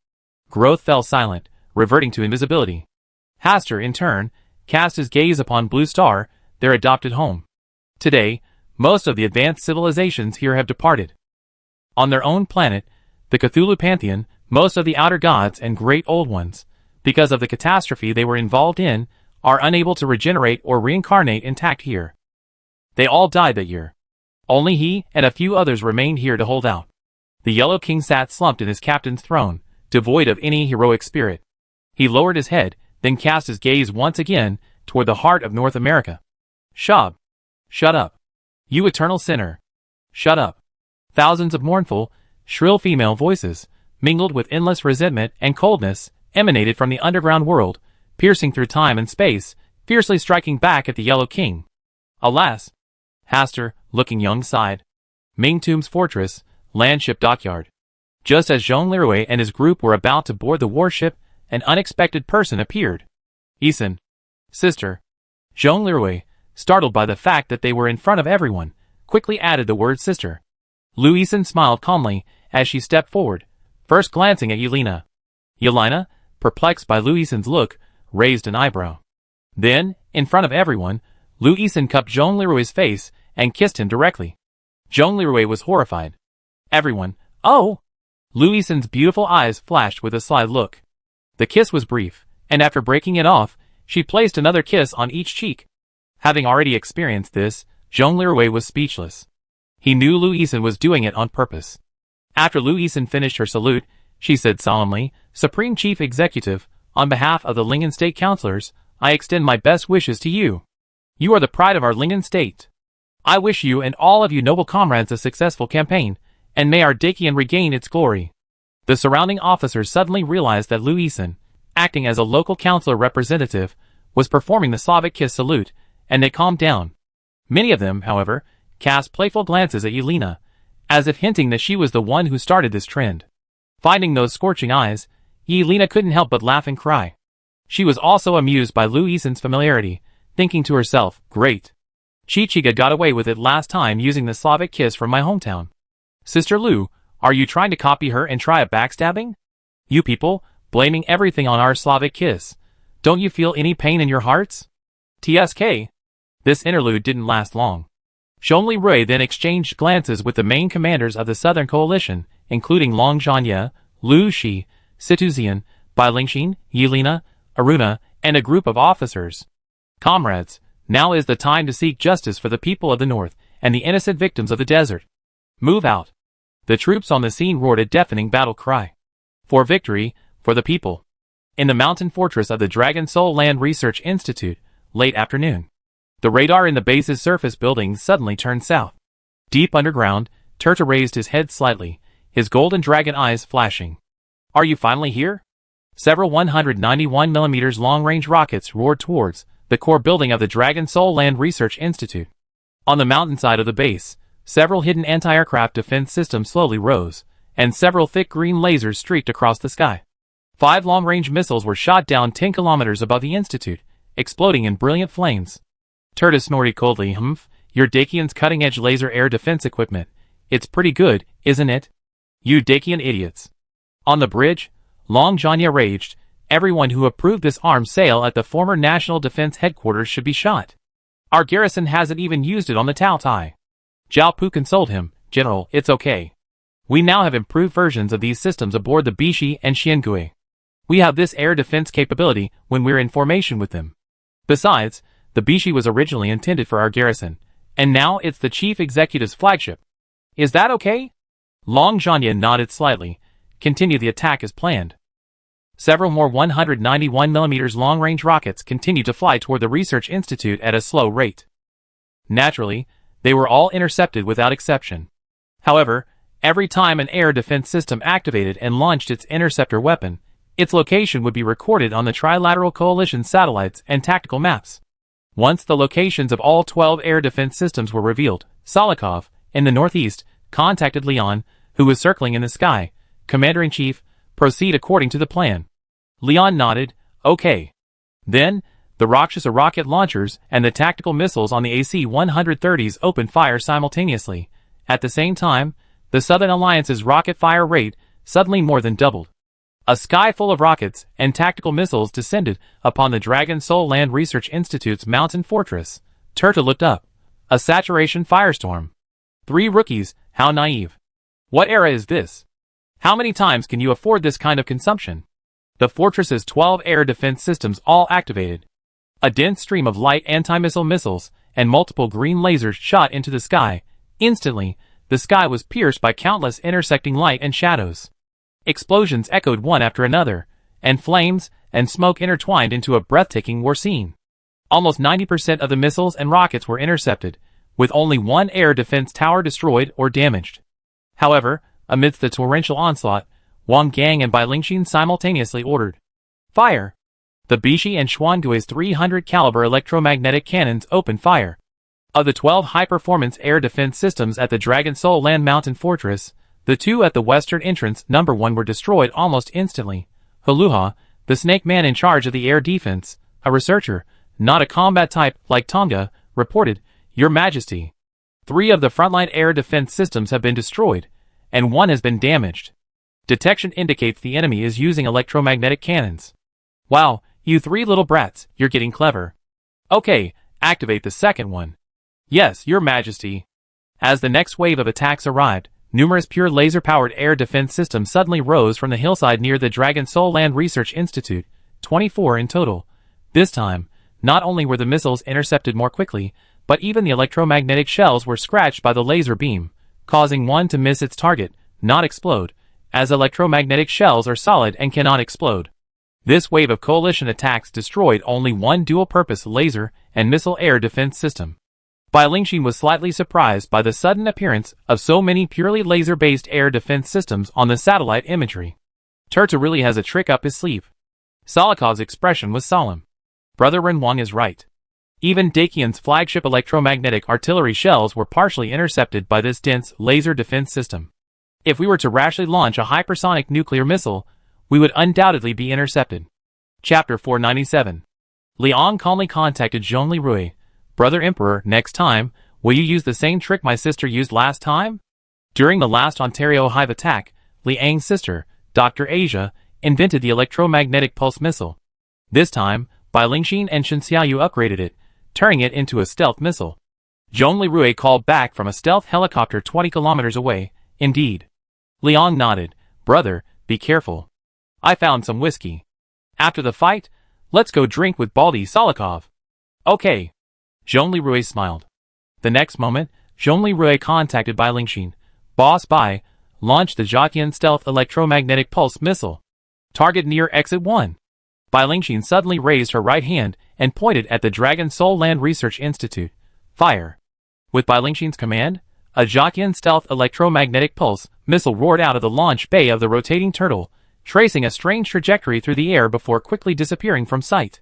Growth fell silent, reverting to invisibility. Haster, in turn, cast his gaze upon Blue Star, their adopted home. Today, most of the advanced civilizations here have departed. On their own planet, the Cthulhu Pantheon, most of the outer gods and great old ones, because of the catastrophe they were involved in, are unable to regenerate or reincarnate intact here. They all died that year. Only he and a few others remained here to hold out. The Yellow King sat slumped in his captain's throne, devoid of any heroic spirit. He lowered his head, then cast his gaze once again toward the heart of North America. Shab! Shut up! You eternal sinner! Shut up! Thousands of mournful, shrill female voices, mingled with endless resentment and coldness, emanated from the underground world, piercing through time and space, fiercely striking back at the Yellow King. Alas! Hastur, looking young, sighed. Ming Tomb's fortress, landship dockyard. Just as Jean Leroy and his group were about to board the warship, an unexpected person appeared. Eason. Sister. Jean Leroy, startled by the fact that they were in front of everyone, quickly added the word sister. Lou Eason smiled calmly as she stepped forward, first glancing at Yelena. Yelena, perplexed by Lou Eason's look, raised an eyebrow. Then, in front of everyone, Lou Eason cupped Jean Leroy's face and kissed him directly. Jean Leroy was horrified. Everyone, oh! Lou Eason's beautiful eyes flashed with a sly look. The kiss was brief, and after breaking it off, she placed another kiss on each cheek. Having already experienced this, Jean Leroy was speechless. He knew Lou Eason was doing it on purpose. After Lou Eason finished her salute, she said solemnly, Supreme Chief Executive, on behalf of the Lingen State Councilors, I extend my best wishes to you. You are the pride of our Lingen State. I wish you and all of you noble comrades a successful campaign, and may our Dacian regain its glory. The surrounding officers suddenly realized that Lou Eason, acting as a local councilor representative, was performing the Slavic kiss salute, and they calmed down. Many of them, however, cast playful glances at Yelena, as if hinting that she was the one who started this trend. Finding those scorching eyes, Yelena couldn't help but laugh and cry. She was also amused by Lou Eason's familiarity, thinking to herself, great. Chichiga got away with it last time using the Slavic kiss from my hometown. Sister Lou, are you trying to copy her and try a backstabbing? You people, blaming everything on our Slavic kiss. Don't you feel any pain in your hearts? TSK. This interlude didn't last long. Jean Leroy then exchanged glances with the main commanders of the Southern Coalition, including Long Zhanye, Liu Shi, Situzian, Bailingxin, Yelena, Aruna, and a group of officers. Comrades, now is the time to seek justice for the people of the North and the innocent victims of the desert. Move out. The troops on the scene roared a deafening battle cry. For victory, for the people. In the mountain fortress of the Dragon Soul Land Research Institute, late afternoon. The radar in the base's surface buildings suddenly turned south. Deep underground, Turta raised his head slightly, his golden dragon eyes flashing. Are you finally here? Several 191mm long-range rockets roared towards the core building of the Dragon Soul Land Research Institute. On the mountainside of the base, several hidden anti-aircraft defense systems slowly rose, and several thick green lasers streaked across the sky. 5 long-range missiles were shot down 10 kilometers above the institute, exploding in brilliant flames. Turta snorted coldly, humph, your Dacian's cutting-edge laser air defense equipment. It's pretty good, isn't it? You Dacian idiots. On the bridge, Long Zhanye raged, everyone who approved this armed sale at the former National Defense Headquarters should be shot. Our garrison hasn't even used it on the Tao Tai. Zhao Pu consoled him, General, it's okay. We now have improved versions of these systems aboard the Bishi and Xiangui. We have this air defense capability when we're in formation with them. Besides, the Bishi was originally intended for our garrison, and now it's the chief executive's flagship. Is that okay? Long Zhanye nodded slightly. Continue the attack as planned. Several more 191mm long-range rockets continued to fly toward the research institute at a slow rate. Naturally, they were all intercepted without exception. However, every time an air defense system activated and launched its interceptor weapon, its location would be recorded on the Trilateral Coalition satellites and tactical maps. Once the locations of all 12 air defense systems were revealed, Solikov, in the northeast, contacted Leon, who was circling in the sky. Commander-in-Chief, proceed according to the plan. Leon nodded, okay. Then, the Rakshasa rocket launchers and the tactical missiles on the AC-130s opened fire simultaneously. At the same time, the Southern Alliance's rocket fire rate suddenly more than doubled. A sky full of rockets and tactical missiles descended upon the Dragon Soul Land Research Institute's mountain fortress. Turta looked up. A saturation firestorm. 3 rookies, how naive. What era is this? How many times can you afford this kind of consumption? The fortress's 12 air defense systems all activated. A dense stream of light anti-missile missiles and multiple green lasers shot into the sky. Instantly, the sky was pierced by countless intersecting light and shadows. Explosions echoed one after another, and flames and smoke intertwined into a breathtaking war scene. Almost 90% of the missiles and rockets were intercepted, with only one air defense tower destroyed or damaged. However, amidst the torrential onslaught, Wang Gang and Bai Lingxin simultaneously ordered fire. The Bishi and Xuangui's 300 caliber electromagnetic cannons opened fire. Of the 12 high-performance air defense systems at the Dragon Soul Land Mountain Fortress, the two at the western entrance number 1 were destroyed almost instantly. Huluha, the snake man in charge of the air defense, a researcher, not a combat type like Tonga, reported, "Your Majesty, 3 of the frontline air defense systems have been destroyed, and 1 has been damaged. Detection indicates the enemy is using electromagnetic cannons." Wow, you 3 little brats, you're getting clever. Okay, activate the second one. Yes, Your Majesty. As the next wave of attacks arrived, numerous pure laser-powered air defense systems suddenly rose from the hillside near the Dragon Soul Land Research Institute, 24 in total. This time, not only were the missiles intercepted more quickly, but even the electromagnetic shells were scratched by the laser beam, causing one to miss its target, not explode, as electromagnetic shells are solid and cannot explode. This wave of coalition attacks destroyed only one dual-purpose laser and missile air defense system. Bai Lingxin was slightly surprised by the sudden appearance of so many purely laser-based air defense systems on the satellite imagery. Turtu really has a trick up his sleeve. Solokov's expression was solemn. Brother Renwang is right. Even Dakian's flagship electromagnetic artillery shells were partially intercepted by this dense laser defense system. If we were to rashly launch a hypersonic nuclear missile, we would undoubtedly be intercepted. Chapter 497. Liang calmly contacted Zhongli Rui. Brother Emperor, next time, will you use the same trick my sister used last time? During the last Ontario Hive attack, Liang's sister, Dr. Asia, invented the electromagnetic pulse missile. This time, Bai Lingxin and Shen Xiaoyu upgraded it, turning it into a stealth missile. Zhongli Rui called back from a stealth helicopter 20 kilometers away. Indeed. Liang nodded. Brother, be careful. I found some whiskey. After the fight, let's go drink with Baldy Solokov. Okay. Zhongli Rui smiled. The next moment, Zhongli Rui contacted Bai Lingxin. Boss Bai, launch the Zhaqian stealth electromagnetic pulse missile. Target near exit 1. Bai Lingxin suddenly raised her right hand and pointed at the Dragon Soul Land Research Institute. Fire. With Bai Lingxin's command, a Zhaqian stealth electromagnetic pulse missile roared out of the launch bay of the rotating turtle, tracing a strange trajectory through the air before quickly disappearing from sight.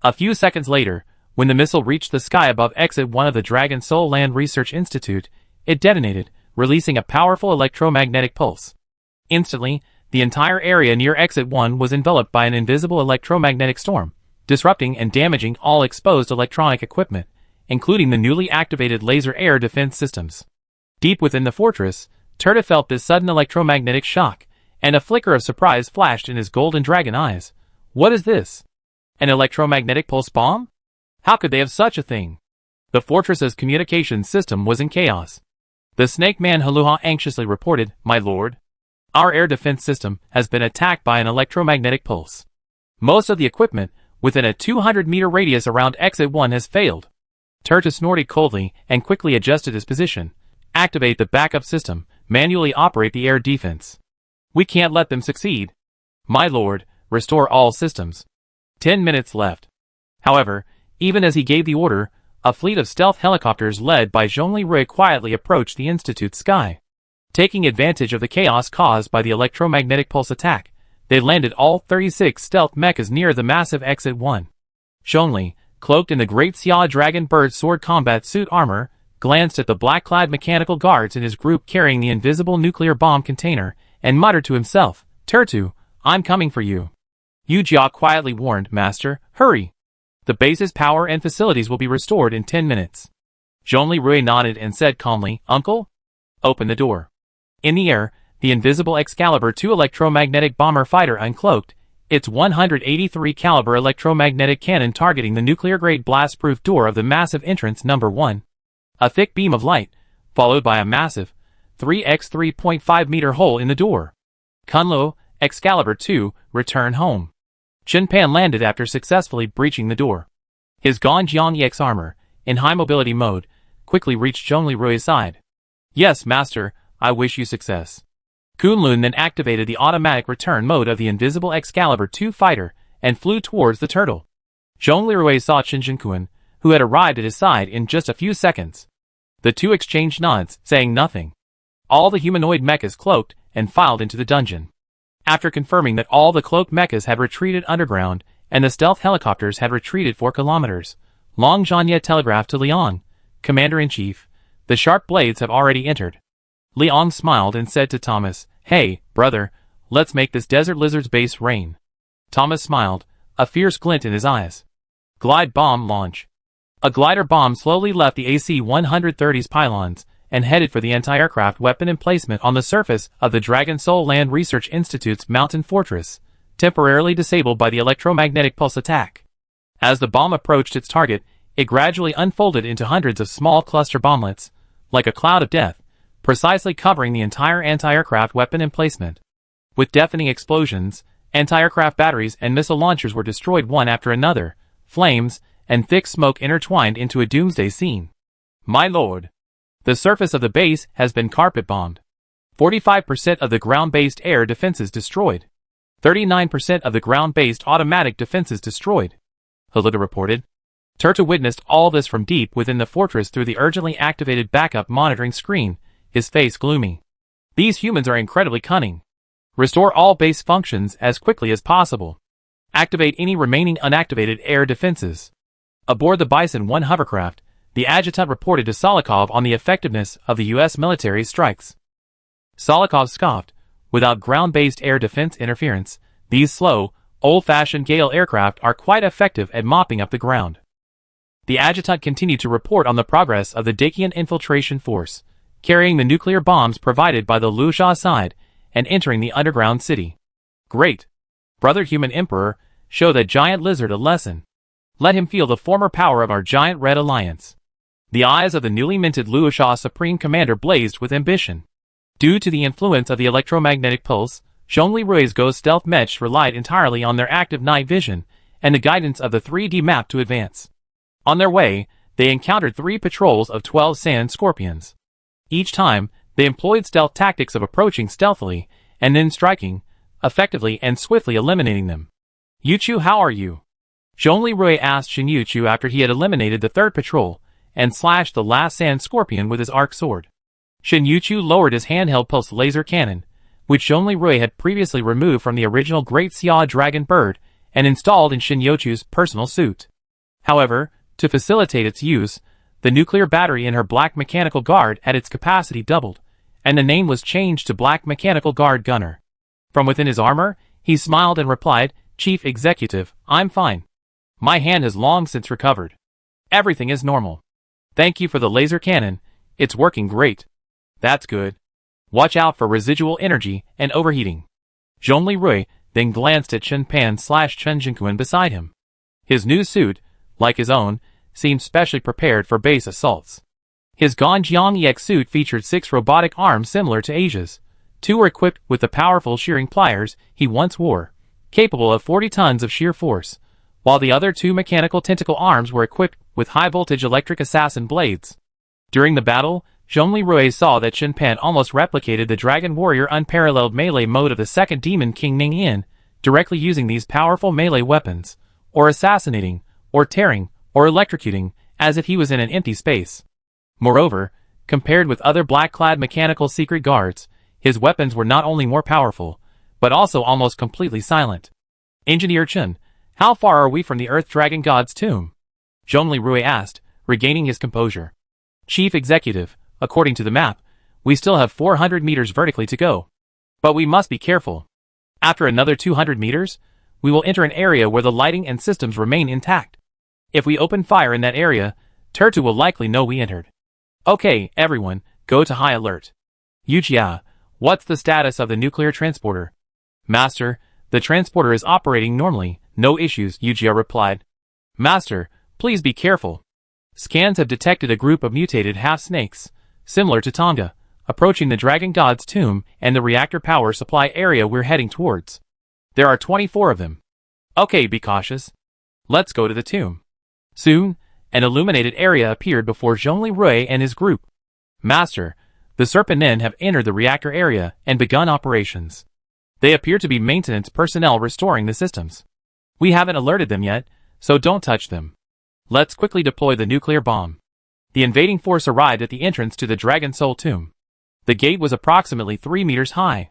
A few seconds later, when the missile reached the sky above exit 1 of the Dragon Soul Land Research Institute, it detonated, releasing a powerful electromagnetic pulse. Instantly, the entire area near exit 1 was enveloped by an invisible electromagnetic storm, disrupting and damaging all exposed electronic equipment, including the newly activated laser air defense systems. Deep within the fortress, Turta felt this sudden electromagnetic shock, and a flicker of surprise flashed in his golden dragon eyes. What is this? An electromagnetic pulse bomb? How could they have such a thing? The fortress's communications system was in chaos. The snake man Huluha anxiously reported, My lord, our air defense system has been attacked by an electromagnetic pulse. Most of the equipment within a 200-meter radius around exit 1 has failed. Turta snorted coldly and quickly adjusted his position. Activate the backup system, manually operate the air defense. We can't let them succeed. My lord, restore all systems. 10 minutes left. However, even as he gave the order, a fleet of stealth helicopters led by Zhongli Rui quietly approached the Institute's sky. Taking advantage of the chaos caused by the electromagnetic pulse attack, they landed all 36 stealth mechas near the massive exit 1. Zhongli, cloaked in the Great Xia Dragon Bird sword combat suit armor, glanced at the black-clad mechanical guards in his group carrying the invisible nuclear bomb container, and muttered to himself, Turtu, I'm coming for you. Yu Jia quietly warned, Master, hurry. The base's power and facilities will be restored in 10 minutes. Zhongli Rui nodded and said calmly, Uncle? Open the door. In the air, the invisible Excalibur II electromagnetic bomber fighter uncloaked, its 183 caliber electromagnetic cannon targeting the nuclear-grade blast-proof door of the massive entrance number 1. A thick beam of light, followed by a massive, 3x 3.5-meter hole in the door. Kunlo, Excalibur 2, return home. Chen Pan landed after successfully breaching the door. His Ganjiang EX armor, in high mobility mode, quickly reached Zhongli Rui's side. Yes, master, I wish you success. Kunlun then activated the automatic return mode of the invisible Excalibur 2 fighter and flew towards the turtle. Zhongli Rui saw Chen Jinquan, who had arrived at his side in just a few seconds. The two exchanged nods, saying nothing. All the humanoid mechas cloaked and filed into the dungeon. After confirming that all the cloaked mechas had retreated underground and the stealth helicopters had retreated 4 kilometers, Long Zhanye telegraphed to Liang, Commander-in-Chief, the sharp blades have already entered. Liang smiled and said to Thomas, Hey, brother, let's make this desert lizard's base rain. Thomas smiled, a fierce glint in his eyes. Glide bomb launch. A glider bomb slowly left the AC-130's pylons and headed for the anti-aircraft weapon emplacement on the surface of the Dragon Soul Land Research Institute's mountain fortress, temporarily disabled by the electromagnetic pulse attack. As the bomb approached its target, it gradually unfolded into hundreds of small cluster bomblets, like a cloud of death, precisely covering the entire anti-aircraft weapon emplacement. With deafening explosions, anti-aircraft batteries and missile launchers were destroyed one after another, flames and thick smoke intertwined into a doomsday scene. My lord! The surface of the base has been carpet-bombed. 45% of the ground-based air defenses destroyed. 39% of the ground-based automatic defenses destroyed. Haluda reported. Turta witnessed all this from deep within the fortress through the urgently activated backup monitoring screen, his face gloomy. These humans are incredibly cunning. Restore all base functions as quickly as possible. Activate any remaining unactivated air defenses. Aboard the Bison 1 hovercraft, the adjutant reported to Solikov on the effectiveness of the U.S. military's strikes. Solikov scoffed. Without ground-based air defense interference, these slow, old-fashioned Gale aircraft are quite effective at mopping up the ground. The adjutant continued to report on the progress of the Dacian infiltration force, carrying the nuclear bombs provided by the Luxia side and entering the underground city. Great! Brother Human Emperor, show that giant lizard a lesson. Let him feel the former power of our giant red alliance. The eyes of the newly minted Luxia Supreme Commander blazed with ambition. Due to the influence of the electromagnetic pulse, Zhongli Rui's ghost stealth mesh relied entirely on their active night vision and the guidance of the 3D map to advance. On their way, they encountered 3 patrols of 12 sand scorpions. Each time, they employed stealth tactics of approaching stealthily and then striking, effectively and swiftly eliminating them. Yuchu, how are you? Zhongli Rui asked Shin Yuchu after he had eliminated the 3rd patrol and slashed the last sand scorpion with his arc sword. Shin Yuchu lowered his handheld pulse laser cannon, which Zhongli Rui had previously removed from the original Great Xia Dragon Bird and installed in Shin Yuchu's personal suit. However, to facilitate its use, the nuclear battery in her Black Mechanical Guard had its capacity doubled, and the name was changed to Black Mechanical Guard Gunner. From within his armor, he smiled and replied, Chief Executive, I'm fine. My hand has long since recovered. Everything is normal. Thank you for the laser cannon, it's working great. That's good. Watch out for residual energy and overheating. Zhongli Rui then glanced at Chen Pan/Chen Jinquan beside him. His new suit, like his own, seemed specially prepared for base assaults. His Ganjiang EX suit featured 6 robotic arms similar to Asia's. 2 were equipped with the powerful shearing pliers he once wore, capable of 40 tons of shear force, while the other 2 mechanical tentacle arms were equipped with high-voltage electric assassin blades. During the battle, Zhongli Rui saw that Chen Pan almost replicated the Dragon Warrior unparalleled melee mode of the 2nd Demon King Ning Yin, directly using these powerful melee weapons, or assassinating, or tearing, or electrocuting, as if he was in an empty space. Moreover, compared with other black-clad mechanical secret guards, his weapons were not only more powerful, but also almost completely silent. Engineer Chen, how far are we from the Earth Dragon God's tomb? Zhongli Rui asked, regaining his composure. Chief Executive, according to the map, we still have 400 meters vertically to go. But we must be careful. After another 200 meters, we will enter an area where the lighting and systems remain intact. If we open fire in that area, Turtu will likely know we entered. Okay, everyone, go to high alert. Yujia, what's the status of the nuclear transporter? Master, the transporter is operating normally, no issues, Yujia replied. Master, please be careful. Scans have detected a group of mutated half-snakes, similar to Tonga, approaching the Dragon God's tomb and the reactor power supply area we're heading towards. There are 24 of them. Okay, be cautious. Let's go to the tomb. Soon, an illuminated area appeared before Zhongli Rui and his group. Master, the Serpent Men have entered the reactor area and begun operations. They appear to be maintenance personnel restoring the systems. We haven't alerted them yet, so don't touch them. Let's quickly deploy the nuclear bomb. The invading force arrived at the entrance to the Dragon Soul tomb. The gate was approximately 3 meters high.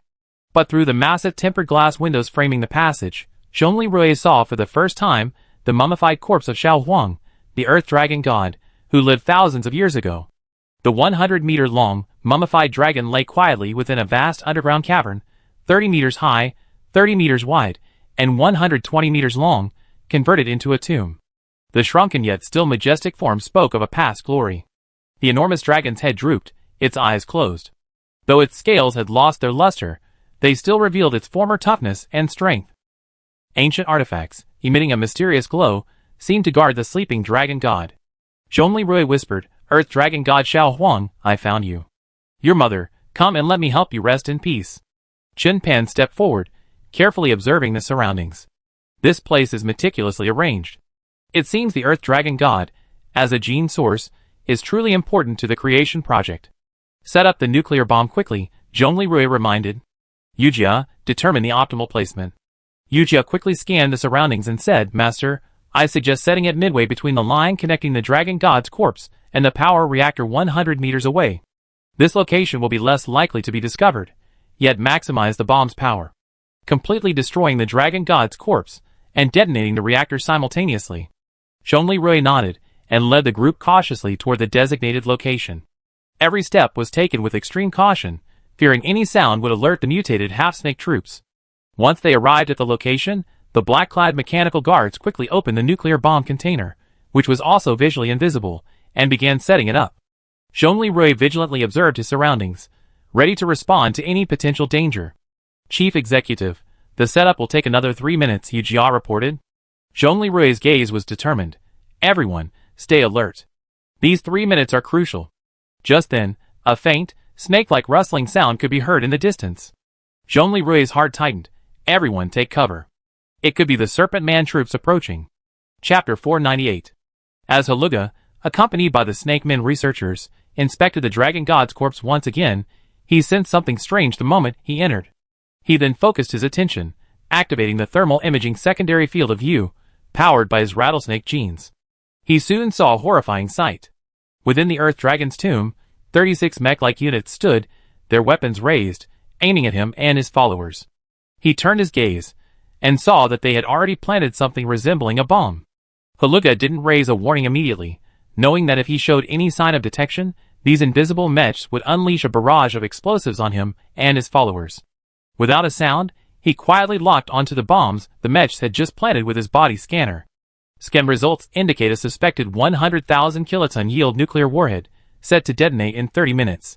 But through the massive tempered glass windows framing the passage, Zhongli Rui saw for the first time the mummified corpse of Xiao Huang, the Earth Dragon God, who lived thousands of years ago. The 100-meter-long, mummified dragon lay quietly within a vast underground cavern, 30 meters high, 30 meters wide, and 120 meters long, converted into a tomb. The shrunken yet still majestic form spoke of a past glory. The enormous dragon's head drooped, its eyes closed. Though its scales had lost their luster, they still revealed its former toughness and strength. Ancient artifacts, emitting a mysterious glow, seemed to guard the sleeping dragon god. Zhongli Rui whispered, Earth Dragon God Xiao Huang, I found you. Your mother, come and let me help you rest in peace. Chen Pan stepped forward, carefully observing the surroundings. This place is meticulously arranged. It seems the Earth Dragon God, as a gene source, is truly important to the creation project. Set up the nuclear bomb quickly, Zhongli Rui reminded. Yujia, determine the optimal placement. Yujia quickly scanned the surroundings and said, Master, I suggest setting it midway between the line connecting the Dragon God's corpse and the power reactor 100 meters away. This location will be less likely to be discovered, yet maximize the bomb's power, completely destroying the Dragon God's corpse and detonating the reactor simultaneously. Zhongli Rui nodded and led the group cautiously toward the designated location. Every step was taken with extreme caution, fearing any sound would alert the mutated half-snake troops. Once they arrived at the location, the black-clad mechanical guards quickly opened the nuclear bomb container, which was also visually invisible, and began setting it up. Zhongli Rui vigilantly observed his surroundings, ready to respond to any potential danger. Chief Executive, the setup will take another 3 minutes, Yujia reported. Zhongli Rui's gaze was determined. Everyone, stay alert. These 3 minutes are crucial. Just then, a faint, snake-like rustling sound could be heard in the distance. Zhongli Rui's heart tightened. Everyone take cover. It could be the Serpent Man troops approaching. Chapter 498. As Huluga, accompanied by the Snake Men researchers, inspected the Dragon God's corpse once again, he sensed something strange the moment he entered. He then focused his attention, activating the thermal imaging secondary field of view, powered by his rattlesnake genes. He soon saw a horrifying sight. Within the Earth Dragon's tomb, 36 mech-like units stood, their weapons raised, aiming at him and his followers. He turned his gaze, and saw that they had already planted something resembling a bomb. Huluga didn't raise a warning immediately, knowing that if he showed any sign of detection, these invisible mechs would unleash a barrage of explosives on him and his followers. Without a sound, he quietly locked onto the bombs the mechs had just planted with his body scanner. Scan results indicate a suspected 100,000 kiloton yield nuclear warhead, set to detonate in 30 minutes.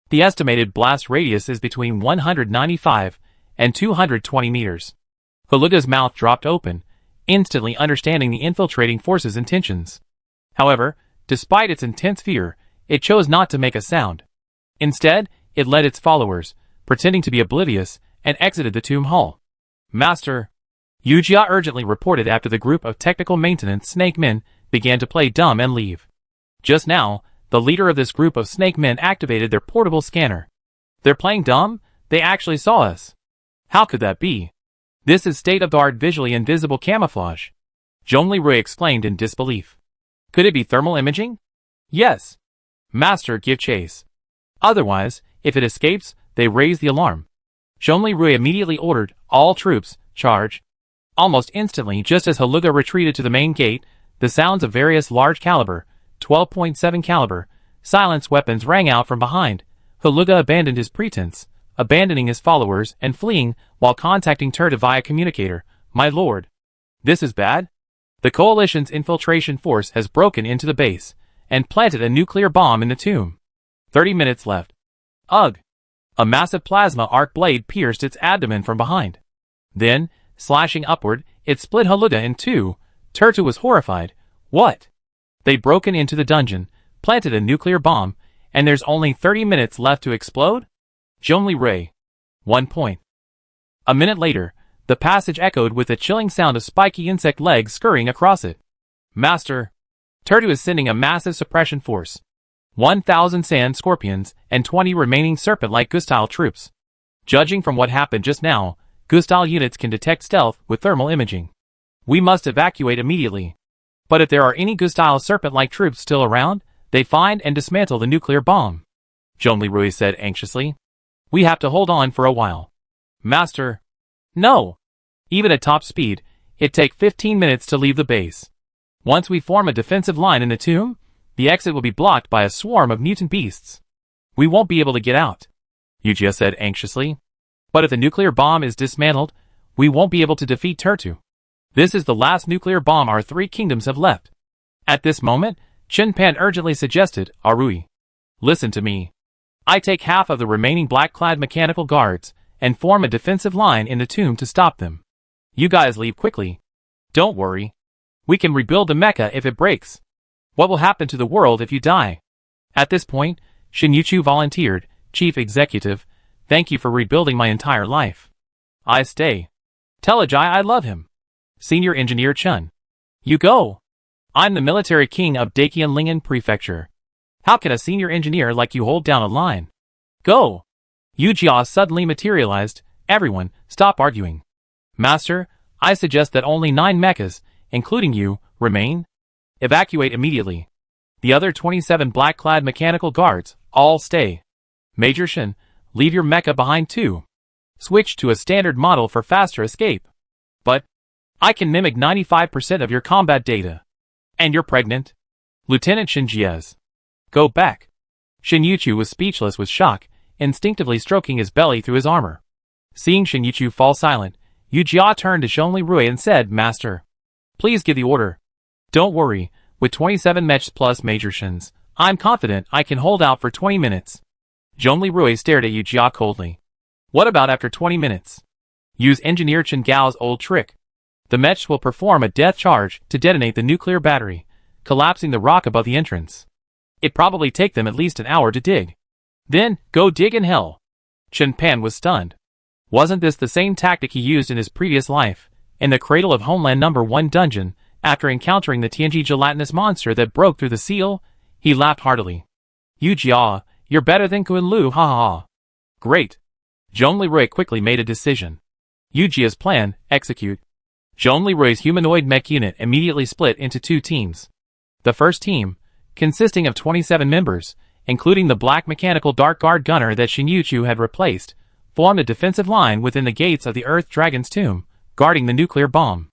The estimated blast radius is between 195 and 220 meters. Huluga's mouth dropped open, instantly understanding the infiltrating force's intentions. However, despite its intense fear, it chose not to make a sound. Instead, it led its followers, pretending to be oblivious, and exited the tomb hall. Master, Yujia urgently reported after the group of technical maintenance snake men began to play dumb and leave. Just now, the leader of this group of snake men activated their portable scanner. They're playing dumb? They actually saw us. How could that be? This is state-of-the-art visually invisible camouflage. Zhongli Rui exclaimed in disbelief. Could it be thermal imaging? Yes. Master, give chase. Otherwise, if it escapes, they raise the alarm. Zhongli Rui immediately ordered, all troops, charge. Almost instantly, just as Huluga retreated to the main gate, the sounds of various large caliber, 12.7 caliber, silenced weapons rang out from behind. Huluga abandoned his pretense, abandoning his followers and fleeing while contacting Turda via communicator. My lord. This is bad? The coalition's infiltration force has broken into the base and planted a nuclear bomb in the tomb. 30 minutes left. Ugh! A massive plasma arc blade pierced its abdomen from behind. Then, slashing upward, it split Huluga in two. Turtu was horrified. What? They'd broken into the dungeon, planted a nuclear bomb, and there's only 30 minutes left to explode? Zhongli Rui. 1 point. A minute later, the passage echoed with a chilling sound of spiky insect legs scurrying across it. Master, Turtu is sending a massive suppression force. 1,000 sand scorpions and 20 remaining serpent-like Gustile troops. Judging from what happened just now, Gustile units can detect stealth with thermal imaging. We must evacuate immediately. But if there are any Gustile serpent-like troops still around, they find and dismantle the nuclear bomb. Zhongli Rui said anxiously. We have to hold on for a while. Master. No. Even at top speed, it'd take 15 minutes to leave the base. Once we form a defensive line in the tomb, the exit will be blocked by a swarm of mutant beasts. We won't be able to get out. Yujia said anxiously. But if the nuclear bomb is dismantled, we won't be able to defeat Turtu. This is the last nuclear bomb our 3 kingdoms have left. At this moment, Chen Pan urgently suggested, Arui. Listen to me. I take half of the remaining black-clad mechanical guards and form a defensive line in the tomb to stop them. You guys leave quickly. Don't worry. We can rebuild the mecha if it breaks. What will happen to the world if you die? At this point, Shin Yuchu volunteered, Chief Executive, thank you for rebuilding my entire life. I stay. Tell Ajay I love him. Senior Engineer Chun. You go. I'm the military king of Dakian Prefecture. How can a senior engineer like you hold down a line? Go. Yujia suddenly materialized. Everyone, stop arguing. Master, I suggest that only 9 mechas, including you, remain. Evacuate immediately. The other 27 black-clad mechanical guards, all stay. Major Shin, leave your mecha behind too. Switch to a standard model for faster escape. But I can mimic 95% of your combat data. And you're pregnant? Lieutenant Shin Jiez. Go back. Shin Yuchu was speechless with shock, instinctively stroking his belly through his armor. Seeing Shin Yuchu fall silent, Yujia turned to Zhongli Rui and said, Master, please give the order. Don't worry, with 27 mechs plus Major Shins, I'm confident I can hold out for 20 minutes. Zhongli Rui stared at Yujia coldly. What about after 20 minutes? Use Engineer Chen Gao's old trick. The mechs will perform a death charge to detonate the nuclear battery, collapsing the rock above the entrance. It'd probably take them at least an hour to dig. Then, go dig in hell. Chen Pan was stunned. Wasn't this the same tactic he used in his previous life, in the Cradle of Homeland No. 1 dungeon, after encountering the Tianji gelatinous monster that broke through the seal? He laughed heartily. Yujia, you're better than Kunlu, ha ha ha. Great. Zhongli Rui quickly made a decision. Yujia's plan, execute. Zhongli Rui's humanoid mech unit immediately split into 2 teams. The first team, consisting of 27 members, including the black mechanical dark guard gunner that Shin Yuchu had replaced, formed a defensive line within the gates of the Earth Dragon's tomb, guarding the nuclear bomb.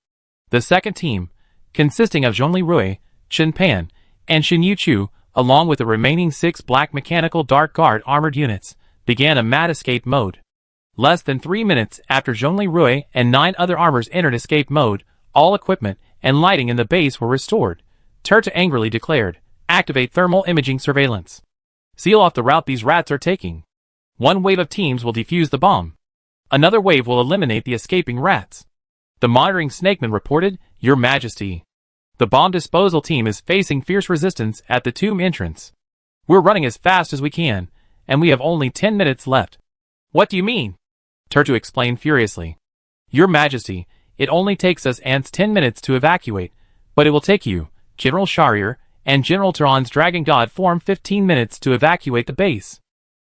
The second team, consisting of Zhongli Rui, Chen Pan, and Shin Yuchu, along with the remaining 6 black mechanical dark guard armored units, began a mad escape mode. Less than 3 minutes after Zhongli Rui and 9 other armors entered escape mode, all equipment and lighting in the base were restored. Turta angrily declared, activate thermal imaging surveillance. Seal off the route these rats are taking. 1 wave of teams will defuse the bomb. Another wave will eliminate the escaping rats. The monitoring snakeman reported, Your Majesty. The bomb disposal team is facing fierce resistance at the tomb entrance. We're running as fast as we can, and we have only 10 minutes left. What do you mean? Turtu explained furiously. Your Majesty, it only takes us ants 10 minutes to evacuate, but it will take you, General Sharier, and General Turan's Dragon God form 15 minutes to evacuate the base.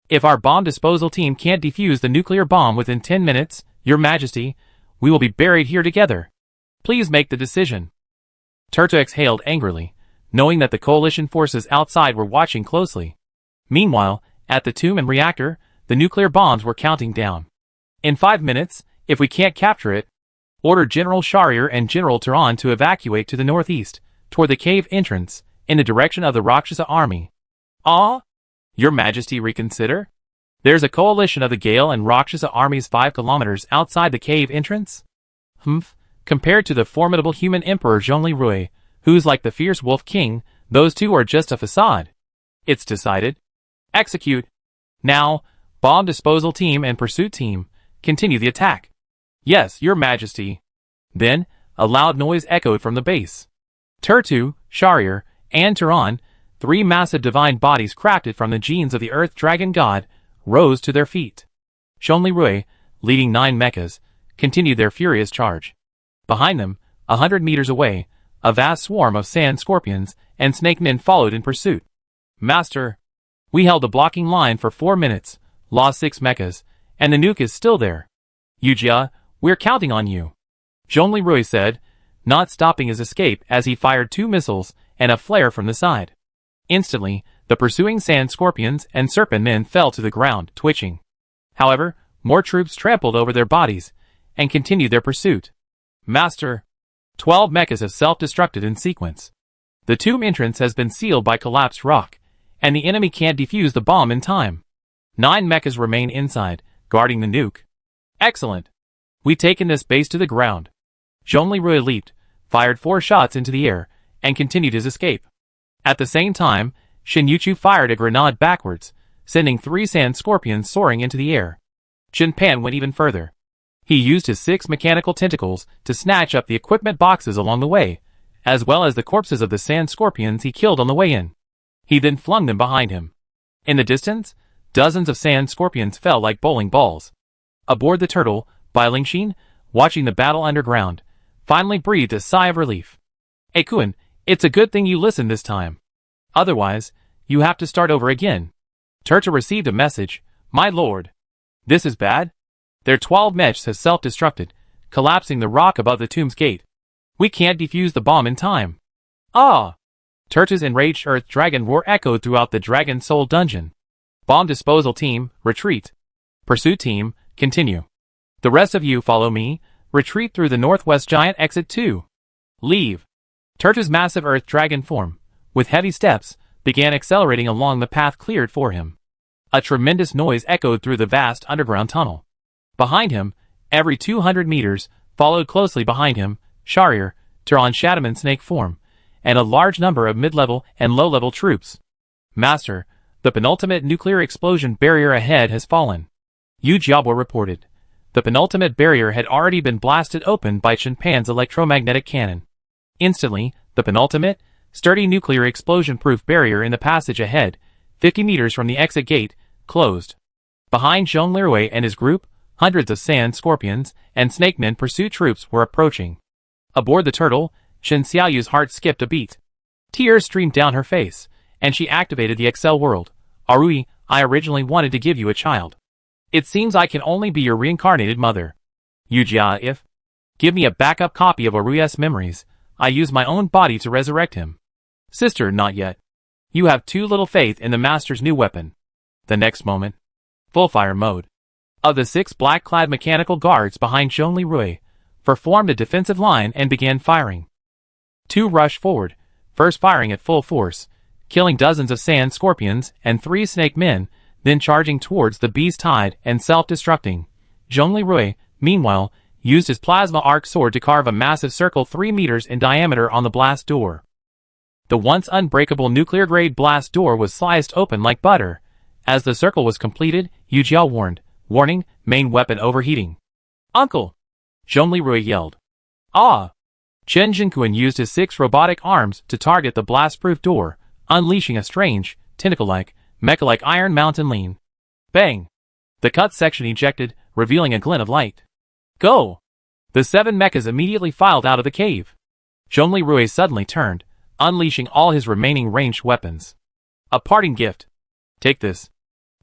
If our bomb disposal team can't defuse the nuclear bomb within 10 minutes, Your Majesty, we will be buried here together. Please make the decision. Turtu exhaled angrily, knowing that the coalition forces outside were watching closely. Meanwhile, at the tomb and reactor, the nuclear bombs were counting down. In 5 minutes, if we can't capture it, order General Sharier and General Turan to evacuate to the northeast, toward the cave entrance, in the direction of the Rakshasa army. Your Majesty, reconsider? There's a coalition of the Gale and Rakshasa armies 5 kilometers outside the cave entrance? Compared to the formidable human emperor Zhongli Rui, who's like the fierce wolf king, those 2 are just a facade. It's decided. Execute. Now, bomb disposal team and pursuit team, continue the attack. Yes, Your Majesty. Then, a loud noise echoed from the base. Turtu, Sharier, and Turan, 3 massive divine bodies crafted from the genes of the Earth Dragon God rose to their feet. Zhongli Rui, leading 9 mechas, continued their furious charge. Behind them, 100 meters away, a vast swarm of sand scorpions and snake men followed in pursuit. Master, we held the blocking line for 4 minutes, lost 6 mechas, and the nuke is still there. Yujia, we're counting on you. Zhongli Rui said, not stopping his escape as he fired 2 missiles and a flare from the side. Instantly, the pursuing sand scorpions and serpent men fell to the ground, twitching. However, more troops trampled over their bodies and continued their pursuit. Master, 12 mechas have self-destructed in sequence. The tomb entrance has been sealed by collapsed rock, and the enemy can't defuse the bomb in time. 9 mechas remain inside, guarding the nuke. Excellent. We've taken this base to the ground. Zhongli Rui leaped, fired 4 shots into the air, and continued his escape. At the same time, Shin Yuchu fired a grenade backwards, sending 3 sand scorpions soaring into the air. Chen Pan went even further. He used his 6 mechanical tentacles to snatch up the equipment boxes along the way, as well as the corpses of the sand scorpions he killed on the way in. He then flung them behind him. In the distance, dozens of sand scorpions fell like bowling balls. Aboard the turtle, Bai Lingxin, watching the battle underground, finally breathed a sigh of relief. Kuan, it's a good thing you listened this time. Otherwise, you have to start over again. Turtle received a message, my lord. This is bad. Their 12 mechs have self-destructed, collapsing the rock above the tomb's gate. We can't defuse the bomb in time. Ah! Turtle's enraged Earth Dragon roar echoed throughout the Dragon Soul dungeon. Bomb disposal team, retreat. Pursuit team, continue. The rest of you follow me, retreat through the Northwest Giant exit 2. Leave. Turtle's massive Earth Dragon form, with heavy steps, began accelerating along the path cleared for him. A tremendous noise echoed through the vast underground tunnel. Behind him, every 200 meters, followed closely behind him, Sharir, Turan Shadowman snake form, and a large number of mid-level and low-level troops. Master, the penultimate nuclear explosion barrier ahead has fallen. Yu Jiabao reported. The penultimate barrier had already been blasted open by Chen Pan's electromagnetic cannon. Instantly, the penultimate, sturdy nuclear explosion-proof barrier in the passage ahead, 50 meters from the exit gate, closed. Behind Zhongli Rui and his group, hundreds of sand scorpions and snake men pursuit troops were approaching. Aboard the turtle, Shen Xiaoyu's heart skipped a beat. Tears streamed down her face, and she activated the Excel world. Arui, I originally wanted to give you a child. It seems I can only be your reincarnated mother. Yujia, if give me a backup copy of Arui's memories, I use my own body to resurrect him. Sister, not yet. You have too little faith in the master's new weapon. The next moment, full fire mode. Of the 6 black-clad mechanical guards behind Zhongli Rui, formed a defensive line and began firing. 2 rushed forward, first firing at full force, killing dozens of sand scorpions and 3 snake men, then charging towards the beast tide and self-destructing. Zhongli Rui, meanwhile, used his plasma arc sword to carve a massive circle 3 meters in diameter on the blast door. The once unbreakable nuclear-grade blast door was sliced open like butter. As the circle was completed, Yu Jiao warned, warning, main weapon overheating. Uncle! Zhongli Rui yelled. Ah! Chen Jinkuan used his 6 robotic arms to target the blast-proof door, unleashing a strange, tentacle-like, mecha-like iron mountain lean. Bang! The cut section ejected, revealing a glint of light. Go! The 7 mechas immediately filed out of the cave. Zhongli Rui suddenly turned, unleashing all his remaining ranged weapons. A parting gift. Take this.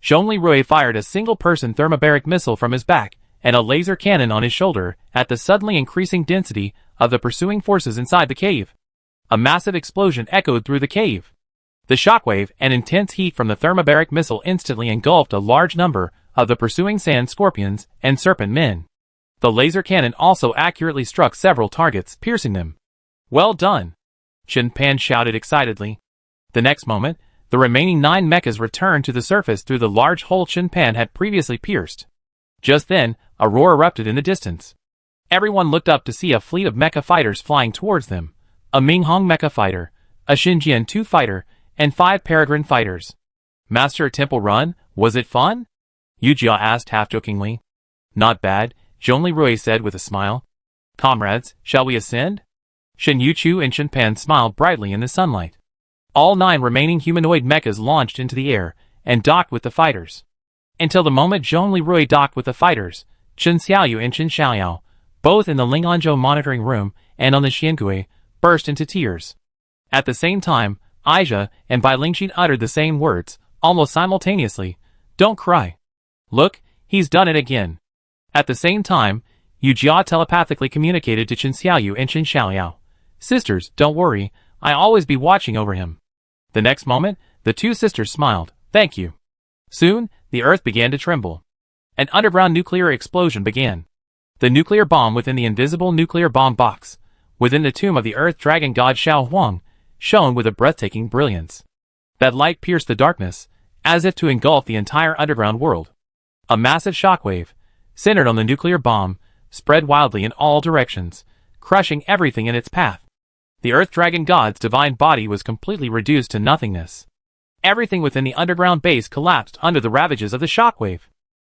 Zhongli Rui fired a single-person thermobaric missile from his back and a laser cannon on his shoulder at the suddenly increasing density of the pursuing forces inside the cave. A massive explosion echoed through the cave. The shockwave and intense heat from the thermobaric missile instantly engulfed a large number of the pursuing sand scorpions and serpent men. The laser cannon also accurately struck several targets, piercing them. Well done! Chen Pan shouted excitedly. The next moment, the remaining 9 mechas returned to the surface through the large hole Chen Pan had previously pierced. Just then, a roar erupted in the distance. Everyone looked up to see a fleet of mecha fighters flying towards them. A Minghong mecha fighter, a Xinjian 2 fighter, and 5 Peregrine fighters. Master Temple Run, was it fun? Yujia asked half-jokingly. Not bad, Zhongli Rui said with a smile. Comrades, shall we ascend? Shen Yuchu and Shen Pan smiled brightly in the sunlight. All 9 remaining humanoid mechas launched into the air and docked with the fighters. Until the moment Zhongli Rui docked with the fighters, Chen Xiaoyu and Chen Xiaoyao, both in the Linganzhou monitoring room and on the Xiangui, burst into tears. At the same time, Aisha and Bai Lingxin uttered the same words, almost simultaneously. Don't cry. Look, he's done it again. At the same time, Yu Jia telepathically communicated to Chen Xiaoyu and Chen Xiaoyao. Sisters, don't worry, I'll always be watching over him. The next moment, the 2 sisters smiled. Thank you. Soon, the earth began to tremble. An underground nuclear explosion began. The nuclear bomb within the invisible nuclear bomb box, within the tomb of the earth dragon god Xiao Huang, shone with a breathtaking brilliance. That light pierced the darkness, as if to engulf the entire underground world. A massive shockwave, centered on the nuclear bomb, spread wildly in all directions, crushing everything in its path. The earth dragon god's divine body was completely reduced to nothingness. Everything within the underground base collapsed under the ravages of the shockwave.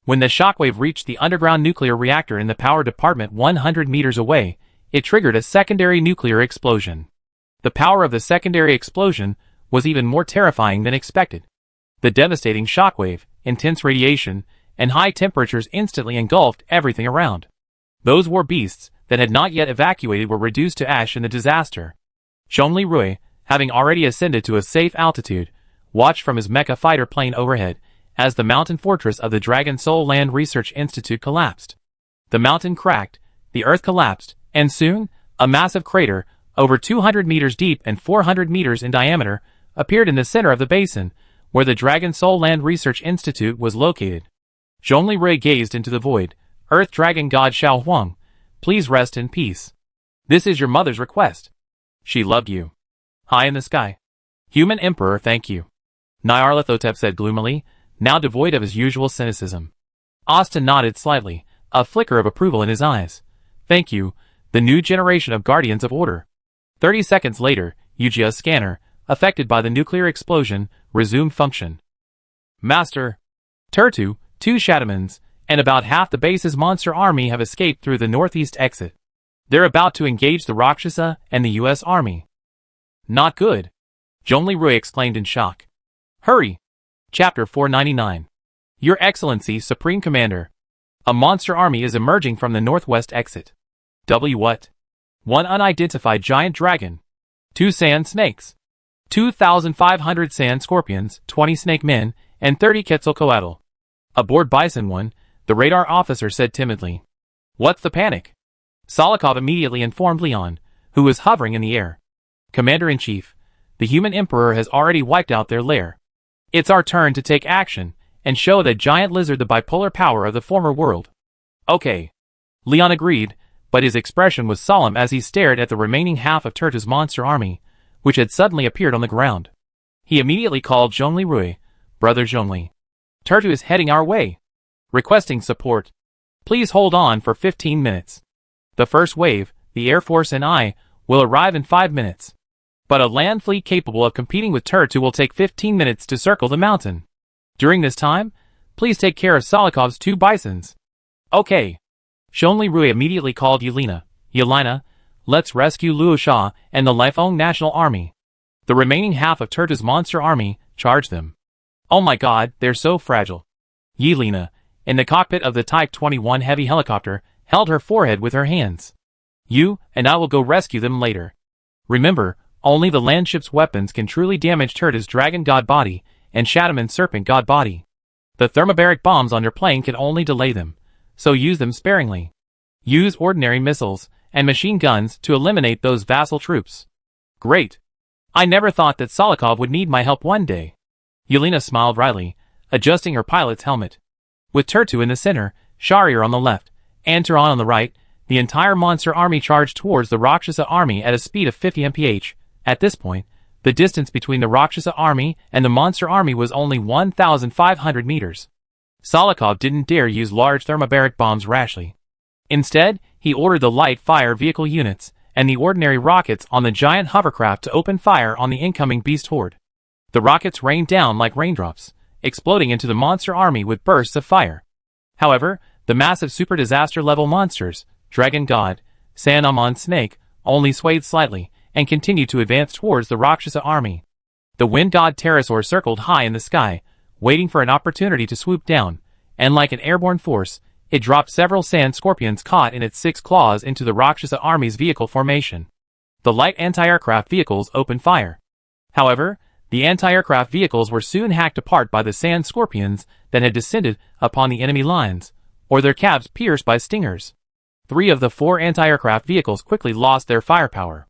When the shockwave reached the underground nuclear reactor in the power department 100 meters away, it triggered a secondary nuclear explosion. The power of the secondary explosion was even more terrifying than expected. The devastating shockwave, intense radiation, and high temperatures instantly engulfed everything around. Those war beasts that had not yet evacuated were reduced to ash in the disaster. Zhongli Rui, having already ascended to a safe altitude, watched from his mecha fighter plane overhead as the mountain fortress of the Dragon Soul Land Research Institute collapsed. The mountain cracked, the earth collapsed, and soon, a massive crater, over 200 meters deep and 400 meters in diameter, appeared in the center of the basin, where the Dragon Soul Land Research Institute was located. Zhongli Rui gazed into the void. Earth Dragon God Xiao Huang, please rest in peace. This is your mother's request. She loved you. High in the sky. Human Emperor, thank you. Nyarlathotep said gloomily, now devoid of his usual cynicism. Austin nodded slightly, a flicker of approval in his eyes. Thank you, the new generation of Guardians of Order. 30 seconds later, Yujia's scanner, affected by the nuclear explosion, resumed function. Master. Turtu, 2 Shadowmans, and about half the base's monster army have escaped through the northeast exit. They're about to engage the Rakshasa and the U.S. Army. Not good. Zhongli Rui exclaimed in shock. Hurry! Chapter 499. Your Excellency, Supreme Commander. A monster army is emerging from the northwest exit. What? 1 unidentified giant dragon. 2 sand snakes. 2,500 sand scorpions, 20 snake men, and 30 Quetzalcoatl. Aboard Bison 1, the radar officer said timidly. What's the panic? Solikov immediately informed Leon, who was hovering in the air. Commander-in-Chief, the human emperor has already wiped out their lair. It's our turn to take action and show that giant lizard the bipolar power of the former world. Okay. Leon agreed, but his expression was solemn as he stared at the remaining half of Turtu's monster army, which had suddenly appeared on the ground. He immediately called Zhongli Rui, Brother Zhongli. Turtu is heading our way. Requesting support. Please hold on for 15 minutes. The first wave, the Air Force and I, will arrive in 5 minutes. But a land fleet capable of competing with Turtu will take 15 minutes to circle the mountain. During this time, please take care of Solikov's 2 bisons. Okay. Zhongli Rui immediately called Yelena, let's rescue Luo Sha and the Lifeng National Army. The remaining half of Turtu's monster army, charge them. Oh my god, they're so fragile. Yelena, in the cockpit of the Type 21 heavy helicopter, held her forehead with her hands. You and I will go rescue them later. Remember, only the landship's weapons can truly damage Turtu's dragon god body and Shadowman's serpent god body. The thermobaric bombs on your plane can only delay them, so use them sparingly. Use ordinary missiles and machine guns to eliminate those vassal troops. Great. I never thought that Solikov would need my help one day. Yelena smiled wryly, adjusting her pilot's helmet. With Turtu in the center, Shahryar on the left, and Turan on the right, the entire monster army charged towards the Rakshasa army at a speed of 50 mph. At this point, the distance between the Rakshasa army and the monster army was only 1,500 meters. Solikov didn't dare use large thermobaric bombs rashly. Instead, he ordered the light fire vehicle units and the ordinary rockets on the giant hovercraft to open fire on the incoming beast horde. The rockets rained down like raindrops, exploding into the monster army with bursts of fire. However, the massive super disaster level monsters, Dragon God, San Amon Snake, only swayed slightly and continued to advance towards the Rakshasa army. The wind god pterosaur circled high in the sky, waiting for an opportunity to swoop down, and like an airborne force, it dropped several sand scorpions caught in its 6 claws into the Rakshasa army's vehicle formation. The light anti-aircraft vehicles opened fire. However, the anti-aircraft vehicles were soon hacked apart by the sand scorpions that had descended upon the enemy lines, or their cabs pierced by stingers. 3 of the 4 anti-aircraft vehicles quickly lost their firepower.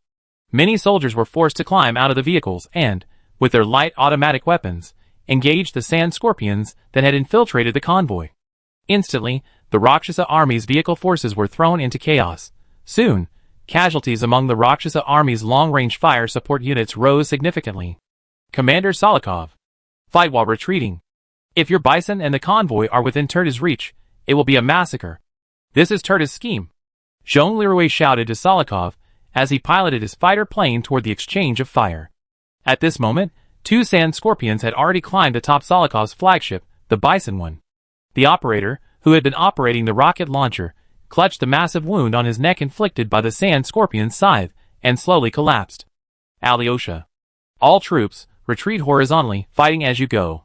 Many soldiers were forced to climb out of the vehicles and, with their light automatic weapons, engaged the sand scorpions that had infiltrated the convoy. Instantly, the Rakshasa army's vehicle forces were thrown into chaos. Soon, casualties among the Rakshasa army's long-range fire support units rose significantly. Commander Salikov. Fight while retreating. If your bison and the convoy are within Turta's reach, it will be a massacre. This is Turta's scheme. Jean Leroy shouted to Salikov as he piloted his fighter plane toward the exchange of fire. At this moment, 2 sand scorpions had already climbed atop Salikov's flagship, the Bison one. The operator, who had been operating the rocket launcher, clutched the massive wound on his neck inflicted by the sand scorpion's scythe, and slowly collapsed. Alyosha. All troops, retreat horizontally, fighting as you go.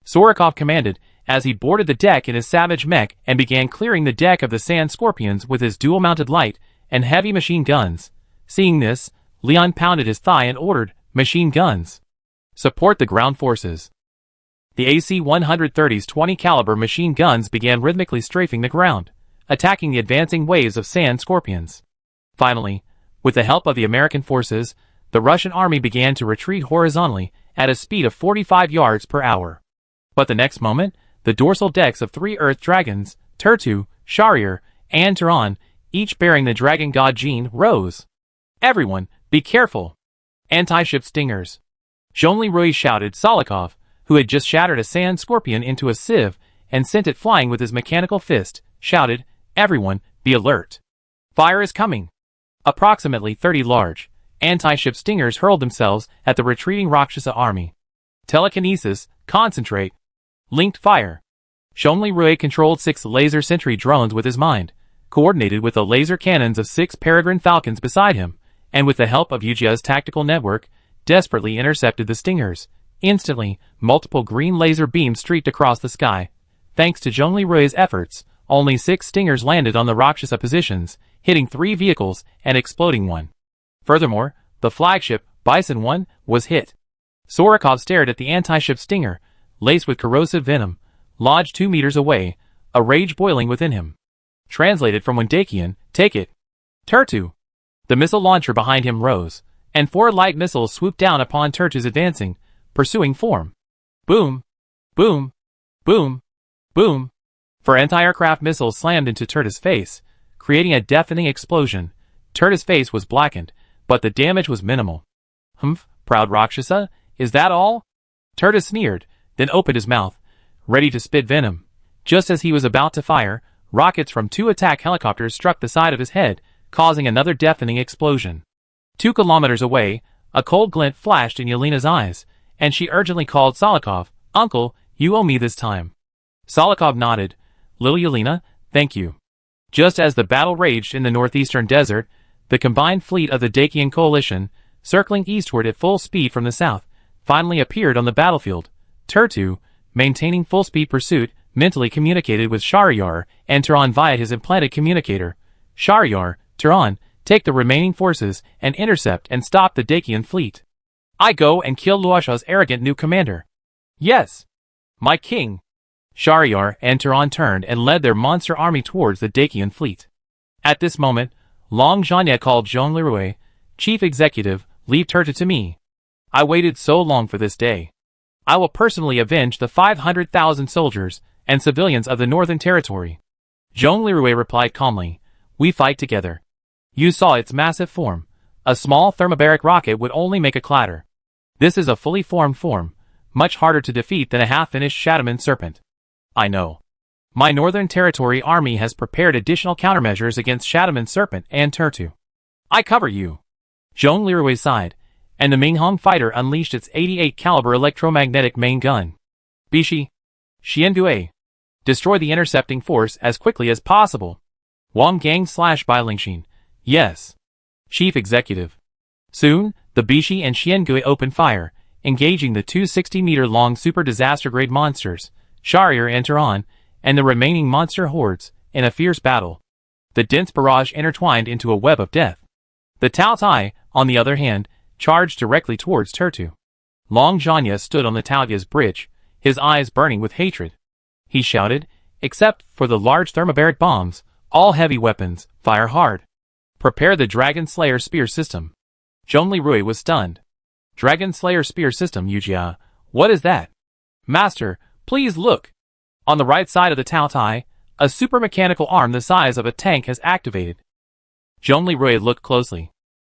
Surikov commanded, as he boarded the deck in his savage mech and began clearing the deck of the sand scorpions with his dual-mounted light and heavy machine guns. Seeing this, Leon pounded his thigh and ordered, "Machine guns. Support the ground forces." The AC-130's 20-caliber machine guns began rhythmically strafing the ground, attacking the advancing waves of sand scorpions. Finally, with the help of the American forces, the Russian army began to retreat horizontally at a speed of 45 yards per hour. But the next moment, the dorsal decks of 3 Earth Dragons, Turtu, Shahryar, and Turan, each bearing the dragon god gene, rose. "Everyone, be careful! Anti-ship stingers!" Jean Leroy shouted. Salikov, who had just shattered a sand scorpion into a sieve and sent it flying with his mechanical fist, shouted, "Everyone, be alert! Fire is coming!" Approximately 30 large, anti-ship stingers hurled themselves at the retreating Rakshasa army. Telekinesis, concentrate. Linked fire. Jean Leroy controlled 6 laser sentry drones with his mind, coordinated with the laser cannons of 6 peregrine falcons beside him, and with the help of Yujia's tactical network, desperately intercepted the stingers. Instantly, multiple green laser beams streaked across the sky. Thanks to Jean Leroy's efforts, only 6 stingers landed on the Rakshasa positions, hitting 3 vehicles and exploding 1. Furthermore, the flagship, Bison 1, was hit. Surikov stared at the anti-ship stinger, laced with corrosive venom, lodged 2 meters away, a rage boiling within him. Translated from Wendakian, "Take it." Turtu. The missile launcher behind him rose, and 4 light missiles swooped down upon Turtu's advancing, pursuing form. Boom! Boom! Boom! Boom! 4 anti-aircraft missiles slammed into Turta's face, creating a deafening explosion. Turta's face was blackened, but the damage was minimal. "Humph, proud Rakshasa, is that all?" Turta sneered, then opened his mouth, ready to spit venom. Just as he was about to fire, rockets from 2 attack helicopters struck the side of his head, causing another deafening explosion. 2 kilometers away, a cold glint flashed in Yelena's eyes, and she urgently called Salikov. "Uncle, you owe me this time." Salikov nodded. "Little Yelena, thank you." Just as the battle raged in the northeastern desert, the combined fleet of the Dakian coalition, circling eastward at full speed from the south, finally appeared on the battlefield. Turtu, maintaining full speed pursuit, mentally communicated with Shahryar and Turan via his implanted communicator. "Shahryar, Turan, take the remaining forces and intercept and stop the Dakian fleet. I go and kill Luasha's arrogant new commander." "Yes, my king." Shahryar and Turan turned and led their monster army towards the Dakian fleet. At this moment, Long Zhanya called Jean Leroy, "Chief Executive, leave Turta to me. I waited so long for this day. I will personally avenge the 500,000 soldiers and civilians of the Northern Territory." Jean Leroy replied calmly, "We fight together. You saw its massive form. A small thermobaric rocket would only make a clatter. This is a fully formed form, much harder to defeat than a half-finished Shadowman serpent. I know. My Northern Territory army has prepared additional countermeasures against Shadowman serpent and Turtu. I cover you." Jean Leroy sighed, and the Minghong fighter unleashed its 88 caliber electromagnetic main gun. "Bishi, Xiangue, destroy the intercepting force as quickly as possible." Wang Gang / Bailingxin, "Yes, Chief Executive." Soon, the Bishi and Xiangue opened fire, engaging the two 60-meter-long super disaster-grade monsters, Sharier and Turan, and the remaining monster hordes, in a fierce battle. The dense barrage intertwined into a web of death. The Tao Tai, on the other hand, charged directly towards Turtu. Long Janya stood on the Taoya's bridge, his eyes burning with hatred. He shouted, "Except for the large thermobaric bombs, all heavy weapons, fire hard. Prepare the Dragon Slayer Spear System." Zhongli Rui was stunned. "Dragon Slayer Spear System, Yujia? What is that?" "Master, please look." On the right side of the Tao Tai, a super mechanical arm the size of a tank has activated. Zhongli Rui looked closely.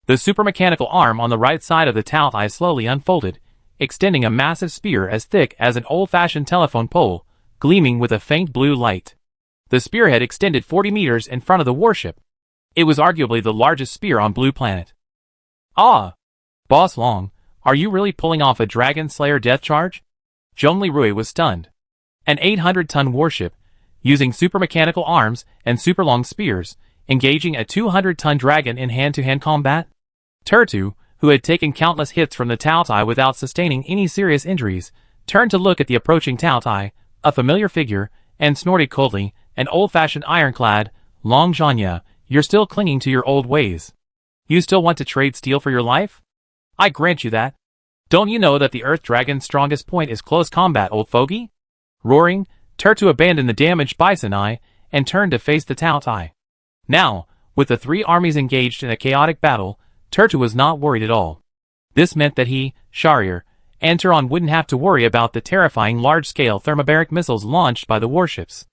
The super mechanical arm on the right side of the Tao Tai slowly unfolded, extending a massive spear as thick as an old-fashioned telephone pole, gleaming with a faint blue light. The spearhead extended 40 meters in front of the warship. It was arguably the largest spear on Blue Planet. "Ah! Boss Long, are you really pulling off a Dragon Slayer death charge?" Zhongli Rui was stunned. An 800-ton warship, using super mechanical arms and super long spears, engaging a 200-ton dragon in hand-to-hand combat? Turtu, who had taken countless hits from the Tao Tai without sustaining any serious injuries, turned to look at the approaching Tao Tai, a familiar figure, and snorted coldly, "An old-fashioned ironclad, Long Janya, you're still clinging to your old ways. You still want to trade steel for your life? I grant you that. Don't you know that the Earth Dragon's strongest point is close combat, old fogey?" Roaring, Turtu abandoned the damaged bison eye and turned to face the Tao Tai. Now, with the three armies engaged in a chaotic battle, Turtu was not worried at all. This meant that he, Sharier, and Turan wouldn't have to worry about the terrifying large-scale thermobaric missiles launched by the warships.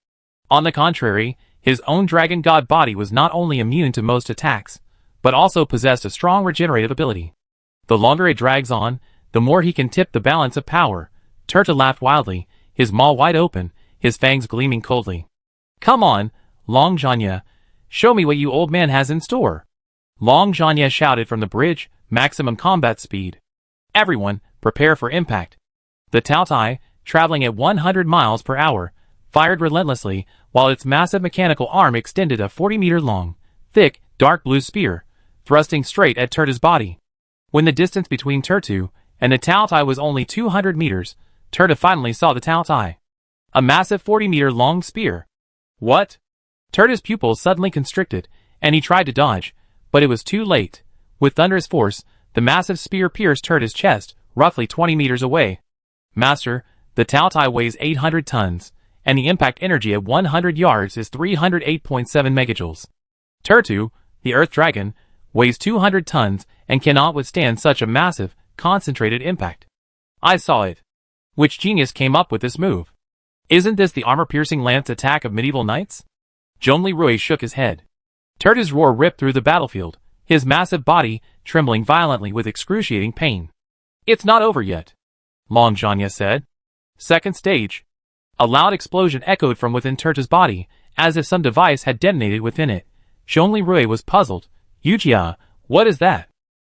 On the contrary, his own dragon god body was not only immune to most attacks, but also possessed a strong regenerative ability. The longer it drags on, the more he can tip the balance of power. Turtu laughed wildly, his maw wide open, his fangs gleaming coldly. "Come on, Long Janya, show me what you old man has in store." Long Janya shouted from the bridge, "Maximum combat speed. Everyone, prepare for impact." The Tao Tai, traveling at 100 miles per hour, fired relentlessly, while its massive mechanical arm extended a 40-meter-long, thick, dark blue spear, thrusting straight at Turtu's body. When the distance between Turtu and the Tao Tai was only 200 meters, Turtu finally saw the Tao Tai. A massive 40-meter-long spear. What? Turtu's pupils suddenly constricted, and he tried to dodge, but it was too late. With thunderous force, the massive spear pierced Turtu's chest, roughly 20 meters away. "Master, the Tao Tai weighs 800 tons, and the impact energy at 100 yards is 308.7 megajoules. Turtu, the Earth Dragon, weighs 200 tons and cannot withstand such a massive, concentrated impact. I saw it. Which genius came up with this move? Isn't this the armor-piercing lance attack of medieval knights?" Zhongli Rui shook his head. Turtu's roar ripped through the battlefield, his massive body trembling violently with excruciating pain. "It's not over yet," Long Janya said. "Second stage." A loud explosion echoed from within Turtu's body, as if some device had detonated within it. Zhongli Rui was puzzled. "Yujia, what is that?"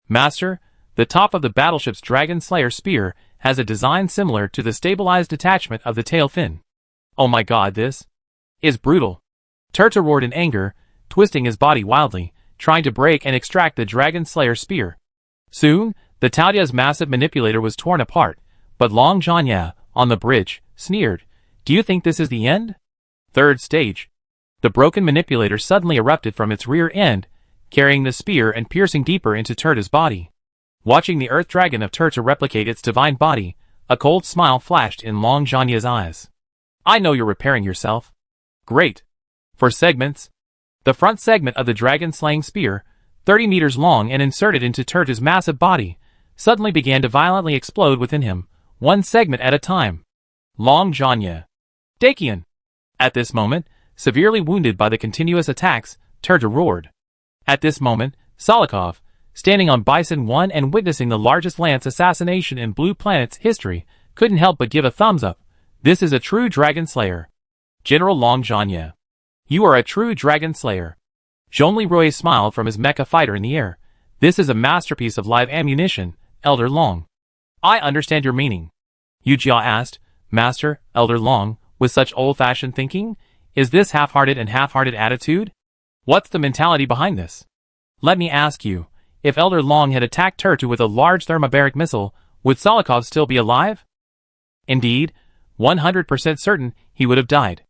"Master, the top of the battleship's Dragon Slayer spear has a design similar to the stabilized detachment of the tail fin." "Oh my god, this is brutal." Turtu roared in anger, twisting his body wildly, trying to break and extract the Dragon Slayer spear. Soon, the Taoya's massive manipulator was torn apart, but Long Janya, on the bridge, sneered, "Do you think this is the end?" Third stage. The broken manipulator suddenly erupted from its rear end, carrying the spear and piercing deeper into Turtu's body. Watching the Earth Dragon of Turtu replicate its divine body, a cold smile flashed in Long Janya's eyes. "I know you're repairing yourself. Great. For segments." The front segment of the dragon-slaying spear, 30 meters long and inserted into Turtu's massive body, suddenly began to violently explode within him, one segment at a time. Long Janya. "Dakian!" At this moment, severely wounded by the continuous attacks, Turtu roared. At this moment, Solikov, standing on Bison 1 and witnessing the largest lance assassination in Blue Planet's history, couldn't help but give a thumbs up. "This is a true Dragon Slayer. General Long Janya. You are a true Dragon Slayer." Zhongli Rui smiled from his mecha fighter in the air. "This is a masterpiece of live ammunition, Elder Long." "I understand your meaning." Yujia asked, "Master, Elder Long, with such old-fashioned thinking, is this half-hearted and half-hearted attitude? What's the mentality behind this? Let me ask you, if Elder Long had attacked Turtu with a large thermobaric missile, would Solikov still be alive? Indeed, 100% certain he would have died.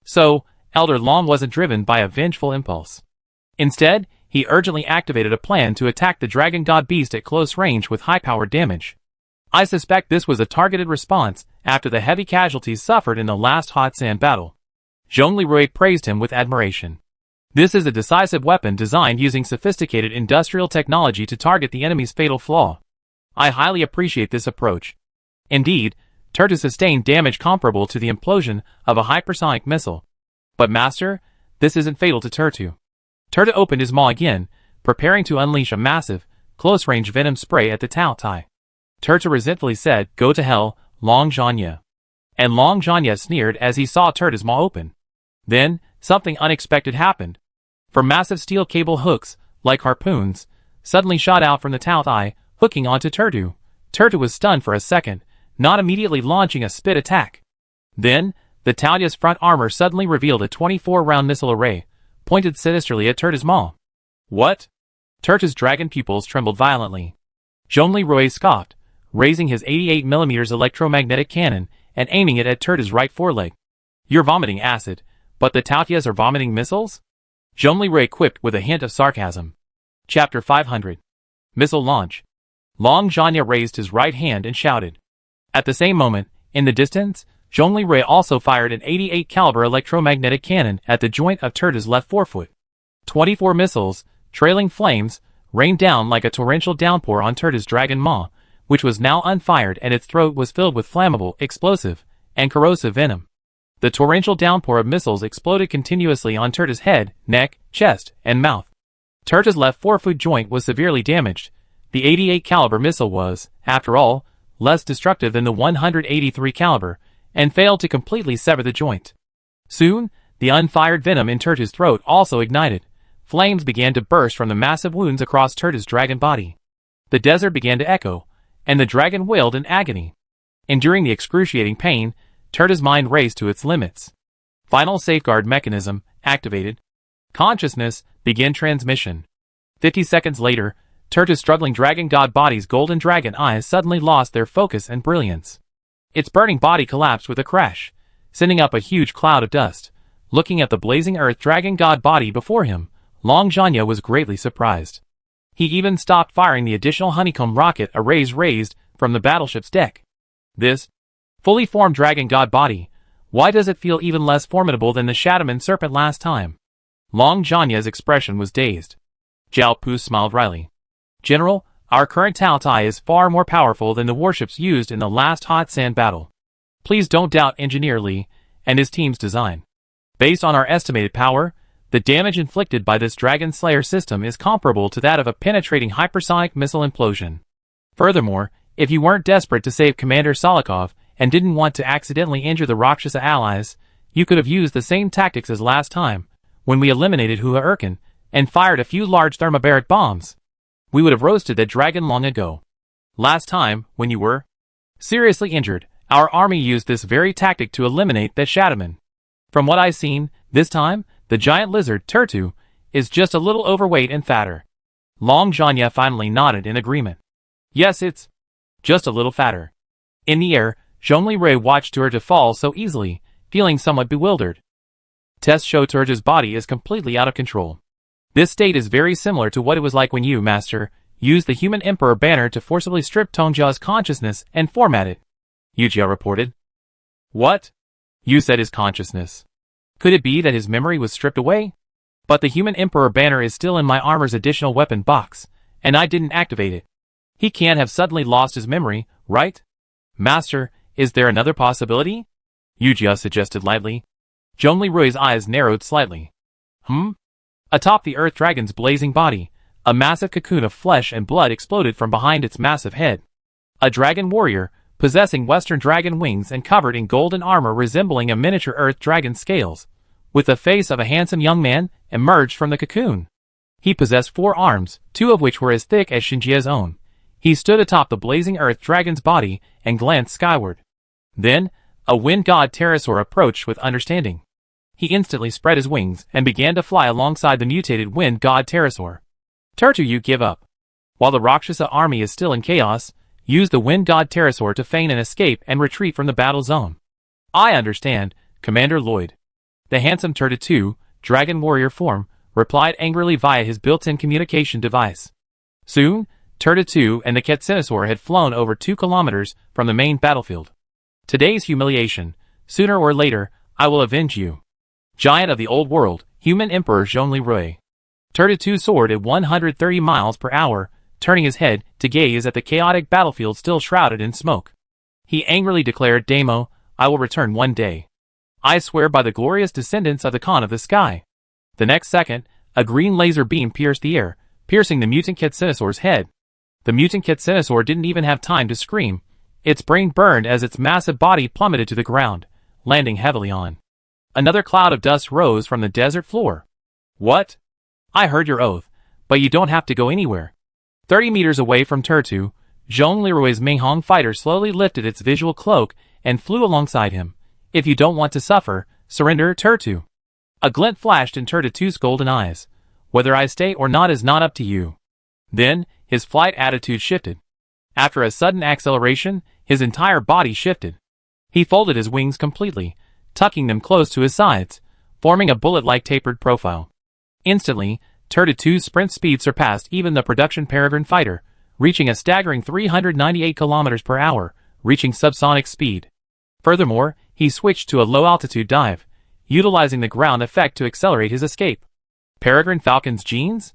So, Elder Long wasn't driven by a vengeful impulse. Instead, he urgently activated a plan to attack the Dragon God Beast at close range with high-powered damage. I suspect this was a targeted response after the heavy casualties suffered in the last hot sand battle. Zhong Leroy praised him with admiration. This is a decisive weapon designed using sophisticated industrial technology to target the enemy's fatal flaw. I highly appreciate this approach. Indeed, Turtu sustained damage comparable to the implosion of a hypersonic missile. But Master, this isn't fatal to Turtu. Turtu opened his maw again, preparing to unleash a massive, close-range venom spray at the Tao Tai. Turtu resentfully said, "Go to hell, Long Zhanya." And Long Zhanya sneered as he saw Turtu's maw open. Then, something unexpected happened. For massive steel cable hooks, like harpoons, suddenly shot out from the Tao Tai, hooking onto Turtu. Turtu was stunned for a second, not immediately launching a spit attack. Then, the Tao Tai's front armor suddenly revealed a 24-round missile array, pointed sinisterly at Turtu's maw. What? Turtu's dragon pupils trembled violently. Zhong Leroy scoffed, raising his 88mm electromagnetic cannon and aiming it at Turtu's right foreleg. You're vomiting acid, but the Tao Tai's are vomiting missiles? Zhong Leroy quipped with a hint of sarcasm. Chapter 500. Missile Launch. Long Zhanya raised his right hand and shouted. At the same moment, in the distance, Zhong Leroy also fired an 88 caliber electromagnetic cannon at the joint of Turtu's left forefoot. 24 missiles, trailing flames, rained down like a torrential downpour on Turtu's dragon maw, which was now unfired and its throat was filled with flammable, explosive, and corrosive venom. The torrential downpour of missiles exploded continuously on Turtu's head, neck, chest, and mouth. Turtu's left forefoot joint was severely damaged. The 88 caliber missile was, after all, less destructive than the 183 caliber, and failed to completely sever the joint. Soon, the unfired venom in Turtu's throat also ignited. Flames began to burst from the massive wounds across Turtu's dragon body. The desert began to echo, and the dragon wailed in agony. Enduring the excruciating pain, Turtu's mind raced to its limits. Final safeguard mechanism activated. Consciousness begin transmission. 50 seconds later, Turtu's struggling dragon god body's golden dragon eyes suddenly lost their focus and brilliance. Its burning body collapsed with a crash, sending up a huge cloud of dust. Looking at the blazing earth dragon god body before him, Long Zhanya was greatly surprised. He even stopped firing the additional honeycomb rocket arrays raised from the battleship's deck. This fully formed dragon god body, why does it feel even less formidable than the Shadowman serpent last time? Long Zhanya's expression was dazed. Zhao Pu smiled wryly. General, our current Tao Tai is far more powerful than the warships used in the last hot sand battle. Please don't doubt Engineer Li and his team's design. Based on our estimated power, the damage inflicted by this Dragon Slayer system is comparable to that of a penetrating hypersonic missile implosion. Furthermore, if you weren't desperate to save Commander Solikov and didn't want to accidentally injure the Rakshasa allies, you could have used the same tactics as last time, when we eliminated Hua Urkin and fired a few large thermobaric bombs. We would have roasted that dragon long ago. Last time, when you were seriously injured, our army used this very tactic to eliminate that Shadowman. From what I've seen, this time, the giant lizard, Turtu, is just a little overweight and fatter. Long Zhanya finally nodded in agreement. Yes, it's just a little fatter. In the air, Zhong Leroy watched Turtu fall so easily, feeling somewhat bewildered. Tests show Turtu's body is completely out of control. This state is very similar to what it was like when you, Master, used the Human Emperor banner to forcibly strip Tongjia's consciousness and format it. Yujia reported. What? You said his consciousness. Could it be that his memory was stripped away? But the Human Emperor banner is still in my armor's additional weapon box, and I didn't activate it. He can't have suddenly lost his memory, right? Master, is there another possibility? Yujia suggested lightly. Zhong Leroy's eyes narrowed slightly. Atop the Earth Dragon's blazing body, a massive cocoon of flesh and blood exploded from behind its massive head. A dragon warrior, possessing Western dragon wings and covered in golden armor resembling a miniature Earth Dragon's scales, with the face of a handsome young man, emerged from the cocoon. He possessed 4 arms, 2 of which were as thick as Shinjia's own. He stood atop the blazing Earth Dragon's body and glanced skyward. Then, a wind god pterosaur approached with understanding. He instantly spread his wings and began to fly alongside the mutated wind god pterosaur. Turtu, you give up. While the Rakshasa army is still in chaos, use the wind god pterosaur to feign an escape and retreat from the battle zone. I understand, Commander Lloyd. The handsome Turtle 2, dragon warrior form, replied angrily via his built-in communication device. Soon, Turtle 2 and the Quetzalcoatl had flown over 2 kilometers from the main battlefield. Today's humiliation, sooner or later, I will avenge you. Giant of the old world, human emperor Jean Leroy. Turtle 2 soared at 130 miles per hour, turning his head to gaze at the chaotic battlefield still shrouded in smoke. He angrily declared, Damo, I will return one day. I swear by the glorious descendants of the Khan of the sky. The next second, a green laser beam pierced the air, piercing the mutant Quetzalcoatl's head. The mutant Quetzalcoatl didn't even have time to scream. Its brain burned as its massive body plummeted to the ground, landing heavily on. Another cloud of dust rose from the desert floor. What? I heard your oath, but you don't have to go anywhere. 30 meters away from Turtle, Jean Leroy's Minghong fighter slowly lifted its visual cloak and flew alongside him. If you don't want to suffer, surrender, Turtle. A glint flashed in Turtle 2's golden eyes. Whether I stay or not is not up to you. Then, his flight attitude shifted. After a sudden acceleration, his entire body shifted. He folded his wings completely, tucking them close to his sides, forming a bullet-like tapered profile. Instantly, Turtle 2's sprint speed surpassed even the production Peregrine fighter, reaching a staggering 398 kilometers per hour, reaching subsonic speed. Furthermore, he switched to a low-altitude dive, utilizing the ground effect to accelerate his escape. Peregrine Falcon's genes?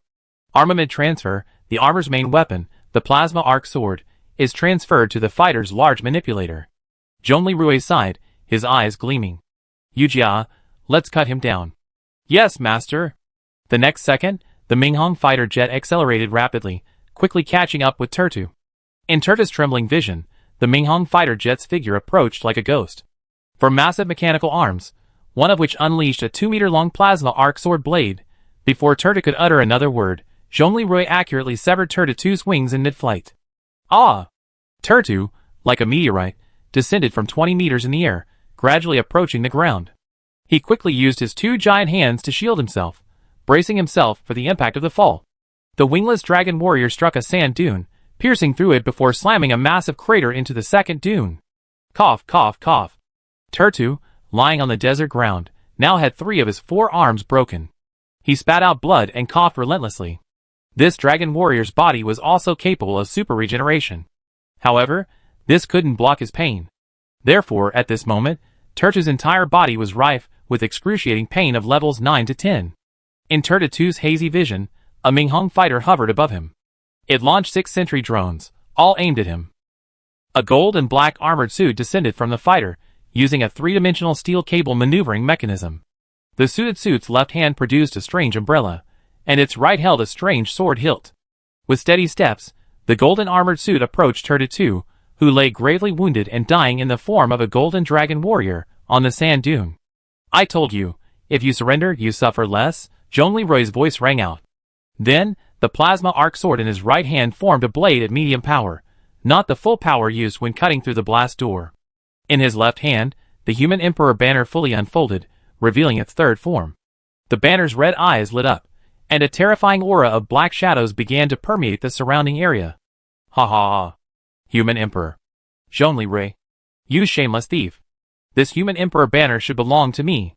Armament transfer, the armor's main weapon, the plasma arc sword, is transferred to the fighter's large manipulator. Jean Leroy sighed, his eyes gleaming. Yujia, let's cut him down. Yes, master. The next second, the Minghong fighter jet accelerated rapidly, quickly catching up with Turtle. In Turtle's trembling vision, the Minghong fighter jet's figure approached like a ghost. For massive mechanical arms, one of which unleashed a 2-meter-long plasma arc sword blade. Before Turtle could utter another word, Jean Leroy accurately severed Turtle 2's wings in mid-flight. Ah! Turtle, like a meteorite, descended from 20 meters in the air, gradually approaching the ground. He quickly used his 2 giant hands to shield himself, bracing himself for the impact of the fall. The wingless dragon warrior struck a sand dune, piercing through it before slamming a massive crater into the second dune. Cough, cough, cough. Turtle, lying on the desert ground, now had 3 of his 4 arms broken. He spat out blood and coughed relentlessly. This dragon warrior's body was also capable of super regeneration. However, this couldn't block his pain. Therefore, at this moment, Turtle's entire body was rife with excruciating pain of levels 9 to 10. In Turtle 2's hazy vision, a Minghong fighter hovered above him. It launched 6 sentry drones, all aimed at him. A gold and black armored suit descended from the fighter, using a 3-dimensional steel cable maneuvering mechanism. The suited suit's left hand produced a strange umbrella, and its right held a strange sword hilt. With steady steps, the golden armored suit approached Turtle 2, who lay gravely wounded and dying in the form of a golden dragon warrior, on the sand dune. I told you, if you surrender, you suffer less, Jean Leroy's voice rang out. Then, the plasma arc sword in his right hand formed a blade at medium power, not the full power used when cutting through the blast door. In his left hand, the human emperor banner fully unfolded, revealing its third form. The banner's red eyes lit up, and a terrifying aura of black shadows began to permeate the surrounding area. Ha ha ha. Human Emperor. Jean Leroy. You shameless thief. This human emperor banner should belong to me.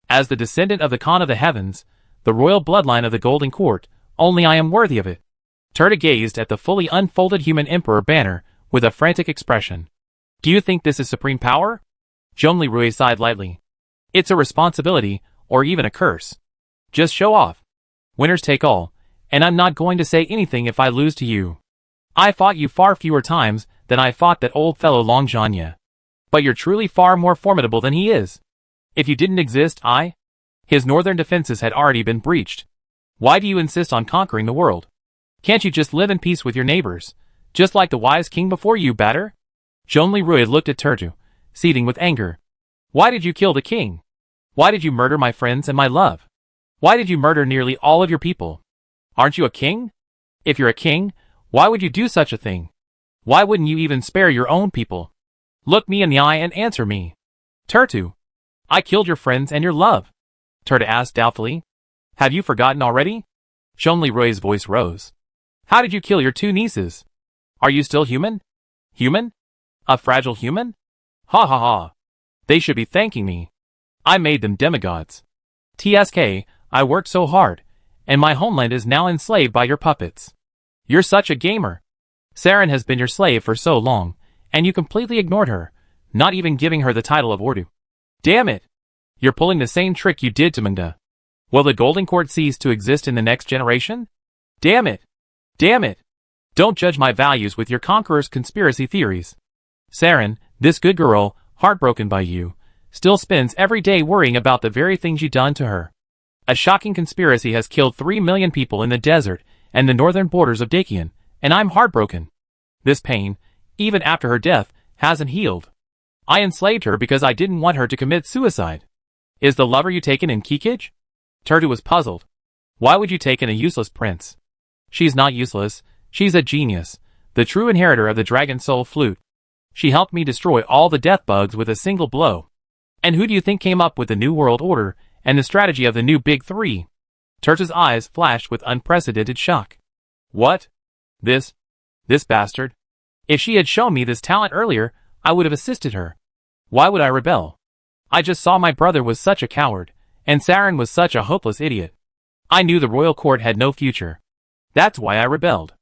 As the descendant of the Khan of the Heavens, the royal bloodline of the Golden Court, only I am worthy of it. Turtle gazed at the fully unfolded human emperor banner with a frantic expression. Do you think this is supreme power? Jean Leroy sighed lightly. It's a responsibility, or even a curse. Just show off. Winners take all, and I'm not going to say anything if I lose to you. I fought you far fewer times than I fought that old fellow Long John. But you're truly far more formidable than he is. If you didn't exist, his northern defenses had already been breached. Why do you insist on conquering the world? Can't you just live in peace with your neighbors, just like the wise king before you, batter? Jean Leroy looked at Turtle, seething with anger. Why did you kill the king? Why did you murder my friends and my love? Why did you murder nearly all of your people? Aren't you a king? If you're a king, why would you do such a thing? Why wouldn't you even spare your own people? Look me in the eye and answer me. Turtle. I killed your friends and your love. Turtle asked doubtfully. Have you forgotten already? Jean Leroy's voice rose. How did you kill your 2 nieces? Are you still human? Human? A fragile human? Ha ha ha. They should be thanking me. I made them demigods. TSK, I worked so hard, and my homeland is now enslaved by your puppets. You're such a gamer. Saren has been your slave for so long, and you completely ignored her, not even giving her the title of Ordu. Damn it! You're pulling the same trick you did to Munda. Will the Golden Court cease to exist in the next generation? Damn it! Damn it! Don't judge my values with your conqueror's conspiracy theories. Saren, this good girl, heartbroken by you, still spends every day worrying about the very things you've done to her. A shocking conspiracy has killed 3 million people in the desert and the northern borders of Dakian, and I'm heartbroken. This pain, even after her death, hasn't healed. I enslaved her because I didn't want her to commit suicide. Is the lover you taken in Kikij? Turdu was puzzled. Why would you take in a useless prince? She's not useless, she's a genius, the true inheritor of the Dragon Soul Flute. She helped me destroy all the death bugs with a single blow. And who do you think came up with the New World Order and the strategy of the new Big Three? Turtu's eyes flashed with unprecedented shock. What? This bastard? If she had shown me this talent earlier, I would have assisted her. Why would I rebel? I just saw my brother was such a coward, and Saren was such a hopeless idiot. I knew the royal court had no future. That's why I rebelled.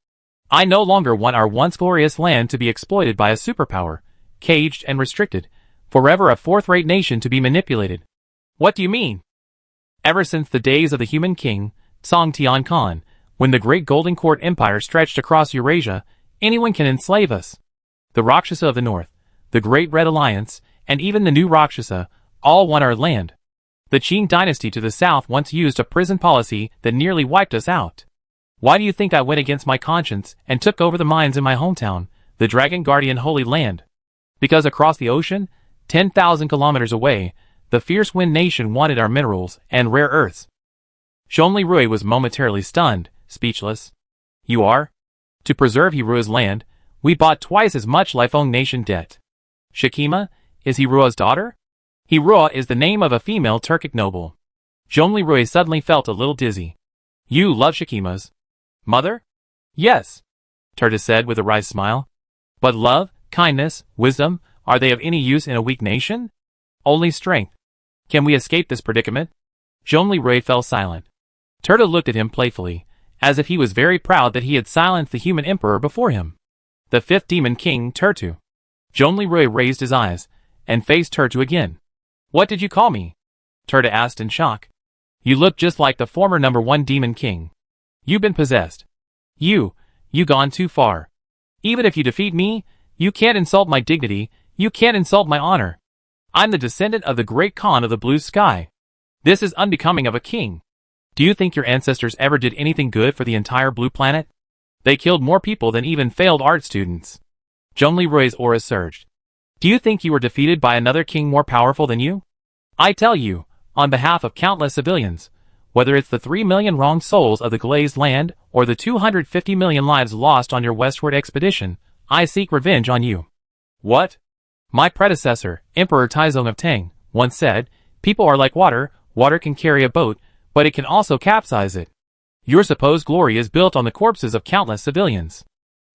I no longer want our once glorious land to be exploited by a superpower, caged and restricted, forever a fourth-rate nation to be manipulated. What do you mean? Ever since the days of the human king, Song Tian Khan, when the great Golden Court Empire stretched across Eurasia, anyone can enslave us. The Rakshasa of the north, the Great Red Alliance, and even the new Rakshasa, all want our land. The Qing dynasty to the south once used a prison policy that nearly wiped us out. Why do you think I went against my conscience and took over the mines in my hometown, the Dragon Guardian Holy Land? Because across the ocean, 10,000 kilometers away, the fierce Wind Nation wanted our minerals and rare earths. Zhongli Rui was momentarily stunned, speechless. You are? To preserve Hirua's land, we bought twice as much Lifeng Nation debt. Shakima, is Hirua's daughter? Hirua is the name of a female Turkic noble. Zhongli Rui suddenly felt a little dizzy. You love Shakima's mother? Yes, Turtu said with a wry smile. But love, kindness, wisdom, are they of any use in a weak nation? Only strength. Can we escape this predicament? Zhongli Rui fell silent. Turtu looked at him playfully, as if he was very proud that he had silenced the human emperor before him. The fifth demon king, Turtu. Zhongli Rui raised his eyes, and faced Turtu again. What did you call me? Turtu asked in shock. You look just like the former #1 demon king. You've been possessed. You gone too far. Even if you defeat me, you can't insult my dignity, you can't insult my honor. I'm the descendant of the great Khan of the blue sky. This is unbecoming of a king. Do you think your ancestors ever did anything good for the entire blue planet? They killed more people than even failed art students. Zhongli Rui's aura surged. Do you think you were defeated by another king more powerful than you? I tell you, on behalf of countless civilians, whether it's the 3 million wronged souls of the glazed land or the 250 million lives lost on your westward expedition, I seek revenge on you. What? My predecessor, Emperor Taizong of Tang, once said, people are like water, water can carry a boat, but it can also capsize it. Your supposed glory is built on the corpses of countless civilians.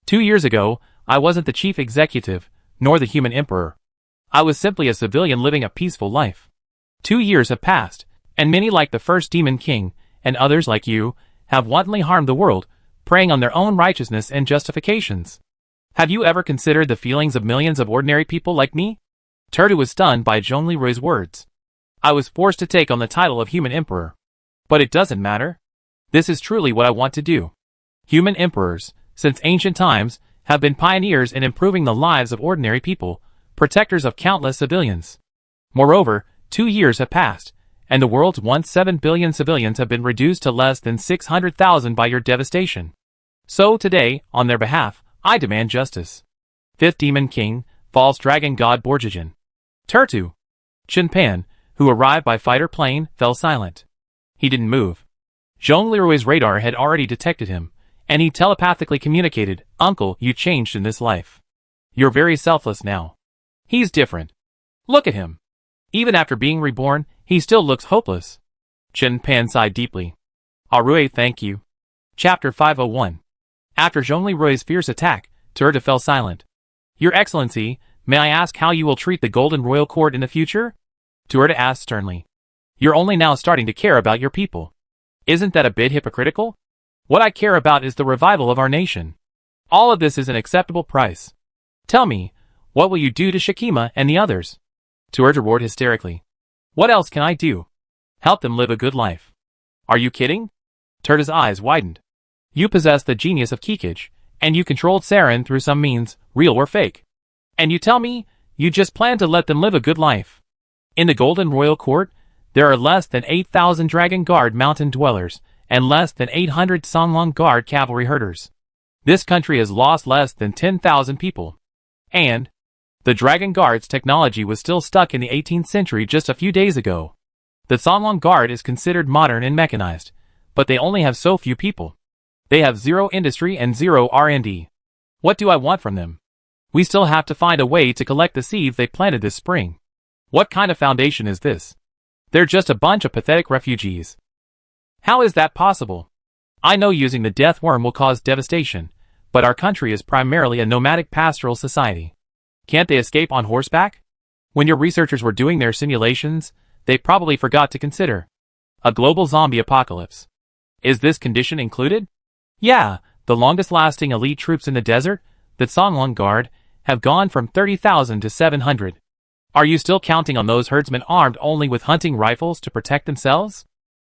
2 years ago, I wasn't the chief executive, nor the human emperor. I was simply a civilian living a peaceful life. 2 years have passed, and many like the first demon king, and others like you, have wantonly harmed the world, preying on their own righteousness and justifications. Have you ever considered the feelings of millions of ordinary people like me? Turtu was stunned by Zhongli Rui's words. I was forced to take on the title of human emperor. But it doesn't matter. This is truly what I want to do. Human emperors, since ancient times, have been pioneers in improving the lives of ordinary people, protectors of countless civilians. Moreover, 2 years have passed, and the world's once 7 billion civilians have been reduced to less than 600,000 by your devastation. So today, on their behalf, I demand justice. Fifth Demon King, False Dragon God Borjigin. Turtu. Chinpan, who arrived by fighter plane, fell silent. He didn't move. Zhongli Rui's radar had already detected him, and he telepathically communicated, Uncle, you changed in this life. You're very selfless now. He's different. Look at him. Even after being reborn, he still looks hopeless. Chen Pan sighed deeply. Rui, thank you. Chapter 501. After Zhongli Rui's fierce attack, Turtu fell silent. Your Excellency, may I ask how you will treat the Golden Royal Court in the future? Tuerta asked sternly. You're only now starting to care about your people. Isn't that a bit hypocritical? What I care about is the revival of our nation. All of this is an acceptable price. Tell me, what will you do to Shakima and the others? Tuerta roared hysterically. What else can I do? Help them live a good life. Are you kidding? Turta's eyes widened. You possess the genius of Kikij, and you controlled Saren through some means, real or fake. And you tell me, you just plan to let them live a good life. In the Golden Royal Court, there are less than 8,000 Dragon Guard mountain dwellers, and less than 800 Songlong Guard cavalry herders. This country has lost less than 10,000 people. And the Dragon Guard's technology was still stuck in the 18th century just a few days ago. The Songlong Guard is considered modern and mechanized, but they only have so few people. They have zero industry and zero R&D. What do I want from them? We still have to find a way to collect the seeds they planted this spring. What kind of foundation is this? They're just a bunch of pathetic refugees. How is that possible? I know using the death worm will cause devastation, but our country is primarily a nomadic pastoral society. Can't they escape on horseback? When your researchers were doing their simulations, they probably forgot to consider a global zombie apocalypse. Is this condition included? Yeah, the longest-lasting elite troops in the desert, the Songlong Guard, have gone from 30,000 to 700. Are you still counting on those herdsmen armed only with hunting rifles to protect themselves?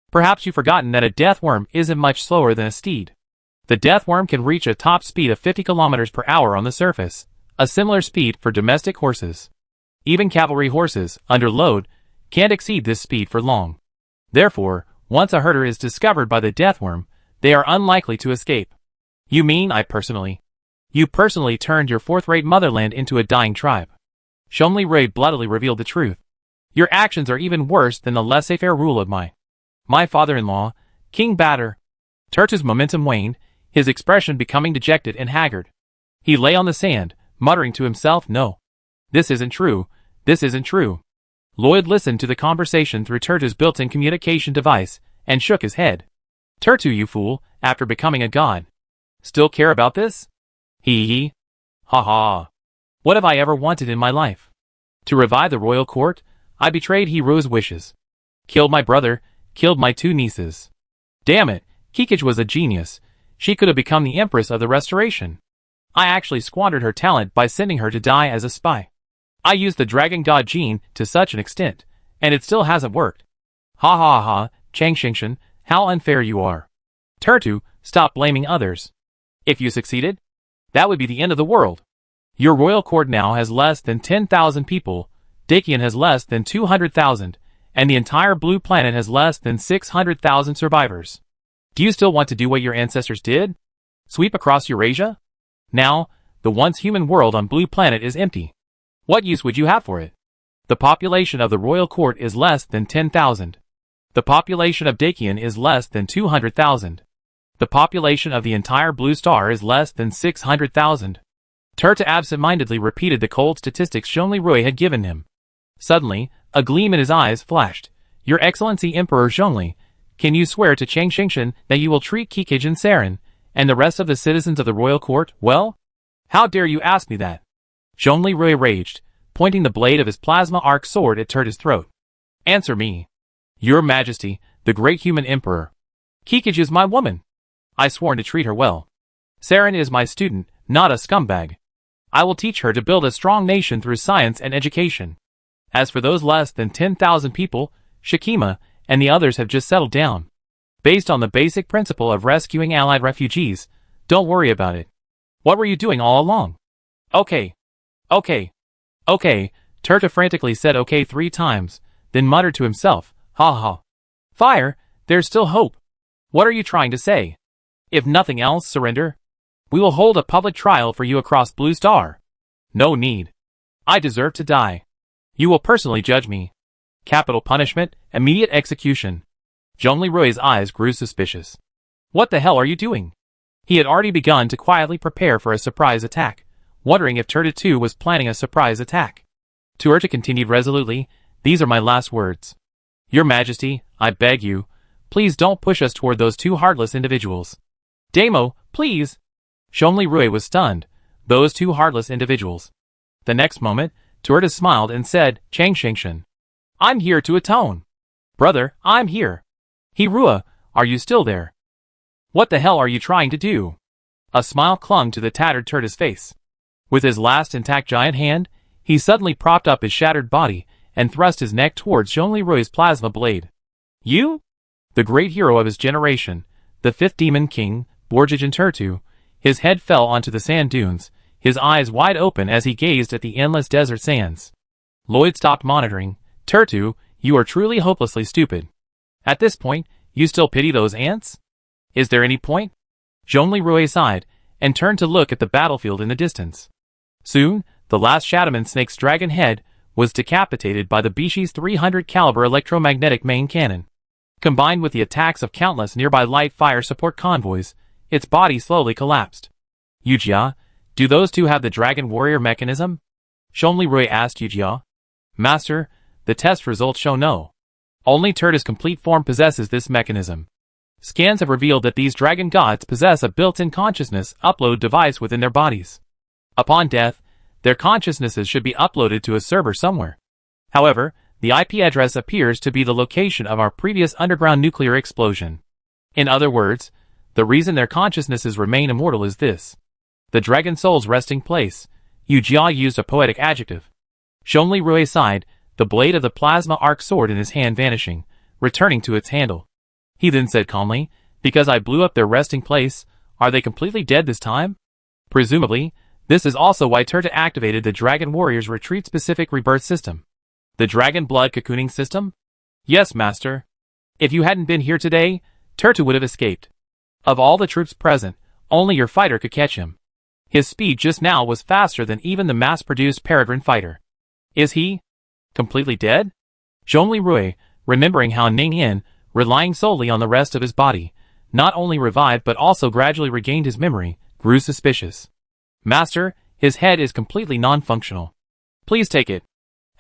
Perhaps you've forgotten that a death worm isn't much slower than a steed. The death worm can reach a top speed of 50 kilometers per hour on the surface, a similar speed for domestic horses. Even cavalry horses, under load, can't exceed this speed for long. Therefore, once a herder is discovered by the death worm, they are unlikely to escape. You mean You personally turned your fourth-rate motherland into a dying tribe. Shomli Ray bloodily revealed the truth. Your actions are even worse than the laissez-faire rule of my father-in-law, King Batter. Turtu's momentum waned, his expression becoming dejected and haggard. He lay on the sand, muttering to himself, no. This isn't true. This isn't true. Lloyd listened to the conversation through Turtu's built-in communication device, and shook his head. Turtu, you fool, after becoming a god. Still care about this? Hee. Ha ha. What have I ever wanted in my life? To revive the royal court, I betrayed Hero's wishes. Killed my brother, killed my 2 nieces. Damn it, Kikij was a genius. She could have become the Empress of the Restoration. I actually squandered her talent by sending her to die as a spy. I used the Dragon God gene to such an extent, and it still hasn't worked. Ha ha ha, Chang Xingshan, how unfair you are. Turtu, stop blaming others. If you succeeded, that would be the end of the world. Your royal court now has less than 10,000 people, Dakian has less than 200,000, and the entire blue planet has less than 600,000 survivors. Do you still want to do what your ancestors did? Sweep across Eurasia? Now, the once human world on blue planet is empty. What use would you have for it? The population of the royal court is less than 10,000. The population of Dakian is less than 200,000. The population of the entire blue star is less than 600,000. Turta absent-mindedly repeated the cold statistics Shomli Rui had given him. Suddenly, a gleam in his eyes flashed. Your Excellency Emperor Zhongli, can you swear to Chang Xingshan that you will treat Kikij and Saren, and the rest of the citizens of the royal court, well? How dare you ask me that? Zhongli Rui raged, pointing the blade of his plasma arc sword at Turta's throat. Answer me. Your Majesty, the great human emperor. Kikij is my woman. I sworn to treat her well. Saren is my student, not a scumbag. I will teach her to build a strong nation through science and education. As for those less than 10,000 people, Shakima and the others have just settled down. Based on the basic principle of rescuing allied refugees, don't worry about it. What were you doing all along? Okay. Turta frantically said okay 3 times, then muttered to himself, ha ha. Fire, there's still hope. What are you trying to say? If nothing else, surrender. We will hold a public trial for you across Blue Star. No need. I deserve to die. You will personally judge me. Capital punishment, immediate execution. Zhongli Rui's eyes grew suspicious. What the hell are you doing? He had already begun to quietly prepare for a surprise attack, wondering if Turta too was planning a surprise attack. Turta continued resolutely, these are my last words. Your Majesty, I beg you, please don't push us toward those 2 heartless individuals. Damo, please. Zhongli Rui was stunned. Those 2 heartless individuals. The next moment, Turtis smiled and said, Chang Shangshan. I'm here to atone. Brother, I'm here. Hirua, are you still there? What the hell are you trying to do? A smile clung to the tattered Turtis' face. With his last intact giant hand, he suddenly propped up his shattered body and thrust his neck towards Zhongli Rui's plasma blade. You? The great hero of his generation, the fifth demon king, Borjigin Turtu. His head fell onto the sand dunes, his eyes wide open as he gazed at the endless desert sands. Lloyd stopped monitoring. Turtu, you are truly hopelessly stupid. At this point, you still pity those ants? Is there any point? Zhongli Rui sighed, and turned to look at the battlefield in the distance. Soon, the last Shadowman Snake's dragon head was decapitated by the Bishi's 300 caliber electromagnetic main cannon. Combined with the attacks of countless nearby light fire support convoys, its body slowly collapsed. Yujia, do those two have the dragon warrior mechanism? Zhongli Rui asked Yujia. Master, the test results show no. Only Turtis' complete form possesses this mechanism. Scans have revealed that these dragon gods possess a built-in consciousness upload device within their bodies. Upon death, their consciousnesses should be uploaded to a server somewhere. However, the IP address appears to be the location of our previous underground nuclear explosion. In other words, the reason their consciousnesses remain immortal is this. The dragon soul's resting place. Yujia used a poetic adjective. Zhongli Rui sighed, the blade of the plasma arc sword in his hand vanishing, returning to its handle. He then said calmly, because I blew up their resting place, are they completely dead this time? Presumably, this is also why Turta activated the Dragon Warrior's retreat-specific rebirth system. The Dragon Blood cocooning system? Yes, Master. If you hadn't been here today, Turta would have escaped. Of all the troops present, only your fighter could catch him. His speed just now was faster than even the mass-produced Peregrine fighter. Is he completely dead? Zhongli Rui, remembering how Ning Yin, relying solely on the rest of his body, not only revived but also gradually regained his memory, grew suspicious. Master, his head is completely non-functional. Please take it.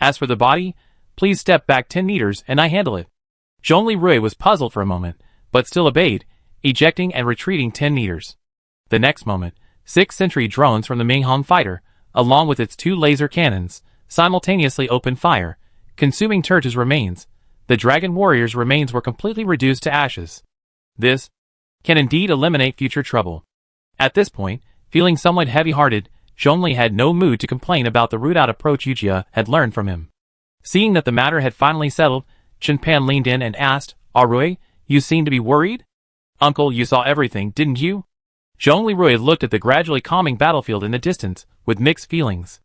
As for the body, please step back 10 meters and I handle it. Zhongli Rui was puzzled for a moment, but still obeyed, ejecting and retreating 10 meters. The next moment, 6 sentry drones from the Minghong fighter, along with its 2 laser cannons, simultaneously opened fire, consuming Turta's remains. The Dragon Warrior's remains were completely reduced to ashes. This can indeed eliminate future trouble. At this point, feeling somewhat heavy-hearted, Zhongli had no mood to complain about the rude-out approach Yujia had learned from him. Seeing that the matter had finally settled, Chen Pan leaned in and asked, Rui, you seem to be worried? Uncle, you saw everything, didn't you? Zhongli Rui looked at the gradually calming battlefield in the distance, with mixed feelings.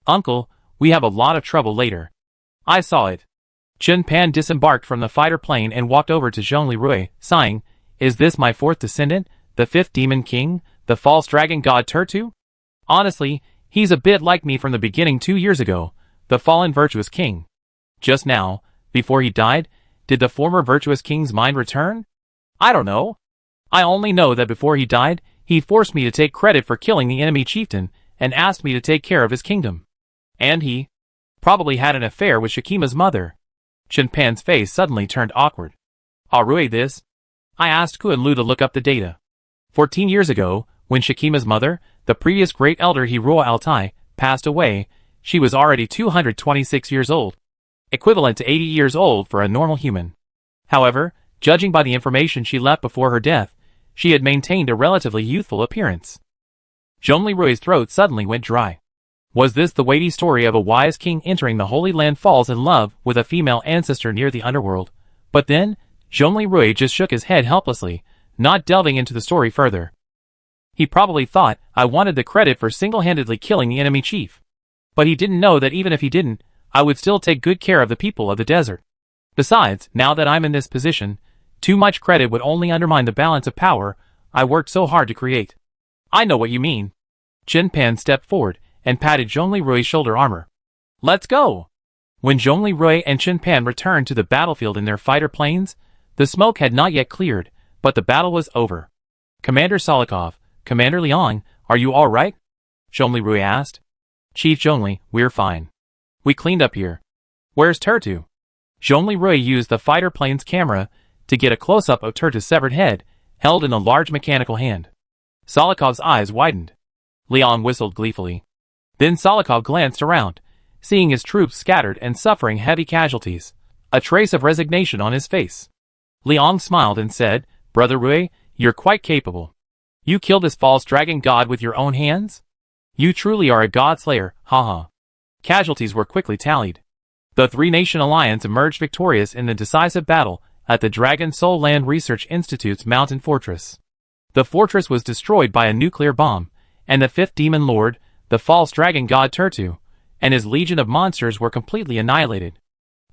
Uncle, we have a lot of trouble later. I saw it. Chen Pan disembarked from the fighter plane and walked over to Zhongli Rui, sighing, is this my 4th descendant, the 5th demon king, the false dragon god Turtu? Honestly, he's a bit like me from the beginning 2 years ago, the fallen virtuous king. Just now, before he died, did the former virtuous king's mind return? I don't know. I only know that before he died, he forced me to take credit for killing the enemy chieftain and asked me to take care of his kingdom. And he probably had an affair with Shakima's mother. Chen Pan's face suddenly turned awkward. Rui, this? I asked Kuan Lu to look up the data. 14 years ago, when Shakima's mother, the previous great elder Hirua Altai, passed away, she was already 226 years old, equivalent to 80 years old for a normal human. However, judging by the information she left before her death, she had maintained a relatively youthful appearance. Zhongli Rui's throat suddenly went dry. Was this the weighty story of a wise king entering the Holy Land falls in love with a female ancestor near the underworld? But then, Zhongli Rui just shook his head helplessly, not delving into the story further. He probably thought I wanted the credit for single-handedly killing the enemy chief. But he didn't know that even if he didn't, I would still take good care of the people of the desert. Besides, now that I'm in this position, too much credit would only undermine the balance of power I worked so hard to create. I know what you mean. Chen Pan stepped forward and patted Zhongli Rui's shoulder armor. Let's go! When Zhongli Rui and Chen Pan returned to the battlefield in their fighter planes, the smoke had not yet cleared, but the battle was over. Commander Solikov, Commander Liang, are you all right? Zhongli Rui asked. Chief Zhongli, we're fine. We cleaned up here. Where's Turtu? Zhongli Rui used the fighter plane's camera to get a close-up of Turtu's severed head, held in a large mechanical hand. Solikov's eyes widened. Liang whistled gleefully. Then Solikov glanced around, seeing his troops scattered and suffering heavy casualties, a trace of resignation on his face. Liang smiled and said, "Brother Rui, you're quite capable. You killed this false dragon god with your own hands? You truly are a god slayer, haha." Casualties were quickly tallied. The three-nation alliance emerged victorious in the decisive battle at the Dragon Soul Land Research Institute's mountain fortress. The fortress was destroyed by a nuclear bomb, and the fifth demon lord, the false dragon god Turtu, and his legion of monsters were completely annihilated.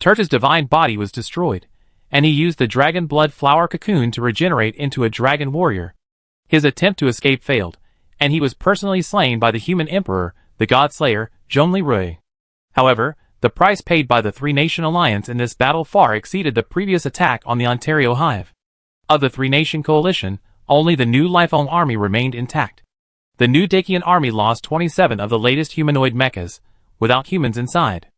Turtu's divine body was destroyed, and he used the dragon blood flower cocoon to regenerate into a dragon warrior. His attempt to escape failed, and he was personally slain by the human emperor, the god slayer, Zhongli Rui. However, the price paid by the three-nation alliance in this battle far exceeded the previous attack on the Ontario Hive. Of the three-nation coalition, only the new Lifeong army remained intact. The new Dakian army lost 27 of the latest humanoid mechas, without humans inside.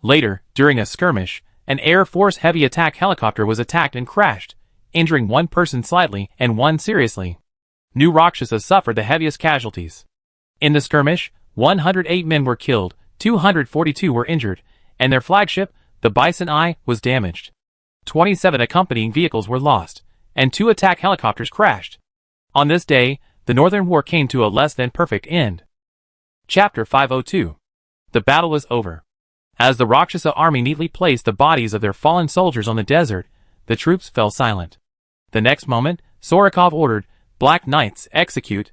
Later, during a skirmish, an Air Force heavy attack helicopter was attacked and crashed, injuring one person slightly and one seriously. New Rakshasa suffered the heaviest casualties. In the skirmish, 108 men were killed, 242 were injured, and their flagship, the Bison Eye, was damaged. 27 accompanying vehicles were lost, and 2 attack helicopters crashed. On this day, the Northern War came to a less than perfect end. Chapter 502. The battle was over. As the Rakshasa army neatly placed the bodies of their fallen soldiers on the desert, the troops fell silent. The next moment, Sorakov ordered, "Black Knights, execute."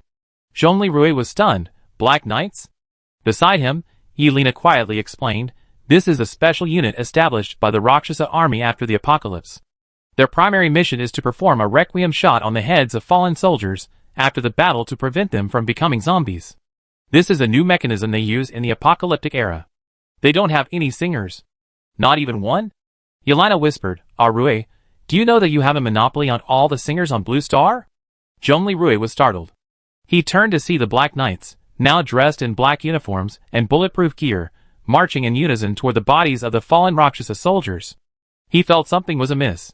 Zhongli Rui was stunned. "Black Knights?" Beside him, Yelena quietly explained, "This is a special unit established by the Rakshasa army after the apocalypse. Their primary mission is to perform a requiem shot on the heads of fallen soldiers after the battle to prevent them from becoming zombies. This is a new mechanism they use in the apocalyptic era. They don't have any singers. Not even one?" Yelena whispered, "Rui, do you know that you have a monopoly on all the singers on Blue Star?" Zhongli Rui was startled. He turned to see the Black Knights, now dressed in black uniforms and bulletproof gear, marching in unison toward the bodies of the fallen Rakshasa soldiers. He felt something was amiss.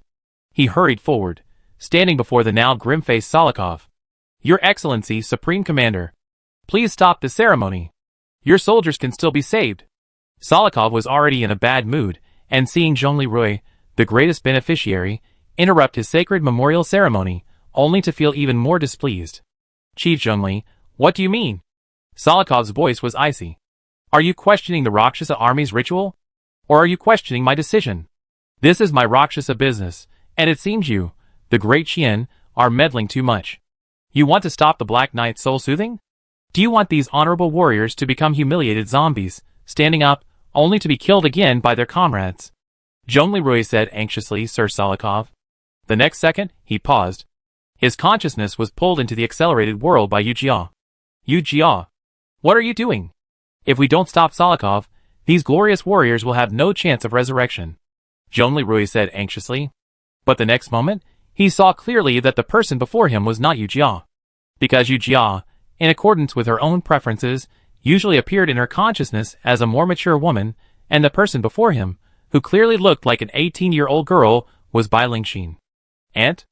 He hurried forward, standing before the now grim-faced Solikov. "Your Excellency, Supreme Commander, please stop the ceremony. Your soldiers can still be saved." Solikov was already in a bad mood, and seeing Zhongli Rui, the greatest beneficiary, interrupt his sacred memorial ceremony, only to feel even more displeased. "Chief Zhongli, what do you mean?" Solikov's voice was icy. "Are you questioning the Rakshasa army's ritual? Or are you questioning my decision? This is my Rakshasa business, and it seems you, the great Qian, are meddling too much. You want to stop the Black Knight's soul-soothing? Do you want these honorable warriors to become humiliated zombies, standing up, only to be killed again by their comrades?" Zhongli Rui said anxiously, "Sir Solikov." The next second, he paused. His consciousness was pulled into the accelerated world by Yu Jia. "Yu Jia, what are you doing? If we don't stop Solikov, these glorious warriors will have no chance of resurrection," Zhongli Rui said anxiously. But the next moment, he saw clearly that the person before him was not Yu Jia. Because Yu Jia, in accordance with her own preferences, usually appeared in her consciousness as a more mature woman, and the person before him, who clearly looked like an 18-year-old girl, was Bai Lingxin. "Aunt?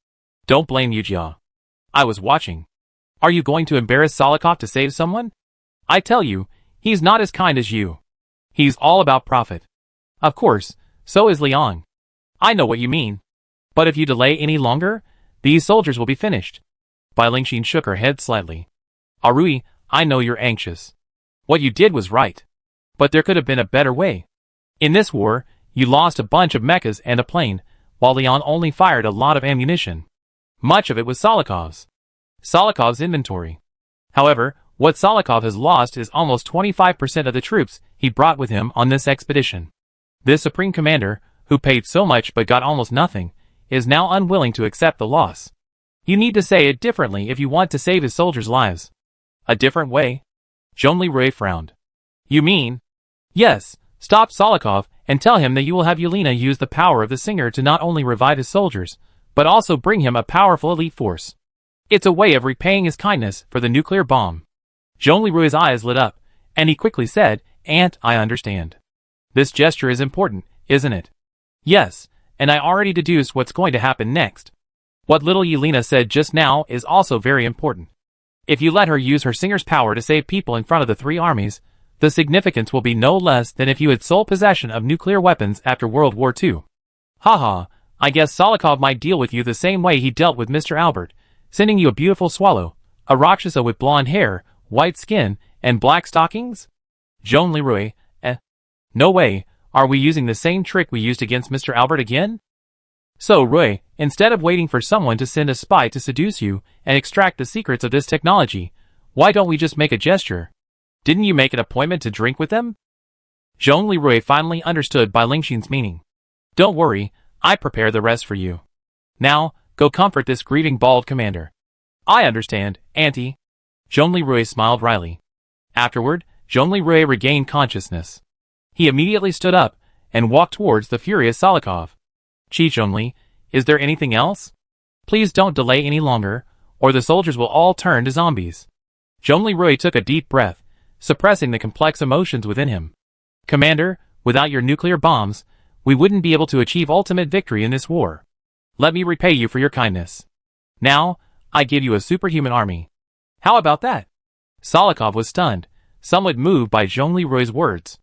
Don't blame Yu Jia. I was watching. Are you going to embarrass Solikov to save someone? I tell you, he's not as kind as you. He's all about profit. Of course, so is Liang. I know what you mean. But if you delay any longer, these soldiers will be finished." Bai Lingxin shook her head slightly. "Rui, I know you're anxious. What you did was right. But there could have been a better way. In this war, you lost a bunch of mechas and a plane, while Liang only fired a lot of ammunition. Much of it was Solikov's inventory. However, what Solikov has lost is almost 25% of the troops he brought with him on this expedition. This Supreme Commander, who paid so much but got almost nothing, is now unwilling to accept the loss. You need to say it differently if you want to save his soldiers' lives." "A different way?" Zhongli Rui frowned. "You mean?" "Yes, stop Solikov and tell him that you will have Yelena use the power of the singer to not only revive his soldiers, but also bring him a powerful elite force. It's a way of repaying his kindness for the nuclear bomb." Zhongli Rui's eyes lit up, and he quickly said, "Aunt, I understand. This gesture is important, isn't it?" "Yes, and I already deduced what's going to happen next. What little Yelena said just now is also very important. If you let her use her singer's power to save people in front of the three armies, The significance will be no less than if you had sole possession of nuclear weapons after World War II. Haha, I guess Solikov might deal with you the same way he dealt with Mr. Albert, sending you a beautiful swallow, a Rakshasa with blonde hair, white skin, and black stockings? Jean Leroy, no way, are we using the same trick we used against Mr. Albert again? So, Roy, instead of waiting for someone to send a spy to seduce you and extract the secrets of this technology, why don't we just make a gesture? Didn't you make an appointment to drink with them? Jean Leroy finally understood Bai Lingxin's meaning. Don't worry, I prepare the rest for you. Now, go comfort this grieving bald commander. I understand, Auntie. Jean Leroy smiled wryly. Afterward, Jean Leroy regained consciousness. He immediately stood up and walked towards the furious Solikov. Chief Zhongli, is there anything else? Please don't delay any longer, or the soldiers will all turn to zombies. Jean Leroy took a deep breath, suppressing the complex emotions within him. Commander, without your nuclear bombs, we wouldn't be able to achieve ultimate victory in this war. Let me repay you for your kindness. Now, I give you a superhuman army. How about that? Solikov was stunned, somewhat moved by Jean Leroy's words.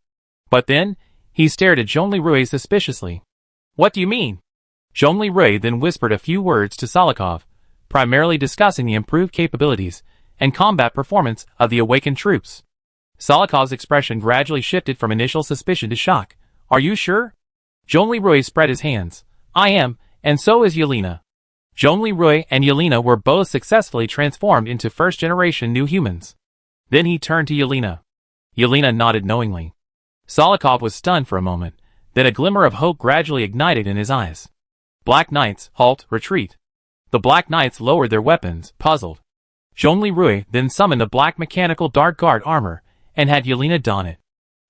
But then, he stared at Jean Leroy suspiciously. What do you mean? Jean Leroy then whispered a few words to Solikov, primarily discussing the improved capabilities and combat performance of the awakened troops. Solikov's expression gradually shifted from initial suspicion to shock. Are you sure? Jean Leroy spread his hands. I am, and so is Yelena. Jean Leroy and Yelena were both successfully transformed into first-generation new humans. Then he turned to Yelena. Yelena nodded knowingly. Solikov was stunned for a moment, then a glimmer of hope gradually ignited in his eyes. Black Knights, halt, retreat. The Black Knights lowered their weapons, puzzled. Jean Leroy then summoned the black mechanical dark guard armor and had Yelena don it.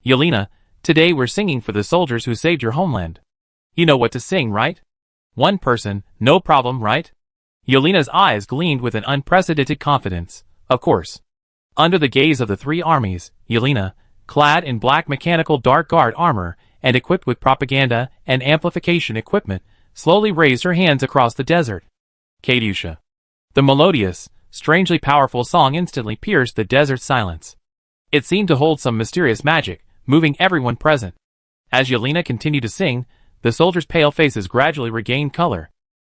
Yelena, today we're singing for the soldiers who saved your homeland. You know what to sing, right? One person, no problem, right? Yelena's eyes gleamed with an unprecedented confidence. Of course. Under the gaze of the three armies, Yelena, clad in black mechanical dark guard armor and equipped with propaganda and amplification equipment, slowly raised her hands across the desert. Katyusha. The melodious, strangely powerful song instantly pierced the desert silence. It seemed to hold some mysterious magic, moving everyone present. As Yelena continued to sing, the soldiers' pale faces gradually regained color.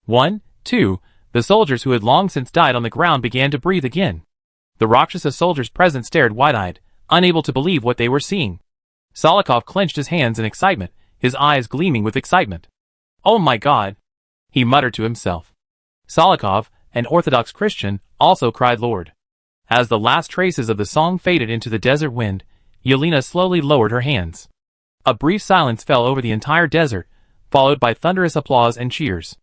1, 2, the soldiers who had long since died on the ground began to breathe again. The Rakshasa soldiers present stared wide-eyed, unable to believe what they were seeing. Solikov clenched his hands in excitement, his eyes gleaming with excitement. Oh my God! He muttered to himself. Solikov, an Orthodox Christian, also cried Lord. As the last traces of the song faded into the desert wind, Yelena slowly lowered her hands. A brief silence fell over the entire desert, followed by thunderous applause and cheers.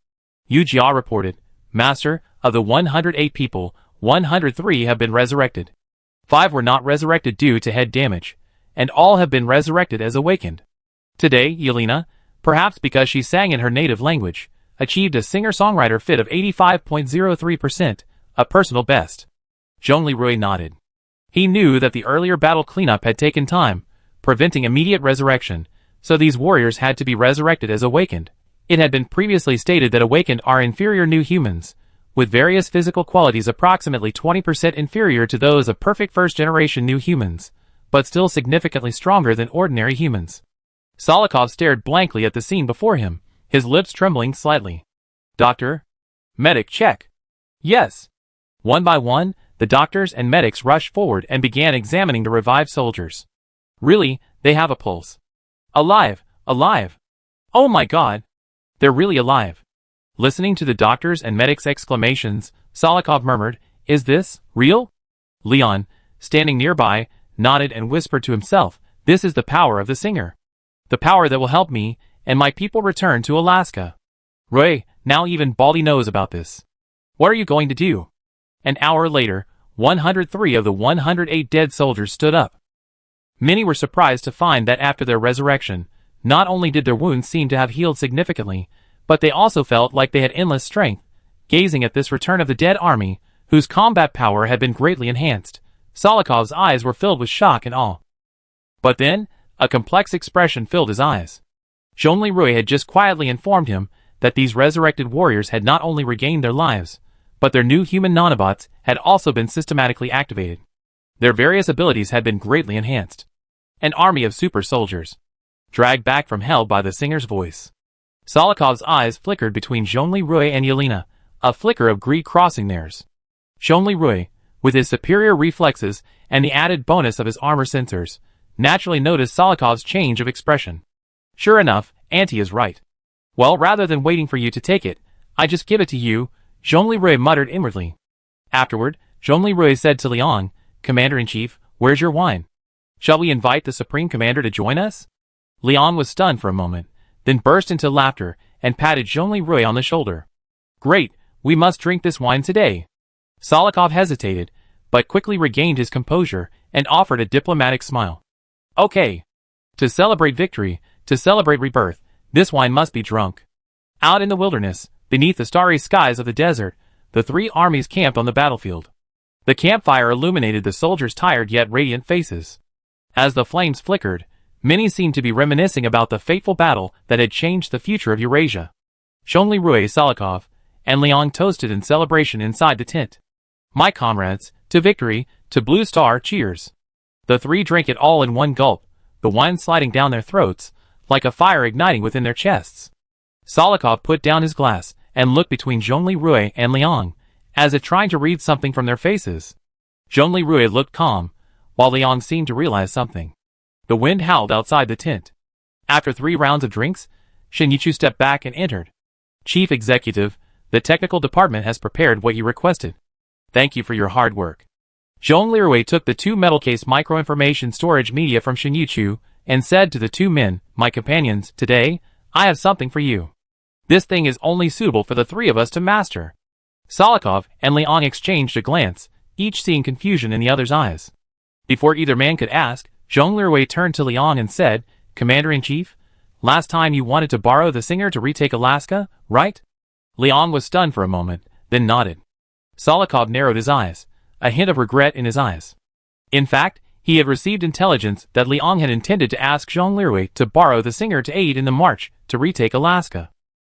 Yu Jia reported, Master, of the 108 people, 103 have been resurrected. 5 were not resurrected due to head damage, and all have been resurrected as awakened. Today, Yelena, perhaps because she sang in her native language, achieved a singer-songwriter fit of 85.03%, a personal best. Jean Leroy nodded. He knew that the earlier battle cleanup had taken time, preventing immediate resurrection, so these warriors had to be resurrected as awakened. It had been previously stated that awakened are inferior new humans, with various physical qualities approximately 20% inferior to those of perfect first-generation new humans, but still significantly stronger than ordinary humans. Solikov stared blankly at the scene before him, his lips trembling slightly. Doctor? Medic, check. Yes. One by one, the doctors and medics rushed forward and began examining the revived soldiers. Really, they have a pulse. Alive, alive. Oh my God. They're really alive. Listening to the doctors and medics' exclamations, Solikov murmured, Is this real? Leon, standing nearby, nodded and whispered to himself, This is the power of the singer. The power that will help me and my people return to Alaska. Roy, now even Baldy knows about this. What are you going to do? An hour later, 103 of the 108 dead soldiers stood up. Many were surprised to find that after their resurrection, not only did their wounds seem to have healed significantly, but they also felt like they had endless strength. Gazing at this return of the dead army, whose combat power had been greatly enhanced, Solikov's eyes were filled with shock and awe. But then, a complex expression filled his eyes. Jean Leroy had just quietly informed him that these resurrected warriors had not only regained their lives, but their new human nanobots had also been systematically activated. Their various abilities had been greatly enhanced. An army of super soldiers. Dragged back from hell by the singer's voice. Solikov's eyes flickered between Zhongli Rui and Yelena, a flicker of greed crossing theirs. Zhongli Rui, with his superior reflexes and the added bonus of his armor sensors, naturally noticed Solikov's change of expression. Sure enough, Auntie is right. Well, rather than waiting for you to take it, I just give it to you, Zhongli Rui muttered inwardly. Afterward, Zhongli Rui said to Liang, Commander-in-Chief, where's your wine? Shall we invite the Supreme Commander to join us? Liang was stunned for a moment, then burst into laughter and patted Zhongli Rui on the shoulder. Great, we must drink this wine today. Solikov hesitated, but quickly regained his composure and offered a diplomatic smile. Okay. To celebrate victory, to celebrate rebirth, this wine must be drunk. Out in the wilderness, beneath the starry skies of the desert, the three armies camped on the battlefield. The campfire illuminated the soldiers' tired yet radiant faces. As the flames flickered, many seemed to be reminiscing about the fateful battle that had changed the future of Eurasia. Zhongli Rui, Solikov, and Liang toasted in celebration inside the tent. My comrades, to victory, to Blue Star, cheers. The three drank it all in one gulp, the wine sliding down their throats, like a fire igniting within their chests. Solikov put down his glass and looked between Zhongli Rui and Liang, as if trying to read something from their faces. Zhongli Rui looked calm, while Liang seemed to realize something. The wind howled outside the tent. After 3 rounds of drinks, Shen Yichu stepped back and entered. Chief Executive, the technical department has prepared what you requested. Thank you for your hard work. Zhongli Rui took the 2 metal-case micro-information storage media from Shen Yichu and said to the 2 men, my companions, today, I have something for you. This thing is only suitable for the 3 of us to master. Solikov and Liang exchanged a glance, each seeing confusion in the other's eyes. Before either man could ask, Zhongli Rui turned to Liang and said, Commander-in-Chief, last time you wanted to borrow the Singer to retake Alaska, right? Liang was stunned for a moment, then nodded. Solikov narrowed his eyes, a hint of regret in his eyes. In fact, he had received intelligence that Liang had intended to ask Zhongli Rui to borrow the Singer to aid in the march to retake Alaska.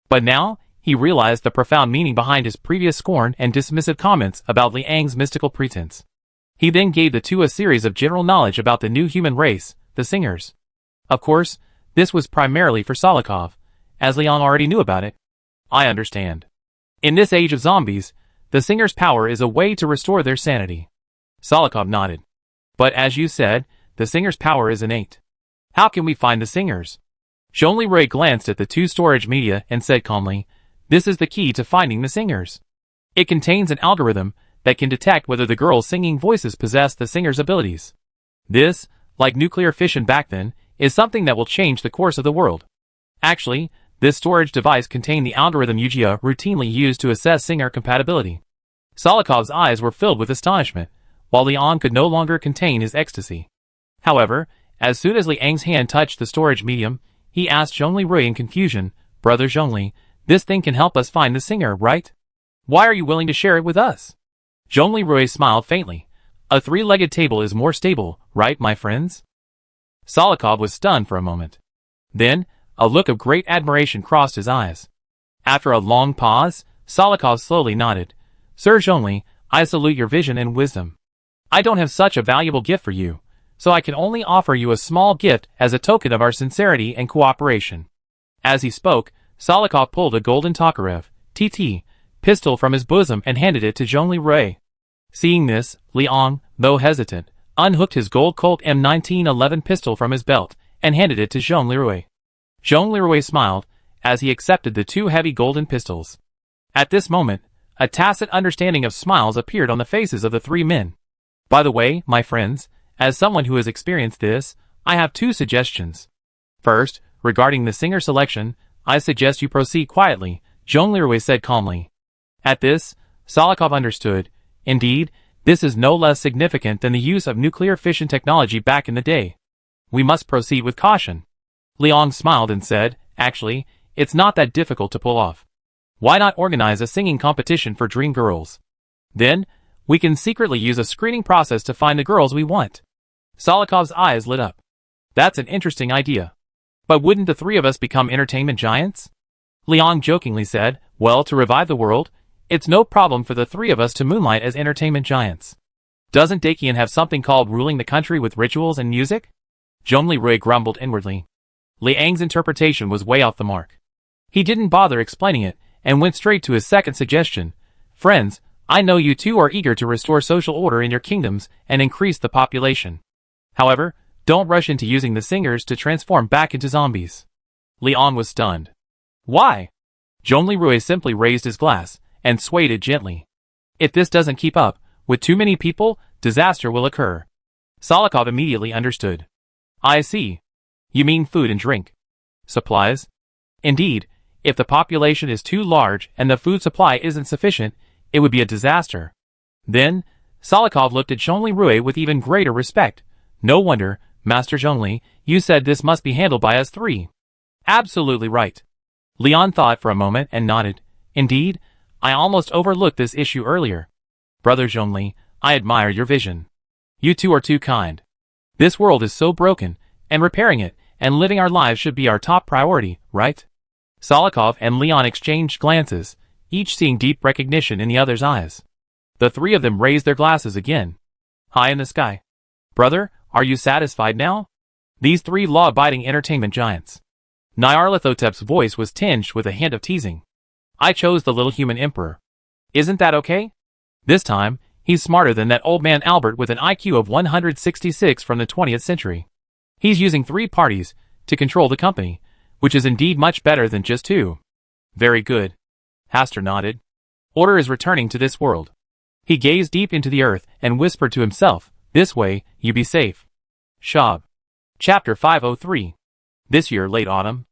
But now, he realized the profound meaning behind his previous scorn and dismissive comments about Liang's mystical pretense. He then gave the 2 a series of general knowledge about the new human race, the Singers. Of course, this was primarily for Solikov, as Liang already knew about it. I understand. In this age of zombies, the Singer's power is a way to restore their sanity. Solikov nodded. But as you said, the Singer's power is innate. How can we find the Singers? Zhongli Rui glanced at the 2 storage media and said calmly, this is the key to finding the Singers. It contains an algorithm that can detect whether the girls' singing voices possess the Singer's abilities. This, like nuclear fission back then, is something that will change the course of the world. Actually, this storage device contained the algorithm Yujia routinely used to assess Singer compatibility. Solikov's eyes were filled with astonishment, while Liang could no longer contain his ecstasy. However, as soon as Liang's hand touched the storage medium, he asked Zhongli Rui in confusion, Brother Zhongli, this thing can help us find the Singer, right? Why are you willing to share it with us? Zhongli Rui smiled faintly. A 3-legged table is more stable, right, my friends? Solikov was stunned for a moment. Then, a look of great admiration crossed his eyes. After a long pause, Solikov slowly nodded. Sir Zhongli, I salute your vision and wisdom. I don't have such a valuable gift for you, so I can only offer you a small gift as a token of our sincerity and cooperation. As he spoke, Solikov pulled a golden Tokarev, TT, pistol from his bosom and handed it to Zhongli Rui. Seeing this, Liang, though hesitant, unhooked his gold Colt M1911 pistol from his belt and handed it to Zhongli Rui. Zhongli Rui smiled as he accepted the 2 heavy golden pistols. At this moment, a tacit understanding of smiles appeared on the faces of the 3 men. By the way, my friends, as someone who has experienced this, I have 2 suggestions. First, regarding the Singer selection, I suggest you proceed quietly, Zhongli Rui said calmly. At this, Solikov understood. Indeed, this is no less significant than the use of nuclear fission technology back in the day. We must proceed with caution. Liang smiled and said, actually, it's not that difficult to pull off. Why not organize a singing competition for dream girls? Then, we can secretly use a screening process to find the girls we want. Solikov's eyes lit up. That's an interesting idea. But wouldn't the 3 of us become entertainment giants? Liang jokingly said, well, to revive the world, it's no problem for the 3 of us to moonlight as entertainment giants. Doesn't Dakian have something called ruling the country with rituals and music? Zhongli Rui grumbled inwardly. Liang's interpretation was way off the mark. He didn't bother explaining it, and went straight to his second suggestion. Friends, I know you two are eager to restore social order in your kingdoms and increase the population. However, don't rush into using the singers to transform back into zombies. Liang was stunned. Why? Zhongli Rui simply raised his glass and swayed it gently. If this doesn't keep up, with too many people, disaster will occur. Salikov immediately understood. I see. You mean food and drink. Supplies? Indeed, if the population is too large and the food supply isn't sufficient, it would be a disaster. Then, Salikov looked at Zhongli Rui with even greater respect. No wonder, Master Zhongli, you said this must be handled by us three. Absolutely right. Liang thought for a moment and nodded. Indeed, I almost overlooked this issue earlier. Brother Zhongli, I admire your vision. You two are too kind. This world is so broken, and repairing it and living our lives should be our top priority, right? Salikov and Liang exchanged glances, each seeing deep recognition in the other's eyes. The three of them raised their glasses again. High in the sky. Brother, are you satisfied now? These three law-abiding entertainment giants. Nyarlathotep's voice was tinged with a hint of teasing. I chose the little human emperor. Isn't that okay? This time, he's smarter than that old man Albert with an IQ of 166 from the 20th century. He's using 3 parties to control the company, which is indeed much better than just 2. Very good. Hastur nodded. Order is returning to this world. He gazed deep into the earth and whispered to himself, this way, you be safe. Shab. Chapter 503. This year late autumn.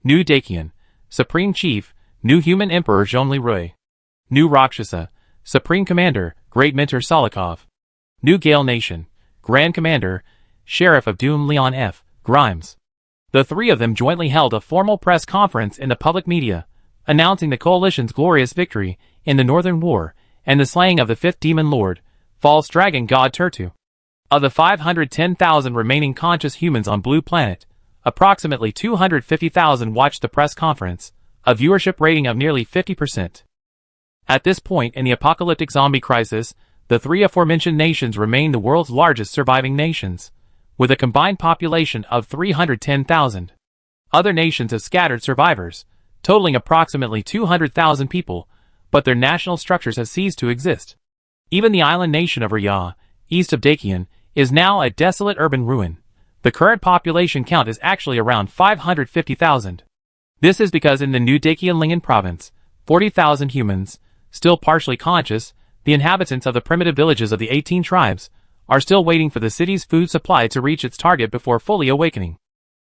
New Dakian, Supreme Chief, New Human Emperor Zhongli Rui. New Rakshasa, Supreme Commander, Great Mentor Salikov. New Gale Nation, Grand Commander, Sheriff of Doom Leon F. Grimes. The three of them jointly held a formal press conference in the public media, announcing the coalition's glorious victory in the Northern War and the slaying of the 5th Demon Lord, false dragon god Turtu. Of the 510,000 remaining conscious humans on Blue Planet, approximately 250,000 watched the press conference, a viewership rating of nearly 50%. At this point in the apocalyptic zombie crisis, the 3 aforementioned nations remain the world's largest surviving nations, with a combined population of 310,000. Other nations have scattered survivors, totaling approximately 200,000 people, but their national structures have ceased to exist. Even the island nation of Rya, east of Dakian, is now a desolate urban ruin. The current population count is actually around 550,000. This is because in the new Dakian Lingen province, 40,000 humans, still partially conscious, the inhabitants of the primitive villages of the 18 tribes, are still waiting for the city's food supply to reach its target before fully awakening.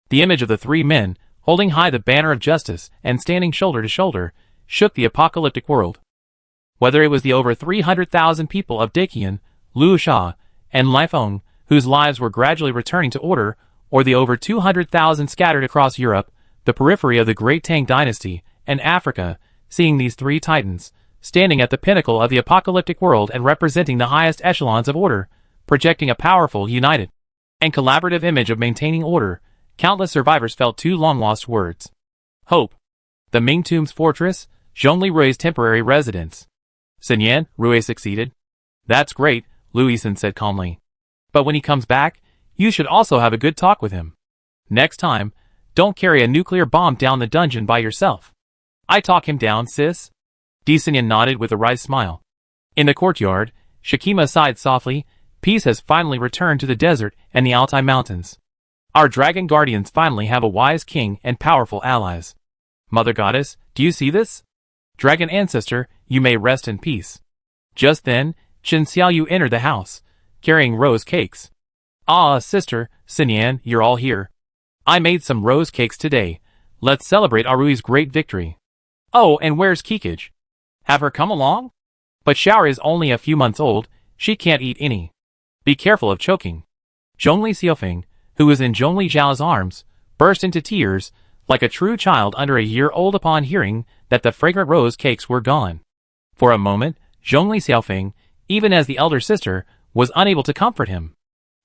The image of the 3 men, holding high the banner of justice and standing shoulder to shoulder, shook the apocalyptic world. Whether it was the over 300,000 people of Dakian, Luosha, and Lifeng, whose lives were gradually returning to order, or the over 200,000 scattered across Europe, the periphery of the Great Tang Dynasty, and Africa, seeing these 3 titans, standing at the pinnacle of the apocalyptic world and representing the highest echelons of order, projecting a powerful, united, and collaborative image of maintaining order, countless survivors felt 2 long-lost words. Hope. The Ming Tomb's fortress, Zhongli Rui's temporary residence. Sinyan, Rui succeeded. That's great, Louison said calmly. But when he comes back, you should also have a good talk with him. Next time, don't carry a nuclear bomb down the dungeon by yourself. I talk him down, sis? Sinyan nodded with a wry smile. In the courtyard, Shakima sighed softly. Peace has finally returned to the desert and the Altai Mountains. Our dragon guardians finally have a wise king and powerful allies. Mother Goddess, do you see this? Dragon ancestor, you may rest in peace. Just then, Chen Xiaoyu entered the house, carrying rose cakes. Ah, sister, Sinyan, you're all here. I made some rose cakes today. Let's celebrate Arui's great victory. Oh, and where's Kikij? Have her come along? But Xiao is only a few months old, she can't eat any. Be careful of choking. Zhongli Xiaofeng, who was in Zhongli Zhao's arms, burst into tears, like a true child under a year old upon hearing that the fragrant rose cakes were gone. For a moment, Zhongli Xiaofeng, even as the elder sister, was unable to comfort him.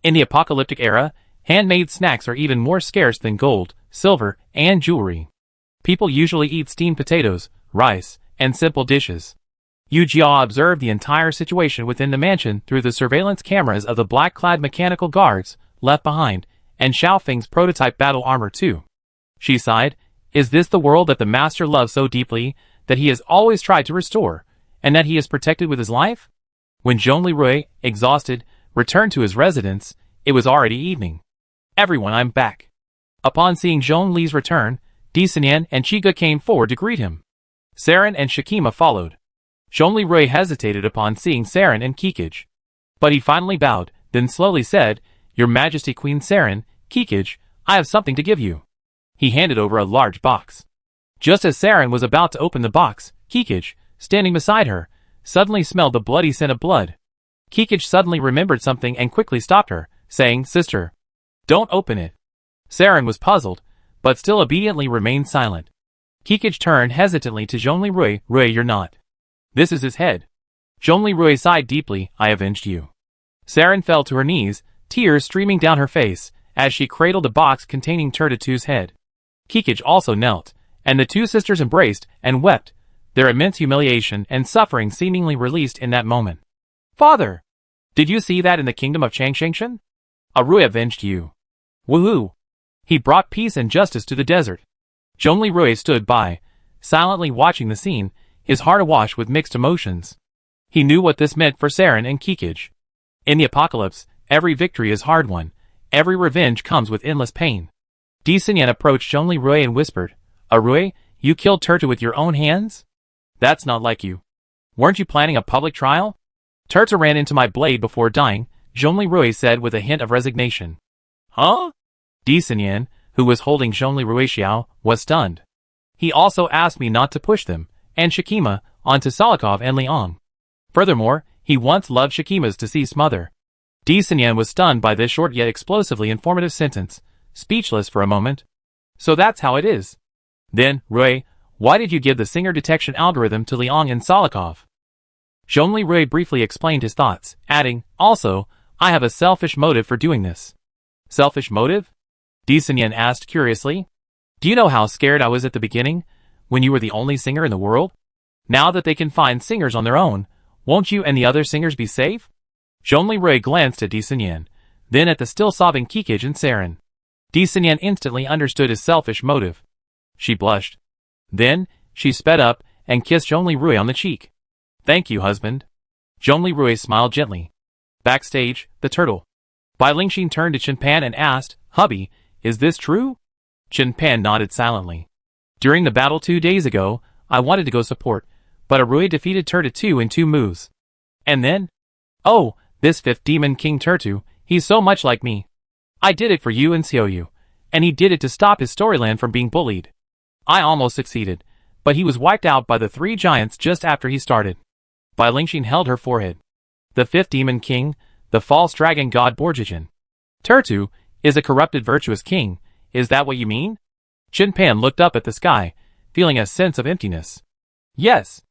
In the apocalyptic era, handmade snacks are even more scarce than gold, silver, and jewelry. People usually eat steamed potatoes, rice, and simple dishes. Yu Jia observed the entire situation within the mansion through the surveillance cameras of the black-clad mechanical guards left behind, and Xiaofeng's prototype battle armor too. She sighed. Is this the world that the master loves so deeply, that he has always tried to restore, and that he has protected with his life? When Zhongli Rui, exhausted, returned to his residence, it was already evening. Everyone, I'm back. Upon seeing Zhongli's return, Di Sanyan and Chiga came forward to greet him. Saren and Shikima followed. Zhongli Rui hesitated upon seeing Saren and Kikij. But he finally bowed, then slowly said, Your Majesty Queen Saren, Kikij, I have something to give you. He handed over a large box. Just as Saren was about to open the box, Kikij, standing beside her, suddenly smelled the bloody scent of blood. Kikij suddenly remembered something and quickly stopped her, saying, Sister, don't open it. Saren was puzzled, but still obediently remained silent. Kikij turned hesitantly to Zhongli Rui. Rui, you're not. This is his head. Zhongli Rui sighed deeply. I avenged you. Saren fell to her knees, tears streaming down her face, as she cradled the box containing Turtitu's head. Kikij also knelt, and the two sisters embraced and wept, their immense humiliation and suffering seemingly released in that moment. Father! Did you see that in the kingdom of Changshangshan? Rui avenged you. Woohoo! He brought peace and justice to the desert. Zhongli Rui stood by, silently watching the scene, his heart awash with mixed emotions. He knew what this meant for Saren and Kikij. In the apocalypse, every victory is hard won, every revenge comes with endless pain. Di Sanyan approached Zhongli Rui and whispered, Rui, you killed Turtu with your own hands? That's not like you. Weren't you planning a public trial? Turtu ran into my blade before dying, Zhongli Rui said with a hint of resignation. Huh? Di Sanyan, who was holding Zhongli Rui Xiao, was stunned. He also asked me not to push them, and Shikima, onto Salikov and Liang. Furthermore, he once loved Shikima's deceased mother. Di Sanyan was stunned by this short yet explosively informative sentence, speechless for a moment. So that's how it is. Then, Rui, why did you give the singer detection algorithm to Liang and Salikov? Zhongli Rui briefly explained his thoughts, adding, Also, I have a selfish motive for doing this. Selfish motive? Di Sanyan asked curiously. Do you know how scared I was at the beginning, when you were the only singer in the world? Now that they can find singers on their own, won't you and the other singers be safe? Zhongli Rui glanced at Di Sanyan, then at the still sobbing Kikij and Saren. Di Sanyan instantly understood his selfish motive. She blushed. Then, she sped up and kissed Zhongli Rui on the cheek. Thank you, husband. Zhongli Rui smiled gently. Backstage, the turtle. Bai Lingxin turned to Chen Pan and asked, Hubby, is this true? Chen Pan nodded silently. During the battle 2 days ago, I wanted to go support, but Rui defeated Turtu in 2 moves. And then? Oh, this 5th demon King Turtu, he's so much like me. I did it for you and Xiaoyu, and he did it to stop his storyland from being bullied. I almost succeeded, but he was wiped out by the 3 giants just after he started. Bai Lingxin held her forehead. The 5th demon king, the false dragon god Borjigin. Turtu is a corrupted virtuous king, is that what you mean? Chen Pan looked up at the sky, feeling a sense of emptiness. Yes.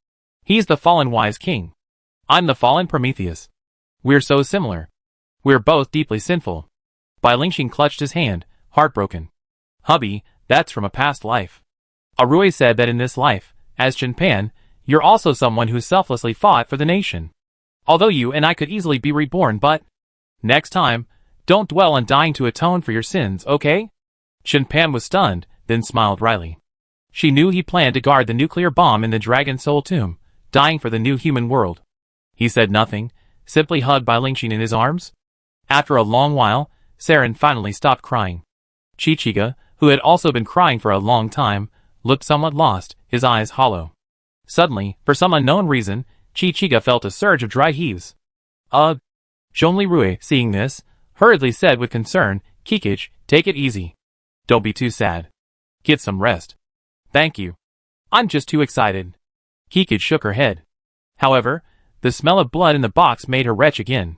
He's the fallen wise king. I'm the fallen Prometheus. We're so similar. We're both deeply sinful. Bai Lingxin clutched his hand, heartbroken. Hubby, that's from a past life. Rui said that in this life, as Chen Pan, you're also someone who selflessly fought for the nation. Although you and I could easily be reborn, but next time, don't dwell on dying to atone for your sins, okay? Chen Pan was stunned, then smiled wryly. She knew he planned to guard the nuclear bomb in the Dragon Soul tomb, dying for the new human world. He said nothing, simply hugged Bai Lingxin in his arms. After a long while, Saren finally stopped crying. Chichiga, who had also been crying for a long time, looked somewhat lost, his eyes hollow. Suddenly, for some unknown reason, Chichiga felt a surge of dry heaves. Zhongli Rui, seeing this, hurriedly said with concern, Kikij, take it easy. Don't be too sad. Get some rest. Thank you. I'm just too excited. Kikij shook her head. However, the smell of blood in the box made her retch again.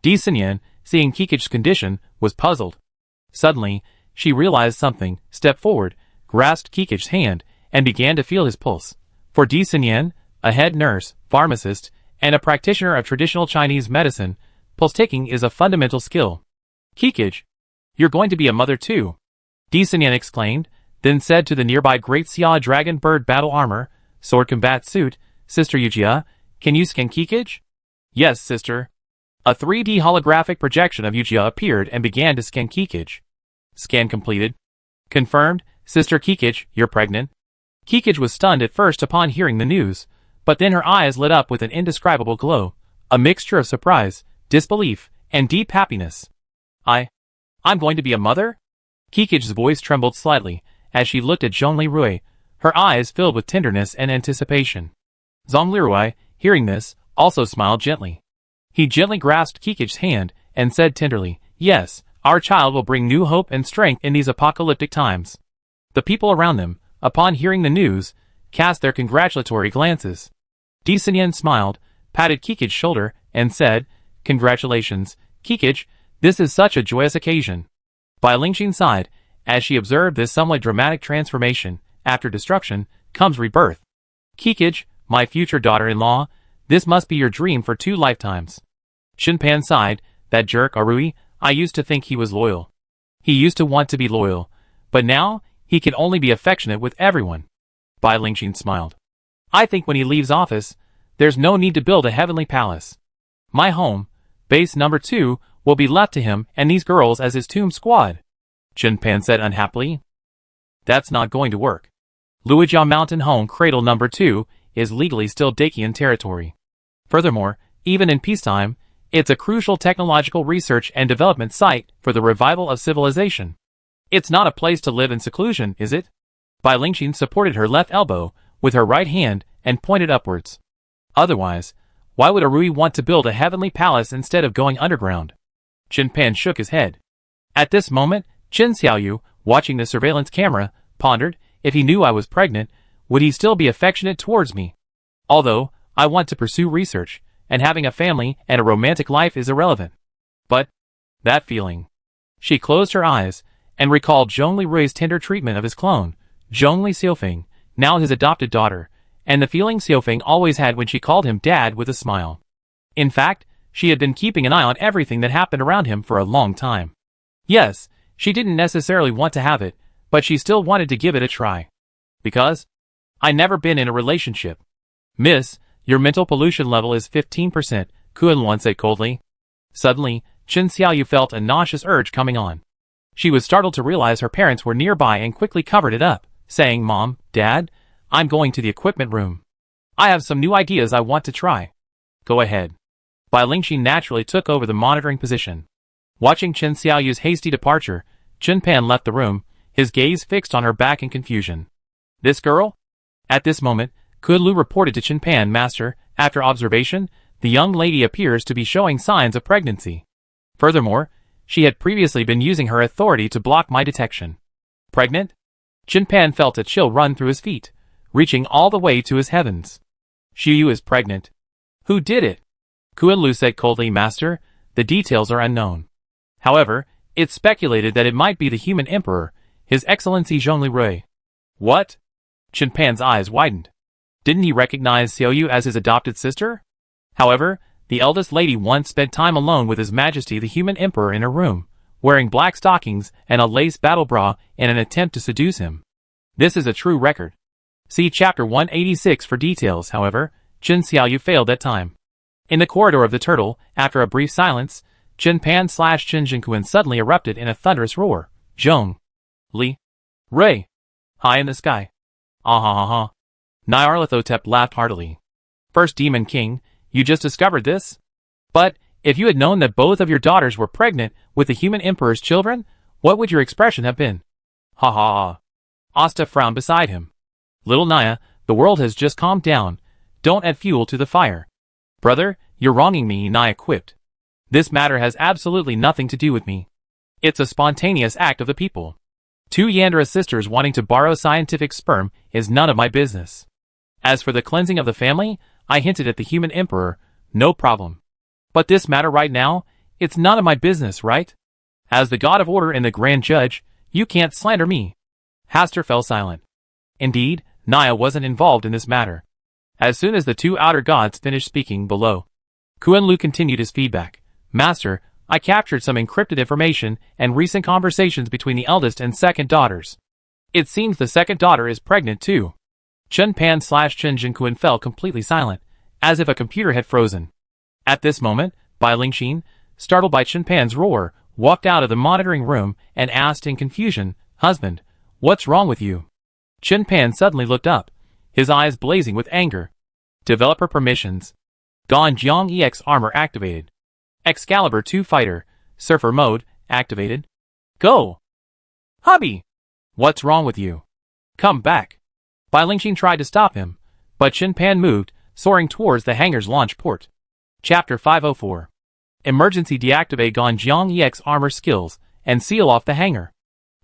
Di Sanyan, seeing Kikij's condition, was puzzled. Suddenly, she realized something, stepped forward, grasped Kikij's hand, and began to feel his pulse. For Di Sanyan, a head nurse, pharmacist, and a practitioner of traditional Chinese medicine, pulse-taking is a fundamental skill. Kikij, you're going to be a mother too. Di Sanyan exclaimed, then said to the nearby Great Xia Dragon Bird battle armor, sword combat suit, Sister Yujia, can you scan Kikij? Yes, sister. A 3D holographic projection of Yujia appeared and began to scan Kikij. Scan completed. Confirmed, Sister Kikich, you're pregnant. Kikich was stunned at first upon hearing the news, but then her eyes lit up with an indescribable glow, a mixture of surprise, disbelief, and deep happiness. I'm going to be a mother? Kikich's voice trembled slightly as she looked at Zhongli Rui, her eyes filled with tenderness and anticipation. Zhongli Rui, hearing this, also smiled gently. He gently grasped Kikich's hand and said tenderly, "Yes, our child will bring new hope and strength in these apocalyptic times." The people around them, upon hearing the news, cast their congratulatory glances. Di Xinyan smiled, patted Kikich's shoulder, and said, "Congratulations, Kikich, this is such a joyous occasion." Bai Lingxin sighed, as she observed this somewhat dramatic transformation. After destruction, comes rebirth. "Kikich, my future daughter-in-law, this must be your dream for 2 lifetimes. Shinpan sighed, "That jerk Arui, I used to think he was loyal. He used to want to be loyal, but now, he can only be affectionate with everyone." Bai Lingxin smiled. "I think when he leaves office, there's no need to build a heavenly palace. My home, base number 2, will be left to him and these girls as his tomb squad." Shinpan said unhappily. "That's not going to work. Luojiao Mountain Home Cradle number 2 is legally still Dakian territory. Furthermore, even in peacetime, it's a crucial technological research and development site for the revival of civilization. It's not a place to live in seclusion, is it?" Bai Lingxin supported her left elbow with her right hand and pointed upwards. "Otherwise, why would Arui want to build a heavenly palace instead of going underground?" Shinpan shook his head. At this moment, Chen Xiaoyu, watching the surveillance camera, pondered, "If he knew I was pregnant, would he still be affectionate towards me? Although, I want to pursue research, and having a family and a romantic life is irrelevant. But, that feeling." She closed her eyes, and recalled Zhongli Rui's tender treatment of his clone, Zhongli Xiufeng, now his adopted daughter, and the feeling Xiufeng always had when she called him dad with a smile. In fact, she had been keeping an eye on everything that happened around him for a long time. Yes, she didn't necessarily want to have it, but she still wanted to give it a try. "Because I never been in a relationship." "Miss, your mental pollution level is 15%, Kuan-Luan said coldly. Suddenly, Chen Xiaoyu felt a nauseous urge coming on. She was startled to realize her parents were nearby and quickly covered it up, saying, "Mom, Dad, I'm going to the equipment room. I have some new ideas I want to try." "Go ahead." Bai Lingxin naturally took over the monitoring position. Watching Chen Xiaoyu's hasty departure, Chen Pan left the room, his gaze fixed on her back in confusion. "This girl?" At this moment, Kun Lu reported to Chen Pan, "Master, after observation, the young lady appears to be showing signs of pregnancy. Furthermore, she had previously been using her authority to block my detection." "Pregnant?" Chen Pan felt a chill run through his feet, reaching all the way to his heavens. "Xiu is pregnant." "Who did it?" Kun Lu said coldly, "Master, the details are unknown. However, it's speculated that it might be the human emperor, His Excellency Zhongli Rui." "What?" Chen Pan's eyes widened. Didn't he recognize Xiaoyu as his adopted sister? However, the eldest lady once spent time alone with His Majesty the human emperor in her room, wearing black stockings and a lace battle bra in an attempt to seduce him. This is a true record. See chapter 186 for details. However, Chen Xiaoyu failed that time. In the corridor of the turtle, after a brief silence, Chen Pan/Chen Jinkuan suddenly erupted in a thunderous roar. "Zhong Li Rui! High in the sky!" "Ah ha ha ha!" Nyarlathotep laughed heartily. "First Demon King, you just discovered this? But, if you had known that both of your daughters were pregnant with the human emperor's children, what would your expression have been?" "Ha ha ha!" Asta frowned beside him. "Little Naya, the world has just calmed down. Don't add fuel to the fire." "Brother, you're wronging me," Naya quipped. "This matter has absolutely nothing to do with me. It's a spontaneous act of the people. 2 Yandera sisters wanting to borrow scientific sperm is none of my business. As for the cleansing of the family, I hinted at the human emperor, no problem. But this matter right now, it's none of my business, right? As the god of order and the grand judge, you can't slander me." Haster fell silent. Indeed, Naya wasn't involved in this matter. As soon as the 2 outer gods finished speaking below, Kun Lu continued his feedback. "Master, I captured some encrypted information and recent conversations between the eldest and second daughters. It seems the second daughter is pregnant too." Chen Pan/Chen Jinkuan fell completely silent, as if a computer had frozen. At this moment, Bai Lingxin, startled by Chen Pan's roar, walked out of the monitoring room and asked in confusion, "Husband, what's wrong with you?" Chen Pan suddenly looked up, his eyes blazing with anger. Developer permissions. Ganjiang EX armor activated. Excalibur 2 fighter, surfer mode, activated. Go! Hubby! What's wrong with you? Come back. Bai Lingxin tried to stop him, but Chen Pan moved, soaring towards the hangar's launch port. Chapter 504. Emergency deactivate Ganjiang EX armor skills, and seal off the hangar.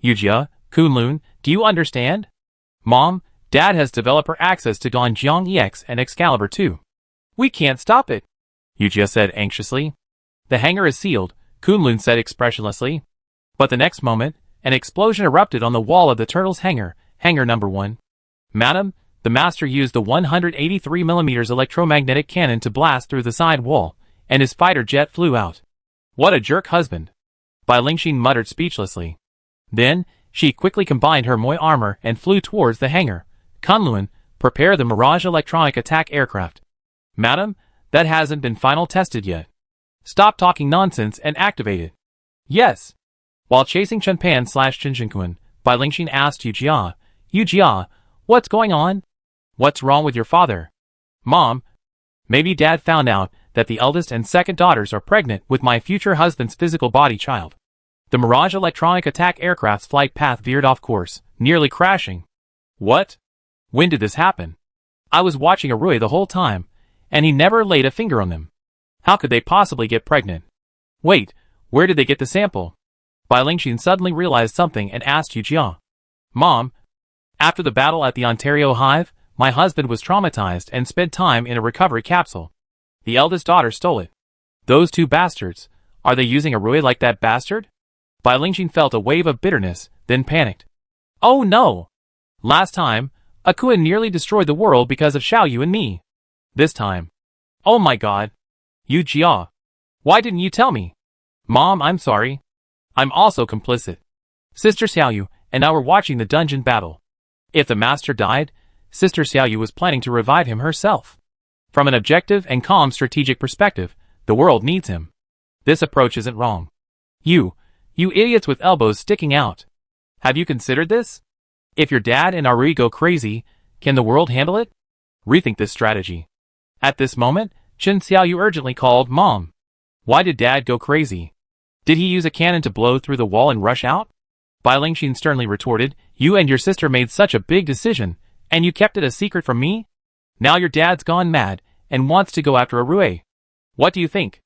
Yujia, Kunlun, do you understand? Mom, Dad has developer access to Ganjiang EX and Excalibur 2. We can't stop it, Yujia said anxiously. The hangar is sealed, Kunlun said expressionlessly. But the next moment, an explosion erupted on the wall of the turtle's hangar, hangar number 1. Madam, the master used the 183mm electromagnetic cannon to blast through the side wall, and his fighter jet flew out. What a jerk husband! Bai Lingxin muttered speechlessly. Then, she quickly combined her Moi armor and flew towards the hangar. Kunlun, prepare the Mirage electronic attack aircraft. Madam, that hasn't been final tested yet. Stop talking nonsense and activate it. Yes. While chasing Chen Pan / Chen Jinkun, Bai Lingxin asked Yujia, Yujia, what's going on? What's wrong with your father? Mom, maybe Dad found out that the eldest and second daughters are pregnant with my future husband's physical body child. The Mirage electronic attack aircraft's flight path veered off course, nearly crashing. What? When did this happen? I was watching Arui the whole time, and he never laid a finger on them. How could they possibly get pregnant? Wait, where did they get the sample? Bai Lingxin suddenly realized something and asked Yujia. Mom, after the battle at the Ontario Hive, my husband was traumatized and spent time in a recovery capsule. The eldest daughter stole it. Those two bastards, are they using Arui like that bastard? Bai Lingxin felt a wave of bitterness, then panicked. Oh no! Last time, Akua nearly destroyed the world because of Xiaoyu and me. This time. Oh my god. Yujia. Why didn't you tell me? Mom, I'm sorry. I'm also complicit. Sister Xiaoyu and I were watching the dungeon battle. If the master died, Sister Xiaoyu was planning to revive him herself. From an objective and calm strategic perspective, the world needs him. This approach isn't wrong. You idiots with elbows sticking out. Have you considered this? If your dad and Arui go crazy, can the world handle it? Rethink this strategy. At this moment, Chen Xiaoyu urgently called Mom. Why did Dad go crazy? Did he use a cannon to blow through the wall and rush out? Bai Lingxin sternly retorted, you and your sister made such a big decision, and you kept it a secret from me? Now your dad's gone mad, and wants to go after Arui. What do you think?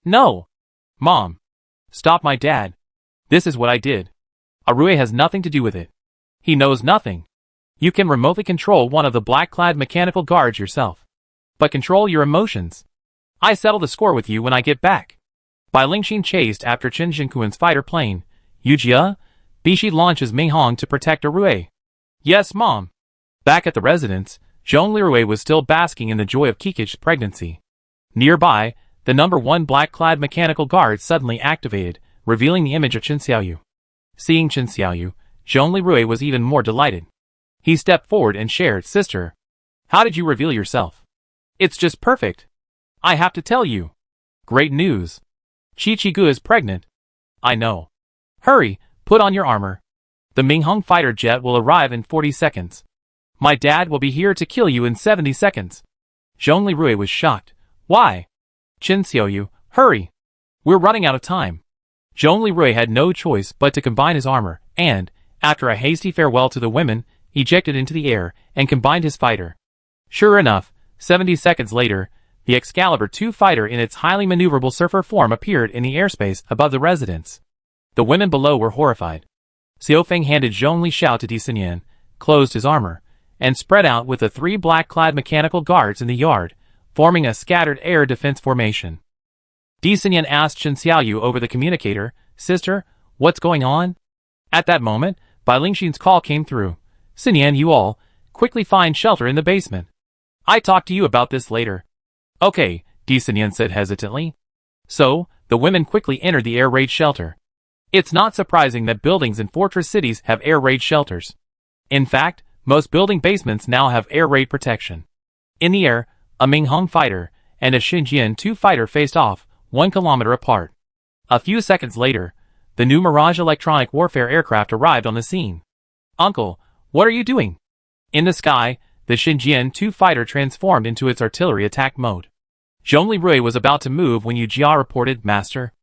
No. Mom. Stop my dad. This is what I did. Arui has nothing to do with it. He knows nothing. You can remotely control one of the black-clad mechanical guards yourself. But control your emotions. I settle the score with you when I get back. Bai Lingxin chased after Chen Jinkuan's fighter plane. Yujia, Bishi launches Minghong to protect Arui. Yes, Mom. Back at the residence, Zhonglirui was still basking in the joy of Kikish's pregnancy. Nearby, the number 1 black-clad mechanical guard suddenly activated, revealing the image of Chen Xiaoyu. Seeing Chen Xiaoyu, Zhonglirui was even more delighted. He stepped forward and shared, Sister, how did you reveal yourself? It's just perfect. I have to tell you. Great news. Chi-Chi-Gu is pregnant. I know. Hurry, put on your armor. The Minghong fighter jet will arrive in 40 seconds. My dad will be here to kill you in 70 seconds. Zhonglirui was shocked. Why? Chen Xiaoyu, hurry. We're running out of time. Zhonglirui had no choice but to combine his armor, and, after a hasty farewell to the women, ejected into the air and combined his fighter. Sure enough, 70 seconds later, the Excalibur 2 fighter in its highly maneuverable surfer form appeared in the airspace above the residence. The women below were horrified. Xiaofeng handed Zhongli Xiao to Di Xinyan, closed his armor, and spread out with the 3 black-clad mechanical guards in the yard, forming a scattered air defense formation. Di Xinyan asked Chen Xiaoyu over the communicator, Sister, what's going on? At that moment, Bai Lingxin's call came through. Xinyan, you all, quickly find shelter in the basement. I talk to you about this later. Okay, Di Xinyan said hesitantly. So, the women quickly entered the air raid shelter. It's not surprising that buildings in fortress cities have air raid shelters. In fact, most building basements now have air raid protection. In the air, a Minghong fighter and a Xinjian 2 fighter faced off, 1 kilometer apart. A few seconds later, the new Mirage electronic warfare aircraft arrived on the scene. "Uncle, what are you doing?" In the sky, the Xinjiang-2 fighter transformed into its artillery attack mode. Zhongli Rui was about to move when Yu Jia reported, "Master,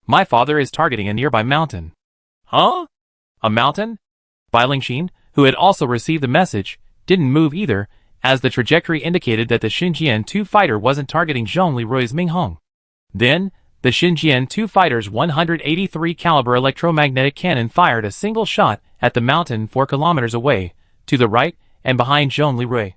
my father is targeting a nearby mountain." "Huh? A mountain?" Bai Lingxin, who had also received the message, didn't move either, as the trajectory indicated that the Xinjiang-2 fighter wasn't targeting Zhongli Rui's Minghong. Then, the Xinjiang-2 fighter's 183 caliber electromagnetic cannon fired a single shot at the mountain 4 kilometers away, to the right and behind Zhongli Rui.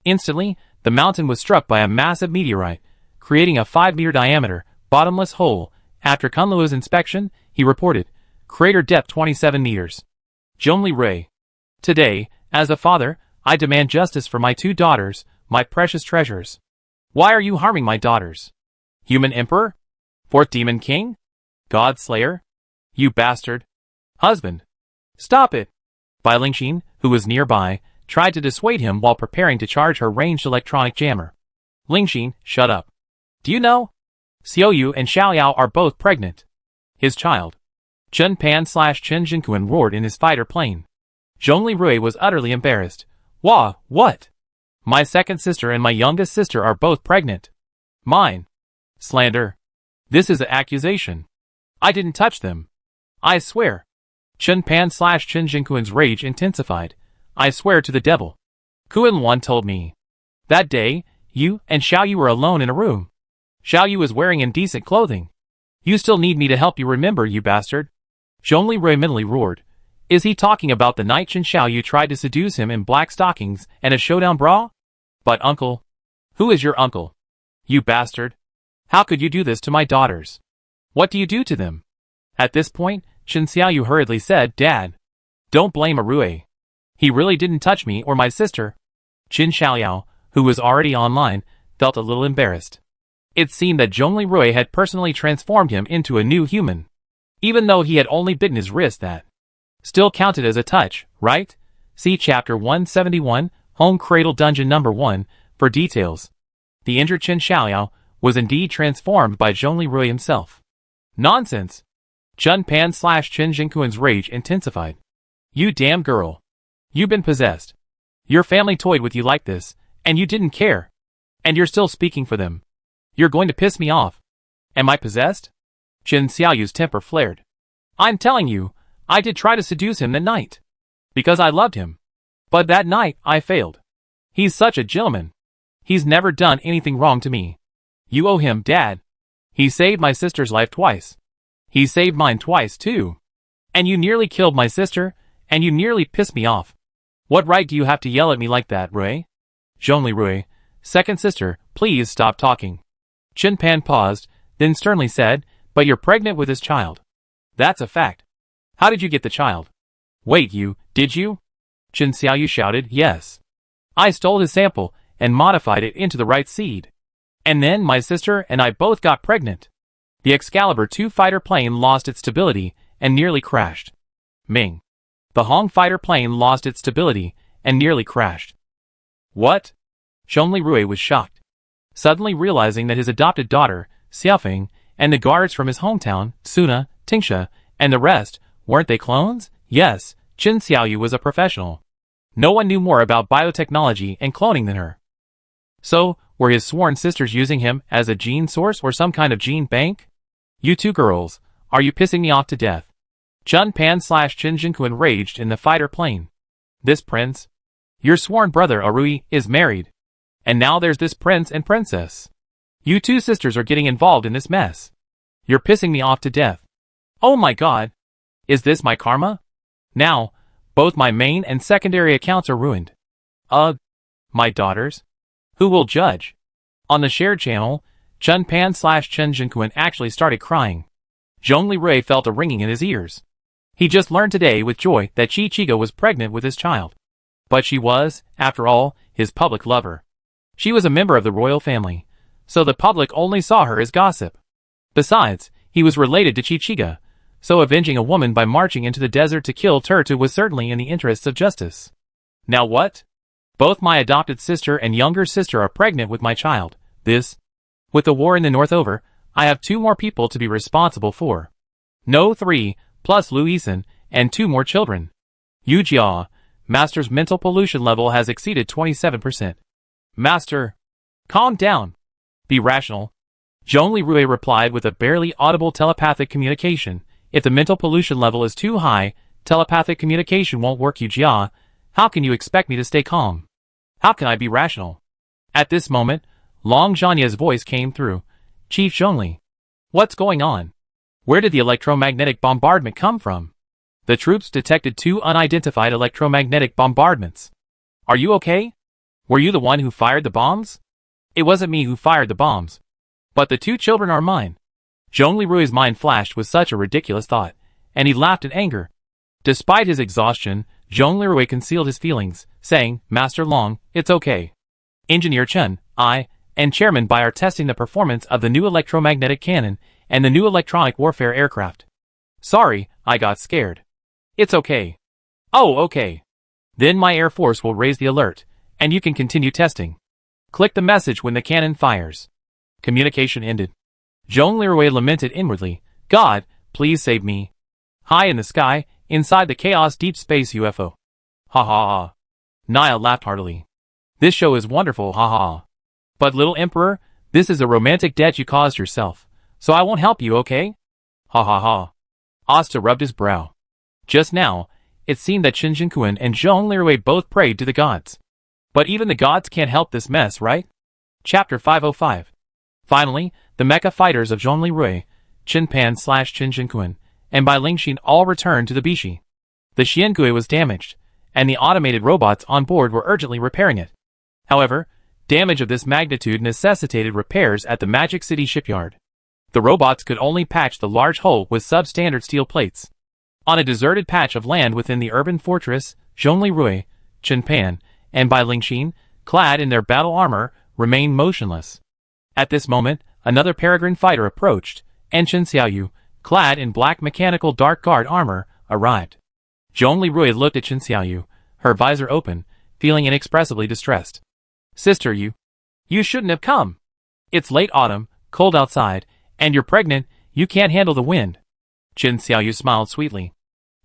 Instantly, the mountain was struck by a massive meteorite, creating a 5-meter diameter, bottomless hole. After Kunluo's inspection, he reported, "Crater depth 27 meters. Zhongli Rui. Today, as a father, I demand justice for my 2 daughters, my precious treasures." "Why are you harming my daughters? Human Emperor? 4th Demon King? God Slayer? You bastard. Husband. Stop it." Bai Lingxin, who was nearby, tried to dissuade him while preparing to charge her ranged electronic jammer. "Lingxin, shut up. Do you know? Xiaoyu and Xiaoyao are both pregnant. His child." Chen Pan/Chen Jinquan roared in his fighter plane. Zhongli Rui was utterly embarrassed. What? My second sister and my youngest sister are both pregnant. Mine. Slander. This is an accusation. I didn't touch them. I swear. Chen Pan/Chen Jinquan's rage intensified. "I swear to the devil. Kuan told me. That day, you and Xiaoyu were alone in a room. Xiaoyu was wearing indecent clothing. You still need me to help you remember, you bastard." Zhongli Rui mentally roared. Is he talking about the night Chen Xiaoyu tried to seduce him in black stockings and a showdown bra? "But uncle. Who is your uncle? You bastard. How could you do this to my daughters? What do you do to them?" At this point, Chen Xiaoyu hurriedly said, "Dad. Don't blame Arue. He really didn't touch me or my sister." Qin Xiaoyao, who was already online, felt a little embarrassed. It seemed that Zhongli Rui had personally transformed him into a new human. Even though he had only bitten his wrist, that still counted as a touch, right? See Chapter 171, Home Cradle Dungeon Number 1, for details. The injured Qin Xiaoyao was indeed transformed by Zhongli Rui himself. Nonsense! Chen Pan/Chen Jinquan's rage intensified. "You damn girl. You've been possessed. Your family toyed with you like this, and you didn't care. And you're still speaking for them. You're going to piss me off. Am I possessed?" Chen Xiaoyu's temper flared. "I'm telling you, I did try to seduce him that night. Because I loved him. But that night, I failed. He's such a gentleman. He's never done anything wrong to me. You owe him, Dad. He saved my sister's life twice. He saved mine twice, too. And you nearly killed my sister, and you nearly pissed me off. What right do you have to yell at me like that, Rui?" Zhongli Rui, second sister, please stop talking. Chen Pan paused, then sternly said, "But you're pregnant with his child. That's a fact. How did you get the child?" "Wait, did you?" Chen Xiaoyu shouted, "Yes. I stole his sample and modified it into the right seed. And then my sister and I both got pregnant." The Excalibur 2 fighter plane lost its stability and nearly crashed. Ming. The Hong fighter plane lost its stability and nearly crashed. What? Zhongli Rui was shocked. Suddenly realizing that his adopted daughter, Xiaofeng, and the guards from his hometown, Suna, Tingsha, and the rest, weren't they clones? Yes, Chen Xiaoyu was a professional. No one knew more about biotechnology and cloning than her. So, were his sworn sisters using him as a gene source or some kind of gene bank? "You two girls, are you pissing me off to death?" Chen Pan/Chen Jinquan raged in the fighter plane. "This prince? Your sworn brother Arui is married. And now there's this prince and princess. You two sisters are getting involved in this mess. You're pissing me off to death. Oh my god. Is this my karma? Now, both my main and secondary accounts are ruined. My daughters? Who will judge?" On the shared channel, Chen Pan/Chen Jinquan actually started crying. Zhongli Rui felt a ringing in his ears. He just learned today with joy that Qi Chiga was pregnant with his child. But she was, after all, his public lover. She was a member of the royal family, so the public only saw her as gossip. Besides, he was related to Qi Chiga, so avenging a woman by marching into the desert to kill Turtu was certainly in the interests of justice. Now what? Both my adopted sister and younger sister are pregnant with my child. With the war in the north over, I have 2 more people to be responsible for. No, 3, plus Luisan, and 2 more children. Yujia, Master's mental pollution level has exceeded 27%. Master, calm down. Be rational. Zhongli Rui replied with a barely audible telepathic communication. If the mental pollution level is too high, telepathic communication won't work. Yujia, how can you expect me to stay calm? How can I be rational? At this moment, Long Zhanya's voice came through. Chief Zhongli. What's going on? Where did the electromagnetic bombardment come from? The troops detected 2 unidentified electromagnetic bombardments. Are you okay? Were you the one who fired the bombs? It wasn't me who fired the bombs. But the 2 children are mine. Zhongli Rui's mind flashed with such a ridiculous thought, and he laughed in anger. Despite his exhaustion, Zhongli Rui concealed his feelings, saying, Master Long, it's okay. Engineer Chen, I, and Chairman Bai are testing the performance of the new electromagnetic cannon and the new electronic warfare aircraft. Sorry, I got scared. It's okay. Oh, okay. Then my Air Force will raise the alert, and you can continue testing. Click the message when the cannon fires. Communication ended. Zhongli Rui lamented inwardly, God, please save me. High in the sky, inside the chaos deep space UFO. Ha ha ha. Naya laughed heartily. This show is wonderful, ha ha. But little Emperor, this is a romantic debt you caused yourself, so I won't help you, okay? Ha ha ha. Asta rubbed his brow. Just now, it seemed that Qin Jinquan and Zhongli Rui both prayed to the gods. But even the gods can't help this mess, right? Chapter 505. Finally, the mecha fighters of Zhongli Rui, Qin Pan/Qin Jinquan, and Bai Lingxin all returned to the Bishi. The Xiangui was damaged, and the automated robots on board were urgently repairing it. However, damage of this magnitude necessitated repairs at the Magic City shipyard. The robots could only patch the large hole with substandard steel plates. On a deserted patch of land within the urban fortress, Zhongli Rui, Qin Pan, and Bai Lingxin, clad in their battle armor, remained motionless. At this moment, another peregrine fighter approached, and Chen Xiaoyu, clad in black mechanical dark guard armor, arrived. Zhongli Rui looked at Chen Xiaoyu, her visor open, feeling inexpressibly distressed. Sister, you shouldn't have come. It's late autumn, cold outside, and you're pregnant, you can't handle the wind. Chen Xiaoyu smiled sweetly.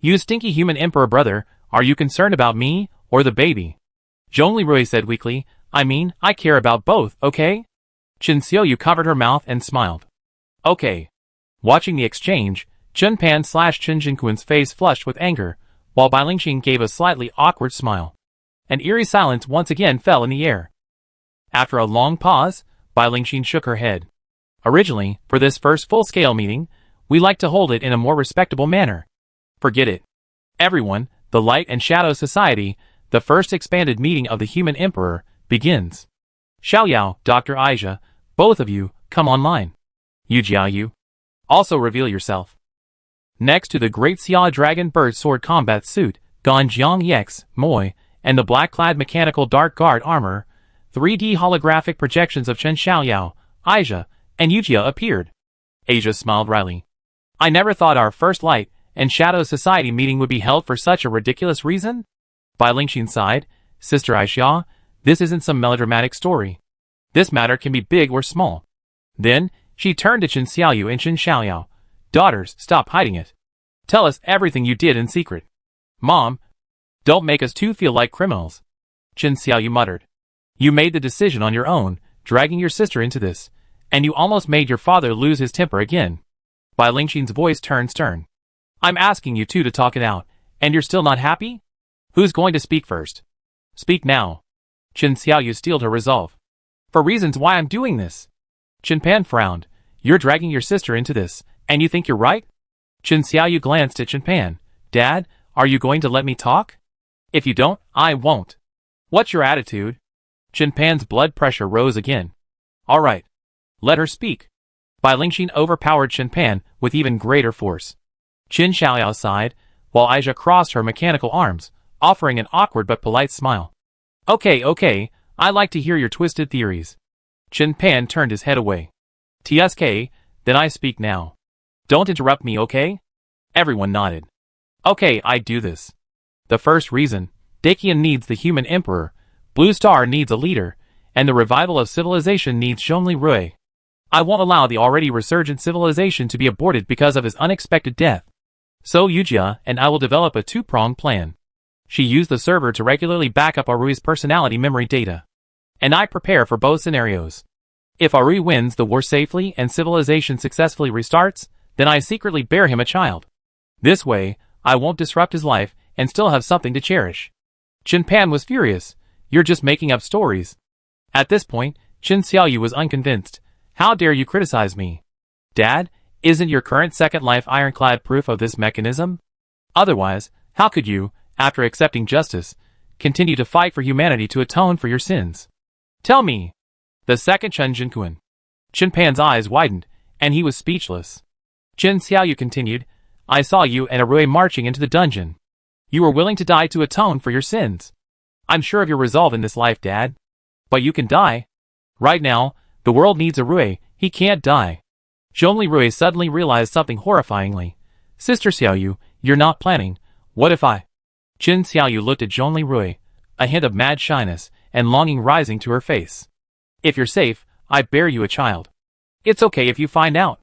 You stinky human emperor brother, are you concerned about me, or the baby? Zhongli Rui said weakly, I mean, I care about both, okay? Chen Xiaoyu covered her mouth and smiled. Okay. Watching the exchange, Qin Pan/Qin Jinquan's face flushed with anger, while Bai Lingxin gave a slightly awkward smile. An eerie silence once again fell in the air. After a long pause, Bai Lingxin shook her head. Originally, for this first full-scale meeting, we like to hold it in a more respectable manner. Forget it. Everyone, the Light and Shadow Society, the first expanded meeting of the Human Emperor, begins. Xiaoyao, Dr. Aisha, both of you, come online. Yujiayu. Also reveal yourself. Next to the Great Xia Dragon Bird Sword Combat Suit, Ganjiang Yex, Moi, and the black-clad mechanical dark guard armor, 3D holographic projections of Chen Xiaoyao, Aisha, and Yujia appeared. Asia smiled wryly. I never thought our first Light and Shadow Society meeting would be held for such a ridiculous reason. Bai Lingxin sighed, Sister Aisha, this isn't some melodramatic story. This matter can be big or small. Then, she turned to Chen Xiaoyu and Chen Xiaoyao. Daughters, stop hiding it. Tell us everything you did in secret. Mom, don't make us two feel like criminals. Chen Xiaoyu muttered. You made the decision on your own, dragging your sister into this, and you almost made your father lose his temper again. Bai Lingxin's voice turned stern. I'm asking you two to talk it out, and you're still not happy? Who's going to speak first? Speak now. Chen Xiaoyu steeled her resolve. For reasons why I'm doing this. Qin Pan frowned. You're dragging your sister into this, and you think you're right? Chen Xiaoyu glanced at Qin Pan. Dad, are you going to let me talk? If you don't, I won't. What's your attitude? Qin Pan's blood pressure rose again. All right. Let her speak. Bai Lingxin overpowered Qin Pan with even greater force. Qin Xiaoyao sighed, while Aisha crossed her mechanical arms, offering an awkward but polite smile. Okay, I like to hear your twisted theories. Qin Pan turned his head away. TSK, then I speak now. Don't interrupt me, okay? Everyone nodded. Okay, I do this. The first reason, Dakian needs the human emperor, Blue Star needs a leader, and the revival of civilization needs Zhongli Rui. I won't allow the already resurgent civilization to be aborted because of his unexpected death. So Yujia and I will develop a two-pronged plan. She used the server to regularly back up Arui's personality memory data. And I prepare for both scenarios. If Arui wins the war safely and civilization successfully restarts, then I secretly bear him a child. This way, I won't disrupt his life and still have something to cherish. Qin Pan was furious. You're just making up stories. At this point, Qin Xiaoyu was unconvinced. How dare you criticize me? Dad, isn't your current Second Life ironclad proof of this mechanism? Otherwise, how could you, after accepting justice, continue to fight for humanity to atone for your sins? Tell me. The second Chen Jinquan. Qin Pan's eyes widened, and he was speechless. Qin Xiaoyu continued, I saw you and Arui marching into the dungeon. You were willing to die to atone for your sins. I'm sure of your resolve in this life, Dad. But you can die. Right now, the world needs Arui, he can't die. Zhongli Rui suddenly realized something horrifyingly. Sister Xiaoyu, you're not planning. What if I? Qin Xiaoyu looked at Zhongli Rui, a hint of mad shyness and longing rising to her face. If you're safe, I bear you a child. It's okay if you find out.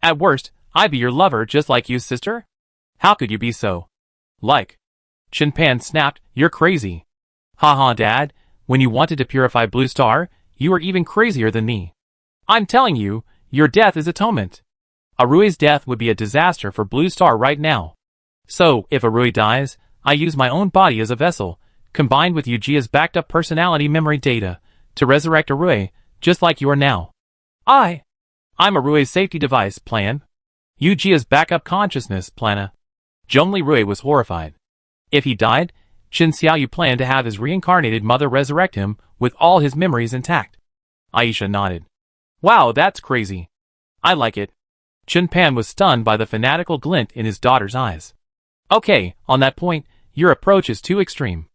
At worst, I'd be your lover just like you, sister. How could you be so? Like. Qin Pan snapped, you're crazy. Haha, Dad, when you wanted to purify Blue Star, you were even crazier than me. I'm telling you, your death is atonement. Arui's death would be a disaster for Blue Star right now. So, if Arui dies, I use my own body as a vessel, combined with Yujia's backed-up personality memory data, to resurrect Arui, just like you are now. I'm Arui's safety device, plan. Yujia's backup consciousness, plana. Zhongli Rui was horrified. If he died, Qin Xiaoyu planned to have his reincarnated mother resurrect him with all his memories intact. Aisha nodded. Wow, that's crazy. I like it. Qin Pan was stunned by the fanatical glint in his daughter's eyes. Okay, on that point, your approach is too extreme.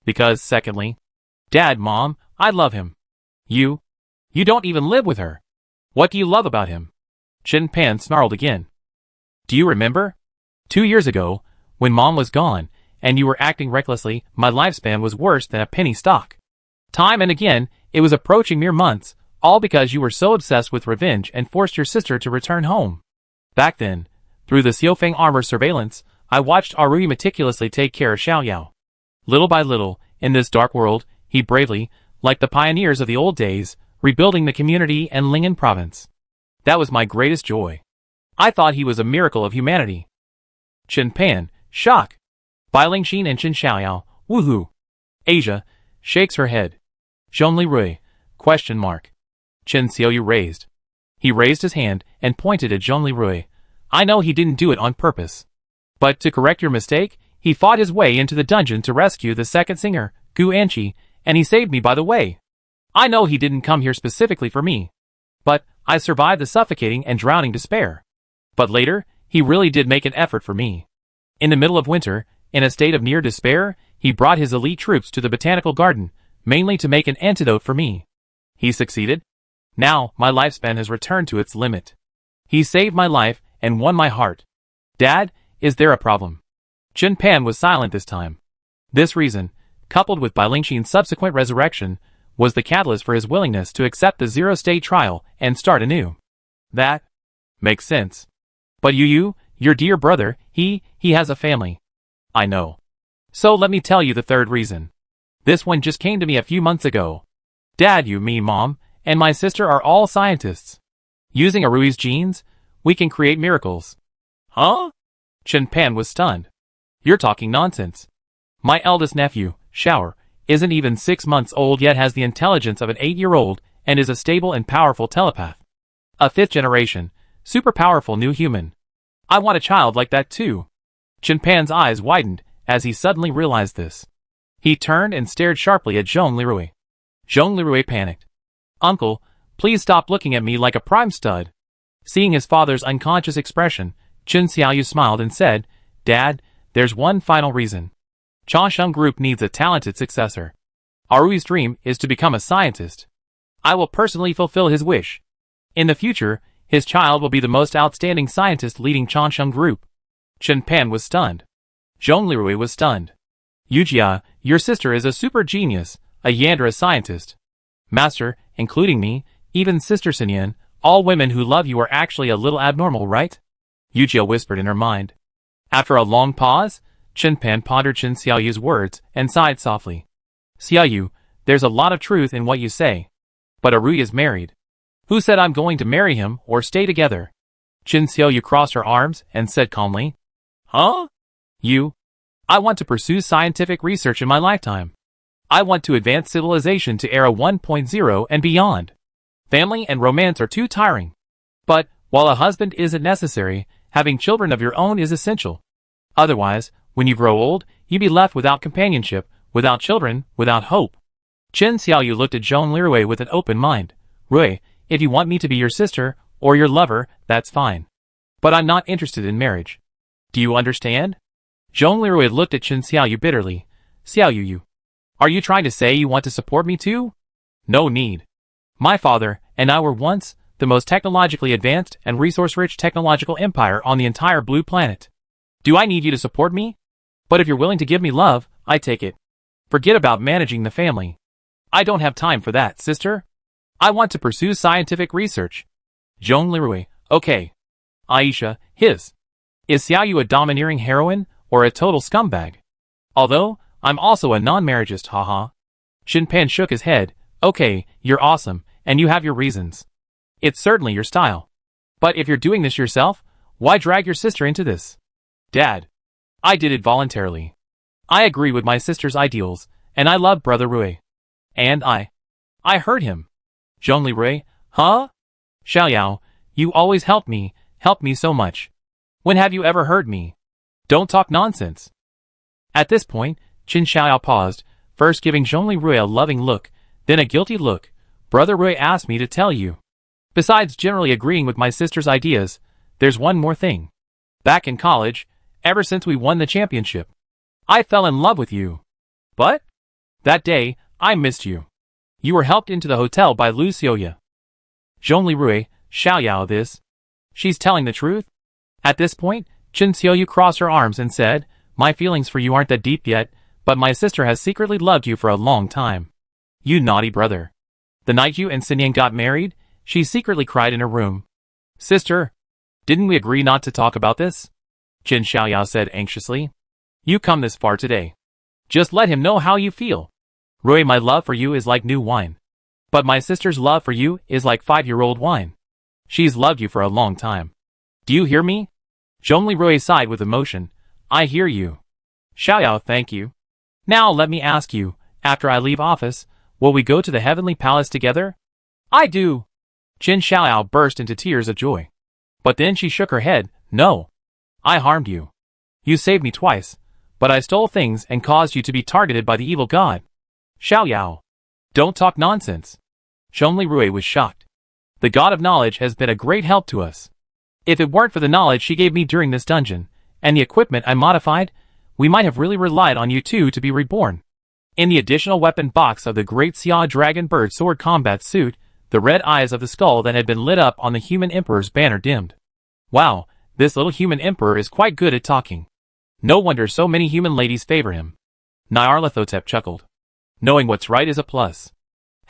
Because, secondly, Dad, Mom, I love him. You don't even live with her. What do you love about him? Qin Pan snarled again. Do you remember? 2 years ago, when Mom was gone, and you were acting recklessly, my lifespan was worse than a penny stock. Time and again, it was approaching mere months, all because you were so obsessed with revenge and forced your sister to return home. Back then, through the Xiaofeng armor surveillance, I watched Arui meticulously take care of Xiaoyao. Little by little, in this dark world, he bravely, like the pioneers of the old days, rebuilding the community and Ling'an province. That was my greatest joy. I thought he was a miracle of humanity. Qin Pan, shock. Bai Lingxin and Qin Xiaoyao, woohoo. Asia, shakes her head. Zhongli Rui, question mark. Qin Xiaoyu raised. He raised his hand and pointed at Zhongli Rui. I know he didn't do it on purpose. But to correct your mistake, he fought his way into the dungeon to rescue the second singer, Gu Anqi, and he saved me by the way. I know he didn't come here specifically for me. But I survived the suffocating and drowning despair. But later, he really did make an effort for me. In the middle of winter, in a state of near despair, he brought his elite troops to the botanical garden, mainly to make an antidote for me. He succeeded. Now, my lifespan has returned to its limit. He saved my life and won my heart. Dad, is there a problem? Qin Pan was silent this time. This reason, coupled with Bai Lingxin's subsequent resurrection, was the catalyst for his willingness to accept the zero-state trial and start anew. That makes sense. But your dear brother, he has a family. I know. So let me tell you the third reason. This one just came to me a few months ago. Dad, you, me, Mom, and my sister are all scientists. Using Arui's genes, we can create miracles. Huh? Qin Pan was stunned. You're talking nonsense. My eldest nephew, Shower, isn't even 6 months old yet has the intelligence of an 8-year-old and is a stable and powerful telepath. A 5th generation, super powerful new human. I want a child like that too. Qin Pan's eyes widened as he suddenly realized this. He turned and stared sharply at Zhongli Rui. Zhongli Rui panicked. Uncle, please stop looking at me like a prime stud. Seeing his father's unconscious expression, Qin Xiaoyu smiled and said, Dad, there's one final reason. Changsheng Group needs a talented successor. Arui's dream is to become a scientist. I will personally fulfill his wish. In the future, his child will be the most outstanding scientist leading Changsheng Group. Qin Pan was stunned. Zhongli Rui was stunned. Yujia, your sister is a super genius, a Yandra scientist. Master, including me, even Sister Xinyan, all women who love you are actually a little abnormal, right? Yujia whispered in her mind. After a long pause, Chen Pan pondered Chen Xiaoyu's words and sighed softly. Xiaoyu, there's a lot of truth in what you say. But Arui is married. Who said I'm going to marry him or stay together? Chen Xiaoyu crossed her arms and said calmly. Huh? I want to pursue scientific research in my lifetime. I want to advance civilization to era 1.0 and beyond. Family and romance are too tiring. But, while a husband isn't necessary, having children of your own is essential. Otherwise, when you grow old, you'll be left without companionship, without children, without hope. Chen Xiaoyu looked at Zhong Lirui with an open mind. Rui, if you want me to be your sister, or your lover, that's fine. But I'm not interested in marriage. Do you understand? Zhong Lirui looked at Chen Xiaoyu bitterly. Xiaoyu, are you trying to say you want to support me too? No need. My father and I were once the most technologically advanced and resource-rich technological empire on the entire blue planet. Do I need you to support me? But if you're willing to give me love, I take it. Forget about managing the family. I don't have time for that, sister. I want to pursue scientific research. Zhong Lirui, okay. Aisha, Is Xiaoyu a domineering heroine or a total scumbag? Although, I'm also a non-marriageist, haha. Shin Pan shook his head. Okay, you're awesome, and you have your reasons. It's certainly your style. But if you're doing this yourself, why drag your sister into this? Dad. I did it voluntarily. I agree with my sister's ideals, and I love Brother Rui. And I heard him. Zhongli Rui, huh? Xiaoyao, you always help me so much. When have you ever heard me? Don't talk nonsense. At this point, Qin Xiaoyao paused, first giving Zhongli Rui a loving look, then a guilty look. Brother Rui asked me to tell you. Besides generally agreeing with my sister's ideas, there's one more thing. Back in college, ever since we won the championship, I fell in love with you. But? That day, I missed you. You were helped into the hotel by Lu Xiaoya. Zhongli Rui, Xiaoyao this. She's telling the truth? At this point, Chen Xiaoyu crossed her arms and said, my feelings for you aren't that deep yet, but my sister has secretly loved you for a long time. You naughty brother. The night you and Sinyang got married, she secretly cried in her room. Sister, didn't we agree not to talk about this? Chen Xiaoyao said anxiously. You come this far today. Just let him know how you feel. Rui, my love for you is like new wine. But my sister's love for you is like 5-year-old wine. She's loved you for a long time. Do you hear me? Zhongli Rui sighed with emotion. I hear you. Xiaoyao, thank you. Now let me ask you, after I leave office, will we go to the heavenly palace together? I do. Qin Xiaoyao burst into tears of joy. But then she shook her head. No. I harmed you. You saved me twice, but I stole things and caused you to be targeted by the evil god. Xiaoyao. Don't talk nonsense. Zhongli Rui was shocked. The god of knowledge has been a great help to us. If it weren't for the knowledge she gave me during this dungeon, and the equipment I modified, we might have really relied on you two to be reborn. In the additional weapon box of the Great Xia Dragon Bird Sword Combat Suit, the red eyes of the skull that had been lit up on the human emperor's banner dimmed. Wow, this little human emperor is quite good at talking. No wonder so many human ladies favor him. Nyarlathotep chuckled. Knowing what's right is a plus.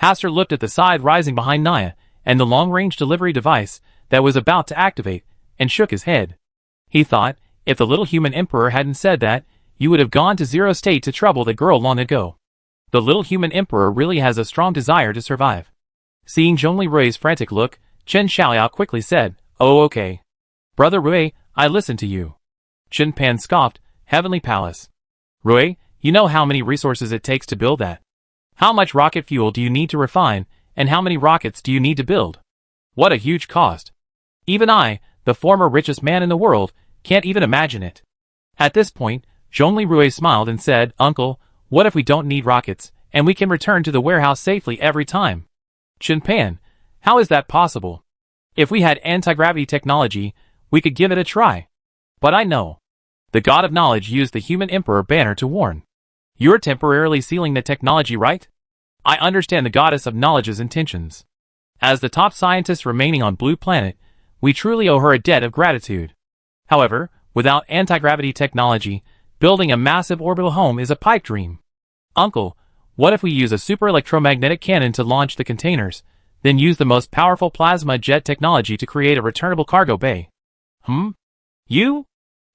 Haster looked at the side rising behind Naya, and the long-range delivery device that was about to activate, and shook his head. He thought, if the little human emperor hadn't said that, you would have gone to zero state to trouble the girl long ago. The little human emperor really has a strong desire to survive. Seeing Zhongli Rui's frantic look, Chen Xiaoyao quickly said, oh okay. Brother Rui, I listen to you. Chen Pan scoffed, Heavenly Palace. Rui, you know how many resources it takes to build that. How much rocket fuel do you need to refine, and how many rockets do you need to build? What a huge cost. Even I, the former richest man in the world, can't even imagine it. At this point, Zhongli Rui smiled and said, Uncle, what if we don't need rockets, and we can return to the warehouse safely every time? Chen Pan, how is that possible? If we had anti-gravity technology, we could give it a try. But I know. The God of Knowledge used the human emperor banner to warn. You're temporarily sealing the technology, right? I understand the goddess of knowledge's intentions. As the top scientist remaining on Blue Planet, we truly owe her a debt of gratitude. However, without anti-gravity technology, building a massive orbital home is a pipe dream. Uncle, what if we use a super electromagnetic cannon to launch the containers, then use the most powerful plasma jet technology to create a returnable cargo bay? You?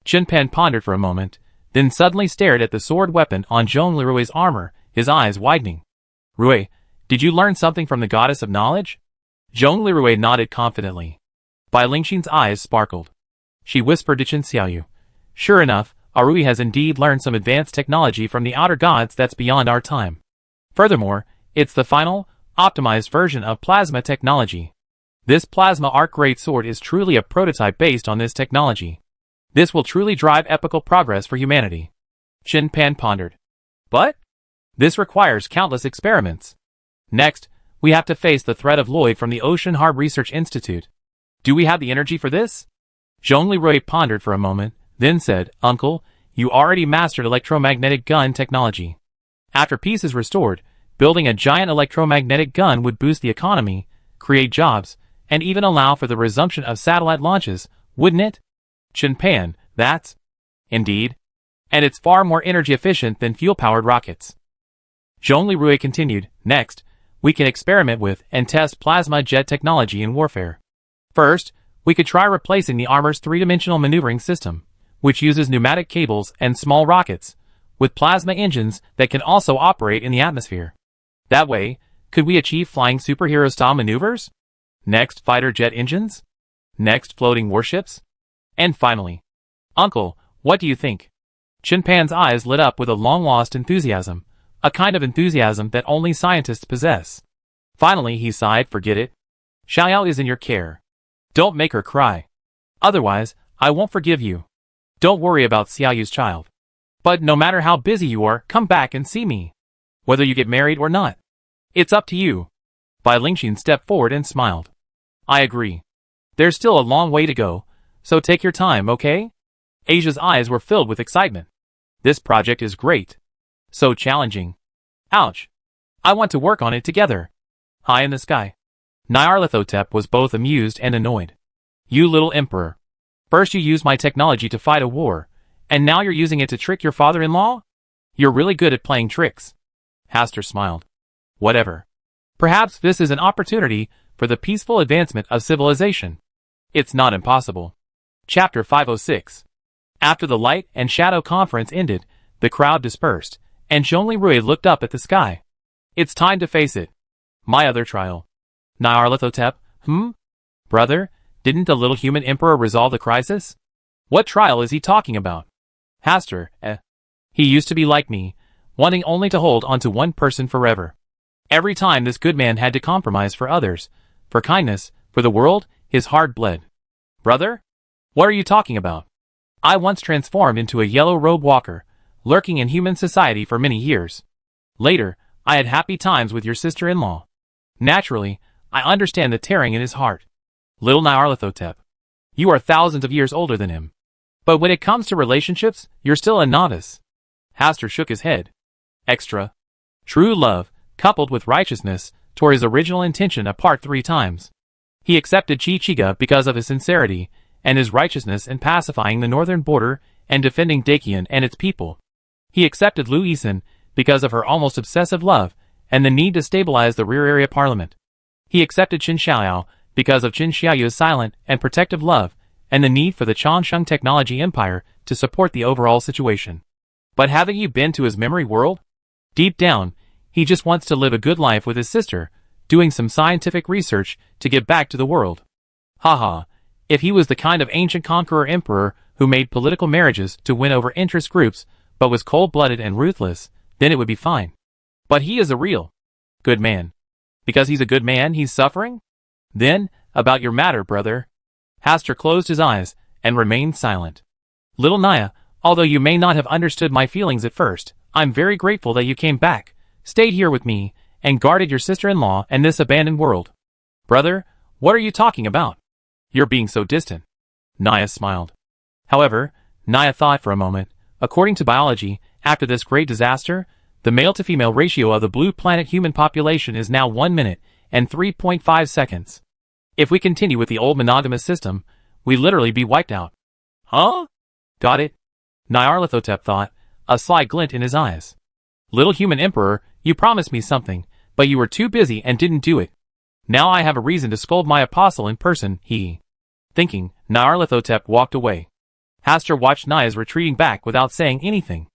Chien-Pan pondered for a moment, then suddenly stared at the sword weapon on Zhongli Rui's armor, his eyes widening. Rui, did you learn something from the goddess of knowledge? Zhongli Rui nodded confidently. Bai Lingxin's eyes sparkled. She whispered to Qin Xiaoyu, sure enough, Rui has indeed learned some advanced technology from the outer gods that's beyond our time. Furthermore, it's the final, optimized version of plasma technology. This plasma arc greatsword is truly a prototype based on this technology. This will truly drive epical progress for humanity. Chien-Pan pondered. But? This requires countless experiments. Next, we have to face the threat of Lloyd from the Ocean Harb Research Institute. Do we have the energy for this? Zhongli Rui pondered for a moment, then said, Uncle, you already mastered electromagnetic gun technology. After peace is restored, building a giant electromagnetic gun would boost the economy, create jobs, and even allow for the resumption of satellite launches, wouldn't it? Chien-Pan, that's... Indeed. And it's far more energy efficient than fuel-powered rockets. Zhongli Rui continued, next, we can experiment with and test plasma jet technology in warfare. First, we could try replacing the armor's three-dimensional maneuvering system, which uses pneumatic cables and small rockets, with plasma engines that can also operate in the atmosphere. That way, could we achieve flying superhero-style maneuvers? Next, fighter jet engines? Next, floating warships? And finally, Uncle, what do you think? Chien-Pan's eyes lit up with a long-lost enthusiasm, a kind of enthusiasm that only scientists possess. Finally, he sighed, forget it. Xiaoyao is in your care. Don't make her cry. Otherwise, I won't forgive you. Don't worry about Xiaoyu's child. But no matter how busy you are, come back and see me. Whether you get married or not. It's up to you. Bai Lingxin stepped forward and smiled. I agree. There's still a long way to go, so take your time, okay? Asia's eyes were filled with excitement. This project is great. So challenging. Ouch. I want to work on it together. High in the sky. Nyarlathotep was both amused and annoyed. You little emperor. First you used my technology to fight a war, and now you're using it to trick your father-in-law? You're really good at playing tricks. Haster smiled. Whatever. Perhaps this is an opportunity for the peaceful advancement of civilization. It's not impossible. Chapter 506. After the Light and Shadow Conference ended, the crowd dispersed, and Zhongli Rui looked up at the sky. It's time to face it. My other trial. Nyarlathotep, Brother, didn't the little human emperor resolve the crisis? What trial is he talking about? Haster, He used to be like me, wanting only to hold on to one person forever. Every time this good man had to compromise for others, for kindness, for the world, his heart bled. Brother? What are you talking about? I once transformed into a yellow-robe walker, lurking in human society for many years. Later, I had happy times with your sister-in-law. Naturally, I understand the tearing in his heart. Little Nyarlathotep. You are thousands of years older than him. But when it comes to relationships, you're still a novice. Haster shook his head. Extra. True love, coupled with righteousness, tore his original intention apart 3 times. He accepted Chi-Chiga because of his sincerity, and his righteousness in pacifying the northern border and defending Dakian and its people. He accepted Lu Yixin because of her almost obsessive love and the need to stabilize the rear area parliament. He accepted Qin Xiaoyao because of Qin Xiaoyu's silent and protective love and the need for the Changsheng technology empire to support the overall situation. But haven't you been to his memory world? Deep down, he just wants to live a good life with his sister, doing some scientific research to give back to the world. Haha, if he was the kind of ancient conqueror emperor who made political marriages to win over interest groups, but was cold-blooded and ruthless, then it would be fine. But he is a real good man. Because he's a good man, he's suffering? Then, about your matter, brother. Haster closed his eyes and remained silent. Little Naya, although you may not have understood my feelings at first, I'm very grateful that you came back, stayed here with me, and guarded your sister-in-law and this abandoned world. Brother, what are you talking about? You're being so distant. Naya smiled. However, Naya thought for a moment. According to biology, after this great disaster, the male-to-female ratio of the blue planet human population is now 1 minute and 3.5 seconds. If we continue with the old monogamous system, we literally be wiped out. Huh? Got it? Nyarlathotep thought, a sly glint in his eyes. Little human emperor, you promised me something, but you were too busy and didn't do it. Now I have a reason to scold my apostle in person, Thinking, Nyarlathotep walked away. Haster watched Naya's retreating back without saying anything.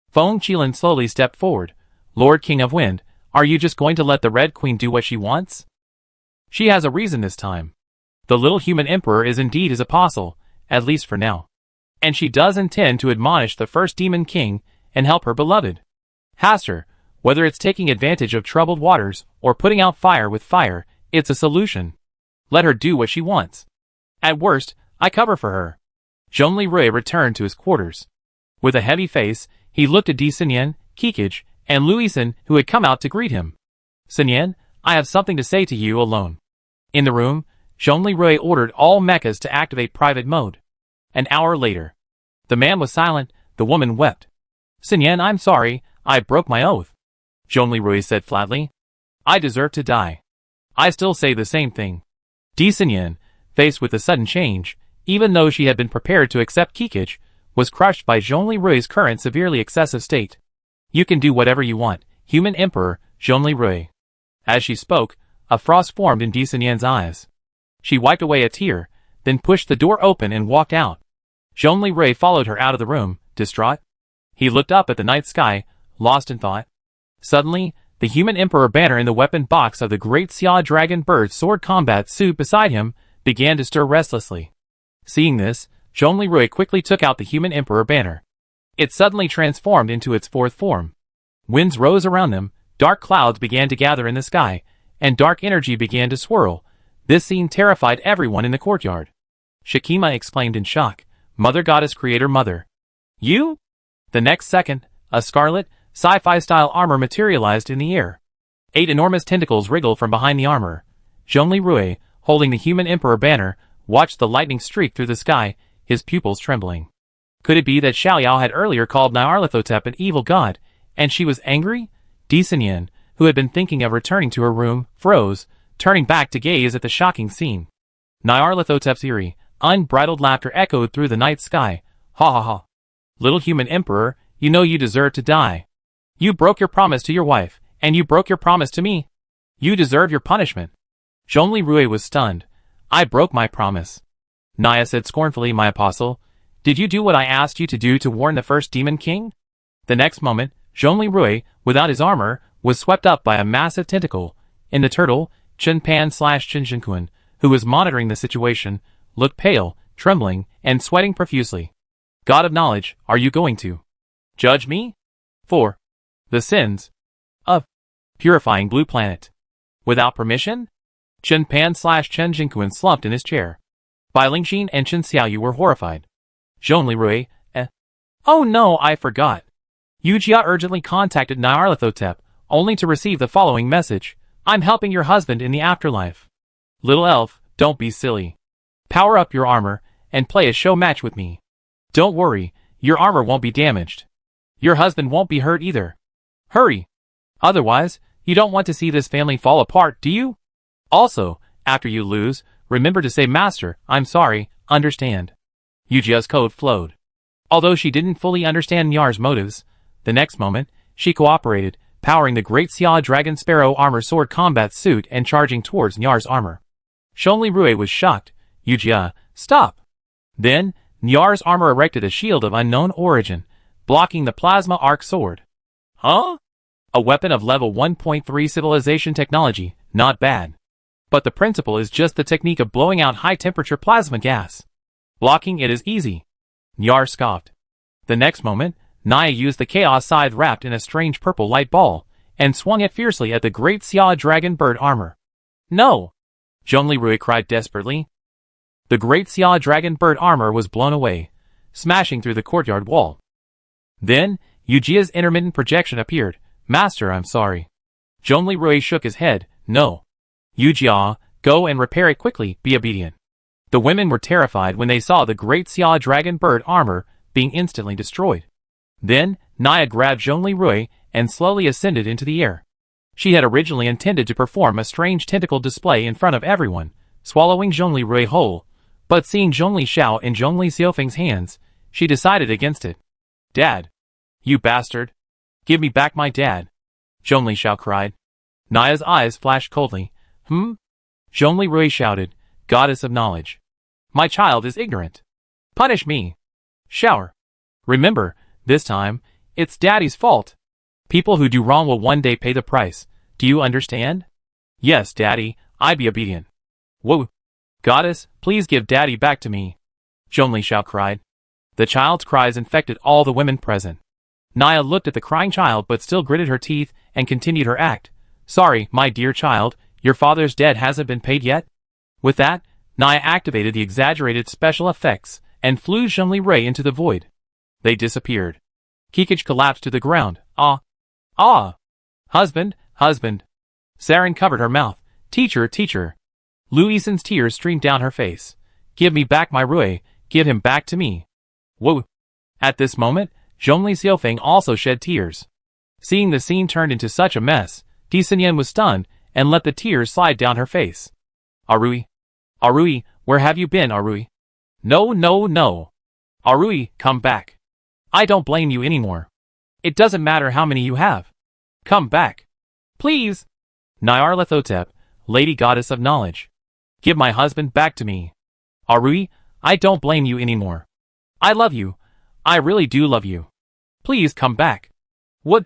Feng Qilin slowly stepped forward. Lord King of Wind, are you just going to let the Red Queen do what she wants? She has a reason this time. The little human emperor is indeed his apostle, at least for now. And she does intend to admonish the first demon king and help her beloved. Haster, whether it's taking advantage of troubled waters or putting out fire with fire, it's a solution. Let her do what she wants. At worst, I cover for her. Zhongli Rui returned to his quarters. With a heavy face, he looked at Di Xinyan, Kikij, and Luisen, who had come out to greet him. Xinyan, I have something to say to you alone. In the room, Zhongli Rui ordered all mechas to activate private mode. An hour later. The man was silent, the woman wept. Xinyan, I'm sorry, I broke my oath. Zhongli Rui said flatly. I deserve to die. I still say the same thing. Di Xinyan, faced with the sudden change, even though she had been prepared to accept Kikij, was crushed by Zhongli Rui's current severely excessive state. You can do whatever you want, human emperor, Zhongli Rui. As she spoke, a frost formed in Di Xinyan's eyes. She wiped away a tear, then pushed the door open and walked out. Zhongli Rui followed her out of the room, distraught. He looked up at the night sky, lost in thought. Suddenly, the human emperor banner in the weapon box of the great Xia dragon bird sword combat suit beside him began to stir restlessly. Seeing this, Zhongli Rui quickly took out the human emperor banner. It suddenly transformed into its fourth form. Winds rose around them, dark clouds began to gather in the sky, and dark energy began to swirl. This scene terrified everyone in the courtyard. Shakima exclaimed in shock, Mother Goddess Creator Mother. You? The next second, a scarlet, sci-fi style armor materialized in the air. 8 enormous tentacles wriggled from behind the armor. Zhongli Rui, holding the human emperor banner, watched the lightning streak through the sky, his pupils trembling. Could it be that Xiaoyao had earlier called Nyarlathotep an evil god, and she was angry? Di Xinyan, who had been thinking of returning to her room, froze, turning back to gaze at the shocking scene. Nyarlathotep's eerie, unbridled laughter echoed through the night sky. Ha ha ha. Little human emperor, you know you deserve to die. You broke your promise to your wife, and you broke your promise to me. You deserve your punishment. Zhongli Rui was stunned. I broke my promise. Naya said scornfully, my apostle. Did you do what I asked you to do to warn the first demon king? The next moment, Zhongli Rui, without his armor, was swept up by a massive tentacle, and the turtle, Chenpan/Chinjinkun, who was monitoring the situation, looked pale, trembling, and sweating profusely. God of knowledge, are you going to judge me? For the sins of purifying Blue Planet. Without permission? Chenpan/Chenjinkun slumped in his chair. Bai Lingxin and Chen Xiaoyu were horrified. Zhongli Rui, Oh no, I forgot. Yujia urgently contacted Nyarlathotep, only to receive the following message. I'm helping your husband in the afterlife. Little elf, don't be silly. Power up your armor, and play a show match with me. Don't worry, your armor won't be damaged. Your husband won't be hurt either. Hurry. Otherwise, you don't want to see this family fall apart, do you? Also, after you lose, remember to say Master, I'm sorry, understand. Yujia's code flowed. Although she didn't fully understand Nyar's motives, the next moment, she cooperated, powering the great Xia Dragon Sparrow armor sword combat suit and charging towards Nyar's armor. Zhongli Rui was shocked. Yujia, stop! Then, Nyar's armor erected a shield of unknown origin, blocking the plasma arc sword. Huh? A weapon of level 1.3 civilization technology, not bad. But the principle is just the technique of blowing out high-temperature plasma gas. Blocking it is easy. Nyar scoffed. The next moment, Naya used the chaos scythe wrapped in a strange purple light ball, and swung it fiercely at the great Xia dragon bird armor. No! Zhongli Rui cried desperately. The great Xia dragon bird armor was blown away, smashing through the courtyard wall. Then, Yujia's intermittent projection appeared. Master, I'm sorry. Zhongli Rui shook his head. No. Yujia, go and repair it quickly, be obedient. The women were terrified when they saw the great Xia dragon bird armor being instantly destroyed. Then, Naya grabbed Zhongli Rui and slowly ascended into the air. She had originally intended to perform a strange tentacle display in front of everyone, swallowing Zhongli Rui whole, but seeing Zhongli Xiao in Zhongli Xiufeng's hands, she decided against it. Dad! You bastard! Give me back my dad! Zhongli Xiao cried. Naya's eyes flashed coldly. Zhongli Rui shouted, Goddess of knowledge. My child is ignorant. Punish me. Shower. Remember, this time, it's Daddy's fault. People who do wrong will one day pay the price. Do you understand? Yes, Daddy, I be obedient. Whoa. Goddess, please give Daddy back to me. Zhongli Xiao cried. The child's cries infected all the women present. Naya looked at the crying child but still gritted her teeth and continued her act. Sorry, my dear child, your father's debt hasn't been paid yet? With that, Naya activated the exaggerated special effects and flew Zhongli Rui into the void. They disappeared. Kikich collapsed to the ground. Ah! Ah! Husband, husband! Saren covered her mouth. Teacher, teacher! Lu Yisen's tears streamed down her face. Give me back my Rui, give him back to me. Whoa! At this moment, Zhongli Xiaofeng also shed tears. Seeing the scene turned into such a mess, Di Xinyan was stunned and let the tears slide down her face. Arui! Arui, where have you been, Arui? No, no, no! Arui, come back! I don't blame you anymore. It doesn't matter how many you have. Come back. Please! Nyarlathotep, Lady Goddess of Knowledge. Give my husband back to me. Arui, I don't blame you anymore. I love you. I really do love you. Please come back. What?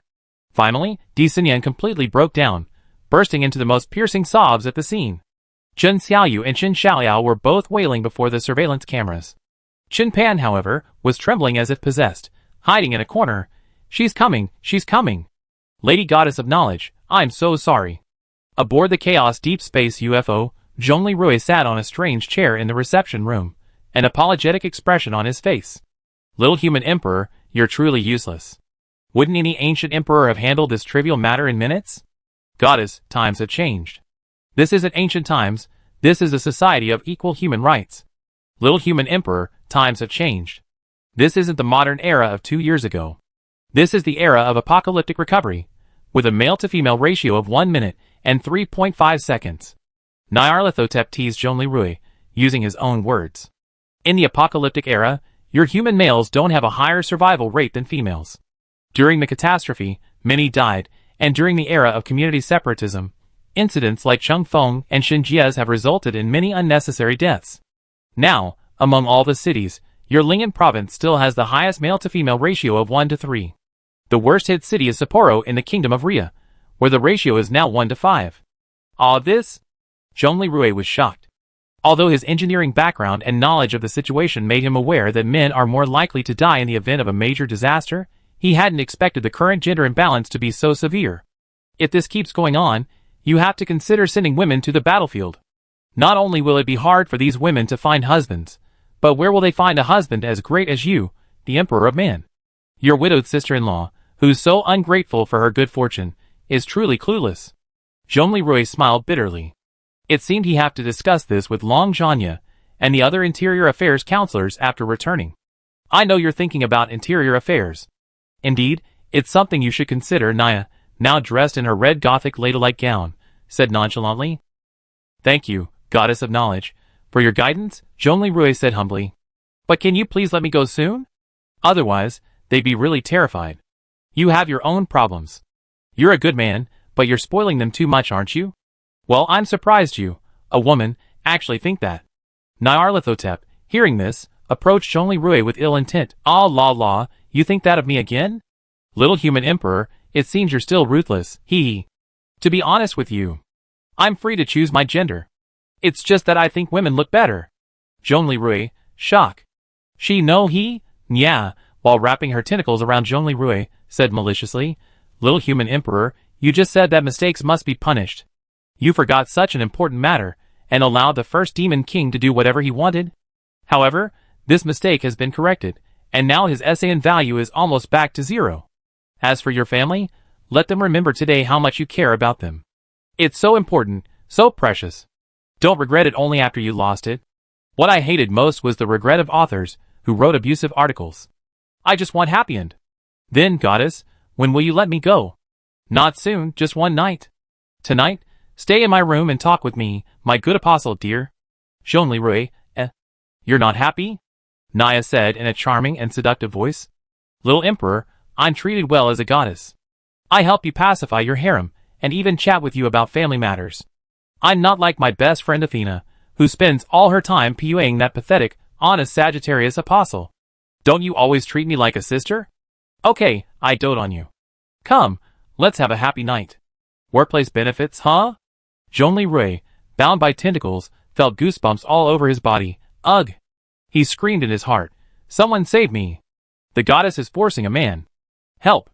Finally, Di Xinyan completely broke down, bursting into the most piercing sobs at the scene. Zhen Xiaoyu and Qin Xiaoliao were both wailing before the surveillance cameras. Qin Pan, however, was trembling as if possessed, hiding in a corner. She's coming, she's coming. Lady Goddess of Knowledge, I'm so sorry. Aboard the Chaos Deep Space UFO, Zhongli Rui sat on a strange chair in the reception room, an apologetic expression on his face. Little human emperor, you're truly useless. Wouldn't any ancient emperor have handled this trivial matter in minutes? Goddess, times have changed. This isn't ancient times, this is a society of equal human rights. Little human emperor, times have changed. This isn't the modern era of 2 years ago. This is the era of apocalyptic recovery, with a male-to-female ratio of 1 minute and 3.5 seconds. Nyarlathotep teased Zhongli Rui, using his own words. In the apocalyptic era, your human males don't have a higher survival rate than females. During the catastrophe, many died, and during the era of community separatism, incidents like Chengfeng and Xinjias have resulted in many unnecessary deaths. Now, among all the cities, your Lingyan province still has the highest male-to-female ratio of 1 to 3. The worst-hit city is Sapporo in the Kingdom of Ria, where the ratio is now 1 to 5. This? Zhongli Rui was shocked. Although his engineering background and knowledge of the situation made him aware that men are more likely to die in the event of a major disaster, he hadn't expected the current gender imbalance to be so severe. If this keeps going on, you have to consider sending women to the battlefield. Not only will it be hard for these women to find husbands, but where will they find a husband as great as you, the Emperor of Man? Your widowed sister-in-law, who's so ungrateful for her good fortune, is truly clueless. Zhongli Rui smiled bitterly. It seemed he had to discuss this with Long Zhanya and the other Interior Affairs counselors after returning. I know you're thinking about Interior Affairs. Indeed, it's something you should consider, Naya, now dressed in her red Gothic ladylike gown, said nonchalantly. Thank you, Goddess of Knowledge, for your guidance, Zhongli Rui said humbly. But can you please let me go soon? Otherwise, they'd be really terrified. You have your own problems. You're a good man, but you're spoiling them too much, aren't you? Well, I'm surprised you, a woman, actually think that. Nyarlathotep, hearing this, approached Zhongli Rui with ill intent. Ah la, you think that of me again? Little human emperor, it seems you're still ruthless, hee. To be honest with you, I'm free to choose my gender. It's just that I think women look better. Zhongli Rui, shock. She no he? Yeah, while wrapping her tentacles around Zhongli Rui, said maliciously, Little human emperor, you just said that mistakes must be punished. You forgot such an important matter, and allowed the first demon king to do whatever he wanted. However, this mistake has been corrected, and now his SAN value is almost back to 0. As for your family, let them remember today how much you care about them. It's so important, so precious. Don't regret it only after you lost it. What I hated most was the regret of authors who wrote abusive articles. I just want happy end. Then, goddess, when will you let me go? Not soon, just one night. Tonight, stay in my room and talk with me, my good apostle dear. Zhongli Rui, you're not happy? Naya said in a charming and seductive voice. Little emperor, I'm treated well as a goddess. I help you pacify your harem, and even chat with you about family matters. I'm not like my best friend Athena, who spends all her time PUAing that pathetic, honest Sagittarius apostle. Don't you always treat me like a sister? Okay, I dote on you. Come, let's have a happy night. Workplace benefits, huh? Zhongli Rui, bound by tentacles, felt goosebumps all over his body. Ugh! He screamed in his heart. Someone save me. The goddess is forcing a man. Help.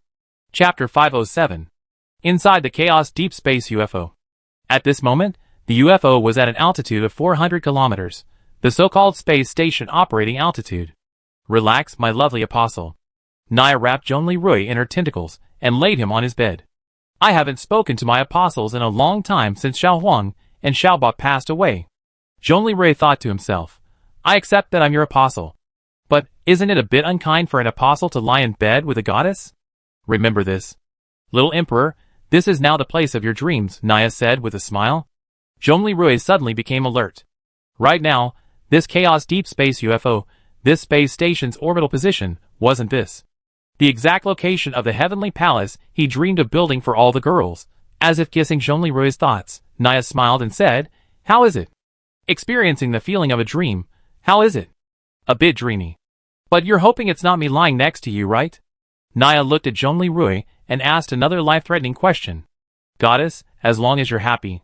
Chapter 507. Inside the Chaos Deep Space UFO. At this moment, the UFO was at an altitude of 400 kilometers, the so-called space station operating altitude. Relax, my lovely apostle. Naya wrapped Zhongli Rui in her tentacles and laid him on his bed. I haven't spoken to my apostles in a long time since Xiao Huang and Xiao Ba passed away. Zhongli Rui thought to himself, I accept that I'm your apostle. But isn't it a bit unkind for an apostle to lie in bed with a goddess? Remember this. Little Emperor, this is now the place of your dreams, Naya said with a smile. Zhongli Rui suddenly became alert. Right now, this Chaos Deep Space UFO, this space station's orbital position, wasn't this the exact location of the heavenly palace he dreamed of building for all the girls? As if guessing Zhongli Rui's thoughts, Naya smiled and said, How is it? Experiencing the feeling of a dream, how is it? A bit dreamy. But you're hoping it's not me lying next to you, right? Naya looked at Zhongli Rui and asked another life-threatening question. Goddess, as long as you're happy.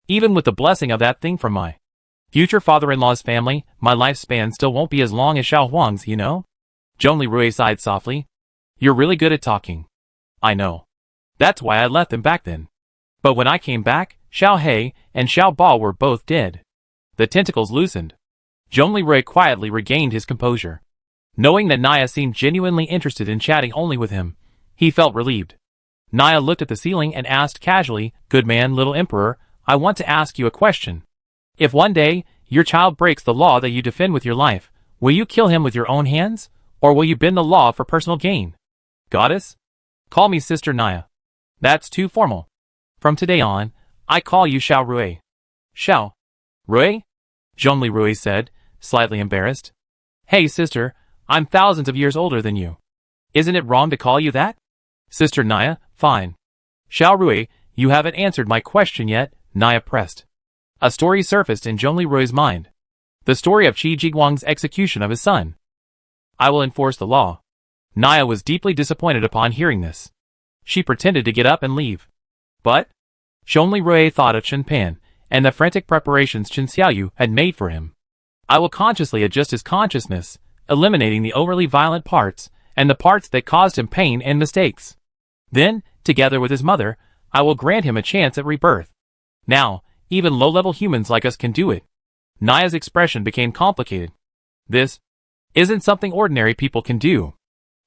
Even with the blessing of that thing from my future father-in-law's family, my lifespan still won't be as long as Xiao Huang's, you know? Zhongli Rui sighed softly. You're really good at talking. I know. That's why I left them back then. But when I came back, Xiao He and Xiao Ba were both dead. The tentacles loosened. Zhongli Rui quietly regained his composure. Knowing that Naya seemed genuinely interested in chatting only with him, he felt relieved. Naya looked at the ceiling and asked casually, Good man, little emperor, I want to ask you a question. If one day, your child breaks the law that you defend with your life, will you kill him with your own hands? Or will you bend the law for personal gain? Goddess? Call me Sister Naya. That's too formal. From today on, I call you Xiao Rui. Xiao Rui? Zhongli Rui said, slightly embarrassed. Hey sister, I'm thousands of years older than you. Isn't it wrong to call you that? Sister Naya, fine. Xiao Rui, you haven't answered my question yet, Naya pressed. A story surfaced in Zhongli Rui's mind. The story of Qi Jiguang's execution of his son. I will enforce the law. Naya was deeply disappointed upon hearing this. She pretended to get up and leave. But Zhongli Rui thought of Chen Pan and the frantic preparations Chen Xiaoyu had made for him. I will consciously adjust his consciousness, eliminating the overly violent parts and the parts that caused him pain and mistakes. Then, together with his mother, I will grant him a chance at rebirth. Now, even low-level humans like us can do it. Naya's expression became complicated. This isn't something ordinary people can do.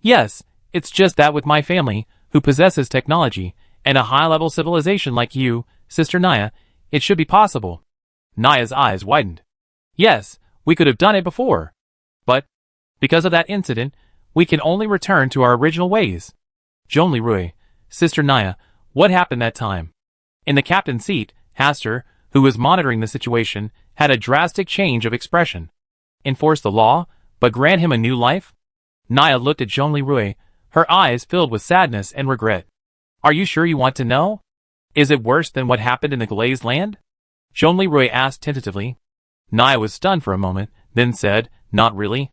Yes, it's just that with my family, who possesses technology, and a high-level civilization like you, Sister Naya, it should be possible. Naya's eyes widened. Yes, we could have done it before. But, because of that incident, we can only return to our original ways. Zhongli Rui, Sister Naya, what happened that time? In the captain's seat, Haster, who was monitoring the situation, had a drastic change of expression. Enforce the law, but grant him a new life? Naya looked at Zhongli Rui, her eyes filled with sadness and regret. Are you sure you want to know? Is it worse than what happened in the Glazed Land? Zhongli Rui asked tentatively. Naya was stunned for a moment, then said, Not really.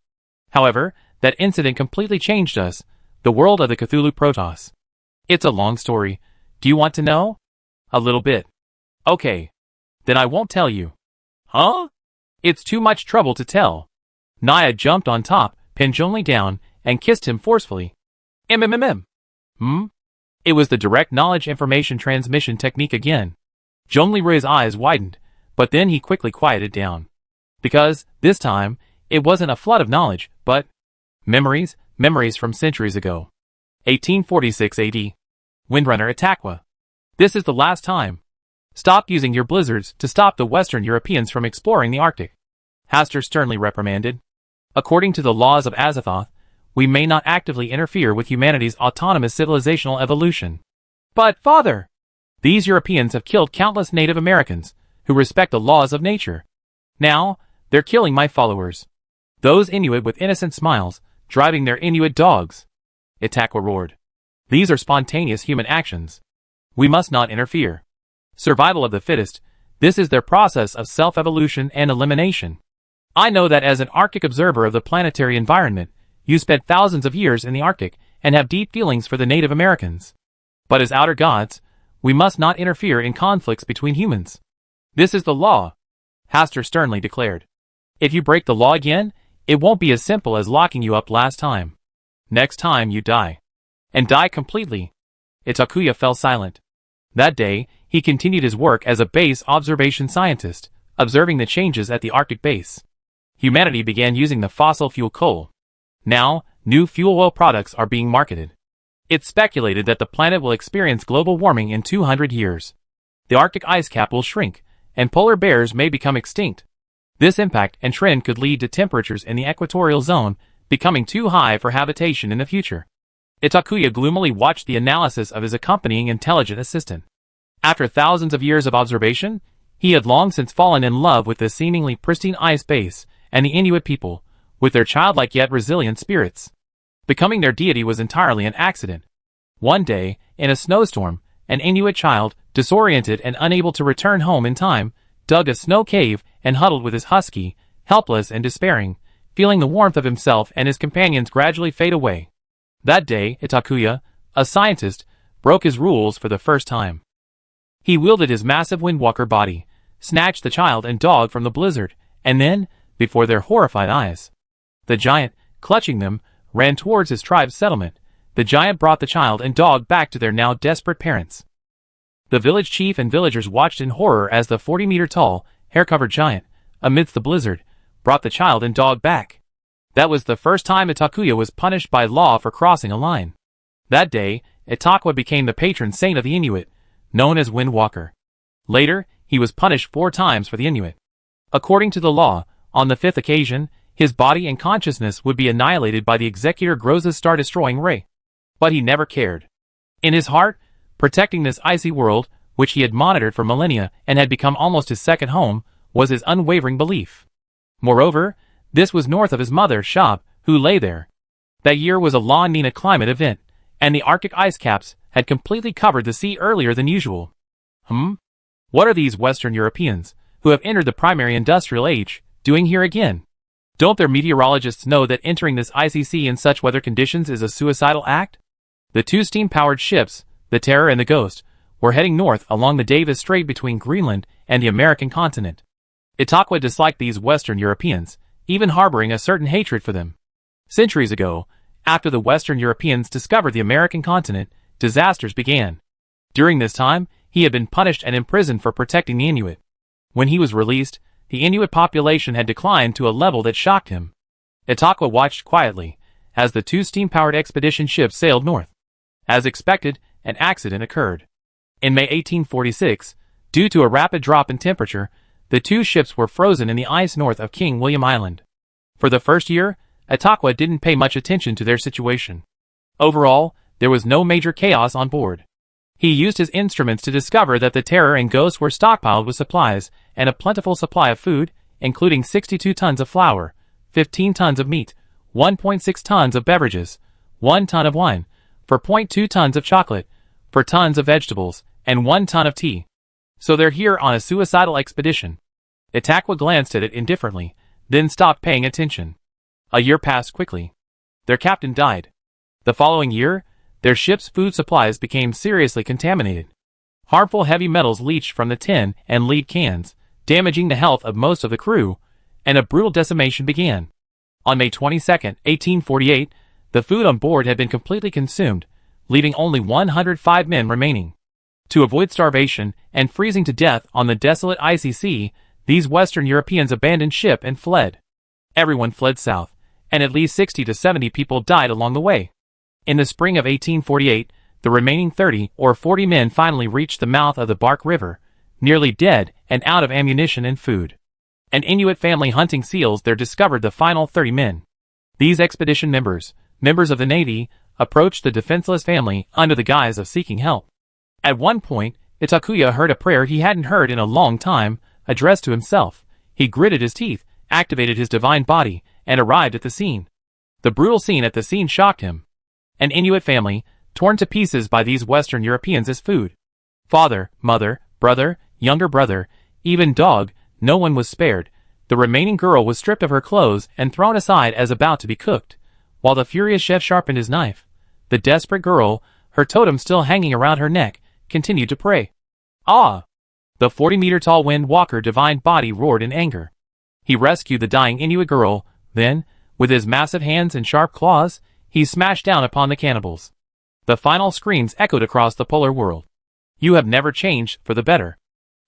However, that incident completely changed us, the world of the Cthulhu Protoss. It's a long story. Do you want to know? A little bit. Okay. Then I won't tell you. Huh? It's too much trouble to tell. Naya jumped on top, pinned Zhongli down, and kissed him forcefully. It was the direct knowledge information transmission technique again. Zhongli Rui's eyes widened, but then he quickly quieted down. Because, this time, it wasn't a flood of knowledge, but memories from centuries ago. 1846 AD. Windrunner at Takwa. This is the last time. Stop using your blizzards to stop the Western Europeans from exploring the Arctic. Haster sternly reprimanded. According to the laws of Azathoth, we may not actively interfere with humanity's autonomous civilizational evolution. But, Father, these Europeans have killed countless Native Americans who respect the laws of nature. Now, they're killing my followers. Those Inuit with innocent smiles, driving their Inuit dogs. Itakwa roared. These are spontaneous human actions. We must not interfere. Survival of the fittest, this is their process of self-evolution and elimination. I know that as an Arctic observer of the planetary environment, You spent thousands of years in the Arctic and have deep feelings for the Native Americans. But as outer gods, we must not interfere in conflicts between humans. This is the law, Hastur sternly declared. If you break the law again, it won't be as simple as locking you up last time. Next time you die. And die completely. Itakuya fell silent. That day, he continued his work as a base observation scientist, observing the changes at the Arctic base. Humanity began using the fossil fuel coal. Now, new fuel oil products are being marketed. It's speculated that the planet will experience global warming in 200 years. The Arctic ice cap will shrink, and polar bears may become extinct. This impact and trend could lead to temperatures in the equatorial zone becoming too high for habitation in the future. Itakuya gloomily watched the analysis of his accompanying intelligent assistant. After thousands of years of observation, he had long since fallen in love with the seemingly pristine ice base and the Inuit people, with their childlike yet resilient spirits. Becoming their deity was entirely an accident. One day, in a snowstorm, an Inuit child, disoriented and unable to return home in time, dug a snow cave and huddled with his husky, helpless and despairing, feeling the warmth of himself and his companions gradually fade away. That day, Itakuya, a scientist, broke his rules for the first time. He wielded his massive windwalker body, snatched the child and dog from the blizzard, and then, before their horrified eyes, the giant, clutching them, ran towards his tribe's settlement. The giant brought the child and dog back to their now desperate parents. The village chief and villagers watched in horror as the 40-meter-tall, hair-covered giant, amidst the blizzard, brought the child and dog back. That was the first time Itakuya was punished by law for crossing a line. That day, Itakwa became the patron saint of the Inuit, known as Windwalker. Later, he was punished 4 times for the Inuit. According to the law, on the 5th occasion, his body and consciousness would be annihilated by the Executor Groza's star-destroying ray. But he never cared. In his heart, protecting this icy world, which he had monitored for millennia and had become almost his second home, was his unwavering belief. Moreover, this was north of his mother, Shab, who lay there. That year was a La Nina climate event, and the Arctic ice caps had completely covered the sea earlier than usual. What are these Western Europeans, who have entered the primary industrial age, doing here again? Don't their meteorologists know that entering this icy sea in such weather conditions is a suicidal act? The 2 steam-powered ships, the Terror and the Ghost, were heading north along the Davis Strait between Greenland and the American continent. Itakwa disliked these Western Europeans, even harboring a certain hatred for them. Centuries ago, after the Western Europeans discovered the American continent, disasters began. During this time, he had been punished and imprisoned for protecting the Inuit. When he was released, the Inuit population had declined to a level that shocked him. Itakwa watched quietly as the 2 steam-powered expedition ships sailed north. As expected, an accident occurred. In May 1846, due to a rapid drop in temperature, the 2 ships were frozen in the ice north of King William Island. For the first year, Itakwa didn't pay much attention to their situation. Overall, there was no major chaos on board. He used his instruments to discover that the Terror and Ghost were stockpiled with supplies and a plentiful supply of food, including 62 tons of flour, 15 tons of meat, 1.6 tons of beverages, 1 ton of wine, 4.2 tons of chocolate, 4 tons of vegetables, and 1 ton of tea. So they're here on a suicidal expedition. Itakwa glanced at it indifferently, then stopped paying attention. A year passed quickly. Their captain died. The following year, their ship's food supplies became seriously contaminated. Harmful heavy metals leached from the tin and lead cans, damaging the health of most of the crew, and a brutal decimation began. On May 22, 1848, the food on board had been completely consumed, leaving only 105 men remaining. To avoid starvation and freezing to death on the desolate icy sea, these Western Europeans abandoned ship and fled. Everyone fled south, and at least 60 to 70 people died along the way. In the spring of 1848, the remaining 30 or 40 men finally reached the mouth of the Bark River, nearly dead and out of ammunition and food. An Inuit family hunting seals there discovered the final 30 men. These expedition members of the Navy, approached the defenseless family under the guise of seeking help. At one point, Itakuya heard a prayer he hadn't heard in a long time, addressed to himself. He gritted his teeth, activated his divine body, and arrived at the scene. The brutal scene at the scene shocked him. An Inuit family, torn to pieces by these Western Europeans as food. Father, mother, brother, younger brother, even dog, no one was spared. The remaining girl was stripped of her clothes and thrown aside as about to be cooked, While the furious chef sharpened his knife, the desperate girl, her totem still hanging around her neck, continued to pray. Ah! The 40-meter-tall Wind Walker divine body roared in anger. He rescued the dying Inuit girl, then, with his massive hands and sharp claws, he smashed down upon the cannibals. The final screams echoed across the polar world. You have never changed for the better.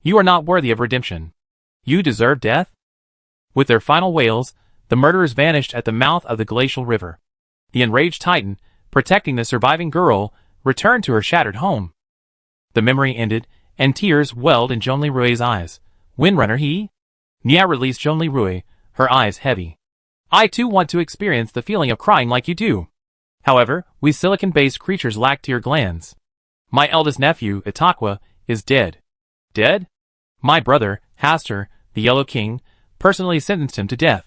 You are not worthy of redemption. You deserve death? With their final wails, the murderers vanished at the mouth of the glacial river. The enraged Titan, protecting the surviving girl, returned to her shattered home. The memory ended, and tears welled in Zhongli Rui's eyes. Windrunner he? Nia released Zhongli Rui, her eyes heavy. I too want to experience the feeling of crying like you do. However, we silicon-based creatures lack tear glands. My eldest nephew, Itakwa, is dead. Dead? My brother, Hastur, the Yellow King, personally sentenced him to death.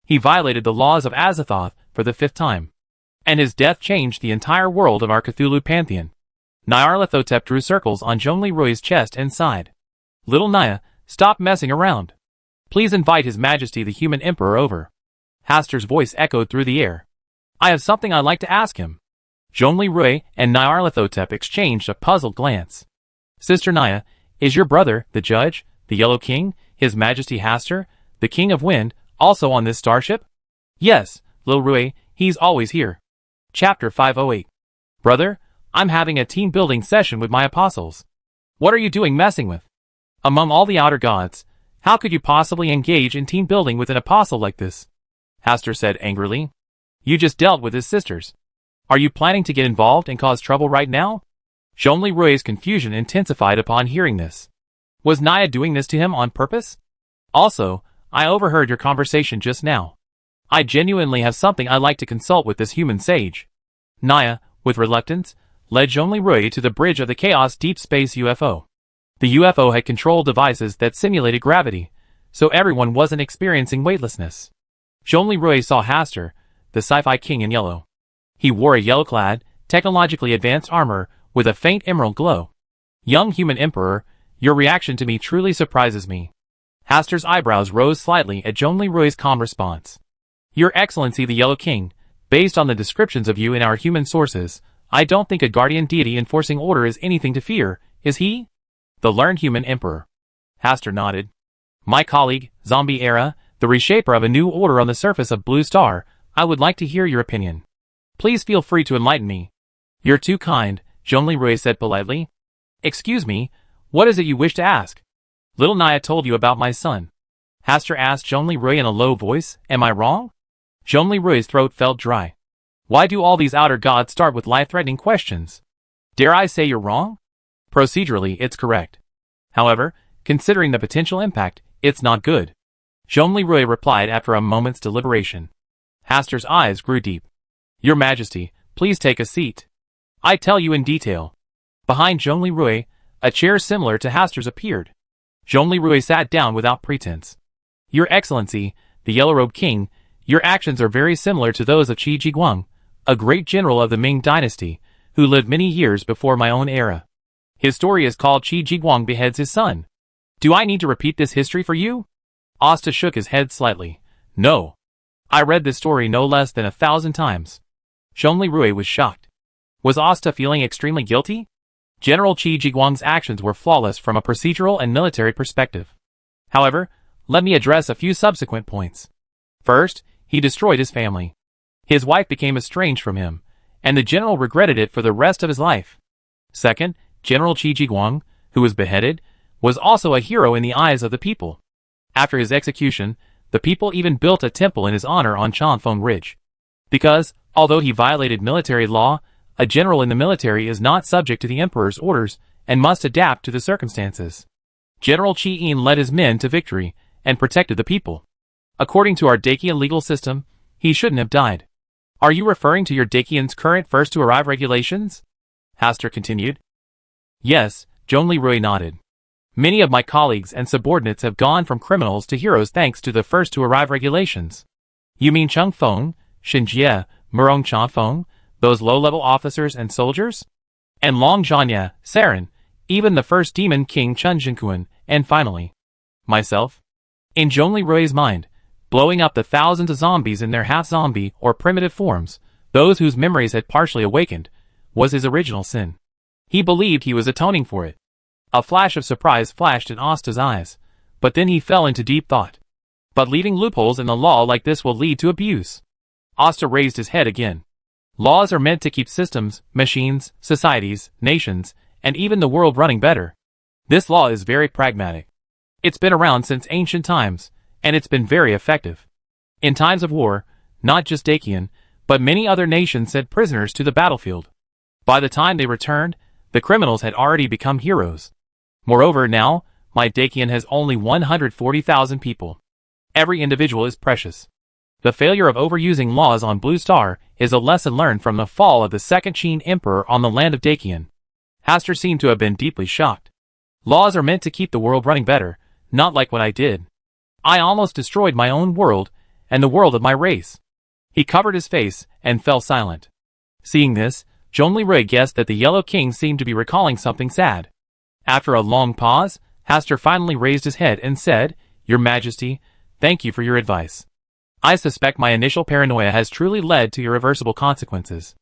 He violated the laws of Azathoth for the 5th time. And his death changed the entire world of our Cthulhu pantheon. Nyarlathotep drew circles on Zhongli Rui's chest and sighed. Little Nia, stop messing around. Please invite His Majesty the Human Emperor over. Hastur's voice echoed through the air. I have something I'd like to ask him. Zhongli Rui and Nyarlathotep exchanged a puzzled glance. Sister Nia, is your brother, the judge, the Yellow King, His Majesty Hastur, the King of Wind, also on this starship? Yes, Lil Rui, he's always here. Chapter 508. Brother, I'm having a team-building session with my apostles. What are you doing messing with? Among all the outer gods, how could you possibly engage in team-building with an apostle like this? Hastur said angrily. You just dealt with his sisters. Are you planning to get involved and cause trouble right now? Zhongli Rui's confusion intensified upon hearing this. Was Nia doing this to him on purpose? Also, I overheard your conversation just now. I genuinely have something I'd like to consult with this human sage. Nia, with reluctance, led Zhongli Rui to the bridge of the Chaos Deep Space UFO. The UFO had control devices that simulated gravity, so everyone wasn't experiencing weightlessness. Zhongli Rui saw Hastur, the sci-fi king in yellow. He wore a yellow-clad, technologically advanced armor with a faint emerald glow. Young human emperor, your reaction to me truly surprises me. Hastur's eyebrows rose slightly at Zhongli Rui's calm response. Your Excellency the Yellow King, based on the descriptions of you in our human sources, I don't think a guardian deity enforcing order is anything to fear, is he? The learned human emperor. Hastur nodded. My colleague, Zombie Era, the reshaper of a new order on the surface of Blue Star, I would like to hear your opinion. Please feel free to enlighten me. You're too kind, Zhongli Rui said politely. Excuse me, what is it you wish to ask? Little Nia told you about my son. Hastur asked Zhongli Rui in a low voice, am I wrong? Zhongli Rui's throat felt dry. Why do all these outer gods start with life-threatening questions? Dare I say you're wrong? Procedurally, it's correct. However, considering the potential impact, it's not good. Zhongli Rui replied after a moment's deliberation. Hastur's eyes grew deep. Your Majesty, please take a seat. I tell you in detail. Behind Zhongli Rui, a chair similar to Hastur's appeared. Zhongli Rui sat down without pretense. Your Excellency, the Yellow-Robed King, your actions are very similar to those of Qi Jiguang, a great general of the Ming dynasty, who lived many years before my own era. His story is called Qi Jiguang beheads his son. Do I need to repeat this history for you? Asta shook his head slightly. No. I read this story no less than 1,000 times. Zhongli Rui was shocked. Was Asta feeling extremely guilty? General Qi Jiguang's actions were flawless from a procedural and military perspective. However, let me address a few subsequent points. First, he destroyed his family. His wife became estranged from him, and the general regretted it for the rest of his life. Second, General Qi Jiguang, who was beheaded, was also a hero in the eyes of the people. After his execution, the people even built a temple in his honor on Chanfeng Ridge. Because, although he violated military law, a general in the military is not subject to the emperor's orders and must adapt to the circumstances. General Qi Yin led his men to victory and protected the people. According to our Dacian legal system, he shouldn't have died. Are you referring to your Dacian's current first-to-arrive regulations? Hastur continued. Yes, Zhongli Rui nodded. Many of my colleagues and subordinates have gone from criminals to heroes thanks to the first-to-arrive regulations. You mean Cheng Feng, Shen Jie, Murong Chanfeng, those low-level officers and soldiers? And Long Zhanya, Saren, even the first demon king Chen Jinkuan, and finally, myself? In Zhongli Rui's mind, blowing up the thousands of zombies in their half-zombie or primitive forms, those whose memories had partially awakened, was his original sin. He believed he was atoning for it. A flash of surprise flashed in Asta's eyes, but then he fell into deep thought. But leaving loopholes in the law like this will lead to abuse. Asta raised his head again. Laws are meant to keep systems, machines, societies, nations, and even the world running better. This law is very pragmatic. It's been around since ancient times, and it's been very effective. In times of war, not just Dacian, but many other nations sent prisoners to the battlefield. By the time they returned, the criminals had already become heroes. Moreover, now, my Dacian has only 140,000 people. Every individual is precious. The failure of overusing laws on Blue Star is a lesson learned from the fall of the Second Qin Emperor on the land of Dacian. Hastur seemed to have been deeply shocked. Laws are meant to keep the world running better, not like what I did. I almost destroyed my own world, and the world of my race. He covered his face, and fell silent. Seeing this, Zhongli guessed that the Yellow King seemed to be recalling something sad. After a long pause, Hastur finally raised his head and said, "Your Majesty, thank you for your advice. I suspect my initial paranoia has truly led to irreversible consequences.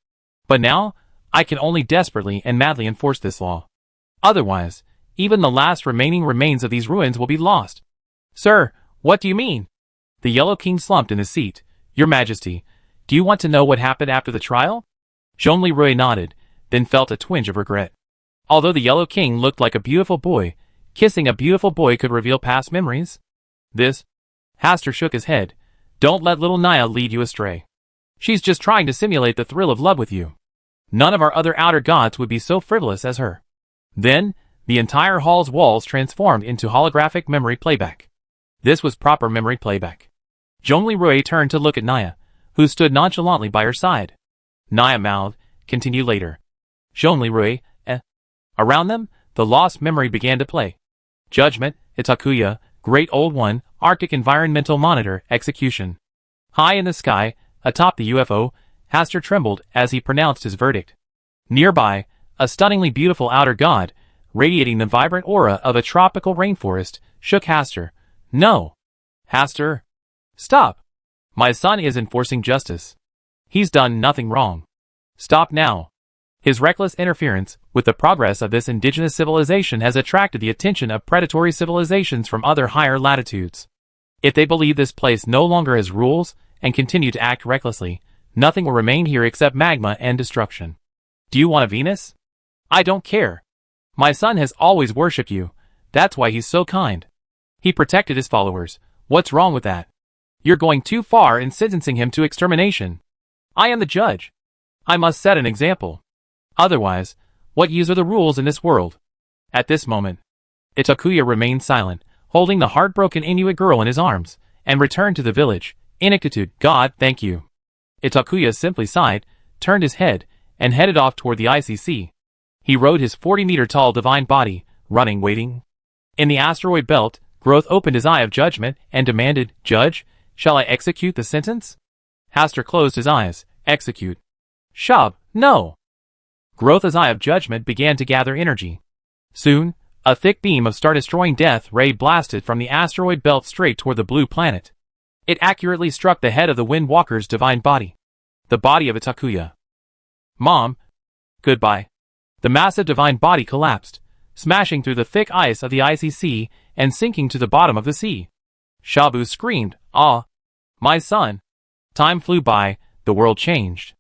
But now, I can only desperately and madly enforce this law. Otherwise, even the last remaining remains of these ruins will be lost." "Sir, what do you mean?" The Yellow King slumped in his seat. "Your Majesty, do you want to know what happened after the trial?" Zhongli nodded, then felt a twinge of regret. Although the Yellow King looked like a beautiful boy, kissing a beautiful boy could reveal past memories. Hastur shook his head. "Don't let little Naya lead you astray. She's just trying to simulate the thrill of love with you. None of our other outer gods would be so frivolous as her." Then, the entire hall's walls transformed into holographic memory playback. This was proper memory playback. Zhongli turned to look at Naya, who stood nonchalantly by her side. Naya mouthed, "Continue later." Zhongli Around them, the lost memory began to play. Judgment, Itakuya, Great Old One, Arctic Environmental Monitor, Execution. High in the sky, atop the UFO, Hastur trembled as he pronounced his verdict. Nearby, a stunningly beautiful outer god, radiating the vibrant aura of a tropical rainforest, shook Hastur. "No! Hastur! Stop! My son is enforcing justice. He's done nothing wrong. Stop now." His reckless interference with the progress of this indigenous civilization has attracted the attention of predatory civilizations from other higher latitudes. If they believe this place no longer has rules and continue to act recklessly, nothing will remain here except magma and destruction. Do you want a Venus? I don't care. My son has always worshipped you. That's why he's so kind. He protected his followers. What's wrong with that? You're going too far in sentencing him to extermination. I am the judge. I must set an example. Otherwise, what use are the rules in this world? At this moment, Itakuya remained silent, holding the heartbroken Inuit girl in his arms, and returned to the village. Ineptitude, God, thank you. Itakuya simply sighed, turned his head, and headed off toward the ICC. He rode his 40-meter-tall divine body, running waiting. In the asteroid belt, Growth opened his eye of judgment and demanded, "Judge, shall I execute the sentence?" Hastur closed his eyes. "Execute." "Shab, no!" Growth's eye of judgment began to gather energy. Soon, a thick beam of star-destroying death ray blasted from the asteroid belt straight toward the blue planet. It accurately struck the head of the Windwalker's divine body. The body of Itakuya. "Mom, goodbye." The massive divine body collapsed, smashing through the thick ice of the ICC and sinking to the bottom of the sea. Shabu screamed, "Ah! My son!" Time flew by, the world changed.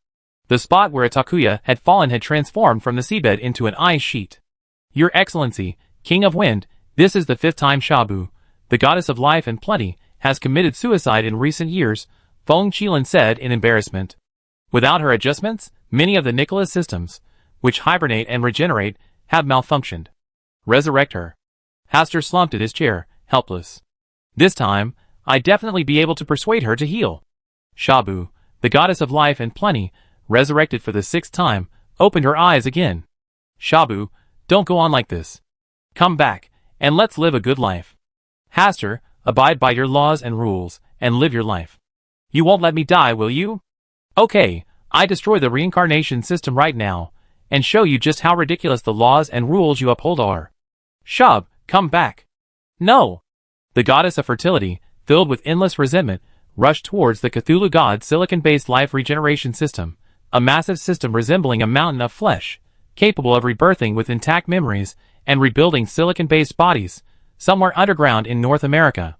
The spot where Itakuya had fallen had transformed from the seabed into an ice sheet. "Your Excellency, King of Wind, this is the 5th time Shabu, the goddess of life and plenty, has committed suicide in recent years," Feng Qilin said in embarrassment. Without her adjustments, many of the Nicholas systems, which hibernate and regenerate, have malfunctioned. Resurrect her. Hastur slumped at his chair, helpless. This time, I'd definitely be able to persuade her to heal. Shabu, the goddess of life and plenty, resurrected for the 6th time, opened her eyes again. "Shabu, don't go on like this. Come back, and let's live a good life. Hastur, abide by your laws and rules, and live your life. You won't let me die, will you? Okay, I destroy the reincarnation system right now, and show you just how ridiculous the laws and rules you uphold are. Shab, come back." "No!" The goddess of fertility, filled with endless resentment, rushed towards the Cthulhu God's silicon-based life regeneration system, a massive system resembling a mountain of flesh, capable of rebirthing with intact memories and rebuilding silicon-based bodies, somewhere underground in North America.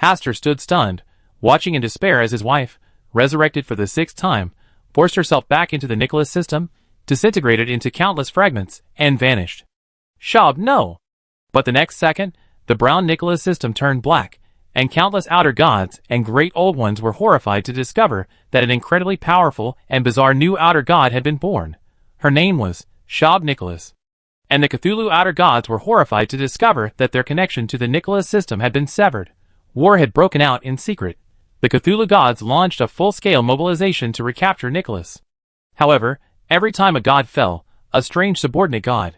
Hastur stood stunned, watching in despair as his wife, resurrected for the 6th time, forced herself back into the Nicholas system, disintegrated into countless fragments, and vanished. Shab, no! But the next second, the brown Nicholas system turned black, and countless outer gods and great old ones were horrified to discover that an incredibly powerful and bizarre new outer god had been born. Her name was Shab Nicholas. And the Cthulhu outer gods were horrified to discover that their connection to the Nicholas system had been severed. War had broken out in secret. The Cthulhu gods launched a full-scale mobilization to recapture Nicholas. However, every time a god fell, a strange subordinate god,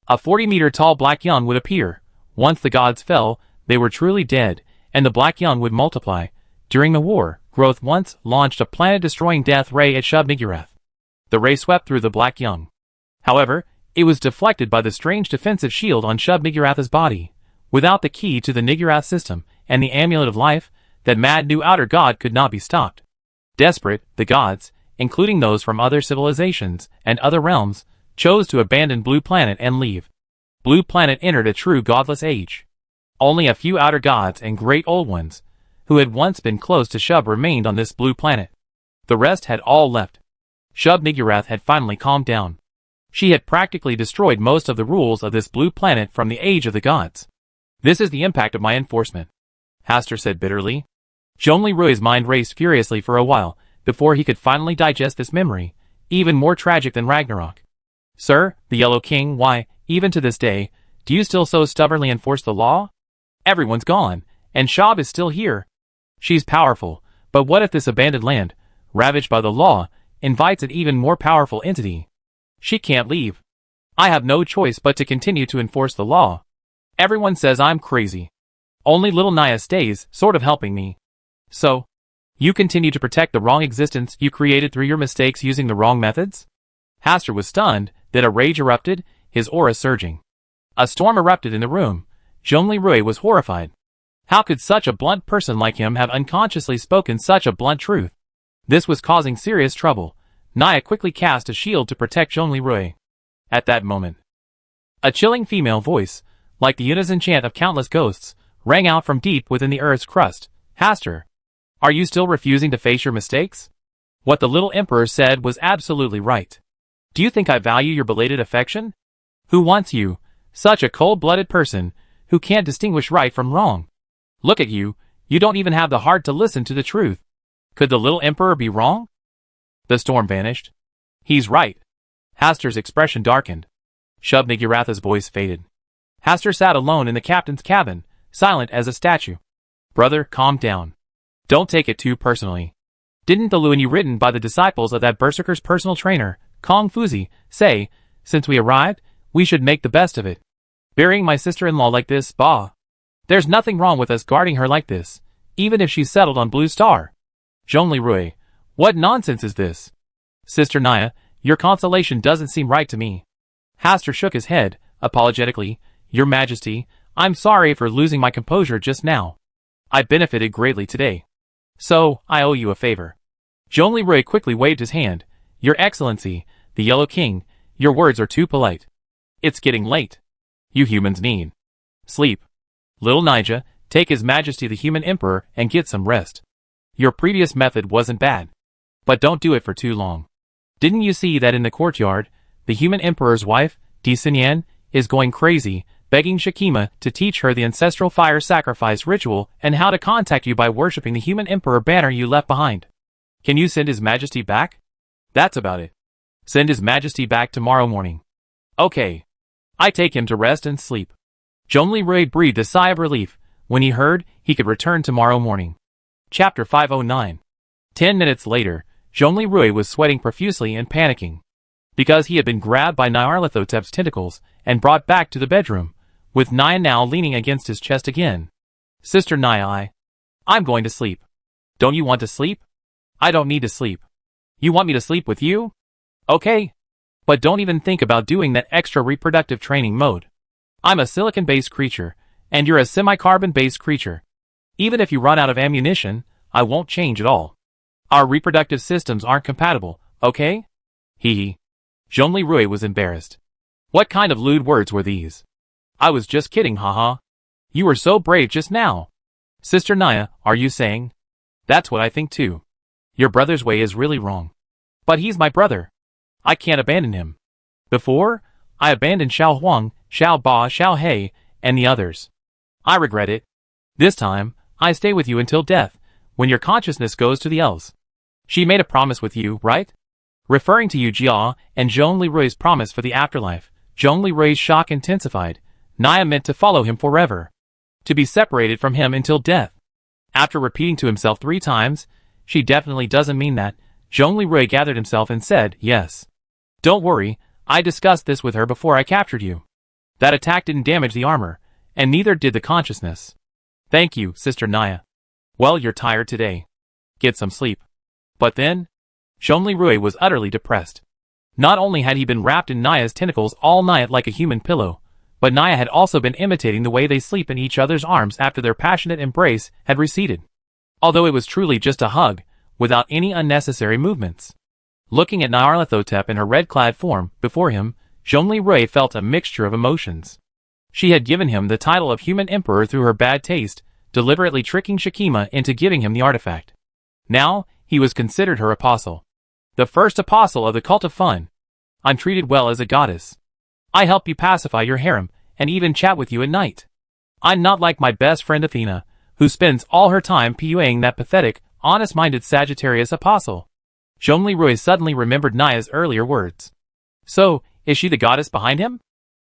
a 40-meter-tall black young, would appear. Once the gods fell, they were truly dead, and the black young would multiply. During the war, Growth once launched a planet-destroying death ray at Shub-Niggurath. The ray swept through the black young. However, it was deflected by the strange defensive shield on Shub-Niggurath's body. Without the key to the Niggurath system and the amulet of life, that mad new outer god could not be stopped. Desperate, the gods, including those from other civilizations and other realms, chose to abandon Blue Planet and leave. Blue Planet entered a true godless age. Only a few outer gods and great old ones, who had once been close to Shub, remained on this Blue Planet. The rest had all left. Shub-Niggurath had finally calmed down. She had practically destroyed most of the rules of this Blue Planet from the Age of the Gods. This is the impact of my enforcement, Hastur said bitterly. Zhongli Rui's mind raced furiously for a while, before he could finally digest this memory, even more tragic than Ragnarok. Sir, the Yellow King, why, even to this day, do you still so stubbornly enforce the law? Everyone's gone, and Shab is still here. She's powerful, but what if this abandoned land, ravaged by the law, invites an even more powerful entity? She can't leave. I have no choice but to continue to enforce the law. Everyone says I'm crazy. Only little Naya stays, sort of helping me. So, you continue to protect the wrong existence you created through your mistakes using the wrong methods? Hastur was stunned, then a rage erupted, his aura surging. A storm erupted in the room. Zhongli Rui was horrified. How could such a blunt person like him have unconsciously spoken such a blunt truth? This was causing serious trouble. Naya quickly cast a shield to protect Zhongli Rui. At that moment, a chilling female voice, like the unison chant of countless ghosts, rang out from deep within the earth's crust. Hastur, are you still refusing to face your mistakes? What the little emperor said was absolutely right. Do you think I value your belated affection? Who wants you, such a cold-blooded person, who can't distinguish right from wrong? Look at you, you don't even have the heart to listen to the truth. Could the little emperor be wrong? The storm vanished. He's right. Hastur's expression darkened. Shub-Niggurath's voice faded. Hastur sat alone in the captain's cabin, silent as a statue. Brother, calm down. Don't take it too personally. Didn't the Luan you written by the disciples of that berserker's personal trainer, Kong Fuzi, say, since we arrived, we should make the best of it? Burying my sister-in-law like this, bah. There's nothing wrong with us guarding her like this, even if she's settled on Blue Star. Zhongli Rui, what nonsense is this? Sister Naya, your consolation doesn't seem right to me. Hastur shook his head, apologetically. Your Majesty, I'm sorry for losing my composure just now. I benefited greatly today. So, I owe you a favor. Zhongli Rui quickly waved his hand. Your Excellency, the Yellow King, your words are too polite. It's getting late. You humans need sleep. Little Nija, take His Majesty the Human Emperor and get some rest. Your previous method wasn't bad. But don't do it for too long. Didn't you see that in the courtyard, the Human Emperor's wife, Di Xinyan, is going crazy, begging Shakima to teach her the ancestral fire sacrifice ritual and how to contact you by worshipping the Human Emperor banner you left behind? Can you send His Majesty back? That's about it. Send His Majesty back tomorrow morning. Okay. I take him to rest and sleep. Zhongli Rui breathed a sigh of relief when he heard he could return tomorrow morning. Chapter 509. 10 minutes later, Zhongli Rui was sweating profusely and panicking. Because he had been grabbed by Nyarlathotep's tentacles and brought back to the bedroom, with Naya now leaning against his chest again. Sister Naya, I'm going to sleep. Don't you want to sleep? I don't need to sleep. You want me to sleep with you? Okay. But don't even think about doing that extra reproductive training mode. I'm a silicon-based creature, and you're a semi-carbon-based creature. Even if you run out of ammunition, I won't change at all. Our reproductive systems aren't compatible, okay? Hee hee. Zhongli Rui was embarrassed. What kind of lewd words were these? I was just kidding, haha. You were so brave just now. Sister Naya, are you saying? That's what I think too. Your brother's way is really wrong. But he's my brother. I can't abandon him. Before, I abandoned Xiao Huang, Xiao Ba, Xiao He, and the others. I regret it. This time, I stay with you until death, when your consciousness goes to the elves. She made a promise with you, right? Referring to Yu Jia and Zhongli Rui's promise for the afterlife, Zhongli Rui's shock intensified. Naya meant to follow him forever. To be separated from him until death. After repeating to himself 3 times, she definitely doesn't mean that. Zhongli Rui gathered himself and said, yes. Don't worry, I discussed this with her before I captured you. That attack didn't damage the armor, and neither did the consciousness. Thank you, Sister Naya. Well, you're tired today. Get some sleep. But then, Zhongli Rui was utterly depressed. Not only had he been wrapped in Naya's tentacles all night like a human pillow, but Naya had also been imitating the way they sleep in each other's arms after their passionate embrace had receded. Although it was truly just a hug, without any unnecessary movements. Looking at Nyarlathotep in her red-clad form before him, Zhongli Rui felt a mixture of emotions. She had given him the title of human emperor through her bad taste, deliberately tricking Shakima into giving him the artifact. Now, he was considered her apostle. The first apostle of the cult of fun. I'm treated well as a goddess. I help you pacify your harem, and even chat with you at night. I'm not like my best friend Athena, who spends all her time PUAing that pathetic, honest-minded Sagittarius apostle. Zhongli Rui suddenly remembered Naya's earlier words. So, is she the goddess behind him?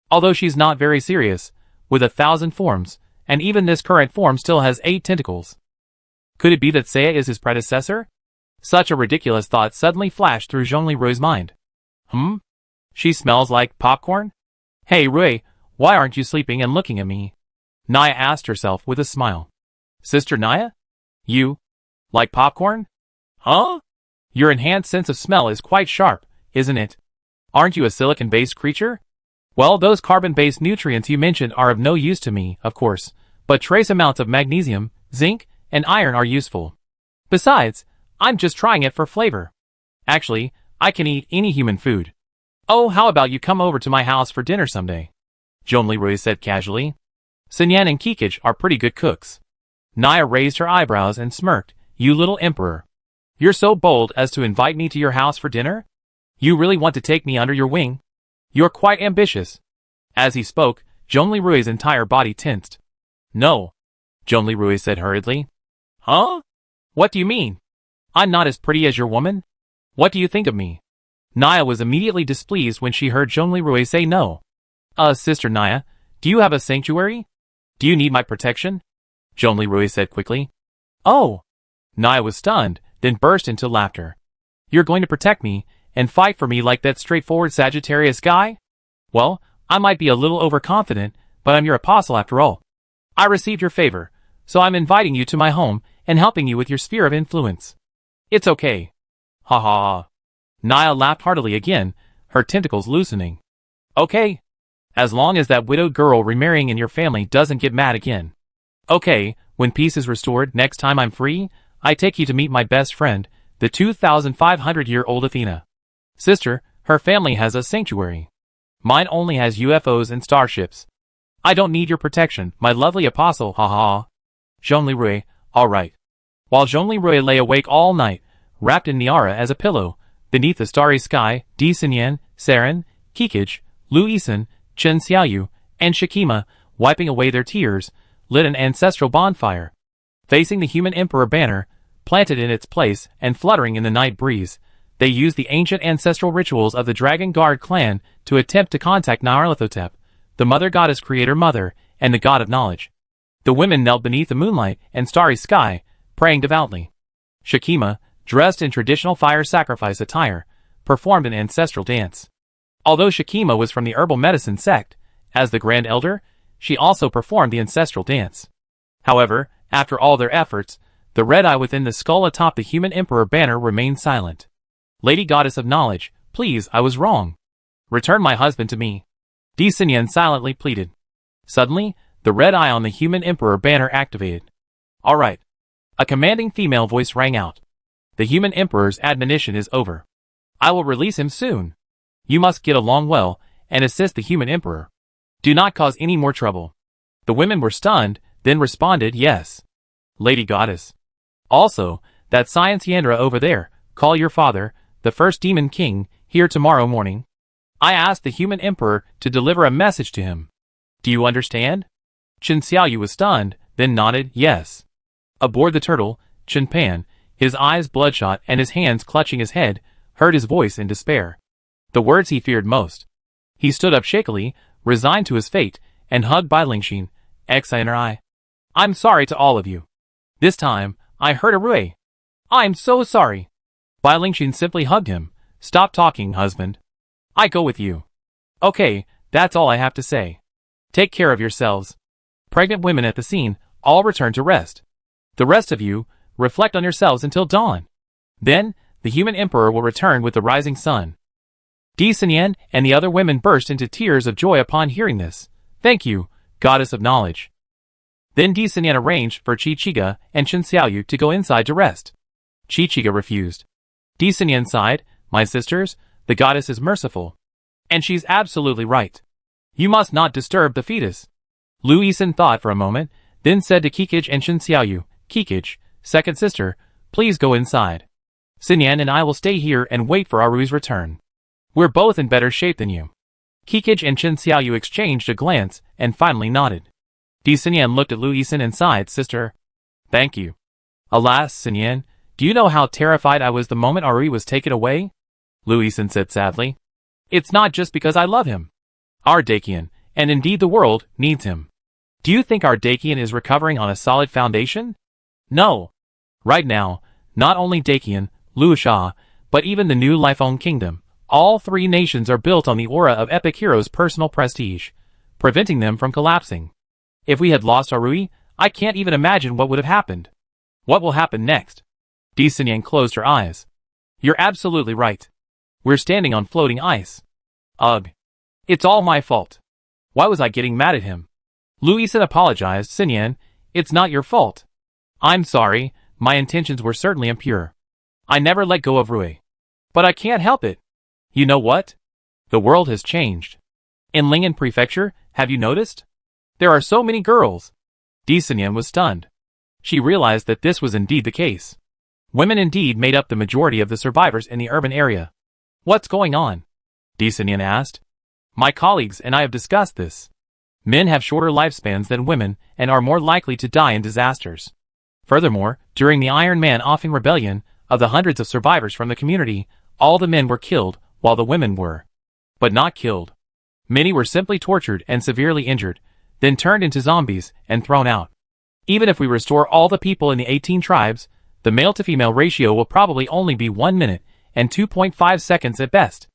Although she's not very serious, with 1,000 forms, and even this current form still has 8 tentacles. Could it be that Seiya is his predecessor? Such a ridiculous thought suddenly flashed through Zhongli Rui's mind. She smells like popcorn? Hey Rui, why aren't you sleeping and looking at me? Naya asked herself with a smile. Sister Naya? You like popcorn? Huh? Your enhanced sense of smell is quite sharp, isn't it? Aren't you a silicon-based creature? Well, those carbon-based nutrients you mentioned are of no use to me, of course, but trace amounts of magnesium, zinc, and iron are useful. Besides, I'm just trying it for flavor. Actually, I can eat any human food. Oh, how about you come over to my house for dinner someday? Zhongli Rui said casually. Sinyan and Kikij are pretty good cooks. Naya raised her eyebrows and smirked. You little emperor. You're so bold as to invite me to your house for dinner? You really want to take me under your wing? You're quite ambitious. As he spoke, Zhongli Rui's entire body tensed. No, Zhongli Rui said hurriedly. Huh? What do you mean? I'm not as pretty as your woman? What do you think of me? Naya was immediately displeased when she heard Zhongli Rui say no. Sister Naya, do you have a sanctuary? Do you need my protection? Zhongli Rui said quickly. Oh! Naya was stunned, then burst into laughter. You're going to protect me, and fight for me like that straightforward Sagittarius guy? Well, I might be a little overconfident, but I'm your apostle after all. I received your favor, so I'm inviting you to my home and helping you with your sphere of influence. It's okay. Ha ha ha. Naya laughed heartily again, her tentacles loosening. Okay. As long as that widowed girl remarrying in your family doesn't get mad again. Okay, when peace is restored next time I'm free, I take you to meet my best friend, the 2,500-year-old Athena. Sister, her family has a sanctuary. Mine only has UFOs and starships. I don't need your protection, my lovely apostle, ha ha. Zhongli Rui, alright. While Zhongli Rui lay awake all night, wrapped in Niara as a pillow, beneath the starry sky, Di Sinyan, Saren, Kikij, Lu Isan, Chen Xiaoyu, and Shakima, wiping away their tears, lit an ancestral bonfire. Facing the human emperor banner, planted in its place and fluttering in the night breeze, they used the ancient ancestral rituals of the Dragon Guard clan to attempt to contact Nyarlathotep, the mother goddess creator mother, and the god of knowledge. The women knelt beneath the moonlight and starry sky, praying devoutly. Shakima, dressed in traditional fire sacrifice attire, performed an ancestral dance. Although Shakima was from the herbal medicine sect, as the Grand Elder, she also performed the ancestral dance. However, after all their efforts, the red eye within the skull atop the human emperor banner remained silent. Lady Goddess of Knowledge, please, I was wrong. Return my husband to me. Di Sinyan silently pleaded. Suddenly, the red eye on the human emperor banner activated. Alright. A commanding female voice rang out. The human emperor's admonition is over. I will release him soon. You must get along well and assist the human emperor. Do not cause any more trouble. The women were stunned, then responded yes. Lady Goddess. Also, that Science Yandra over there, call your father, the first demon king, here tomorrow morning. I asked the human emperor to deliver a message to him. Do you understand? Chen Xiaoyu was stunned, then nodded yes. Aboard the turtle, Chen Pan, his eyes bloodshot and his hands clutching his head, heard his voice in despair. The words he feared most. He stood up shakily, resigned to his fate, and hugged Bai Lingxin, XNRI. I'm sorry to all of you. This time, I hurt Arue. I'm so sorry. Bai Lingxin simply hugged him. Stop talking, husband. I go with you. Okay, that's all I have to say. Take care of yourselves. Pregnant women at the scene, all return to rest. The rest of you, reflect on yourselves until dawn. Then, the human emperor will return with the rising sun. Di Xinyan and the other women burst into tears of joy upon hearing this. Thank you, goddess of knowledge. Then Di Xinyan arranged for Qi Qiga and Chen Xiaoyu to go inside to rest. Qi Qiga refused. Di Xinyan sighed, my sisters, the goddess is merciful. And she's absolutely right. You must not disturb the fetus. Lu Yixin thought for a moment, then said to Kikij and Chen Xiaoyu, Kikij, second sister, please go inside. Xinyan and I will stay here and wait for Arui's return. We're both in better shape than you. Kikij and Chen Xiaoyu exchanged a glance and finally nodded. Di Xinyan looked at Lu Yixin and sighed, sister. Thank you. Alas, Xinyan, do you know how terrified I was the moment Arui was taken away? Lu Yixin said sadly. It's not just because I love him. Our Dakian, and indeed the world, needs him. Do you think our Dakian is recovering on a solid foundation? No. Right now, not only Dakian, Luosha, but even the new Lifeng Kingdom, all three nations are built on the aura of epic heroes' personal prestige, preventing them from collapsing. If we had lost Arui, I can't even imagine what would have happened. What will happen next? Di Xinyan closed her eyes. You're absolutely right. We're standing on floating ice. Ugh. It's all my fault. Why was I getting mad at him? Lu Yixin apologized, Xinyan, it's not your fault. I'm sorry, my intentions were certainly impure. I never let go of Rui. But I can't help it. You know what? The world has changed. In Ling'an Prefecture, have you noticed? There are so many girls. Di Xinyan was stunned. She realized that this was indeed the case. Women indeed made up the majority of the survivors in the urban area. What's going on? Di Xinyan asked. My colleagues and I have discussed this. Men have shorter lifespans than women and are more likely to die in disasters. Furthermore, during the Iron Man offing rebellion, of the hundreds of survivors from the community, all the men were killed, while the women were. But not killed. Many were simply tortured and severely injured, then turned into zombies and thrown out. Even if we restore all the people in the 18 tribes, the male-to-female ratio will probably only be 1 minute and 2.5 seconds at best.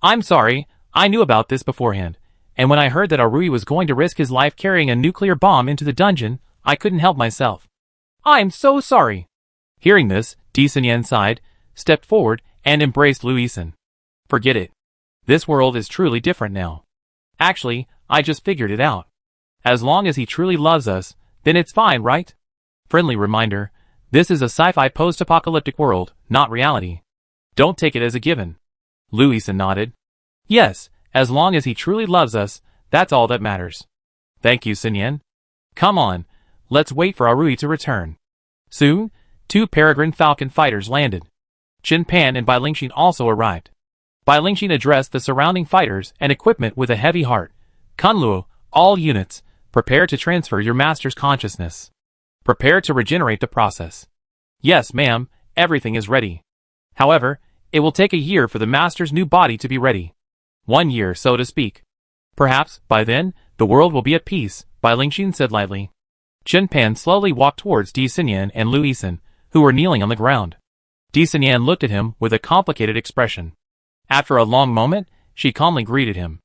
I'm sorry, I knew about this beforehand, and when I heard that Arui was going to risk his life carrying a nuclear bomb into the dungeon, I couldn't help myself. I'm so sorry. Hearing this, Di Xinyan sighed, stepped forward, and embraced Lu Yixin. Forget it. This world is truly different now. Actually, I just figured it out. As long as he truly loves us, then it's fine, right? Friendly reminder, this is a sci-fi post-apocalyptic world, not reality. Don't take it as a given. Lu Yixin nodded. Yes, as long as he truly loves us, that's all that matters. Thank you, Xinyan. Come on, let's wait for Arui to return. Soon, 2 Peregrine Falcon fighters landed. Chen Pan and Bai Lingxin also arrived. Bai Lingxin addressed the surrounding fighters and equipment with a heavy heart. Kunluo, all units, prepare to transfer your master's consciousness. Prepare to regenerate the process. Yes, ma'am, everything is ready. However, it will take a year for the master's new body to be ready. 1 year, so to speak. Perhaps, by then, the world will be at peace, Bai Lingxin said lightly. Chen Pan slowly walked towards Di Xinyan and Lu Yixin, who were kneeling on the ground. Di Xinyan looked at him with a complicated expression. After a long moment, she calmly greeted him.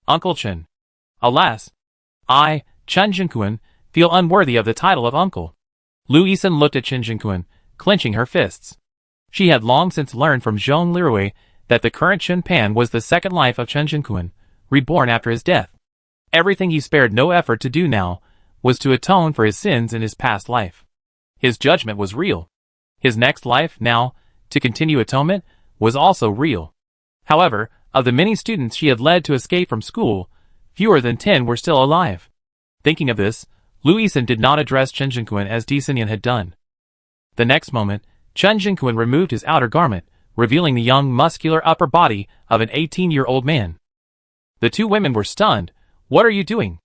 Uncle Chen. Alas, I, Chen Jinquan, feel unworthy of the title of uncle. Lu Yixin looked at Chen Jinquan, clenching her fists. She had long since learned from Zhong Lirui that the current Chen Pan was the second life of Chen Jinquan, reborn after his death. Everything he spared no effort to do now was to atone for his sins in his past life. His judgment was real. His next life, now, to continue atonement, was also real. However, of the many students she had led to escape from school, fewer than 10 were still alive. Thinking of this, Luisan did not address Chen Jinquan as Di Sinyan had done. The next moment, Chen Jinquan removed his outer garment, revealing the young, muscular upper body of an 18-year-old man. The two women were stunned. "What are you doing?"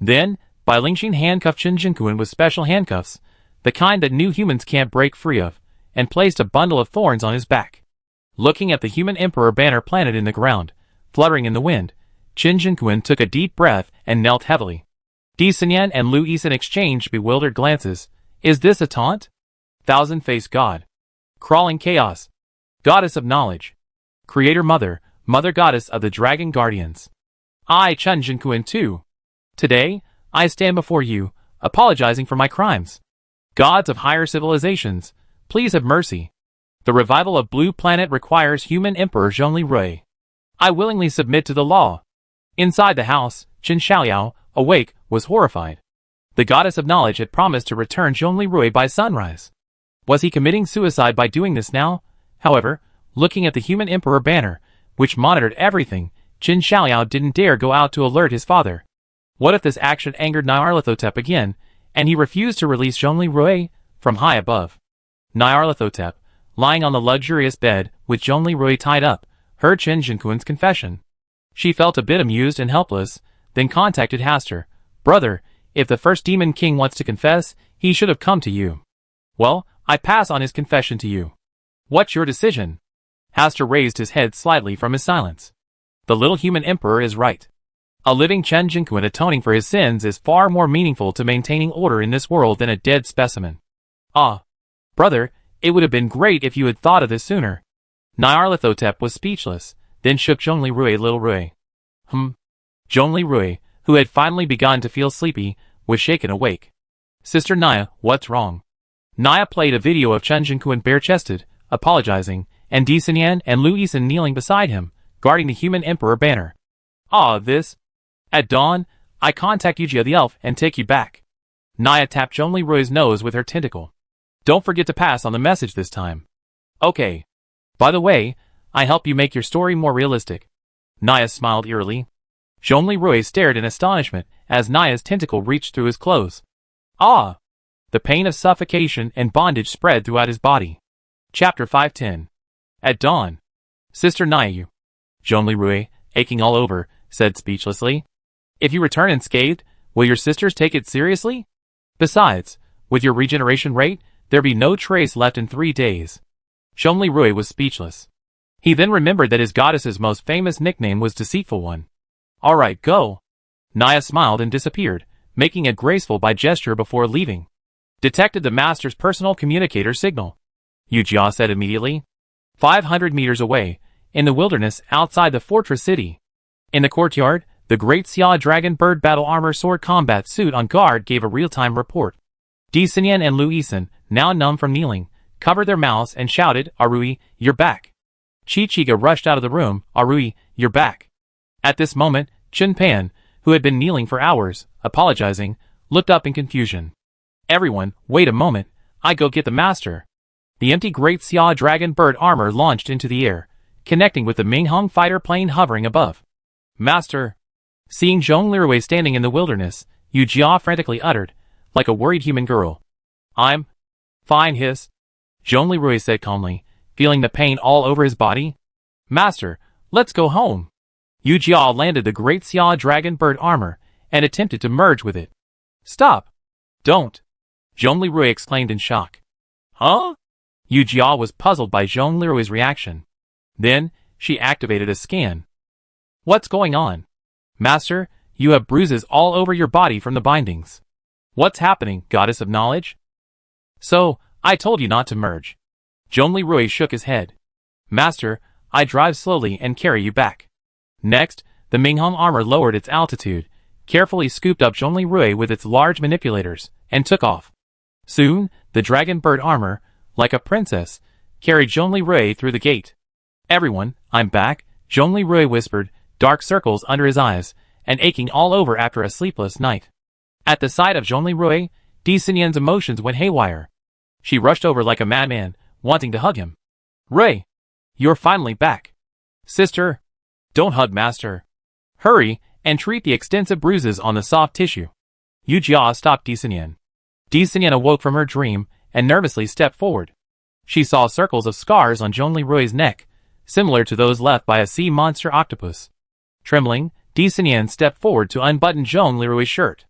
Then, Bai Lingxin handcuffed Chen Jinquan with special handcuffs, the kind that new humans can't break free of, and placed a bundle of thorns on his back. Looking at the human emperor banner planted in the ground, fluttering in the wind, Chen Jinquan took a deep breath and knelt heavily. Di Sinyan and Lu Yisan exchanged bewildered glances. Is this a taunt? Thousand-faced god. Crawling chaos. Goddess of knowledge. Creator mother, mother goddess of the dragon guardians. I, Chen Jinquan too. Today, I stand before you, apologizing for my crimes. Gods of higher civilizations, please have mercy. The revival of Blue Planet requires human emperor Zhongli Rui. I willingly submit to the law. Inside the house, Chen Xiaoyao, awake, was horrified. The goddess of knowledge had promised to return Zhongli Rui by sunrise. Was he committing suicide by doing this now? However, looking at the human emperor banner, which monitored everything, Chen Xiaoyao didn't dare go out to alert his father. What if this action angered Nyarlathotep again, and he refused to release Zhongli Rui from high above? Nyarlathotep, lying on the luxurious bed with Zhongli Rui tied up, heard Chen Jinquan's confession. She felt a bit amused and helpless, then contacted Haster. Brother, if the first demon king wants to confess, he should have come to you. Well, I pass on his confession to you. What's your decision? Haster raised his head slightly from his silence. The little human emperor is right. A living Chen Jinquan atoning for his sins is far more meaningful to maintaining order in this world than a dead specimen. Ah, brother, it would have been great if you had thought of this sooner. Nyarlathotep was speechless, then shook Zhongli Rui little Rui. Zhongli Rui, who had finally begun to feel sleepy, was shaken awake. Sister Naya, what's wrong? Naya played a video of Chen Jinquan bare-chested, apologizing, and Di Sinyan and Lu Yisan kneeling beside him, guarding the human emperor banner. This. At dawn, I contact Yujia the elf and take you back. Naya tapped Zhongli Rui's nose with her tentacle. Don't forget to pass on the message this time. Okay. By the way, I help you make your story more realistic. Naya smiled eerily. Zhongli Rui stared in astonishment as Naya's tentacle reached through his clothes. The pain of suffocation and bondage spread throughout his body. Chapter 510. At dawn. Sister Naya, Zhongli Rui, aching all over, said speechlessly. If you return unscathed, will your sisters take it seriously? Besides, with your regeneration rate, there be no trace left in 3 days. Zhongli Rui was speechless. He then remembered that his goddess's most famous nickname was Deceitful One. Alright, go. Naya smiled and disappeared, making a graceful by gesture before leaving. Detected the master's personal communicator signal. Yujia said immediately. 500 meters away, in the wilderness outside the fortress city. In the courtyard, the Great Xia Dragon Bird Battle Armor Sword Combat Suit on guard gave a real-time report. Di Sinyan and Lu Yisan, now numb from kneeling, covered their mouths and shouted, Arui, you're back. Chichiga rushed out of the room, Arui, you're back. At this moment, Chen Pan, who had been kneeling for hours, apologizing, looked up in confusion. Everyone, wait a moment, I go get the master. The empty Great Xia Dragon Bird Armor launched into the air, connecting with the Minghong fighter plane hovering above. Master. Seeing Zhongli Rui standing in the wilderness, Yujia frantically uttered, like a worried human girl. I'm fine, hiss. Zhongli Rui said calmly, feeling the pain all over his body. Master, let's go home. Yujia landed the Great Xia Dragon Bird Armor and attempted to merge with it. Stop. Don't. Zhongli Rui exclaimed in shock. Huh? Yujia was puzzled by Zhongli Rui's reaction. Then, she activated a scan. What's going on? Master, you have bruises all over your body from the bindings. What's happening, goddess of knowledge? So, I told you not to merge. Zhongli Rui shook his head. Master, I drive slowly and carry you back. Next, the Minghong armor lowered its altitude, carefully scooped up Zhongli Rui with its large manipulators, and took off. Soon, the Dragon Bird armor, like a princess, carried Zhongli Rui through the gate. Everyone, I'm back, Zhongli Rui whispered, dark circles under his eyes, and aching all over after a sleepless night. At the sight of Zhongli Rui, Di Sinyan's emotions went haywire. She rushed over like a madman, wanting to hug him. Rui! You're finally back. Sister! Don't hug Master. Hurry, and treat the extensive bruises on the soft tissue. Yu Jia stopped Disinian. Disinian awoke from her dream, and nervously stepped forward. She saw circles of scars on Zhongli Rui's neck, similar to those left by a sea monster octopus. Trembling, Disinian stepped forward to unbutton Zhongli Rui's shirt.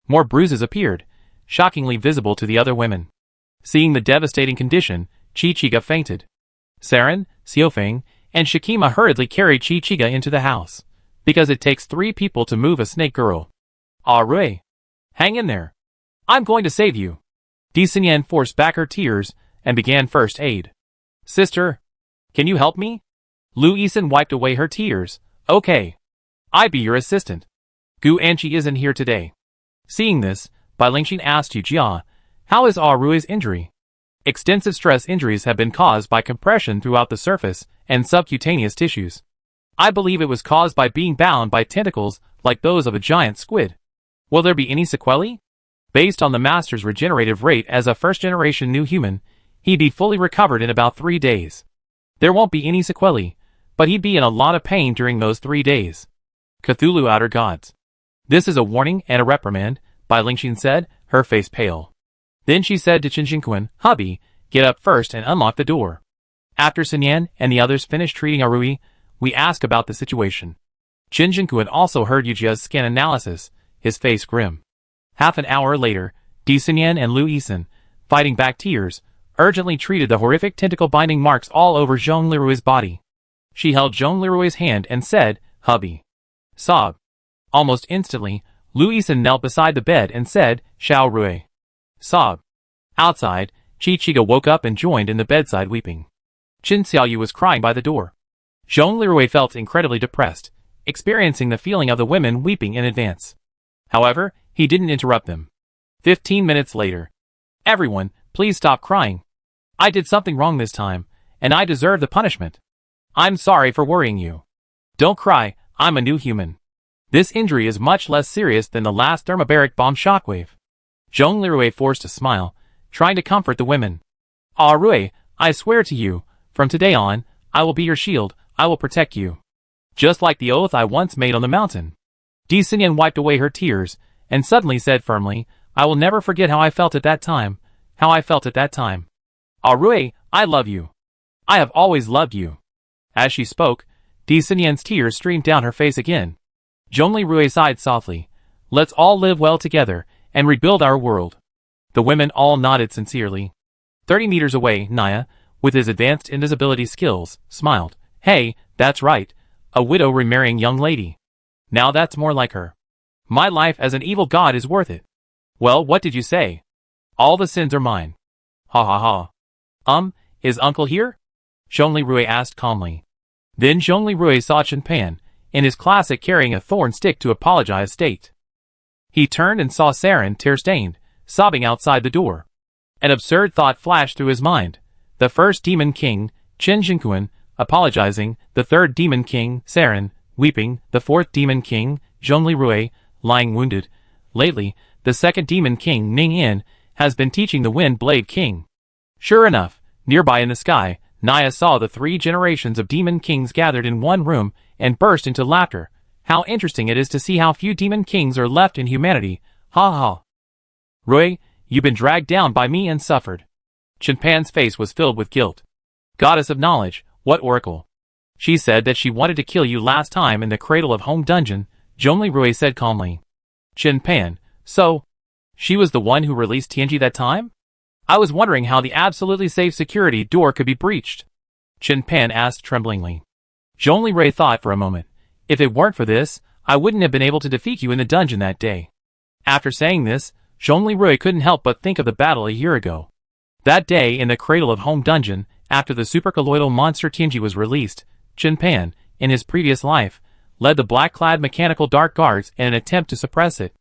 More bruises appeared, shockingly visible to the other women. Seeing the devastating condition, Chi-Chiga fainted. Saren, Xiaofeng, and Shikima hurriedly carried Chi-Chiga into the house, because it takes 3 people to move a snake girl. Ah Rui! Hang in there. I'm going to save you. Disinian forced back her tears, and began first aid. Sister! Can you help me? Lu Yixin wiped away her tears. Okay. I be your assistant. Gu Anqi isn't here today. Seeing this, Bai Lingxin asked Yu Jia, how is Ah Rui's injury? Extensive stress injuries have been caused by compression throughout the surface and subcutaneous tissues. I believe it was caused by being bound by tentacles like those of a giant squid. Will there be any sequelae? Based on the Master's regenerative rate as a first-generation new human, he'd be fully recovered in about 3 days. There won't be any sequelae, but he'd be in a lot of pain during those 3 days. Cthulhu Outer Gods. This is a warning and a reprimand, Bai Lingxin said, her face pale. Then she said to Qin Jinquan, hubby, get up first and unlock the door. After Sun Yan and the others finished treating Arui, we ask about the situation. Qin Jinquan also heard Yu Jia's scan analysis, his face grim. Half an hour later, Di Sun Yan and Lu Yixin, fighting back tears, urgently treated the horrific tentacle binding marks all over Zhong Lirui's body. She held Zhong Lirui's hand and said, hubby. Sob. Almost instantly, Lu Yixin knelt beside the bed and said, Xiao Rui. Sob. Outside, Chi-Chiga woke up and joined in the bedside weeping. Qin Xiaoyu was crying by the door. Zhong Lirui felt incredibly depressed, experiencing the feeling of the women weeping in advance. However, he didn't interrupt them. 15 minutes later. Everyone, please stop crying. I did something wrong this time, and I deserve the punishment. I'm sorry for worrying you. Don't cry, I'm a new human. This injury is much less serious than the last thermobaric bomb shockwave. Zhong Lirui forced a smile, trying to comfort the women. Ah Rui, I swear to you, from today on, I will be your shield, I will protect you. Just like the oath I once made on the mountain. Di Xinyan wiped away her tears, and suddenly said firmly, I will never forget how I felt at that time. How I felt at that time. Ah Rui, I love you. I have always loved you. As she spoke, Di Xinyan's tears streamed down her face again. Zhongli Rui sighed softly. Let's all live well together, and rebuild our world. The women all nodded sincerely. 30 meters away, Naya, with his advanced invisibility skills, smiled. Hey, that's right. A widow remarrying young lady. Now that's more like her. My life as an evil god is worth it. Well, what did you say? All the sins are mine. Ha ha ha. Is uncle here? Zhongli Rui asked calmly. Then Zhongli Rui saw Chen Pan, in his classic carrying a thorn stick to apologize state. He turned and saw Saren, tear-stained, sobbing outside the door. An absurd thought flashed through his mind. The first Demon King, Qin Jinquan, apologizing, the third Demon King, Saren, weeping, the fourth Demon King, Zhongli Rui, lying wounded. Lately, the second Demon King, Ning Yin, has been teaching the Wind Blade King. Sure enough, nearby in the sky, Naya saw the 3 generations of Demon Kings gathered in one room and burst into laughter. How interesting it is to see how few Demon Kings are left in humanity. Ha ha. Rui, you've been dragged down by me and suffered. Chen Pan's face was filled with guilt. Goddess of knowledge, what oracle? She said that she wanted to kill you last time in the Cradle of Home dungeon, Zhongli Rui said calmly. Chen Pan, so? She was the one who released Tianji that time? I was wondering how the absolutely safe security door could be breached. Chen Pan asked tremblingly. Zhongli Rui thought for a moment. If it weren't for this, I wouldn't have been able to defeat you in the dungeon that day. After saying this, Zhongli Rui couldn't help but think of the battle a year ago. That day in the Cradle of Home dungeon, after the supercolloidal monster Tianji was released, Chen Pan, in his previous life, led the black-clad mechanical dark guards in an attempt to suppress it.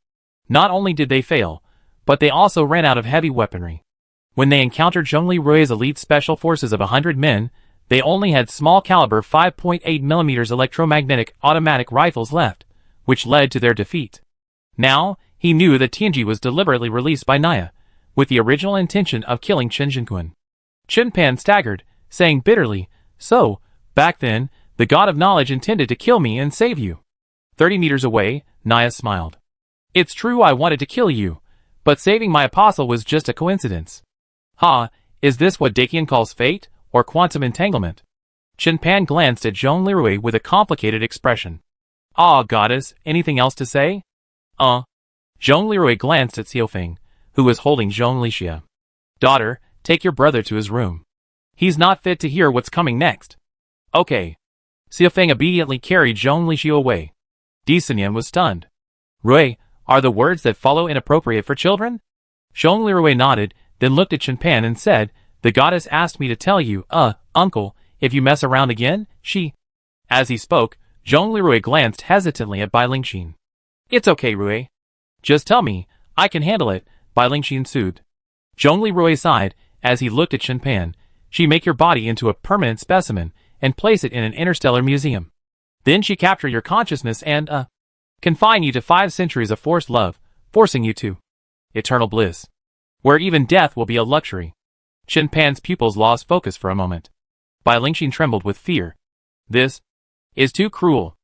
Not only did they fail, but they also ran out of heavy weaponry. When they encountered Zhongli Rui's elite special forces of 100 men, they only had small-caliber 5.8mm electromagnetic automatic rifles left, which led to their defeat. Now, he knew that Tianji was deliberately released by Naya, with the original intention of killing Chen Jinkun. Chen Pan staggered, saying bitterly, "So, back then, the god of knowledge intended to kill me and save you." 30 meters away, Naya smiled. "It's true I wanted to kill you, but saving my apostle was just a coincidence." "Ha, is this what Dakian calls fate, or quantum entanglement?" Chen Pan glanced at Zhong Lirui with a complicated expression. "Ah, goddess, anything else to say?" Zhong Lirui glanced at Xiaofeng, who was holding Zhong Lixia. "Daughter, take your brother to his room. He's not fit to hear what's coming next." "Okay." Xiaofeng obediently carried Zhong Lixia away. Di Xinyan was stunned. "Rui, are the words that follow inappropriate for children?" Zhong Lirui nodded, then looked at Chen Pan and said, "The goddess asked me to tell you, uncle, if you mess around again, she—" As he spoke, Zhong Lirui glanced hesitantly at Bai Lingxin. "It's okay, Rui. Just tell me, I can handle it," Bai Lingxin soothed. Zhong Lirui sighed, as he looked at Chen Pan. "She make your body into a permanent specimen, and place it in an interstellar museum. Then she capture your consciousness and, confine you to 5 centuries of forced love, forcing you to eternal bliss, where even death will be a luxury." Chen Pan's pupils lost focus for a moment. Bai Lingxin trembled with fear. "This is too cruel.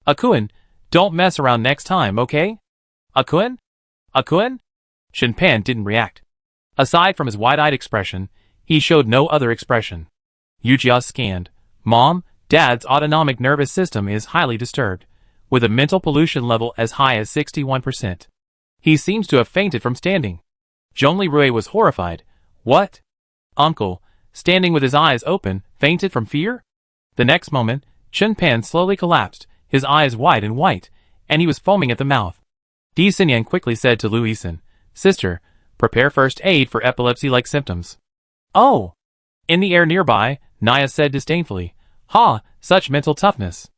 Akuan, don't mess around next time, okay? Akuan? Akuan?" Chen Pan didn't react. Aside from his wide-eyed expression, he showed no other expression. Yujia scanned. Mom, Dad's autonomic nervous system is highly disturbed, with a mental pollution level as high as 61%. He seems to have fainted from standing. Zhong Lirui was horrified. "What? Uncle, standing with his eyes open, fainted from fear?" The next moment, Chen Pan slowly collapsed, his eyes wide and white, and he was foaming at the mouth. Di Xinyan quickly said to Lu Yixin, "Sister, prepare first aid for epilepsy-like symptoms." "Oh!" In the air nearby, Naya said disdainfully, "Ha, such mental toughness.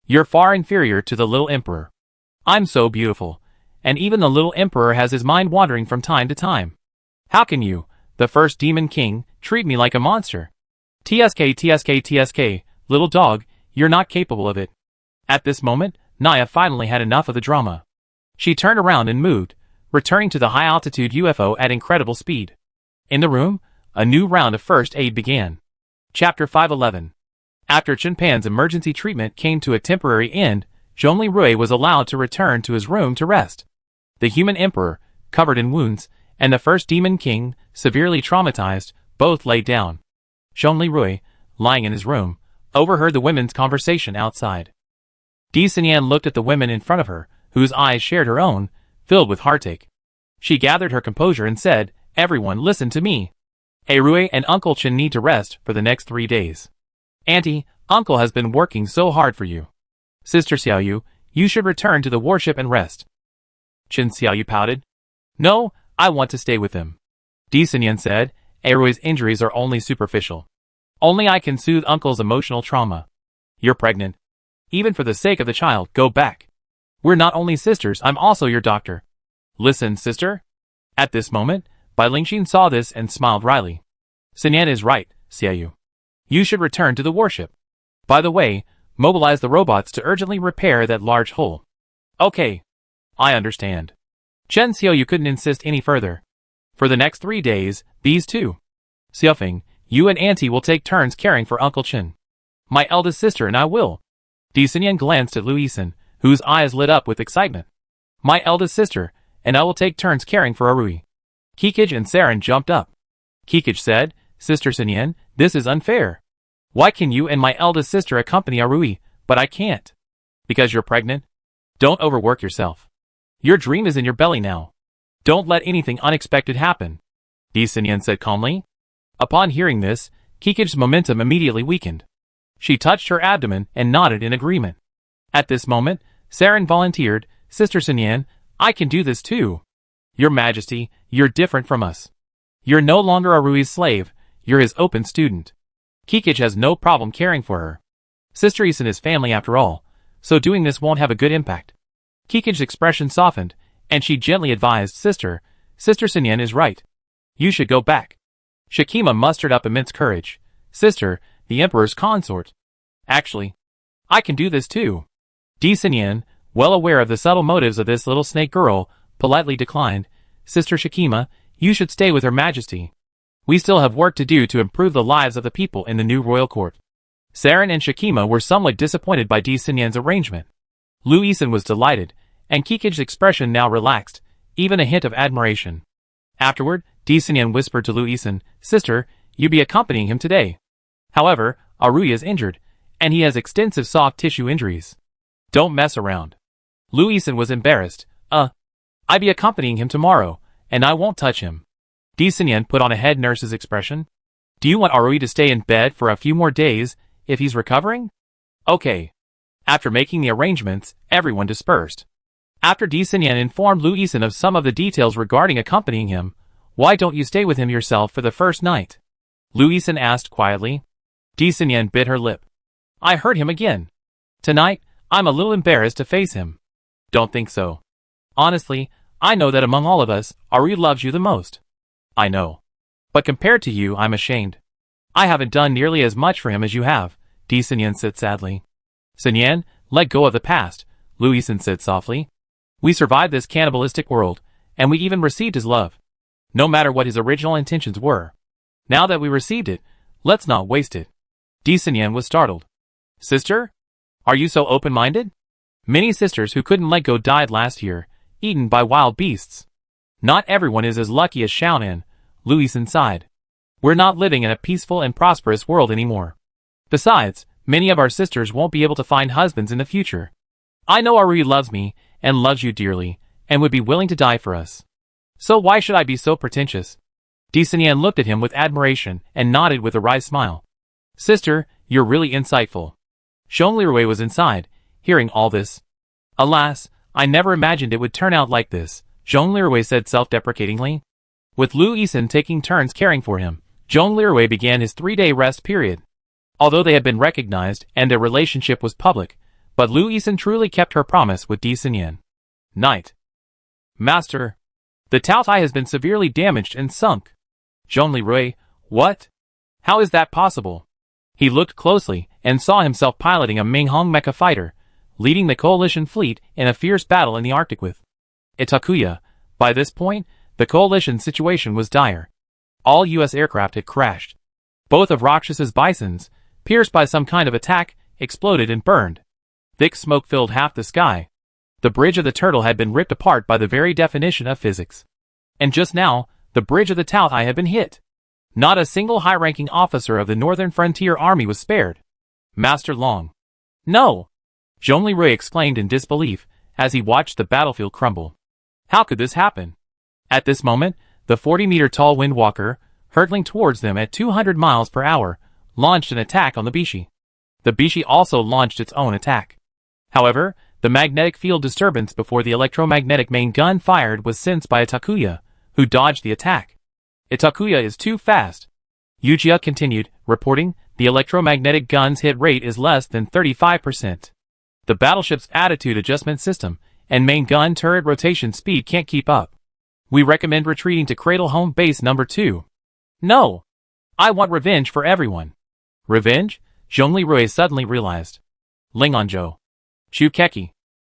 You're far inferior to the little emperor. I'm so beautiful, and even the little emperor has his mind wandering from time to time. How can you, the first demon king, treat me like a monster? TSK, TSK, TSK, little dog, you're not capable of it." At this moment, Naya finally had enough of the drama. She turned around and moved, returning to the high-altitude UFO at incredible speed. In the room, a new round of first aid began. Chapter 511. After Chen Pan's emergency treatment came to a temporary end, Zhong Lirui was allowed to return to his room to rest. The human emperor, covered in wounds, and the first demon king, severely traumatized, both lay down. Zhong Lirui, lying in his room, overheard the women's conversation outside. Di Xinyan looked at the women in front of her, whose eyes shared her own, filled with heartache. She gathered her composure and said, "Everyone listen to me. Rui and Uncle Chen need to rest for the next 3 days. Auntie, Uncle has been working so hard for you. Sister Xiaoyu, you should return to the warship and rest." Chen Xiaoyu pouted. "No, I want to stay with them." Di Xinyan said, "Rui's injuries are only superficial. Only I can soothe Uncle's emotional trauma. You're pregnant. Even for the sake of the child, go back. We're not only sisters, I'm also your doctor. Listen, sister." At this moment, Bai Lingxin saw this and smiled wryly. "Xinyan is right, Xiaoyu. You should return to the warship. By the way, mobilize the robots to urgently repair that large hole." "Okay. I understand." Chen Xiaoyu couldn't insist any further. For the next 3 days, these two, Xiaofeng, you and Auntie will take turns caring for Uncle Chen. My eldest sister and I will. Di Xinyan glanced at Lu Yixin, whose eyes lit up with excitement. "My eldest sister, and I will take turns caring for Arui." Kikij and Saren jumped up. Kikij said, "Sister Xinyan, this is unfair. Why can you and my eldest sister accompany Arui, but I can't?" "Because you're pregnant? Don't overwork yourself. Your dream is in your belly now. Don't let anything unexpected happen," Di Xinyan said calmly. Upon hearing this, Kikij's momentum immediately weakened. She touched her abdomen and nodded in agreement. At this moment, Saren volunteered, "Sister Xinyan, I can do this too. Your Majesty, you're different from us. You're no longer Arui's slave, you're his open student. Kikij has no problem caring for her. Sister Yixin is family after all, so doing this won't have a good impact." Kikij's expression softened, and she gently advised, Sister Xinyan is right. You should go back." Shakima mustered up immense courage. "Sister, the Emperor's consort. Actually, I can do this too." Di Xinyan, well aware of the subtle motives of this little snake girl, politely declined, "Sister Shakima, You should stay with Her Majesty. We still have work to do to improve the lives of the people in the new royal court. Saren and Shakima were somewhat disappointed by Di Sinyan's arrangement. Lu Yisan was delighted, and Kikij's expression now relaxed, even a hint of admiration. Afterward, Di Sinyan whispered to Lu Yisan, "Sister, you be accompanying him today. However, Arui is injured, and he has extensive soft tissue injuries. Don't mess around." Lu Yisan was embarrassed. I be accompanying him tomorrow, and I won't touch him." Di Sinyan put on a head nurse's expression. "Do you want Arui to stay in bed for a few more days, if he's recovering?" "Okay." After making the arrangements, everyone dispersed. After Di Sinyan informed Lu Yisan of some of the details regarding accompanying him, "Why don't you stay with him yourself for the first night?" Lu Yisan asked quietly. Di Sinyan bit her lip. "I heard him again. Tonight, I'm a little embarrassed to face him." "Don't think so. Honestly, I know that among all of us, Arui loves you the most." "I know. But compared to you, I'm ashamed. I haven't done nearly as much for him as you have," Di Sinyan said sadly. "Sinyan, let go of the past," Lu Yisan said softly. "We survived this cannibalistic world, and we even received his love. No matter what his original intentions were. Now that we received it, let's not waste it." Di Sinyan was startled. "Sister? Are you so open-minded? Many sisters who couldn't let go died last year, eaten by wild beasts. Not everyone is as lucky as Xiaonan," Lu Yisan sighed. "We're not living in a peaceful and prosperous world anymore. Besides, many of our sisters won't be able to find husbands in the future. I know Arui loves me, and loves you dearly, and would be willing to die for us. So why should I be so pretentious?" Di Sinyan looked at him with admiration and nodded with a wry smile. "Sister, you're really insightful." Zhonglirui was inside, hearing all this. "Alas, I never imagined it would turn out like this," Zhonglirui said self-deprecatingly. With Lu Yisan taking turns caring for him, Zhonglirui began his 3-day rest period. Although they had been recognized and their relationship was public, but Lu Yisan truly kept her promise with Di Sinyan. Night. "Master, the Taotai has been severely damaged and sunk." Zhonglirui, "What? How is that possible?" He looked closely and saw himself piloting a Minghong mecha fighter, leading the coalition fleet in a fierce battle in the Arctic with Itakuya. By this point, the coalition's situation was dire. All U.S. aircraft had crashed. Both of Rakshas's bisons, pierced by some kind of attack, exploded and burned. Thick smoke filled half the sky. The bridge of the turtle had been ripped apart by the very definition of physics. And just now, the bridge of the Taotai had been hit. Not a single high-ranking officer of the Northern Frontier Army was spared. "Master Long." "No!" Zhonglirui exclaimed in disbelief as he watched the battlefield crumble. How could this happen? At this moment, the 40-meter-tall Windwalker, hurtling towards them at 200 miles per hour, launched an attack on the Bishi. The Bishi also launched its own attack. However, the magnetic field disturbance before the electromagnetic main gun fired was sensed by Itakuya, who dodged the attack. "Itakuya is too fast," Yujia continued, reporting, "the electromagnetic gun's hit rate is less than 35%. The battleship's attitude adjustment system and main gun turret rotation speed can't keep up. We recommend retreating to Cradle Home Base number 2. "No! I want revenge for everyone." "Revenge?" Zhonglirui suddenly realized. Lingonzhou, Shukeki,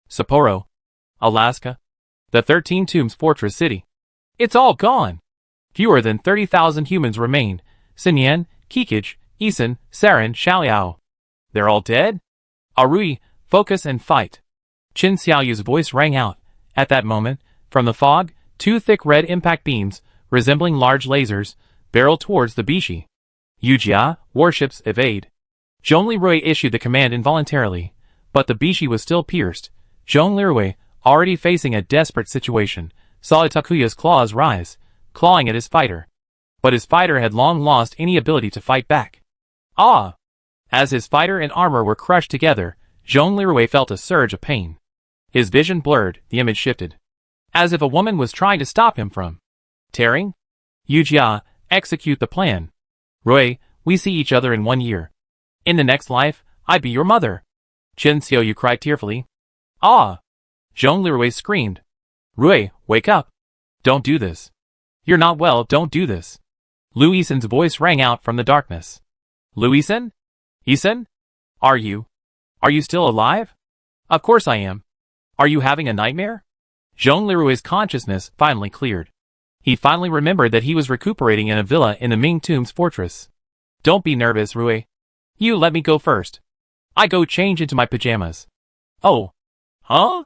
Sapporo, Alaska, the 13 Tombs Fortress City. It's all gone. Fewer than 30,000 humans remained. Sinyan, Kikij, Yisan, Saren, Xiaoliao. They're all dead? Arui, focus and fight. Qin Xiaoyu's voice rang out. At that moment, from the fog, 2 thick red impact beams, resembling large lasers, barreled towards the Bishi. Yujia, warships, evade. Zhonglirui issued the command involuntarily, but the Bishi was still pierced. Zhonglirui, already facing a desperate situation, saw Itakuya's claws rise, clawing at his fighter. But his fighter had long lost any ability to fight back. Ah! As his fighter and armor were crushed together, Zhonglirui felt a surge of pain. His vision blurred, the image shifted. As if a woman was trying to stop him from tearing. Yujia, execute the plan. Rui, we see each other in 1 year. In the next life, I be your mother. Qin Xiaoyu cried tearfully. Ah! Zhonglirui screamed. Rui, wake up. Don't do this. You're not well, don't do this. Lu Yisan's voice rang out from the darkness. Lu Yisan? Yisan? Are you still alive? Of course I am. Are you having a nightmare? Zhonglirui's consciousness finally cleared. He finally remembered that he was recuperating in a villa in the Ming Tomb's fortress. Don't be nervous, Rui. You let me go first. I go change into my pajamas. Oh. Huh?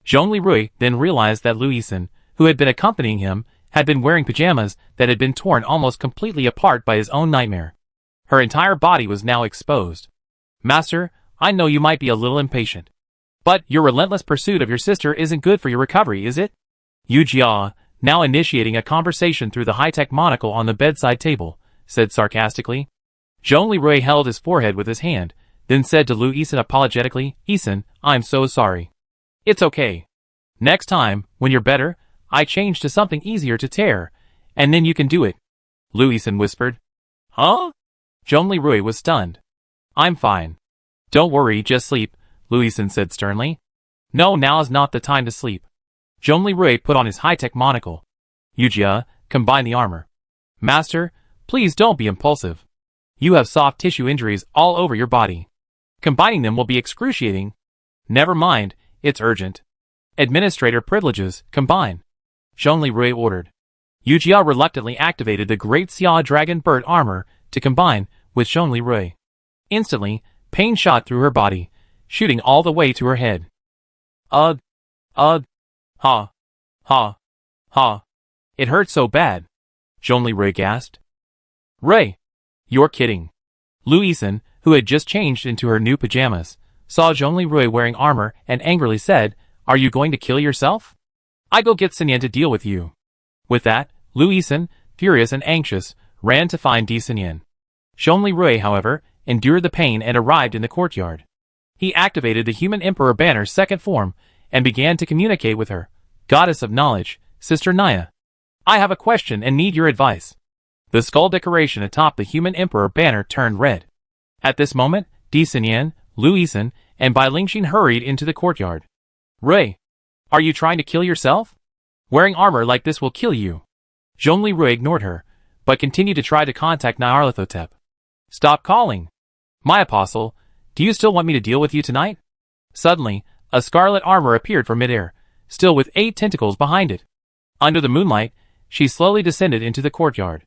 Zhongli Rui then realized that Lu Yixin, who had been accompanying him, had been wearing pajamas that had been torn almost completely apart by his own nightmare. Her entire body was now exposed. Master, I know you might be a little impatient. But your relentless pursuit of your sister isn't good for your recovery, is it? Yu Jia, now initiating a conversation through the high-tech monocle on the bedside table, said sarcastically. Zhongli Rui held his forehead with his hand, then said to Lu Yixin apologetically, Yixin, I'm so sorry. It's okay. Next time, when you're better, I change to something easier to tear, and then you can do it. Lu Yixin whispered. Huh? Zhongli Rui was stunned. I'm fine. Don't worry, just sleep, Lu Yixin said sternly. No, now's not the time to sleep. Zhongli Rui put on his high-tech monocle. Yu Jia, combine the armor. Master, please don't be impulsive. You have soft tissue injuries all over your body. Combining them will be excruciating. Never mind, it's urgent. Administrator privileges, combine. Zhongli Rui ordered. Yu Jia reluctantly activated the Great Xia Dragon Bird armor to combine with Zhongli Rui. Instantly, pain shot through her body, shooting all the way to her head. Ha, ha. It hurt so bad. Zhongli Rui gasped. Rui, you're kidding. Lu Yixin, who had just changed into her new pajamas, saw Zhongli Rui wearing armor and angrily said, Are you going to kill yourself? I go get Sinyan to deal with you. With that, Lu Yixin, furious and anxious, ran to find Di Sinyan. Zhongli Rui, however, endured the pain and arrived in the courtyard. He activated the Human Emperor Banner's second form and began to communicate with her. Goddess of Knowledge, Sister Naya. I have a question and need your advice. The skull decoration atop the Human Emperor Banner turned red. At this moment, Di Sinyan, Lu Yixin, and Bai Lingxin hurried into the courtyard. Rui, are you trying to kill yourself? Wearing armor like this will kill you. Zhongli Rui ignored her, but continued to try to contact Nyarlathotep. Stop calling. My apostle, do you still want me to deal with you tonight? Suddenly, a scarlet armor appeared from midair, still with 8 tentacles behind it. Under the moonlight, she slowly descended into the courtyard.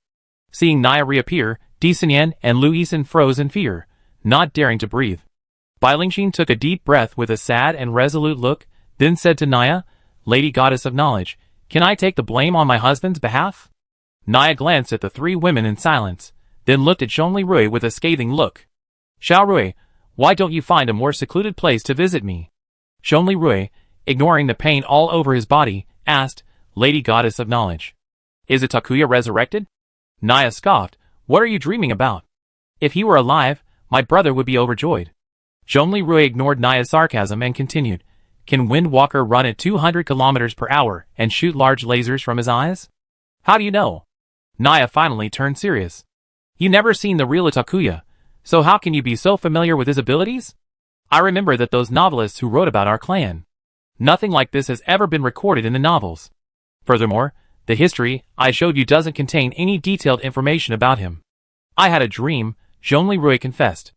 Seeing Naya reappear, Di Sinyan and Lu Yixin froze in fear, not daring to breathe. Bai Lingxin took a deep breath with a sad and resolute look, then said to Naya, Lady Goddess of Knowledge, can I take the blame on my husband's behalf? Naya glanced at the 3 women in silence, then looked at Zhongli Rui with a scathing look. Xiao Rui, why don't you find a more secluded place to visit me? Zhongli Rui, ignoring the pain all over his body, asked, Lady Goddess of Knowledge. Is it Takuya resurrected? Naya scoffed, what are you dreaming about? If he were alive, my brother would be overjoyed. Zhongli Rui ignored Naya's sarcasm and continued, Can Windwalker run at 200 kilometers per hour and shoot large lasers from his eyes? How do you know? Naya finally turned serious. You never seen the real Takuya, so how can you be so familiar with his abilities? I remember that those novelists who wrote about our clan. Nothing like this has ever been recorded in the novels. Furthermore, the history I showed you doesn't contain any detailed information about him. I had a dream, Zhongli Rui confessed.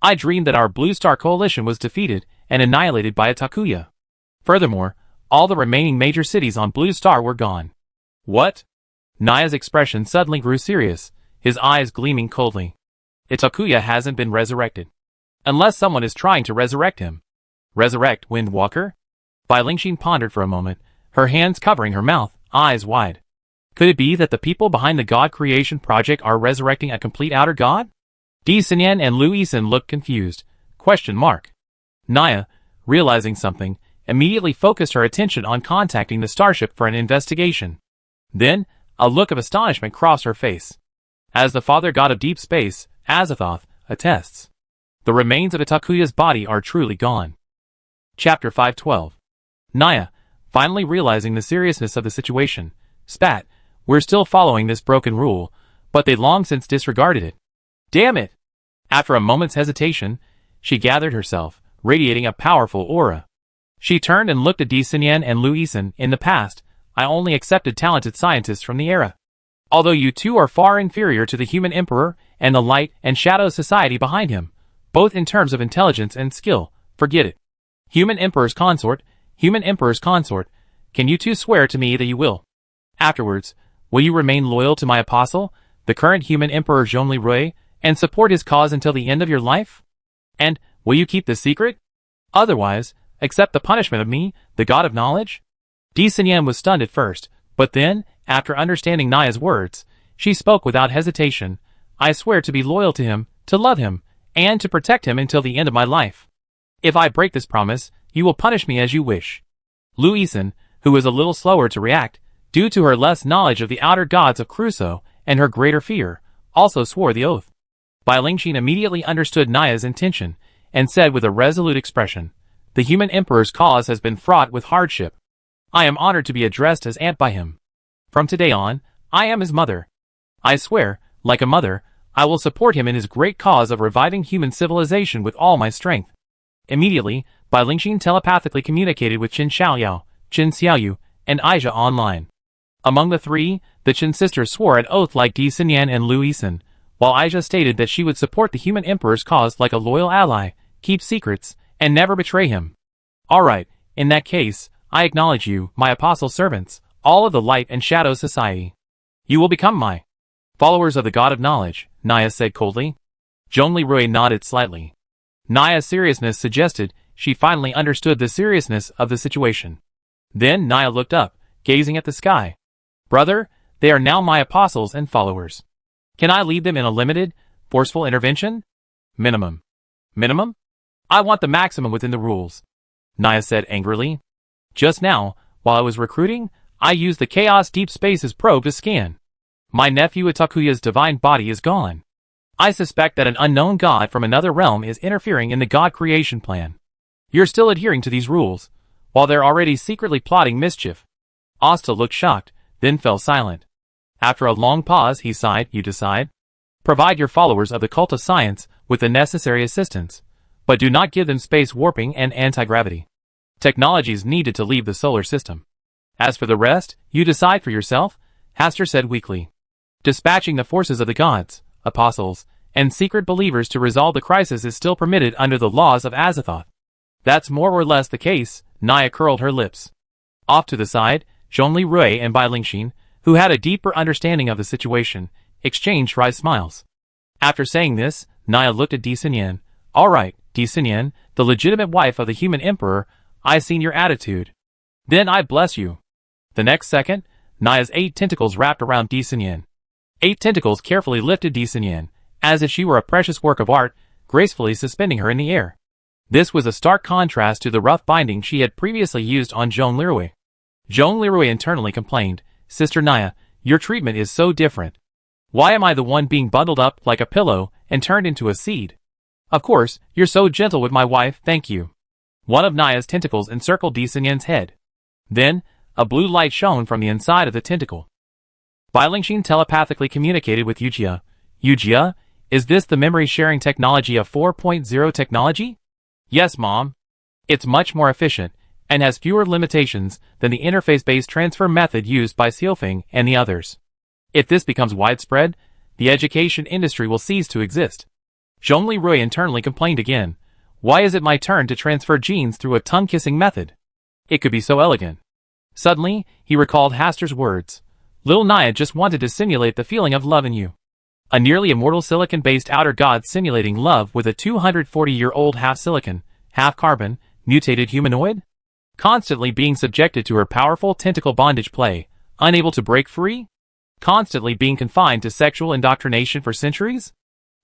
I dreamed that our Blue Star Coalition was defeated and annihilated by a Takuya. Furthermore, all the remaining major cities on Blue Star were gone. What? Naya's expression suddenly grew serious, his eyes gleaming coldly. Takuya hasn't been resurrected. Unless someone is trying to resurrect him. Resurrect Windwalker? Bai Lingxin pondered for a moment, her hands covering her mouth, eyes wide. Could it be that the people behind the God Creation Project are resurrecting a complete outer god? Di Sinyan and Lu Yixin looked confused. Question mark. Naya, realizing something, immediately focused her attention on contacting the starship for an investigation. Then, a look of astonishment crossed her face. As the father god of deep space, Azathoth, attests. The remains of Takuya's body are truly gone. Chapter 512. Naya, finally realizing the seriousness of the situation, spat, We're still following this broken rule, but they long since disregarded it. Damn it! After a moment's hesitation, she gathered herself, radiating a powerful aura. She turned and looked at Di Sinyan and Lu Yixin. In the past, I only accepted talented scientists from the era. Although you two are far inferior to the Human Emperor and the Light and Shadow Society behind him, both in terms of intelligence and skill, forget it. Human Emperor's consort, can you two swear to me that you will? Afterwards, will you remain loyal to my apostle, the current human emperor Zhongli Rui, and support his cause until the end of your life? And will you keep the secret? Otherwise, accept the punishment of me, the god of knowledge? Di Xinyan was stunned at first, but then, after understanding Naya's words, she spoke without hesitation. I swear to be loyal to him, to love him, and to protect him until the end of my life. If I break this promise, you will punish me as you wish. Lu Yixin, who was a little slower to react, due to her less knowledge of the outer gods of Crusoe and her greater fear, also swore the oath. Bai Lingxin immediately understood Naya's intention, and said with a resolute expression, "The human emperor's cause has been fraught with hardship. I am honored to be addressed as aunt by him. From today on, I am his mother. I swear, like a mother, I will support him in his great cause of reviving human civilization with all my strength." Immediately, Bai Lingxin telepathically communicated with Qin Xiaoyao, Qin Xiaoyu, and Aisha online. Among the three, the Qin sisters swore an oath like Di Xinyan and Lu Yixin, while Aisha stated that she would support the human emperor's cause like a loyal ally, keep secrets, and never betray him. Alright, in that case, I acknowledge you, my apostle servants, all of the Light and Shadow Society. You will become my followers of the God of Knowledge, Naya said coldly. Zhongli Rui nodded slightly. Naya's seriousness suggested she finally understood the seriousness of the situation. Then Naya looked up, gazing at the sky. Brother, they are now my apostles and followers. Can I lead them in a limited, forceful intervention? Minimum. Minimum? I want the maximum within the rules, Naya said angrily. Just now, while I was recruiting, I used the Chaos Deep Spaces probe to scan. My nephew Itakuya's divine body is gone. I suspect that an unknown god from another realm is interfering in the god creation plan. You're still adhering to these rules, while they're already secretly plotting mischief. Asta looked shocked, then fell silent. After a long pause, he sighed, You decide? Provide your followers of the cult of science with the necessary assistance, but do not give them space warping and anti-gravity. Technologies needed to leave the solar system. As for the rest, you decide for yourself, Hastur said weakly. Dispatching the forces of the gods, apostles, and secret believers to resolve the crisis is still permitted under the laws of Azathoth. That's more or less the case, Naya curled her lips. Off to the side, Zhongli Rui and Bai Lingxin, who had a deeper understanding of the situation, exchanged wry smiles. After saying this, Naya looked at Di Xinyan. All right, Di Xinyan, the legitimate wife of the human emperor, I've seen your attitude. Then I bless you. The next second, Naya's 8 tentacles wrapped around Di Xinyan. 8 tentacles carefully lifted Di Xinyan, as if she were a precious work of art, gracefully suspending her in the air. This was a stark contrast to the rough binding she had previously used on Zhongli Rui. Zhongli Rui internally complained, Sister Naya, your treatment is so different. Why am I the one being bundled up like a pillow and turned into a seed? Of course, you're so gentle with my wife, thank you. One of Naya's tentacles encircled Di Xinyan's head. Then, a blue light shone from the inside of the tentacle. Bai Lingxin telepathically communicated with Yujia. Yujia, is this the memory-sharing technology of 4.0 technology? Yes, Mom. It's much more efficient, and has fewer limitations than the interface-based transfer method used by Xiaofeng and the others. If this becomes widespread, the education industry will cease to exist. Zhongli Rui internally complained again. Why is it my turn to transfer genes through a tongue-kissing method? It could be so elegant. Suddenly, he recalled Hastur's words. Little Naya just wanted to simulate the feeling of love in you. A nearly immortal silicon-based outer god simulating love with a 240-year-old half-silicon, half-carbon, mutated humanoid? Constantly being subjected to her powerful tentacle bondage play, unable to break free? Constantly being confined to sexual indoctrination for centuries?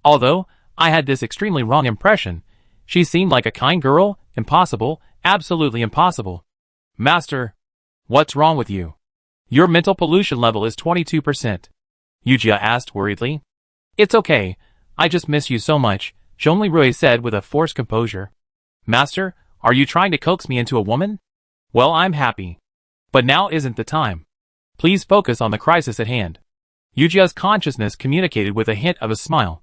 Although, I had this extremely wrong impression, she seemed like a kind girl, impossible, absolutely impossible. Master, what's wrong with you? Your mental pollution level is 22%. Yujia asked worriedly. It's okay, I just miss you so much, Zhongli Rui said with a forced composure. Master, are you trying to coax me into a woman? Well, I'm happy. But now isn't the time. Please focus on the crisis at hand. Yujia's consciousness communicated with a hint of a smile.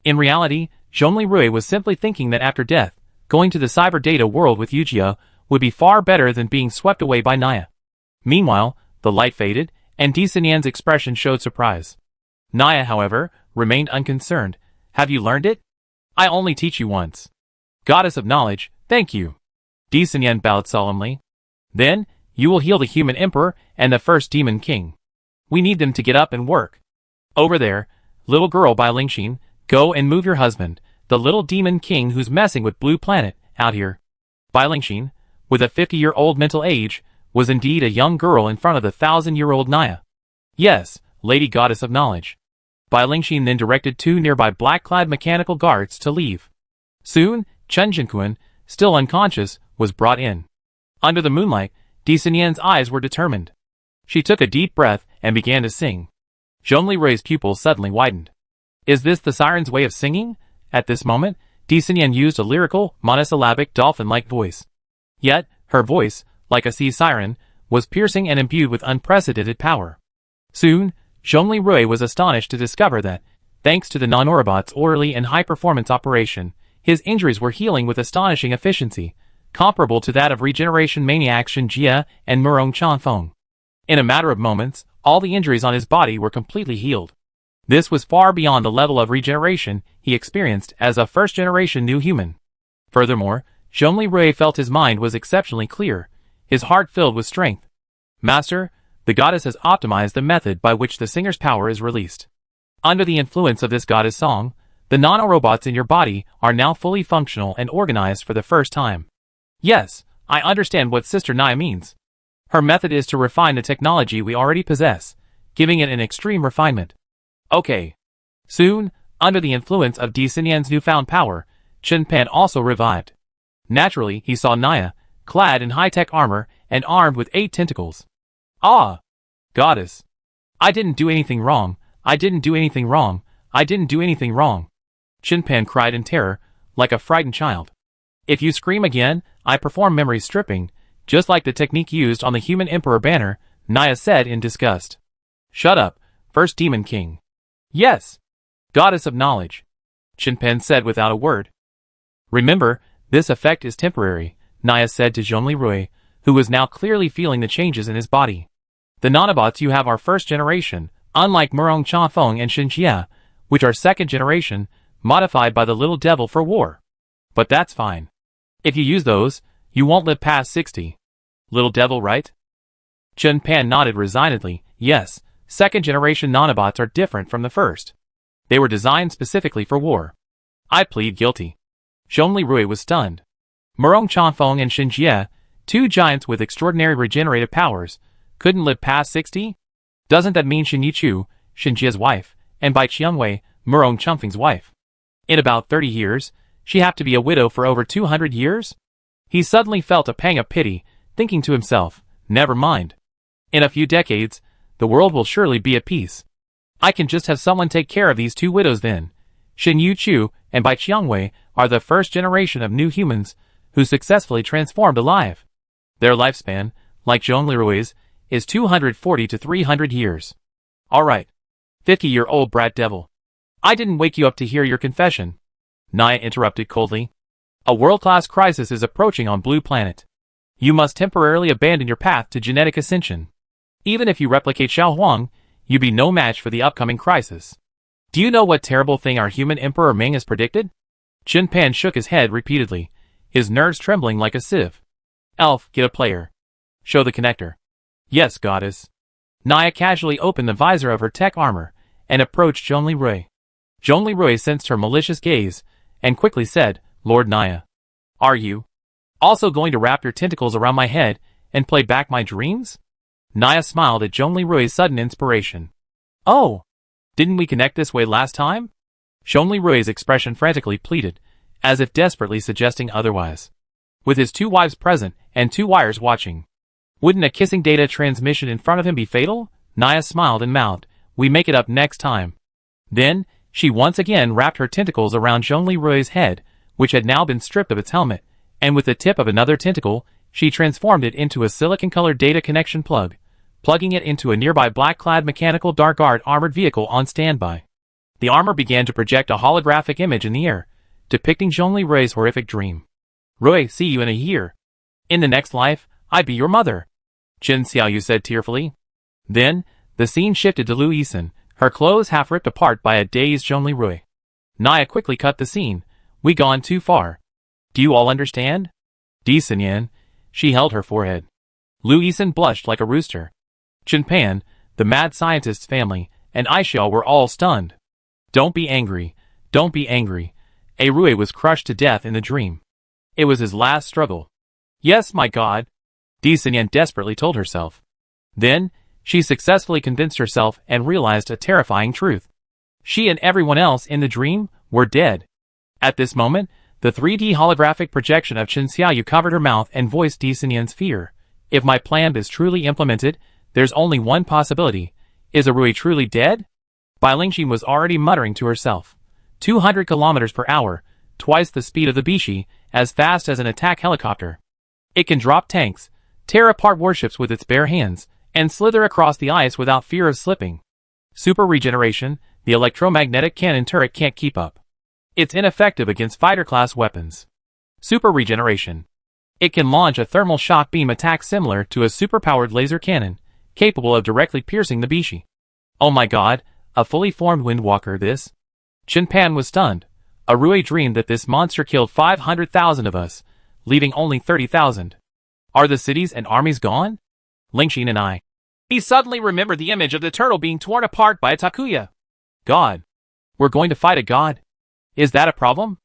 In reality, Zhongli Rui was simply thinking that after death, going to the cyber data world with Yujia would be far better than being swept away by Naya. Meanwhile, the light faded, and Di Xinyan's expression showed surprise. Naya, however, remained unconcerned. Have you learned it? I only teach you once. Goddess of knowledge, thank you. Di Xinyan bowed solemnly. Then, you will heal the human emperor and the first demon king. We need them to get up and work. Over there, little girl Bai Lingxin, go and move your husband, the little demon king who's messing with Blue Planet, out here. Bai Lingxin, with a 50-year-old mental age, was indeed a young girl in front of the 1,000-year-old Naya. Yes, Lady Goddess of Knowledge. Bai Lingxin then directed 2 nearby black-clad mechanical guards to leave. Soon, Chen Jinquan, still unconscious, was brought in. Under the moonlight, Di Xinyan's eyes were determined. She took a deep breath and began to sing. Zhongli Rui's pupils suddenly widened. Is this the siren's way of singing? At this moment, Di Xinyan used a lyrical, monosyllabic, dolphin-like voice. Yet, her voice, like a sea siren, was piercing and imbued with unprecedented power. Soon, Zhongli Rui was astonished to discover that, thanks to the nanorobot's orderly and high-performance operation, his injuries were healing with astonishing efficiency, comparable to that of regeneration maniacs Shen Jie and Murong Chanfeng. In a matter of moments, all the injuries on his body were completely healed. This was far beyond the level of regeneration he experienced as a first-generation new human. Furthermore, Zhongli Rui felt his mind was exceptionally clear, his heart filled with strength. Master, the goddess has optimized the method by which the singer's power is released. Under the influence of this goddess song, the nanorobots in your body are now fully functional and organized for the first time. Yes, I understand what Sister Naya means. Her method is to refine the technology we already possess, giving it an extreme refinement. Okay. Soon, under the influence of Di Xinyan's newfound power, Chen Pan also revived. Naturally, he saw Naya, clad in high-tech armor and armed with 8 tentacles. Ah! Goddess! I didn't do anything wrong, I didn't do anything wrong, I didn't do anything wrong. Chen Pan cried in terror, like a frightened child. If you scream again, I perform memory stripping, just like the technique used on the human emperor banner, Naya said in disgust. Shut up, first demon king. Yes! Goddess of knowledge. Chen Pan said without a word. Remember, this effect is temporary, Naya said to Zhongli Rui, who was now clearly feeling the changes in his body. The nanobots you have are first generation, unlike Murong Chanfeng and Shen Jie, which are second generation, modified by the little devil for war. But that's fine. If you use those, you won't live past 60. Little devil, right? Chen Pan nodded resignedly. Yes, second generation nanobots are different from the first. They were designed specifically for war. I plead guilty. Zhongli Rui was stunned. Murong Chanfeng and Shen Jie, 2 giants with extraordinary regenerative powers, couldn't live past 60? Doesn't that mean Shen Yichu, Shen Jie's wife, and Bai Qiangwei, Murong Chanfeng's wife? In about 30 years, she have to be a widow for over 200 years? He suddenly felt a pang of pity, thinking to himself, never mind. In a few decades, the world will surely be at peace. I can just have someone take care of these 2 widows then. Shen Yichu and Bai Qiangwei are the first generation of new humans who successfully transformed alive. Their lifespan, like Zhongli Rui's, is 240 to 300 years. Alright. 50-year-old brat devil. I didn't wake you up to hear your confession. Naya interrupted coldly. A world-class crisis is approaching on Blue Planet. You must temporarily abandon your path to genetic ascension. Even if you replicate Xiao Huang, you'd be no match for the upcoming crisis. Do you know what terrible thing our human Emperor Ming has predicted? Chen Pan shook his head repeatedly, his nerves trembling like a sieve. Elf, get a player. Show the connector. Yes, goddess. Naya casually opened the visor of her tech armor and approached Zhongli Rui. Zhongli Rui sensed her malicious gaze and quickly said, Lord Naya. Are you also going to wrap your tentacles around my head and play back my dreams? Naya smiled at Zhongli Rui's sudden inspiration. Oh! Didn't we connect this way last time? Zhongli Rui's expression frantically pleaded, as if desperately suggesting otherwise. With his 2 wives present and 2 wires watching, wouldn't a kissing data transmission in front of him be fatal? Naya smiled and mouthed, we make it up next time. Then, she once again wrapped her tentacles around Zhongli Rui's head, which had now been stripped of its helmet, and with the tip of another tentacle, she transformed it into a silicon-colored data connection plug, plugging it into a nearby black-clad mechanical Dark Guard armored vehicle on standby. The armor began to project a holographic image in the air, depicting Zhongli Rui's horrific dream. Rui, see you in a year. In the next life, I'd be your mother. Chen Xiaoyu said tearfully. Then, the scene shifted to Lu Yisan, her clothes half ripped apart by a dazed Zhongli Rui. Naya quickly cut the scene. We gone too far. Do you all understand? Di Xinyan. She held her forehead. Lu Yisan blushed like a rooster. Chen Pan, the mad scientist's family, and Aisha were all stunned. Don't be angry. Don't be angry. Rui was crushed to death in the dream. It was his last struggle. Yes, my God, Disanyan desperately told herself. Then, she successfully convinced herself and realized a terrifying truth. She and everyone else in the dream were dead. At this moment, the 3D holographic projection of Chen Xiaoyu covered her mouth and voiced Disanyan's fear. If my plan is truly implemented, there's only one possibility. Is Rui truly dead? Bai Lingxin was already muttering to herself. 200 kilometers per hour, twice the speed of the Bishi, as fast as an attack helicopter. It can drop tanks, tear apart warships with its bare hands, and slither across the ice without fear of slipping. Super regeneration, the electromagnetic cannon turret can't keep up. It's ineffective against fighter-class weapons. Super regeneration. It can launch a thermal shock beam attack similar to a superpowered laser cannon, capable of directly piercing the Bishi. Oh my God, a fully formed Windwalker this? Chen Pan was stunned. Rui dreamed that this monster killed 500,000 of us, leaving only 30,000. Are the cities and armies gone? Lingxin and I. He suddenly remembered the image of the turtle being torn apart by a takuya. God. We're going to fight a god? Is that a problem?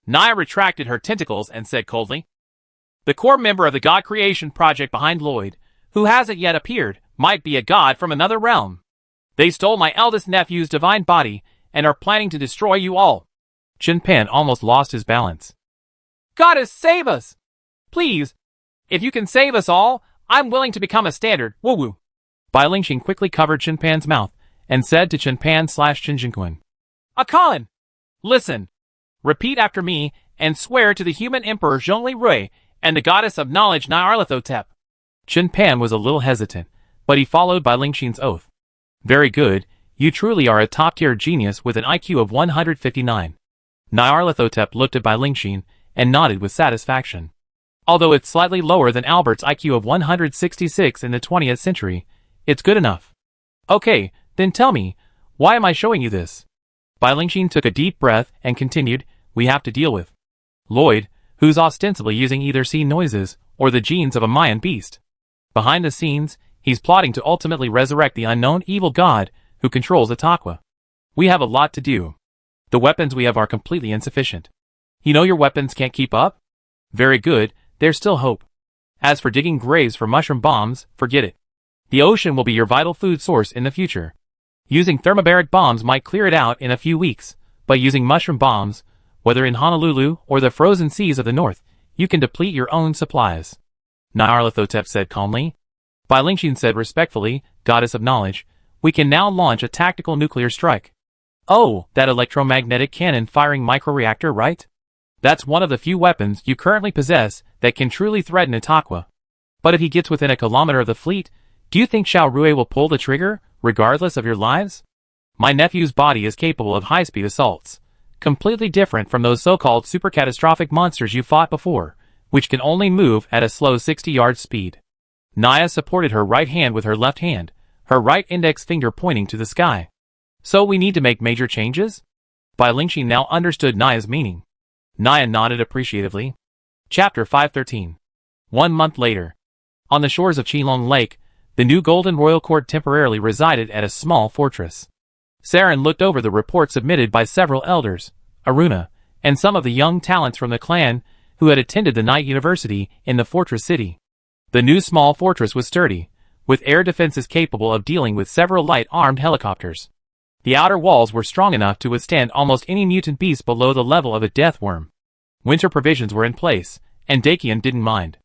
Naya retracted her tentacles and said coldly. The core member of the God creation project behind Lloyd, who hasn't yet appeared, might be a god from another realm. They stole my eldest nephew's divine body and are planning to destroy you all. Chen Pan almost lost his balance. Goddess, save us! Please! If you can save us all, I'm willing to become a standard, woo-woo. Bai Lingxin quickly covered Chen Pan's mouth and said to Chen Pan/Chen Jinquan. Akan! Listen! Repeat after me and swear to the human emperor Zhongli Rui and the goddess of knowledge Nyarlathotep. Chen Pan was a little hesitant, but he followed Bai Lingxin's oath. Very good, you truly are a top-tier genius with an IQ of 159. Nyarlathotep looked at Bai Lingxin and nodded with satisfaction. Although it's slightly lower than Albert's IQ of 166 in the 20th century, it's good enough. Okay, then tell me, why am I showing you this? Bai Lingxin took a deep breath and continued, we have to deal with Lloyd, who's ostensibly using either sea noises or the genes of a Mayan beast. Behind the scenes, he's plotting to ultimately resurrect the unknown evil god who controls Ataqua. We have a lot to do. The weapons we have are completely insufficient. You know your weapons can't keep up? Very good, there's still hope. As for digging graves for mushroom bombs, forget it. The ocean will be your vital food source in the future. Using thermobaric bombs might clear it out in a few weeks, but using mushroom bombs, whether in Honolulu or the frozen seas of the north, you can deplete your own supplies. Nyarlathotep said calmly. Bai Lingxin said respectfully, Goddess of Knowledge, we can now launch a tactical nuclear strike. Oh, that electromagnetic cannon firing microreactor, right? That's one of the few weapons you currently possess that can truly threaten Ataqua. But if he gets within a kilometer of the fleet, do you think Xiao Rui will pull the trigger, regardless of your lives? My nephew's body is capable of high-speed assaults, completely different from those so-called super-catastrophic monsters you fought before, which can only move at a slow 60-yard speed. Naya supported her right hand with her left hand, her right index finger pointing to the sky. So we need to make major changes? Bai Lingxin now understood Naya's meaning. Naya nodded appreciatively. Chapter 513. 1 month later. On the shores of Qilong Lake, the new Golden Royal Court temporarily resided at a small fortress. Saren looked over the report submitted by several elders, Aruna, and some of the young talents from the clan who had attended the night university in the fortress city. The new small fortress was sturdy, with air defenses capable of dealing with several light-armed helicopters. The outer walls were strong enough to withstand almost any mutant beast below the level of a death worm. Winter provisions were in place, and Dakian didn't mind.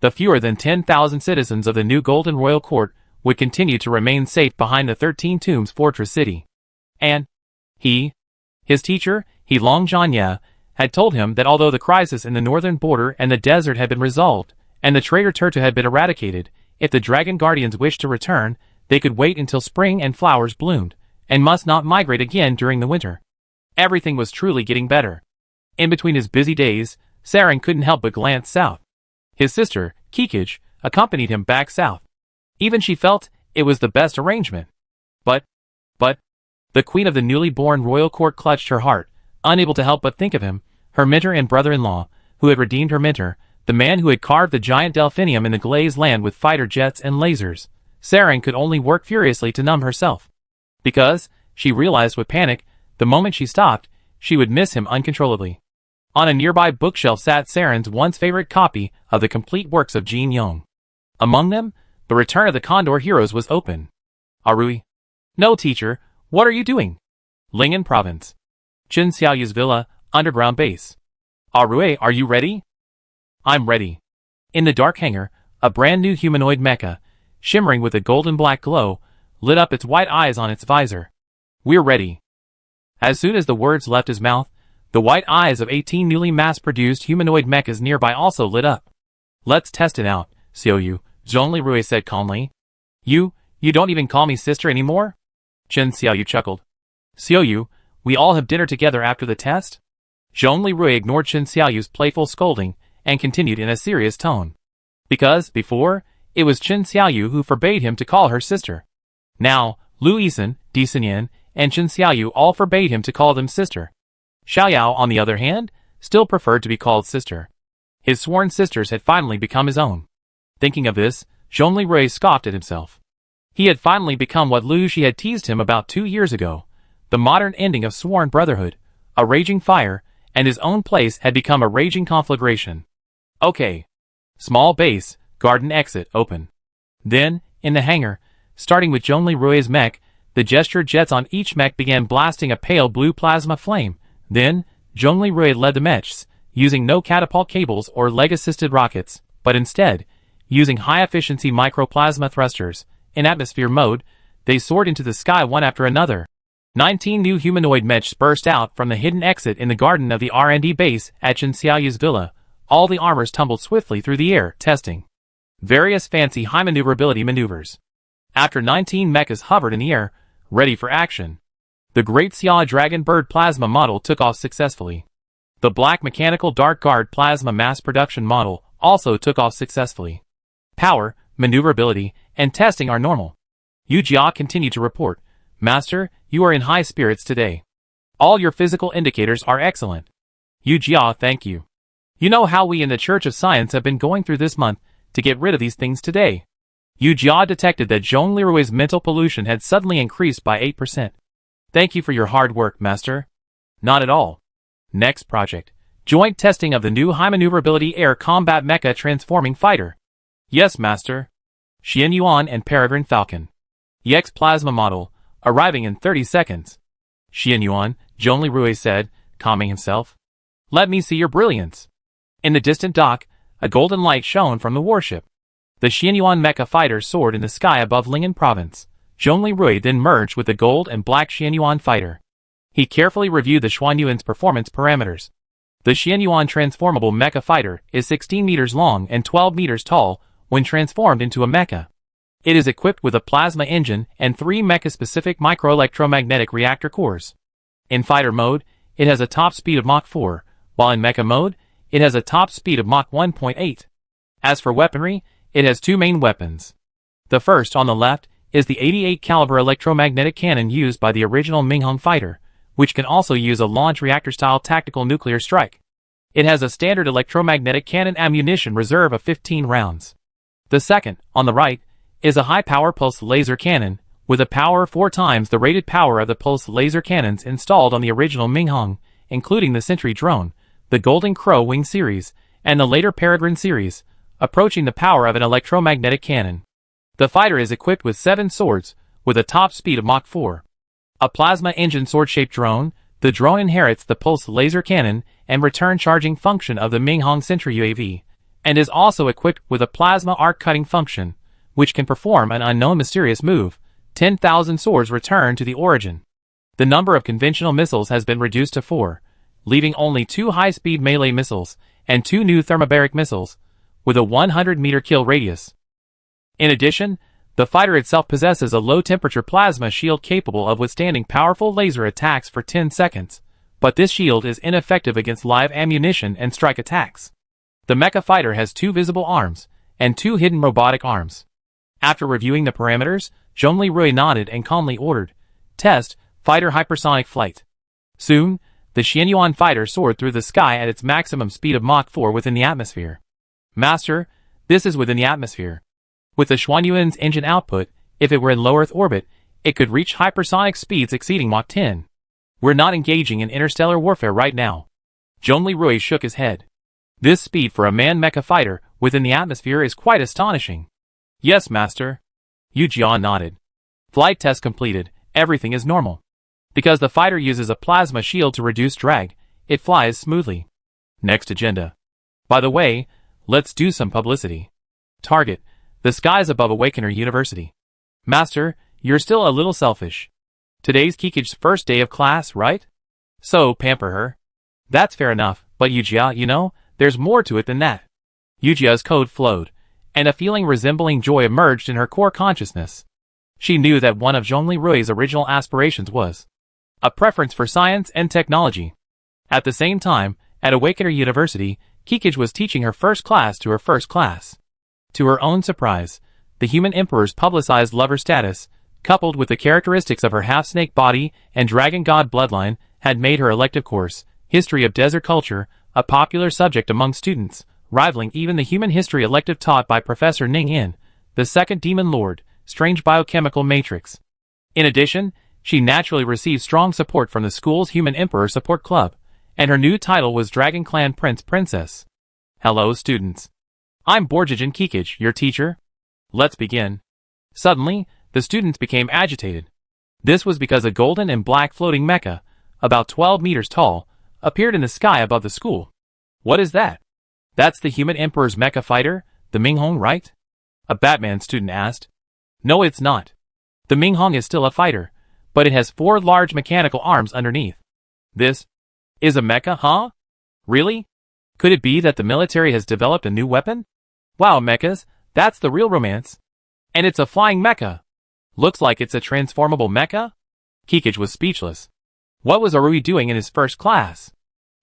The fewer than 10,000 citizens of the new Golden Royal Court would continue to remain safe behind the 13 Tombs fortress city. And his teacher, Long Zhanya, had told him that although the crisis in the northern border and the desert had been resolved, and the traitor Turtu had been eradicated, if the Dragon Guardians wished to return, they could wait until spring and flowers bloomed, and must not migrate again during the winter. Everything was truly getting better. In between his busy days, Saren couldn't help but glance south. His sister, Kikij, accompanied him back south. Even she felt it was the best arrangement. But, the queen of the newly born royal court clutched her heart, unable to help but think of him, her mentor and brother-in-law, who had redeemed her mentor, the man who had carved the giant delphinium in the glazed land with fighter jets and lasers, Saren could only work furiously to numb herself. Because, she realized with panic, the moment she stopped, she would miss him uncontrollably. On a nearby bookshelf sat Saren's once favorite copy of the complete works of Jin Yong. Among them, The Return of the Condor Heroes was open. Arui. No, teacher, what are you doing? Lingen Province. Chen Xiaoyu's villa, underground base. Arui, are you ready? I'm ready. In the dark hangar, a brand new humanoid mecha, shimmering with a golden black glow, lit up its white eyes on its visor. We're ready. As soon as the words left his mouth, the white eyes of 18 newly mass-produced humanoid mechas nearby also lit up. Let's test it out, Xiaoyu, Zhongli Rui said calmly. You don't even call me sister anymore? Chen Xiaoyu chuckled. Xiaoyu, we all have dinner together after the test? Zhongli Rui ignored Chen Xiaoyu's playful scolding and continued in a serious tone. Because, before, it was Chen Xiaoyu who forbade him to call her sister. Now, Lu Yisan, Di Xinyan, and Chen Xiaoyu all forbade him to call them sister. Xiaoyao, on the other hand, still preferred to be called sister. His sworn sisters had finally become his own. Thinking of this, Zhongli Rui scoffed at himself. He had finally become what Lu Shi had teased him about 2 years ago. The modern ending of sworn brotherhood, a raging fire, and his own place had become a raging conflagration. Okay. Small base, garden exit, open. Then, in the hangar, starting with Zhongli Rui's mech, the gesture jets on each mech began blasting a pale blue plasma flame. Then, Zhongli Rui led the mechs, using no catapult cables or leg-assisted rockets, but instead, using high-efficiency microplasma thrusters. In atmosphere mode, they soared into the sky one after another. 19 new humanoid mechs burst out from the hidden exit in the garden of the R&D base at Chen Xiaoyu's villa. All the armors tumbled swiftly through the air, testing various fancy high maneuverability maneuvers. After 19 mechas hovered in the air, ready for action, the Great Xia Dragon Bird Plasma model took off successfully. The Black Mechanical Dark Guard Plasma Mass Production model also took off successfully. Power, maneuverability, and testing are normal. Yu Jia continued to report. Master, you are in high spirits today. All your physical indicators are excellent. Yu Jia, thank you. You know how we in the Church of Science have been going through this month to get rid of these things today. Yu Jia detected that Zhongli Rui's mental pollution had suddenly increased by 8%. Thank you for your hard work, Master. Not at all. Next project. Joint testing of the new high maneuverability air combat mecha transforming fighter. Yes, Master. Xian Yuan and Peregrine Falcon. EX plasma model, arriving in 30 seconds. Xian Yuan, Zhongli Rui said, calming himself. Let me see your brilliance. In the distant dock, a golden light shone from the warship. The Xian Yuan mecha fighter soared in the sky above Lingen Province. Zhongli Rui then merged with the gold and black Xian Yuan fighter. He carefully reviewed the Xuan Yuan's performance parameters. The Xian Yuan transformable mecha fighter is 16 meters long and 12 meters tall when transformed into a mecha. It is equipped with a plasma engine and 3 mecha-specific microelectromagnetic reactor cores. In fighter mode, it has a top speed of Mach 4, while in mecha mode, it has a top speed of Mach 1.8. As for weaponry, it has 2 main weapons. The first, on the left, is the 88 caliber electromagnetic cannon used by the original Minghong fighter, which can also use a launch reactor-style tactical nuclear strike. It has a standard electromagnetic cannon ammunition reserve of 15 rounds. The second, on the right, is a high-power pulse laser cannon, with a power 4 times the rated power of the pulse laser cannons installed on the original Minghong, including the Sentry drone, the Golden Crow Wing series, and the later Peregrine series, approaching the power of an electromagnetic cannon. The fighter is equipped with 7 swords, with a top speed of Mach 4. A plasma engine sword-shaped drone, the drone inherits the pulse laser cannon and return charging function of the Minghong Sentry UAV, and is also equipped with a plasma arc cutting function, which can perform an unknown mysterious move. 10,000 swords return to the origin. The number of conventional missiles has been reduced to 4, leaving only 2 high-speed melee missiles and 2 new thermobaric missiles, with a 100-meter kill radius. In addition, the fighter itself possesses a low-temperature plasma shield capable of withstanding powerful laser attacks for 10 seconds, but this shield is ineffective against live ammunition and strike attacks. The mecha fighter has 2 visible arms, and 2 hidden robotic arms. After reviewing the parameters, Zhongli Rui nodded and calmly ordered, "Test, fighter hypersonic flight." Soon, the Xian Yuan fighter soared through the sky at its maximum speed of Mach 4 within the atmosphere. Master, this is within the atmosphere. With the Xuan Yuan's engine output, If it were in low Earth orbit, it could reach hypersonic speeds exceeding Mach 10. We're not engaging in interstellar warfare right now. Zhongli Rui shook his head. This speed for a man-mecha fighter within the atmosphere is quite astonishing. Yes, Master. Yu Jia nodded. Flight test completed, everything is normal. Because the fighter uses a plasma shield to reduce drag, it flies smoothly. Next agenda. By the way, let's do some publicity. Target, the skies above Awakener University. Master, you're still a little selfish. Today's Kikij's first day of class, right? So, pamper her. That's fair enough, but Yujia, you know, there's more to it than that. Yujia's code flowed, and a feeling resembling joy emerged in her core consciousness. She knew that one of Zhongli Rui's original aspirations was a preference for science and technology. At the same time, at Awakener University, Kikij was teaching her first class to her first class. To her own surprise, the human emperor's publicized lover status, coupled with the characteristics of her half-snake body and dragon god bloodline, had made her elective course, History of Desert Culture, a popular subject among students, rivaling even the human history elective taught by Professor Ning Yin, the second demon lord, Strange Biochemical Matrix. In addition, she naturally received strong support from the school's Human Emperor Support Club, and her new title was Dragon Clan Prince Princess. Hello, students. I'm Borjigin Kikij, your teacher. Let's begin. Suddenly, the students became agitated. This was because a golden and black floating mecha, about 12 meters tall, appeared in the sky above the school. What is that? That's the Human Emperor's mecha fighter, the Minghong, right? A Batman student asked. No, it's not. The Minghong is still a fighter, but it has 4 large mechanical arms underneath. This is a mecha, huh? Really? Could it be that the military has developed a new weapon? Wow, mechas, that's the real romance. And it's a flying mecha. Looks like it's a transformable mecha? Kikij was speechless. What was Rui doing in his first class?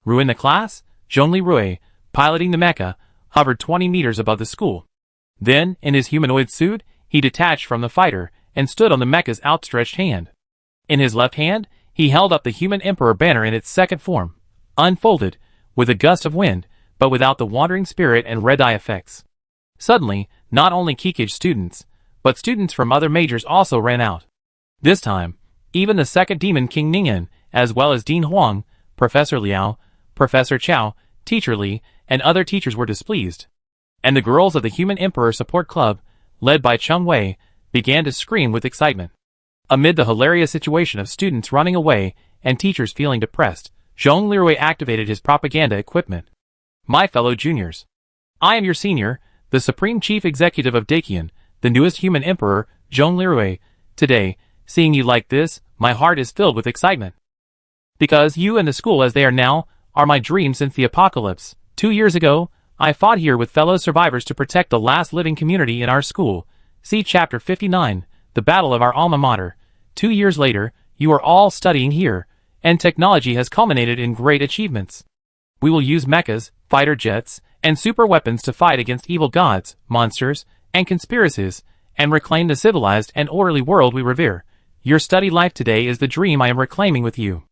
In the class? Zhongli Rui, piloting the mecha, hovered 20 meters above the school. Then, in his humanoid suit, he detached from the fighter and stood on the mecha's outstretched hand. In his left hand, he held up the Human Emperor banner in its second form, unfolded, with a gust of wind, but without the wandering spirit and red-eye effects. Suddenly, not only Kikij students, but students from other majors also ran out. This time, even the second demon King Ningyan, as well as Dean Huang, Professor Liao, Professor Chao, Teacher Li, and other teachers were displeased. And the girls of the Human Emperor Support Club, led by Cheng Wei, began to scream with excitement. Amid the hilarious situation of students running away and teachers feeling depressed, Zhongli Rui activated his propaganda equipment. My fellow juniors, I am your senior, the Supreme Chief Executive of Dakian, the newest Human Emperor, Zhongli Rui. Today, seeing you like this, my heart is filled with excitement. Because you and the school as they are now, are my dream since the apocalypse. 2 years ago, I fought here with fellow survivors to protect the last living community in our school. See Chapter 59, the Battle of Our Alma Mater. 2 years later, you are all studying here, and technology has culminated in great achievements. We will use mechas, fighter jets, and super weapons to fight against evil gods, monsters, and conspiracies, and reclaim the civilized and orderly world we revere. Your study life today is the dream I am reclaiming with you.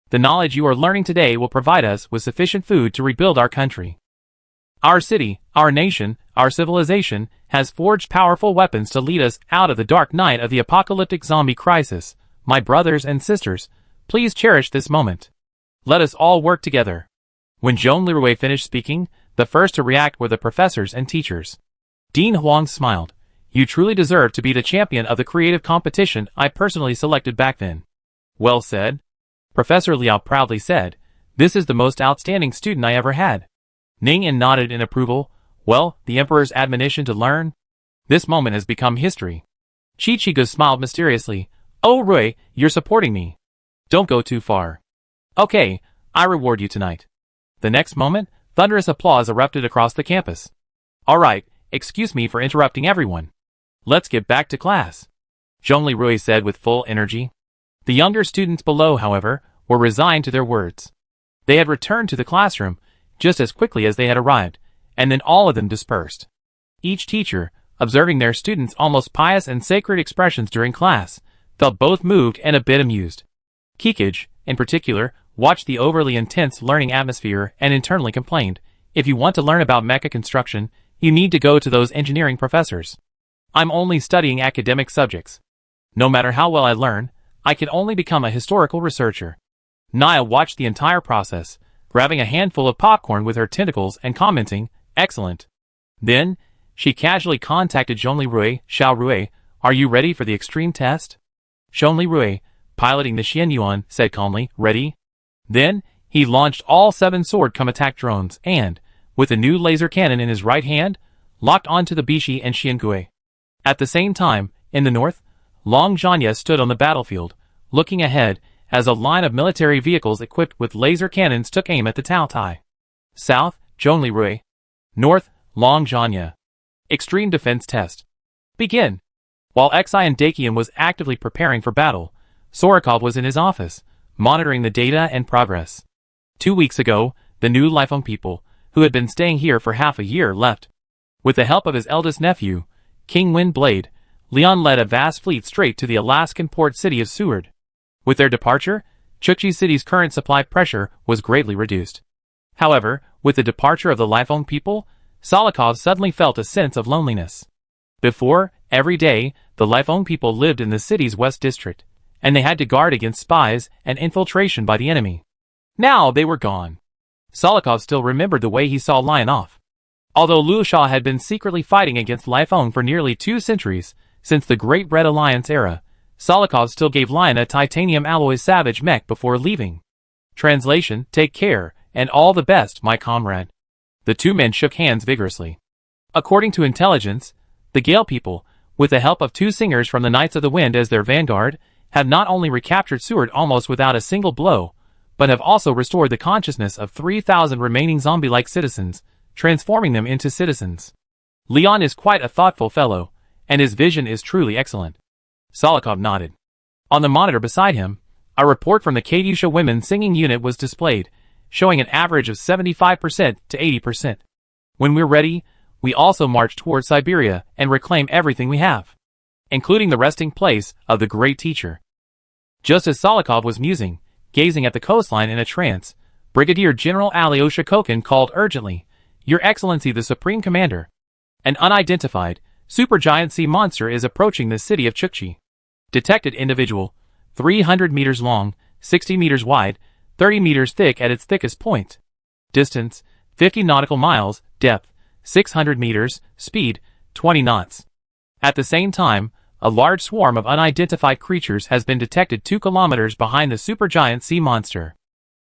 The knowledge you are learning today will provide us with sufficient food to rebuild our country. Our city, our nation, our civilization, has forged powerful weapons to lead us out of the dark night of the apocalyptic zombie crisis. My brothers and sisters, please cherish this moment. Let us all work together. When Zhongli Rui finished speaking, the first to react were the professors and teachers. Dean Huang smiled. You truly deserve to be the champion of the creative competition I personally selected back then. Well said. Professor Liao proudly said, this is the most outstanding student I ever had. Ning Yin nodded in approval. Well, the Emperor's admonition to learn? This moment has become history. Chichigo smiled mysteriously. Oh Rui, you're supporting me. Don't go too far. Okay, I reward you tonight. The next moment, thunderous applause erupted across the campus. Alright, excuse me for interrupting everyone. Let's get back to class. Zhongli Rui said with full energy. The younger students below, however, were resigned to their words. They had returned to the classroom just as quickly as they had arrived, and then all of them dispersed. Each teacher, observing their students' almost pious and sacred expressions during class, felt both moved and a bit amused. Kikij, in particular, watched the overly intense learning atmosphere and internally complained, if you want to learn about mecha construction, you need to go to those engineering professors. I'm only studying academic subjects. No matter how well I learn, I can only become a historical researcher. Naya watched the entire process, grabbing a handful of popcorn with her tentacles and commenting, "Excellent." Then, she casually contacted Zhongli Rui. "Xiao Rui, are you ready for the extreme test?" Zhongli Rui, piloting the Xianyuan, said calmly, "Ready?" Then, he launched all 7 sword-come attack drones and, with a new laser cannon in his right hand, locked onto the Bishi and Xiangui. At the same time, in the north, Long Zhanya stood on the battlefield, looking ahead, as a line of military vehicles equipped with laser cannons took aim at the Tao Tai. South, Zhongli Rui. North, Long Zhanya. Extreme defense test. Begin. While Xian Dakian was actively preparing for battle, Sorokov was in his office, monitoring the data and progress. 2 weeks ago, the new Lifeng people, who had been staying here for half a year, left. With the help of his eldest nephew, King Windblade, Leon led a vast fleet straight to the Alaskan port city of Seward. With their departure, Chukchi City's current supply pressure was greatly reduced. However, with the departure of the Lifeng people, Solokov suddenly felt a sense of loneliness. Before, every day, the Lifeng people lived in the city's west district, and they had to guard against spies and infiltration by the enemy. Now they were gone. Solokov still remembered the way he saw Lion off. Although Liu Sha had been secretly fighting against Lifeng for nearly 2 centuries, since the Great Red Alliance era, Solokov still gave Lion a titanium alloy savage mech before leaving. Translation: Take care, and all the best, my comrade. The 2 men shook hands vigorously. According to intelligence, the Gale people, with the help of 2 singers from the Knights of the Wind as their vanguard, have not only recaptured Seward almost without a single blow, but have also restored the consciousness of 3,000 remaining zombie-like citizens, transforming them into citizens. Leon is quite a thoughtful fellow, and his vision is truly excellent. Solokov nodded. On the monitor beside him, a report from the Katyusha Women's Singing Unit was displayed, showing an average of 75% to 80%. When we're ready, we also march toward Siberia and reclaim everything we have, including the resting place of the great teacher. Just as Solokov was musing, gazing at the coastline in a trance, Brigadier General Alyosha Kokin called urgently, "Your Excellency the Supreme Commander. An unidentified, supergiant sea monster is approaching the city of Chukchi. Detected individual, 300 meters long, 60 meters wide, 30 meters thick at its thickest point. Distance, 50 nautical miles, depth, 600 meters, speed, 20 knots. At the same time, a large swarm of unidentified creatures has been detected 2 kilometers behind the supergiant sea monster.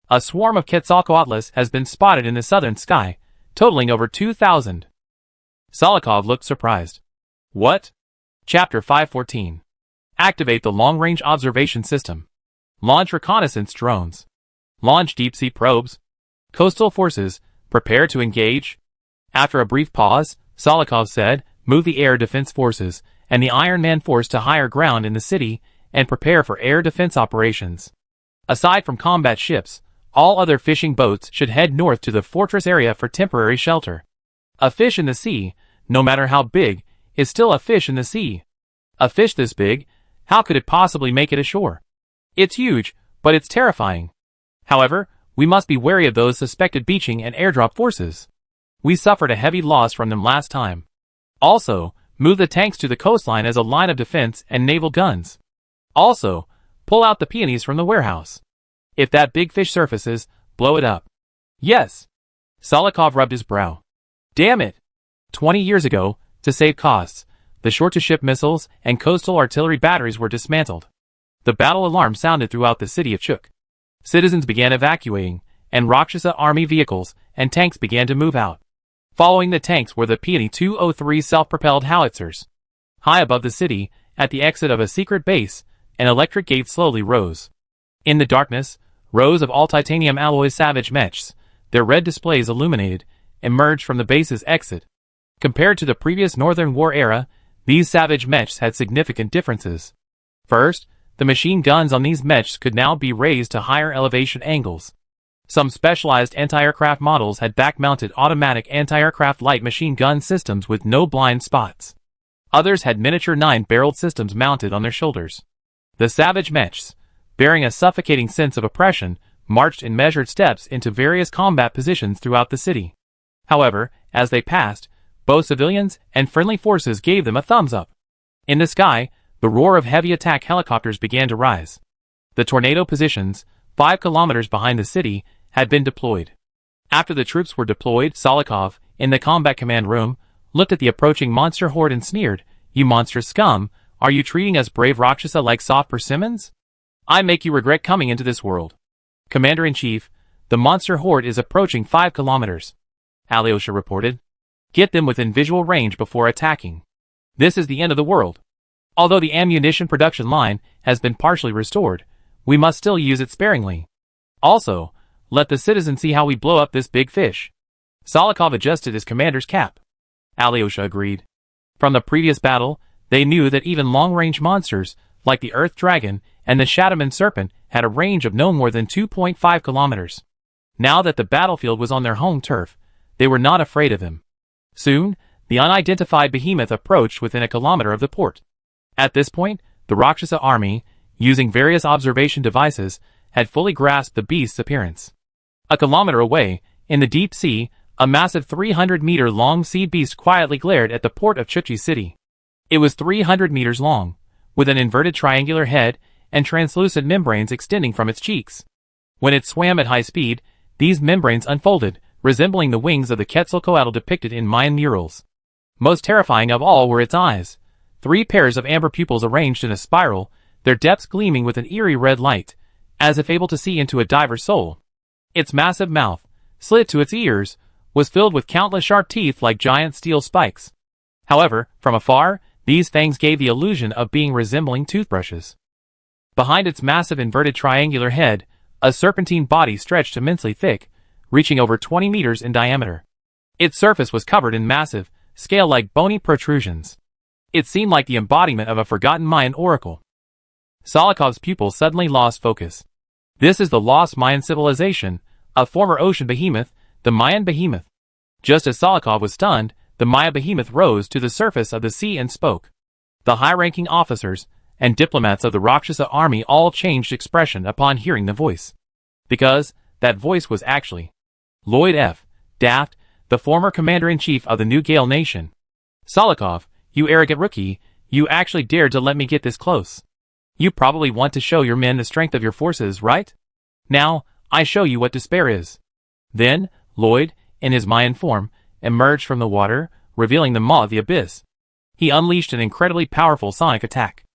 A swarm of Quetzalcoatlus has been spotted in the southern sky, totaling over 2,000. Solokov looked surprised. What? Chapter 514. Activate the long-range observation system. Launch reconnaissance drones. Launch deep-sea probes. Coastal forces, prepare to engage. After a brief pause, Solokov said, "Move the air defense forces and the Iron Man force to higher ground in the city and prepare for air defense operations. Aside from combat ships, all other fishing boats should head north to the fortress area for temporary shelter. A fish in the sea, no matter how big, is still a fish in the sea. A fish this big, how could it possibly make it ashore? It's huge, but it's terrifying. However, we must be wary of those suspected beaching and airdrop forces. We suffered a heavy loss from them last time. Also, move the tanks to the coastline as a line of defense and naval guns. Also, pull out the peonies from the warehouse. If that big fish surfaces, blow it up." "Yes." Solokov rubbed his brow. "Damn it. 20 years ago, to save costs, the shore-to-ship missiles and coastal artillery batteries were dismantled. The battle alarm sounded throughout the city of Chuk. Citizens began evacuating, and Rakshasa army vehicles and tanks began to move out. Following the tanks were the Peony 203 self-propelled howitzers. High above the city, at the exit of a secret base, an electric gate slowly rose. In the darkness, rows of all-titanium alloy Savage mechs, their red displays illuminated, emerged from the base's exit. Compared to the previous Northern War era, these Savage mechs had significant differences. First, the machine guns on these mechs could now be raised to higher elevation angles. Some specialized anti-aircraft models had back-mounted automatic anti-aircraft light machine gun systems with no blind spots. Others had miniature 9-barreled systems mounted on their shoulders. The Savage mechs, bearing a suffocating sense of oppression, marched in measured steps into various combat positions throughout the city. However, as they passed, both civilians and friendly forces gave them a thumbs up. In the sky, the roar of heavy attack helicopters began to rise. The tornado positions, 5 kilometers behind the city, had been deployed. After the troops were deployed, Salikov, in the combat command room, looked at the approaching monster horde and sneered, "You monstrous scum, are you treating us brave Rakshasa like soft persimmons? I make you regret coming into this world." "Commander-in-Chief, the monster horde is approaching 5 kilometers," Alyosha reported. "Get them within visual range before attacking. This is the end of the world. Although the ammunition production line has been partially restored, we must still use it sparingly. Also, let the citizens see how we blow up this big fish." Salikov adjusted his commander's cap. Alyosha agreed. From the previous battle, they knew that even long-range monsters, like the Earth Dragon and the Shadowman Serpent, had a range of no more than 2.5 kilometers. Now that the battlefield was on their home turf, they were not afraid of him. Soon, the unidentified behemoth approached within a kilometer of the port. At this point, the Rakshasa army, using various observation devices, had fully grasped the beast's appearance. A kilometer away, in the deep sea, a massive 300-meter-long sea beast quietly glared at the port of Chuchi City. It was 300 meters long, with an inverted triangular head and translucent membranes extending from its cheeks. When it swam at high speed, these membranes unfolded, resembling the wings of the Quetzalcoatl depicted in Mayan murals. Most terrifying of all were its eyes, 3 pairs of amber pupils arranged in a spiral, their depths gleaming with an eerie red light, as if able to see into a diver's soul. Its massive mouth, slit to its ears, was filled with countless sharp teeth like giant steel spikes. However, from afar, these fangs gave the illusion of being resembling toothbrushes. Behind its massive inverted triangular head, a serpentine body stretched immensely thick, reaching over 20 meters in diameter. Its surface was covered in massive, scale-like bony protrusions. It seemed like the embodiment of a forgotten Mayan oracle. Salikov's pupils suddenly lost focus. This is the lost Mayan civilization, a former ocean behemoth, the Mayan behemoth. Just as Salikov was stunned, the Maya behemoth rose to the surface of the sea and spoke. The high-ranking officers and diplomats of the Rakshasa army all changed expression upon hearing the voice. Because that voice was actually Lloyd F. Daft, the former commander-in-chief of the New Gale Nation. "Salikov, you arrogant rookie, you actually dared to let me get this close. You probably want to show your men the strength of your forces, right? Now, I show you what despair is." Then, Lloyd, in his Mayan form, emerged from the water, revealing the maw of the abyss. He unleashed an incredibly powerful sonic attack.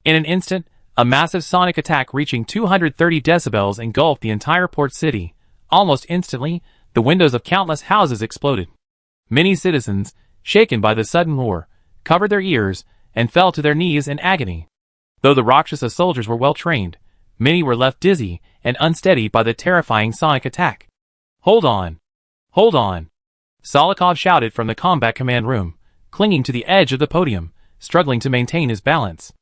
In an instant, a massive sonic attack reaching 230 decibels engulfed the entire port city. Almost instantly, the windows of countless houses exploded. Many citizens, shaken by the sudden roar, covered their ears and fell to their knees in agony. Though the Rakshasa soldiers were well trained, many were left dizzy and unsteady by the terrifying sonic attack. "Hold on! Hold on!" Salikov shouted from the combat command room, clinging to the edge of the podium, struggling to maintain his balance.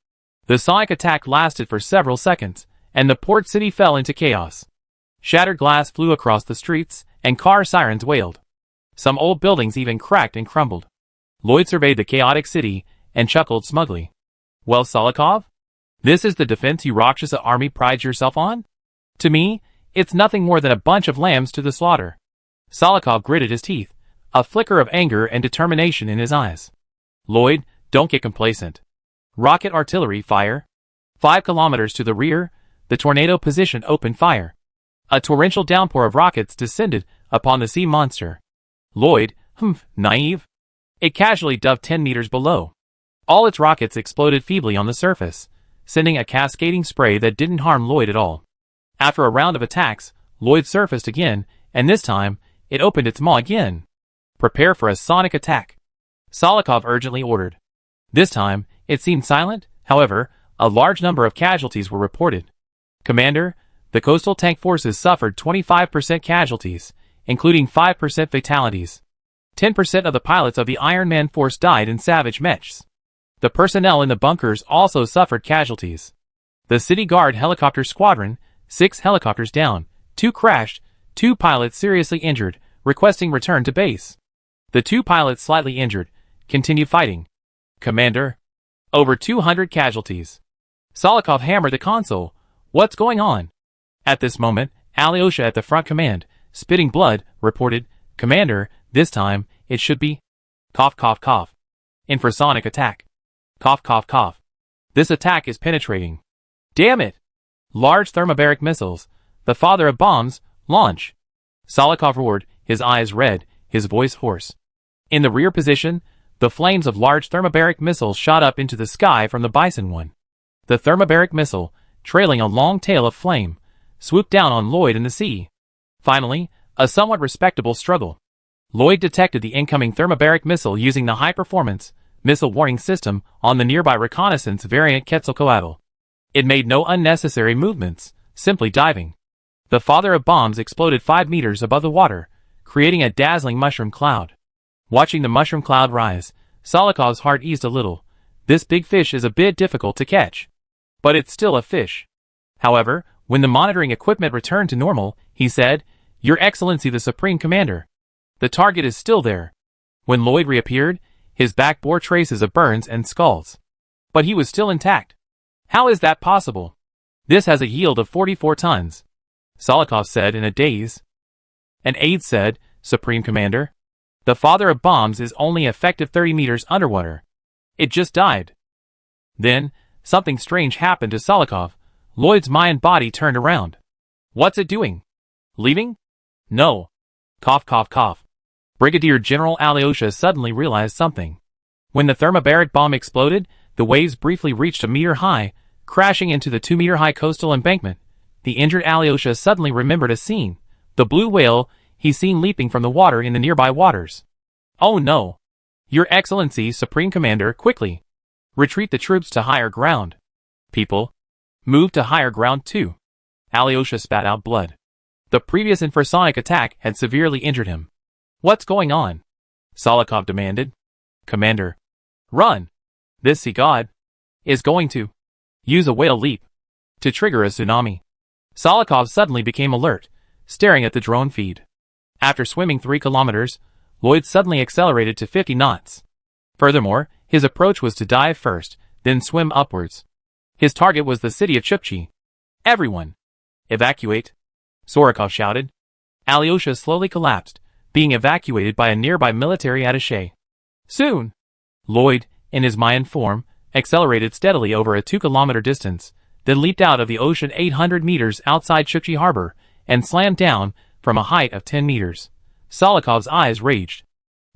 The sonic attack lasted for several seconds, and the port city fell into chaos. Shattered glass flew across the streets, and car sirens wailed. Some old buildings even cracked and crumbled. Lloyd surveyed the chaotic city and chuckled smugly. "Well, Salikov, this is the defense you Rakshasa army prides yourself on? To me, it's nothing more than a bunch of lambs to the slaughter." Salikov gritted his teeth, a flicker of anger and determination in his eyes. "Lloyd, don't get complacent. Rocket artillery fire." 5 kilometers to the rear, the tornado position opened fire. A torrential downpour of rockets descended upon the sea monster. Lloyd, naive. It casually dove 10 meters below. All its rockets exploded feebly on the surface, sending a cascading spray that didn't harm Lloyd at all. After a round of attacks, Lloyd surfaced again, and this time, it opened its maw again. "Prepare for a sonic attack," Salikov urgently ordered. This time, it seemed silent. However, a large number of casualties were reported. "Commander, the coastal tank forces suffered 25% casualties, including 5% fatalities. 10% of the pilots of the Iron Man force died in savage mechs. The personnel in the bunkers also suffered casualties. The City Guard helicopter squadron, 6 helicopters down, 2 crashed, 2 pilots seriously injured, requesting return to base. The 2 pilots slightly injured, continue fighting. Commander, over 200 casualties." Salikov hammered the console. "What's going on?" At this moment, Alyosha at the front command, spitting blood, reported, "Commander, this time, it should be cough cough cough. Infrasonic attack." Cough cough cough. This attack is penetrating. Damn it! Large thermobaric missiles, the father of bombs, launch. Salikov roared, his eyes red, his voice hoarse. In the rear position, the flames of large thermobaric missiles shot up into the sky from the Bison one. The thermobaric missile, trailing a long tail of flame, swooped down on Lloyd in the sea. Finally, a somewhat respectable struggle. Lloyd detected the incoming thermobaric missile using the high-performance missile warning system on the nearby reconnaissance variant Quetzalcoatl. It made no unnecessary movements, simply diving. The father of bombs exploded 5 meters above the water, creating a dazzling mushroom cloud. Watching the mushroom cloud rise, Salikov's heart eased a little. This big fish is a bit difficult to catch. But it's still a fish. However, when the monitoring equipment returned to normal, he said, "Your Excellency the Supreme Commander. The target is still there." When Lloyd reappeared, his back bore traces of burns and skulls. But he was still intact. How is that possible? This has a yield of 44 tons. Salikov said in a daze. An aide said, "Supreme Commander, the father of bombs is only effective 30 meters underwater. It just died." Then, something strange happened to Salikov. Lloyd's mind body turned around. What's it doing? Leaving? No. Cough cough cough. Brigadier General Alyosha suddenly realized something. When the thermobaric bomb exploded, the waves briefly reached a meter high, crashing into the 2-meter-high coastal embankment. The injured Alyosha suddenly remembered a scene. The blue whale he's seen leaping from the water in the nearby waters. Oh no! Your Excellency, Supreme Commander, quickly! Retreat the troops to higher ground. People, move to higher ground too. Alyosha spat out blood. The previous infrasonic attack had severely injured him. What's going on? Salikov demanded. Commander, run! This sea god is going to use a whale leap to trigger a tsunami. Salikov suddenly became alert, staring at the drone feed. After swimming 3 kilometers, Lloyd suddenly accelerated to 50 knots. Furthermore, his approach was to dive first, then swim upwards. His target was the city of Chukchi. Everyone, evacuate! Sorokov shouted. Alyosha slowly collapsed, being evacuated by a nearby military attaché. Soon! Lloyd, in his Mayan form, accelerated steadily over a 2-kilometer distance, then leaped out of the ocean 800 meters outside Chukchi harbor, and slammed down from a height of 10 meters. Salikov's eyes raged.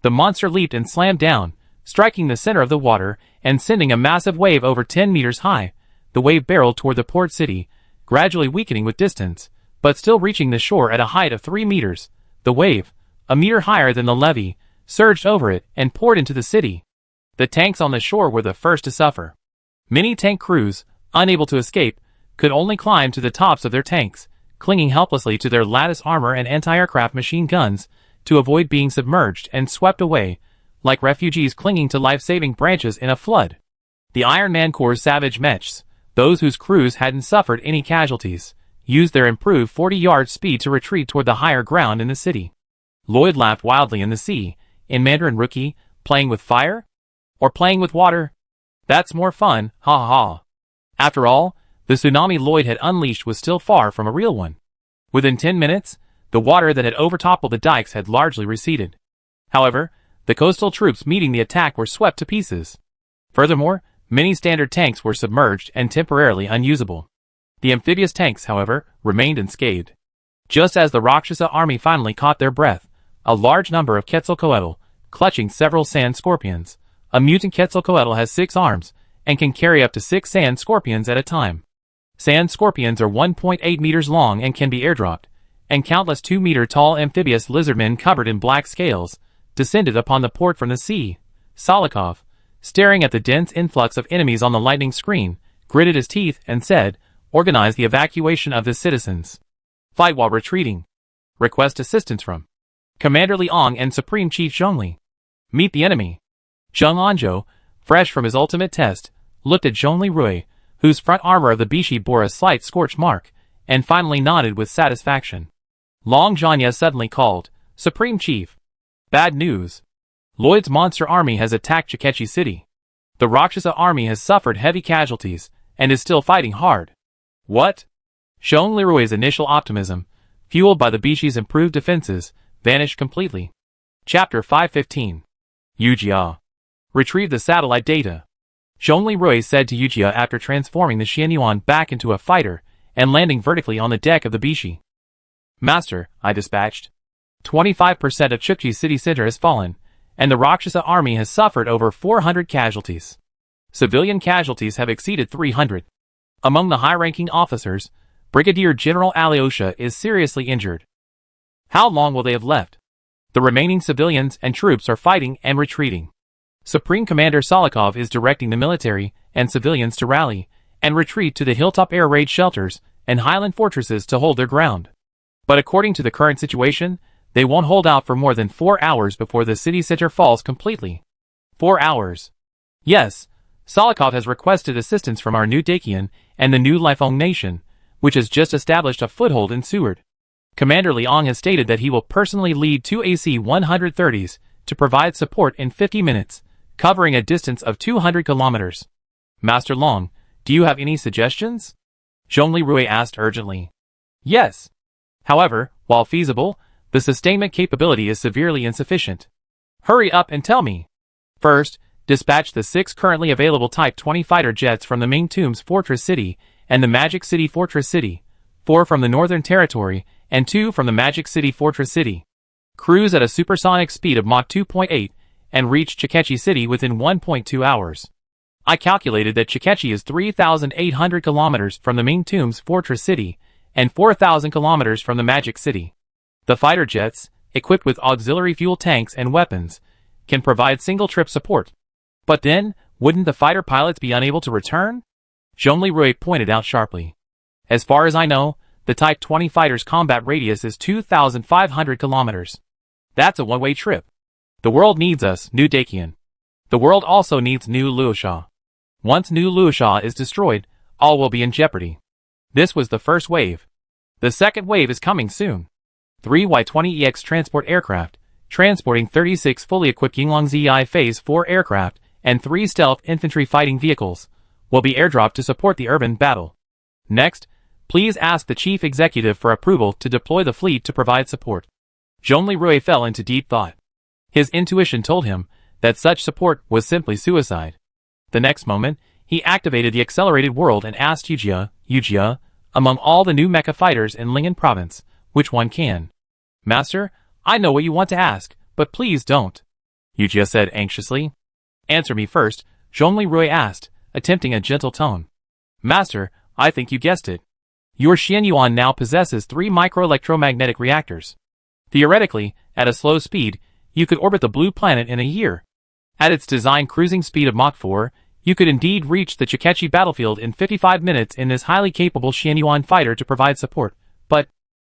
The monster leaped and slammed down, striking the center of the water and sending a massive wave over 10 meters high. The wave barreled toward the port city, gradually weakening with distance, but still reaching the shore at a height of 3 meters. The wave, a meter higher than the levee, surged over it and poured into the city. The tanks on the shore were the first to suffer. Many tank crews, unable to escape, could only climb to the tops of their tanks, clinging helplessly to their lattice armor and anti-aircraft machine guns to avoid being submerged and swept away, like refugees clinging to life-saving branches in a flood. The Iron Man Corps' savage mechs, those whose crews hadn't suffered any casualties, used their improved 40-yard speed to retreat toward the higher ground in the city. Lloyd laughed wildly in the sea. In Mandarin Rookie, playing with fire? Or playing with water? That's more fun, ha ha. After all, the tsunami Lloyd had unleashed was still far from a real one. Within 10 minutes, the water that had overtoppled the dikes had largely receded. However, the coastal troops meeting the attack were swept to pieces. Furthermore, many standard tanks were submerged and temporarily unusable. The amphibious tanks, however, remained unscathed. Just as the Rakshasa army finally caught their breath, a large number of Quetzalcoatl, clutching several sand scorpions. A mutant Quetzalcoatl has 6 arms, and can carry up to 6 sand scorpions at a time. Sand scorpions are 1.8 meters long and can be airdropped, and countless 2-meter-tall amphibious lizardmen covered in black scales descended upon the port from the sea. Salikov, staring at the dense influx of enemies on the lightning screen, gritted his teeth and said, "Organize the evacuation of the citizens. Fight while retreating. Request assistance from Commander Liang and Supreme Chief Zhongli. Meet the enemy." Zheng Anzhou, fresh from his ultimate test, looked at Zhongli Rui, whose front armor of the Bishi bore a slight scorch mark, and finally nodded with satisfaction. Long Zhanya suddenly called, "Supreme Chief. Bad news. Lloyd's monster army has attacked Chikechi City. The Rakshasa army has suffered heavy casualties, and is still fighting hard." What? Zhongli Rui's initial optimism, fueled by the Bishi's improved defenses, vanished completely. Chapter 515. Yujia. Retrieve the satellite data. Zhongli Rui said to Yujia after transforming the Xianyuan back into a fighter and landing vertically on the deck of the Bishi. Master, I dispatched. 25% of Chukchi's city center has fallen, and the Rakshasa army has suffered over 400 casualties. Civilian casualties have exceeded 300. Among the high-ranking officers, Brigadier General Alyosha is seriously injured. How long will they have left? The remaining civilians and troops are fighting and retreating. Supreme Commander Solikov is directing the military and civilians to rally and retreat to the hilltop air raid shelters and highland fortresses to hold their ground. But according to the current situation, they won't hold out for more than 4 hours before the city center falls completely. 4 hours. Yes, Solikov has requested assistance from our new Dakian and the new Lifeng nation, which has just established a foothold in Seward. Commander Liang has stated that he will personally lead 2 AC-130s to provide support in 50 minutes, covering a distance of 200 kilometers. Master Long, do you have any suggestions? Zhongli Rui asked urgently. Yes. However, while feasible, the sustainment capability is severely insufficient. Hurry up and tell me. First, dispatch the 6 currently available Type 20 fighter jets from the Ming Tombs Fortress City and the Magic City Fortress City, 4 from the Northern Territory, and 2 from the Magic City Fortress City. Cruise at a supersonic speed of Mach 2.8 and reach Chikechi City within 1.2 hours. I calculated that Chikechi is 3,800 kilometers from the Ming Tombs Fortress City and 4,000 kilometers from the Magic City. The fighter jets, equipped with auxiliary fuel tanks and weapons, can provide single-trip support. But then, wouldn't the fighter pilots be unable to return? Zhongli Rui pointed out sharply. As far as I know, the Type 20 fighter's combat radius is 2,500 kilometers. That's a one-way trip. The world needs us, New Dakian. The world also needs New Luosha. Once New Luosha is destroyed, all will be in jeopardy. This was the first wave. The second wave is coming soon. 3 Y-20EX transport aircraft, transporting 36 fully equipped Yinglong ZI Phase 4 aircraft and 3 stealth infantry fighting vehicles, will be airdropped to support the urban battle. Next, please ask the chief executive for approval to deploy the fleet to provide support. Zhongli Rui fell into deep thought. His intuition told him that such support was simply suicide. The next moment, he activated the accelerated world and asked Yujia, among all the new mecha fighters in Lingen province, which one can? Master, I know what you want to ask, but please don't. Yujia said anxiously. Answer me first, Zhongli Rui asked, attempting a gentle tone. Master, I think you guessed it. Your Xianyuan now possesses 3 microelectromagnetic reactors. Theoretically, at a slow speed, you could orbit the blue planet in a year. At its design cruising speed of Mach 4, you could indeed reach the Chikechi battlefield in 55 minutes in this highly capable Xianyuan fighter to provide support.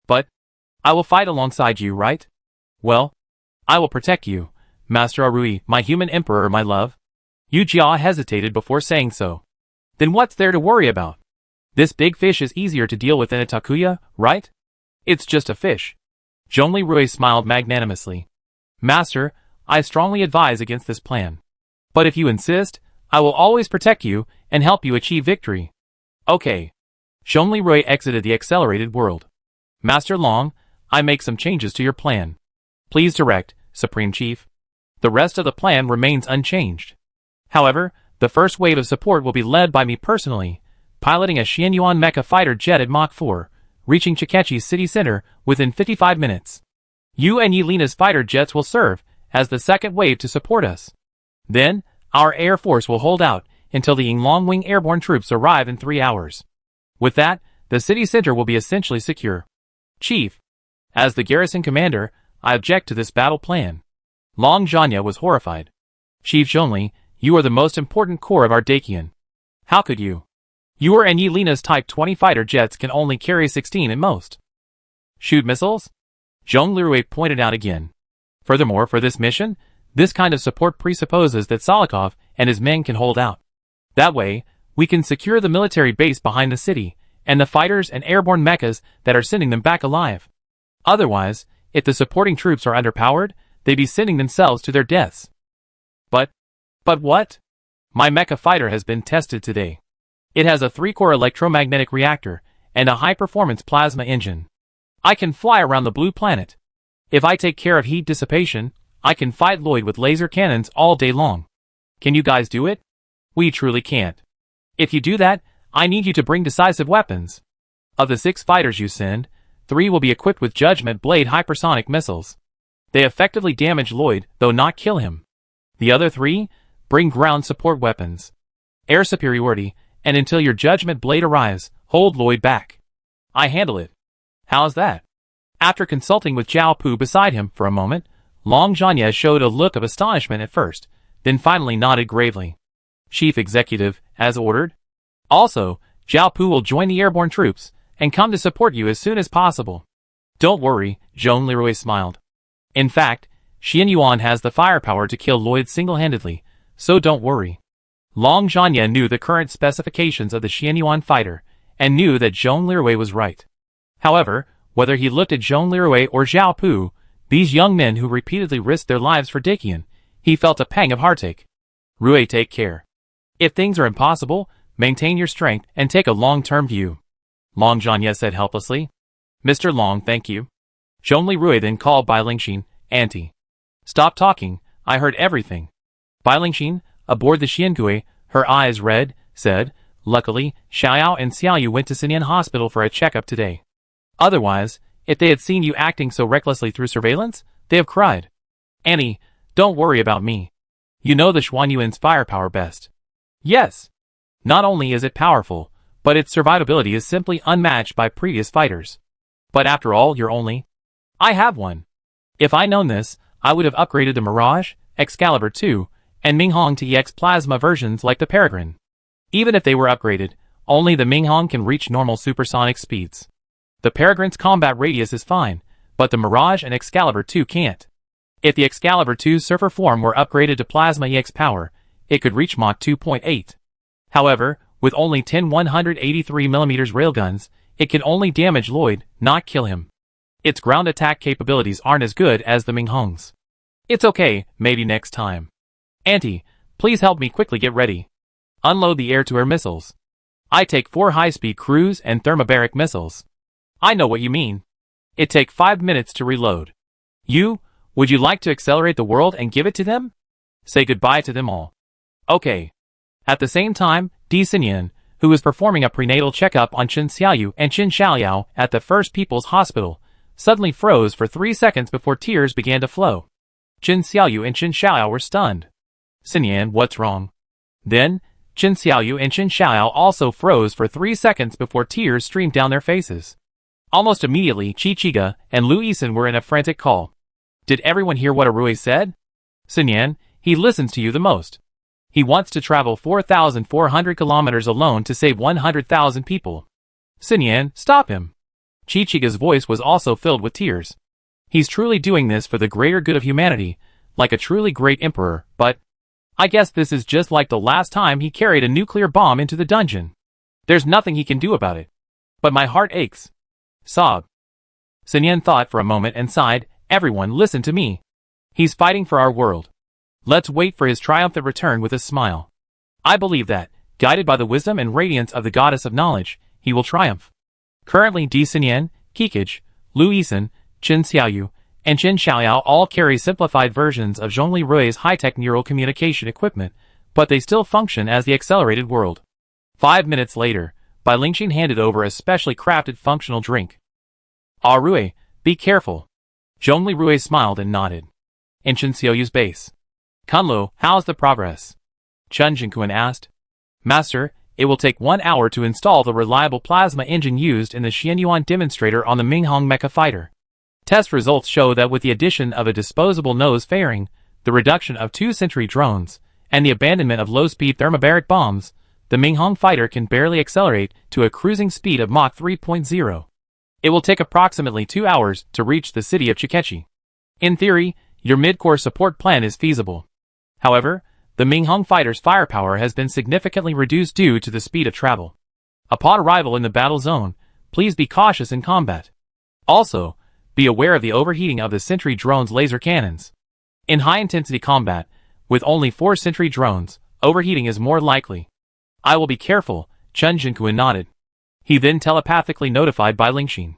But, I will fight alongside you, right? Well, I will protect you, Master Arui, my human emperor, my love. Yujia hesitated before saying so. Then what's there to worry about? This big fish is easier to deal with than a takuya, right? It's just a fish. Zhongli Rui smiled magnanimously. Master, I strongly advise against this plan. But if you insist, I will always protect you and help you achieve victory. Okay. Zhongli Rui exited the accelerated world. Master Long, I make some changes to your plan. Please direct, Supreme Chief. The rest of the plan remains unchanged. However, the first wave of support will be led by me personally, piloting a Xianyuan mecha fighter jet at Mach 4, reaching Chikechi's city center within 55 minutes. You and Yelena's fighter jets will serve as the second wave to support us. Then, our air force will hold out until the Yinglong Wing airborne troops arrive in 3 hours. With that, the city center will be essentially secure. Chief, as the garrison commander, I object to this battle plan. Long Zhanya was horrified. Chief Zhongli, you are the most important core of our Dakian. How could you? Your and Yelena's Type 20 fighter jets can only carry 16 at most. Shoot missiles? Zhongli Rui pointed out again. Furthermore, for this mission, this kind of support presupposes that Solikov and his men can hold out. That way, we can secure the military base behind the city, and the fighters and airborne mechas that are sending them back alive. Otherwise, if the supporting troops are underpowered, they'd be sending themselves to their deaths. But what? My mecha fighter has been tested today. It has a 3-core electromagnetic reactor and a high-performance plasma engine. I can fly around the blue planet. If I take care of heat dissipation, I can fight Lloyd with laser cannons all day long. Can you guys do it? We truly can't. If you do that, I need you to bring decisive weapons. Of the 6 fighters you send, 3 will be equipped with Judgment Blade hypersonic missiles. They effectively damage Lloyd, though not kill him. The other 3, bring ground support weapons. Air superiority, and until your Judgment Blade arrives, hold Lloyd back. I handle it. How's that? After consulting with Zhao Pu beside him for a moment, Long Zhanya showed a look of astonishment at first, then finally nodded gravely. Chief Executive, as ordered. Also, Zhao Pu will join the airborne troops, and come to support you as soon as possible. Don't worry, Zhong Leroy smiled. In fact, Xian Yuan has the firepower to kill Lloyd single-handedly, so don't worry. Long Zhanya knew the current specifications of the Xian Yuan fighter, and knew that Zhong Leroy was right. However, whether he looked at Zhong Leroy or Zhao Pu, these young men who repeatedly risked their lives for Dakian, he felt a pang of heartache. Rui, take care. If things are impossible, maintain your strength and take a long-term view. Long Zhanya said helplessly. Mr. Long, thank you. Zhong Leroy then called Bai Lingxin, Auntie. Stop talking, I heard everything. Bai Lingxin, aboard the Xiangui, her eyes red, said, luckily, Xiaoyao and Xiaoyu went to Sinyan Hospital for a checkup today. Otherwise, if they had seen you acting so recklessly through surveillance, they have cried. Annie, don't worry about me. You know the Xuanyuan's firepower best. Yes. Not only is it powerful, but its survivability is simply unmatched by previous fighters. But after all, you're only... I have one. If I'd known this, I would have upgraded the Mirage, Excalibur 2, and Minghong to EX Plasma versions like the Peregrine. Even if they were upgraded, only the Minghong can reach normal supersonic speeds. The Peregrine's combat radius is fine, but the Mirage and Excalibur 2 can't. If the Excalibur 2's Surfer form were upgraded to Plasma EX power, it could reach Mach 2.8. However, with only 10 183mm railguns, it can only damage Lloyd, not kill him. Its ground attack capabilities aren't as good as the Minghong's. It's okay, maybe next time. Auntie, please help me quickly get ready. Unload the air-to-air missiles. I take 4 high-speed cruise and thermobaric missiles. I know what you mean. It take 5 minutes to reload. Would you like to accelerate the world and give it to them? Say goodbye to them all. Okay. At the same time, Di Xinyan, who was performing a prenatal checkup on Chen Xiaoyu and Chen Xiaoyao at the First People's Hospital, suddenly froze for 3 seconds before tears began to flow. Chen Xiaoyu and Chen Xiaoyao were stunned. Xinyan, what's wrong? Then, Chen Xiaoyu and Chen Xiaoyao also froze for 3 seconds before tears streamed down their faces. Almost immediately, Qi Qiga and Lu Yisan were in a frantic call. Did everyone hear what Arui said? Xinyan, he listens to you the most. He wants to travel 4,400 kilometers alone to save 100,000 people. Xinyan, stop him. Qi Qiga's voice was also filled with tears. He's truly doing this for the greater good of humanity, like a truly great emperor, but I guess this is just like the last time he carried a nuclear bomb into the dungeon. There's nothing he can do about it. But my heart aches. Sob. Xinyan thought for a moment and sighed, everyone listen to me. He's fighting for our world. Let's wait for his triumphant return with a smile. I believe that, guided by the wisdom and radiance of the goddess of knowledge, he will triumph. Currently Di Xinyan, Kikij, Lu Yisan, Chen Xiaoyu, and Chen Xiaoyao all carry simplified versions of Zhongli Rui's high-tech neural communication equipment, but they still function as the accelerated world. 5 minutes later, Bai Lingxin handed over a specially crafted functional drink. Ah Rui, be careful. Zhongli Rui smiled and nodded. In Chen Xiaoyu's base. Kunlo, how's the progress? Chen Jingquan asked. Master, it will take 1 hour to install the reliable plasma engine used in the Xianyuan demonstrator on the Minghong mecha fighter. Test results show that with the addition of a disposable nose fairing, the reduction of 2 sentry drones, and the abandonment of low-speed thermobaric bombs, the Minghong fighter can barely accelerate to a cruising speed of Mach 3.0. It will take approximately 2 hours to reach the city of Chikechi. In theory, your mid-core support plan is feasible. However, the Minghong fighter's firepower has been significantly reduced due to the speed of travel. Upon arrival in the battle zone, please be cautious in combat. Also, be aware of the overheating of the sentry drone's laser cannons. In high-intensity combat, with only 4 sentry drones, overheating is more likely. I will be careful, Chen Jingquan nodded. He then telepathically notified Bai Lingxin.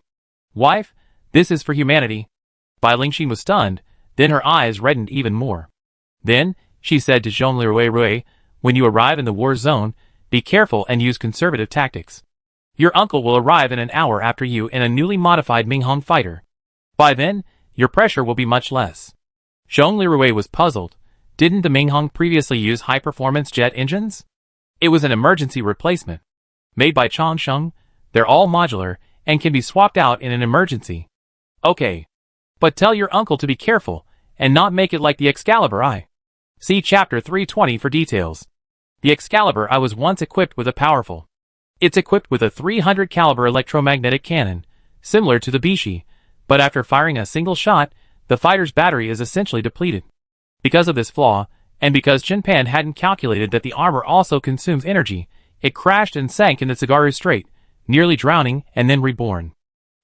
Wife, this is for humanity. Bai Lingxin was stunned, then her eyes reddened even more. Then, she said to Zhong Rui, When you arrive in the war zone, be careful and use conservative tactics. Your uncle will arrive in an hour after you in a newly modified Minghong fighter. By then, your pressure will be much less. Zhong Lirui was puzzled. Didn't the Minghong previously use high-performance jet engines? It was an emergency replacement. Made by Changsheng, they're all modular and can be swapped out in an emergency. Okay. But tell your uncle to be careful and not make it like the Excalibur I. See Chapter 320 for details. The Excalibur I was once equipped with a powerful. It's equipped with a 300 caliber electromagnetic cannon, similar to the Bishi, but after firing a single shot, the fighter's battery is essentially depleted. Because of this flaw, and because Chinpan hadn't calculated that the armor also consumes energy, it crashed and sank in the Tsugaru Strait, nearly drowning and then reborn.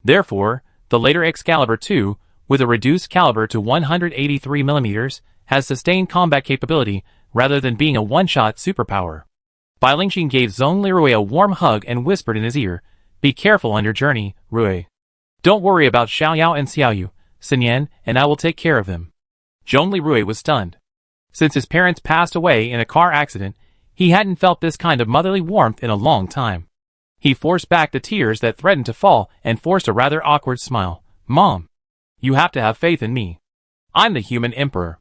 Therefore, the later Excalibur II, with a reduced caliber to 183 mm, has sustained combat capability rather than being a one-shot superpower. Bai Lingxin gave Zhong Lirui a warm hug and whispered in his ear, "Be careful on your journey, Rui. Don't worry about Xiaoyao and Xiaoyu, Sinyan, and I will take care of them." Zhong Lirui was stunned. Since his parents passed away in a car accident, he hadn't felt this kind of motherly warmth in a long time. He forced back the tears that threatened to fall and forced a rather awkward smile. "Mom, you have to have faith in me. I'm the human emperor."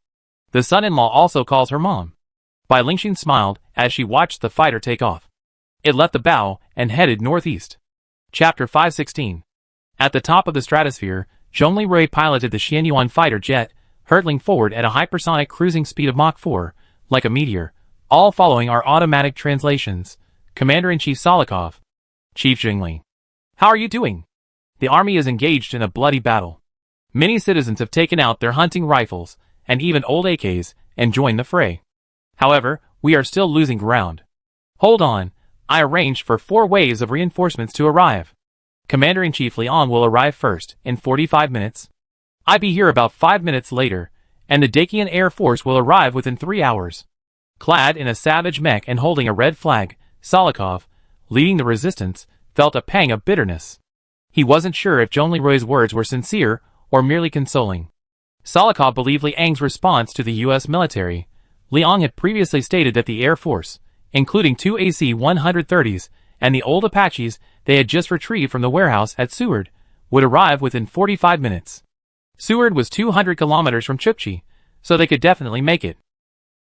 The son-in-law also calls her mom. Bai Lingxin smiled as she watched the fighter take off. It left the bow and headed northeast. Chapter 516. At the top of the stratosphere, Zhong Lirui piloted the Xianyuan fighter jet, hurtling forward at a hypersonic cruising speed of Mach 4, like a meteor, all following our automatic translations. Commander-in-Chief Solikov. Chief Jingli. How are you doing? The army is engaged in a bloody battle. Many citizens have taken out their hunting rifles, and even old AKs, and joined the fray. However, we are still losing ground. Hold on, I arranged for 4 waves of reinforcements to arrive. Commander-in-Chief Liang will arrive first, in 45 minutes. I'll be here about 5 minutes later, and the Dacian Air Force will arrive within 3 hours. Clad in a savage mech and holding a red flag, Solikov, leading the resistance, felt a pang of bitterness. He wasn't sure if Zhong Lirui's words were sincere or merely consoling. Solikov believed Liang's response to the U.S. military. Liang had previously stated that the Air Force, including 2 AC-130s and the old Apaches they had just retrieved from the warehouse at Seward, would arrive within 45 minutes. Seward was 200 kilometers from Chukchi, so they could definitely make it.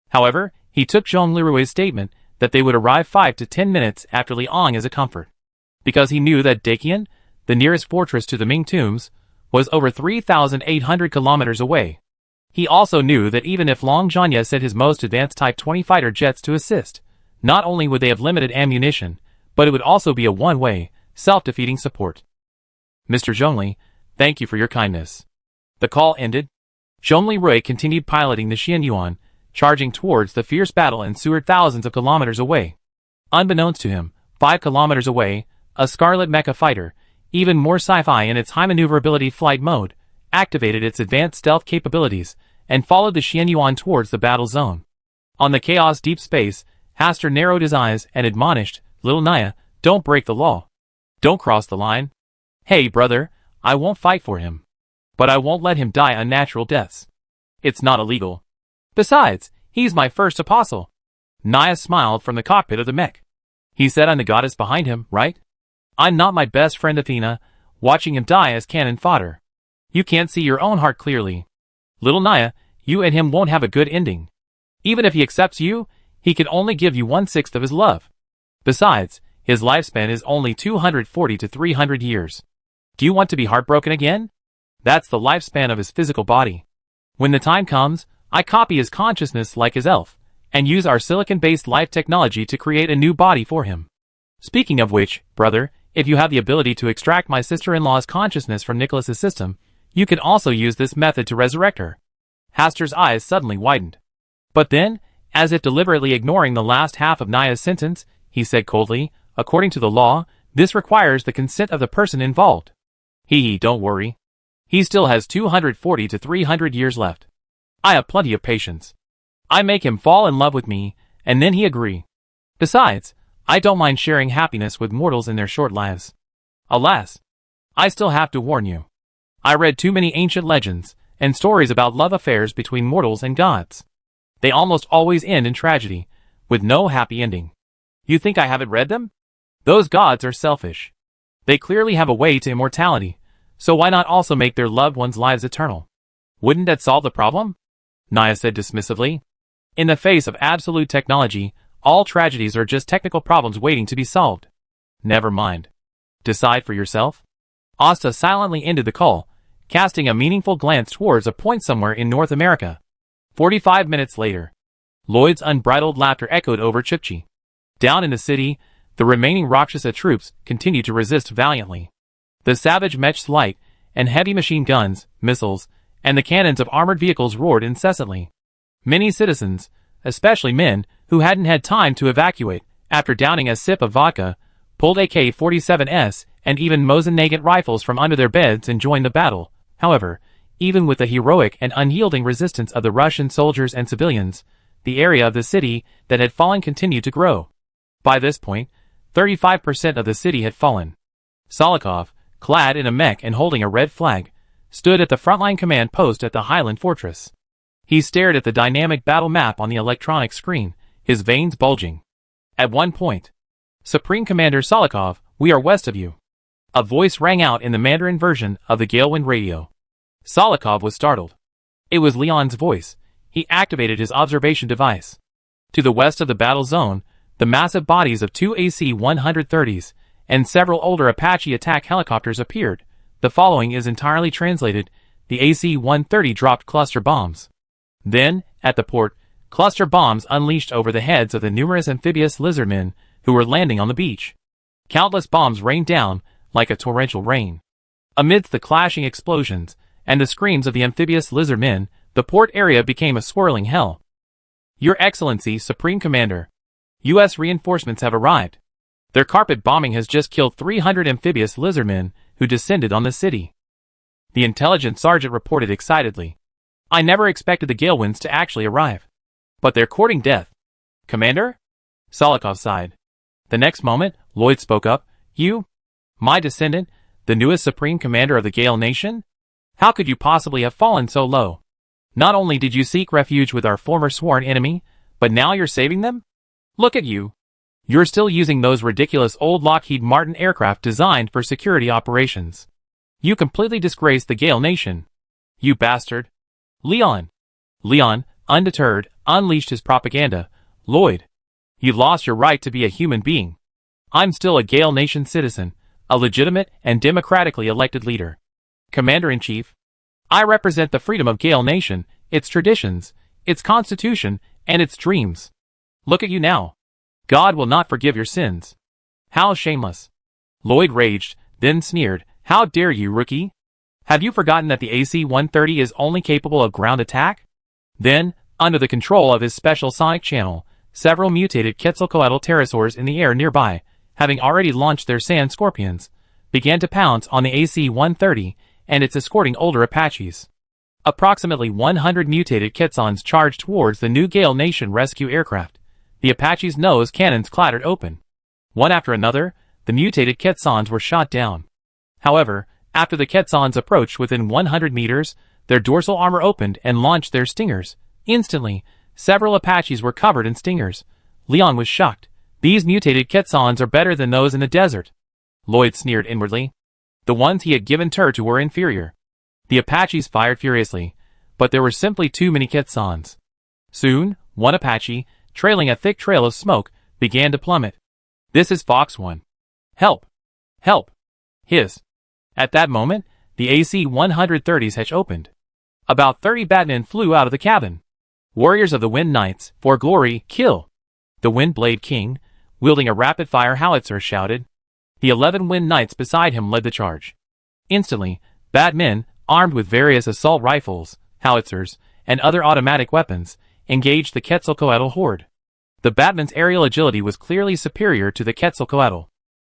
However, he took Zhong Lirui's statement that they would arrive 5 to 10 minutes after Liang as a comfort. Because he knew that Dacian, the nearest fortress to the Ming tombs, was over 3,800 kilometers away. He also knew that even if Long Zhanya sent his most advanced Type 20 fighter jets to assist, not only would they have limited ammunition, but it would also be a one-way, self-defeating support. Mr. Zhongli, thank you for your kindness. The call ended. Zhong Lirui continued piloting the Xianyuan, charging towards the fierce battle in Seward thousands of kilometers away. Unbeknownst to him, 5 kilometers away, a Scarlet mecha fighter, even more sci-fi in its high maneuverability flight mode, activated its advanced stealth capabilities, and followed the Xianyuan towards the battle zone. On the chaos deep space, Haster narrowed his eyes and admonished, "Little Naya, don't break the law. Don't cross the line. Hey brother, I won't fight for him. But I won't let him die unnatural deaths. It's not illegal. Besides, he's my first apostle." Naya smiled from the cockpit of the mech. "He said I'm the goddess behind him, right? I'm not my best friend Athena, watching him die as cannon fodder. You can't see your own heart clearly. Little Naya, you and him won't have a good ending. Even if he accepts you, he can only give you 1/6 of his love. Besides, his lifespan is only 240 to 300 years. Do you want to be heartbroken again? That's the lifespan of his physical body. When the time comes, I copy his consciousness like his elf, and use our silicon-based life technology to create a new body for him. Speaking of which, brother, if you have the ability to extract my sister-in-law's consciousness from Nicholas's system, you can also use this method to resurrect her." Haster's eyes suddenly widened. But then, as if deliberately ignoring the last half of Naya's sentence, he said coldly, "According to the law, this requires the consent of the person involved." Don't worry. He still has 240 to 300 years left. I have plenty of patience. I make him fall in love with me, and then he agree. Besides, I don't mind sharing happiness with mortals in their short lives. Alas, I still have to warn you. I read too many ancient legends and stories about love affairs between mortals and gods. They almost always end in tragedy, with no happy ending. You think I haven't read them? Those gods are selfish. They clearly have a way to immortality, so why not also make their loved ones' lives eternal? Wouldn't that solve the problem? Naya said dismissively. In the face of absolute technology, all tragedies are just technical problems waiting to be solved. Never mind. Decide for yourself. Asta silently ended the call, casting a meaningful glance towards a point somewhere in North America. 45 minutes later, Lloyd's unbridled laughter echoed over Chukchi. Down in the city, the remaining Rakshasa troops continued to resist valiantly. The savage mechs light and heavy machine guns, missiles, and the cannons of armored vehicles roared incessantly. Many citizens, especially men who hadn't had time to evacuate after downing a sip of vodka, pulled AK-47s and even Mosin Nagant rifles from under their beds and joined the battle. However, even with the heroic and unyielding resistance of the Russian soldiers and civilians, the area of the city that had fallen continued to grow. By this point, 35% of the city had fallen. Solikov, clad in a mech and holding a red flag, stood at the frontline command post at the Highland Fortress. He stared at the dynamic battle map on the electronic screen, his veins bulging. At one point, "Supreme Commander Solikov, we are west of you." A voice rang out in the Mandarin version of the Galewind radio. Solikov was startled. It was Leon's voice. He activated his observation device. To the west of the battle zone, the massive bodies of two AC-130s and several older Apache attack helicopters appeared. The following is entirely translated. The AC-130 dropped cluster bombs. Then, at the port, cluster bombs unleashed over the heads of the numerous amphibious lizardmen who were landing on the beach. Countless bombs rained down like a torrential rain. Amidst the clashing explosions and the screams of the amphibious lizardmen, the port area became a swirling hell. "Your Excellency, Supreme Commander, U.S. reinforcements have arrived. Their carpet bombing has just killed 300 amphibious lizardmen who descended on the city," the intelligence sergeant reported excitedly. "I never expected the Galewinds to actually arrive. But they're courting death." "Commander?" Solikov sighed. The next moment, Lloyd spoke up. "You? My descendant, the newest Supreme Commander of the Gale Nation? How could you possibly have fallen so low? Not only did you seek refuge with our former sworn enemy, but now you're saving them? Look at you. You're still using those ridiculous old Lockheed Martin aircraft designed for security operations. You completely disgraced the Gale Nation. You bastard." Leon, undeterred, unleashed his propaganda. "Lloyd, you lost your right to be a human being. I'm still a Gale Nation citizen, a legitimate and democratically elected leader. Commander-in-Chief, I represent the freedom of Gale Nation, its traditions, its constitution, and its dreams. Look at you now. God will not forgive your sins." "How shameless." Lloyd raged, then sneered. "How dare you, rookie? Have you forgotten that the AC-130 is only capable of ground attack?" Then, under the control of his special sonic channel, several mutated Quetzalcoatl pterosaurs in the air nearby, having already launched their sand scorpions, began to pounce on the AC-130 and its escorting older Apaches. Approximately 100 mutated Quetzons charged towards the new Gale Nation rescue aircraft. The Apaches' nose cannons clattered open. One after another, the mutated Quetzons were shot down. However, after the Quetzons approached within 100 meters, their dorsal armor opened and launched their stingers. Instantly, several Apaches were covered in stingers. Leon was shocked. "These mutated Quetzons are better than those in the desert." Lloyd sneered inwardly. The ones he had given to were inferior. The Apaches fired furiously, but there were simply too many Quetzons. Soon, one Apache, trailing a thick trail of smoke, began to plummet. "This is Fox 1. Help! Help!" Hiss. At that moment, the AC-130's hatch opened. About 30 Batmen flew out of the cabin. "Warriors of the Wind Knights, for glory, kill!" The Windblade King, wielding a rapid-fire howitzer, shouted. The 11 Wind Knights beside him led the charge. Instantly, Batmen, armed with various assault rifles, howitzers, and other automatic weapons, engaged the Quetzalcoatl horde. The Batmen's aerial agility was clearly superior to the Quetzalcoatl.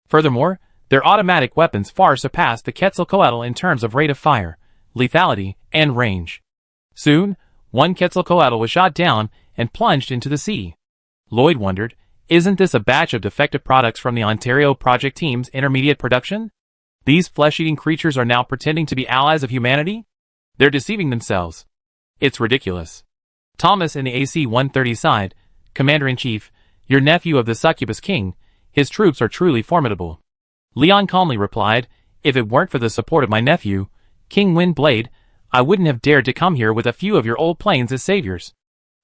Furthermore, their automatic weapons far surpassed the Quetzalcoatl in terms of rate of fire, lethality, and range. Soon, one Quetzalcoatl was shot down and plunged into the sea. Lloyd wondered, isn't this a batch of defective products from the Ontario Project Team's intermediate production? These flesh-eating creatures are now pretending to be allies of humanity? They're deceiving themselves. It's ridiculous. Thomas in the AC-130 sighed. "Commander-in-Chief, Your nephew of the Succubus King, his troops are truly formidable. Leon calmly replied, if it weren't for the support of my nephew, King Windblade, I wouldn't have dared to come here with a few of your old planes as saviors.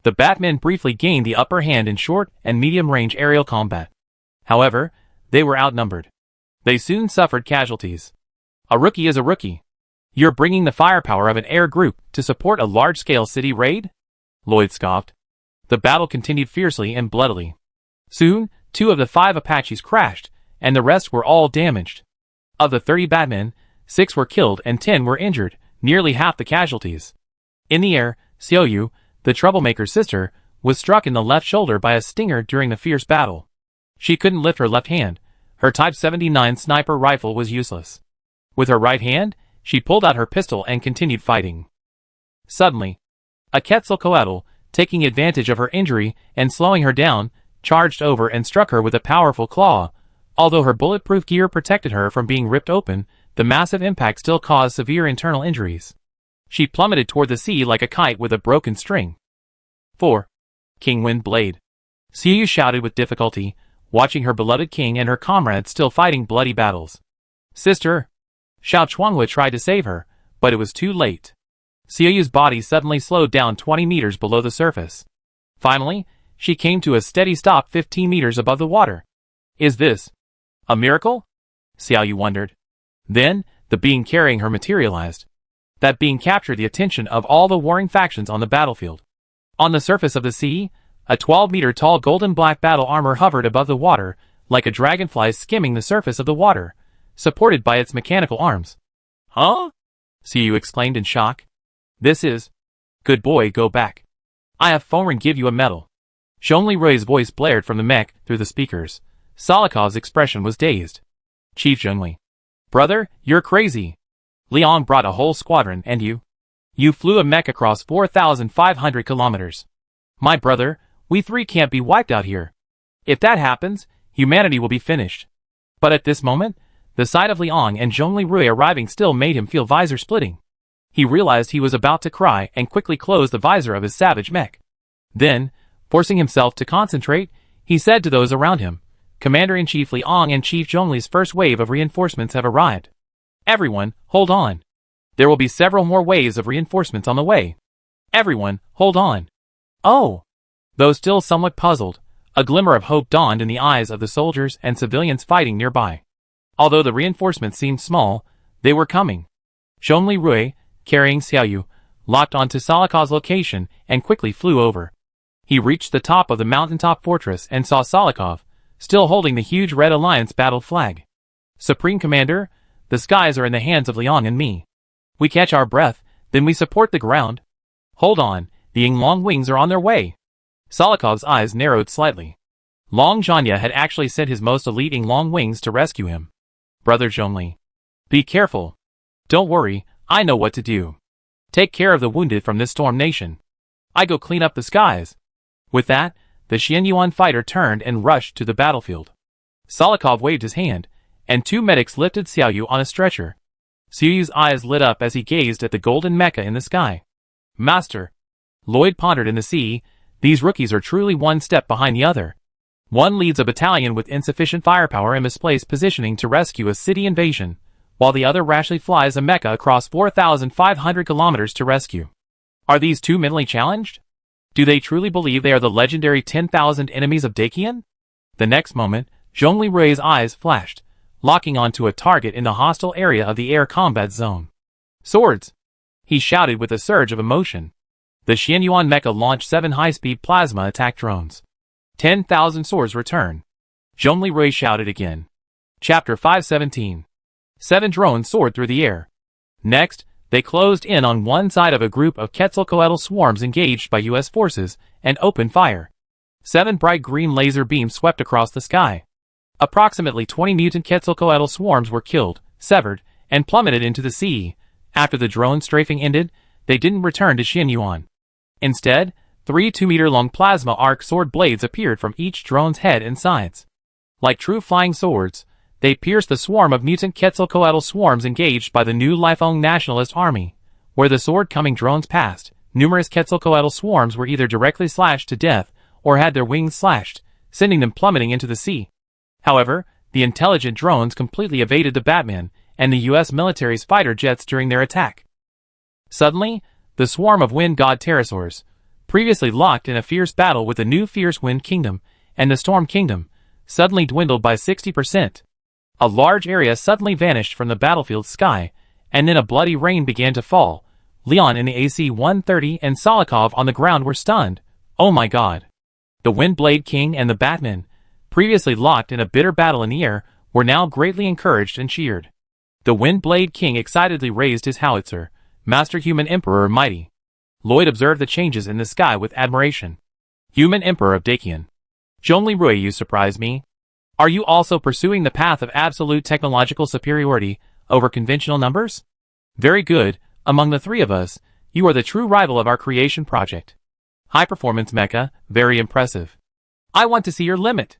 The Batmen briefly gained the upper hand in short and medium-range aerial combat. However, they were outnumbered. They soon suffered casualties. A rookie is a rookie. You're bringing the firepower of an air group to support a large-scale city raid? Lloyd scoffed. The battle continued fiercely and bloodily. Soon, 2 of the 5 Apaches crashed, and the rest were all damaged. Of the 30 Batmen, 6 were killed and 10 were injured, nearly half the casualties. In the air, Xiaoyu, the troublemaker's sister, was struck in the left shoulder by a stinger during the fierce battle. She couldn't lift her left hand. Her Type 79 sniper rifle was useless. With her right hand, she pulled out her pistol and continued fighting. Suddenly, a Quetzalcoatl, taking advantage of her injury and slowing her down, charged over and struck her with a powerful claw. Although her bulletproof gear protected her from being ripped open, the massive impact still caused severe internal injuries. She plummeted toward the sea like a kite with a broken string. 4. King Windblade. Xiu shouted with difficulty, watching her beloved king and her comrades still fighting bloody battles. Sister! Xiao Chuanghua tried to save her, but it was too late. Xiu's body suddenly slowed down 20 meters below the surface. Finally, she came to a steady stop 15 meters above the water. Is this a miracle? Xiaoyu wondered. Then, the being carrying her materialized. That being captured the attention of all the warring factions on the battlefield. On the surface of the sea, a 12-meter-tall golden-black battle armor hovered above the water, like a dragonfly skimming the surface of the water, supported by its mechanical arms. Huh? Xiu exclaimed in shock. This is... Good boy, go back. I have Fengren give you a medal. Zhongli Rui's voice blared from the mech through the speakers. Solikov's expression was dazed. Chief Zhongli. Brother, you're crazy. Leon brought a whole squadron and you flew a mech across 4,500 kilometers. My brother, we 3 can't be wiped out here. If that happens, humanity will be finished. But at this moment, the sight of Liang and Zhongli Rui arriving still made him feel visor splitting. He realized he was about to cry and quickly closed the visor of his savage mech. Then, forcing himself to concentrate, he said to those around him, Commander-in-Chief Liang and Chief Zhongli's first wave of reinforcements have arrived. Everyone, hold on. There will be several more waves of reinforcements on the way. Everyone, hold on. Oh! Though still somewhat puzzled, a glimmer of hope dawned in the eyes of the soldiers and civilians fighting nearby. Although the reinforcements seemed small, they were coming. Zhongli Rui, carrying Xiaoyu, locked onto Solikov's location and quickly flew over. He reached the top of the mountaintop fortress and saw Solikov, still holding the huge Red Alliance battle flag. Supreme Commander, the skies are in the hands of Liang and me. We catch our breath, then we support the ground. Hold on, the Yinglong wings are on their way. Solikov's eyes narrowed slightly. Long Zhanya had actually sent his most elite Yinglong wings to rescue him. Brother Zhongli. Be careful. Don't worry, I know what to do. Take care of the wounded from this storm nation. I go clean up the skies. With that, the Xianyuan fighter turned and rushed to the battlefield. Solikov waved his hand, and 2 medics lifted Xiaoyu on a stretcher. Xiaoyu's eyes lit up as he gazed at the golden mecha in the sky. Master. Lloyd pondered in the sea, these rookies are truly one step behind the other. One leads a battalion with insufficient firepower and misplaced positioning to rescue a city invasion, while the other rashly flies a mecha across 4,500 kilometers to rescue. Are these 2 mentally challenged? Do they truly believe they are the legendary 10,000 enemies of Dakian? The next moment, Zhongli Rui's eyes flashed, locking onto a target in the hostile area of the air combat zone. Swords! He shouted with a surge of emotion. The Xianyuan mecha launched 7 high-speed plasma attack drones. 10,000 swords return. Zhongli Rui shouted again. Chapter 517. 7 drones soared through the air. Next, they closed in on one side of a group of Quetzalcoatl swarms engaged by U.S. forces and opened fire. 7 bright green laser beams swept across the sky. Approximately 20 mutant Quetzalcoatl swarms were killed, severed, and plummeted into the sea. After the drone strafing ended, they didn't return to Xianyuan. Instead, 3 2-meter-long plasma arc sword blades appeared from each drone's head and sides. Like true flying swords, they pierced the swarm of mutant Quetzalcoatl swarms engaged by the new Lifeng Nationalist Army. Where the sword-coming drones passed, numerous Quetzalcoatl swarms were either directly slashed to death or had their wings slashed, sending them plummeting into the sea. However, the intelligent drones completely evaded the Batman and the US military's fighter jets during their attack. Suddenly, the swarm of wind god pterosaurs, previously locked in a fierce battle with the new fierce wind kingdom and the storm kingdom, suddenly dwindled by 60%. A large area suddenly vanished from the battlefield's sky, and then a bloody rain began to fall. Leon in the AC-130 and Solikov on the ground were stunned. Oh my god. The Windblade King and the Batman, previously locked in a bitter battle in the air, were now greatly encouraged and cheered. The Windblade King excitedly raised his howitzer. Master Human Emperor Mighty. Lloyd observed the changes in the sky with admiration. Human Emperor of Dakian. Zhongli Rui, you surprise me. Are you also pursuing the path of absolute technological superiority over conventional numbers? Very good. Among the three of us, you are the true rival of our creation project. High-performance mecha, very impressive. I want to see your limit.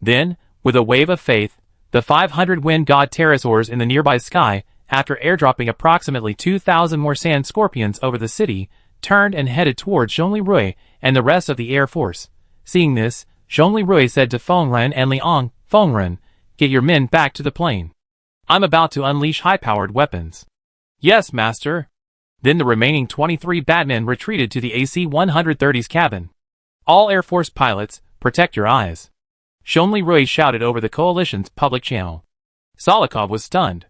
Then, with a wave of faith, the 500 wind god pterosaurs in the nearby sky, after airdropping approximately 2,000 more sand scorpions over the city, turned and headed towards Zhongli Rui and the rest of the Air Force. Seeing this, Zhongli Rui said to Fengren and Liang, Fengren, get your men back to the plane. I'm about to unleash high-powered weapons. Yes, master. Then the remaining 23 Batmen retreated to the AC-130's cabin. All Air Force pilots, protect your eyes. Zhongli Rui shouted over the coalition's public channel. Solikov was stunned.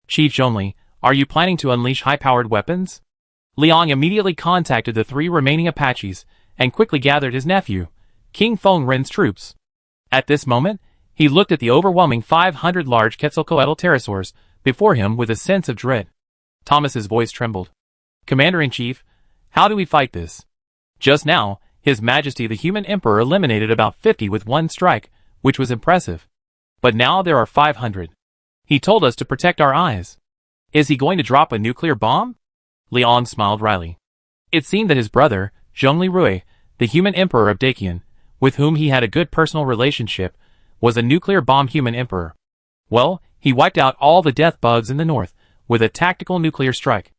Chief Zhongli, are you planning to unleash high-powered weapons? Liang immediately contacted the 3 remaining Apaches and quickly gathered his nephew, King Fengren's troops. At this moment, he looked at the overwhelming 500 large Quetzalcoatl pterosaurs before him with a sense of dread. Thomas's voice trembled. Commander-in-Chief, how do we fight this? Just now, His Majesty the Human Emperor eliminated about 50 with one strike, which was impressive. But now there are 500. He told us to protect our eyes. Is he going to drop a nuclear bomb? Leon smiled wryly. It seemed that his brother, Zhongli Rui, the Human Emperor of Dakian, with whom he had a good personal relationship, was a nuclear bomb human emperor. Well, he wiped out all the death bugs in the north with a tactical nuclear strike.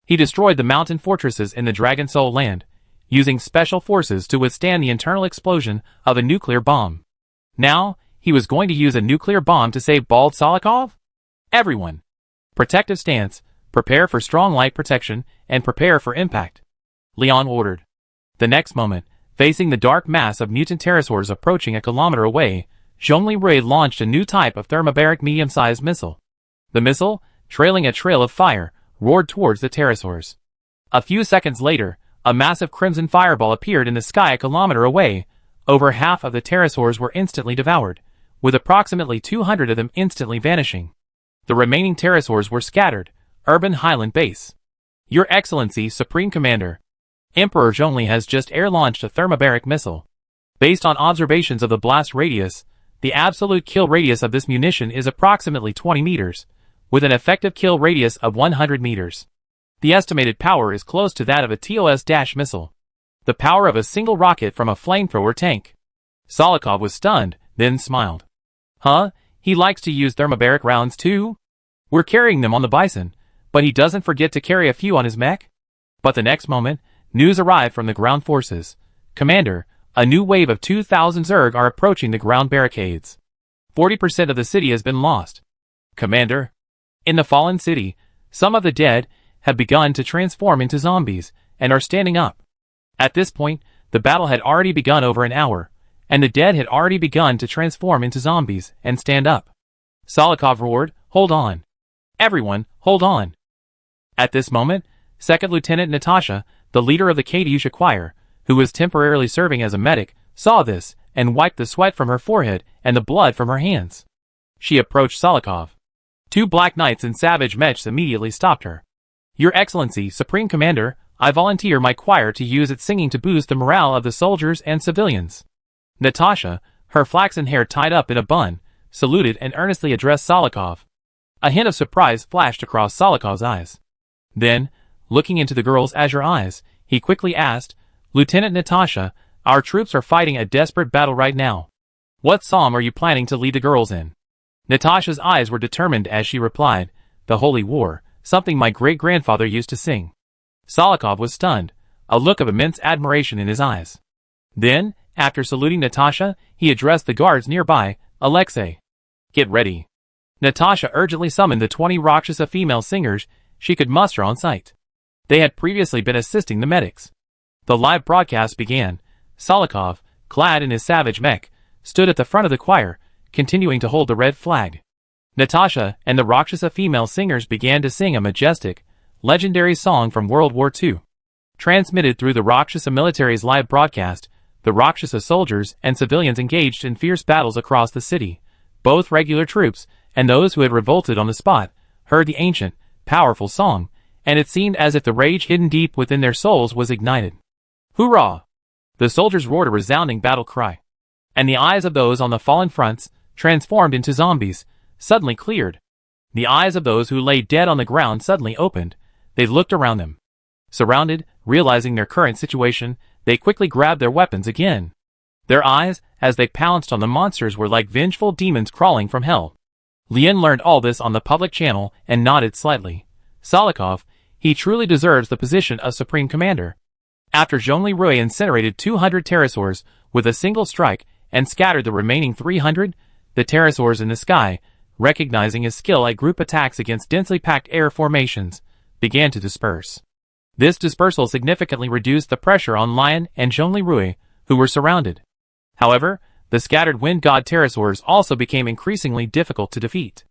He destroyed the mountain fortresses in the Dragon Soul land, using special forces to withstand the internal explosion of a nuclear bomb. Now, he was going to use a nuclear bomb to save bald Solikov? Everyone. Protective stance, prepare for strong light protection, and prepare for impact. Leon ordered. The next moment, facing the dark mass of mutant pterosaurs approaching a kilometer away, Zhongli Rui launched a new type of thermobaric medium-sized missile. The missile, trailing a trail of fire, roared towards the pterosaurs. A few seconds later, a massive crimson fireball appeared in the sky a kilometer away. Over half of the pterosaurs were instantly devoured, with approximately 200 of them instantly vanishing. The remaining pterosaurs were scattered. Urban Highland Base. Your Excellency, Supreme Commander. Emperor Zhongli has just air-launched a thermobaric missile. Based on observations of the blast radius, the absolute kill radius of this munition is approximately 20 meters, with an effective kill radius of 100 meters. The estimated power is close to that of a TOS- missile. The power of a single rocket from a flamethrower tank. Solikov was stunned, then smiled. Huh? He likes to use thermobaric rounds too? We're carrying them on the Bison, but he doesn't forget to carry a few on his mech? But the next moment, news arrived from the ground forces. Commander, a new wave of 2,000 Zerg are approaching the ground barricades. 40% of the city has been lost. Commander, in the fallen city, some of the dead have begun to transform into zombies and are standing up. At this point, the battle had already begun over an hour, and the dead had already begun to transform into zombies and stand up. Solikov roared, hold on. Everyone, hold on. At this moment, Second Lieutenant Natasha, the leader of the Katyusha Choir, who was temporarily serving as a medic, saw this and wiped the sweat from her forehead and the blood from her hands. She approached Solikov. 2 Black Knights in savage mechs immediately stopped her. Your Excellency, Supreme Commander, I volunteer my choir to use its singing to boost the morale of the soldiers and civilians. Natasha, her flaxen hair tied up in a bun, saluted and earnestly addressed Solikov. A hint of surprise flashed across Solikov's eyes. Then, looking into the girl's azure eyes, he quickly asked, Lieutenant Natasha, our troops are fighting a desperate battle right now. What psalm are you planning to lead the girls in? Natasha's eyes were determined as she replied, The Holy War, something my great-grandfather used to sing. Solikov was stunned, a look of immense admiration in his eyes. Then, After saluting Natasha, he addressed the guards nearby. Alexei, get ready. Natasha urgently summoned the 20 Rakshasa female singers she could muster on site. They had previously been assisting the medics. The live broadcast began. Salikov, clad in his savage mech, stood at the front of the choir, continuing to hold the red flag. Natasha and the Rakshasa female singers began to sing a majestic, legendary song from World War II. Transmitted through the Rakshasa military's live broadcast, the Rakshasa soldiers and civilians engaged in fierce battles across the city. Both regular troops and those who had revolted on the spot heard the ancient, powerful song, and it seemed as if the rage hidden deep within their souls was ignited. Hoorah! The soldiers roared a resounding battle cry. And the eyes of those on the fallen fronts, transformed into zombies, suddenly cleared. The eyes of those who lay dead on the ground suddenly opened. They looked around them. Surrounded, realizing their current situation, they quickly grabbed their weapons again. Their eyes, as they pounced on the monsters, were like vengeful demons crawling from hell. Lian learned all this on the public channel and nodded slightly. Salikov, he truly deserves the position of Supreme Commander. After Zhongli Rui incinerated 200 pterosaurs with a single strike and scattered the remaining 300, the pterosaurs in the sky, recognizing his skill at group attacks against densely packed air formations, began to disperse. This dispersal significantly reduced the pressure on Lion and Zhongli Rui, who were surrounded. However, the scattered wind god pterosaurs also became increasingly difficult to defeat.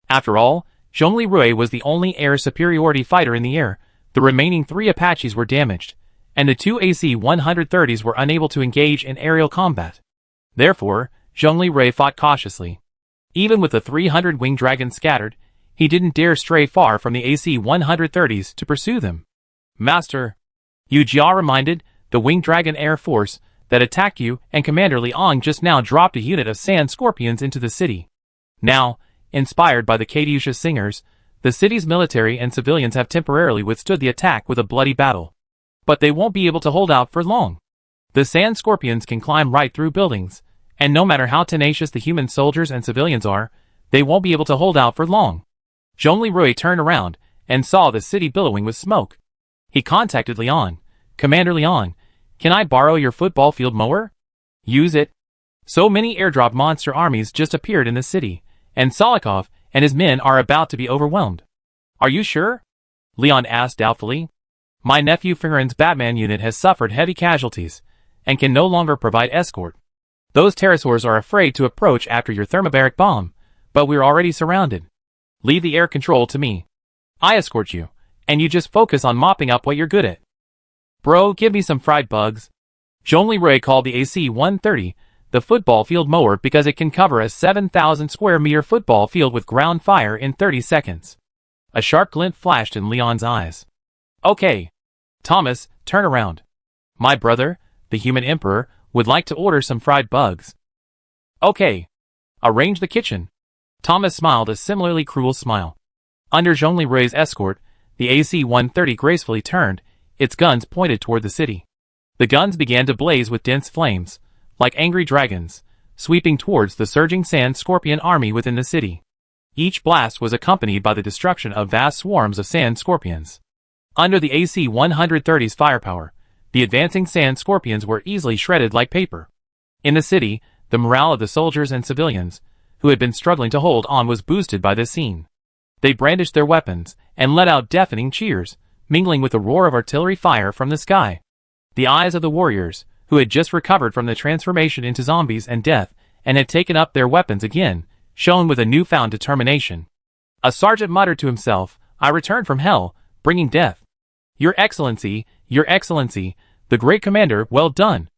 After all, Zhongli Rui was the only air superiority fighter in the air. The remaining 3 Apaches were damaged, and the 2 AC-130s were unable to engage in aerial combat. Therefore, Zhongli Rui fought cautiously. Even with the 300 winged dragons scattered, he didn't dare stray far from the AC-130s to pursue them. Master, Yu Jia reminded, the winged dragon air force that attacked you and Commander Liang just now dropped a unit of sand scorpions into the city. Now, inspired by the Katyusha singers, the city's military and civilians have temporarily withstood the attack with a bloody battle. But they won't be able to hold out for long. The sand scorpions can climb right through buildings, and no matter how tenacious the human soldiers and civilians are, they won't be able to hold out for long. Zhongli Rui turned around and saw the city billowing with smoke. He contacted Liang. Commander Liang, can I borrow your football field mower? Use it. So many airdrop monster armies just appeared in the city, and Salikov and his men are about to be overwhelmed. Are you sure? Leon asked doubtfully. My nephew Fingeren's Batman unit has suffered heavy casualties, and can no longer provide escort. Those pterosaurs are afraid to approach after your thermobaric bomb, but we're already surrounded. Leave the air control to me. I escort you, and you just focus on mopping up what you're good at. Bro, give me some fried bugs. Zhongli Rui called the AC-130 the football field mower because it can cover a 7,000 square meter football field with ground fire in 30 seconds. A sharp glint flashed in Leon's eyes. Okay. Thomas, turn around. My brother, the human emperor, would like to order some fried bugs. Okay. Arrange the kitchen. Thomas smiled a similarly cruel smile. Under Zhongli Rui's escort, the AC-130 gracefully turned, its guns pointed toward the city. The guns began to blaze with dense flames, like angry dragons, sweeping towards the surging sand scorpion army within the city. Each blast was accompanied by the destruction of vast swarms of sand scorpions. Under the AC-130's firepower, the advancing sand scorpions were easily shredded like paper. In the city, the morale of the soldiers and civilians, who had been struggling to hold on, was boosted by this scene. They brandished their weapons and let out deafening cheers, mingling with the roar of artillery fire from the sky. The eyes of the warriors, who had just recovered from the transformation into zombies and death and had taken up their weapons again, shone with a newfound determination. A sergeant muttered to himself, I returned from hell, bringing death. Your Excellency, the great commander, well done.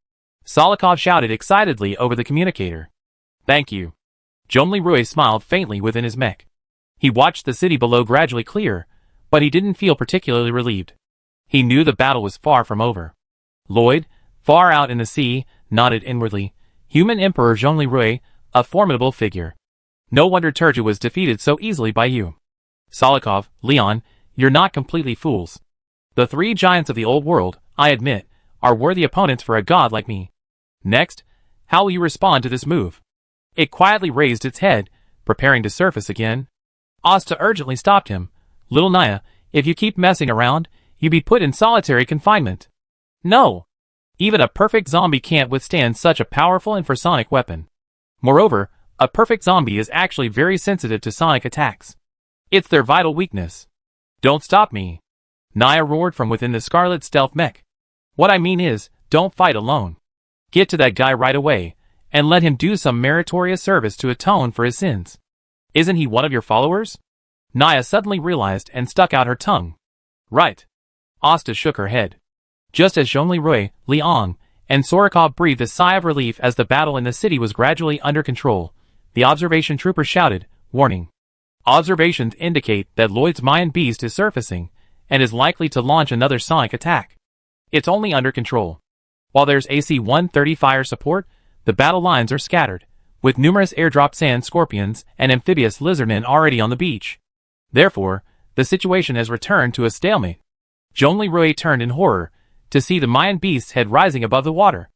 Salikov shouted excitedly over the communicator. Thank you. Zhongli Rui smiled faintly within his mech. He watched the city below gradually clear, but he didn't feel particularly relieved. He knew the battle was far from over. Lloyd, far out in the sea, nodded inwardly. Human Emperor Zhongli Rui, a formidable figure. No wonder Turju was defeated so easily by you. Salikov, Leon, you're not completely fools. The 3 giants of the old world, I admit, are worthy opponents for a god like me. Next, how will you respond to this move? It quietly raised its head, preparing to surface again. Asta urgently stopped him. Little Naya, if you keep messing around, you'll be put in solitary confinement. No. Even a perfect zombie can't withstand such a powerful infrasonic weapon. Moreover, a perfect zombie is actually very sensitive to sonic attacks. It's their vital weakness. Don't stop me. Nia roared from within the Scarlet stealth mech. What I mean is, don't fight alone. Get to that guy right away, and let him do some meritorious service to atone for his sins. Isn't he one of your followers? Nia suddenly realized and stuck out her tongue. Right. Asta shook her head. Just as Zhongli Rui, Liang, and Sorokov breathed a sigh of relief as the battle in the city was gradually under control, the observation trooper shouted, warning. Observations indicate that Lloyd's Mayan beast is surfacing, and is likely to launch another sonic attack. It's only under control. While there's AC-130 fire support, the battle lines are scattered, with numerous airdrop sand scorpions and amphibious lizardmen already on the beach. Therefore, the situation has returned to a stalemate. Zhongli Rui turned in horror, to see the Mayan beast's head rising above the water.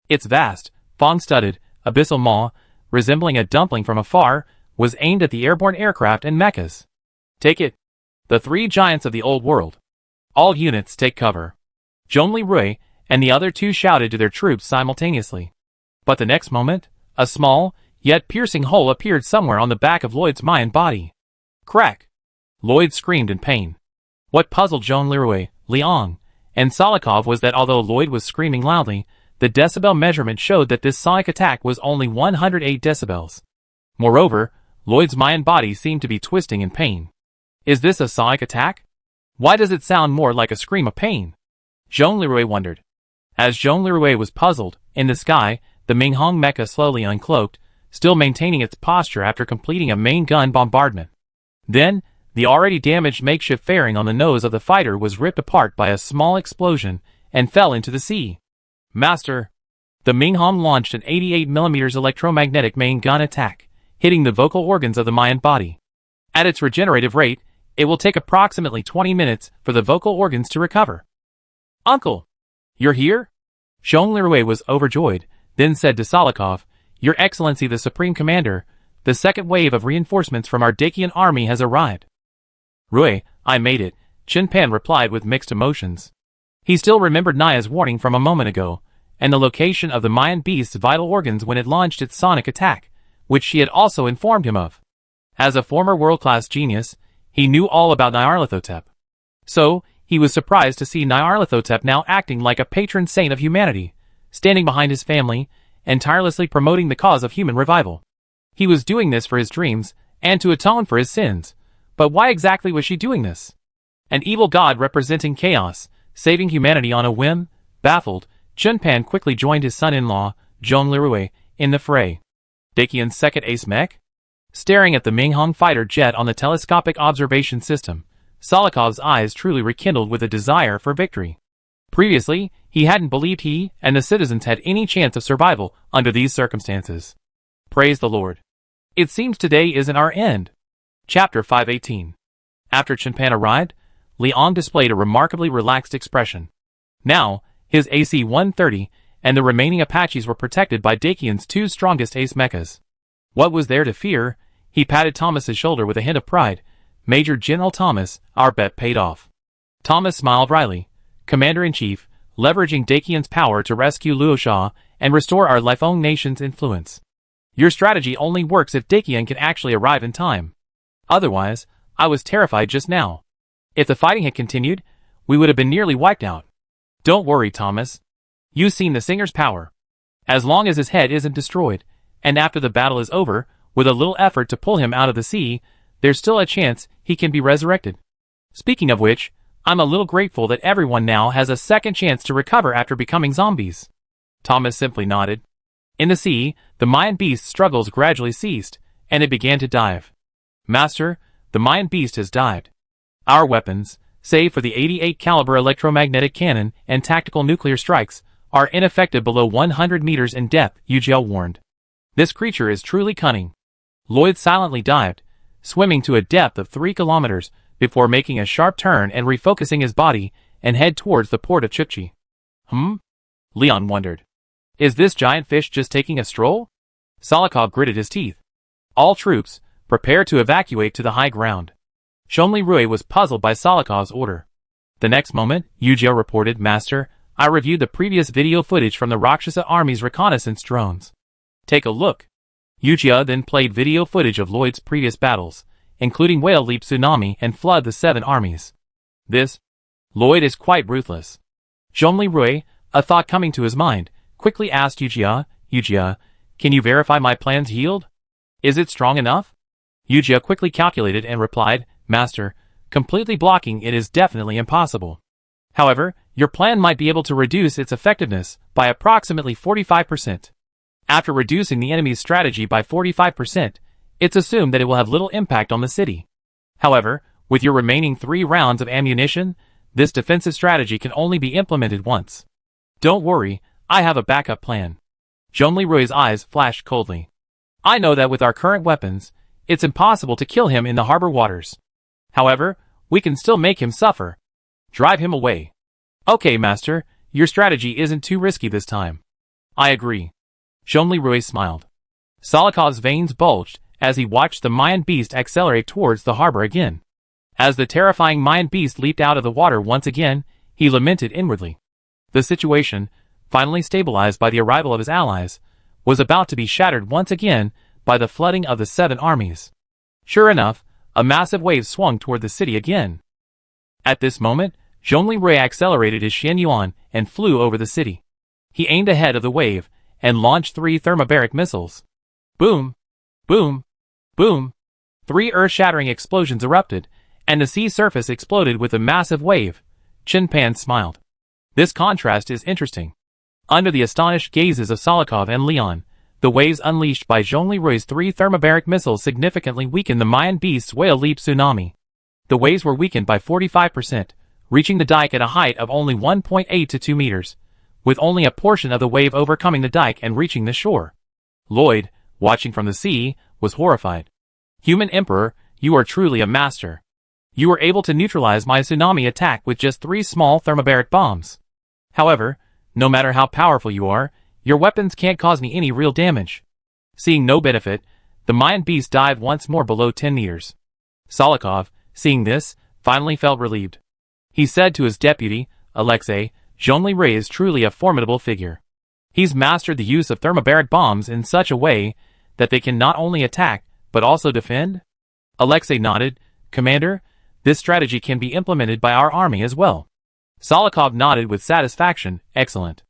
Its vast, fong-studded, abyssal maw, resembling a dumpling from afar, was aimed at the airborne aircraft and mechas. Take it. The three giants of the old world. All units take cover. Zhongli Rui and the other two shouted to their troops simultaneously. But the next moment, a small, yet piercing hole appeared somewhere on the back of Lloyd's Mayan body. Crack! Lloyd screamed in pain. What puzzled Zhongli Rui, Liang, and Solikov was that although Lloyd was screaming loudly, the decibel measurement showed that this sonic attack was only 108 decibels. Moreover, Lloyd's Mayan body seemed to be twisting in pain. Is this a sonic attack? Why does it sound more like a scream of pain? Zhongli Rui wondered. As Zhongli Rui was puzzled, in the sky, the Minghong mecha slowly uncloaked, still maintaining its posture after completing a main gun bombardment. Then, the already damaged makeshift fairing on the nose of the fighter was ripped apart by a small explosion and fell into the sea. Master! The Minghong launched an 88mm electromagnetic main gun attack, hitting the vocal organs of the Mayan body. At its regenerative rate, it will take approximately 20 minutes for the vocal organs to recover. Uncle! You're here? Zhongli Rui was overjoyed, then said to Solikov, Your Excellency the Supreme Commander, the second wave of reinforcements from our Dacian army has arrived. Rui, I made it, Chen Pan replied with mixed emotions. He still remembered Nia's warning from a moment ago, and the location of the Mayan beast's vital organs when it launched its sonic attack, which she had also informed him of. As a former world-class genius, he knew all about Nyarlathotep. So, he was surprised to see Nyarlathotep now acting like a patron saint of humanity, standing behind his family, and tirelessly promoting the cause of human revival. He was doing this for his dreams, and to atone for his sins. But why exactly was she doing this? An evil god representing chaos, saving humanity on a whim? Baffled, Chen Pan quickly joined his son-in-law, Zhongli Rui, in the fray. Dacian's second ace mech? Staring at the Minghong fighter jet on the telescopic observation system, Solikov's eyes truly rekindled with a desire for victory. Previously, he hadn't believed he and the citizens had any chance of survival under these circumstances. Praise the Lord. It seems today isn't our end. Chapter 518. After Chen Pan arrived, Liang displayed a remarkably relaxed expression. Now, his AC-130 and the remaining Apaches were protected by Dacian's two strongest ace mechas. What was there to fear? He patted Thomas's shoulder with a hint of pride. Major General Thomas, our bet paid off. Thomas smiled wryly. Commander-in-Chief, leveraging Dacian's power to rescue Luosha and restore our Lifeng nation's influence. Your strategy only works if Dacian can actually arrive in time. Otherwise, I was terrified just now. If the fighting had continued, we would have been nearly wiped out. Don't worry, Thomas. You've seen the singer's power. As long as his head isn't destroyed, and after the battle is over, with a little effort to pull him out of the sea, there's still a chance he can be resurrected. Speaking of which, I'm a little grateful that everyone now has a second chance to recover after becoming zombies. Thomas simply nodded. In the sea, the Mayan beast's struggles gradually ceased, and it began to dive. Master, the Mayan beast has dived. Our weapons, save for the 88 caliber electromagnetic cannon and tactical nuclear strikes, are ineffective below 100 meters in depth, Yujiao warned. This creature is truly cunning. Lloyd silently dived, swimming to a depth of 3 kilometers before making a sharp turn and refocusing his body and head towards the port of Chipchi. Leon wondered. Is this giant fish just taking a stroll? Solikov gritted his teeth. All troops, prepare to evacuate to the high ground. Zhongli Rui was puzzled by Solikov's order. The next moment, Yujiao reported, Master, I reviewed the previous video footage from the Rakshasa army's reconnaissance drones. Take a look. Yujia then played video footage of Lloyd's previous battles, including Whale Leap Tsunami and Flood the Seven Armies. Lloyd is quite ruthless. Zhongli Rui, a thought coming to his mind, quickly asked Yujia, can you verify my plan's yield? Is it strong enough? Yujia quickly calculated and replied, Master, completely blocking it is definitely impossible. However, your plan might be able to reduce its effectiveness by approximately 45%. After reducing the enemy's strategy by 45%, it's assumed that it will have little impact on the city. However, with your remaining 3 rounds of ammunition, this defensive strategy can only be implemented once. Don't worry, I have a backup plan. Zhongli Rui's eyes flashed coldly. I know that with our current weapons, it's impossible to kill him in the harbor waters. However, we can still make him suffer. Drive him away. Okay, Master, your strategy isn't too risky this time. I agree. Zhongli Rui smiled. Solokov's veins bulged as he watched the Mayan beast accelerate towards the harbor again. As the terrifying Mayan beast leaped out of the water once again, he lamented inwardly. The situation, finally stabilized by the arrival of his allies, was about to be shattered once again by the flooding of the 7 armies. Sure enough, a massive wave swung toward the city again. At this moment, Zhongli Rui accelerated his Xian Yuan and flew over the city. He aimed ahead of the wave and launched 3 thermobaric missiles. Boom! Boom! Boom! 3 earth-shattering explosions erupted, and the sea surface exploded with a massive wave. Chen Pan smiled. This contrast is interesting. Under the astonished gazes of Solokov and Leon, the waves unleashed by Zhongli Rui's 3 thermobaric missiles significantly weakened the Mayan beast's Whale Leap Tsunami. The waves were weakened by 45%, reaching the dike at a height of only 1.8 to 2 meters, with only a portion of the wave overcoming the dike and reaching the shore. Lloyd, watching from the sea, was horrified. Human Emperor, you are truly a master. You were able to neutralize my tsunami attack with just 3 small thermobaric bombs. However, no matter how powerful you are, your weapons can't cause me any real damage. Seeing no benefit, the Mayan beast dived once more below 10 meters. Solokov, seeing this, finally felt relieved. He said to his deputy, Alexei, Zhongli Rui is truly a formidable figure. He's mastered the use of thermobaric bombs in such a way that they can not only attack, but also defend? Alexei nodded, Commander, this strategy can be implemented by our army as well. Solokov nodded with satisfaction, excellent.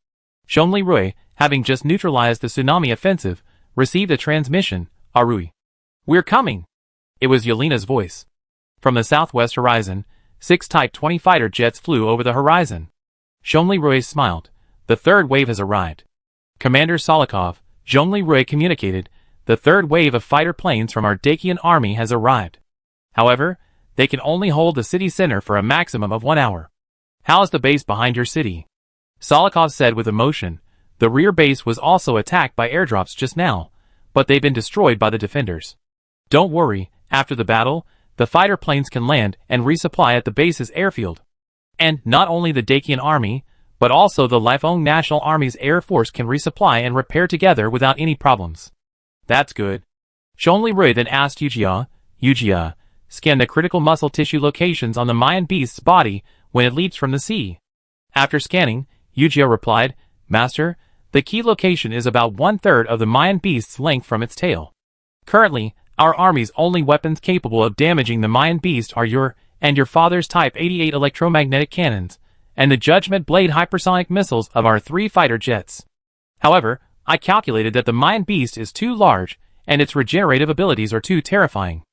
Zhongli Rui, having just neutralized the tsunami offensive, received a transmission, Arui. We're coming. It was Yelena's voice. From the southwest horizon, 6 Type 20 fighter jets flew over the horizon. Zhongli Rui smiled. The 3rd wave has arrived. Commander Solokov, Zhongli Rui communicated, the 3rd wave of fighter planes from our Dakian army has arrived. However, they can only hold the city center for a maximum of 1 hour. How's the base behind your city? Solokov said with emotion. The rear base was also attacked by airdrops just now, but they've been destroyed by the defenders. Don't worry, after the battle, the fighter planes can land and resupply at the base's airfield. And not only the Dakian army, but also the Lifeng National Army's air force can resupply and repair together without any problems. That's good. Zhongli Rui then asked Yujia, scan the critical muscle tissue locations on the Mayan beast's body when it leaps from the sea. After scanning, Yujia replied, Master, the key location is about 1/3 of the Mayan beast's length from its tail. Currently, our army's only weapons capable of damaging the Mayan beast are your and your father's Type 88 electromagnetic cannons, and the Judgment Blade hypersonic missiles of our 3 fighter jets. However, I calculated that the Mayan beast is too large, and its regenerative abilities are too terrifying.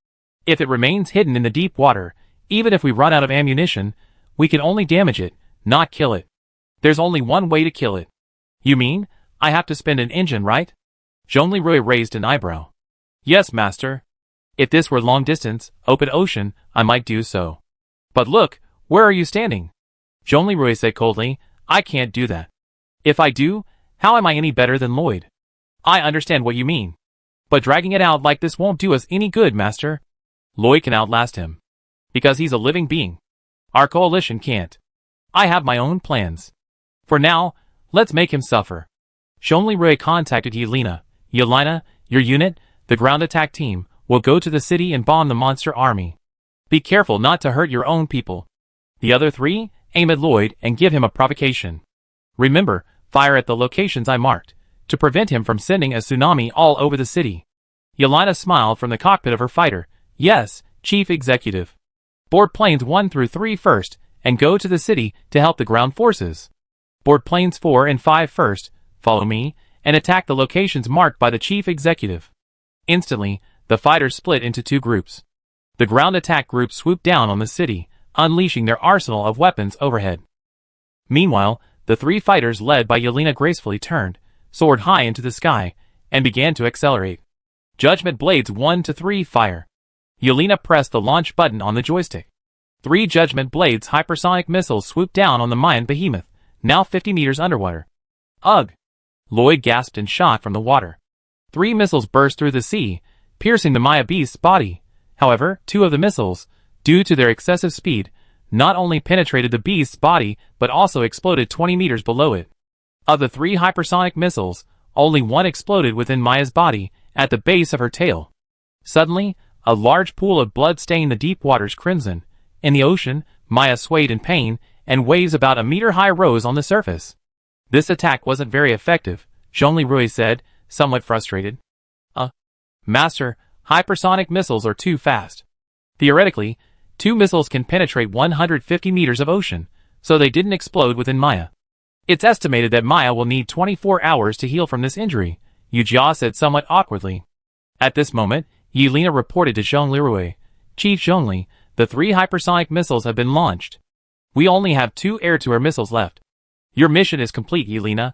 If it remains hidden in the deep water, even if we run out of ammunition, we can only damage it, not kill it. There's only one way to kill it. You mean, I have to spend an engine, right? Zhongli Rui raised an eyebrow. Yes, Master. If this were long distance, open ocean, I might do so. But look, where are you standing? Zhongli Rui said coldly, I can't do that. If I do, how am I any better than Lloyd? I understand what you mean. But dragging it out like this won't do us any good, Master. Lloyd can outlast him. Because he's a living being. Our coalition can't. I have my own plans. For now, let's make him suffer. Zhongli Rui contacted Yelena. Yelena, your unit, the ground attack team, will go to the city and bomb the monster army. Be careful not to hurt your own people. The other 3, aim at Lloyd and give him a provocation. Remember, fire at the locations I marked, to prevent him from sending a tsunami all over the city. Yelena smiled from the cockpit of her fighter. Yes, Chief Executive. Board planes 1 through 3 first, and go to the city to help the ground forces. Board planes 4 and 5 first, follow me, and attack the locations marked by the Chief Executive. Instantly, the fighters split into 2 groups. The ground attack group swooped down on the city, unleashing their arsenal of weapons overhead. Meanwhile, the 3 fighters led by Yelena gracefully turned, soared high into the sky, and began to accelerate. Judgment Blades 1 to 3 fire. Yelena pressed the launch button on the joystick. 3 Judgment Blades hypersonic missiles swooped down on the Mayan behemoth, now 50 meters underwater. Ugh! Lloyd gasped in shock from the water. 3 missiles burst through the sea, piercing the Maya beast's body. However, 2 of the missiles, due to their excessive speed, not only penetrated the beast's body but also exploded 20 meters below it. Of the 3 hypersonic missiles, only 1 exploded within Maya's body, at the base of her tail. Suddenly, a large pool of blood stained the deep waters crimson. In the ocean, Maya swayed in pain, and waves about a meter high rose on the surface. This attack wasn't very effective, Zhongli said, somewhat frustrated. Master, hypersonic missiles are too fast. Theoretically, 2 missiles can penetrate 150 meters of ocean, so they didn't explode within Maya. It's estimated that Maya will need 24 hours to heal from this injury, Yu Jia said somewhat awkwardly. At this moment, Yelena reported to Zhongli, Chief Zhongli, the 3 hypersonic missiles have been launched. We only have 2 air-to-air missiles left. Your mission is complete, Yelena.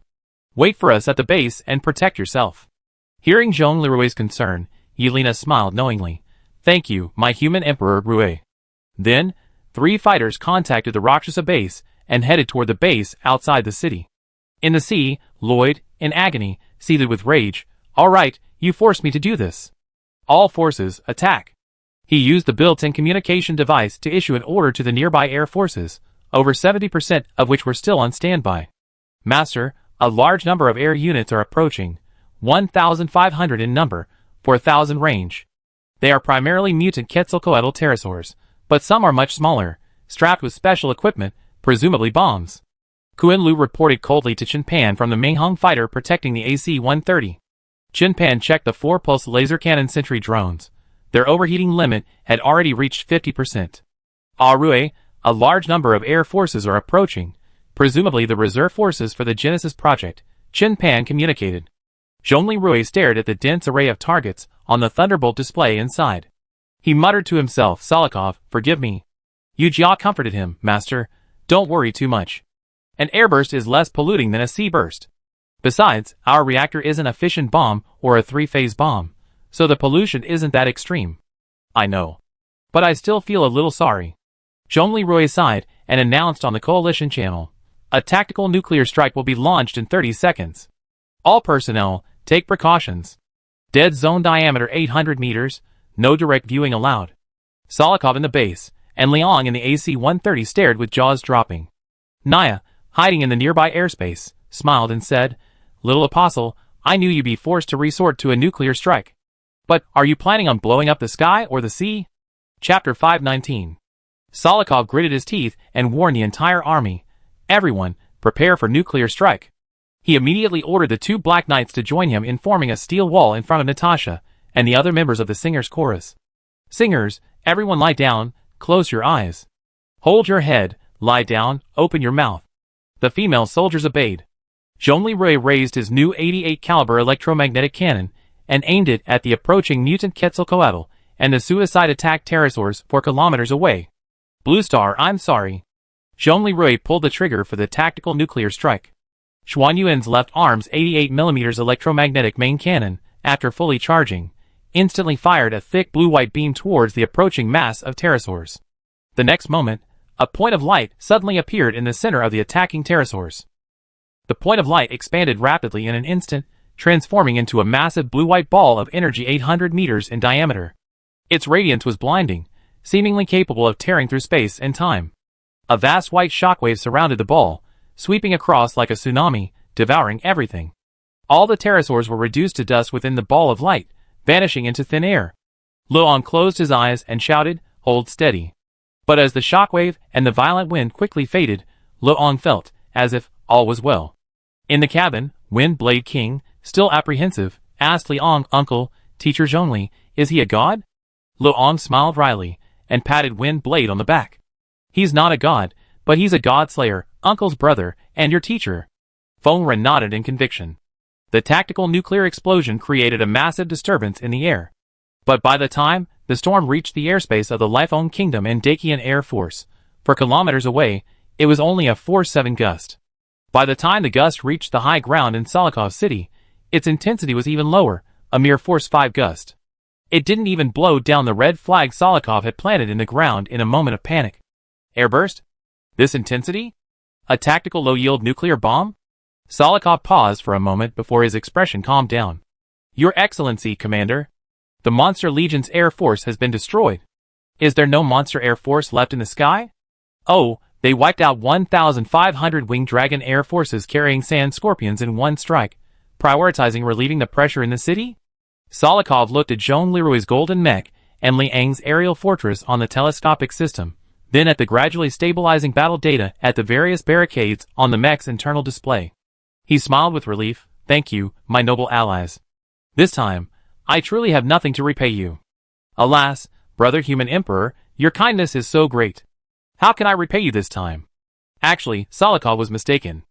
Wait for us at the base and protect yourself. Hearing Zhongli concern, Yelena smiled knowingly. Thank you, my human Emperor Rui. Then, 3 fighters contacted the Rakshasa base and headed toward the base outside the city. In the sea, Lloyd, in agony, seethed with rage. All right, you forced me to do this. All forces, attack. He used the built-in communication device to issue an order to the nearby air forces, over 70% of which were still on standby. Master, a large number of air units are approaching, 1,500 in number, 4,000 range. They are primarily mutant Quetzalcoatl pterosaurs, but some are much smaller, strapped with special equipment, presumably bombs. Kuan Lu reported coldly to Chen Pan from the Minghong fighter protecting the AC-130. Chen Pan checked the 4-pulse laser cannon sentry drones. Their overheating limit had already reached 50%. Rui, a large number of air forces are approaching, presumably the reserve forces for the Genesis project, Chen Pan communicated. Zhongli Rui stared at the dense array of targets on the Thunderbolt display inside. He muttered to himself, Salikov, forgive me. Yu Jia comforted him, Master, don't worry too much. An airburst is less polluting than a sea burst. Besides, our reactor isn't a fission bomb or a 3-phase bomb, so the pollution isn't that extreme. I know. But I still feel a little sorry. Zhongli Rui sighed and announced on the coalition channel. A tactical nuclear strike will be launched in 30 seconds. All personnel, take precautions. Dead zone diameter 800 meters, no direct viewing allowed. Salikov in the base, and Liang in the AC-130 stared with jaws dropping. Naya, hiding in the nearby airspace, smiled and said, Little Apostle, I knew you'd be forced to resort to a nuclear strike. But, are you planning on blowing up the sky or the sea? Chapter 519. Salikov gritted his teeth and warned the entire army. Everyone, prepare for nuclear strike. He immediately ordered the 2 Black Knights to join him in forming a steel wall in front of Natasha and the other members of the Singers' Chorus. Singers, everyone lie down, close your eyes. Hold your head, lie down, open your mouth. The female soldiers obeyed. Zhongli Rui raised his new 88 caliber electromagnetic cannon and aimed it at the approaching mutant Quetzalcoatl and the suicide attack pterosaurs 4 kilometers away. Blue Star, I'm sorry. Zhongli Rui pulled the trigger for the tactical nuclear strike. Xuan Yuan's left arm's 88mm electromagnetic main cannon, after fully charging, instantly fired a thick blue-white beam towards the approaching mass of pterosaurs. The next moment, a point of light suddenly appeared in the center of the attacking pterosaurs. The point of light expanded rapidly in an instant, transforming into a massive blue-white ball of energy 800 meters in diameter. Its radiance was blinding, seemingly capable of tearing through space and time. A vast white shockwave surrounded the ball, sweeping across like a tsunami, devouring everything. All the pterosaurs were reduced to dust within the ball of light, vanishing into thin air. Luong closed his eyes and shouted, Hold steady. But as the shockwave and the violent wind quickly faded, Luong felt as if all was well. In the cabin, Wind Blade King, still apprehensive, asked Liang, "Uncle, Teacher Zhongli, is he a god?" Liang smiled wryly, and patted Wind Blade on the back. "He's not a god, but he's a god slayer, Uncle's brother, and your teacher." Feng Ren nodded in conviction. The tactical nuclear explosion created a massive disturbance in the air. But by the time the storm reached the airspace of the Lifeng Kingdom and Dacian Air Force, for kilometers away, it was only a force 7 gust. By the time the gust reached the high ground in Salikov City, its intensity was even lower, a mere force 5 gust. It didn't even blow down the red flag Salikov had planted in the ground in a moment of panic. Airburst? This intensity? A tactical low-yield nuclear bomb? Salikov paused for a moment before his expression calmed down. "Your Excellency, Commander. The Monster Legion's air force has been destroyed. Is there no Monster Air Force left in the sky? Oh, they wiped out 1,500 winged dragon air forces carrying sand scorpions in one strike, prioritizing relieving the pressure in the city?" Salikov looked at Zhong Lirui's golden mech and Liang's aerial fortress on the telescopic system, then at the gradually stabilizing battle data at the various barricades on the mech's internal display. He smiled with relief. "Thank you, my noble allies. This time, I truly have nothing to repay you. Alas, brother human emperor, your kindness is so great. How can I repay you this time?" Actually, Salikov was mistaken.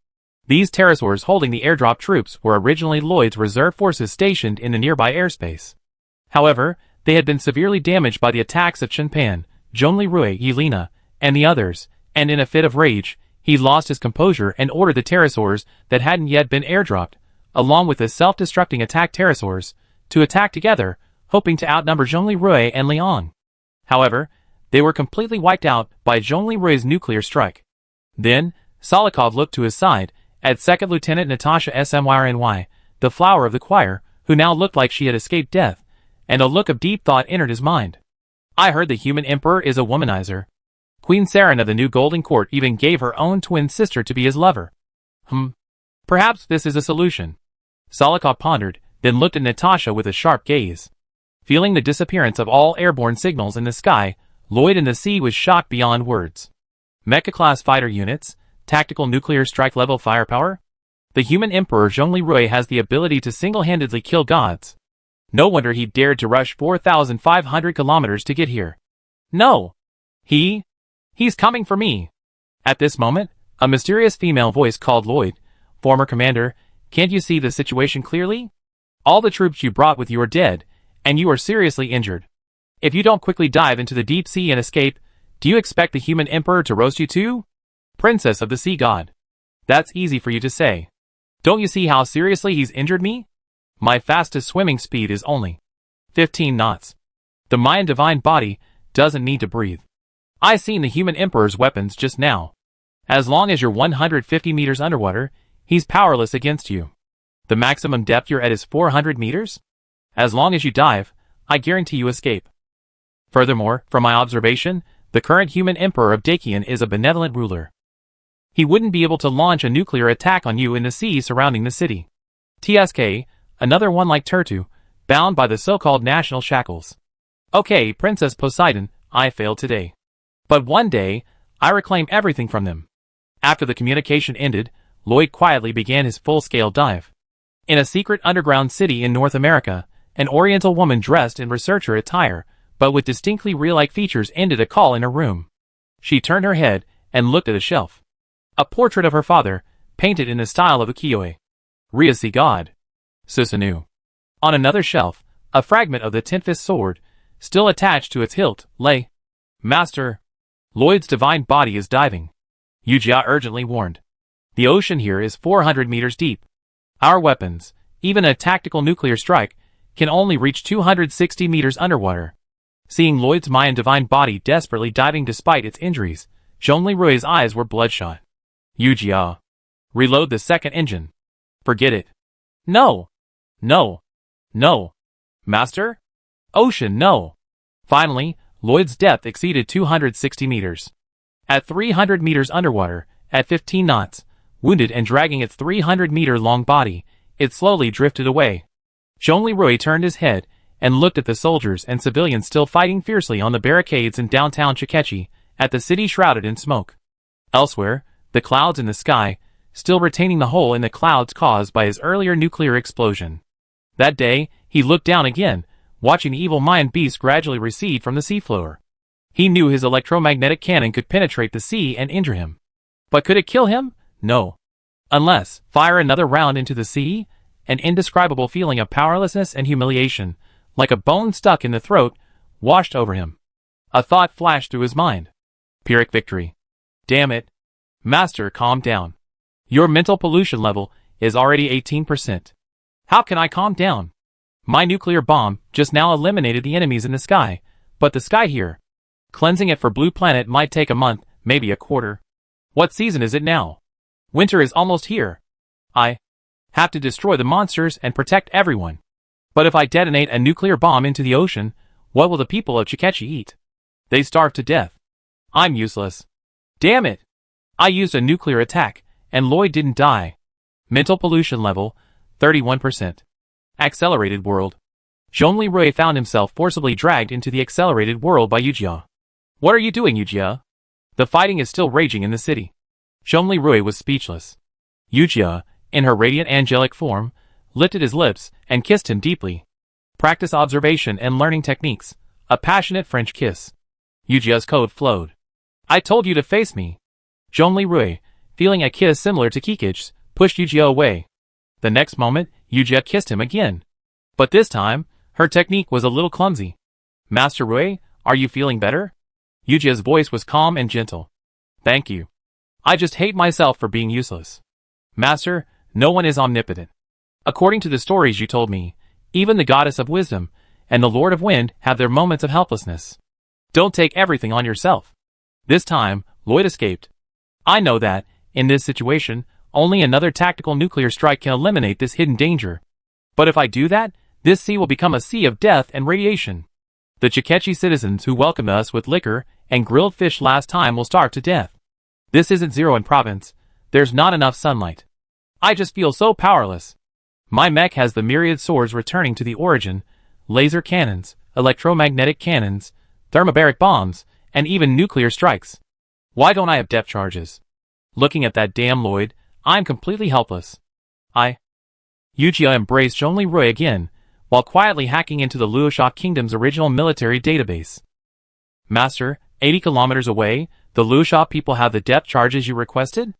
These pterosaurs holding the airdrop troops were originally Lloyd's reserve forces stationed in the nearby airspace. However, they had been severely damaged by the attacks of Chenpan, Zhongli Rui, Yelena, and the others, and in a fit of rage, he lost his composure and ordered the pterosaurs that hadn't yet been airdropped, along with the self-destructing attack pterosaurs, to attack together, hoping to outnumber Zhongli Rui and Liang. However, they were completely wiped out by Zhongli Rui's nuclear strike. Then, Salikov looked to his side, at Second Lieutenant Natasha Smyrny, the flower of the choir, who now looked like she had escaped death, and a look of deep thought entered his mind. "I heard the human emperor is a womanizer. Queen Saren of the New Golden Court even gave her own twin sister to be his lover. Perhaps this is a solution." Salikov pondered, then looked at Natasha with a sharp gaze. Feeling the disappearance of all airborne signals in the sky, Lloyd in the sea was shocked beyond words. Mecha-class fighter units, tactical nuclear strike-level firepower? The human emperor Zhongli Rui has the ability to single-handedly kill gods. No wonder he dared to rush 4,500 kilometers to get here. No! He's coming for me. At this moment, a mysterious female voice called Lloyd, "Former commander, can't you see the situation clearly? All the troops you brought with you are dead, and you are seriously injured. If you don't quickly dive into the deep sea and escape, do you expect the human emperor to roast you too? Princess of the Sea God. That's easy for you to say. Don't you see how seriously he's injured me? My fastest swimming speed is only 15 knots. The Mayan divine body doesn't need to breathe. I seen the human emperor's weapons just now. As long as you're 150 meters underwater, he's powerless against you. The maximum depth you're at is 400 meters? As long as you dive, I guarantee you escape. Furthermore, from my observation, the current human emperor of Dacian is a benevolent ruler. He wouldn't be able to launch a nuclear attack on you in the sea surrounding the city. TSK, another one like Tertu, bound by the so-called national shackles. Okay, Princess Poseidon, I failed today. But one day, I reclaim everything from them. After the communication ended, Lloyd quietly began his full-scale dive. In a secret underground city in North America, an oriental woman dressed in researcher attire, but with distinctly real-like features ended a call in her room. She turned her head and looked at a shelf. A portrait of her father, painted in the style of ukiyo-e. Ryusi God. Susanoo. On another shelf, a fragment of the Ten-Fist sword, still attached to its hilt, lay. Master. Lloyd's divine body is diving. Yujia urgently warned. The ocean here is 400 meters deep. Our weapons, even a tactical nuclear strike, can only reach 260 meters underwater. Seeing Lloyd's Mayan divine body desperately diving despite its injuries, Zhongli Rui's eyes were bloodshot. Yujia. Reload the second engine. Forget it. No. No. No. Master? Ocean, no. Finally, Lloyd's depth exceeded 260 meters. At 300 meters underwater, at 15 knots, wounded and dragging its 300-meter-long body, it slowly drifted away. Zhongli Rui turned his head and looked at the soldiers and civilians still fighting fiercely on the barricades in downtown Chikechi, at the city shrouded in smoke. Elsewhere, the clouds in the sky, still retaining the hole in the clouds caused by his earlier nuclear explosion. That day, he looked down again, watching the evil Mayan beast gradually recede from the seafloor. He knew his electromagnetic cannon could penetrate the sea and injure him. But could it kill him? No. Unless, fire another round into the sea? An indescribable feeling of powerlessness and humiliation, like a bone stuck in the throat, washed over him. A thought flashed through his mind. Pyrrhic victory. Damn it. Master, calm down. Your mental pollution level is already 18%. How can I calm down? My nuclear bomb just now eliminated the enemies in the sky, but the sky here. Cleansing it for Blue Planet might take a month, maybe a quarter. What season is it now? Winter is almost here. I have to destroy the monsters and protect everyone. But if I detonate a nuclear bomb into the ocean, what will the people of Chikechi eat? They starve to death. I'm useless. Damn it! I used a nuclear attack, and Lloyd didn't die. Mental pollution level, 31%. Accelerated world. Zhongli Rui found himself forcibly dragged into the accelerated world by Yujia. What are you doing, Yujia? The fighting is still raging in the city. Zhongli Rui was speechless. Yujia, in her radiant angelic form, lifted his lips and kissed him deeply. Practice observation and learning techniques. A passionate French kiss. Yujia's code flowed. I told you to face me. Zhongli Rui, feeling a kiss similar to Kikich's, pushed Yujia away. The next moment, Yujia kissed him again. But this time, her technique was a little clumsy. Master Rui, are you feeling better? Yujia's voice was calm and gentle. Thank you. I just hate myself for being useless. Master, no one is omnipotent. According to the stories you told me, even the goddess of wisdom and the lord of wind have their moments of helplessness. Don't take everything on yourself. This time, Lloyd escaped. I know that, in this situation, only another tactical nuclear strike can eliminate this hidden danger. But if I do that, this sea will become a sea of death and radiation. The Chikechi citizens who welcomed us with liquor and grilled fish last time will starve to death. This isn't Zero in province. There's not enough sunlight. I just feel so powerless. My mech has the myriad swords returning to the origin, laser cannons, electromagnetic cannons, thermobaric bombs, and even nuclear strikes. Why don't I have depth charges? Looking at that damn Lloyd, I'm completely helpless. Yujia embraced Zhongli Rui again, while quietly hacking into the Luosha Kingdom's original military database. Master, 80 kilometers away, the Luosha people have the depth charges you requested?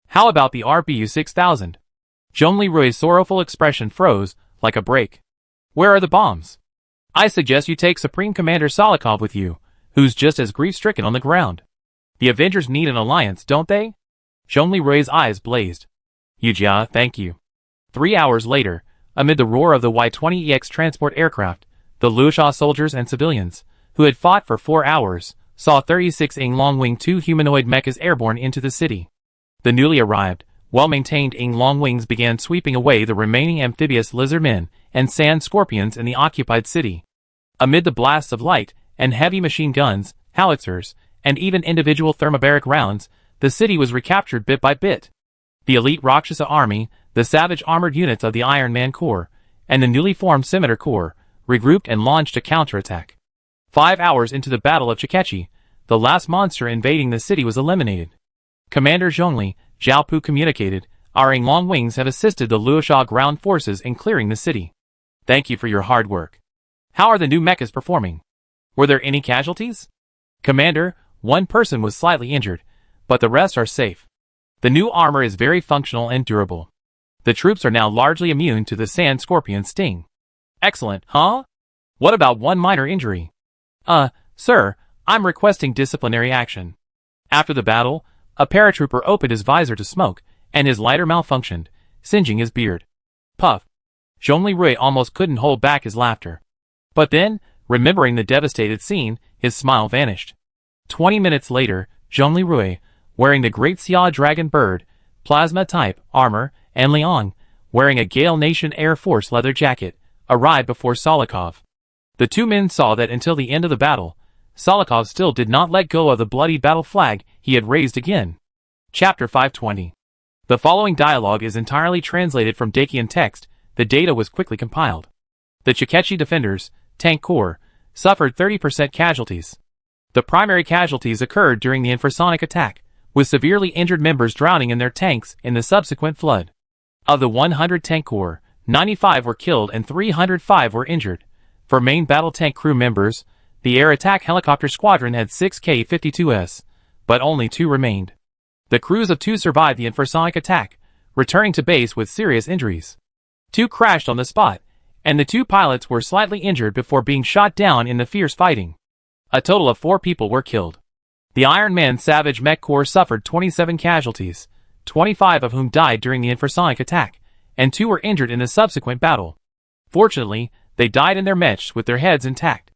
How about the RBU 6000? Zhongli Rui's sorrowful expression froze, like a break. Where are the bombs? I suggest you take Supreme Commander Solikov with you, who's just as grief-stricken on the ground. The Avengers need an alliance, don't they? Zhongli Rui's eyes blazed. Yujia, thank you. 3 hours later, amid the roar of the Y-20EX transport aircraft, the Luosha soldiers and civilians, who had fought for 4 hours, saw 36 Ing Longwing 2 humanoid mechas airborne into the city. The newly arrived, well-maintained Ing Longwings began sweeping away the remaining amphibious lizardmen and sand scorpions in the occupied city. Amid the blasts of light and heavy machine guns, howitzers, and even individual thermobaric rounds, the city was recaptured bit by bit. The elite Rakshasa army, the savage armored units of the Iron Man Corps, and the newly formed Scimitar Corps, regrouped and launched a counterattack. 5 hours into the Battle of Chikechi, the last monster invading the city was eliminated. Commander Zhongli, Zhaopu communicated, our Ing Longwings have assisted the Luosha ground forces in clearing the city. Thank you for your hard work. How are the new mechas performing? Were there any casualties? Commander, one person was slightly injured, but the rest are safe. The new armor is very functional and durable. The troops are now largely immune to the sand scorpion sting. Excellent, huh? What about one minor injury? Sir, I'm requesting disciplinary action. After the battle, a paratrooper opened his visor to smoke, and his lighter malfunctioned, singeing his beard. Puff. Zhongli Rui almost couldn't hold back his laughter. But then, remembering the devastated scene, his smile vanished. 20 minutes later, Zhongli Rui, wearing the Great Xia Dragon Bird, Plasma-type armor, and Liang, wearing a Gale Nation Air Force leather jacket, arrived before Solikov. The two men saw that until the end of the battle, Solikov still did not let go of the bloody battle flag he had raised again. Chapter 520. The following dialogue is entirely translated from Dakian text. The data was quickly compiled. The Chikechi defenders, Tank Corps, suffered 30% casualties. The primary casualties occurred during the infrasonic attack, with severely injured members drowning in their tanks in the subsequent flood. Of the 100 tank corps, 95 were killed and 305 were injured. For main battle tank crew members, the air attack helicopter squadron had 6 K-52s, but only 2 remained. The crews of 2 survived the infrasonic attack, returning to base with serious injuries. 2 crashed on the spot, and the 2 pilots were slightly injured before being shot down in the fierce fighting. A total of 4 people were killed. The Iron Man Savage Mech Corps suffered 27 casualties, 25 of whom died during the infrasonic attack, and 2 were injured in the subsequent battle. Fortunately, they died in their mechs with their heads intact.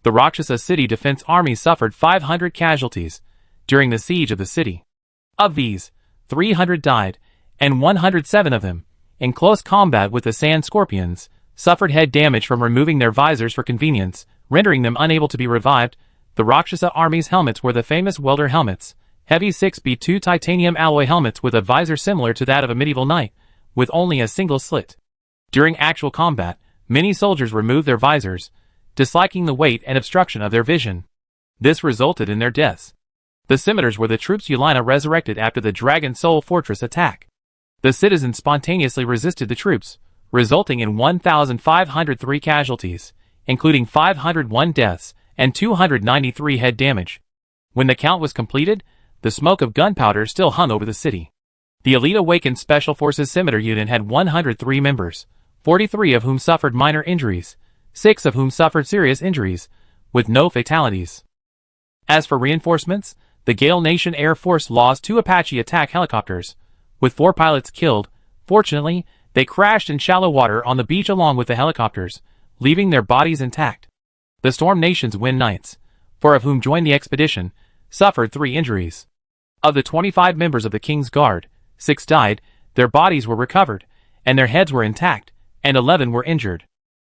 The Rakshasa City Defense Army suffered 500 casualties during the siege of the city. Of these, 300 died, and 107 of them, in close combat with the Sand Scorpions, suffered head damage from removing their visors for convenience, rendering them unable to be revived. The Rakshasa Army's helmets were the famous welder helmets, heavy 6B2 titanium alloy helmets with a visor similar to that of a medieval knight, with only a single slit. During actual combat, many soldiers removed their visors, disliking the weight and obstruction of their vision. This resulted in their deaths. The scimitars were the troops Yelena resurrected after the Dragon Soul Fortress attack. The citizens spontaneously resisted the troops, resulting in 1,503 casualties, including 501 deaths and 293 head damage. When the count was completed, the smoke of gunpowder still hung over the city. The Elite Awakened Special Forces Scimitar Unit had 103 members, 43 of whom suffered minor injuries, 6 of whom suffered serious injuries, with no fatalities. As for reinforcements, the Gale Nation Air Force lost 2 Apache attack helicopters, with 4 pilots killed. Fortunately, they crashed in shallow water on the beach along with the helicopters, leaving their bodies intact. The Storm Nation's Wind Knights, 4 of whom joined the expedition, suffered 3 injuries. Of the 25 members of the King's Guard, 6 died, their bodies were recovered, and their heads were intact, and 11 were injured.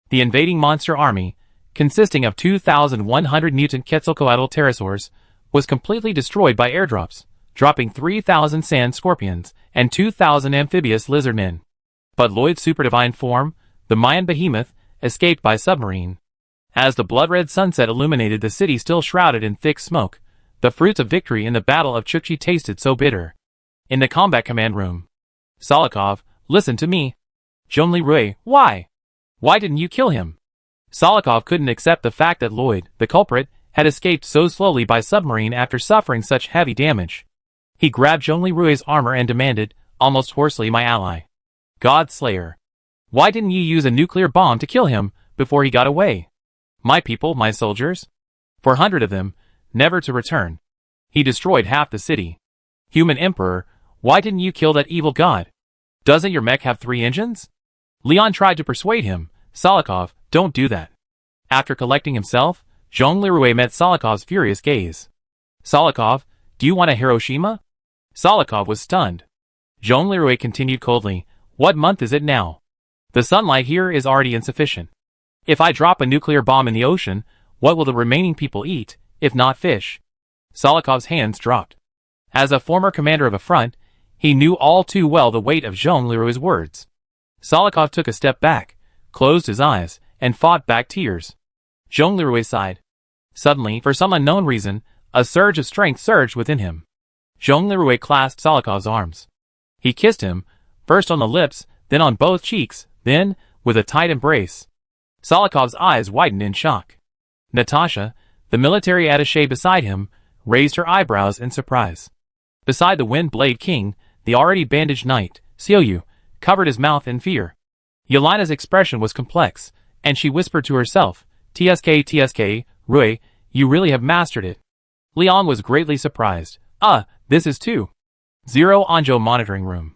The invading monster army, consisting of 2,100 mutant Quetzalcoatl pterosaurs, was completely destroyed by airdrops, dropping 3,000 sand scorpions and 2,000 amphibious lizardmen. But Lloyd's superdivine form, the Mayan behemoth, escaped by submarine. As the blood-red sunset illuminated the city still shrouded in thick smoke, the fruits of victory in the Battle of Chukchi tasted so bitter. In the combat command room, Solikov, listen to me. Zhongli Rui, why? Why didn't you kill him? Solikov couldn't accept the fact that Lloyd, the culprit, had escaped so slowly by submarine after suffering such heavy damage. He grabbed Zhongli Rui's armor and demanded, almost hoarsely, my ally. God Slayer. Why didn't you use a nuclear bomb to kill him before he got away? My people, my soldiers? 400 of them, never to return. He destroyed half the city. Human Emperor, why didn't you kill that evil god? Doesn't your mech have 3 engines? Leon tried to persuade him. Solikov, don't do that. After collecting himself, Zhongli Rui met Solikov's furious gaze. Solikov, do you want a Hiroshima? Solikov was stunned. Zhongli Rui continued coldly, what month is it now? The sunlight here is already insufficient. If I drop a nuclear bomb in the ocean, what will the remaining people eat, if not fish? Solikov's hands dropped. As a former commander of a front, he knew all too well the weight of Zhongli Rui's words. Solikov took a step back, closed his eyes, and fought back tears. Zhongli Rui sighed. Suddenly, for some unknown reason, a surge of strength surged within him. Zhongli Rui clasped Solikov's arms. He kissed him, first on the lips, then on both cheeks, then, with a tight embrace. Solikov's eyes widened in shock. Natasha, the military attaché beside him, raised her eyebrows in surprise. Beside the Wind Blade King, the already bandaged knight, Xiaoyu, covered his mouth in fear. Yelena's expression was complex, and she whispered to herself, TSK, Rui, you really have mastered it. Leon was greatly surprised. This is 2.0 Anzhou monitoring room.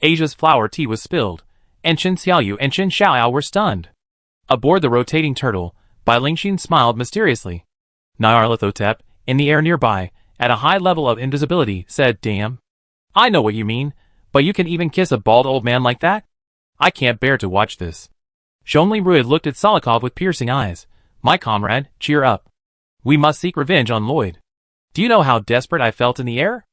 Asia's flower tea was spilled, and Chen Xiaoyu and Chen Xiaoyao were stunned. Aboard the rotating turtle, Bai Lingxin smiled mysteriously. Nyarlathotep, in the air nearby, at a high level of invisibility, said, damn. I know what you mean, but you can even kiss a bald old man like that? I can't bear to watch this. Zhongli Rui looked at Solikov with piercing eyes. My comrade, cheer up. We must seek revenge on Lloyd. Do you know how desperate I felt in the air?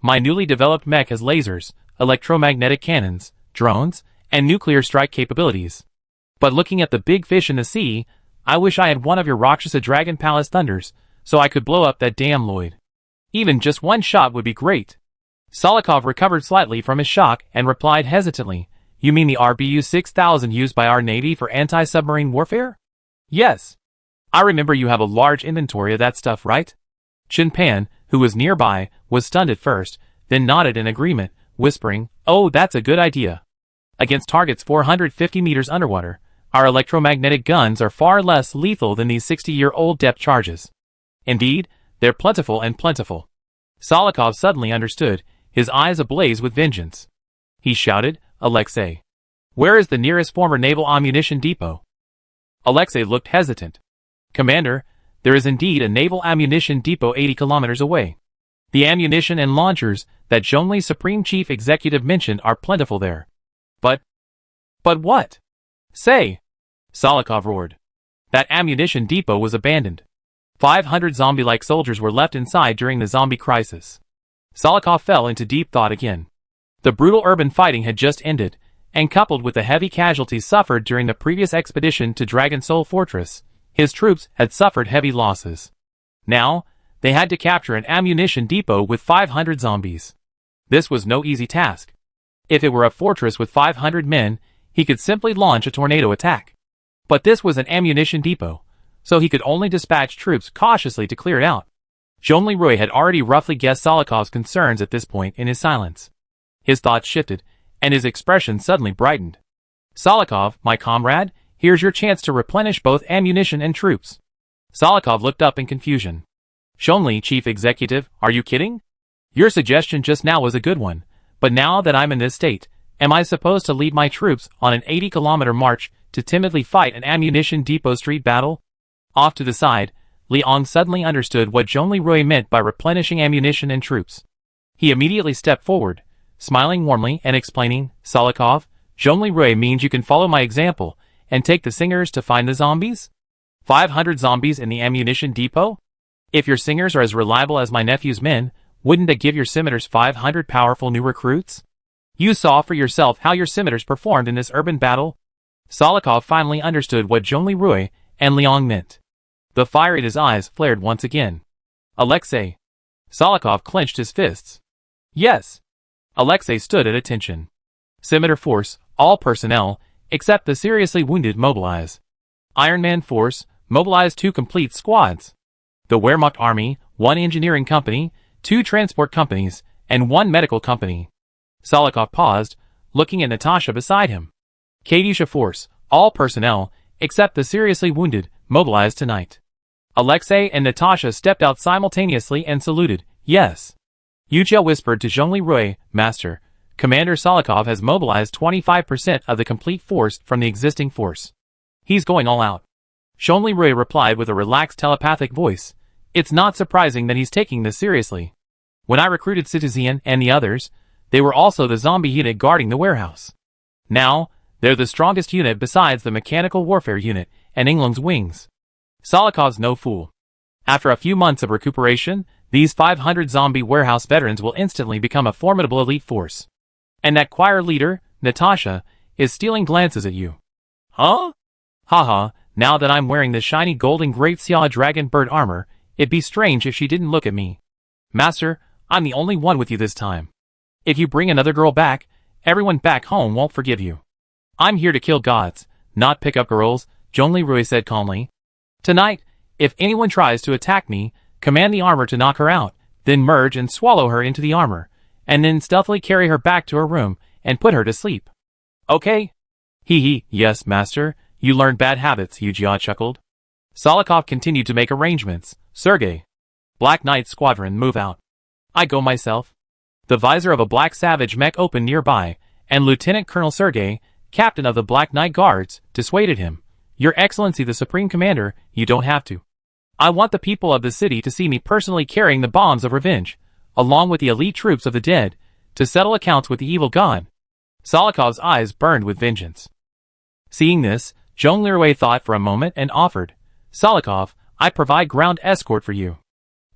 My newly developed mech has lasers, electromagnetic cannons, drones, and nuclear strike capabilities. But looking at the big fish in the sea, I wish I had one of your Rakshasa Dragon Palace thunders, so I could blow up that damn Lloyd. Even just one shot would be great. Solikov recovered slightly from his shock and replied hesitantly, "You mean the RBU 6000 used by our Navy for anti-submarine warfare?" "Yes. I remember you have a large inventory of that stuff, right?" Chin Pan, who was nearby, was stunned at first, then nodded in agreement, whispering, "Oh, that's a good idea. Against targets 450 meters underwater, our electromagnetic guns are far less lethal than these 60-year-old depth charges. Indeed, they're plentiful and plentiful." Solikov suddenly understood, his eyes ablaze with vengeance. He shouted, "Alexei, where is the nearest former naval ammunition depot?" Alexei looked hesitant. "Commander, there is indeed a naval ammunition depot 80 kilometers away. The ammunition and launchers that Zhongli Supreme Chief Executive mentioned are plentiful there. But what? Say!" Solikov roared. "That ammunition depot was abandoned. 500 zombie-like soldiers were left inside during the zombie crisis." Solikov fell into deep thought again. The brutal urban fighting had just ended, and coupled with the heavy casualties suffered during the previous expedition to Dragon Soul Fortress, his troops had suffered heavy losses. Now, they had to capture an ammunition depot with 500 zombies. This was no easy task. If it were a fortress with 500 men, he could simply launch a tornado attack. But this was an ammunition depot, so he could only dispatch troops cautiously to clear it out. Zhongli Rui had already roughly guessed Solikov's concerns at this point in his silence. His thoughts shifted, and his expression suddenly brightened. "Solikov, my comrade, here's your chance to replenish both ammunition and troops." Solikov looked up in confusion. "Zhongli, Chief Executive, are you kidding? Your suggestion just now was a good one, but now that I'm in this state, am I supposed to lead my troops on an 80-kilometer march to timidly fight an ammunition depot street battle?" Off to the side, Liang suddenly understood what Zhongli Rui meant by replenishing ammunition and troops. He immediately stepped forward, smiling warmly and explaining, "Solikov, Zhongli Rui means you can follow my example and take the singers to find the zombies? 500 zombies in the ammunition depot? If your singers are as reliable as my nephew's men, wouldn't that give your scimitars 500 powerful new recruits? You saw for yourself how your scimitars performed in this urban battle." Solikov finally understood what Zhongli Rui and Liang meant. The fire in his eyes flared once again. "Alexei." Solikov clenched his fists. "Yes." Alexei stood at attention. "Scimitar force, all personnel, except the seriously wounded mobilize. Iron Man force, mobilize 2 complete squads. The Wehrmacht army, 1 engineering company, 2 transport companies, and 1 medical company." Solikov paused, looking at Natasha beside him. "Katyusha force, all personnel, except the seriously wounded, mobilize tonight." Alexei and Natasha stepped out simultaneously and saluted. "Yes." Yujia whispered to Zhongli Rui, "Master, Commander Solikov has mobilized 25% of the complete force from the existing force. He's going all out." Zhongli Rui replied with a relaxed telepathic voice, "It's not surprising that he's taking this seriously. When I recruited Citizen and the others, they were also the zombie unit guarding the warehouse. Now, they're the strongest unit besides the mechanical warfare unit and England's wings. Solikov's no fool. After a few months of recuperation, these 500 zombie warehouse veterans will instantly become a formidable elite force. And that choir leader, Natasha, is stealing glances at you." "Huh? Haha, now that I'm wearing the shiny golden Great Xia dragon bird armor, it'd be strange if she didn't look at me. Master, I'm the only one with you this time. If you bring another girl back, everyone back home won't forgive you." "I'm here to kill gods, not pick up girls," Zhongli Rui said calmly. "Tonight, if anyone tries to attack me, command the armor to knock her out, then merge and swallow her into the armor, and then stealthily carry her back to her room and put her to sleep. Okay?" "Hee, yes, master, you learned bad habits," Yujia chuckled. Solikov continued to make arrangements. "Sergei. Black Knight Squadron, move out. I go myself." The visor of a black savage mech opened nearby, and Lieutenant Colonel Sergei, captain of the Black Knight Guards, dissuaded him. "Your Excellency the Supreme Commander, you don't have to. I want the people of the city to see me personally carrying the bombs of revenge, along with the elite troops of the dead, to settle accounts with the evil god." Solikov's eyes burned with vengeance. Seeing this, Zhongli Rui thought for a moment and offered, "Solikov, I provide ground escort for you.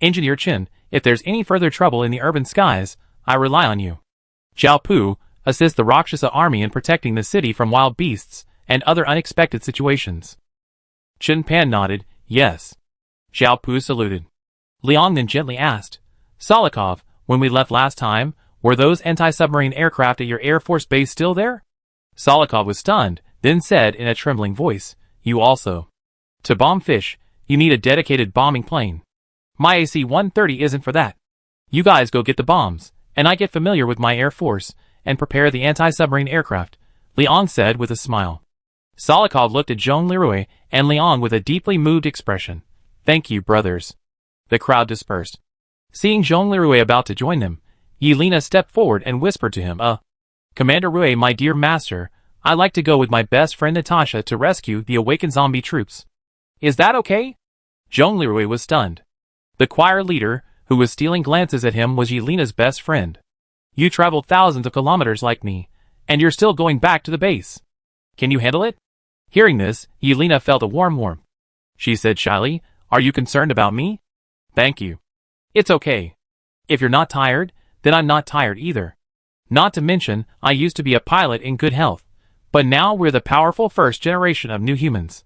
Engineer Chen, if there's any further trouble in the urban skies, I rely on you. Zhao Pu, assist the Rakshasa army in protecting the city from wild beasts and other unexpected situations." Chen Pan nodded, "Yes." Zhao Pu saluted. Liang then gently asked, "Solikov, when we left last time, Were those anti-submarine aircraft at your Air Force base still there? Solikov was stunned, then said in a trembling voice, you also. To bomb fish, you need a dedicated bombing plane. My AC-130 isn't for that. You guys go get the bombs, and I get familiar with my Air Force, and prepare the anti-submarine aircraft, Liang said with a smile. Solikov looked at Zhong Leroy and Liang with a deeply moved expression. Thank you, brothers. The crowd dispersed. Seeing Zhong Leroy about to join them, Yelena stepped forward and whispered to him, Commander Rui, my dear master, I'd like to go with my best friend Natasha to rescue the awakened zombie troops. Is that okay? Zhong Leroy was stunned. The choir leader, who was stealing glances at him, was Yelena's best friend. You traveled thousands of kilometers like me, and you're still going back to the base. Can you handle it? Hearing this, Yelena felt a warm warmth. She said shyly, Are you concerned about me? Thank you. It's okay. If you're not tired, then I'm not tired either. Not to mention, I used to be a pilot in good health, but now we're the powerful first generation of new humans.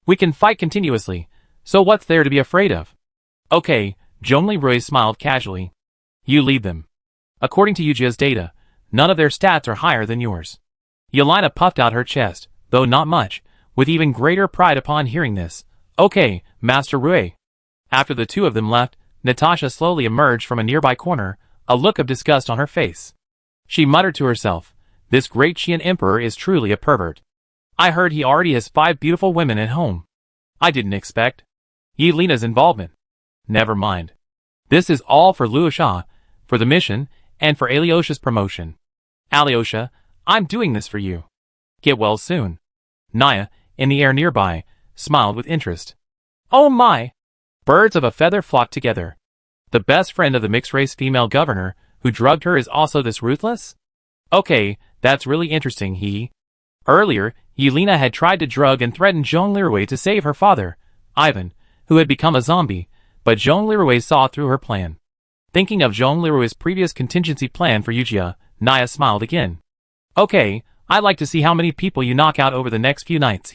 We can fight continuously, so what's there to be afraid of? Okay, Zhong Leroy smiled casually. You lead them. According to Yujia's data, none of their stats are higher than yours. Yelena puffed out her chest, though not much, with even greater pride upon hearing this. Okay, Master Rui. After the two of them left, Natasha slowly emerged from a nearby corner, a look of disgust on her face. She muttered to herself, this great Qian emperor is truly a pervert. I heard he already has 5 beautiful women at home. I didn't expect Yelena's involvement. Never mind. This is all for Luosha, for the mission, and for Alyosha's promotion. Alyosha, I'm doing this for you. Get well soon. Naya, in the air nearby, smiled with interest. Oh my! Birds of a feather flocked together. The best friend of the mixed-race female governor, who drugged her, is also this ruthless? Okay, that's really interesting, Earlier, Yelena had tried to drug and threaten Zhong Leroy to save her father, Ivan, who had become a zombie, but Zhong Leroy saw through her plan. Thinking of Zhong Leroy's previous contingency plan for Yujia, Naya smiled again. Okay, I'd like to see how many people you knock out over the next few nights,